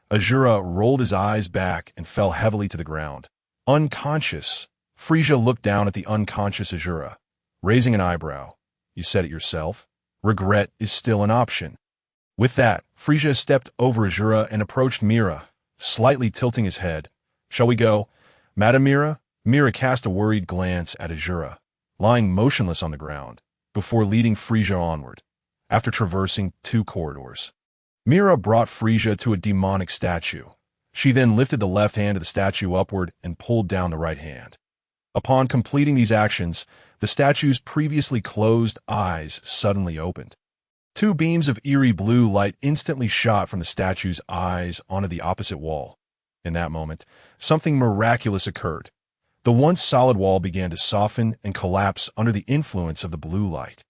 [SPEAKER 1] Azura rolled his eyes back and fell heavily to the ground. Unconscious, Frieza looked down at the unconscious Azura, raising an eyebrow. "You said it yourself. Regret is still an option." With that, Frieza stepped over Azura and approached Mira, slightly tilting his head. "Shall we go, Madam Mira?" Mira cast a worried glance at Azura, lying motionless on the ground, before leading Frieza onward. After traversing 2 corridors, Mira brought Frieza to a demonic statue. She then lifted the left hand of the statue upward and pulled down the right hand. Upon completing these actions, the statue's previously closed eyes suddenly opened. 2 beams of eerie blue light instantly shot from the statue's eyes onto the opposite wall. In that moment, something miraculous occurred. The once solid wall began to soften and collapse under the influence of the blue light.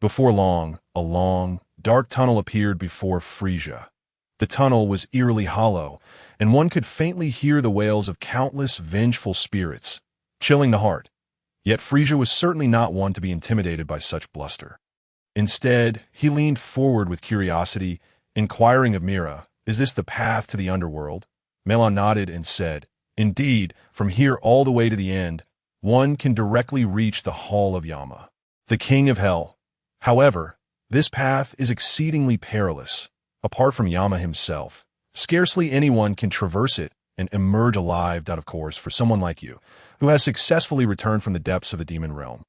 [SPEAKER 1] Before long, a long, dark tunnel appeared before Frieza. The tunnel was eerily hollow, and one could faintly hear the wails of countless vengeful spirits, chilling the heart. Yet Frieza was certainly not one to be intimidated by such bluster. Instead, he leaned forward with curiosity, inquiring of Mira, "Is this the path to the underworld?" Melon nodded and said, "Indeed, from here all the way to the end, one can directly reach the Hall of Yama, the King of Hell. However, this path is exceedingly perilous. Apart from Yama himself, scarcely anyone can traverse it and emerge alive, that of course, for someone like you, who has successfully returned from the depths of the demon realm.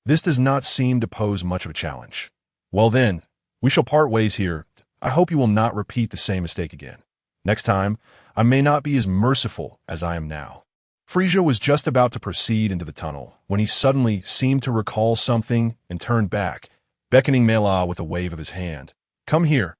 [SPEAKER 1] This does not seem to pose much of a challenge. Well then, we shall part ways here. I hope you will not repeat the same mistake again. Next time, I may not be as merciful as I am now." Frieza was just about to proceed into the tunnel when he suddenly seemed to recall something and turned back, beckoning Mela with a wave of his hand. "Come here."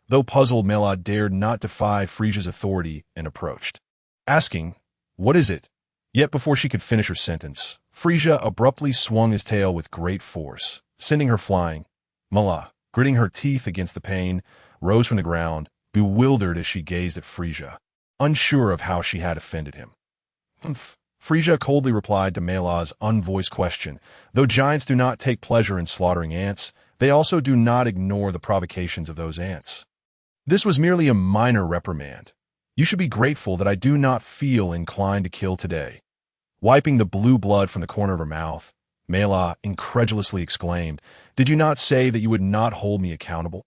[SPEAKER 1] Though puzzled, Mela dared not defy Frieza's authority and approached, asking, "What is it?" Yet before she could finish her sentence, Frieza abruptly swung his tail with great force, sending her flying. Mela, gritting her teeth against the pain, rose from the ground, bewildered as she gazed at Frieza, unsure of how she had offended him. "Humph." Frieza coldly replied to Mela's unvoiced question. Though giants do not take pleasure in slaughtering ants, they also do not ignore the provocations of those ants. "This was merely a minor reprimand. You should be grateful that I do not feel inclined to kill today." Wiping the blue blood from the corner of her mouth, Mela incredulously exclaimed, "Did you not say that you would not hold me accountable?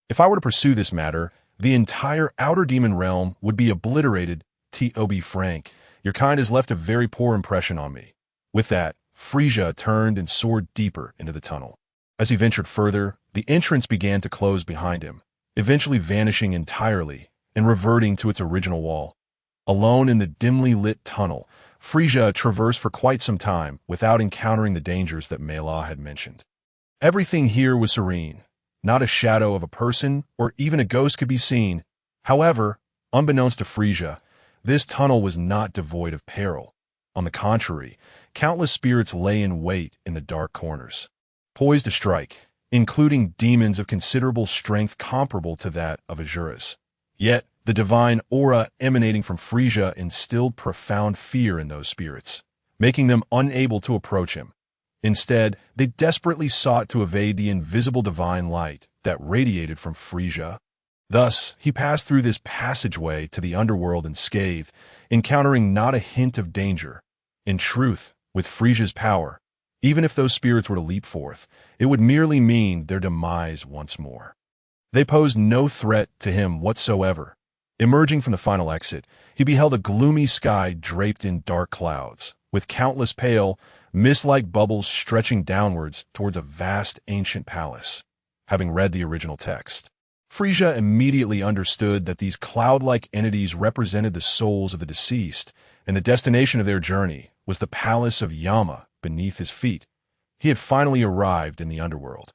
[SPEAKER 1] If I were to pursue this matter, the entire outer demon realm would be obliterated. To be frank, your kind has left a very poor impression on me." With that, Frieza turned and soared deeper into the tunnel. As he ventured further, the entrance began to close behind him, eventually vanishing entirely and reverting to its original wall. Alone in the dimly lit tunnel, Frieza traversed for quite some time without encountering the dangers that Mela had mentioned. Everything here was serene. Not a shadow of a person or even a ghost could be seen. However, unbeknownst to Frieza, this tunnel was not devoid of peril. On the contrary, countless spirits lay in wait in the dark corners, poised to strike, including demons of considerable strength comparable to that of Azuras. Yet, the divine aura emanating from Frieza instilled profound fear in those spirits, making them unable to approach him. Instead, they desperately sought to evade the invisible divine light that radiated from Frieza. Thus, he passed through this passageway to the underworld unscathed, encountering not a hint of danger. In truth, with Frieza's power, even if those spirits were to leap forth, it would merely mean their demise once more. They posed no threat to him whatsoever. Emerging from the final exit, he beheld a gloomy sky draped in dark clouds, with countless pale, mist-like bubbles stretching downwards towards a vast ancient palace. Having read the original text, Frieza immediately understood that these cloud-like entities represented the souls of the deceased, and the destination of their journey was the palace of Yama beneath his feet. He had finally arrived in the underworld.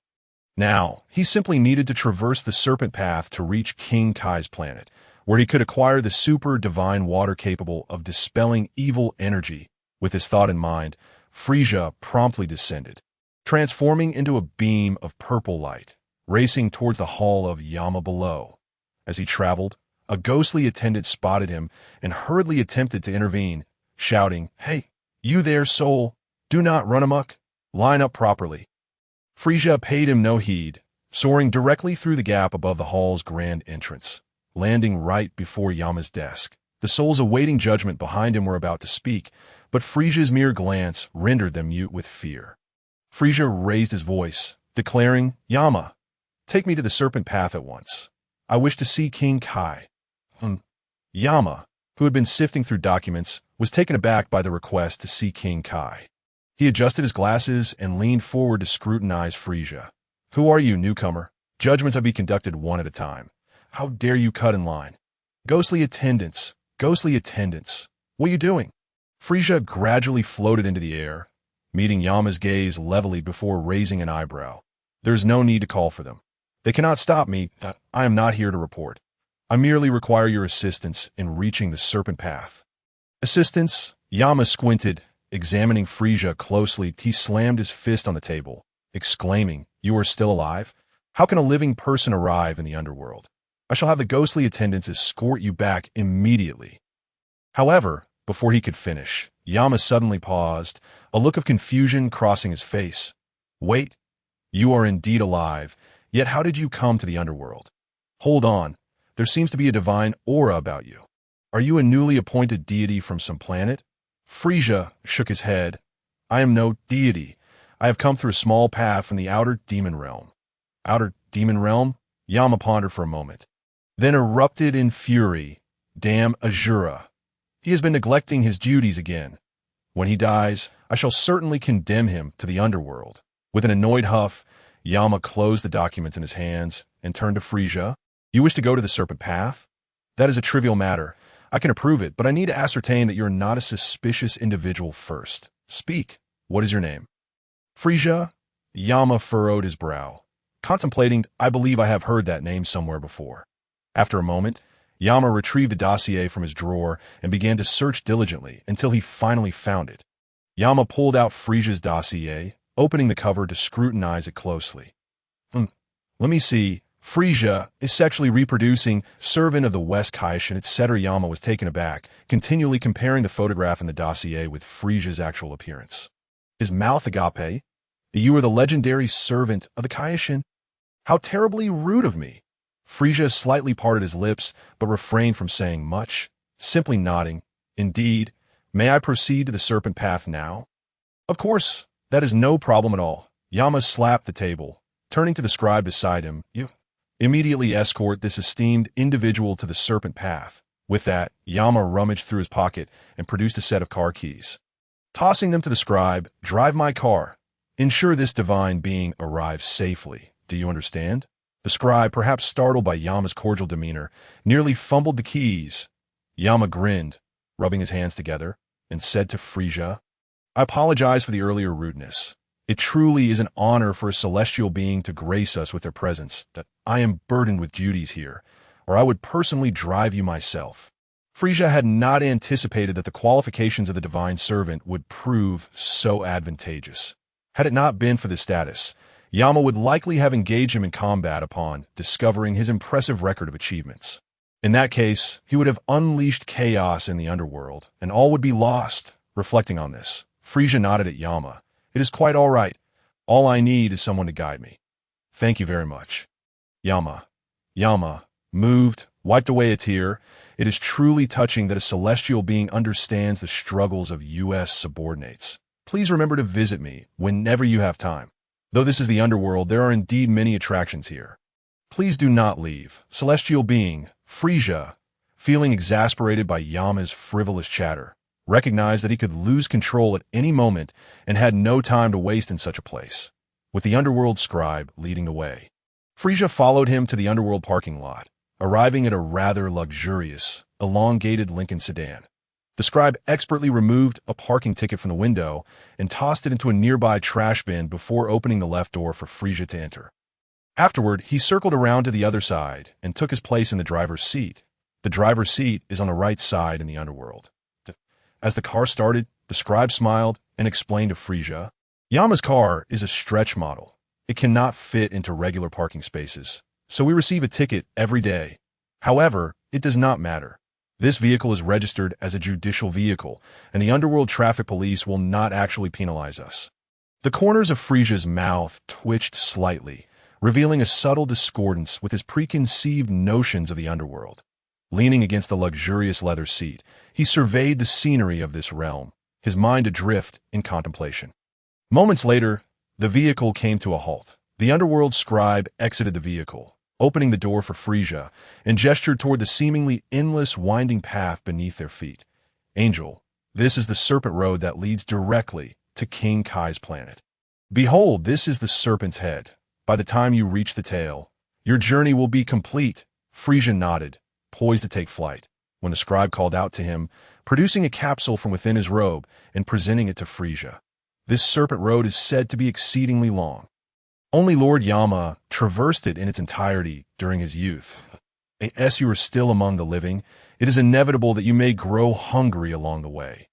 [SPEAKER 1] Now, he simply needed to traverse the serpent path to reach King Kai's planet, where he could acquire the super divine water capable of dispelling evil energy. With his thought in mind, Frieza promptly descended, transforming into a beam of purple light, racing towards the hall of Yama below. As he traveled, a ghostly attendant spotted him and hurriedly attempted to intervene, shouting, "Hey, you there, soul! Do not run amok. Line up properly." Frieza paid him no heed, soaring directly through the gap above the hall's grand entrance, landing right before Yama's desk. The souls awaiting judgment behind him were about to speak, but Frieza's mere glance rendered them mute with fear. Frieza raised his voice, declaring, "Yama, take me to the serpent path at once. I wish to see King Kai." Yama, who had been sifting through documents, was taken aback by the request to see King Kai. He adjusted his glasses and leaned forward to scrutinize Frieza. "Who are you, newcomer? Judgments are to be conducted one at a time. How dare you cut in line? Ghostly attendants, what are you doing?" Frieza gradually floated into the air, meeting Yama's gaze levelly before raising an eyebrow. "There's no need to call for them. They cannot stop me. I am not here to report. I merely require your assistance in reaching the serpent path." "Assistance?" Yama squinted, examining Frieza closely. He slammed his fist on the table, exclaiming, "You are still alive? How can a living person arrive in the underworld? I shall have the ghostly attendants escort you back immediately." However, before he could finish, Yama suddenly paused, a look of confusion crossing his face. "Wait, you are indeed alive, yet how did you come to the underworld? Hold on, there seems to be a divine aura about you. Are you a newly appointed deity from some planet?" Frieza shook his head. "I am no deity. I have come through a small path from the outer demon realm." "Outer demon realm?" Yama pondered for a moment, then erupted in fury. "Damn Azura. He has been neglecting his duties again. When he dies, I shall certainly condemn him to the underworld." With an annoyed huff, Yama closed the document in his hands and turned to Frieza. "You wish to go to the Serpent Path? That is a trivial matter. I can approve it, but I need to ascertain that you're not a suspicious individual first. Speak. What is your name?" "Frieza?" Yama furrowed his brow, contemplating, "I believe I have heard that name somewhere before." After a moment, Yama retrieved a dossier from his drawer and began to search diligently until he finally found it. Yama pulled out Frieza's dossier, opening the cover to scrutinize it closely. Let me see. Frieza is sexually reproducing, servant of the West Kaishin, etc. Yama was taken aback, continually comparing the photograph in the dossier with Frieza's actual appearance. His mouth agape. "You are the legendary servant of the Kaishin? How terribly rude of me." Frieza slightly parted his lips, but refrained from saying much, simply nodding. "Indeed. May I proceed to the Serpent Path now?" "Of course. That is no problem at all." Yama slapped the table, turning to the scribe beside him. "You immediately escort this esteemed individual to the Serpent Path." With that, Yama rummaged through his pocket and produced a set of car keys. Tossing them to the scribe, "Drive my car. Ensure this divine being arrives safely. Do you understand?" The scribe, perhaps startled by Yama's cordial demeanor, nearly fumbled the keys. Yama grinned, rubbing his hands together, and said to Frieza, "I apologize for the earlier rudeness. It truly is an honor for a celestial being to grace us with their presence. I am burdened with duties here, or I would personally drive you myself." Frieza had not anticipated that the qualifications of the divine servant would prove so advantageous. Had it not been for this status, Yama would likely have engaged him in combat upon discovering his impressive record of achievements. In that case, he would have unleashed chaos in the underworld, and all would be lost. Reflecting on this, Frieza nodded at Yama. "It is quite all right. All I need is someone to guide me." "Thank you very much." Yama moved, wiped away a tear. It is truly touching that a celestial being understands the struggles of U.S. subordinates. Please remember to visit me whenever you have time. Though this is the underworld, there are indeed many attractions here. Please do not leave. Celestial being, Frieza, feeling exasperated by Yama's frivolous chatter, recognized that he could lose control at any moment and had no time to waste in such a place. With the underworld scribe leading the way, Frieza followed him to the underworld parking lot, arriving at a rather luxurious, elongated Lincoln sedan. The scribe expertly removed a parking ticket from the window and tossed it into a nearby trash bin before opening the left door for Frieza to enter. Afterward, he circled around to the other side and took his place in the driver's seat. The driver's seat is on the right side in the underworld. As the car started, the scribe smiled and explained to Frieza, "Yama's car is a stretch model. It cannot fit into regular parking spaces, so we receive a ticket every day. However, it does not matter. This vehicle is registered as a judicial vehicle, and the underworld traffic police will not actually penalize us." The corners of Frieza's mouth twitched slightly, revealing a subtle discordance with his preconceived notions of the underworld. Leaning against the luxurious leather seat, he surveyed the scenery of this realm, his mind adrift in contemplation. Moments later, the vehicle came to a halt. The underworld scribe exited the vehicle, opening the door for Frieza, and gestured toward the seemingly endless winding path beneath their feet. "Angel, this is the serpent road that leads directly to King Kai's planet. Behold, this is the serpent's head. By the time you reach the tail, your journey will be complete." Frieza nodded, poised to take flight, when the scribe called out to him, producing a capsule from within his robe and presenting it to Frieza. "This serpent road is said to be exceedingly long. Only Lord Yama traversed it in its entirety during his youth. As you are still among the living, it is inevitable that you may grow hungry along the way.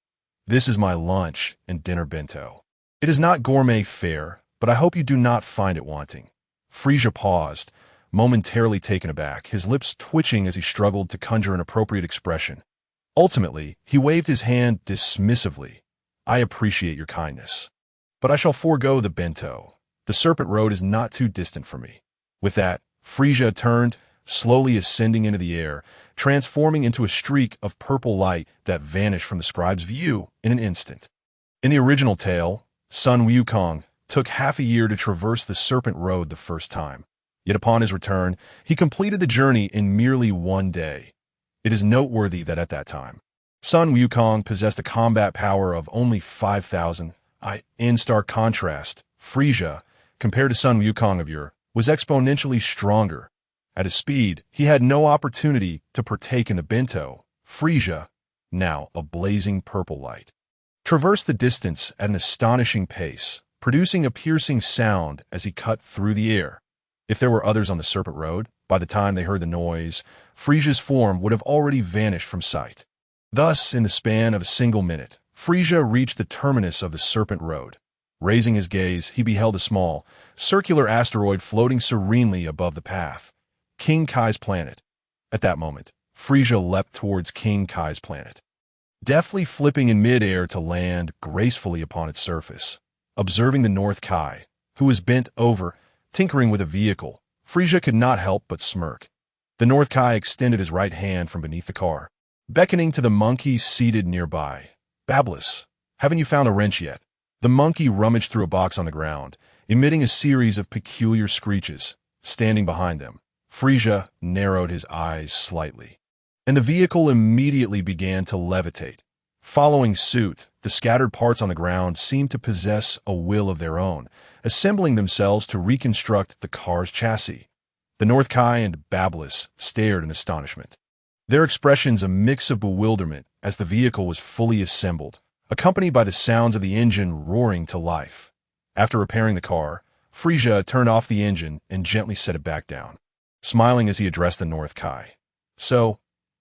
[SPEAKER 1] This is my lunch and dinner bento. It is not gourmet fare, but I hope you do not find it wanting." Frieza paused, momentarily taken aback, his lips twitching as he struggled to conjure an appropriate expression. Ultimately, he waved his hand dismissively. "I appreciate your kindness, but I shall forego the bento. The Serpent Road is not too distant for me." With that, Frieza turned, slowly ascending into the air, transforming into a streak of purple light that vanished from the scribe's view in an instant. In the original tale, Son Wukong took half a year to traverse the Serpent Road the first time. Yet upon his return, he completed the journey in merely 1 day. It is noteworthy that at that time, Son Wukong possessed a combat power of only 5,000. In stark contrast, Frieza, compared to Son Wukong of yore, was exponentially stronger. At his speed, he had no opportunity to partake in the bento. Frieza, now a blazing purple light, traversed the distance at an astonishing pace, producing a piercing sound as he cut through the air. If there were others on the Serpent Road, by the time they heard the noise, Frieza's form would have already vanished from sight. Thus, in the span of a single minute, Frieza reached the terminus of the Serpent Road. Raising his gaze, he beheld a small, circular asteroid floating serenely above the path. King Kai's planet. At that moment, Frieza leapt towards King Kai's planet, deftly flipping in mid-air to land gracefully upon its surface. Observing the North Kai, who was bent over, tinkering with a vehicle, Frieza could not help but smirk. The North Kai extended his right hand from beneath the car, beckoning to the monkey seated nearby. "Bablis, haven't you found a wrench yet?" The monkey rummaged through a box on the ground, emitting a series of peculiar screeches. Standing behind them, Frieza narrowed his eyes slightly, and the vehicle immediately began to levitate. Following suit, the scattered parts on the ground seemed to possess a will of their own, assembling themselves to reconstruct the car's chassis. The North Kai and Bablis stared in astonishment, their expressions a mix of bewilderment as the vehicle was fully assembled, accompanied by the sounds of the engine roaring to life. After repairing the car, Frieza turned off the engine and gently set it back down, smiling as he addressed the North Kai. "So,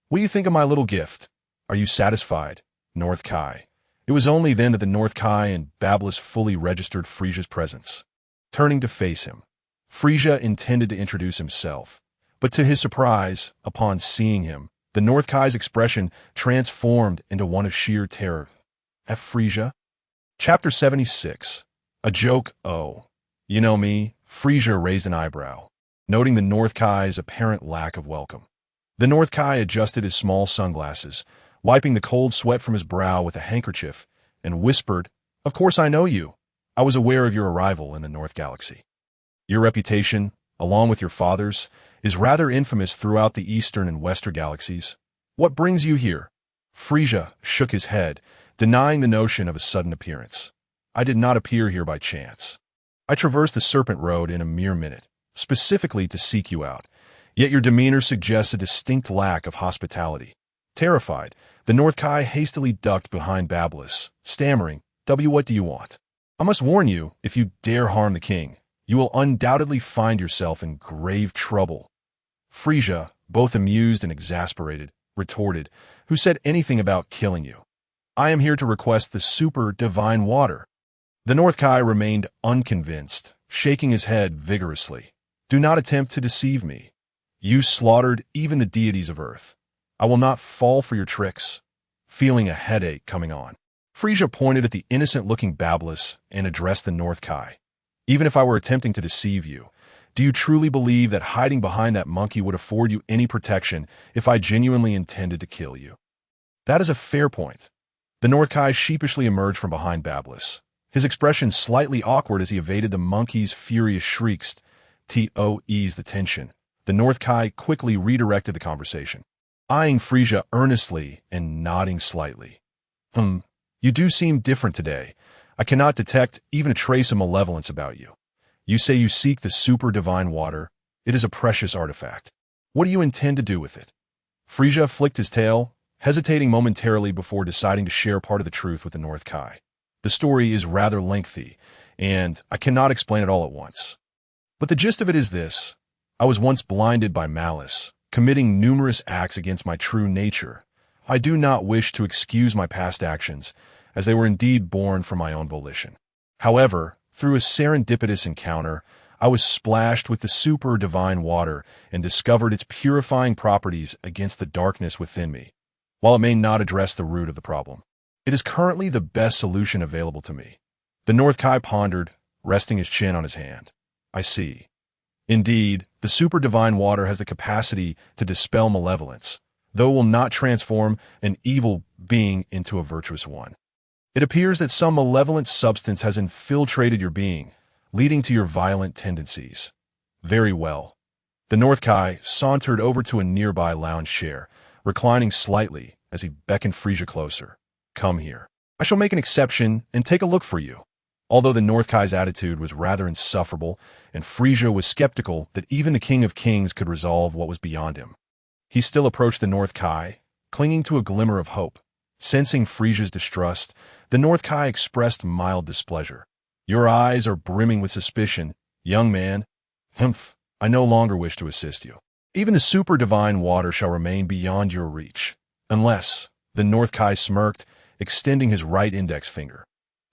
[SPEAKER 1] what do you think of my little gift? Are you satisfied, North Kai?" It was only then that the North Kai and Bablis fully registered Frieza's presence. Turning to face him, Frieza intended to introduce himself, but to his surprise, upon seeing him, the North Kai's expression transformed into one of sheer terror. Frieza? Chapter 76. A joke. "Oh, you know me?" Frieza raised an eyebrow, noting the North Kai's apparent lack of welcome. The North Kai adjusted his small sunglasses, wiping the cold sweat from his brow with a handkerchief, and whispered, "Of course I know you. I was aware of your arrival in the North Galaxy. Your reputation, along with your father's, is rather infamous throughout the Eastern and Western galaxies. What brings you here?" Frieza shook his head, denying the notion of a sudden appearance. "I did not appear here by chance. I traversed the Serpent Road in a mere minute, specifically to seek you out. Yet your demeanor suggests a distinct lack of hospitality." Terrified, the North Kai hastily ducked behind Bablis, stammering, What do you want? I must warn you, if you dare harm the king, you will undoubtedly find yourself in grave trouble." Frieza, both amused and exasperated, retorted, "Who said anything about killing you? I am here to request the super divine water." The North Kai remained unconvinced, shaking his head vigorously. "Do not attempt to deceive me. You slaughtered even the deities of Earth. I will not fall for your tricks." Feeling a headache coming on, Frieza pointed at the innocent-looking Bablis and addressed the North Kai. "Even if I were attempting to deceive you, do you truly believe that hiding behind that monkey would afford you any protection if I genuinely intended to kill you?" "That is a fair point." The North Kai sheepishly emerged from behind Bablis, his expression slightly awkward as he evaded the monkey's furious shrieks. To ease the tension, the North Kai quickly redirected the conversation, eyeing Frieza earnestly and nodding slightly. You do seem different today. I cannot detect even a trace of malevolence about you. You say you seek the super divine water. It is a precious artifact. What do you intend to do with it?" Frieza flicked his tail, hesitating momentarily before deciding to share part of the truth with the North Kai. "The story is rather lengthy, and I cannot explain it all at once. But the gist of it is this. I was once blinded by malice, committing numerous acts against my true nature. I do not wish to excuse my past actions, as they were indeed born from my own volition. However, Through a serendipitous encounter, I was splashed with the super divine water and discovered its purifying properties against the darkness within me. While it may not address the root of the problem, it is currently the best solution available to me. The North Kai pondered, resting his chin on his hand. I see. Indeed, the super divine water has the capacity to dispel malevolence, though it will not transform an evil being into a virtuous one. It appears that some malevolent substance has infiltrated your being, leading to your violent tendencies. Very well. The North Kai sauntered over to a nearby lounge chair, reclining slightly as he beckoned Frieza closer. Come here. I shall make an exception and take a look for you. Although the North Kai's attitude was rather insufferable, and Frieza was skeptical that even the King of Kings could resolve what was beyond him, he still approached the North Kai, clinging to a glimmer of hope. Sensing Frieza's distrust, the North Kai expressed mild displeasure. Your eyes are brimming with suspicion, young man. Humph, I no longer wish to assist you. Even the super divine water shall remain beyond your reach. Unless, the North Kai smirked, extending his right index finger.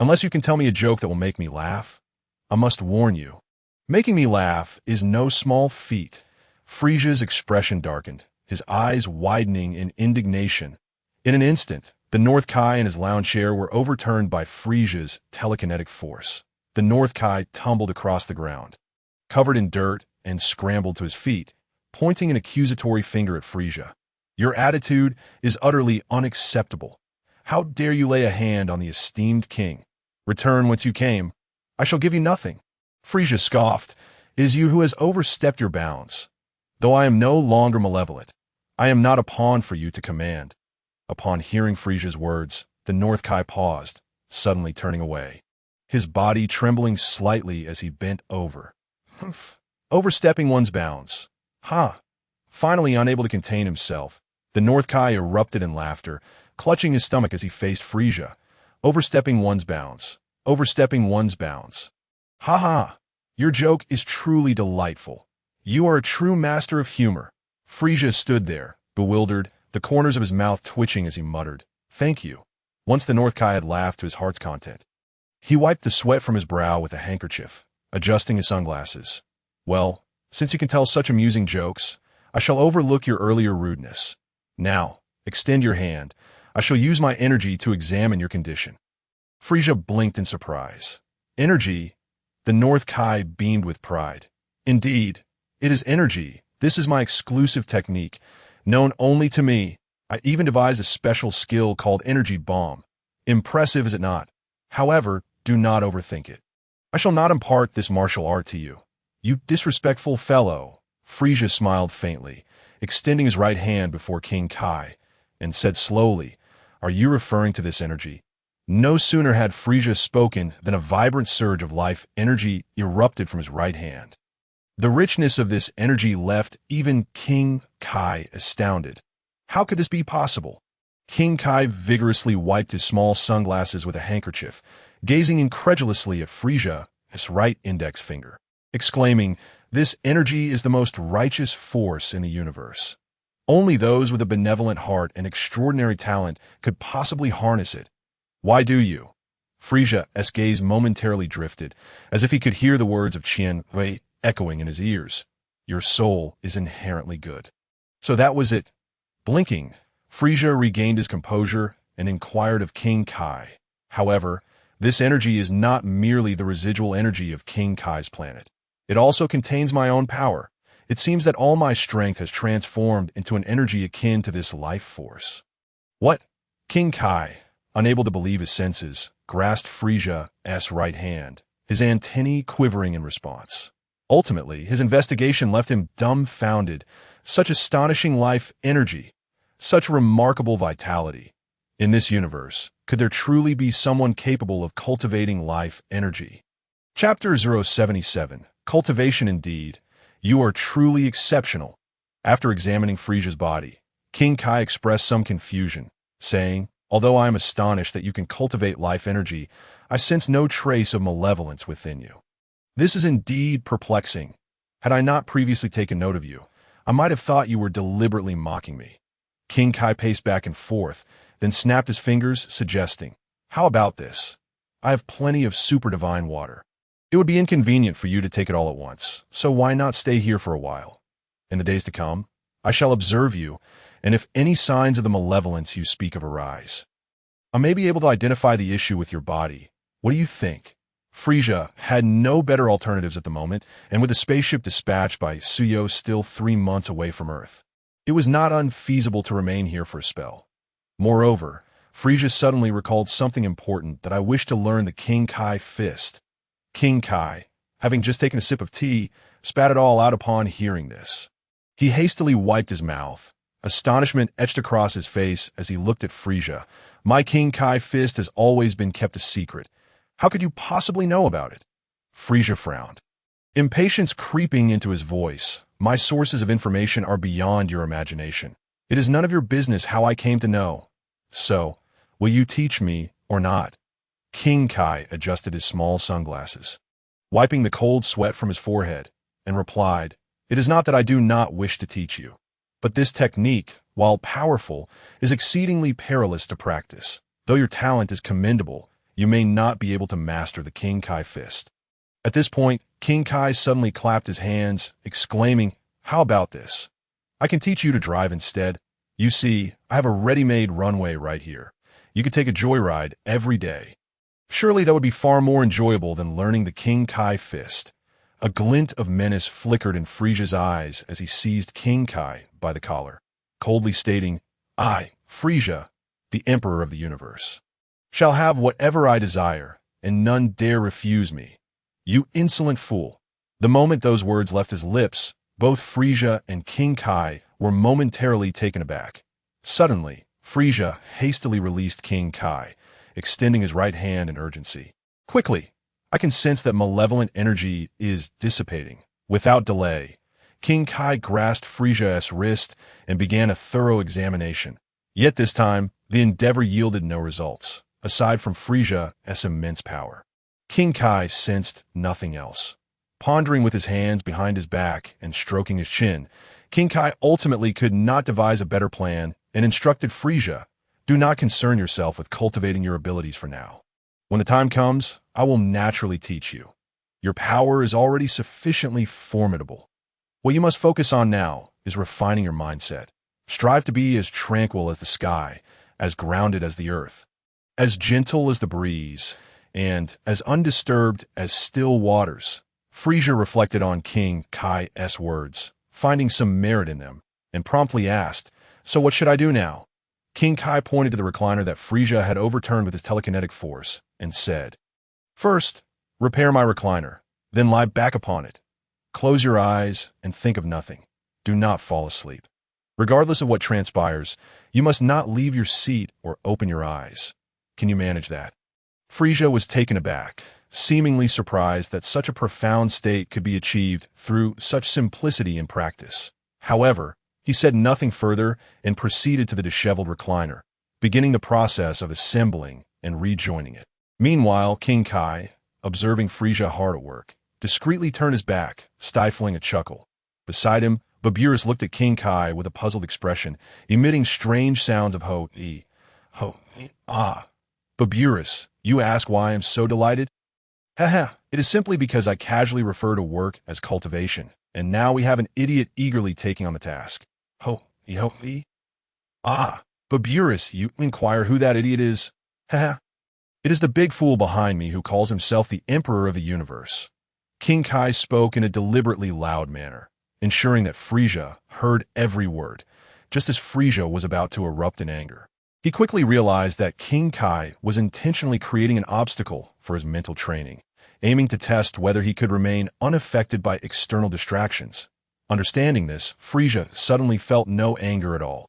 [SPEAKER 1] Unless you can tell me a joke that will make me laugh. I must warn you. Making me laugh is no small feat. Frieza's expression darkened, his eyes widening in indignation. In an instant, the North Kai and his lounge chair were overturned by Frieza's telekinetic force. The North Kai tumbled across the ground, covered in dirt, and scrambled to his feet, pointing an accusatory finger at Frieza. Your attitude is utterly unacceptable. How dare you lay a hand on the esteemed king? Return whence you came. I shall give you nothing. Frieza scoffed. It is you who has overstepped your bounds. Though I am no longer malevolent, I am not a pawn for you to command. Upon hearing Frieza's words, the North Kai paused, suddenly turning away, his body trembling slightly as he bent over. Humph. Overstepping one's bounds. Ha! Finally unable to contain himself, the North Kai erupted in laughter, clutching his stomach as he faced Frieza. Overstepping one's bounds. Overstepping one's bounds. Ha ha! Your joke is truly delightful. You are a true master of humor. Frieza stood there, bewildered, the corners of his mouth twitching as he muttered, "Thank you." Once the North Kai had laughed to his heart's content, he wiped the sweat from his brow with a handkerchief, adjusting his sunglasses. Well, since you can tell such amusing jokes, I shall overlook your earlier rudeness. Now, extend your hand. I shall use my energy to examine your condition. Frieza blinked in surprise. Energy? The North Kai beamed with pride. Indeed, it is energy. This is my exclusive technique, known only to me. I even devised a special skill called Energy Bomb. Impressive, is it not? However, do not overthink it. I shall not impart this martial art to you. You disrespectful fellow. Frieza smiled faintly, extending his right hand before King Kai, and said slowly, "Are you referring to this energy?" No sooner had Frieza spoken than a vibrant surge of life energy erupted from his right hand. The richness of this energy left even King Kai astounded. How could this be possible? King Kai vigorously wiped his small sunglasses with a handkerchief, gazing incredulously at Frieza, his right index finger, exclaiming, "This energy is the most righteous force in the universe. Only those with a benevolent heart and extraordinary talent could possibly harness it. Why do you?" Frieza's gaze momentarily drifted, as if he could hear the words of Qian Wei echoing in his ears. Your soul is inherently good. So that was it. Blinking, Frieza regained his composure and inquired of King Kai. However, this energy is not merely the residual energy of King Kai's planet. It also contains my own power. It seems that all my strength has transformed into an energy akin to this life force. What? King Kai, unable to believe his senses, grasped Frieza's right hand, his antennae quivering in response. Ultimately, his investigation left him dumbfounded. Such astonishing life energy, such remarkable vitality. In this universe, could there truly be someone capable of cultivating life energy? Chapter 077, Cultivation Indeed. You are truly exceptional. After examining Frieza's body, King Kai expressed some confusion, saying, "Although I am astonished that you can cultivate life energy, I sense no trace of malevolence within you. This is indeed perplexing. Had I not previously taken note of you, I might have thought you were deliberately mocking me." King Kai paced back and forth, then snapped his fingers, suggesting, "How about this? I have plenty of super divine water. It would be inconvenient for you to take it all at once, so why not stay here for a while? In the days to come, I shall observe you, and if any signs of the malevolence you speak of arise, I may be able to identify the issue with your body. What do you think? Frieza had no better alternatives at the moment, and with the spaceship dispatched by Suyo still 3 months away from Earth, it was not unfeasible to remain here for a spell. Moreover, Frieza suddenly recalled something important that I wish to learn: the King Kai fist. King Kai, having just taken a sip of tea, spat it all out upon hearing this. He hastily wiped his mouth. Astonishment etched across his face as he looked at Frieza. My King Kai fist has always been kept a secret. How could you possibly know about it? Frieza frowned, impatience creeping into his voice. My sources of information are beyond your imagination. It is none of your business how I came to know. So, will you teach me or not? King Kai adjusted his small sunglasses, wiping the cold sweat from his forehead, and replied, It is not that I do not wish to teach you, but this technique, while powerful, is exceedingly perilous to practice. Though your talent is commendable, you may not be able to master the King Kai fist. At this point, King Kai suddenly clapped his hands, exclaiming, How about this? I can teach you to drive instead. You see, I have a ready-made runway right here. You could take a joyride every day. Surely that would be far more enjoyable than learning the King Kai fist. A glint of menace flickered in Frieza's eyes as he seized King Kai by the collar, coldly stating, I, Frieza, the Emperor of the Universe, shall have whatever I desire, and none dare refuse me. You insolent fool. The moment those words left his lips, both Frieza and King Kai were momentarily taken aback. Suddenly, Frieza hastily released King Kai, extending his right hand in urgency. Quickly, I can sense that malevolent energy is dissipating. Without delay, King Kai grasped Frieza's wrist and began a thorough examination. Yet this time, the endeavor yielded no results, aside from Frieza's immense power. King Kai sensed nothing else. Pondering with his hands behind his back and stroking his chin, King Kai ultimately could not devise a better plan and instructed Frieza, Do not concern yourself with cultivating your abilities for now. When the time comes, I will naturally teach you. Your power is already sufficiently formidable. What you must focus on now is refining your mindset. Strive to be as tranquil as the sky, as grounded as the earth, as gentle as the breeze, and as undisturbed as still waters. Frieza reflected on King Kai's words, finding some merit in them, and promptly asked, So what should I do now? King Kai pointed to the recliner that Frieza had overturned with his telekinetic force, and said, First, repair my recliner, then lie back upon it. Close your eyes and think of nothing. Do not fall asleep. Regardless of what transpires, you must not leave your seat or open your eyes. Can you manage that? Frieza was taken aback, seemingly surprised that such a profound state could be achieved through such simplicity in practice. However, he said nothing further and proceeded to the disheveled recliner, beginning the process of assembling and rejoining it. Meanwhile, King Kai, observing Frieza hard at work, discreetly turned his back, stifling a chuckle. Beside him, Baburis looked at King Kai with a puzzled expression, emitting strange sounds of ho-e, ah. Baburis, you ask why I am so delighted? Haha, it is simply because I casually refer to work as cultivation, and now we have an idiot eagerly taking on the task. Ho-e. Ah, Baburis, you inquire who that idiot is? Haha. It is the big fool behind me who calls himself the Emperor of the Universe. King Kai spoke in a deliberately loud manner, ensuring that Frieza heard every word, just as Frieza was about to erupt in anger. He quickly realized that King Kai was intentionally creating an obstacle for his mental training, aiming to test whether he could remain unaffected by external distractions. Understanding this, Frieza suddenly felt no anger at all.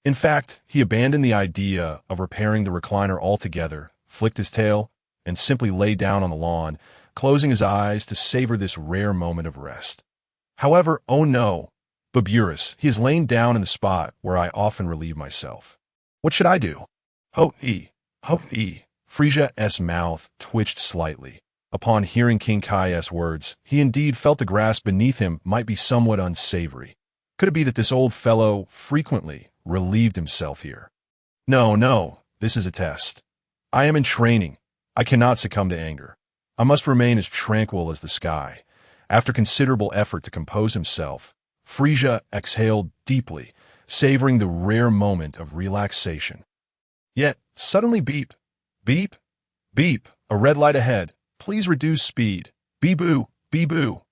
[SPEAKER 1] In fact, he abandoned the idea of repairing the recliner altogether, flicked his tail, and simply lay down on the lawn, closing his eyes to savor this rare moment of rest. However, oh no, Baburis, he is laying down in the spot where I often relieve myself. What should I do? Ho-e. Frieza's mouth twitched slightly. Upon hearing King Kai's words, he indeed felt the grass beneath him might be somewhat unsavory. Could it be that this old fellow frequently relieved himself here? No, this is a test. I am in training. I cannot succumb to anger. I must remain as tranquil as the sky. After considerable effort to compose himself, Frieza exhaled deeply, savoring the rare moment of relaxation. Yet, suddenly beep, beep, beep, a red light ahead. Please reduce speed. Bee-boo, bee-boo.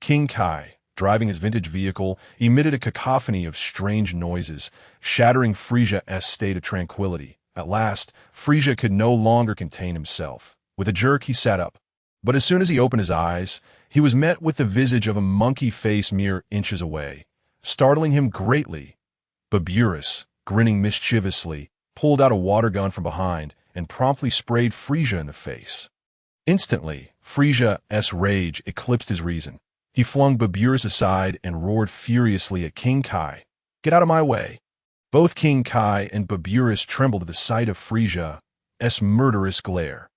[SPEAKER 1] King Kai, driving his vintage vehicle, emitted a cacophony of strange noises, shattering Frieza's state of tranquility. At last, Frieza could no longer contain himself. With a jerk, he sat up. But as soon as he opened his eyes, he was met with the visage of a monkey face mere inches away, startling him greatly. Baburus, grinning mischievously, pulled out a water gun from behind and promptly sprayed Frieza in the face. Instantly, Frieza's rage eclipsed his reason. He flung Baburus aside and roared furiously at King Kai. "Get out of my way!" Both King Kai and Baburus trembled at the sight of Frieza's murderous glare.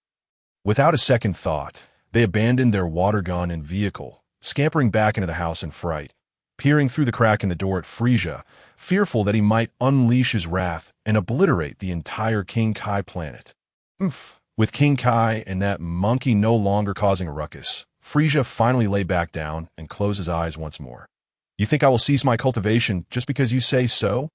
[SPEAKER 1] Without a second thought, they abandoned their water gun and vehicle, scampering back into the house in fright, peering through the crack in the door at Frieza, fearful that he might unleash his wrath and obliterate the entire King Kai planet. With King Kai and that monkey no longer causing a ruckus, Frieza finally lay back down and closed his eyes once more. "You think I will cease my cultivation just because you say so?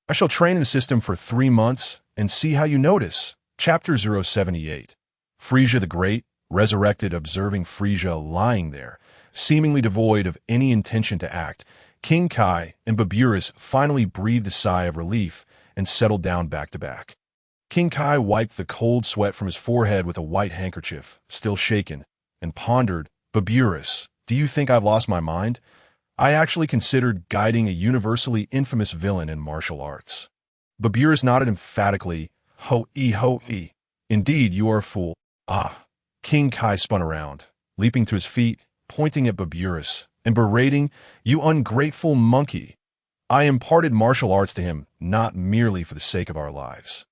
[SPEAKER 1] I shall train in the system for 3 months and see how you notice." Chapter 078. Frieza the Great, resurrected, observing Frieza lying there, seemingly devoid of any intention to act, King Kai and Baburus finally breathed a sigh of relief and settled down back to back. King Kai wiped the cold sweat from his forehead with a white handkerchief, still shaken, and pondered, "Baburus, do you think I've lost my mind? I actually considered guiding a universally infamous villain in martial arts." Baburus nodded emphatically, "Ho-e. Indeed, you are a fool." "Ah." King Kai spun around, leaping to his feet, pointing at Baburus, and berating, "You ungrateful monkey. I imparted martial arts to him not merely for the sake of our lives.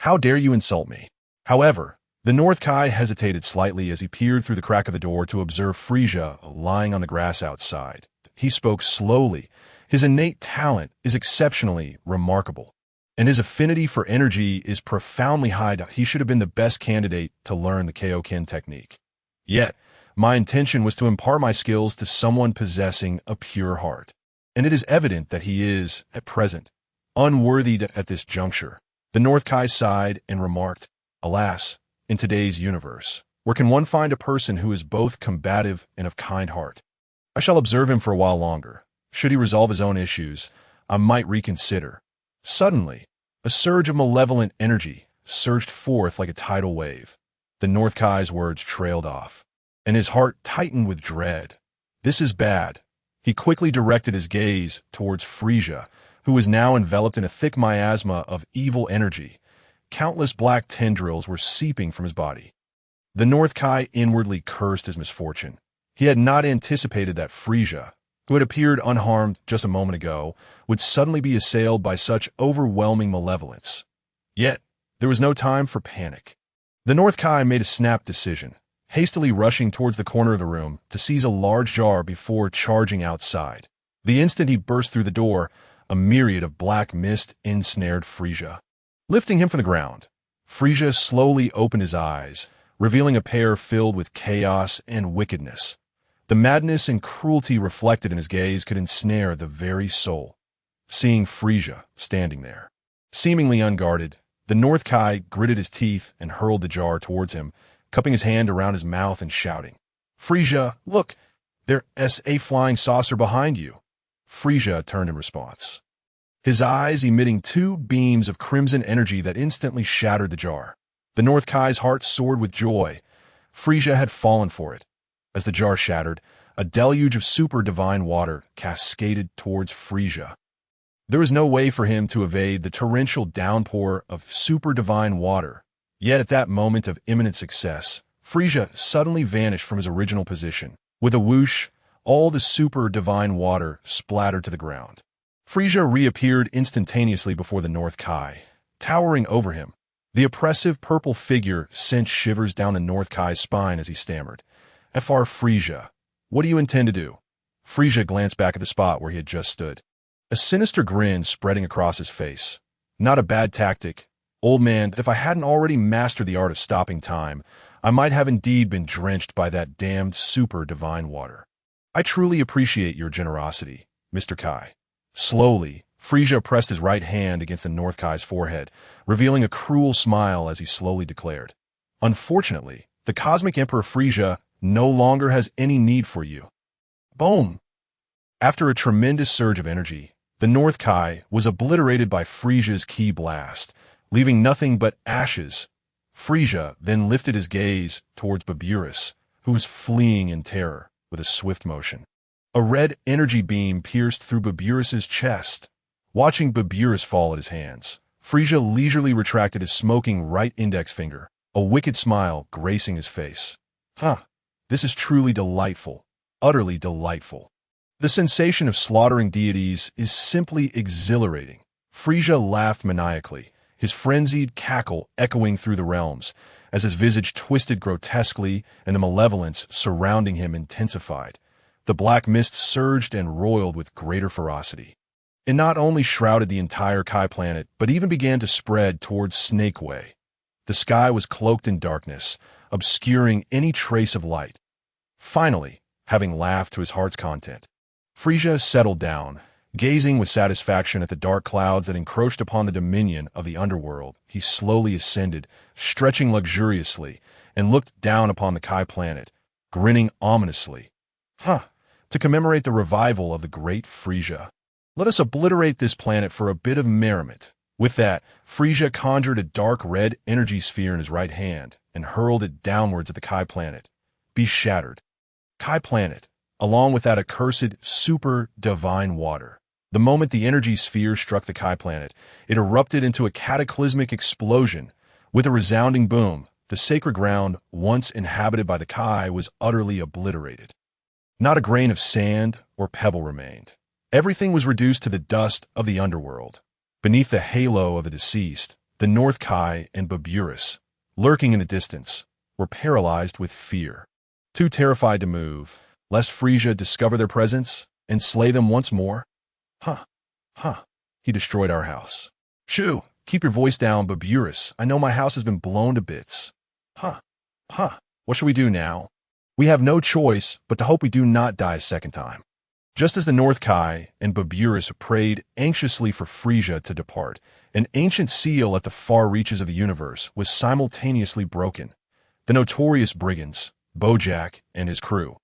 [SPEAKER 1] How dare you insult me?" However, the North Kai hesitated slightly as he peered through the crack of the door to observe Frieza lying on the grass outside. He spoke slowly. His innate talent is exceptionally remarkable, and his affinity for energy is profoundly high. He should have been the best candidate to learn the Kaioken technique. Yet, my intention was to impart my skills to someone possessing a pure heart, and it is evident that he is, at present, unworthy at this juncture. The North Kai sighed and remarked, "Alas, in today's universe, where can one find a person who is both combative and of kind heart? I shall observe him for a while longer. Should he resolve his own issues, I might reconsider." Suddenly, a surge of malevolent energy surged forth like a tidal wave. The North Kai's words trailed off, and his heart tightened with dread. "This is bad." He quickly directed his gaze towards Frieza, who was now enveloped in a thick miasma of evil energy. Countless black tendrils were seeping from his body. The North Kai inwardly cursed his misfortune. He had not anticipated that Frieza, who had appeared unharmed just a moment ago, would suddenly be assailed by such overwhelming malevolence. Yet, there was no time for panic. The North Kai made a snap decision, hastily rushing towards the corner of the room to seize a large jar before charging outside. The instant he burst through the door, a myriad of black mist ensnared Frieza. Lifting him from the ground, Frieza slowly opened his eyes, revealing a pair filled with chaos and wickedness. The madness and cruelty reflected in his gaze could ensnare the very soul. Seeing Frieza standing there, seemingly unguarded, the North Kai gritted his teeth and hurled the jar towards him, cupping his hand around his mouth and shouting, "Frieza, look! There's a flying saucer behind you." Frieza turned in response, his eyes emitting 2 beams of crimson energy that instantly shattered the jar. The North Kai's heart soared with joy. Frieza had fallen for it. As the jar shattered, a deluge of super divine water cascaded towards Frieza. There was no way for him to evade the torrential downpour of super divine water. Yet at that moment of imminent success, Frieza suddenly vanished from his original position. With a whoosh, all the super divine water splattered to the ground. Frieza reappeared instantaneously before the North Kai, towering over him. The oppressive purple figure sent shivers down the North Kai's spine as he stammered, "Fr Frieza, what do you intend to do?" Frieza glanced back at the spot where he had just stood, a sinister grin spreading across his face. "Not a bad tactic. Old man, if I hadn't already mastered the art of stopping time, I might have indeed been drenched by that damned super divine water. I truly appreciate your generosity, Mr. Kai. Slowly, Frieza pressed his right hand against the North Kai's forehead, revealing a cruel smile as he slowly declared, "Unfortunately, the Cosmic Emperor Frieza no longer has any need for you." Boom! After a tremendous surge of energy, the North Kai was obliterated by Frieza's ki blast, leaving nothing but ashes. Frieza then lifted his gaze towards Baburus, who was fleeing in terror with a swift motion. A red energy beam pierced through Baburus's chest. Watching Baburus fall at his hands, Frieza leisurely retracted his smoking right index finger, a wicked smile gracing his face. This is truly delightful, utterly delightful. The sensation of slaughtering deities is simply exhilarating. Frieza laughed maniacally, his frenzied cackle echoing through the realms, as his visage twisted grotesquely and the malevolence surrounding him intensified. The black mist surged and roiled with greater ferocity. It not only shrouded the entire Kai planet, but even began to spread towards Snake Way. The sky was cloaked in darkness, obscuring any trace of light. Finally, having laughed to his heart's content, Frieza settled down, gazing with satisfaction at the dark clouds that encroached upon the dominion of the underworld. He slowly ascended, stretching luxuriously, and looked down upon the Kai planet, grinning ominously. To commemorate the revival of the great Frieza, let us obliterate this planet for a bit of merriment. With that, Frieza conjured a dark red energy sphere in his right hand and hurled it downwards at the Kai planet. Be shattered. Kai planet, along with that accursed super divine water. The moment the energy sphere struck the Kai planet, it erupted into a cataclysmic explosion. With a resounding boom, the sacred ground once inhabited by the Kai was utterly obliterated. Not a grain of sand or pebble remained. Everything was reduced to the dust of the underworld. Beneath the halo of the deceased, the North Kai and Baburus, lurking in the distance, were paralyzed with fear. Too terrified to move, lest Frieza discover their presence and slay them once more. He destroyed our house. Shoo, keep your voice down, Baburus. I know my house has been blown to bits. What shall we do now? We have no choice but to hope we do not die a second time. Just as the North Kai and Baburus prayed anxiously for Frieza to depart, an ancient seal at the far reaches of the universe was simultaneously broken. The notorious brigands, Bojack and his crew,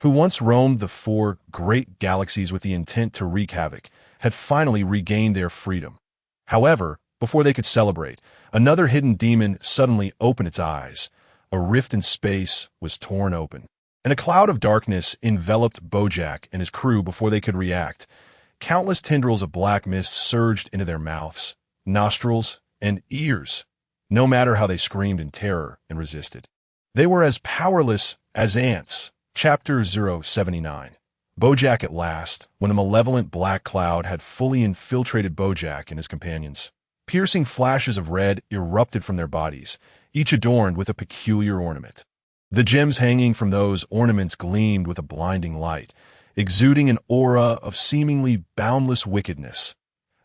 [SPEAKER 1] who once roamed the four great galaxies with the intent to wreak havoc, had finally regained their freedom. However, before they could celebrate, another hidden demon suddenly opened its eyes. A rift in space was torn open, and a cloud of darkness enveloped Bojack and his crew before they could react. Countless tendrils of black mist surged into their mouths, nostrils, and ears, no matter how they screamed in terror and resisted. They were as powerless as ants. Chapter 079. Bojack at last, when a malevolent black cloud had fully infiltrated Bojack and his companions. Piercing flashes of red erupted from their bodies, each adorned with a peculiar ornament. The gems hanging from those ornaments gleamed with a blinding light, exuding an aura of seemingly boundless wickedness.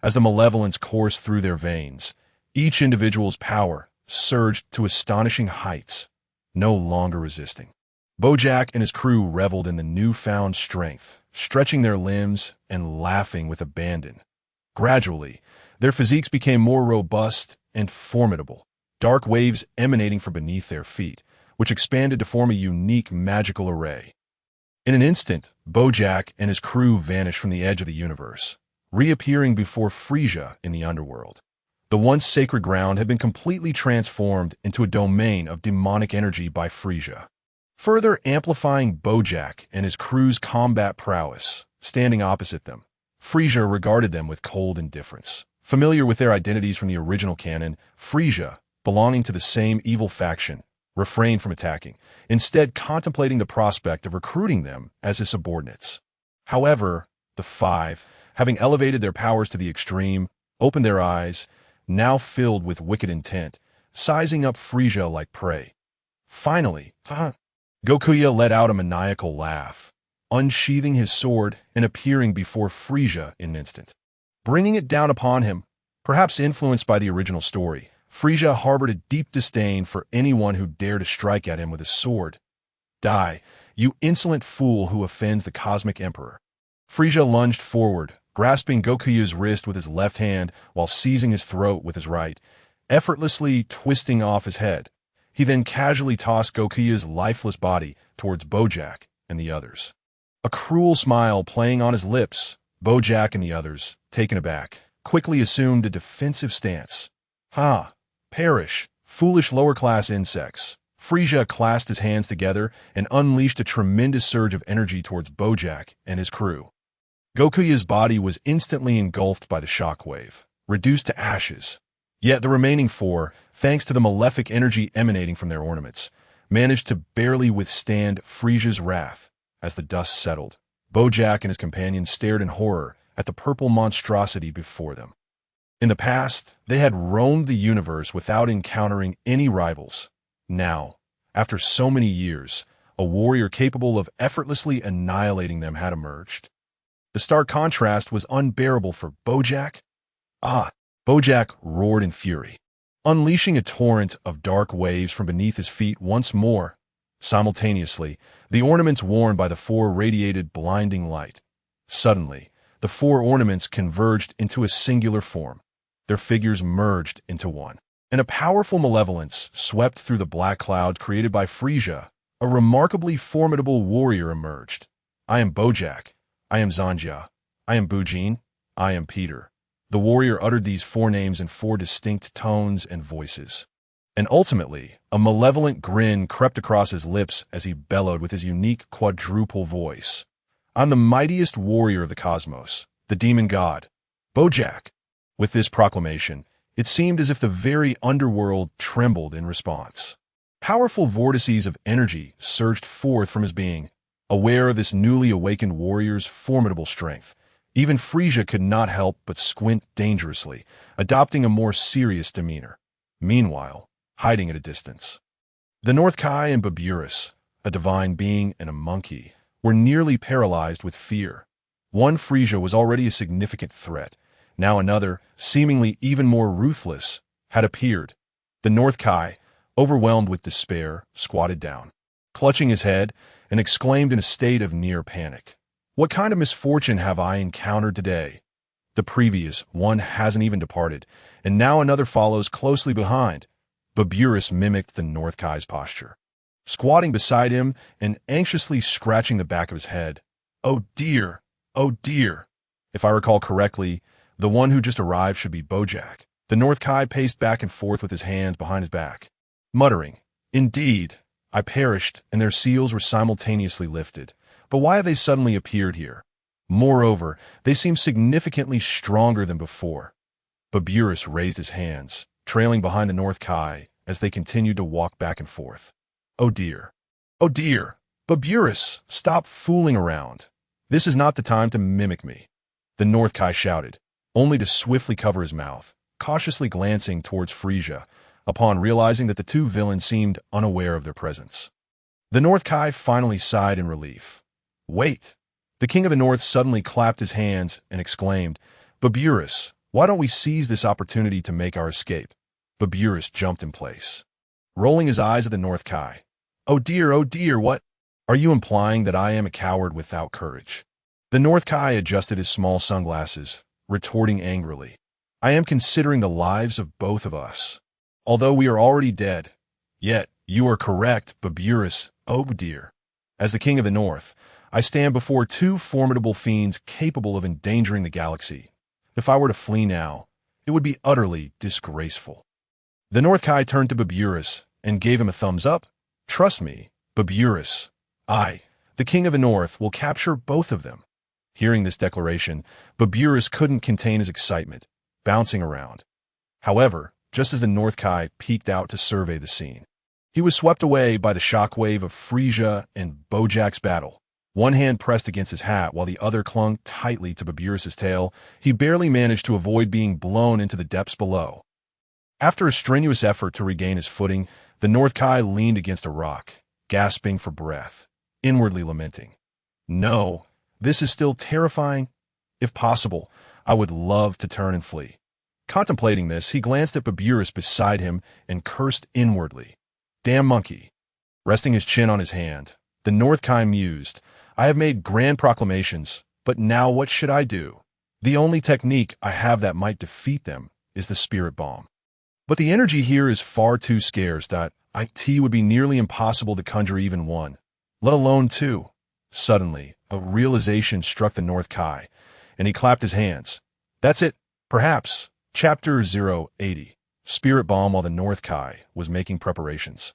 [SPEAKER 1] As the malevolence coursed through their veins, each individual's power surged to astonishing heights, no longer resisting. Bojack and his crew reveled in the newfound strength, stretching their limbs and laughing with abandon. Gradually, their physiques became more robust and formidable, dark waves emanating from beneath their feet, which expanded to form a unique magical array. In an instant, Bojack and his crew vanished from the edge of the universe, reappearing before Frieza in the underworld. The once sacred ground had been completely transformed into a domain of demonic energy by Frieza, further amplifying Bojack and his crew's combat prowess. Standing opposite them, Frieza regarded them with cold indifference. Familiar with their identities from the original canon, Frieza, belonging to the same evil faction, refrained from attacking, instead contemplating the prospect of recruiting them as his subordinates. However, the five, having elevated their powers to the extreme, opened their eyes, now filled with wicked intent, sizing up Frieza like prey. Finally, Gokuya let out a maniacal laugh, unsheathing his sword and appearing before Frieza in an instant. Bringing it down upon him, perhaps influenced by the original story, Frieza harbored a deep disdain for anyone who dared to strike at him with his sword. Die, you insolent fool who offends the Cosmic Emperor. Frieza lunged forward, grasping Goku's wrist with his left hand while seizing his throat with his right, effortlessly twisting off his head. He then casually tossed Goku's lifeless body towards Bojack and the others. A cruel smile playing on his lips, Bojack and the others, taken aback, quickly assumed a defensive stance. Ha! Perish, foolish lower-class insects. Frieza clasped his hands together and unleashed a tremendous surge of energy towards Bojack and his crew. Goku's body was instantly engulfed by the shockwave, reduced to ashes. Yet the remaining four, thanks to the malefic energy emanating from their ornaments, managed to barely withstand Frieza's wrath. As the dust settled, Bojack and his companions stared in horror at the purple monstrosity before them. In the past, they had roamed the universe without encountering any rivals. Now, after so many years, a warrior capable of effortlessly annihilating them had emerged. The stark contrast was unbearable for Bojack. Bojack roared in fury, unleashing a torrent of dark waves from beneath his feet once more. Simultaneously, the ornaments worn by the four radiated blinding light. Suddenly, the four ornaments converged into a singular form. Their figures merged into one, and a powerful malevolence swept through the black clouds created by Frieza. A remarkably formidable warrior emerged. I am Bojack. I am Zanja. I am Bujin. I am Peter. The warrior uttered these four names in four distinct tones and voices. And ultimately, a malevolent grin crept across his lips as he bellowed with his unique quadruple voice. I'm the mightiest warrior of the cosmos, the demon god, Bojack. With this proclamation, it seemed as if the very underworld trembled in response. Powerful vortices of energy surged forth from his being. Aware of this newly awakened warrior's formidable strength, even Frieza could not help but squint dangerously, adopting a more serious demeanor. Meanwhile, hiding at a distance, the North Kai and Baburus, a divine being and a monkey, were nearly paralyzed with fear. One Frieza was already a significant threat. Now another, seemingly even more ruthless, had appeared. The North Kai, overwhelmed with despair, squatted down, clutching his head, and exclaimed in a state of near panic. What kind of misfortune have I encountered today? The previous one hasn't even departed, and now another follows closely behind. Baburus mimicked the North Kai's posture, squatting beside him and anxiously scratching the back of his head. Oh dear, oh dear. If I recall correctly, the one who just arrived should be Bojack. The North Kai paced back and forth with his hands behind his back, muttering, Indeed, I perished, and their seals were simultaneously lifted. But why have they suddenly appeared here? Moreover, they seem significantly stronger than before. Baburus raised his hands, trailing behind the North Kai as they continued to walk back and forth. Oh dear. Oh dear. Baburus, stop fooling around. This is not the time to mimic me. The North Kai shouted, only to swiftly cover his mouth, cautiously glancing towards Frieza, upon realizing that the two villains seemed unaware of their presence. The North Kai finally sighed in relief. Wait! The King of the North suddenly clapped his hands and exclaimed, Baburus, why don't we seize this opportunity to make our escape? Baburus jumped in place, rolling his eyes at the North Kai. Oh dear, what? Are you implying that I am a coward without courage? The North Kai adjusted his small sunglasses, retorting angrily. I am considering the lives of both of us. Although we are already dead. Yet, you are correct, Baburus, oh dear. As the King of the North, I stand before two formidable fiends capable of endangering the galaxy. If I were to flee now, it would be utterly disgraceful. The North Kai turned to Baburus and gave him a thumbs up. Trust me, Baburus, I, the King of the North, will capture both of them. Hearing this declaration, Baburus couldn't contain his excitement, bouncing around. However, just as the North Kai peeked out to survey the scene, he was swept away by the shockwave of Frieza and Bojack's battle. One hand pressed against his hat while the other clung tightly to Baburus's tail. He barely managed to avoid being blown into the depths below. After a strenuous effort to regain his footing, the North Kai leaned against a rock, gasping for breath, inwardly lamenting. No, this is still terrifying. If possible, I would love to turn and flee. Contemplating this, he glanced at Baburus beside him and cursed inwardly. Damn monkey. Resting his chin on his hand, the North Kai mused, I have made grand proclamations, but now what should I do? The only technique I have that might defeat them is the spirit bomb. But the energy here is far too scarce that it would be nearly impossible to conjure even one, let alone two. Suddenly, a realization struck the North Kai, and he clapped his hands. That's it, perhaps. Chapter 080. Spirit Bomb while the North Kai was making preparations.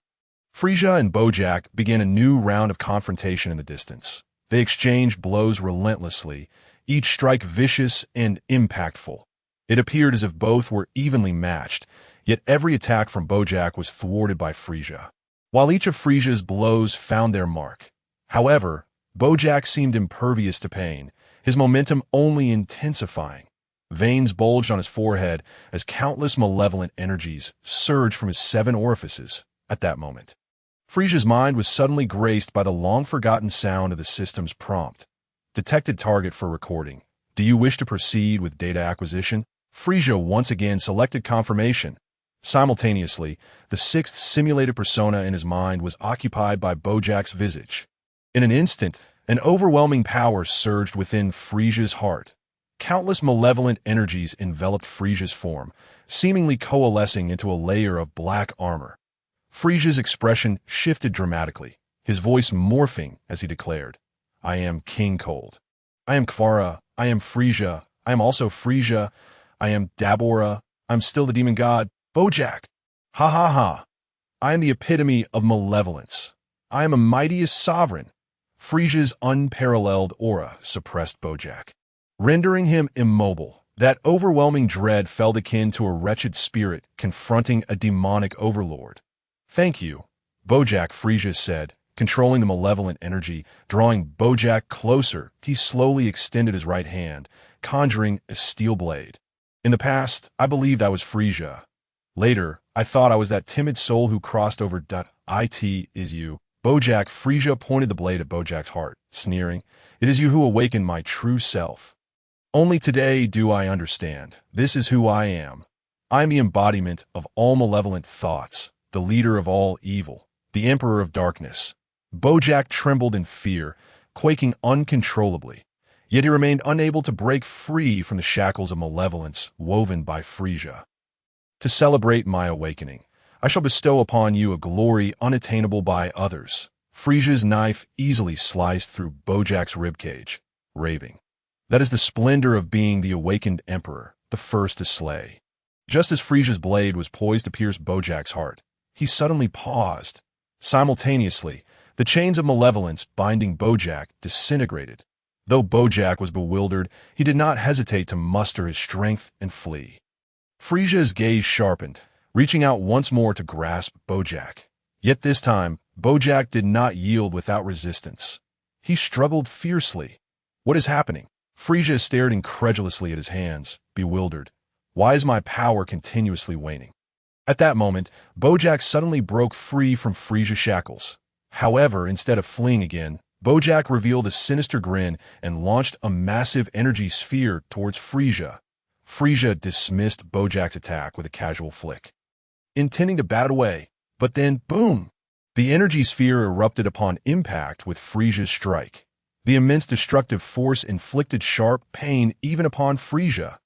[SPEAKER 1] Frieza and Bojack began a new round of confrontation in the distance. They exchanged blows relentlessly, each strike vicious and impactful. It appeared as if both were evenly matched, yet every attack from Bojack was thwarted by Frieza, while each of Frieza's blows found their mark. However, Bojack seemed impervious to pain, his momentum only intensifying. Veins bulged on his forehead as countless malevolent energies surged from his 7 orifices at that moment. Frieza's mind was suddenly graced by the long-forgotten sound of the system's prompt. Detected target for recording. Do you wish to proceed with data acquisition? Frieza once again selected confirmation. Simultaneously, the 6th simulated persona in his mind was occupied by Bojack's visage. In an instant, an overwhelming power surged within Frieza's heart. Countless malevolent energies enveloped Frieza's form, seemingly coalescing into a layer of black armor. Frieza's expression shifted dramatically, his voice morphing as he declared, I am King Cold. I am Kfara. I am Frieza. I am also Frieza. I am Dabura. I'm still the demon god, Bojack. Ha ha ha. I am the epitome of malevolence. I am a mightiest sovereign. Frieza's unparalleled aura suppressed Bojack, rendering him immobile. That overwhelming dread felt akin to a wretched spirit confronting a demonic overlord. Thank you, Bojack, Frieza said, controlling the malevolent energy. Drawing Bojack closer, he slowly extended his right hand, conjuring a steel blade. In the past, I believed I was Frieza. Later, I thought I was that timid soul who crossed over. It is you, Bojack. Frieza pointed the blade at Bojack's heart, sneering, It is you who awakened my true self. Only today do I understand. This is who I am. I am the embodiment of all malevolent thoughts, the leader of all evil, the emperor of darkness. Bojack trembled in fear, quaking uncontrollably, yet he remained unable to break free from the shackles of malevolence woven by Frieza. To celebrate my awakening, I shall bestow upon you a glory unattainable by others. Frieza's knife easily sliced through Bojack's ribcage, raving. That is the splendor of being the awakened emperor, the first to slay. Just as Frieza's blade was poised to pierce Bojack's heart, he suddenly paused. Simultaneously, the chains of malevolence binding Bojack disintegrated. Though Bojack was bewildered, he did not hesitate to muster his strength and flee. Frieza's gaze sharpened, reaching out once more to grasp Bojack. Yet this time, Bojack did not yield without resistance. He struggled fiercely. What is happening? Frieza stared incredulously at his hands, bewildered. Why is my power continuously waning? At that moment, Bojack suddenly broke free from Frieza's shackles. However, instead of fleeing again, Bojack revealed a sinister grin and launched a massive energy sphere towards Frieza. Frieza dismissed Bojack's attack with a casual flick, intending to bat it away, but then, boom! The energy sphere erupted upon impact with Frieza's strike. The immense destructive force inflicted sharp pain even upon Frieza.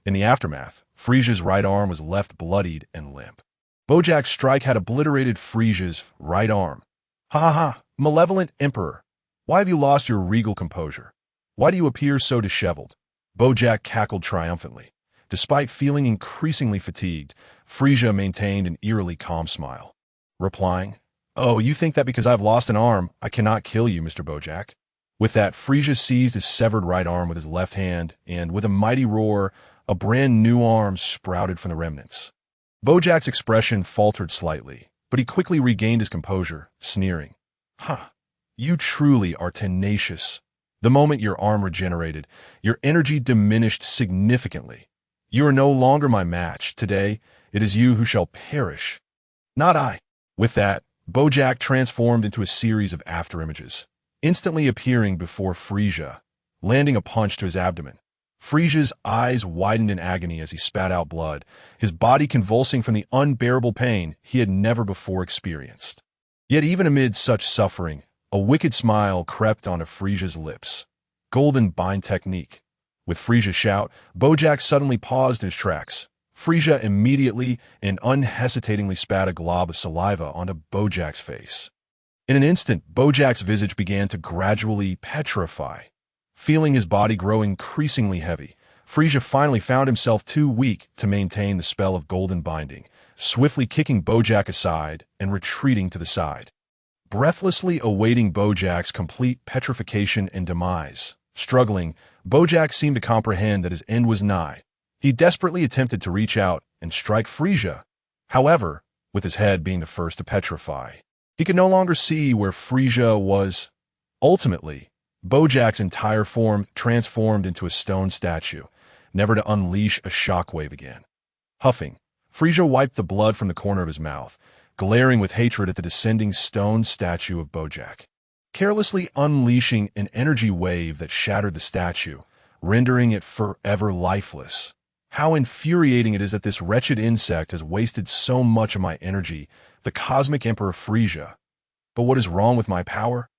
[SPEAKER 1] In the aftermath, Frieza's right arm was left bloodied and limp. Bojack's strike had obliterated Frieza's right arm. Ha ha ha, malevolent emperor! Why have you lost your regal composure? Why do you appear so disheveled? Bojack cackled triumphantly. Despite feeling increasingly fatigued, Frieza maintained an eerily calm smile, replying, Oh, you think that because I've lost an arm, I cannot kill you, Mr. Bojack? With that, Frieza seized his severed right arm with his left hand, and with a mighty roar, a brand new arm sprouted from the remnants. Bojack's expression faltered slightly, but he quickly regained his composure, sneering. You truly are tenacious. The moment your arm regenerated, your energy diminished significantly. You are no longer my match. Today, it is you who shall perish, not I. With that, Bojack transformed into a series of afterimages, instantly appearing before Frieza, landing a punch to his abdomen. Frieza's eyes widened in agony as he spat out blood, his body convulsing from the unbearable pain he had never before experienced. Yet even amid such suffering, a wicked smile crept onto Frieza's lips. Golden bind technique. With Frieza's shout, Bojack suddenly paused in his tracks. Frieza immediately and unhesitatingly spat a glob of saliva onto Bojack's face. In an instant, Bojack's visage began to gradually petrify. Feeling his body grow increasingly heavy, Frieza finally found himself too weak to maintain the spell of golden binding, swiftly kicking Bojack aside and retreating to the side. Breathlessly awaiting Bojack's complete petrification and demise. Struggling, Bojack seemed to comprehend that his end was nigh. He desperately attempted to reach out and strike Frieza. However, with his head being the first to petrify, he could no longer see where Frieza was. Ultimately, Bojack's entire form transformed into a stone statue, never to unleash a shockwave again. Huffing, Frieza wiped the blood from the corner of his mouth, glaring with hatred at the descending stone statue of Bojack, carelessly unleashing an energy wave that shattered the statue, rendering it forever lifeless. How infuriating it is that this wretched insect has wasted so much of my energy, the Cosmic Emperor Frieza. But what is wrong with my power?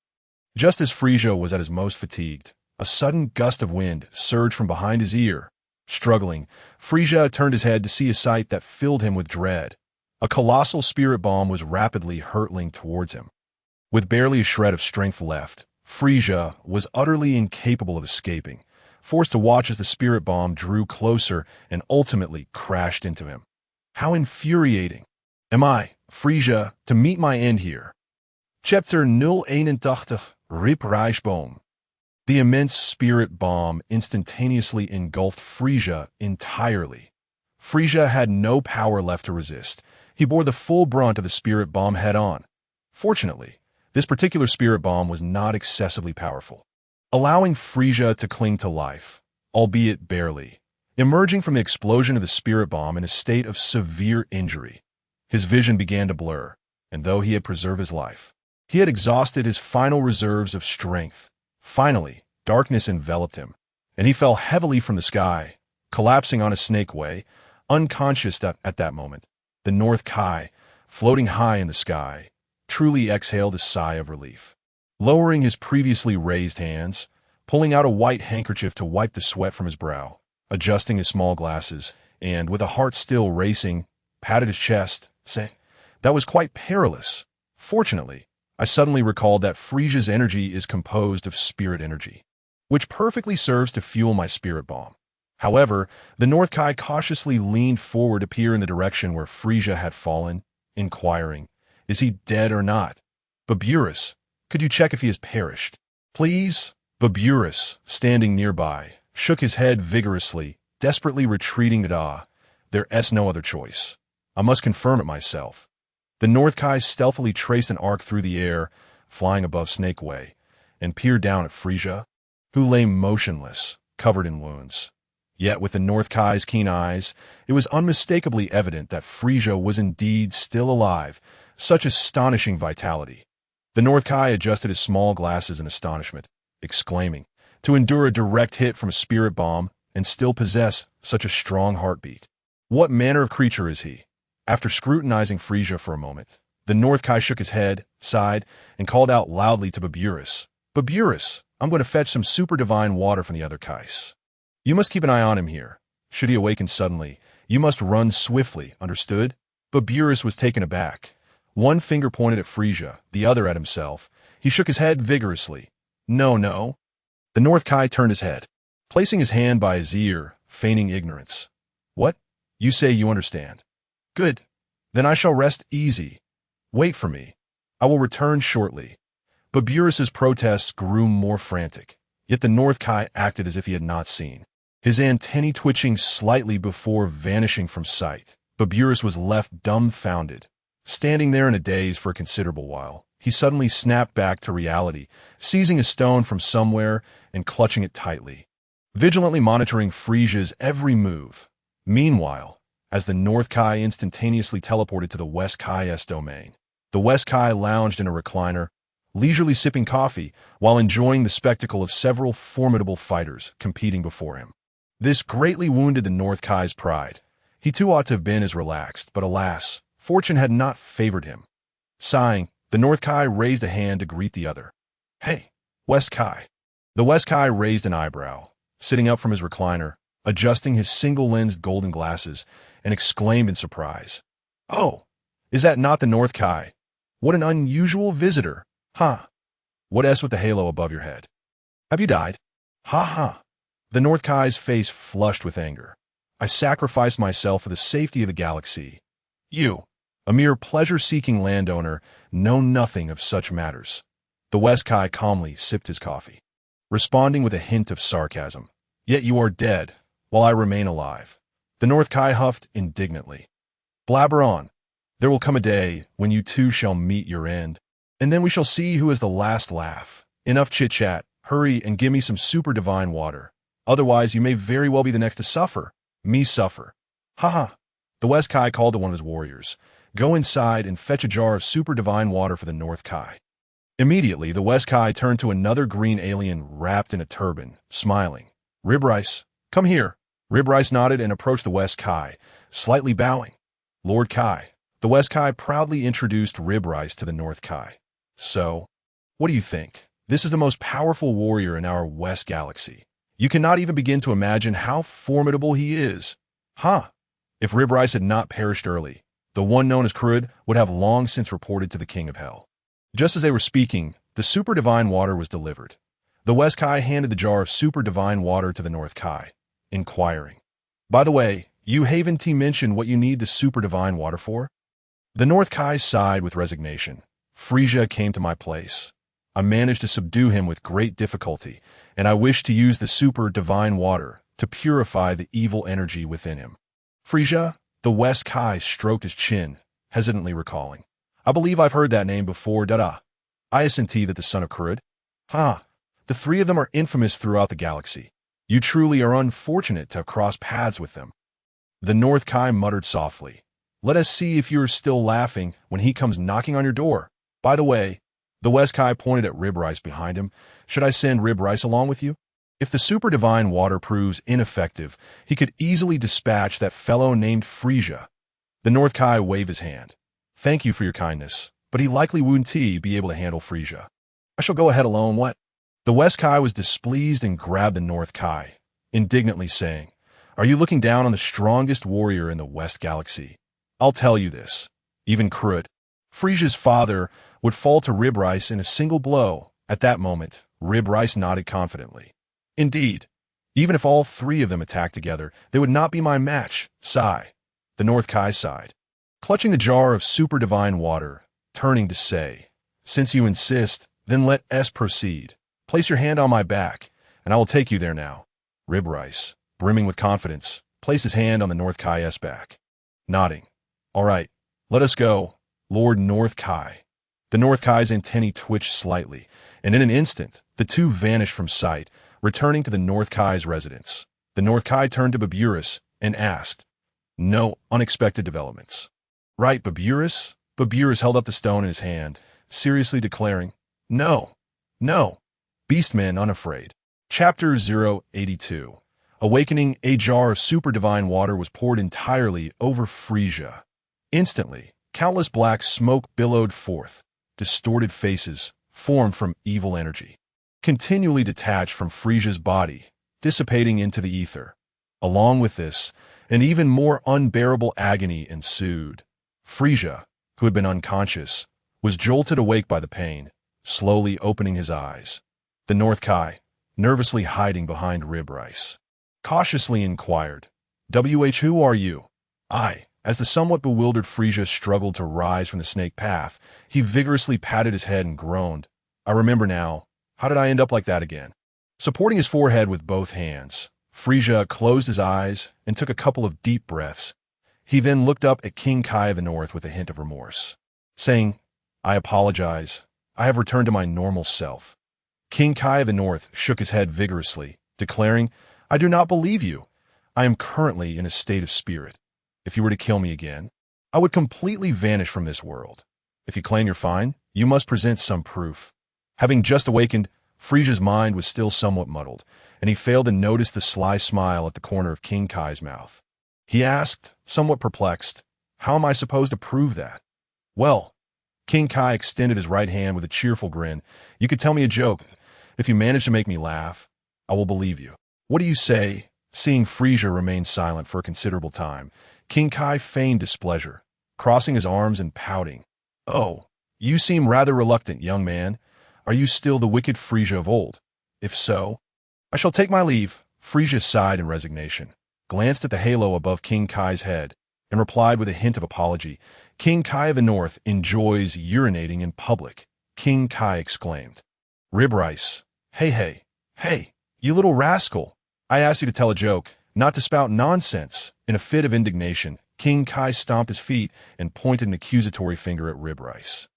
[SPEAKER 1] Just as Frieza was at his most fatigued, a sudden gust of wind surged from behind his ear. Struggling, Frieza turned his head to see a sight that filled him with dread. A colossal spirit bomb was rapidly hurtling towards him. With barely a shred of strength left, Frieza was utterly incapable of escaping, forced to watch as the spirit bomb drew closer and ultimately crashed into him. How infuriating! Am I, Frieza, to meet my end here? Chapter 081, Rip Reichboom. The immense spirit bomb instantaneously engulfed Frieza entirely. Frieza had no power left to resist. He bore the full brunt of the spirit bomb head-on. Fortunately, this particular spirit bomb was not excessively powerful, allowing Frieza to cling to life, albeit barely, emerging from the explosion of the spirit bomb in a state of severe injury. His vision began to blur, and though he had preserved his life, he had exhausted his final reserves of strength. Finally, darkness enveloped him, and he fell heavily from the sky, collapsing on a snake way, unconscious at that moment. The North Kai, floating high in the sky, truly exhaled a sigh of relief. Lowering his previously raised hands, pulling out a white handkerchief to wipe the sweat from his brow, adjusting his small glasses, and, with a heart still racing, patted his chest, saying, "That was quite perilous. Fortunately, I suddenly recalled that Frieza's energy is composed of spirit energy, which perfectly serves to fuel my spirit bomb." However, the North Kai cautiously leaned forward to peer in the direction where Frieza had fallen, inquiring, "Is he dead or not? Baburus, could you check if he has perished?" "Please?" Baburus, standing nearby, shook his head vigorously, desperately retreating at There's no other choice. I must confirm it myself. The North Kai stealthily traced an arc through the air, flying above Snake Way, and peered down at Frieza, who lay motionless, covered in wounds. Yet with the North Kai's keen eyes, it was unmistakably evident that Frieza was indeed still alive. Such astonishing vitality. The North Kai adjusted his small glasses in astonishment, exclaiming, to endure a direct hit from a spirit bomb and still possess such a strong heartbeat. What manner of creature is he? After scrutinizing Frieza for a moment, the North Kai shook his head, sighed, and called out loudly to Baburus, "Baburus, I'm going to fetch some super divine water from the other Kais. You must keep an eye on him here. Should he awaken suddenly, you must run swiftly, understood?" Baburus was taken aback. One finger pointed at Frieza, the other at himself. He shook his head vigorously. No. The North Kai turned his head, placing his hand by his ear, feigning ignorance. "What? You say you understand? Good. Then I shall rest easy. Wait for me. I will return shortly." Baburus's protests grew more frantic, yet the North Kai acted as if he had not seen, his antennae twitching slightly before vanishing from sight. Baburus was left dumbfounded. Standing there in a daze for a considerable while, he suddenly snapped back to reality, seizing a stone from somewhere and clutching it tightly, vigilantly monitoring Frieza's every move. Meanwhile, as the North Kai instantaneously teleported to the West Kai's domain, the West Kai lounged in a recliner, leisurely sipping coffee while enjoying the spectacle of several formidable fighters competing before him. This greatly wounded the North Kai's pride. He too ought to have been as relaxed, but alas, fortune had not favored him. Sighing, the North Kai raised a hand to greet the other. "Hey, West Kai." The West Kai raised an eyebrow, sitting up from his recliner, adjusting his single-lensed golden glasses, and exclaimed in surprise. "Oh, is that not the North Kai? What an unusual visitor, huh? What S with the halo above your head? Have you died? Ha ha." The North Kai's face flushed with anger. "I sacrificed myself for the safety of the galaxy. You, a mere pleasure-seeking landowner, know nothing of such matters." The West Kai calmly sipped his coffee, responding with a hint of sarcasm. "Yet you are dead, while I remain alive." The North Kai huffed indignantly. "Blabber on. There will come a day when you too shall meet your end, and then we shall see who has the last laugh. Enough chit-chat. Hurry and give me some super divine water. Otherwise, you may very well be the next to suffer. Me suffer. Ha ha." The West Kai called to one of his warriors. "Go inside and fetch a jar of super divine water for the North Kai." Immediately, the West Kai turned to another green alien wrapped in a turban, smiling. "Rib Rice, come here." Rib Rice nodded and approached the West Kai, slightly bowing. "Lord Kai." The West Kai proudly introduced Rib Rice to the North Kai. "So, what do you think? This is the most powerful warrior in our West Galaxy. You cannot even begin to imagine how formidable he is. Huh? If Rib Rice had not perished early, the one known as Krud would have long since reported to the King of Hell." Just as they were speaking, the super divine water was delivered. The West Kai handed the jar of super divine water to the North Kai, inquiring, "By the way, you haven't mentioned what you need the super divine water for?" The North Kai sighed with resignation. "Frieza came to my place. I managed to subdue him with great difficulty, and I wish to use the super divine water to purify the evil energy within him." "Frieza?" The West Kai stroked his chin, hesitantly recalling. "I believe I've heard that name before, da-da. I assent that the son of Krud." "Ha! The three of them are infamous throughout the galaxy. You truly are unfortunate to have crossed paths with them." The North Kai muttered softly. "Let us see if you are still laughing when he comes knocking on your door. By the way," the West Kai pointed at Rib Rice behind him, "should I send Rib Rice along with you? If the super divine water proves ineffective, he could easily dispatch that fellow named Frieza." The North Kai waved his hand. "Thank you for your kindness, but he likely wouldn't be able to handle Frieza. I shall go ahead alone, what?" The West Kai was displeased and grabbed the North Kai, indignantly saying, "Are you looking down on the strongest warrior in the West Galaxy? I'll tell you this. Even Krud, Frieza's father, would fall to Rib Rice in a single blow." At that moment, Rib Rice nodded confidently. "Indeed, even if all three of them attacked together, they would not be my match." Sigh. The North Kai sighed, clutching the jar of super divine water, turning to say, "Since you insist, then let us proceed. Place your hand on my back, and I will take you there now." Rib Rice, brimming with confidence, placed his hand on the North Kai's back, nodding. "All right, let us go, Lord North Kai." The North Kai's antennae twitched slightly, and in an instant, the two vanished from sight, returning to the North Kai's residence. The North Kai turned to Baburus and asked, "No unexpected developments?" "Right, Baburus?" Baburus held up the stone in his hand, seriously declaring, "No, no." Beastmen unafraid. Chapter 082. Awakening. A jar of super divine water was poured entirely over Frieza. Instantly, countless black smoke billowed forth. Distorted faces formed from evil energy, continually detached from Frieza's body, dissipating into the ether. Along with this, an even more unbearable agony ensued. Frieza, who had been unconscious, was jolted awake by the pain, slowly opening his eyes. The North Kai, nervously hiding behind Rib Rice, cautiously inquired, "Who are you?" As the somewhat bewildered Frieza struggled to rise from the snake path, he vigorously patted his head and groaned. "I remember now. How did I end up like that again?" Supporting his forehead with both hands, Frieza closed his eyes and took a couple of deep breaths. He then looked up at King Kai of the North with a hint of remorse, saying, "I apologize. I have returned to my normal self." King Kai of the North shook his head vigorously, declaring, "I do not believe you. I am currently in a state of spirit. If you were to kill me again, I would completely vanish from this world. If you claim you're fine, you must present some proof." Having just awakened, Frieza's mind was still somewhat muddled, and he failed to notice the sly smile at the corner of King Kai's mouth. He asked, somewhat perplexed, "How am I supposed to prove that?" "Well," King Kai extended his right hand with a cheerful grin, "you could tell me a joke. If you manage to make me laugh, I will believe you." "What do you say?" Seeing Frieza remain silent for a considerable time, King Kai feigned displeasure, crossing his arms and pouting. "Oh, you seem rather reluctant, young man. Are you still the wicked Frieza of old? If so, I shall take my leave." Frieza sighed in resignation, glanced at the halo above King Kai's head, and replied with a hint of apology. "King Kai of the North enjoys urinating in public." King Kai exclaimed. "Rib rice. Hey, you little rascal. I asked you to tell a joke, not to spout nonsense." In a fit of indignation, King Kai stomped his feet and pointed an accusatory finger at Rib Rice.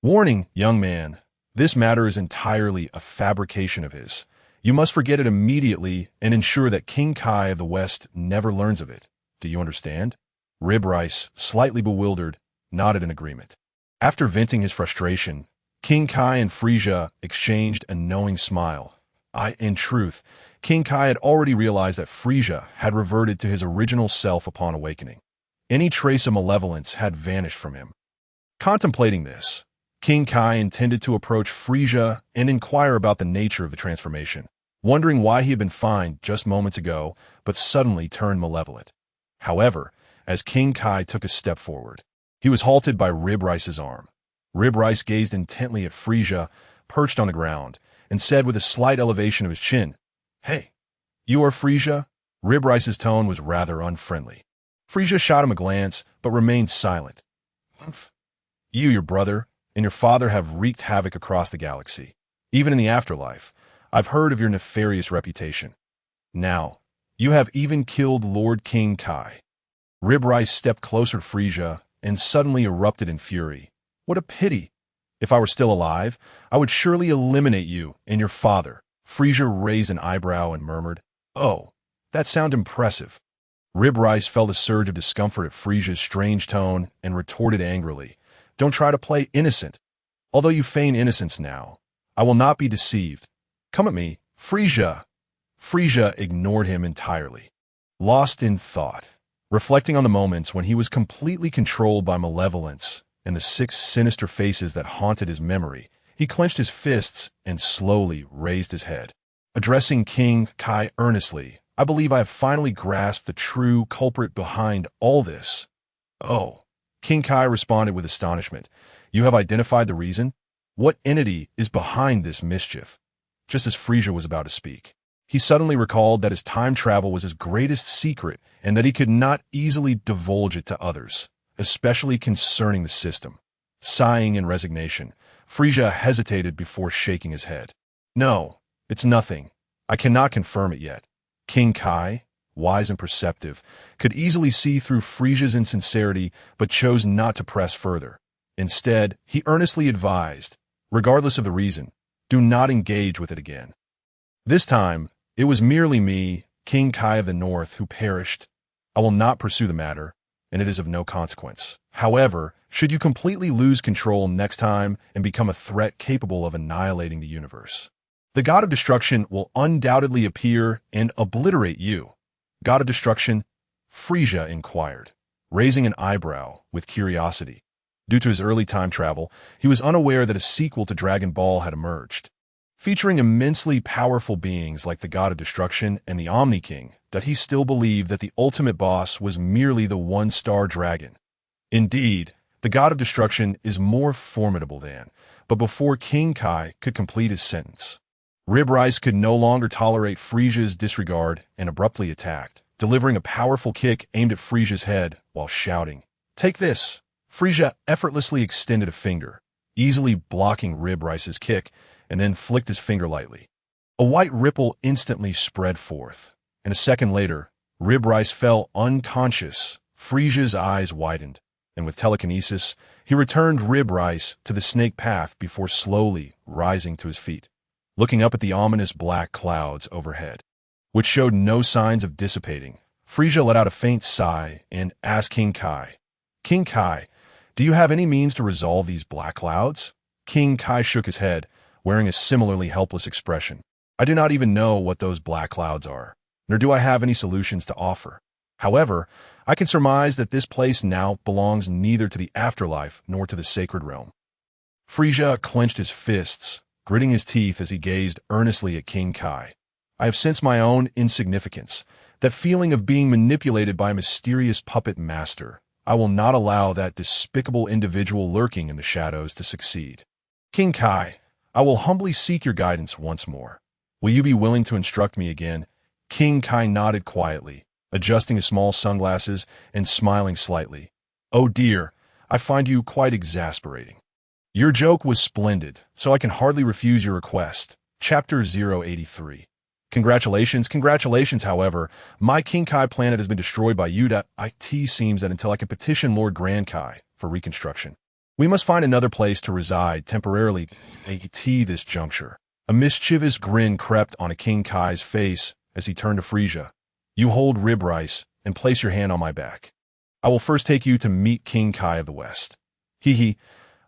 [SPEAKER 1] "Warning, young man. This matter is entirely a fabrication of his. You must forget it immediately and ensure that King Kai of the West never learns of it. Do you understand?" Rib Rice, slightly bewildered, nodded in agreement. After venting his frustration, King Kai and Frieza exchanged a knowing smile. In truth, King Kai had already realized that Frieza had reverted to his original self upon awakening. Any trace of malevolence had vanished from him. Contemplating this, King Kai intended to approach Frieza and inquire about the nature of the transformation, wondering why he had been fine just moments ago, but suddenly turned malevolent. However, as King Kai took a step forward, he was halted by Rib Rice's arm. Rib Rice gazed intently at Frieza, perched on the ground, and said with a slight elevation of his chin, "Hey, you are Frieza?" Rib Rice's tone was rather unfriendly. Frieza shot him a glance, but remained silent. "Humph. You, your brother, and your father have wreaked havoc across the galaxy. Even in the afterlife, I've heard of your nefarious reputation. Now, you have even killed Lord King Kai." Rib Rice stepped closer to Frieza and suddenly erupted in fury. "What a pity! If I were still alive, I would surely eliminate you and your father." Frieza raised an eyebrow and murmured, "Oh, that sounds impressive." Rib Rice felt a surge of discomfort at Frieza's strange tone and retorted angrily, "Don't try to play innocent. Although you feign innocence now, I will not be deceived. Come at me, Frieza." Frieza ignored him entirely, lost in thought, reflecting on the moments when he was completely controlled by malevolence and the 6 sinister faces that haunted his memory. He clenched his fists and slowly raised his head. Addressing King Kai earnestly, "I believe I have finally grasped the true culprit behind all this." "Oh," King Kai responded with astonishment. "You have identified the reason? What entity is behind this mischief?" Just as Frieza was about to speak, he suddenly recalled that his time travel was his greatest secret and that he could not easily divulge it to others, especially concerning the system. Sighing in resignation, Frieza hesitated before shaking his head. "No, it's nothing. I cannot confirm it yet." King Kai, wise and perceptive, could easily see through Frieza's insincerity but chose not to press further. Instead, he earnestly advised, regardless of the reason, do not engage with it again. "This time, it was merely me, King Kai of the North, who perished. I will not pursue the matter, and it is of no consequence. However, should you completely lose control next time and become a threat capable of annihilating the universe, the God of Destruction will undoubtedly appear and obliterate you." "God of Destruction?" Frieza inquired, raising an eyebrow with curiosity. Due to his early time travel, he was unaware that a sequel to Dragon Ball had emerged, featuring immensely powerful beings like the God of Destruction and the Omni King, that he still believed that the ultimate boss was merely the one-star dragon. Indeed, the God of Destruction is more formidable than, but before King Kai could complete his sentence, Rib Rice could no longer tolerate Frieza's disregard and abruptly attacked, delivering a powerful kick aimed at Frieza's head while shouting, "Take this!" Frieza effortlessly extended a finger, easily blocking Rib Rice's kick, and then flicked his finger lightly. A white ripple instantly spread forth, and a second later, Rib Rice fell unconscious. Frieza's eyes widened, and with telekinesis, he returned Rib Rice to the snake path before slowly rising to his feet, looking up at the ominous black clouds overhead, which showed no signs of dissipating. Frieza let out a faint sigh and asked King Kai, "King Kai, do you have any means to resolve these black clouds?" King Kai shook his head, wearing a similarly helpless expression. I do not even know what those black clouds are, nor do I have any solutions to offer. However, I can surmise that this place now belongs neither to the afterlife nor to the sacred realm. Frieza clenched his fists, gritting his teeth as he gazed earnestly at King Kai. I have sensed my own insignificance, that feeling of being manipulated by a mysterious puppet master. I will not allow that despicable individual lurking in the shadows to succeed. King Kai, I will humbly seek your guidance once more. Will you be willing to instruct me again? King Kai nodded quietly, adjusting his small sunglasses and smiling slightly. Oh dear, I find you quite exasperating. Your joke was splendid, so I can hardly refuse your request. Chapter 083. Congratulations, however, my King Kai planet has been destroyed by Yuda. It seems that until I can petition Lord Grand Kai for reconstruction, we must find another place to reside temporarily at this juncture. A mischievous grin crept on a King Kai's face as he turned to Frieza. You hold rib rice and place your hand on my back. I will first take you to meet King Kai of the West. Hee.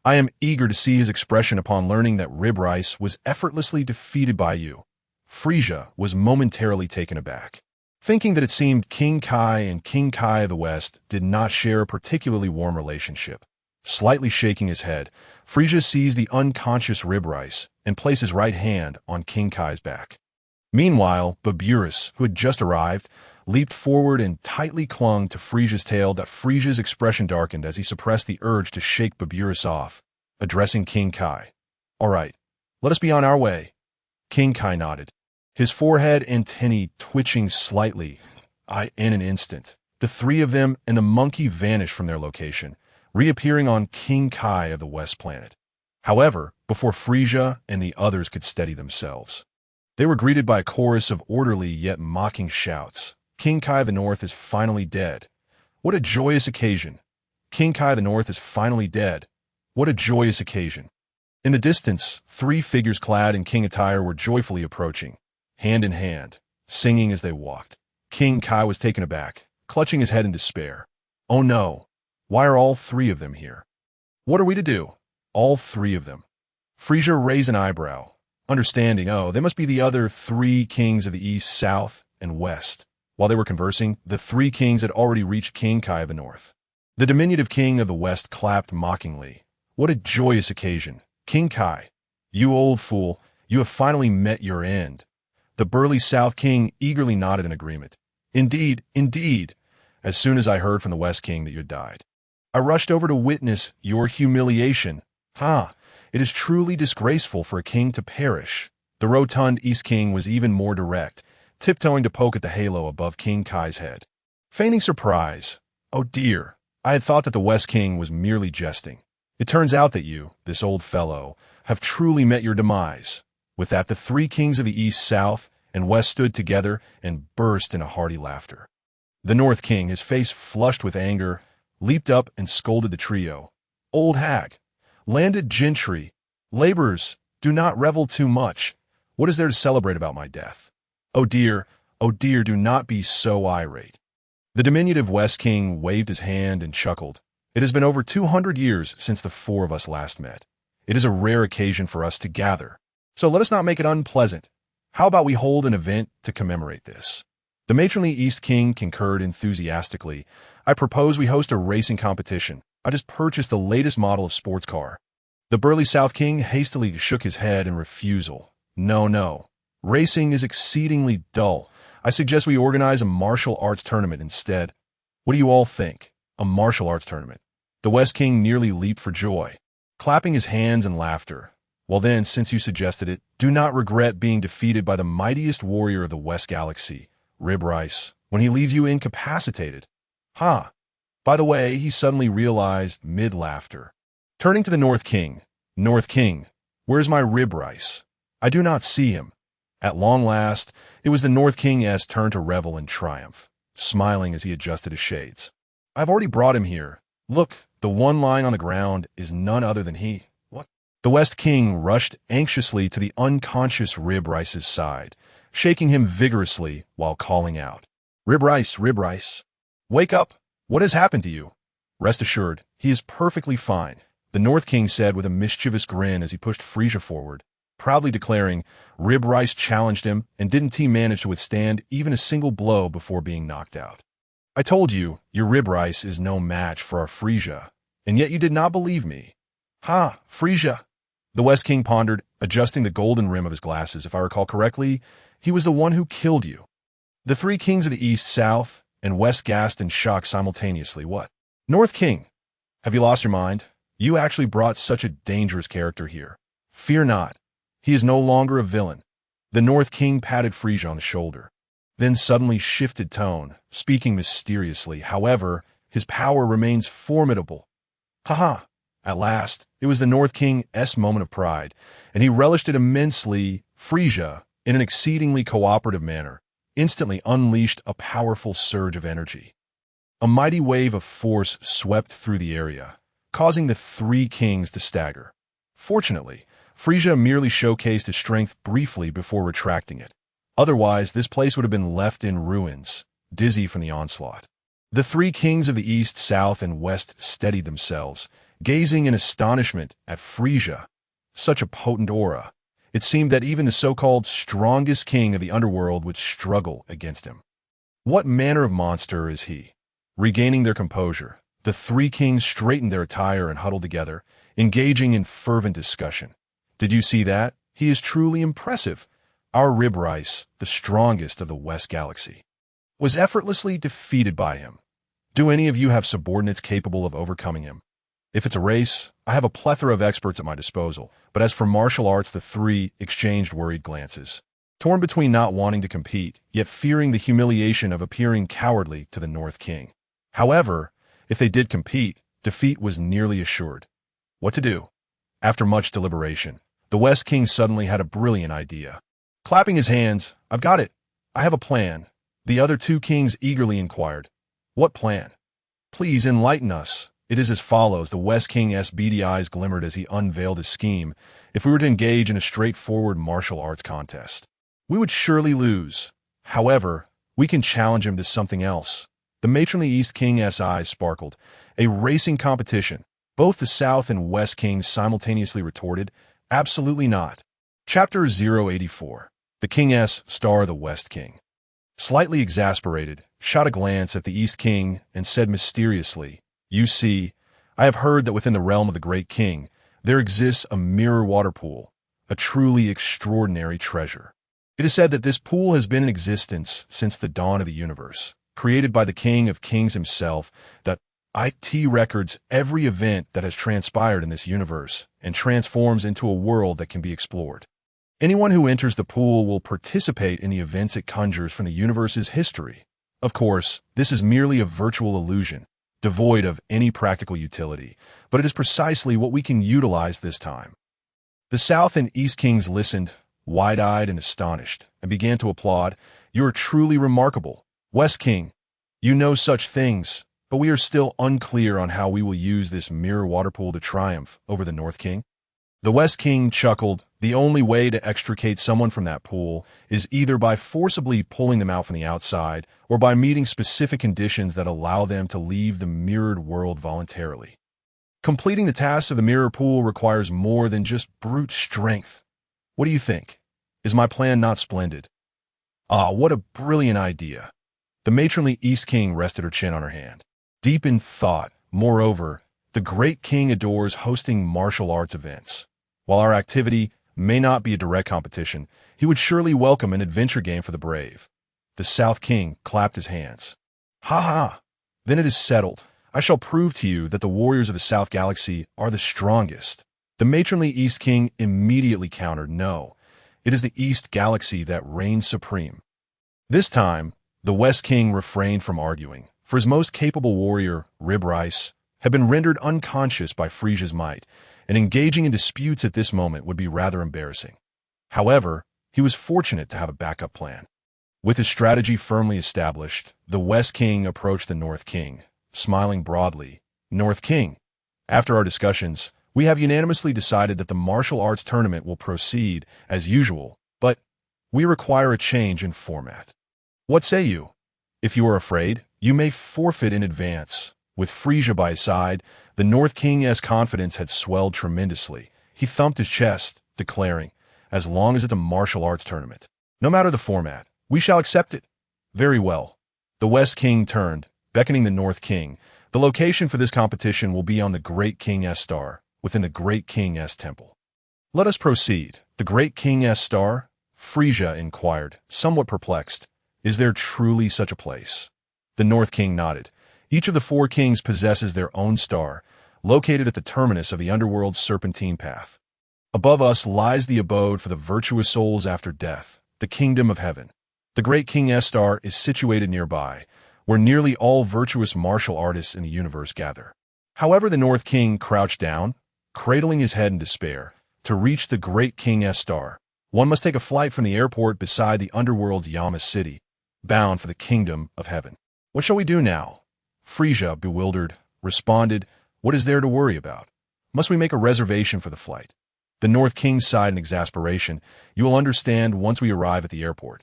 [SPEAKER 1] I am eager to see his expression upon learning that rib rice was effortlessly defeated by you. Frieza was momentarily taken aback, thinking that it seemed King Kai and King Kai of the West did not share a particularly warm relationship. Slightly shaking his head, Frieza seized the unconscious rib rice and placed his right hand on King Kai's back. Meanwhile, Baburus, who had just arrived, leaped forward and tightly clung to Frieza's tail. That Frieza's expression darkened as he suppressed the urge to shake Baburus off, addressing King Kai. All right, let us be on our way. King Kai nodded, his forehead antennae twitching slightly. In an instant, the three of them and the monkey vanished from their location, reappearing on King Kai of the West planet. However, before Frieza and the others could steady themselves, they were greeted by a chorus of orderly yet mocking shouts. King Kai of the North is finally dead. What a joyous occasion. King Kai of the North is finally dead. What a joyous occasion. In the distance, three figures clad in king attire were joyfully approaching, hand in hand, singing as they walked. King Kai was taken aback, clutching his head in despair. Oh no, why are all three of them here? What are we to do? All three of them. Frieza raised an eyebrow, understanding, they must be the other three kings of the East, South, and West. While they were conversing, the three kings had already reached King Kai of the North. The diminutive king of the West clapped mockingly. What a joyous occasion. King Kai, you old fool, you have finally met your end. The burly South King eagerly nodded in agreement. Indeed, as soon as I heard from the West King that you had died, I rushed over to witness your humiliation. It is truly disgraceful for a king to perish. The rotund East King was even more direct, tiptoeing to poke at the halo above King Kai's head. Feigning surprise. Oh dear, I had thought that the West King was merely jesting. It turns out that you, this old fellow, have truly met your demise. With that, the three kings of the East, South, and West stood together and burst into hearty laughter. The North King, his face flushed with anger, leaped up and scolded the trio. Old hag, landed gentry, laborers, do not revel too much. What is there to celebrate about my death? Oh dear, do not be so irate. The diminutive West King waved his hand and chuckled. It has been over 200 years since the four of us last met. It is a rare occasion for us to gather, so let us not make it unpleasant. How about we hold an event to commemorate this? The matronly East King concurred enthusiastically. I propose we host a racing competition. I just purchased the latest model of sports car. The burly South King hastily shook his head in refusal. No. Racing is exceedingly dull. I suggest we organize a martial arts tournament instead. What do you all think? A martial arts tournament. The West King nearly leaped for joy, clapping his hands in laughter. Well then, since you suggested it, do not regret being defeated by the mightiest warrior of the West Galaxy, Rib Rice, when he leaves you incapacitated. By the way, he suddenly realized mid-laughter. Turning to the North King, where's my Rib Rice? I do not see him. At long last, it was the North King's turn to revel in triumph, smiling as he adjusted his shades. I've already brought him here. Look, the one lying on the ground is none other than he. What? The West King rushed anxiously to the unconscious Rib Rice's side, shaking him vigorously while calling out, Rib Rice, wake up! What has happened to you? Rest assured, he is perfectly fine, the North King said with a mischievous grin as he pushed Frieza forward. proudly declaring, Rib Rice challenged him, and didn't he manage to withstand even a single blow before being knocked out? I told you, your Rib Rice is no match for our Frieza, and yet you did not believe me. Ha, Frieza! The West King pondered, adjusting the golden rim of his glasses. If I recall correctly, he was the one who killed you. The three kings of the East, South, and West gasped in shock simultaneously. What? North King? Have you lost your mind? You actually brought such a dangerous character here. Fear not. He is no longer a villain. The North King patted Frieza on the shoulder, then suddenly shifted tone, speaking mysteriously. However, his power remains formidable. Ha! At last, it was the North King's moment of pride, and he relished it immensely. Frieza, in an exceedingly cooperative manner, instantly unleashed a powerful surge of energy. A mighty wave of force swept through the area, causing the three kings to stagger. Fortunately, Frieza merely showcased his strength briefly before retracting it. Otherwise, this place would have been left in ruins, dizzy from the onslaught. The three kings of the East, South, and West steadied themselves, gazing in astonishment at Frieza. Such a potent aura. It seemed that even the so-called strongest king of the underworld would struggle against him. What manner of monster is he? Regaining their composure, the three kings straightened their attire and huddled together, engaging in fervent discussion. Did you see that? He is truly impressive. Our Rib Rice, the strongest of the West Galaxy, was effortlessly defeated by him. Do any of you have subordinates capable of overcoming him? If it's a race, I have a plethora of experts at my disposal, but as for martial arts, the three exchanged worried glances, torn between not wanting to compete, yet fearing the humiliation of appearing cowardly to the North King. However, if they did compete, defeat was nearly assured. What to do? After much deliberation, the West King suddenly had a brilliant idea. Clapping his hands, I've got it. I have a plan. The other two kings eagerly inquired, what plan? Please enlighten us. It is as follows. The West King's beady eyes glimmered as he unveiled his scheme. If we were to engage in a straightforward martial arts contest, we would surely lose. However, we can challenge him to something else. The matronly East King's eyes sparkled. A racing competition. Both the South and West Kings simultaneously retorted, absolutely not. Chapter 084. The King's Star. The West King, slightly exasperated, shot a glance at the East King and said mysteriously, You see, I have heard that within the realm of the Great King, there exists a mirror water pool, a truly extraordinary treasure. It is said that this pool has been in existence since the dawn of the universe, created by the King of Kings himself, that it records every event that has transpired in this universe and transforms into a world that can be explored. Anyone who enters the pool will participate in the events it conjures from the universe's history. Of course, this is merely a virtual illusion, devoid of any practical utility, but it is precisely what we can utilize this time. The South and East Kings listened, wide-eyed and astonished, and began to applaud. You are truly remarkable. West King, you know such things, but we are still unclear on how we will use this mirror water pool to triumph over the North King. The West King chuckled. The only way to extricate someone from that pool is either by forcibly pulling them out from the outside or by meeting specific conditions that allow them to leave the mirrored world voluntarily. Completing the task of the mirror pool requires more than just brute strength. What do you think? Is my plan not splendid? Ah, what a brilliant idea. The matronly East King rested her chin on her hand, deep in thought. Moreover, the Great King adores hosting martial arts events. While our activity may not be a direct competition, he would surely welcome an adventure game for the brave. The South King clapped his hands. Ha ha! Then it is settled. I shall prove to you that the warriors of the South Galaxy are the strongest. The matronly East King immediately countered, No, it is the East Galaxy that reigns supreme. This time, the West King refrained from arguing, for his most capable warrior, Rib Rice, had been rendered unconscious by Frieza's might, and engaging in disputes at this moment would be rather embarrassing. However, he was fortunate to have a backup plan. With his strategy firmly established, the West King approached the North King, smiling broadly. North King, after our discussions, we have unanimously decided that the martial arts tournament will proceed as usual, but we require a change in format. What say you? If you are afraid, you may forfeit in advance. With Frieza by his side, the North King's confidence had swelled tremendously. He thumped his chest, declaring, as long as it's a martial arts tournament. No matter the format, we shall accept it. Very well. The West King turned, beckoning the North King. The location for this competition will be on the Great King's Star, within the Great King's Temple. Let us proceed. The Great King's Star? Frieza inquired, somewhat perplexed. Is there truly such a place? The North King nodded. Each of the 4 kings possesses their own star, located at the terminus of the underworld's serpentine path. Above us lies the abode for the virtuous souls after death, the kingdom of heaven. The Great King's Star is situated nearby, where nearly all virtuous martial artists in the universe gather. However, the North King crouched down, cradling his head in despair. To reach the Great King's Star, one must take a flight from the airport beside the underworld's Zamasu city, bound for the kingdom of heaven. What shall we do now? Frieza, bewildered, responded, What is there to worry about? Must we make a reservation for the flight? The North King sighed in exasperation. You will understand once we arrive at the airport.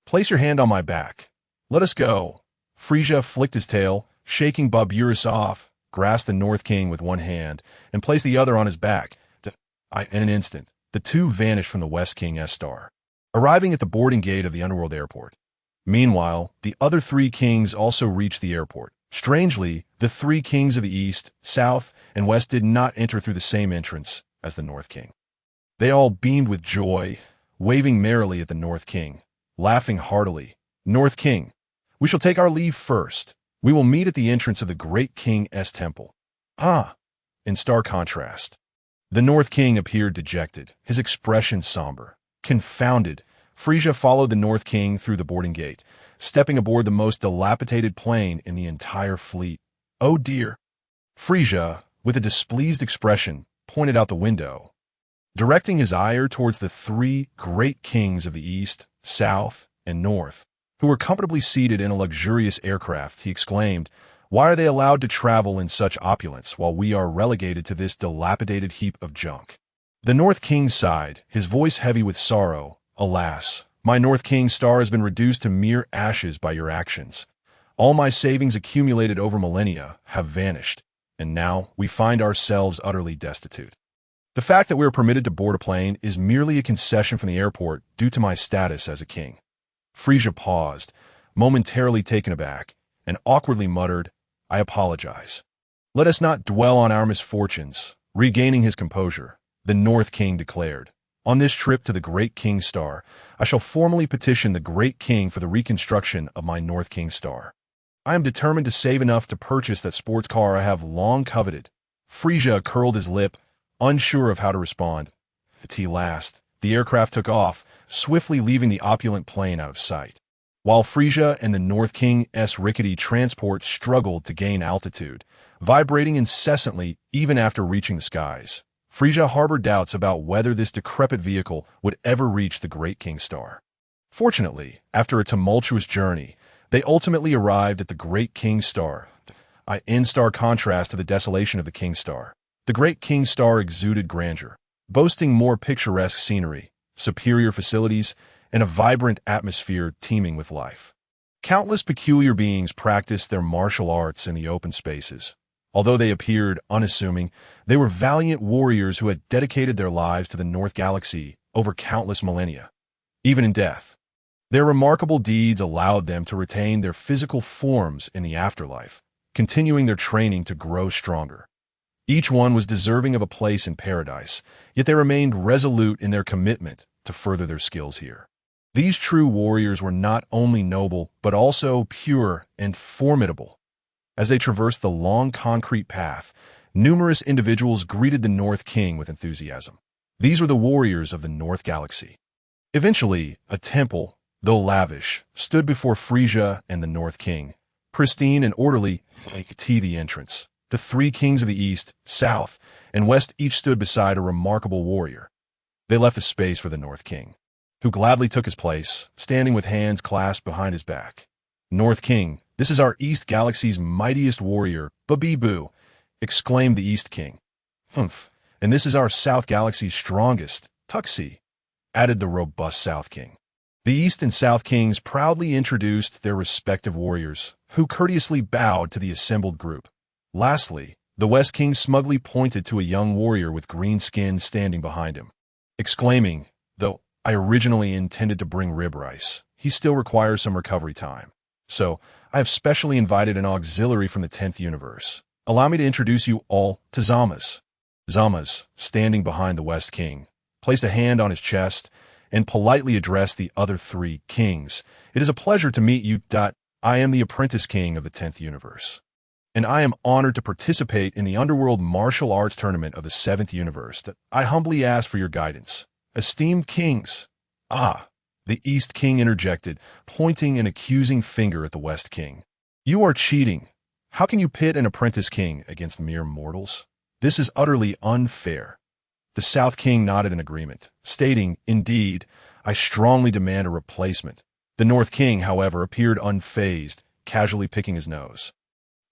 [SPEAKER 1] Place your hand on my back. Let us go. Frieza flicked his tail, shaking Baburus off, grasped the North King with one hand, and placed the other on his back. In an instant, the two vanished from the West King's Star, arriving at the boarding gate of the underworld airport. Meanwhile, the other 3 kings also reached the airport. Strangely, the 3 kings of the East, South, and West did not enter through the same entrance as the North King. They all beamed with joy, waving merrily at the North King, laughing heartily. North King, we shall take our leave first. We will meet at the entrance of the Great King's Temple. In stark contrast, the North King appeared dejected, his expression somber. Confounded, Frieza followed the North King through the boarding gate, stepping aboard the most dilapidated plane in the entire fleet. Oh dear! Frieza, with a displeased expression, pointed out the window. Directing his ire towards the 3 great kings of the East, South, and North, who were comfortably seated in a luxurious aircraft, he exclaimed, Why are they allowed to travel in such opulence while we are relegated to this dilapidated heap of junk? The North King sighed, his voice heavy with sorrow. Alas, my North King's star has been reduced to mere ashes by your actions. All my savings accumulated over millennia have vanished, and now we find ourselves utterly destitute. The fact that we are permitted to board a plane is merely a concession from the airport due to my status as a king. Frieza paused, momentarily taken aback, and awkwardly muttered, I apologize. Let us not dwell on our misfortunes. Regaining his composure, the North King declared, On this trip to the Great King's Star, I shall formally petition the Great King for the reconstruction of my North King's Star. I am determined to save enough to purchase that sports car I have long coveted. Frieza curled his lip, unsure of how to respond. At last, the aircraft took off, swiftly leaving the opulent plane out of sight. While Frieza and the North King's rickety transport struggled to gain altitude, vibrating incessantly even after reaching the skies, Frieza harbored doubts about whether this decrepit vehicle would ever reach the Great King's Star. Fortunately, after a tumultuous journey, they ultimately arrived at the Great King's Star, in stark contrast to the desolation of the King's Star. The Great King's Star exuded grandeur, boasting more picturesque scenery, superior facilities, and a vibrant atmosphere teeming with life. Countless peculiar beings practiced their martial arts in the open spaces. Although they appeared unassuming, they were valiant warriors who had dedicated their lives to the North Galaxy over countless millennia. Even in death, their remarkable deeds allowed them to retain their physical forms in the afterlife, continuing their training to grow stronger. Each one was deserving of a place in paradise, yet they remained resolute in their commitment to further their skills here. These true warriors were not only noble, but also pure and formidable. As they traversed the long concrete path, numerous individuals greeted the North King with enthusiasm. These were the warriors of the North Galaxy. Eventually, a temple, though lavish, stood before Frieza and the North King, pristine and orderly, to the entrance. The 3 kings of the East, South, and West each stood beside a remarkable warrior. They left a space for the North King, who gladly took his place, standing with hands clasped behind his back. North King, this is our East Galaxy's mightiest warrior, Babibu, exclaimed the East King. Humph, and this is our South Galaxy's strongest, Tuxi, added the robust South King. The East and South Kings proudly introduced their respective warriors, who courteously bowed to the assembled group. Lastly, the West King smugly pointed to a young warrior with green skin standing behind him, exclaiming, I originally intended to bring rib rice. He still requires some recovery time. So, I have specially invited an auxiliary from the 10th universe. Allow me to introduce you all to Zamasu. Zamasu, standing behind the West King, placed a hand on his chest and politely addressed the other three kings. It is a pleasure to meet you. I am the apprentice king of the 10th universe, and I am honored to participate in the underworld martial arts tournament of the 7th universe. I humbly ask for your guidance. Esteemed kings. The East King interjected, pointing an accusing finger at the West King. You are cheating. How can you pit an apprentice king against mere mortals? This is utterly unfair. The South King nodded in agreement, stating, indeed, I strongly demand a replacement. The North King, however, appeared unfazed, casually picking his nose.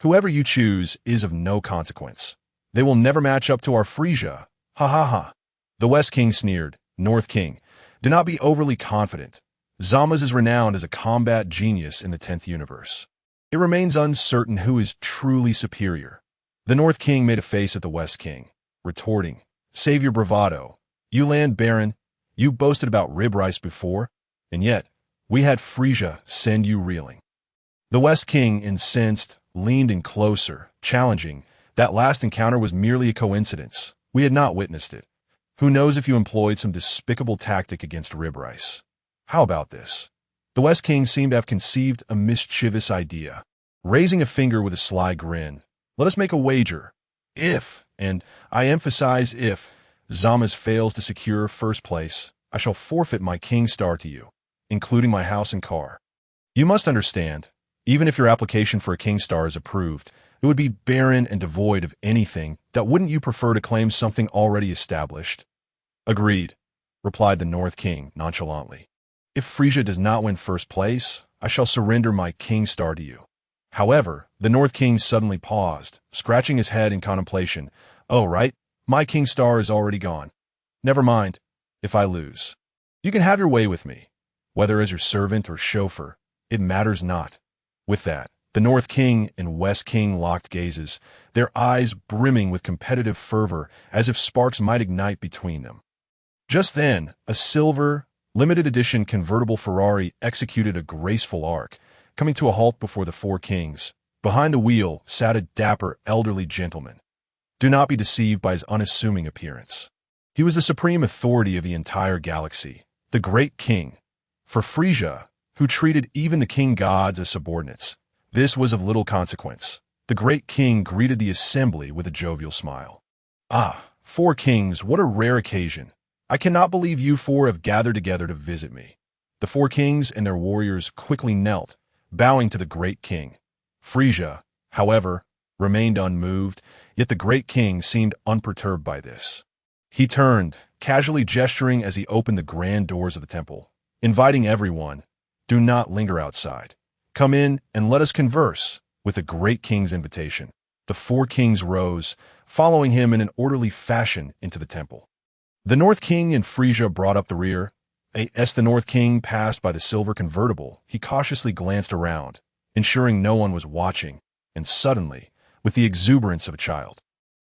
[SPEAKER 1] Whoever you choose is of no consequence. They will never match up to our Frieza. Ha ha ha. The West King sneered. North King, do not be overly confident. Zamasu is renowned as a combat genius in the 10th universe. It remains uncertain who is truly superior. The North King made a face at the West King, retorting, save your bravado. You land baron, you boasted about rib rice before, and yet, we had Frieza send you reeling. The West King, incensed, leaned in closer, challenging. That last encounter was merely a coincidence. We had not witnessed it. Who knows if you employed some despicable tactic against rib rice? How about this? The West King seemed to have conceived a mischievous idea. Raising a finger with a sly grin, let us make a wager. If, and I emphasize if, Zamasu fails to secure first place, I shall forfeit my king star to you, including my house and car. You must understand, even if your application for a king star is approved, it would be barren and devoid of anything. That wouldn't you prefer to claim something already established? Agreed, replied the North King nonchalantly. If Frieza does not win first place, I shall surrender my king star to you. However, the North King suddenly paused, scratching his head in contemplation. Oh, right, my king star is already gone. Never mind, if I lose. You can have your way with me. Whether as your servant or chauffeur, it matters not. With that, the North King and West King locked gazes, their eyes brimming with competitive fervor as if sparks might ignite between them. Just then, a silver, limited edition convertible Ferrari executed a graceful arc, coming to a halt before the four kings. Behind the wheel sat a dapper, elderly gentleman. Do not be deceived by his unassuming appearance. He was the supreme authority of the entire galaxy, the Great King. For Frieza, who treated even the king gods as subordinates, this was of little consequence. The Great King greeted the assembly with a jovial smile. Four kings, what a rare occasion. I cannot believe you four have gathered together to visit me. The four kings and their warriors quickly knelt, bowing to the Great King. Frieza, however, remained unmoved, yet the Great King seemed unperturbed by this. He turned, casually gesturing as he opened the grand doors of the temple, inviting everyone, do not linger outside. Come in and let us converse. With the Great King's invitation, the four kings rose, following him in an orderly fashion into the temple. The North King and Frieza brought up the rear. As the North King passed by the silver convertible, he cautiously glanced around, ensuring no one was watching, and suddenly, with the exuberance of a child,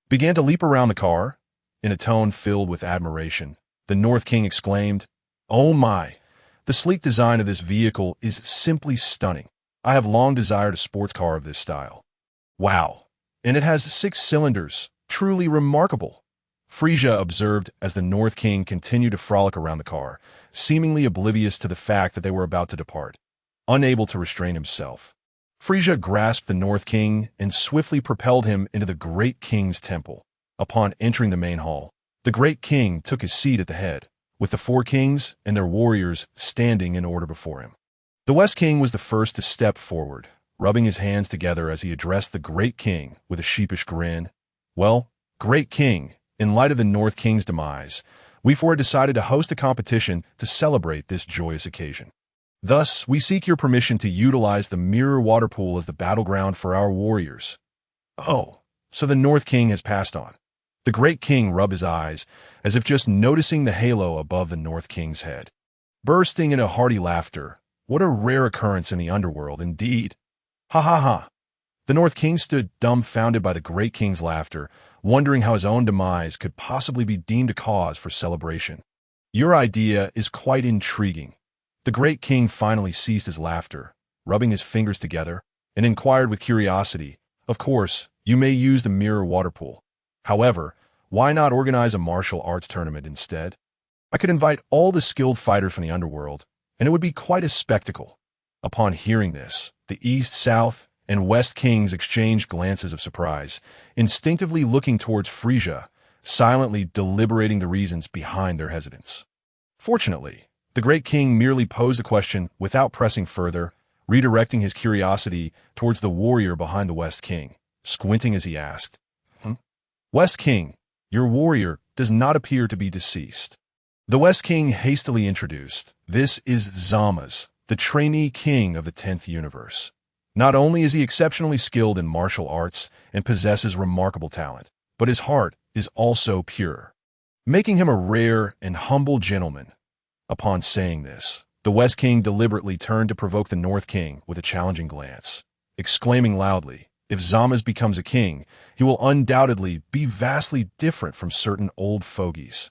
[SPEAKER 1] began to leap around the car. In a tone filled with admiration, the North King exclaimed, "Oh my! The sleek design of this vehicle is simply stunning. I have long desired a sports car of this style. Wow! And it has 6 cylinders. Truly remarkable." Frieza observed as the North King continued to frolic around the car, seemingly oblivious to the fact that they were about to depart. Unable to restrain himself, Frieza grasped the North King and swiftly propelled him into the Great King's temple. Upon entering the main hall, the Great King took his seat at the head, with the four kings and their warriors standing in order before him. The West King was the first to step forward, rubbing his hands together as he addressed the Great King with a sheepish grin. Well, Great King, in light of the North King's demise, we four decided to host a competition to celebrate this joyous occasion. Thus, we seek your permission to utilize the mirror water pool as the battleground for our warriors. Oh, so the North King has passed on. The Great King rubbed his eyes, as if just noticing the halo above the North King's head. Bursting into hearty laughter, what a rare occurrence in the underworld, indeed. Ha ha ha. The North King stood dumbfounded by the Great King's laughter, wondering how his own demise could possibly be deemed a cause for celebration. Your idea is quite intriguing. The great king finally ceased his laughter, rubbing his fingers together, and inquired with curiosity, "Of course, you may use the mirror water pool. However, why not organize a martial arts tournament instead? I could invite all the skilled fighters from the underworld, and it would be quite a spectacle." Upon hearing this, the East, South, and West kings exchanged glances of surprise, instinctively looking towards Frieza, silently deliberating the reasons behind their hesitance. Fortunately, the great king merely posed a question without pressing further, redirecting his curiosity towards the warrior behind the West king, squinting as he asked, "West king, your warrior does not appear to be deceased." The West king hastily introduced, "This is Zamasu, the trainee king of the 10th universe. Not only is he exceptionally skilled in martial arts and possesses remarkable talent, but his heart is also pure, making him a rare and humble gentleman." Upon saying this, the West king deliberately turned to provoke the North king with a challenging glance, exclaiming loudly, "If Zamasu becomes a king, he will undoubtedly be vastly different from certain old fogies."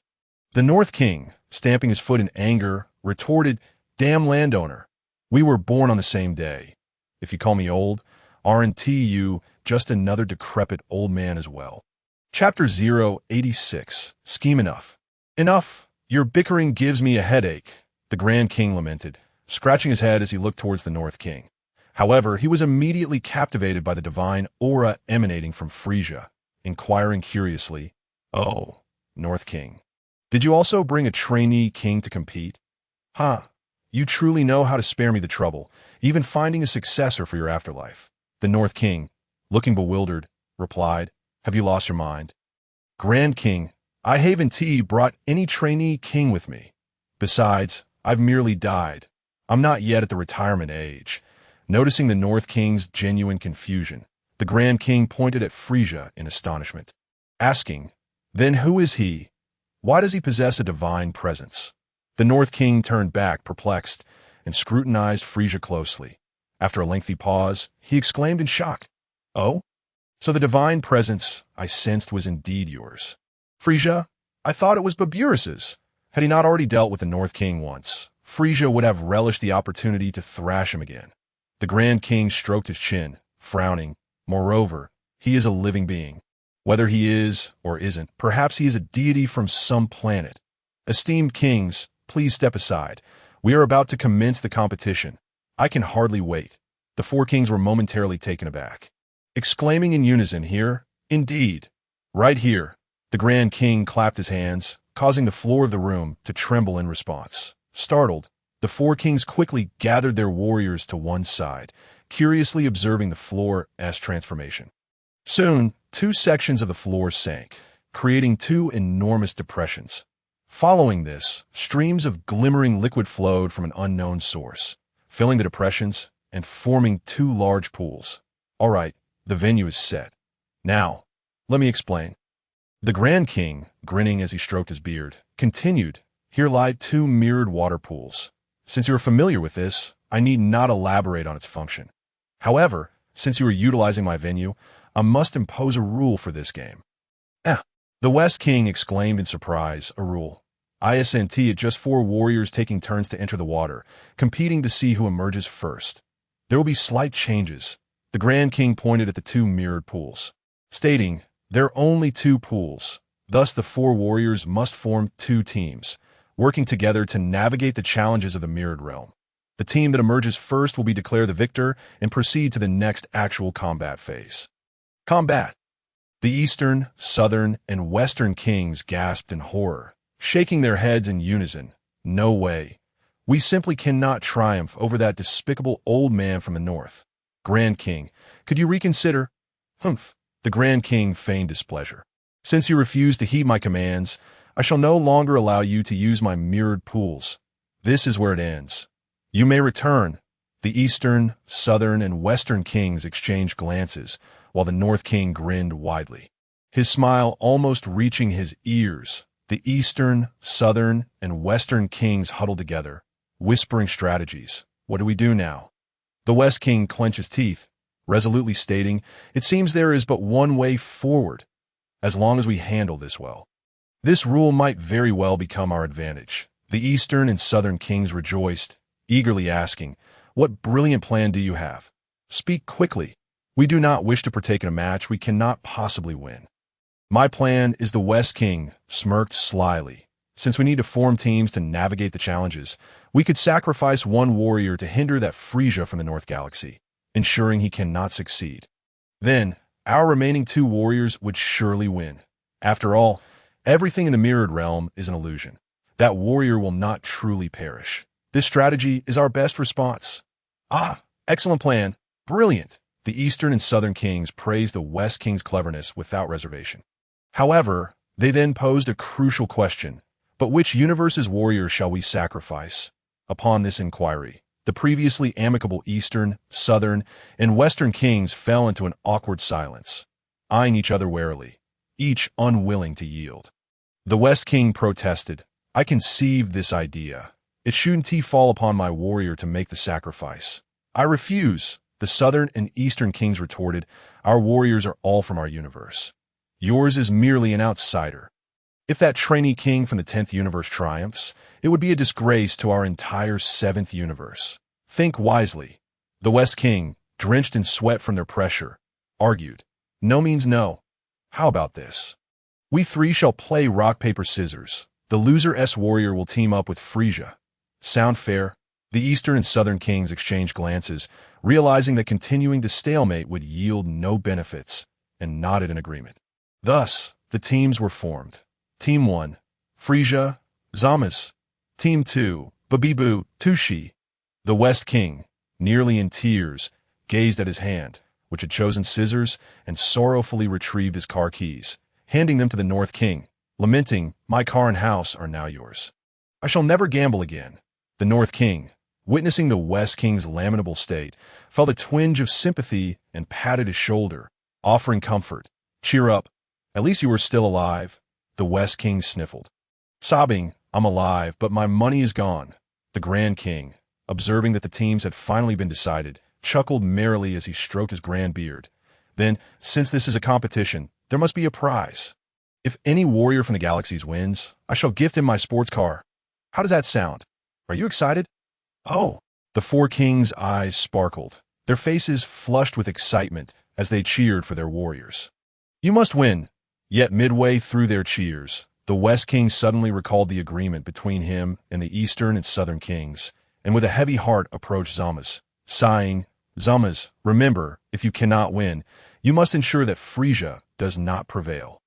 [SPEAKER 1] The North king, stamping his foot in anger, retorted, "Damn landowner, we were born on the same day. If you call me old, aren't you just another decrepit old man as well?" Chapter 086, Scheme Enough. "Enough, your bickering gives me a headache," the Grand King lamented, scratching his head as he looked towards the North King. However, he was immediately captivated by the divine aura emanating from Frieza, inquiring curiously, "Oh, North King, did you also bring a trainee king to compete? Huh, you truly know how to spare me the trouble, even finding a successor for your afterlife." The North King, looking bewildered, replied, "Have you lost your mind? Grand King, I haven't brought any trainee king with me. Besides, I've merely died. I'm not yet at the retirement age." Noticing the North King's genuine confusion, the Grand King pointed at Frieza in astonishment, asking, "Then who is he? Why does he possess a divine presence?" The North King turned back, perplexed, and scrutinized Frieza closely. After a lengthy pause, he exclaimed in shock, "Oh? So the divine presence I sensed was indeed yours. Frieza, I thought it was Baburus's." Had he not already dealt with the North King once, Frieza would have relished the opportunity to thrash him again. The Grand King stroked his chin, frowning. "Moreover, he is a living being. Whether he is or isn't, perhaps he is a deity from some planet. Esteemed kings, please step aside. We are about to commence the competition. I can hardly wait." The four kings were momentarily taken aback, exclaiming in unison, "Here? Indeed. Right here." The Grand King clapped his hands, causing the floor of the room to tremble in response. Startled, the four kings quickly gathered their warriors to one side, curiously observing the floor's transformation. Soon, two sections of the floor sank, creating two enormous depressions. Following this, streams of glimmering liquid flowed from an unknown source, filling the depressions and forming two large pools. "All right, the venue is set. Now, let me explain." The Grand King, grinning as he stroked his beard, continued, "Here lie two mirrored water pools. Since you are familiar with this, I need not elaborate on its function. However, since you are utilizing my venue, I must impose a rule for this game." The West King exclaimed in surprise, "A rule? I assent at just four warriors taking turns to enter the water, competing to see who emerges first. There will be slight changes." The Grand King pointed at the two mirrored pools, stating, "There are only two pools. Thus the four warriors must form two teams, working together to navigate the challenges of the mirrored realm. The team that emerges first will be declared the victor and proceed to the next actual combat phase." Combat. The Eastern, Southern, and Western kings gasped in horror, shaking their heads in unison. "No way. We simply cannot triumph over that despicable old man from the north. Grand King, could you reconsider?" "Humph." The Grand King feigned displeasure. "Since you refuse to heed my commands, I shall no longer allow you to use my mirrored pools. This is where it ends. You may return." The Eastern, Southern, and Western kings exchanged glances, while the North King grinned widely, his smile almost reaching his ears. The Eastern, Southern, and Western kings huddled together, whispering strategies. "What do we do now?" The West King clenched his teeth, resolutely stating, "It seems there is but one way forward, as long as we handle this well. This rule might very well become our advantage." The eastern and southern kings rejoiced, eagerly asking, "What brilliant plan do you have? Speak quickly. We do not wish to partake in a match we cannot possibly win." "My plan is," the West King smirked slyly. "Since we need to form teams to navigate the challenges, we could sacrifice one warrior to hinder that Frieza from the North Galaxy, ensuring he cannot succeed. Then, our remaining two warriors would surely win. After all, everything in the mirrored realm is an illusion. That warrior will not truly perish. This strategy is our best response." "Ah, excellent plan. Brilliant." The Eastern and Southern Kings praised the West King's cleverness without reservation. However, they then posed a crucial question. "But which universe's warrior shall we sacrifice?" Upon this inquiry, the previously amicable Eastern, Southern, and Western Kings fell into an awkward silence, eyeing each other warily, each unwilling to yield. The West King protested, "I conceived this idea. It shouldn't fall upon my warrior to make the sacrifice." "I refuse," the Southern and Eastern Kings retorted. "Our warriors are all from our universe. Yours is merely an outsider. If that trainee king from the 10th universe triumphs, it would be a disgrace to our entire 7th universe. Think wisely." The West King, drenched in sweat from their pressure, argued, "No means no. How about this? We three shall play rock, paper, scissors. The loser warrior will team up with Frieza. Sound fair?" The Eastern and Southern Kings exchanged glances, realizing that continuing to stalemate would yield no benefits, and nodded in agreement. Thus, the teams were formed. Team 1, Frieza, Zamasu. Team 2, Babibu, Tushi. The West King, nearly in tears, gazed at his hand, which had chosen scissors, and sorrowfully retrieved his car keys, handing them to the North King, lamenting, "My car and house are now yours. I shall never gamble again." The North King, witnessing the West King's lamentable state, felt a twinge of sympathy and patted his shoulder, offering comfort. "Cheer up. At least you are still alive." The West King sniffled. Sobbing, "I'm alive, but my money is gone." The Grand King, observing that the teams had finally been decided, chuckled merrily as he stroked his grand beard. "Then, since this is a competition, there must be a prize. If any warrior from the galaxies wins, I shall gift him my sports car. How does that sound? Are you excited?" "Oh!" The four kings' eyes sparkled, their faces flushed with excitement as they cheered for their warriors. "You must win." Yet midway through their cheers, the West King suddenly recalled the agreement between him and the Eastern and Southern Kings, and with a heavy heart approached Zamasu, sighing, "Zamasu, remember, if you cannot win, you must ensure that Frieza does not prevail."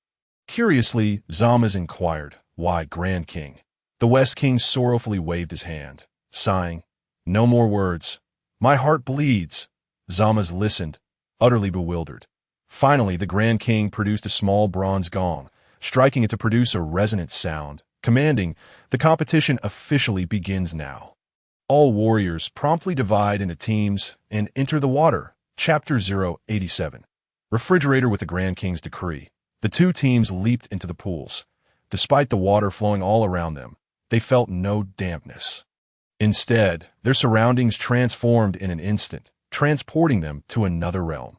[SPEAKER 1] Curiously, Zamasu inquired, "Why, Grand King?" The West King sorrowfully waved his hand, sighing, "No more words. My heart bleeds." Zamasu listened, utterly bewildered. Finally, the Grand King produced a small bronze gong, striking it to produce a resonant sound, commanding, "The competition officially begins now. All warriors promptly divide into teams and enter the water." Chapter 087. Refrigerator with the Grand King's decree. The two teams leaped into the pools. Despite the water flowing all around them, they felt no dampness. Instead, their surroundings transformed in an instant, transporting them to another realm.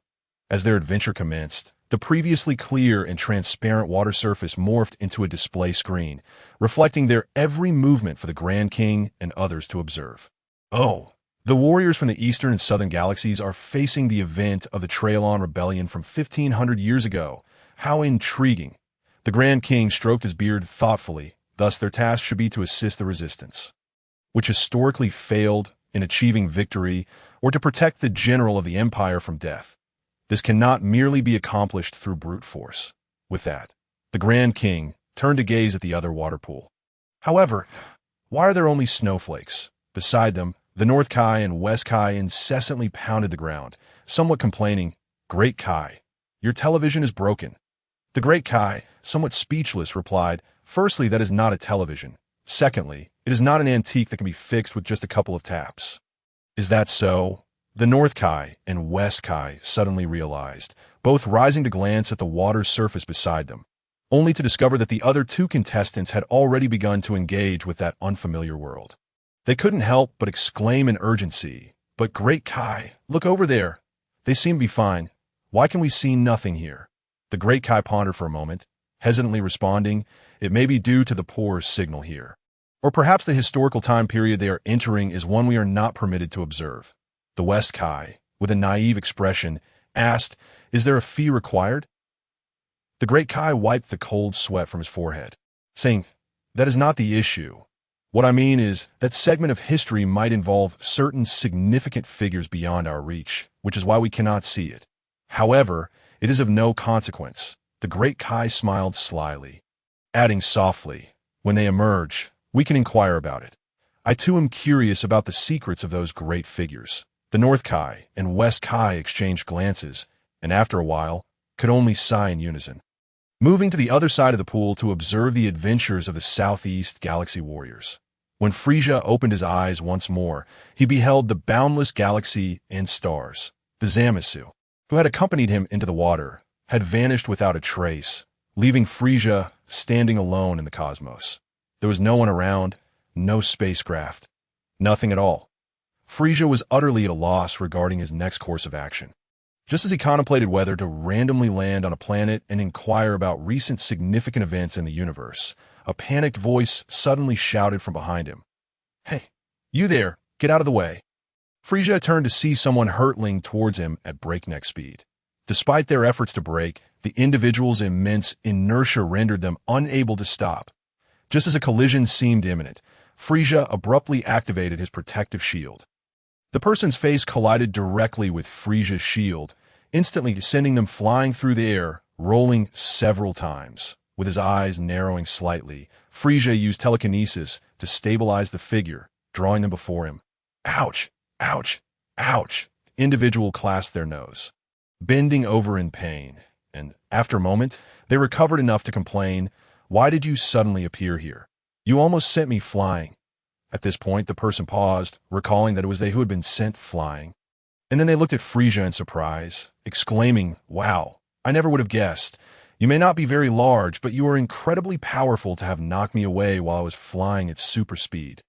[SPEAKER 1] As their adventure commenced, the previously clear and transparent water surface morphed into a display screen, reflecting their every movement for the Grand King and others to observe. "Oh, the warriors from the Eastern and Southern galaxies are facing the event of the Trailon Rebellion from 1500 years ago. How intriguing." The Grand King stroked his beard thoughtfully, thus their task should be to assist the resistance, which historically failed in achieving victory, or to protect the general of the Empire from death. This cannot merely be accomplished through brute force. With that, the Grand King turned to gaze at the other water pool. "However, why are there only snowflakes?" Beside them, the North Kai and West Kai incessantly pounded the ground, somewhat complaining, "Great Kai, your television is broken." The Great Kai, somewhat speechless, replied, "Firstly, that is not a television. Secondly, it is not an antique that can be fixed with just a couple of taps." "Is that so?" The North Kai and West Kai suddenly realized, both rising to glance at the water's surface beside them, only to discover that the other two contestants had already begun to engage with that unfamiliar world. They couldn't help but exclaim in urgency, "But Great Kai, look over there. They seem to be fine. Why can we see nothing here?" The Great Kai pondered for a moment, hesitantly responding, "It may be due to the poor signal here." Or perhaps the historical time period they are entering is one we are not permitted to observe. The West Kai, with a naive expression, asked, "Is there a fee required?" The Great Kai wiped the cold sweat from his forehead, saying, "That is not the issue. What I mean is that segment of history might involve certain significant figures beyond our reach, which is why we cannot see it. However, it is of no consequence." The Great Kai smiled slyly, adding softly, "When they emerge, we can inquire about it. I too am curious about the secrets of those great figures." The North Kai and West Kai exchanged glances, and after a while, could only sigh in unison. Moving to the other side of the pool to observe the adventures of the Southeast Galaxy warriors. When Frieza opened his eyes once more, he beheld the boundless galaxy and stars. The Zamasu, who had accompanied him into the water, had vanished without a trace, leaving Frieza standing alone in the cosmos. There was no one around, no spacecraft, nothing at all. Frieza was utterly at a loss regarding his next course of action. Just as he contemplated whether to randomly land on a planet and inquire about recent significant events in the universe, a panicked voice suddenly shouted from behind him, "Hey, you there, get out of the way." Frieza turned to see someone hurtling towards him at breakneck speed. Despite their efforts to brake, the individual's immense inertia rendered them unable to stop. Just as a collision seemed imminent, Frieza abruptly activated his protective shield. The person's face collided directly with Frieza's shield, instantly sending them flying through the air, rolling several times. With his eyes narrowing slightly, Frieza used telekinesis to stabilize the figure, drawing them before him. "Ouch! Ouch! Ouch!" The individual clasped their nose, bending over in pain, and after a moment, they recovered enough to complain, "Why did you suddenly appear here? You almost sent me flying." At this point, the person paused, recalling that it was they who had been sent flying. And then they looked at Frieza in surprise, exclaiming, "Wow, I never would have guessed. You may not be very large, but you are incredibly powerful to have knocked me away while I was flying at super speed."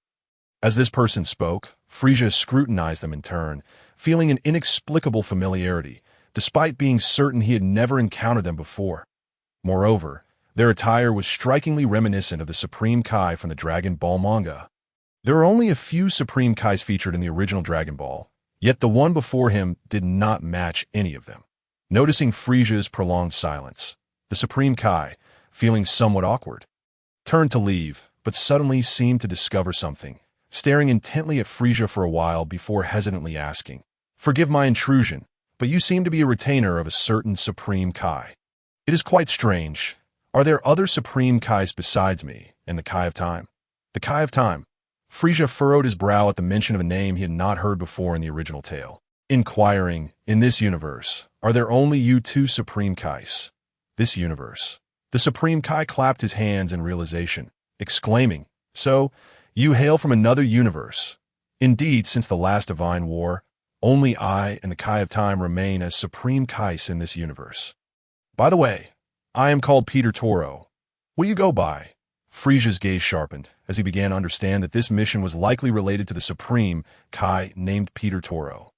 [SPEAKER 1] As this person spoke, Frieza scrutinized them in turn, feeling an inexplicable familiarity, despite being certain he had never encountered them before. Moreover, their attire was strikingly reminiscent of the Supreme Kai from the Dragon Ball manga. There are only a few Supreme Kais featured in the original Dragon Ball, yet the one before him did not match any of them. Noticing Frieza's prolonged silence, the Supreme Kai, feeling somewhat awkward, turned to leave, but suddenly seemed to discover something, staring intently at Frieza for a while before hesitantly asking, "Forgive my intrusion, but you seem to be a retainer of a certain Supreme Kai. It is quite strange. Are there other Supreme Kais besides me and the Kai of Time?" The Kai of Time. Frieza furrowed his brow at the mention of a name he had not heard before in the original tale, inquiring, "In this universe, are there only you two Supreme Kais?" This universe. The Supreme Kai clapped his hands in realization, exclaiming, "So, you hail from another universe. Indeed, since the last Divine War, only I and the Kai of Time remain as Supreme Kais in this universe. By the way, I am called Peter Toro. What do you go by?" Frieza's gaze sharpened as he began to understand that this mission was likely related to the Supreme Kai named Peter Toro.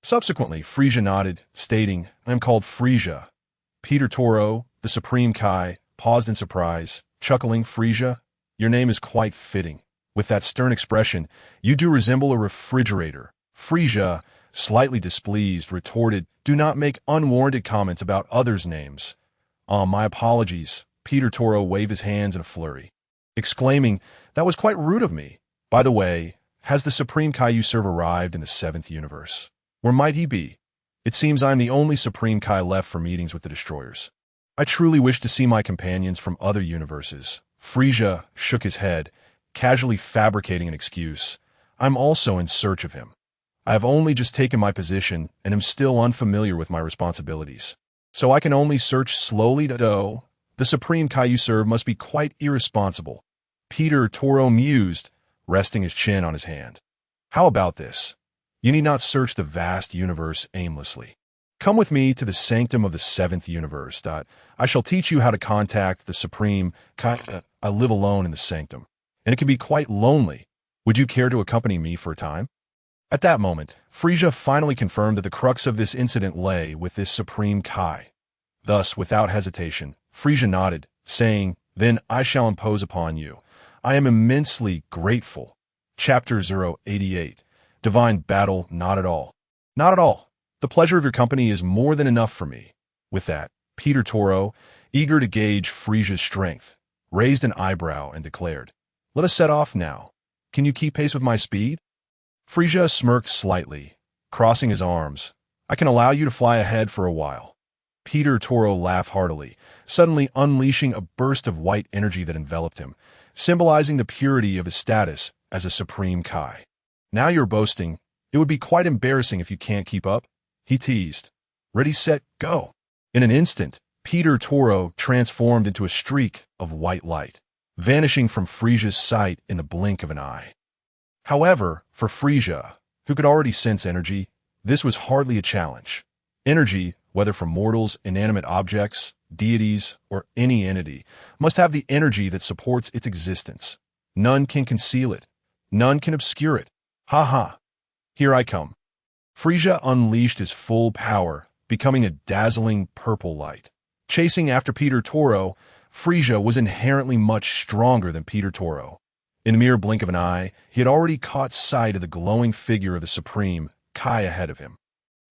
[SPEAKER 1] Subsequently, Frieza nodded, stating, "I am called Frieza." Peter Toro, the Supreme Kai, paused in surprise, chuckling, "Frieza, your name is quite fitting. With that stern expression, you do resemble a refrigerator." Frieza, slightly displeased, retorted, "Do not make unwarranted comments about others' names." My apologies." Peter Toro waved his hands in a flurry, exclaiming, "That was quite rude of me. By the way, has the Supreme Kai you serve arrived in the 7th universe? Where might he be? It seems I am the only Supreme Kai left for meetings with the Destroyers. I truly wish to see my companions from other universes." Frieza shook his head, casually fabricating an excuse. "I'm also in search of him. I have only just taken my position and am still unfamiliar with my responsibilities. So I can only search slowly to know. The Supreme Kai you serve must be quite irresponsible." Peter Toro mused, resting his chin on his hand. "How about this? You need not search the vast universe aimlessly. Come with me to the sanctum of the 7th universe. I shall teach you how to contact the Supreme Kai. I live alone in the sanctum, and it can be quite lonely. Would you care to accompany me for a time?" At that moment, Frieza finally confirmed that the crux of this incident lay with this Supreme Kai. Thus, without hesitation, Frieza nodded, saying, "Then I shall impose upon you. I am immensely grateful. Chapter 088. Divine Battle, not at all. Not at all. The pleasure of your company is more than enough for me. With that, Peter Toro, eager to gauge Frieza's strength, raised an eyebrow and declared, "Let us set off now. Can you keep pace with my speed?" Frieza smirked slightly, crossing his arms. "I can allow you to fly ahead for a while." Peter Toro laughed heartily, suddenly unleashing a burst of white energy that enveloped him, symbolizing the purity of his status as a supreme Kai. "Now you're boasting. It would be quite embarrassing if you can't keep up," he teased. "Ready, set, go." In an instant, Peter Toro transformed into a streak of white light, vanishing from Frieza's sight in the blink of an eye. However, for Frieza, who could already sense energy, this was hardly a challenge. Energy, whether from mortals, inanimate objects, deities, or any entity, must have the energy that supports its existence. None can conceal it. None can obscure it. Ha ha. Here I come. Frieza unleashed his full power, becoming a dazzling purple light. Chasing after Peter Toro, Frieza was inherently much stronger than Peter Toro. In a mere blink of an eye, he had already caught sight of the glowing figure of the Supreme Kai ahead of him.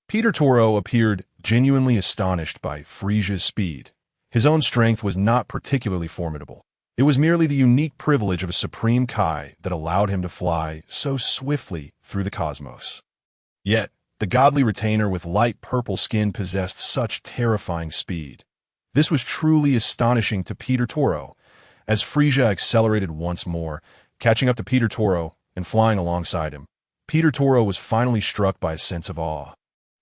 [SPEAKER 1] Peter Toro appeared genuinely astonished by Frieza's speed. His own strength was not particularly formidable. It was merely the unique privilege of a Supreme Kai that allowed him to fly so swiftly through the cosmos. Yet, the godly retainer with light purple skin possessed such terrifying speed. This was truly astonishing to Peter Toro, as Frieza accelerated once more, catching up to Peter Toro and flying alongside him. Peter Toro was finally struck by a sense of awe,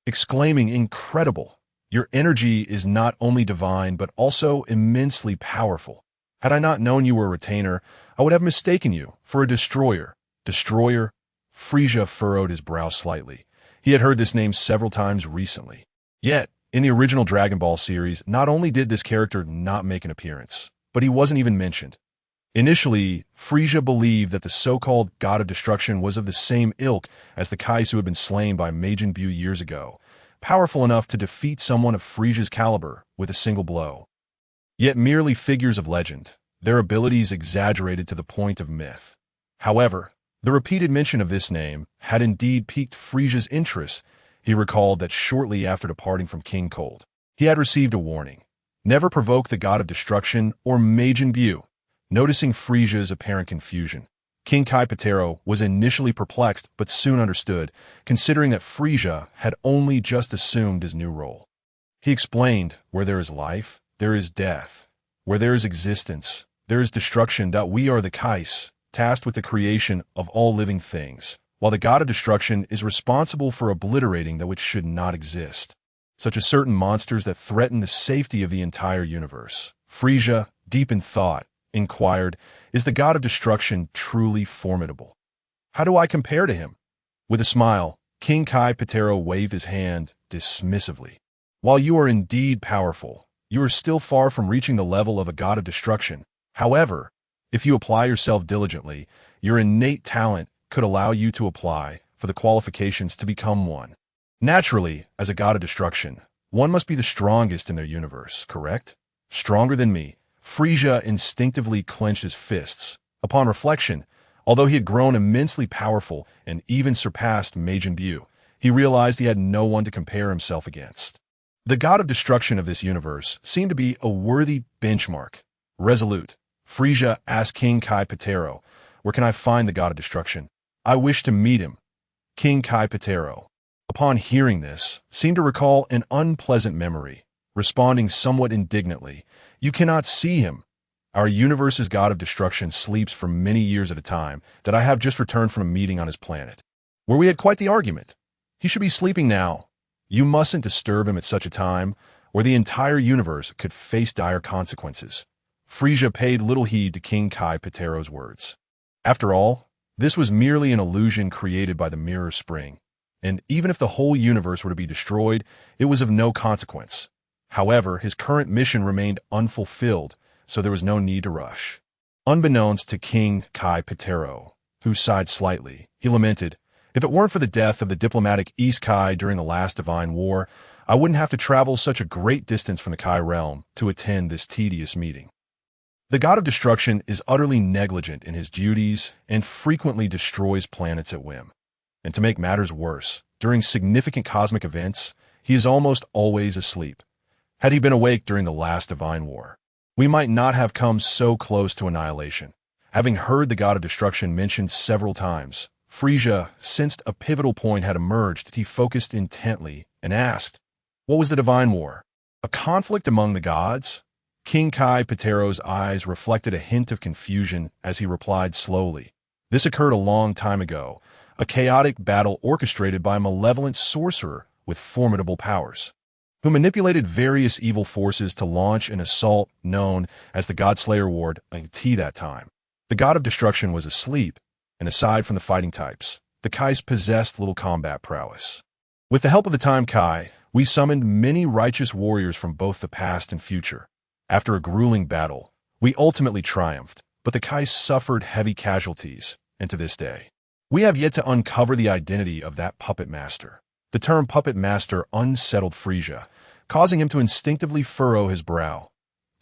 [SPEAKER 1] exclaiming, "Incredible! Your energy is not only divine but also immensely powerful. Had I not known you were a retainer, I would have mistaken you for a destroyer." Destroyer? Frieza furrowed his brow slightly. He had heard this name several times recently. Yet, in the original Dragon Ball series, not only did this character not make an appearance, but he wasn't even mentioned. Initially, Frieza believed that the so-called God of Destruction was of the same ilk as the Kais who had been slain by Majin Buu years ago, powerful enough to defeat someone of Frieza's caliber with a single blow. Yet merely figures of legend, their abilities exaggerated to the point of myth. However, the repeated mention of this name had indeed piqued Frieza's interest. He recalled that shortly after departing from King Cold, he had received a warning: never provoke the God of Destruction or Majin Buu. Noticing Frieza's apparent confusion, King Kai Patero was initially perplexed but soon understood, considering that Frieza had only just assumed his new role. He explained, "Where there is life, there is death. Where there is existence, there is destruction. We are the Kais, tasked with the creation of all living things, while the God of Destruction is responsible for obliterating that which should not exist, such as certain monsters that threaten the safety of the entire universe." Frieza, deep in thought, inquired, "Is the God of Destruction truly formidable? How do I compare to him?" With a smile, King Kai Patero waved his hand dismissively. "While you are indeed powerful, you are still far from reaching the level of a God of Destruction. However, if you apply yourself diligently, your innate talent could allow you to apply for the qualifications to become one. Naturally, as a God of Destruction, one must be the strongest in their universe, correct? Stronger than me." Frieza instinctively clenched his fists. Upon reflection, although he had grown immensely powerful and even surpassed Majin Buu, he realized he had no one to compare himself against. The God of Destruction of this universe seemed to be a worthy benchmark. Resolute, Frieza asked King Kai Patero, "Where can I find the God of Destruction? I wish to meet him." King Kai Patero, upon hearing this, seemed to recall an unpleasant memory, responding somewhat indignantly, "You cannot see him. Our universe's God of Destruction sleeps for many years at a time that I have just returned from a meeting on his planet, where we had quite the argument. He should be sleeping now. You mustn't disturb him at such a time, or the entire universe could face dire consequences." Frieza paid little heed to King Kai Patero's words. After all, this was merely an illusion created by the Mirror Spring, and even if the whole universe were to be destroyed, it was of no consequence. However, his current mission remained unfulfilled, so there was no need to rush. Unbeknownst to King Kai Patero, who sighed slightly, he lamented, "If it weren't for the death of the diplomatic East Kai during the last Divine War, I wouldn't have to travel such a great distance from the Kai realm to attend this tedious meeting." The god of destruction is utterly negligent in his duties and frequently destroys planets at whim. And to make matters worse, during significant cosmic events, he is almost always asleep. Had he been awake during the last Divine War, we might not have come so close to annihilation. Having heard the god of destruction mentioned several times, Frieza sensed a pivotal point had emerged. He focused intently and asked, "What was the Divine War? A conflict among the gods?" King Kai Patero's eyes reflected a hint of confusion as he replied slowly, "This occurred a long time ago, a chaotic battle orchestrated by a malevolent sorcerer with formidable powers, who manipulated various evil forces to launch an assault known as the Godslayer War at that time. The god of destruction was asleep, and aside from the fighting types, the Kais possessed little combat prowess. With the help of the Time Kai, we summoned many righteous warriors from both the past and future. After a grueling battle, we ultimately triumphed, but the Kais suffered heavy casualties, and to this day, we have yet to uncover the identity of that puppet master." The term puppet master unsettled Frieza, causing him to instinctively furrow his brow.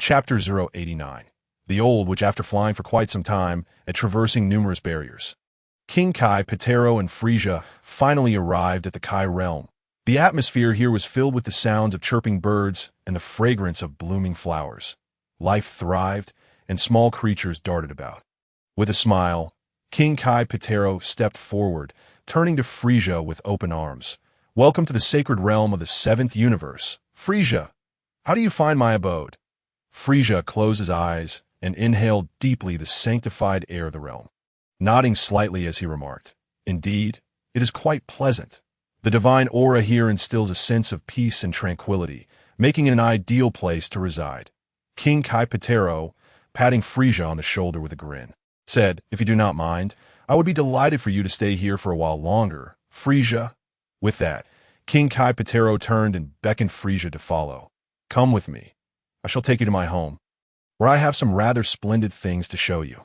[SPEAKER 1] Chapter 089. The Old, which after flying for quite some time and traversing numerous barriers, King Kai, Patero, and Frieza finally arrived at the Kai realm. The atmosphere here was filled with the sounds of chirping birds and the fragrance of blooming flowers. Life thrived, and small creatures darted about. With a smile, King Kai Patero stepped forward, turning to Frieza with open arms. "Welcome to the sacred realm of the 7th universe. Frieza, how do you find my abode?" Frieza closed his eyes and inhaled deeply the sanctified air of the realm, nodding slightly as he remarked, "Indeed, it is quite pleasant. The divine aura here instills a sense of peace and tranquility, making it an ideal place to reside." King Kai Patero, patting Frieza on the shoulder with a grin, said, "If you do not mind, I would be delighted for you to stay here for a while longer, Frieza." With that, King Kai Patero turned and beckoned Frieza to follow. "Come with me. I shall take you to my home, where I have some rather splendid things to show you."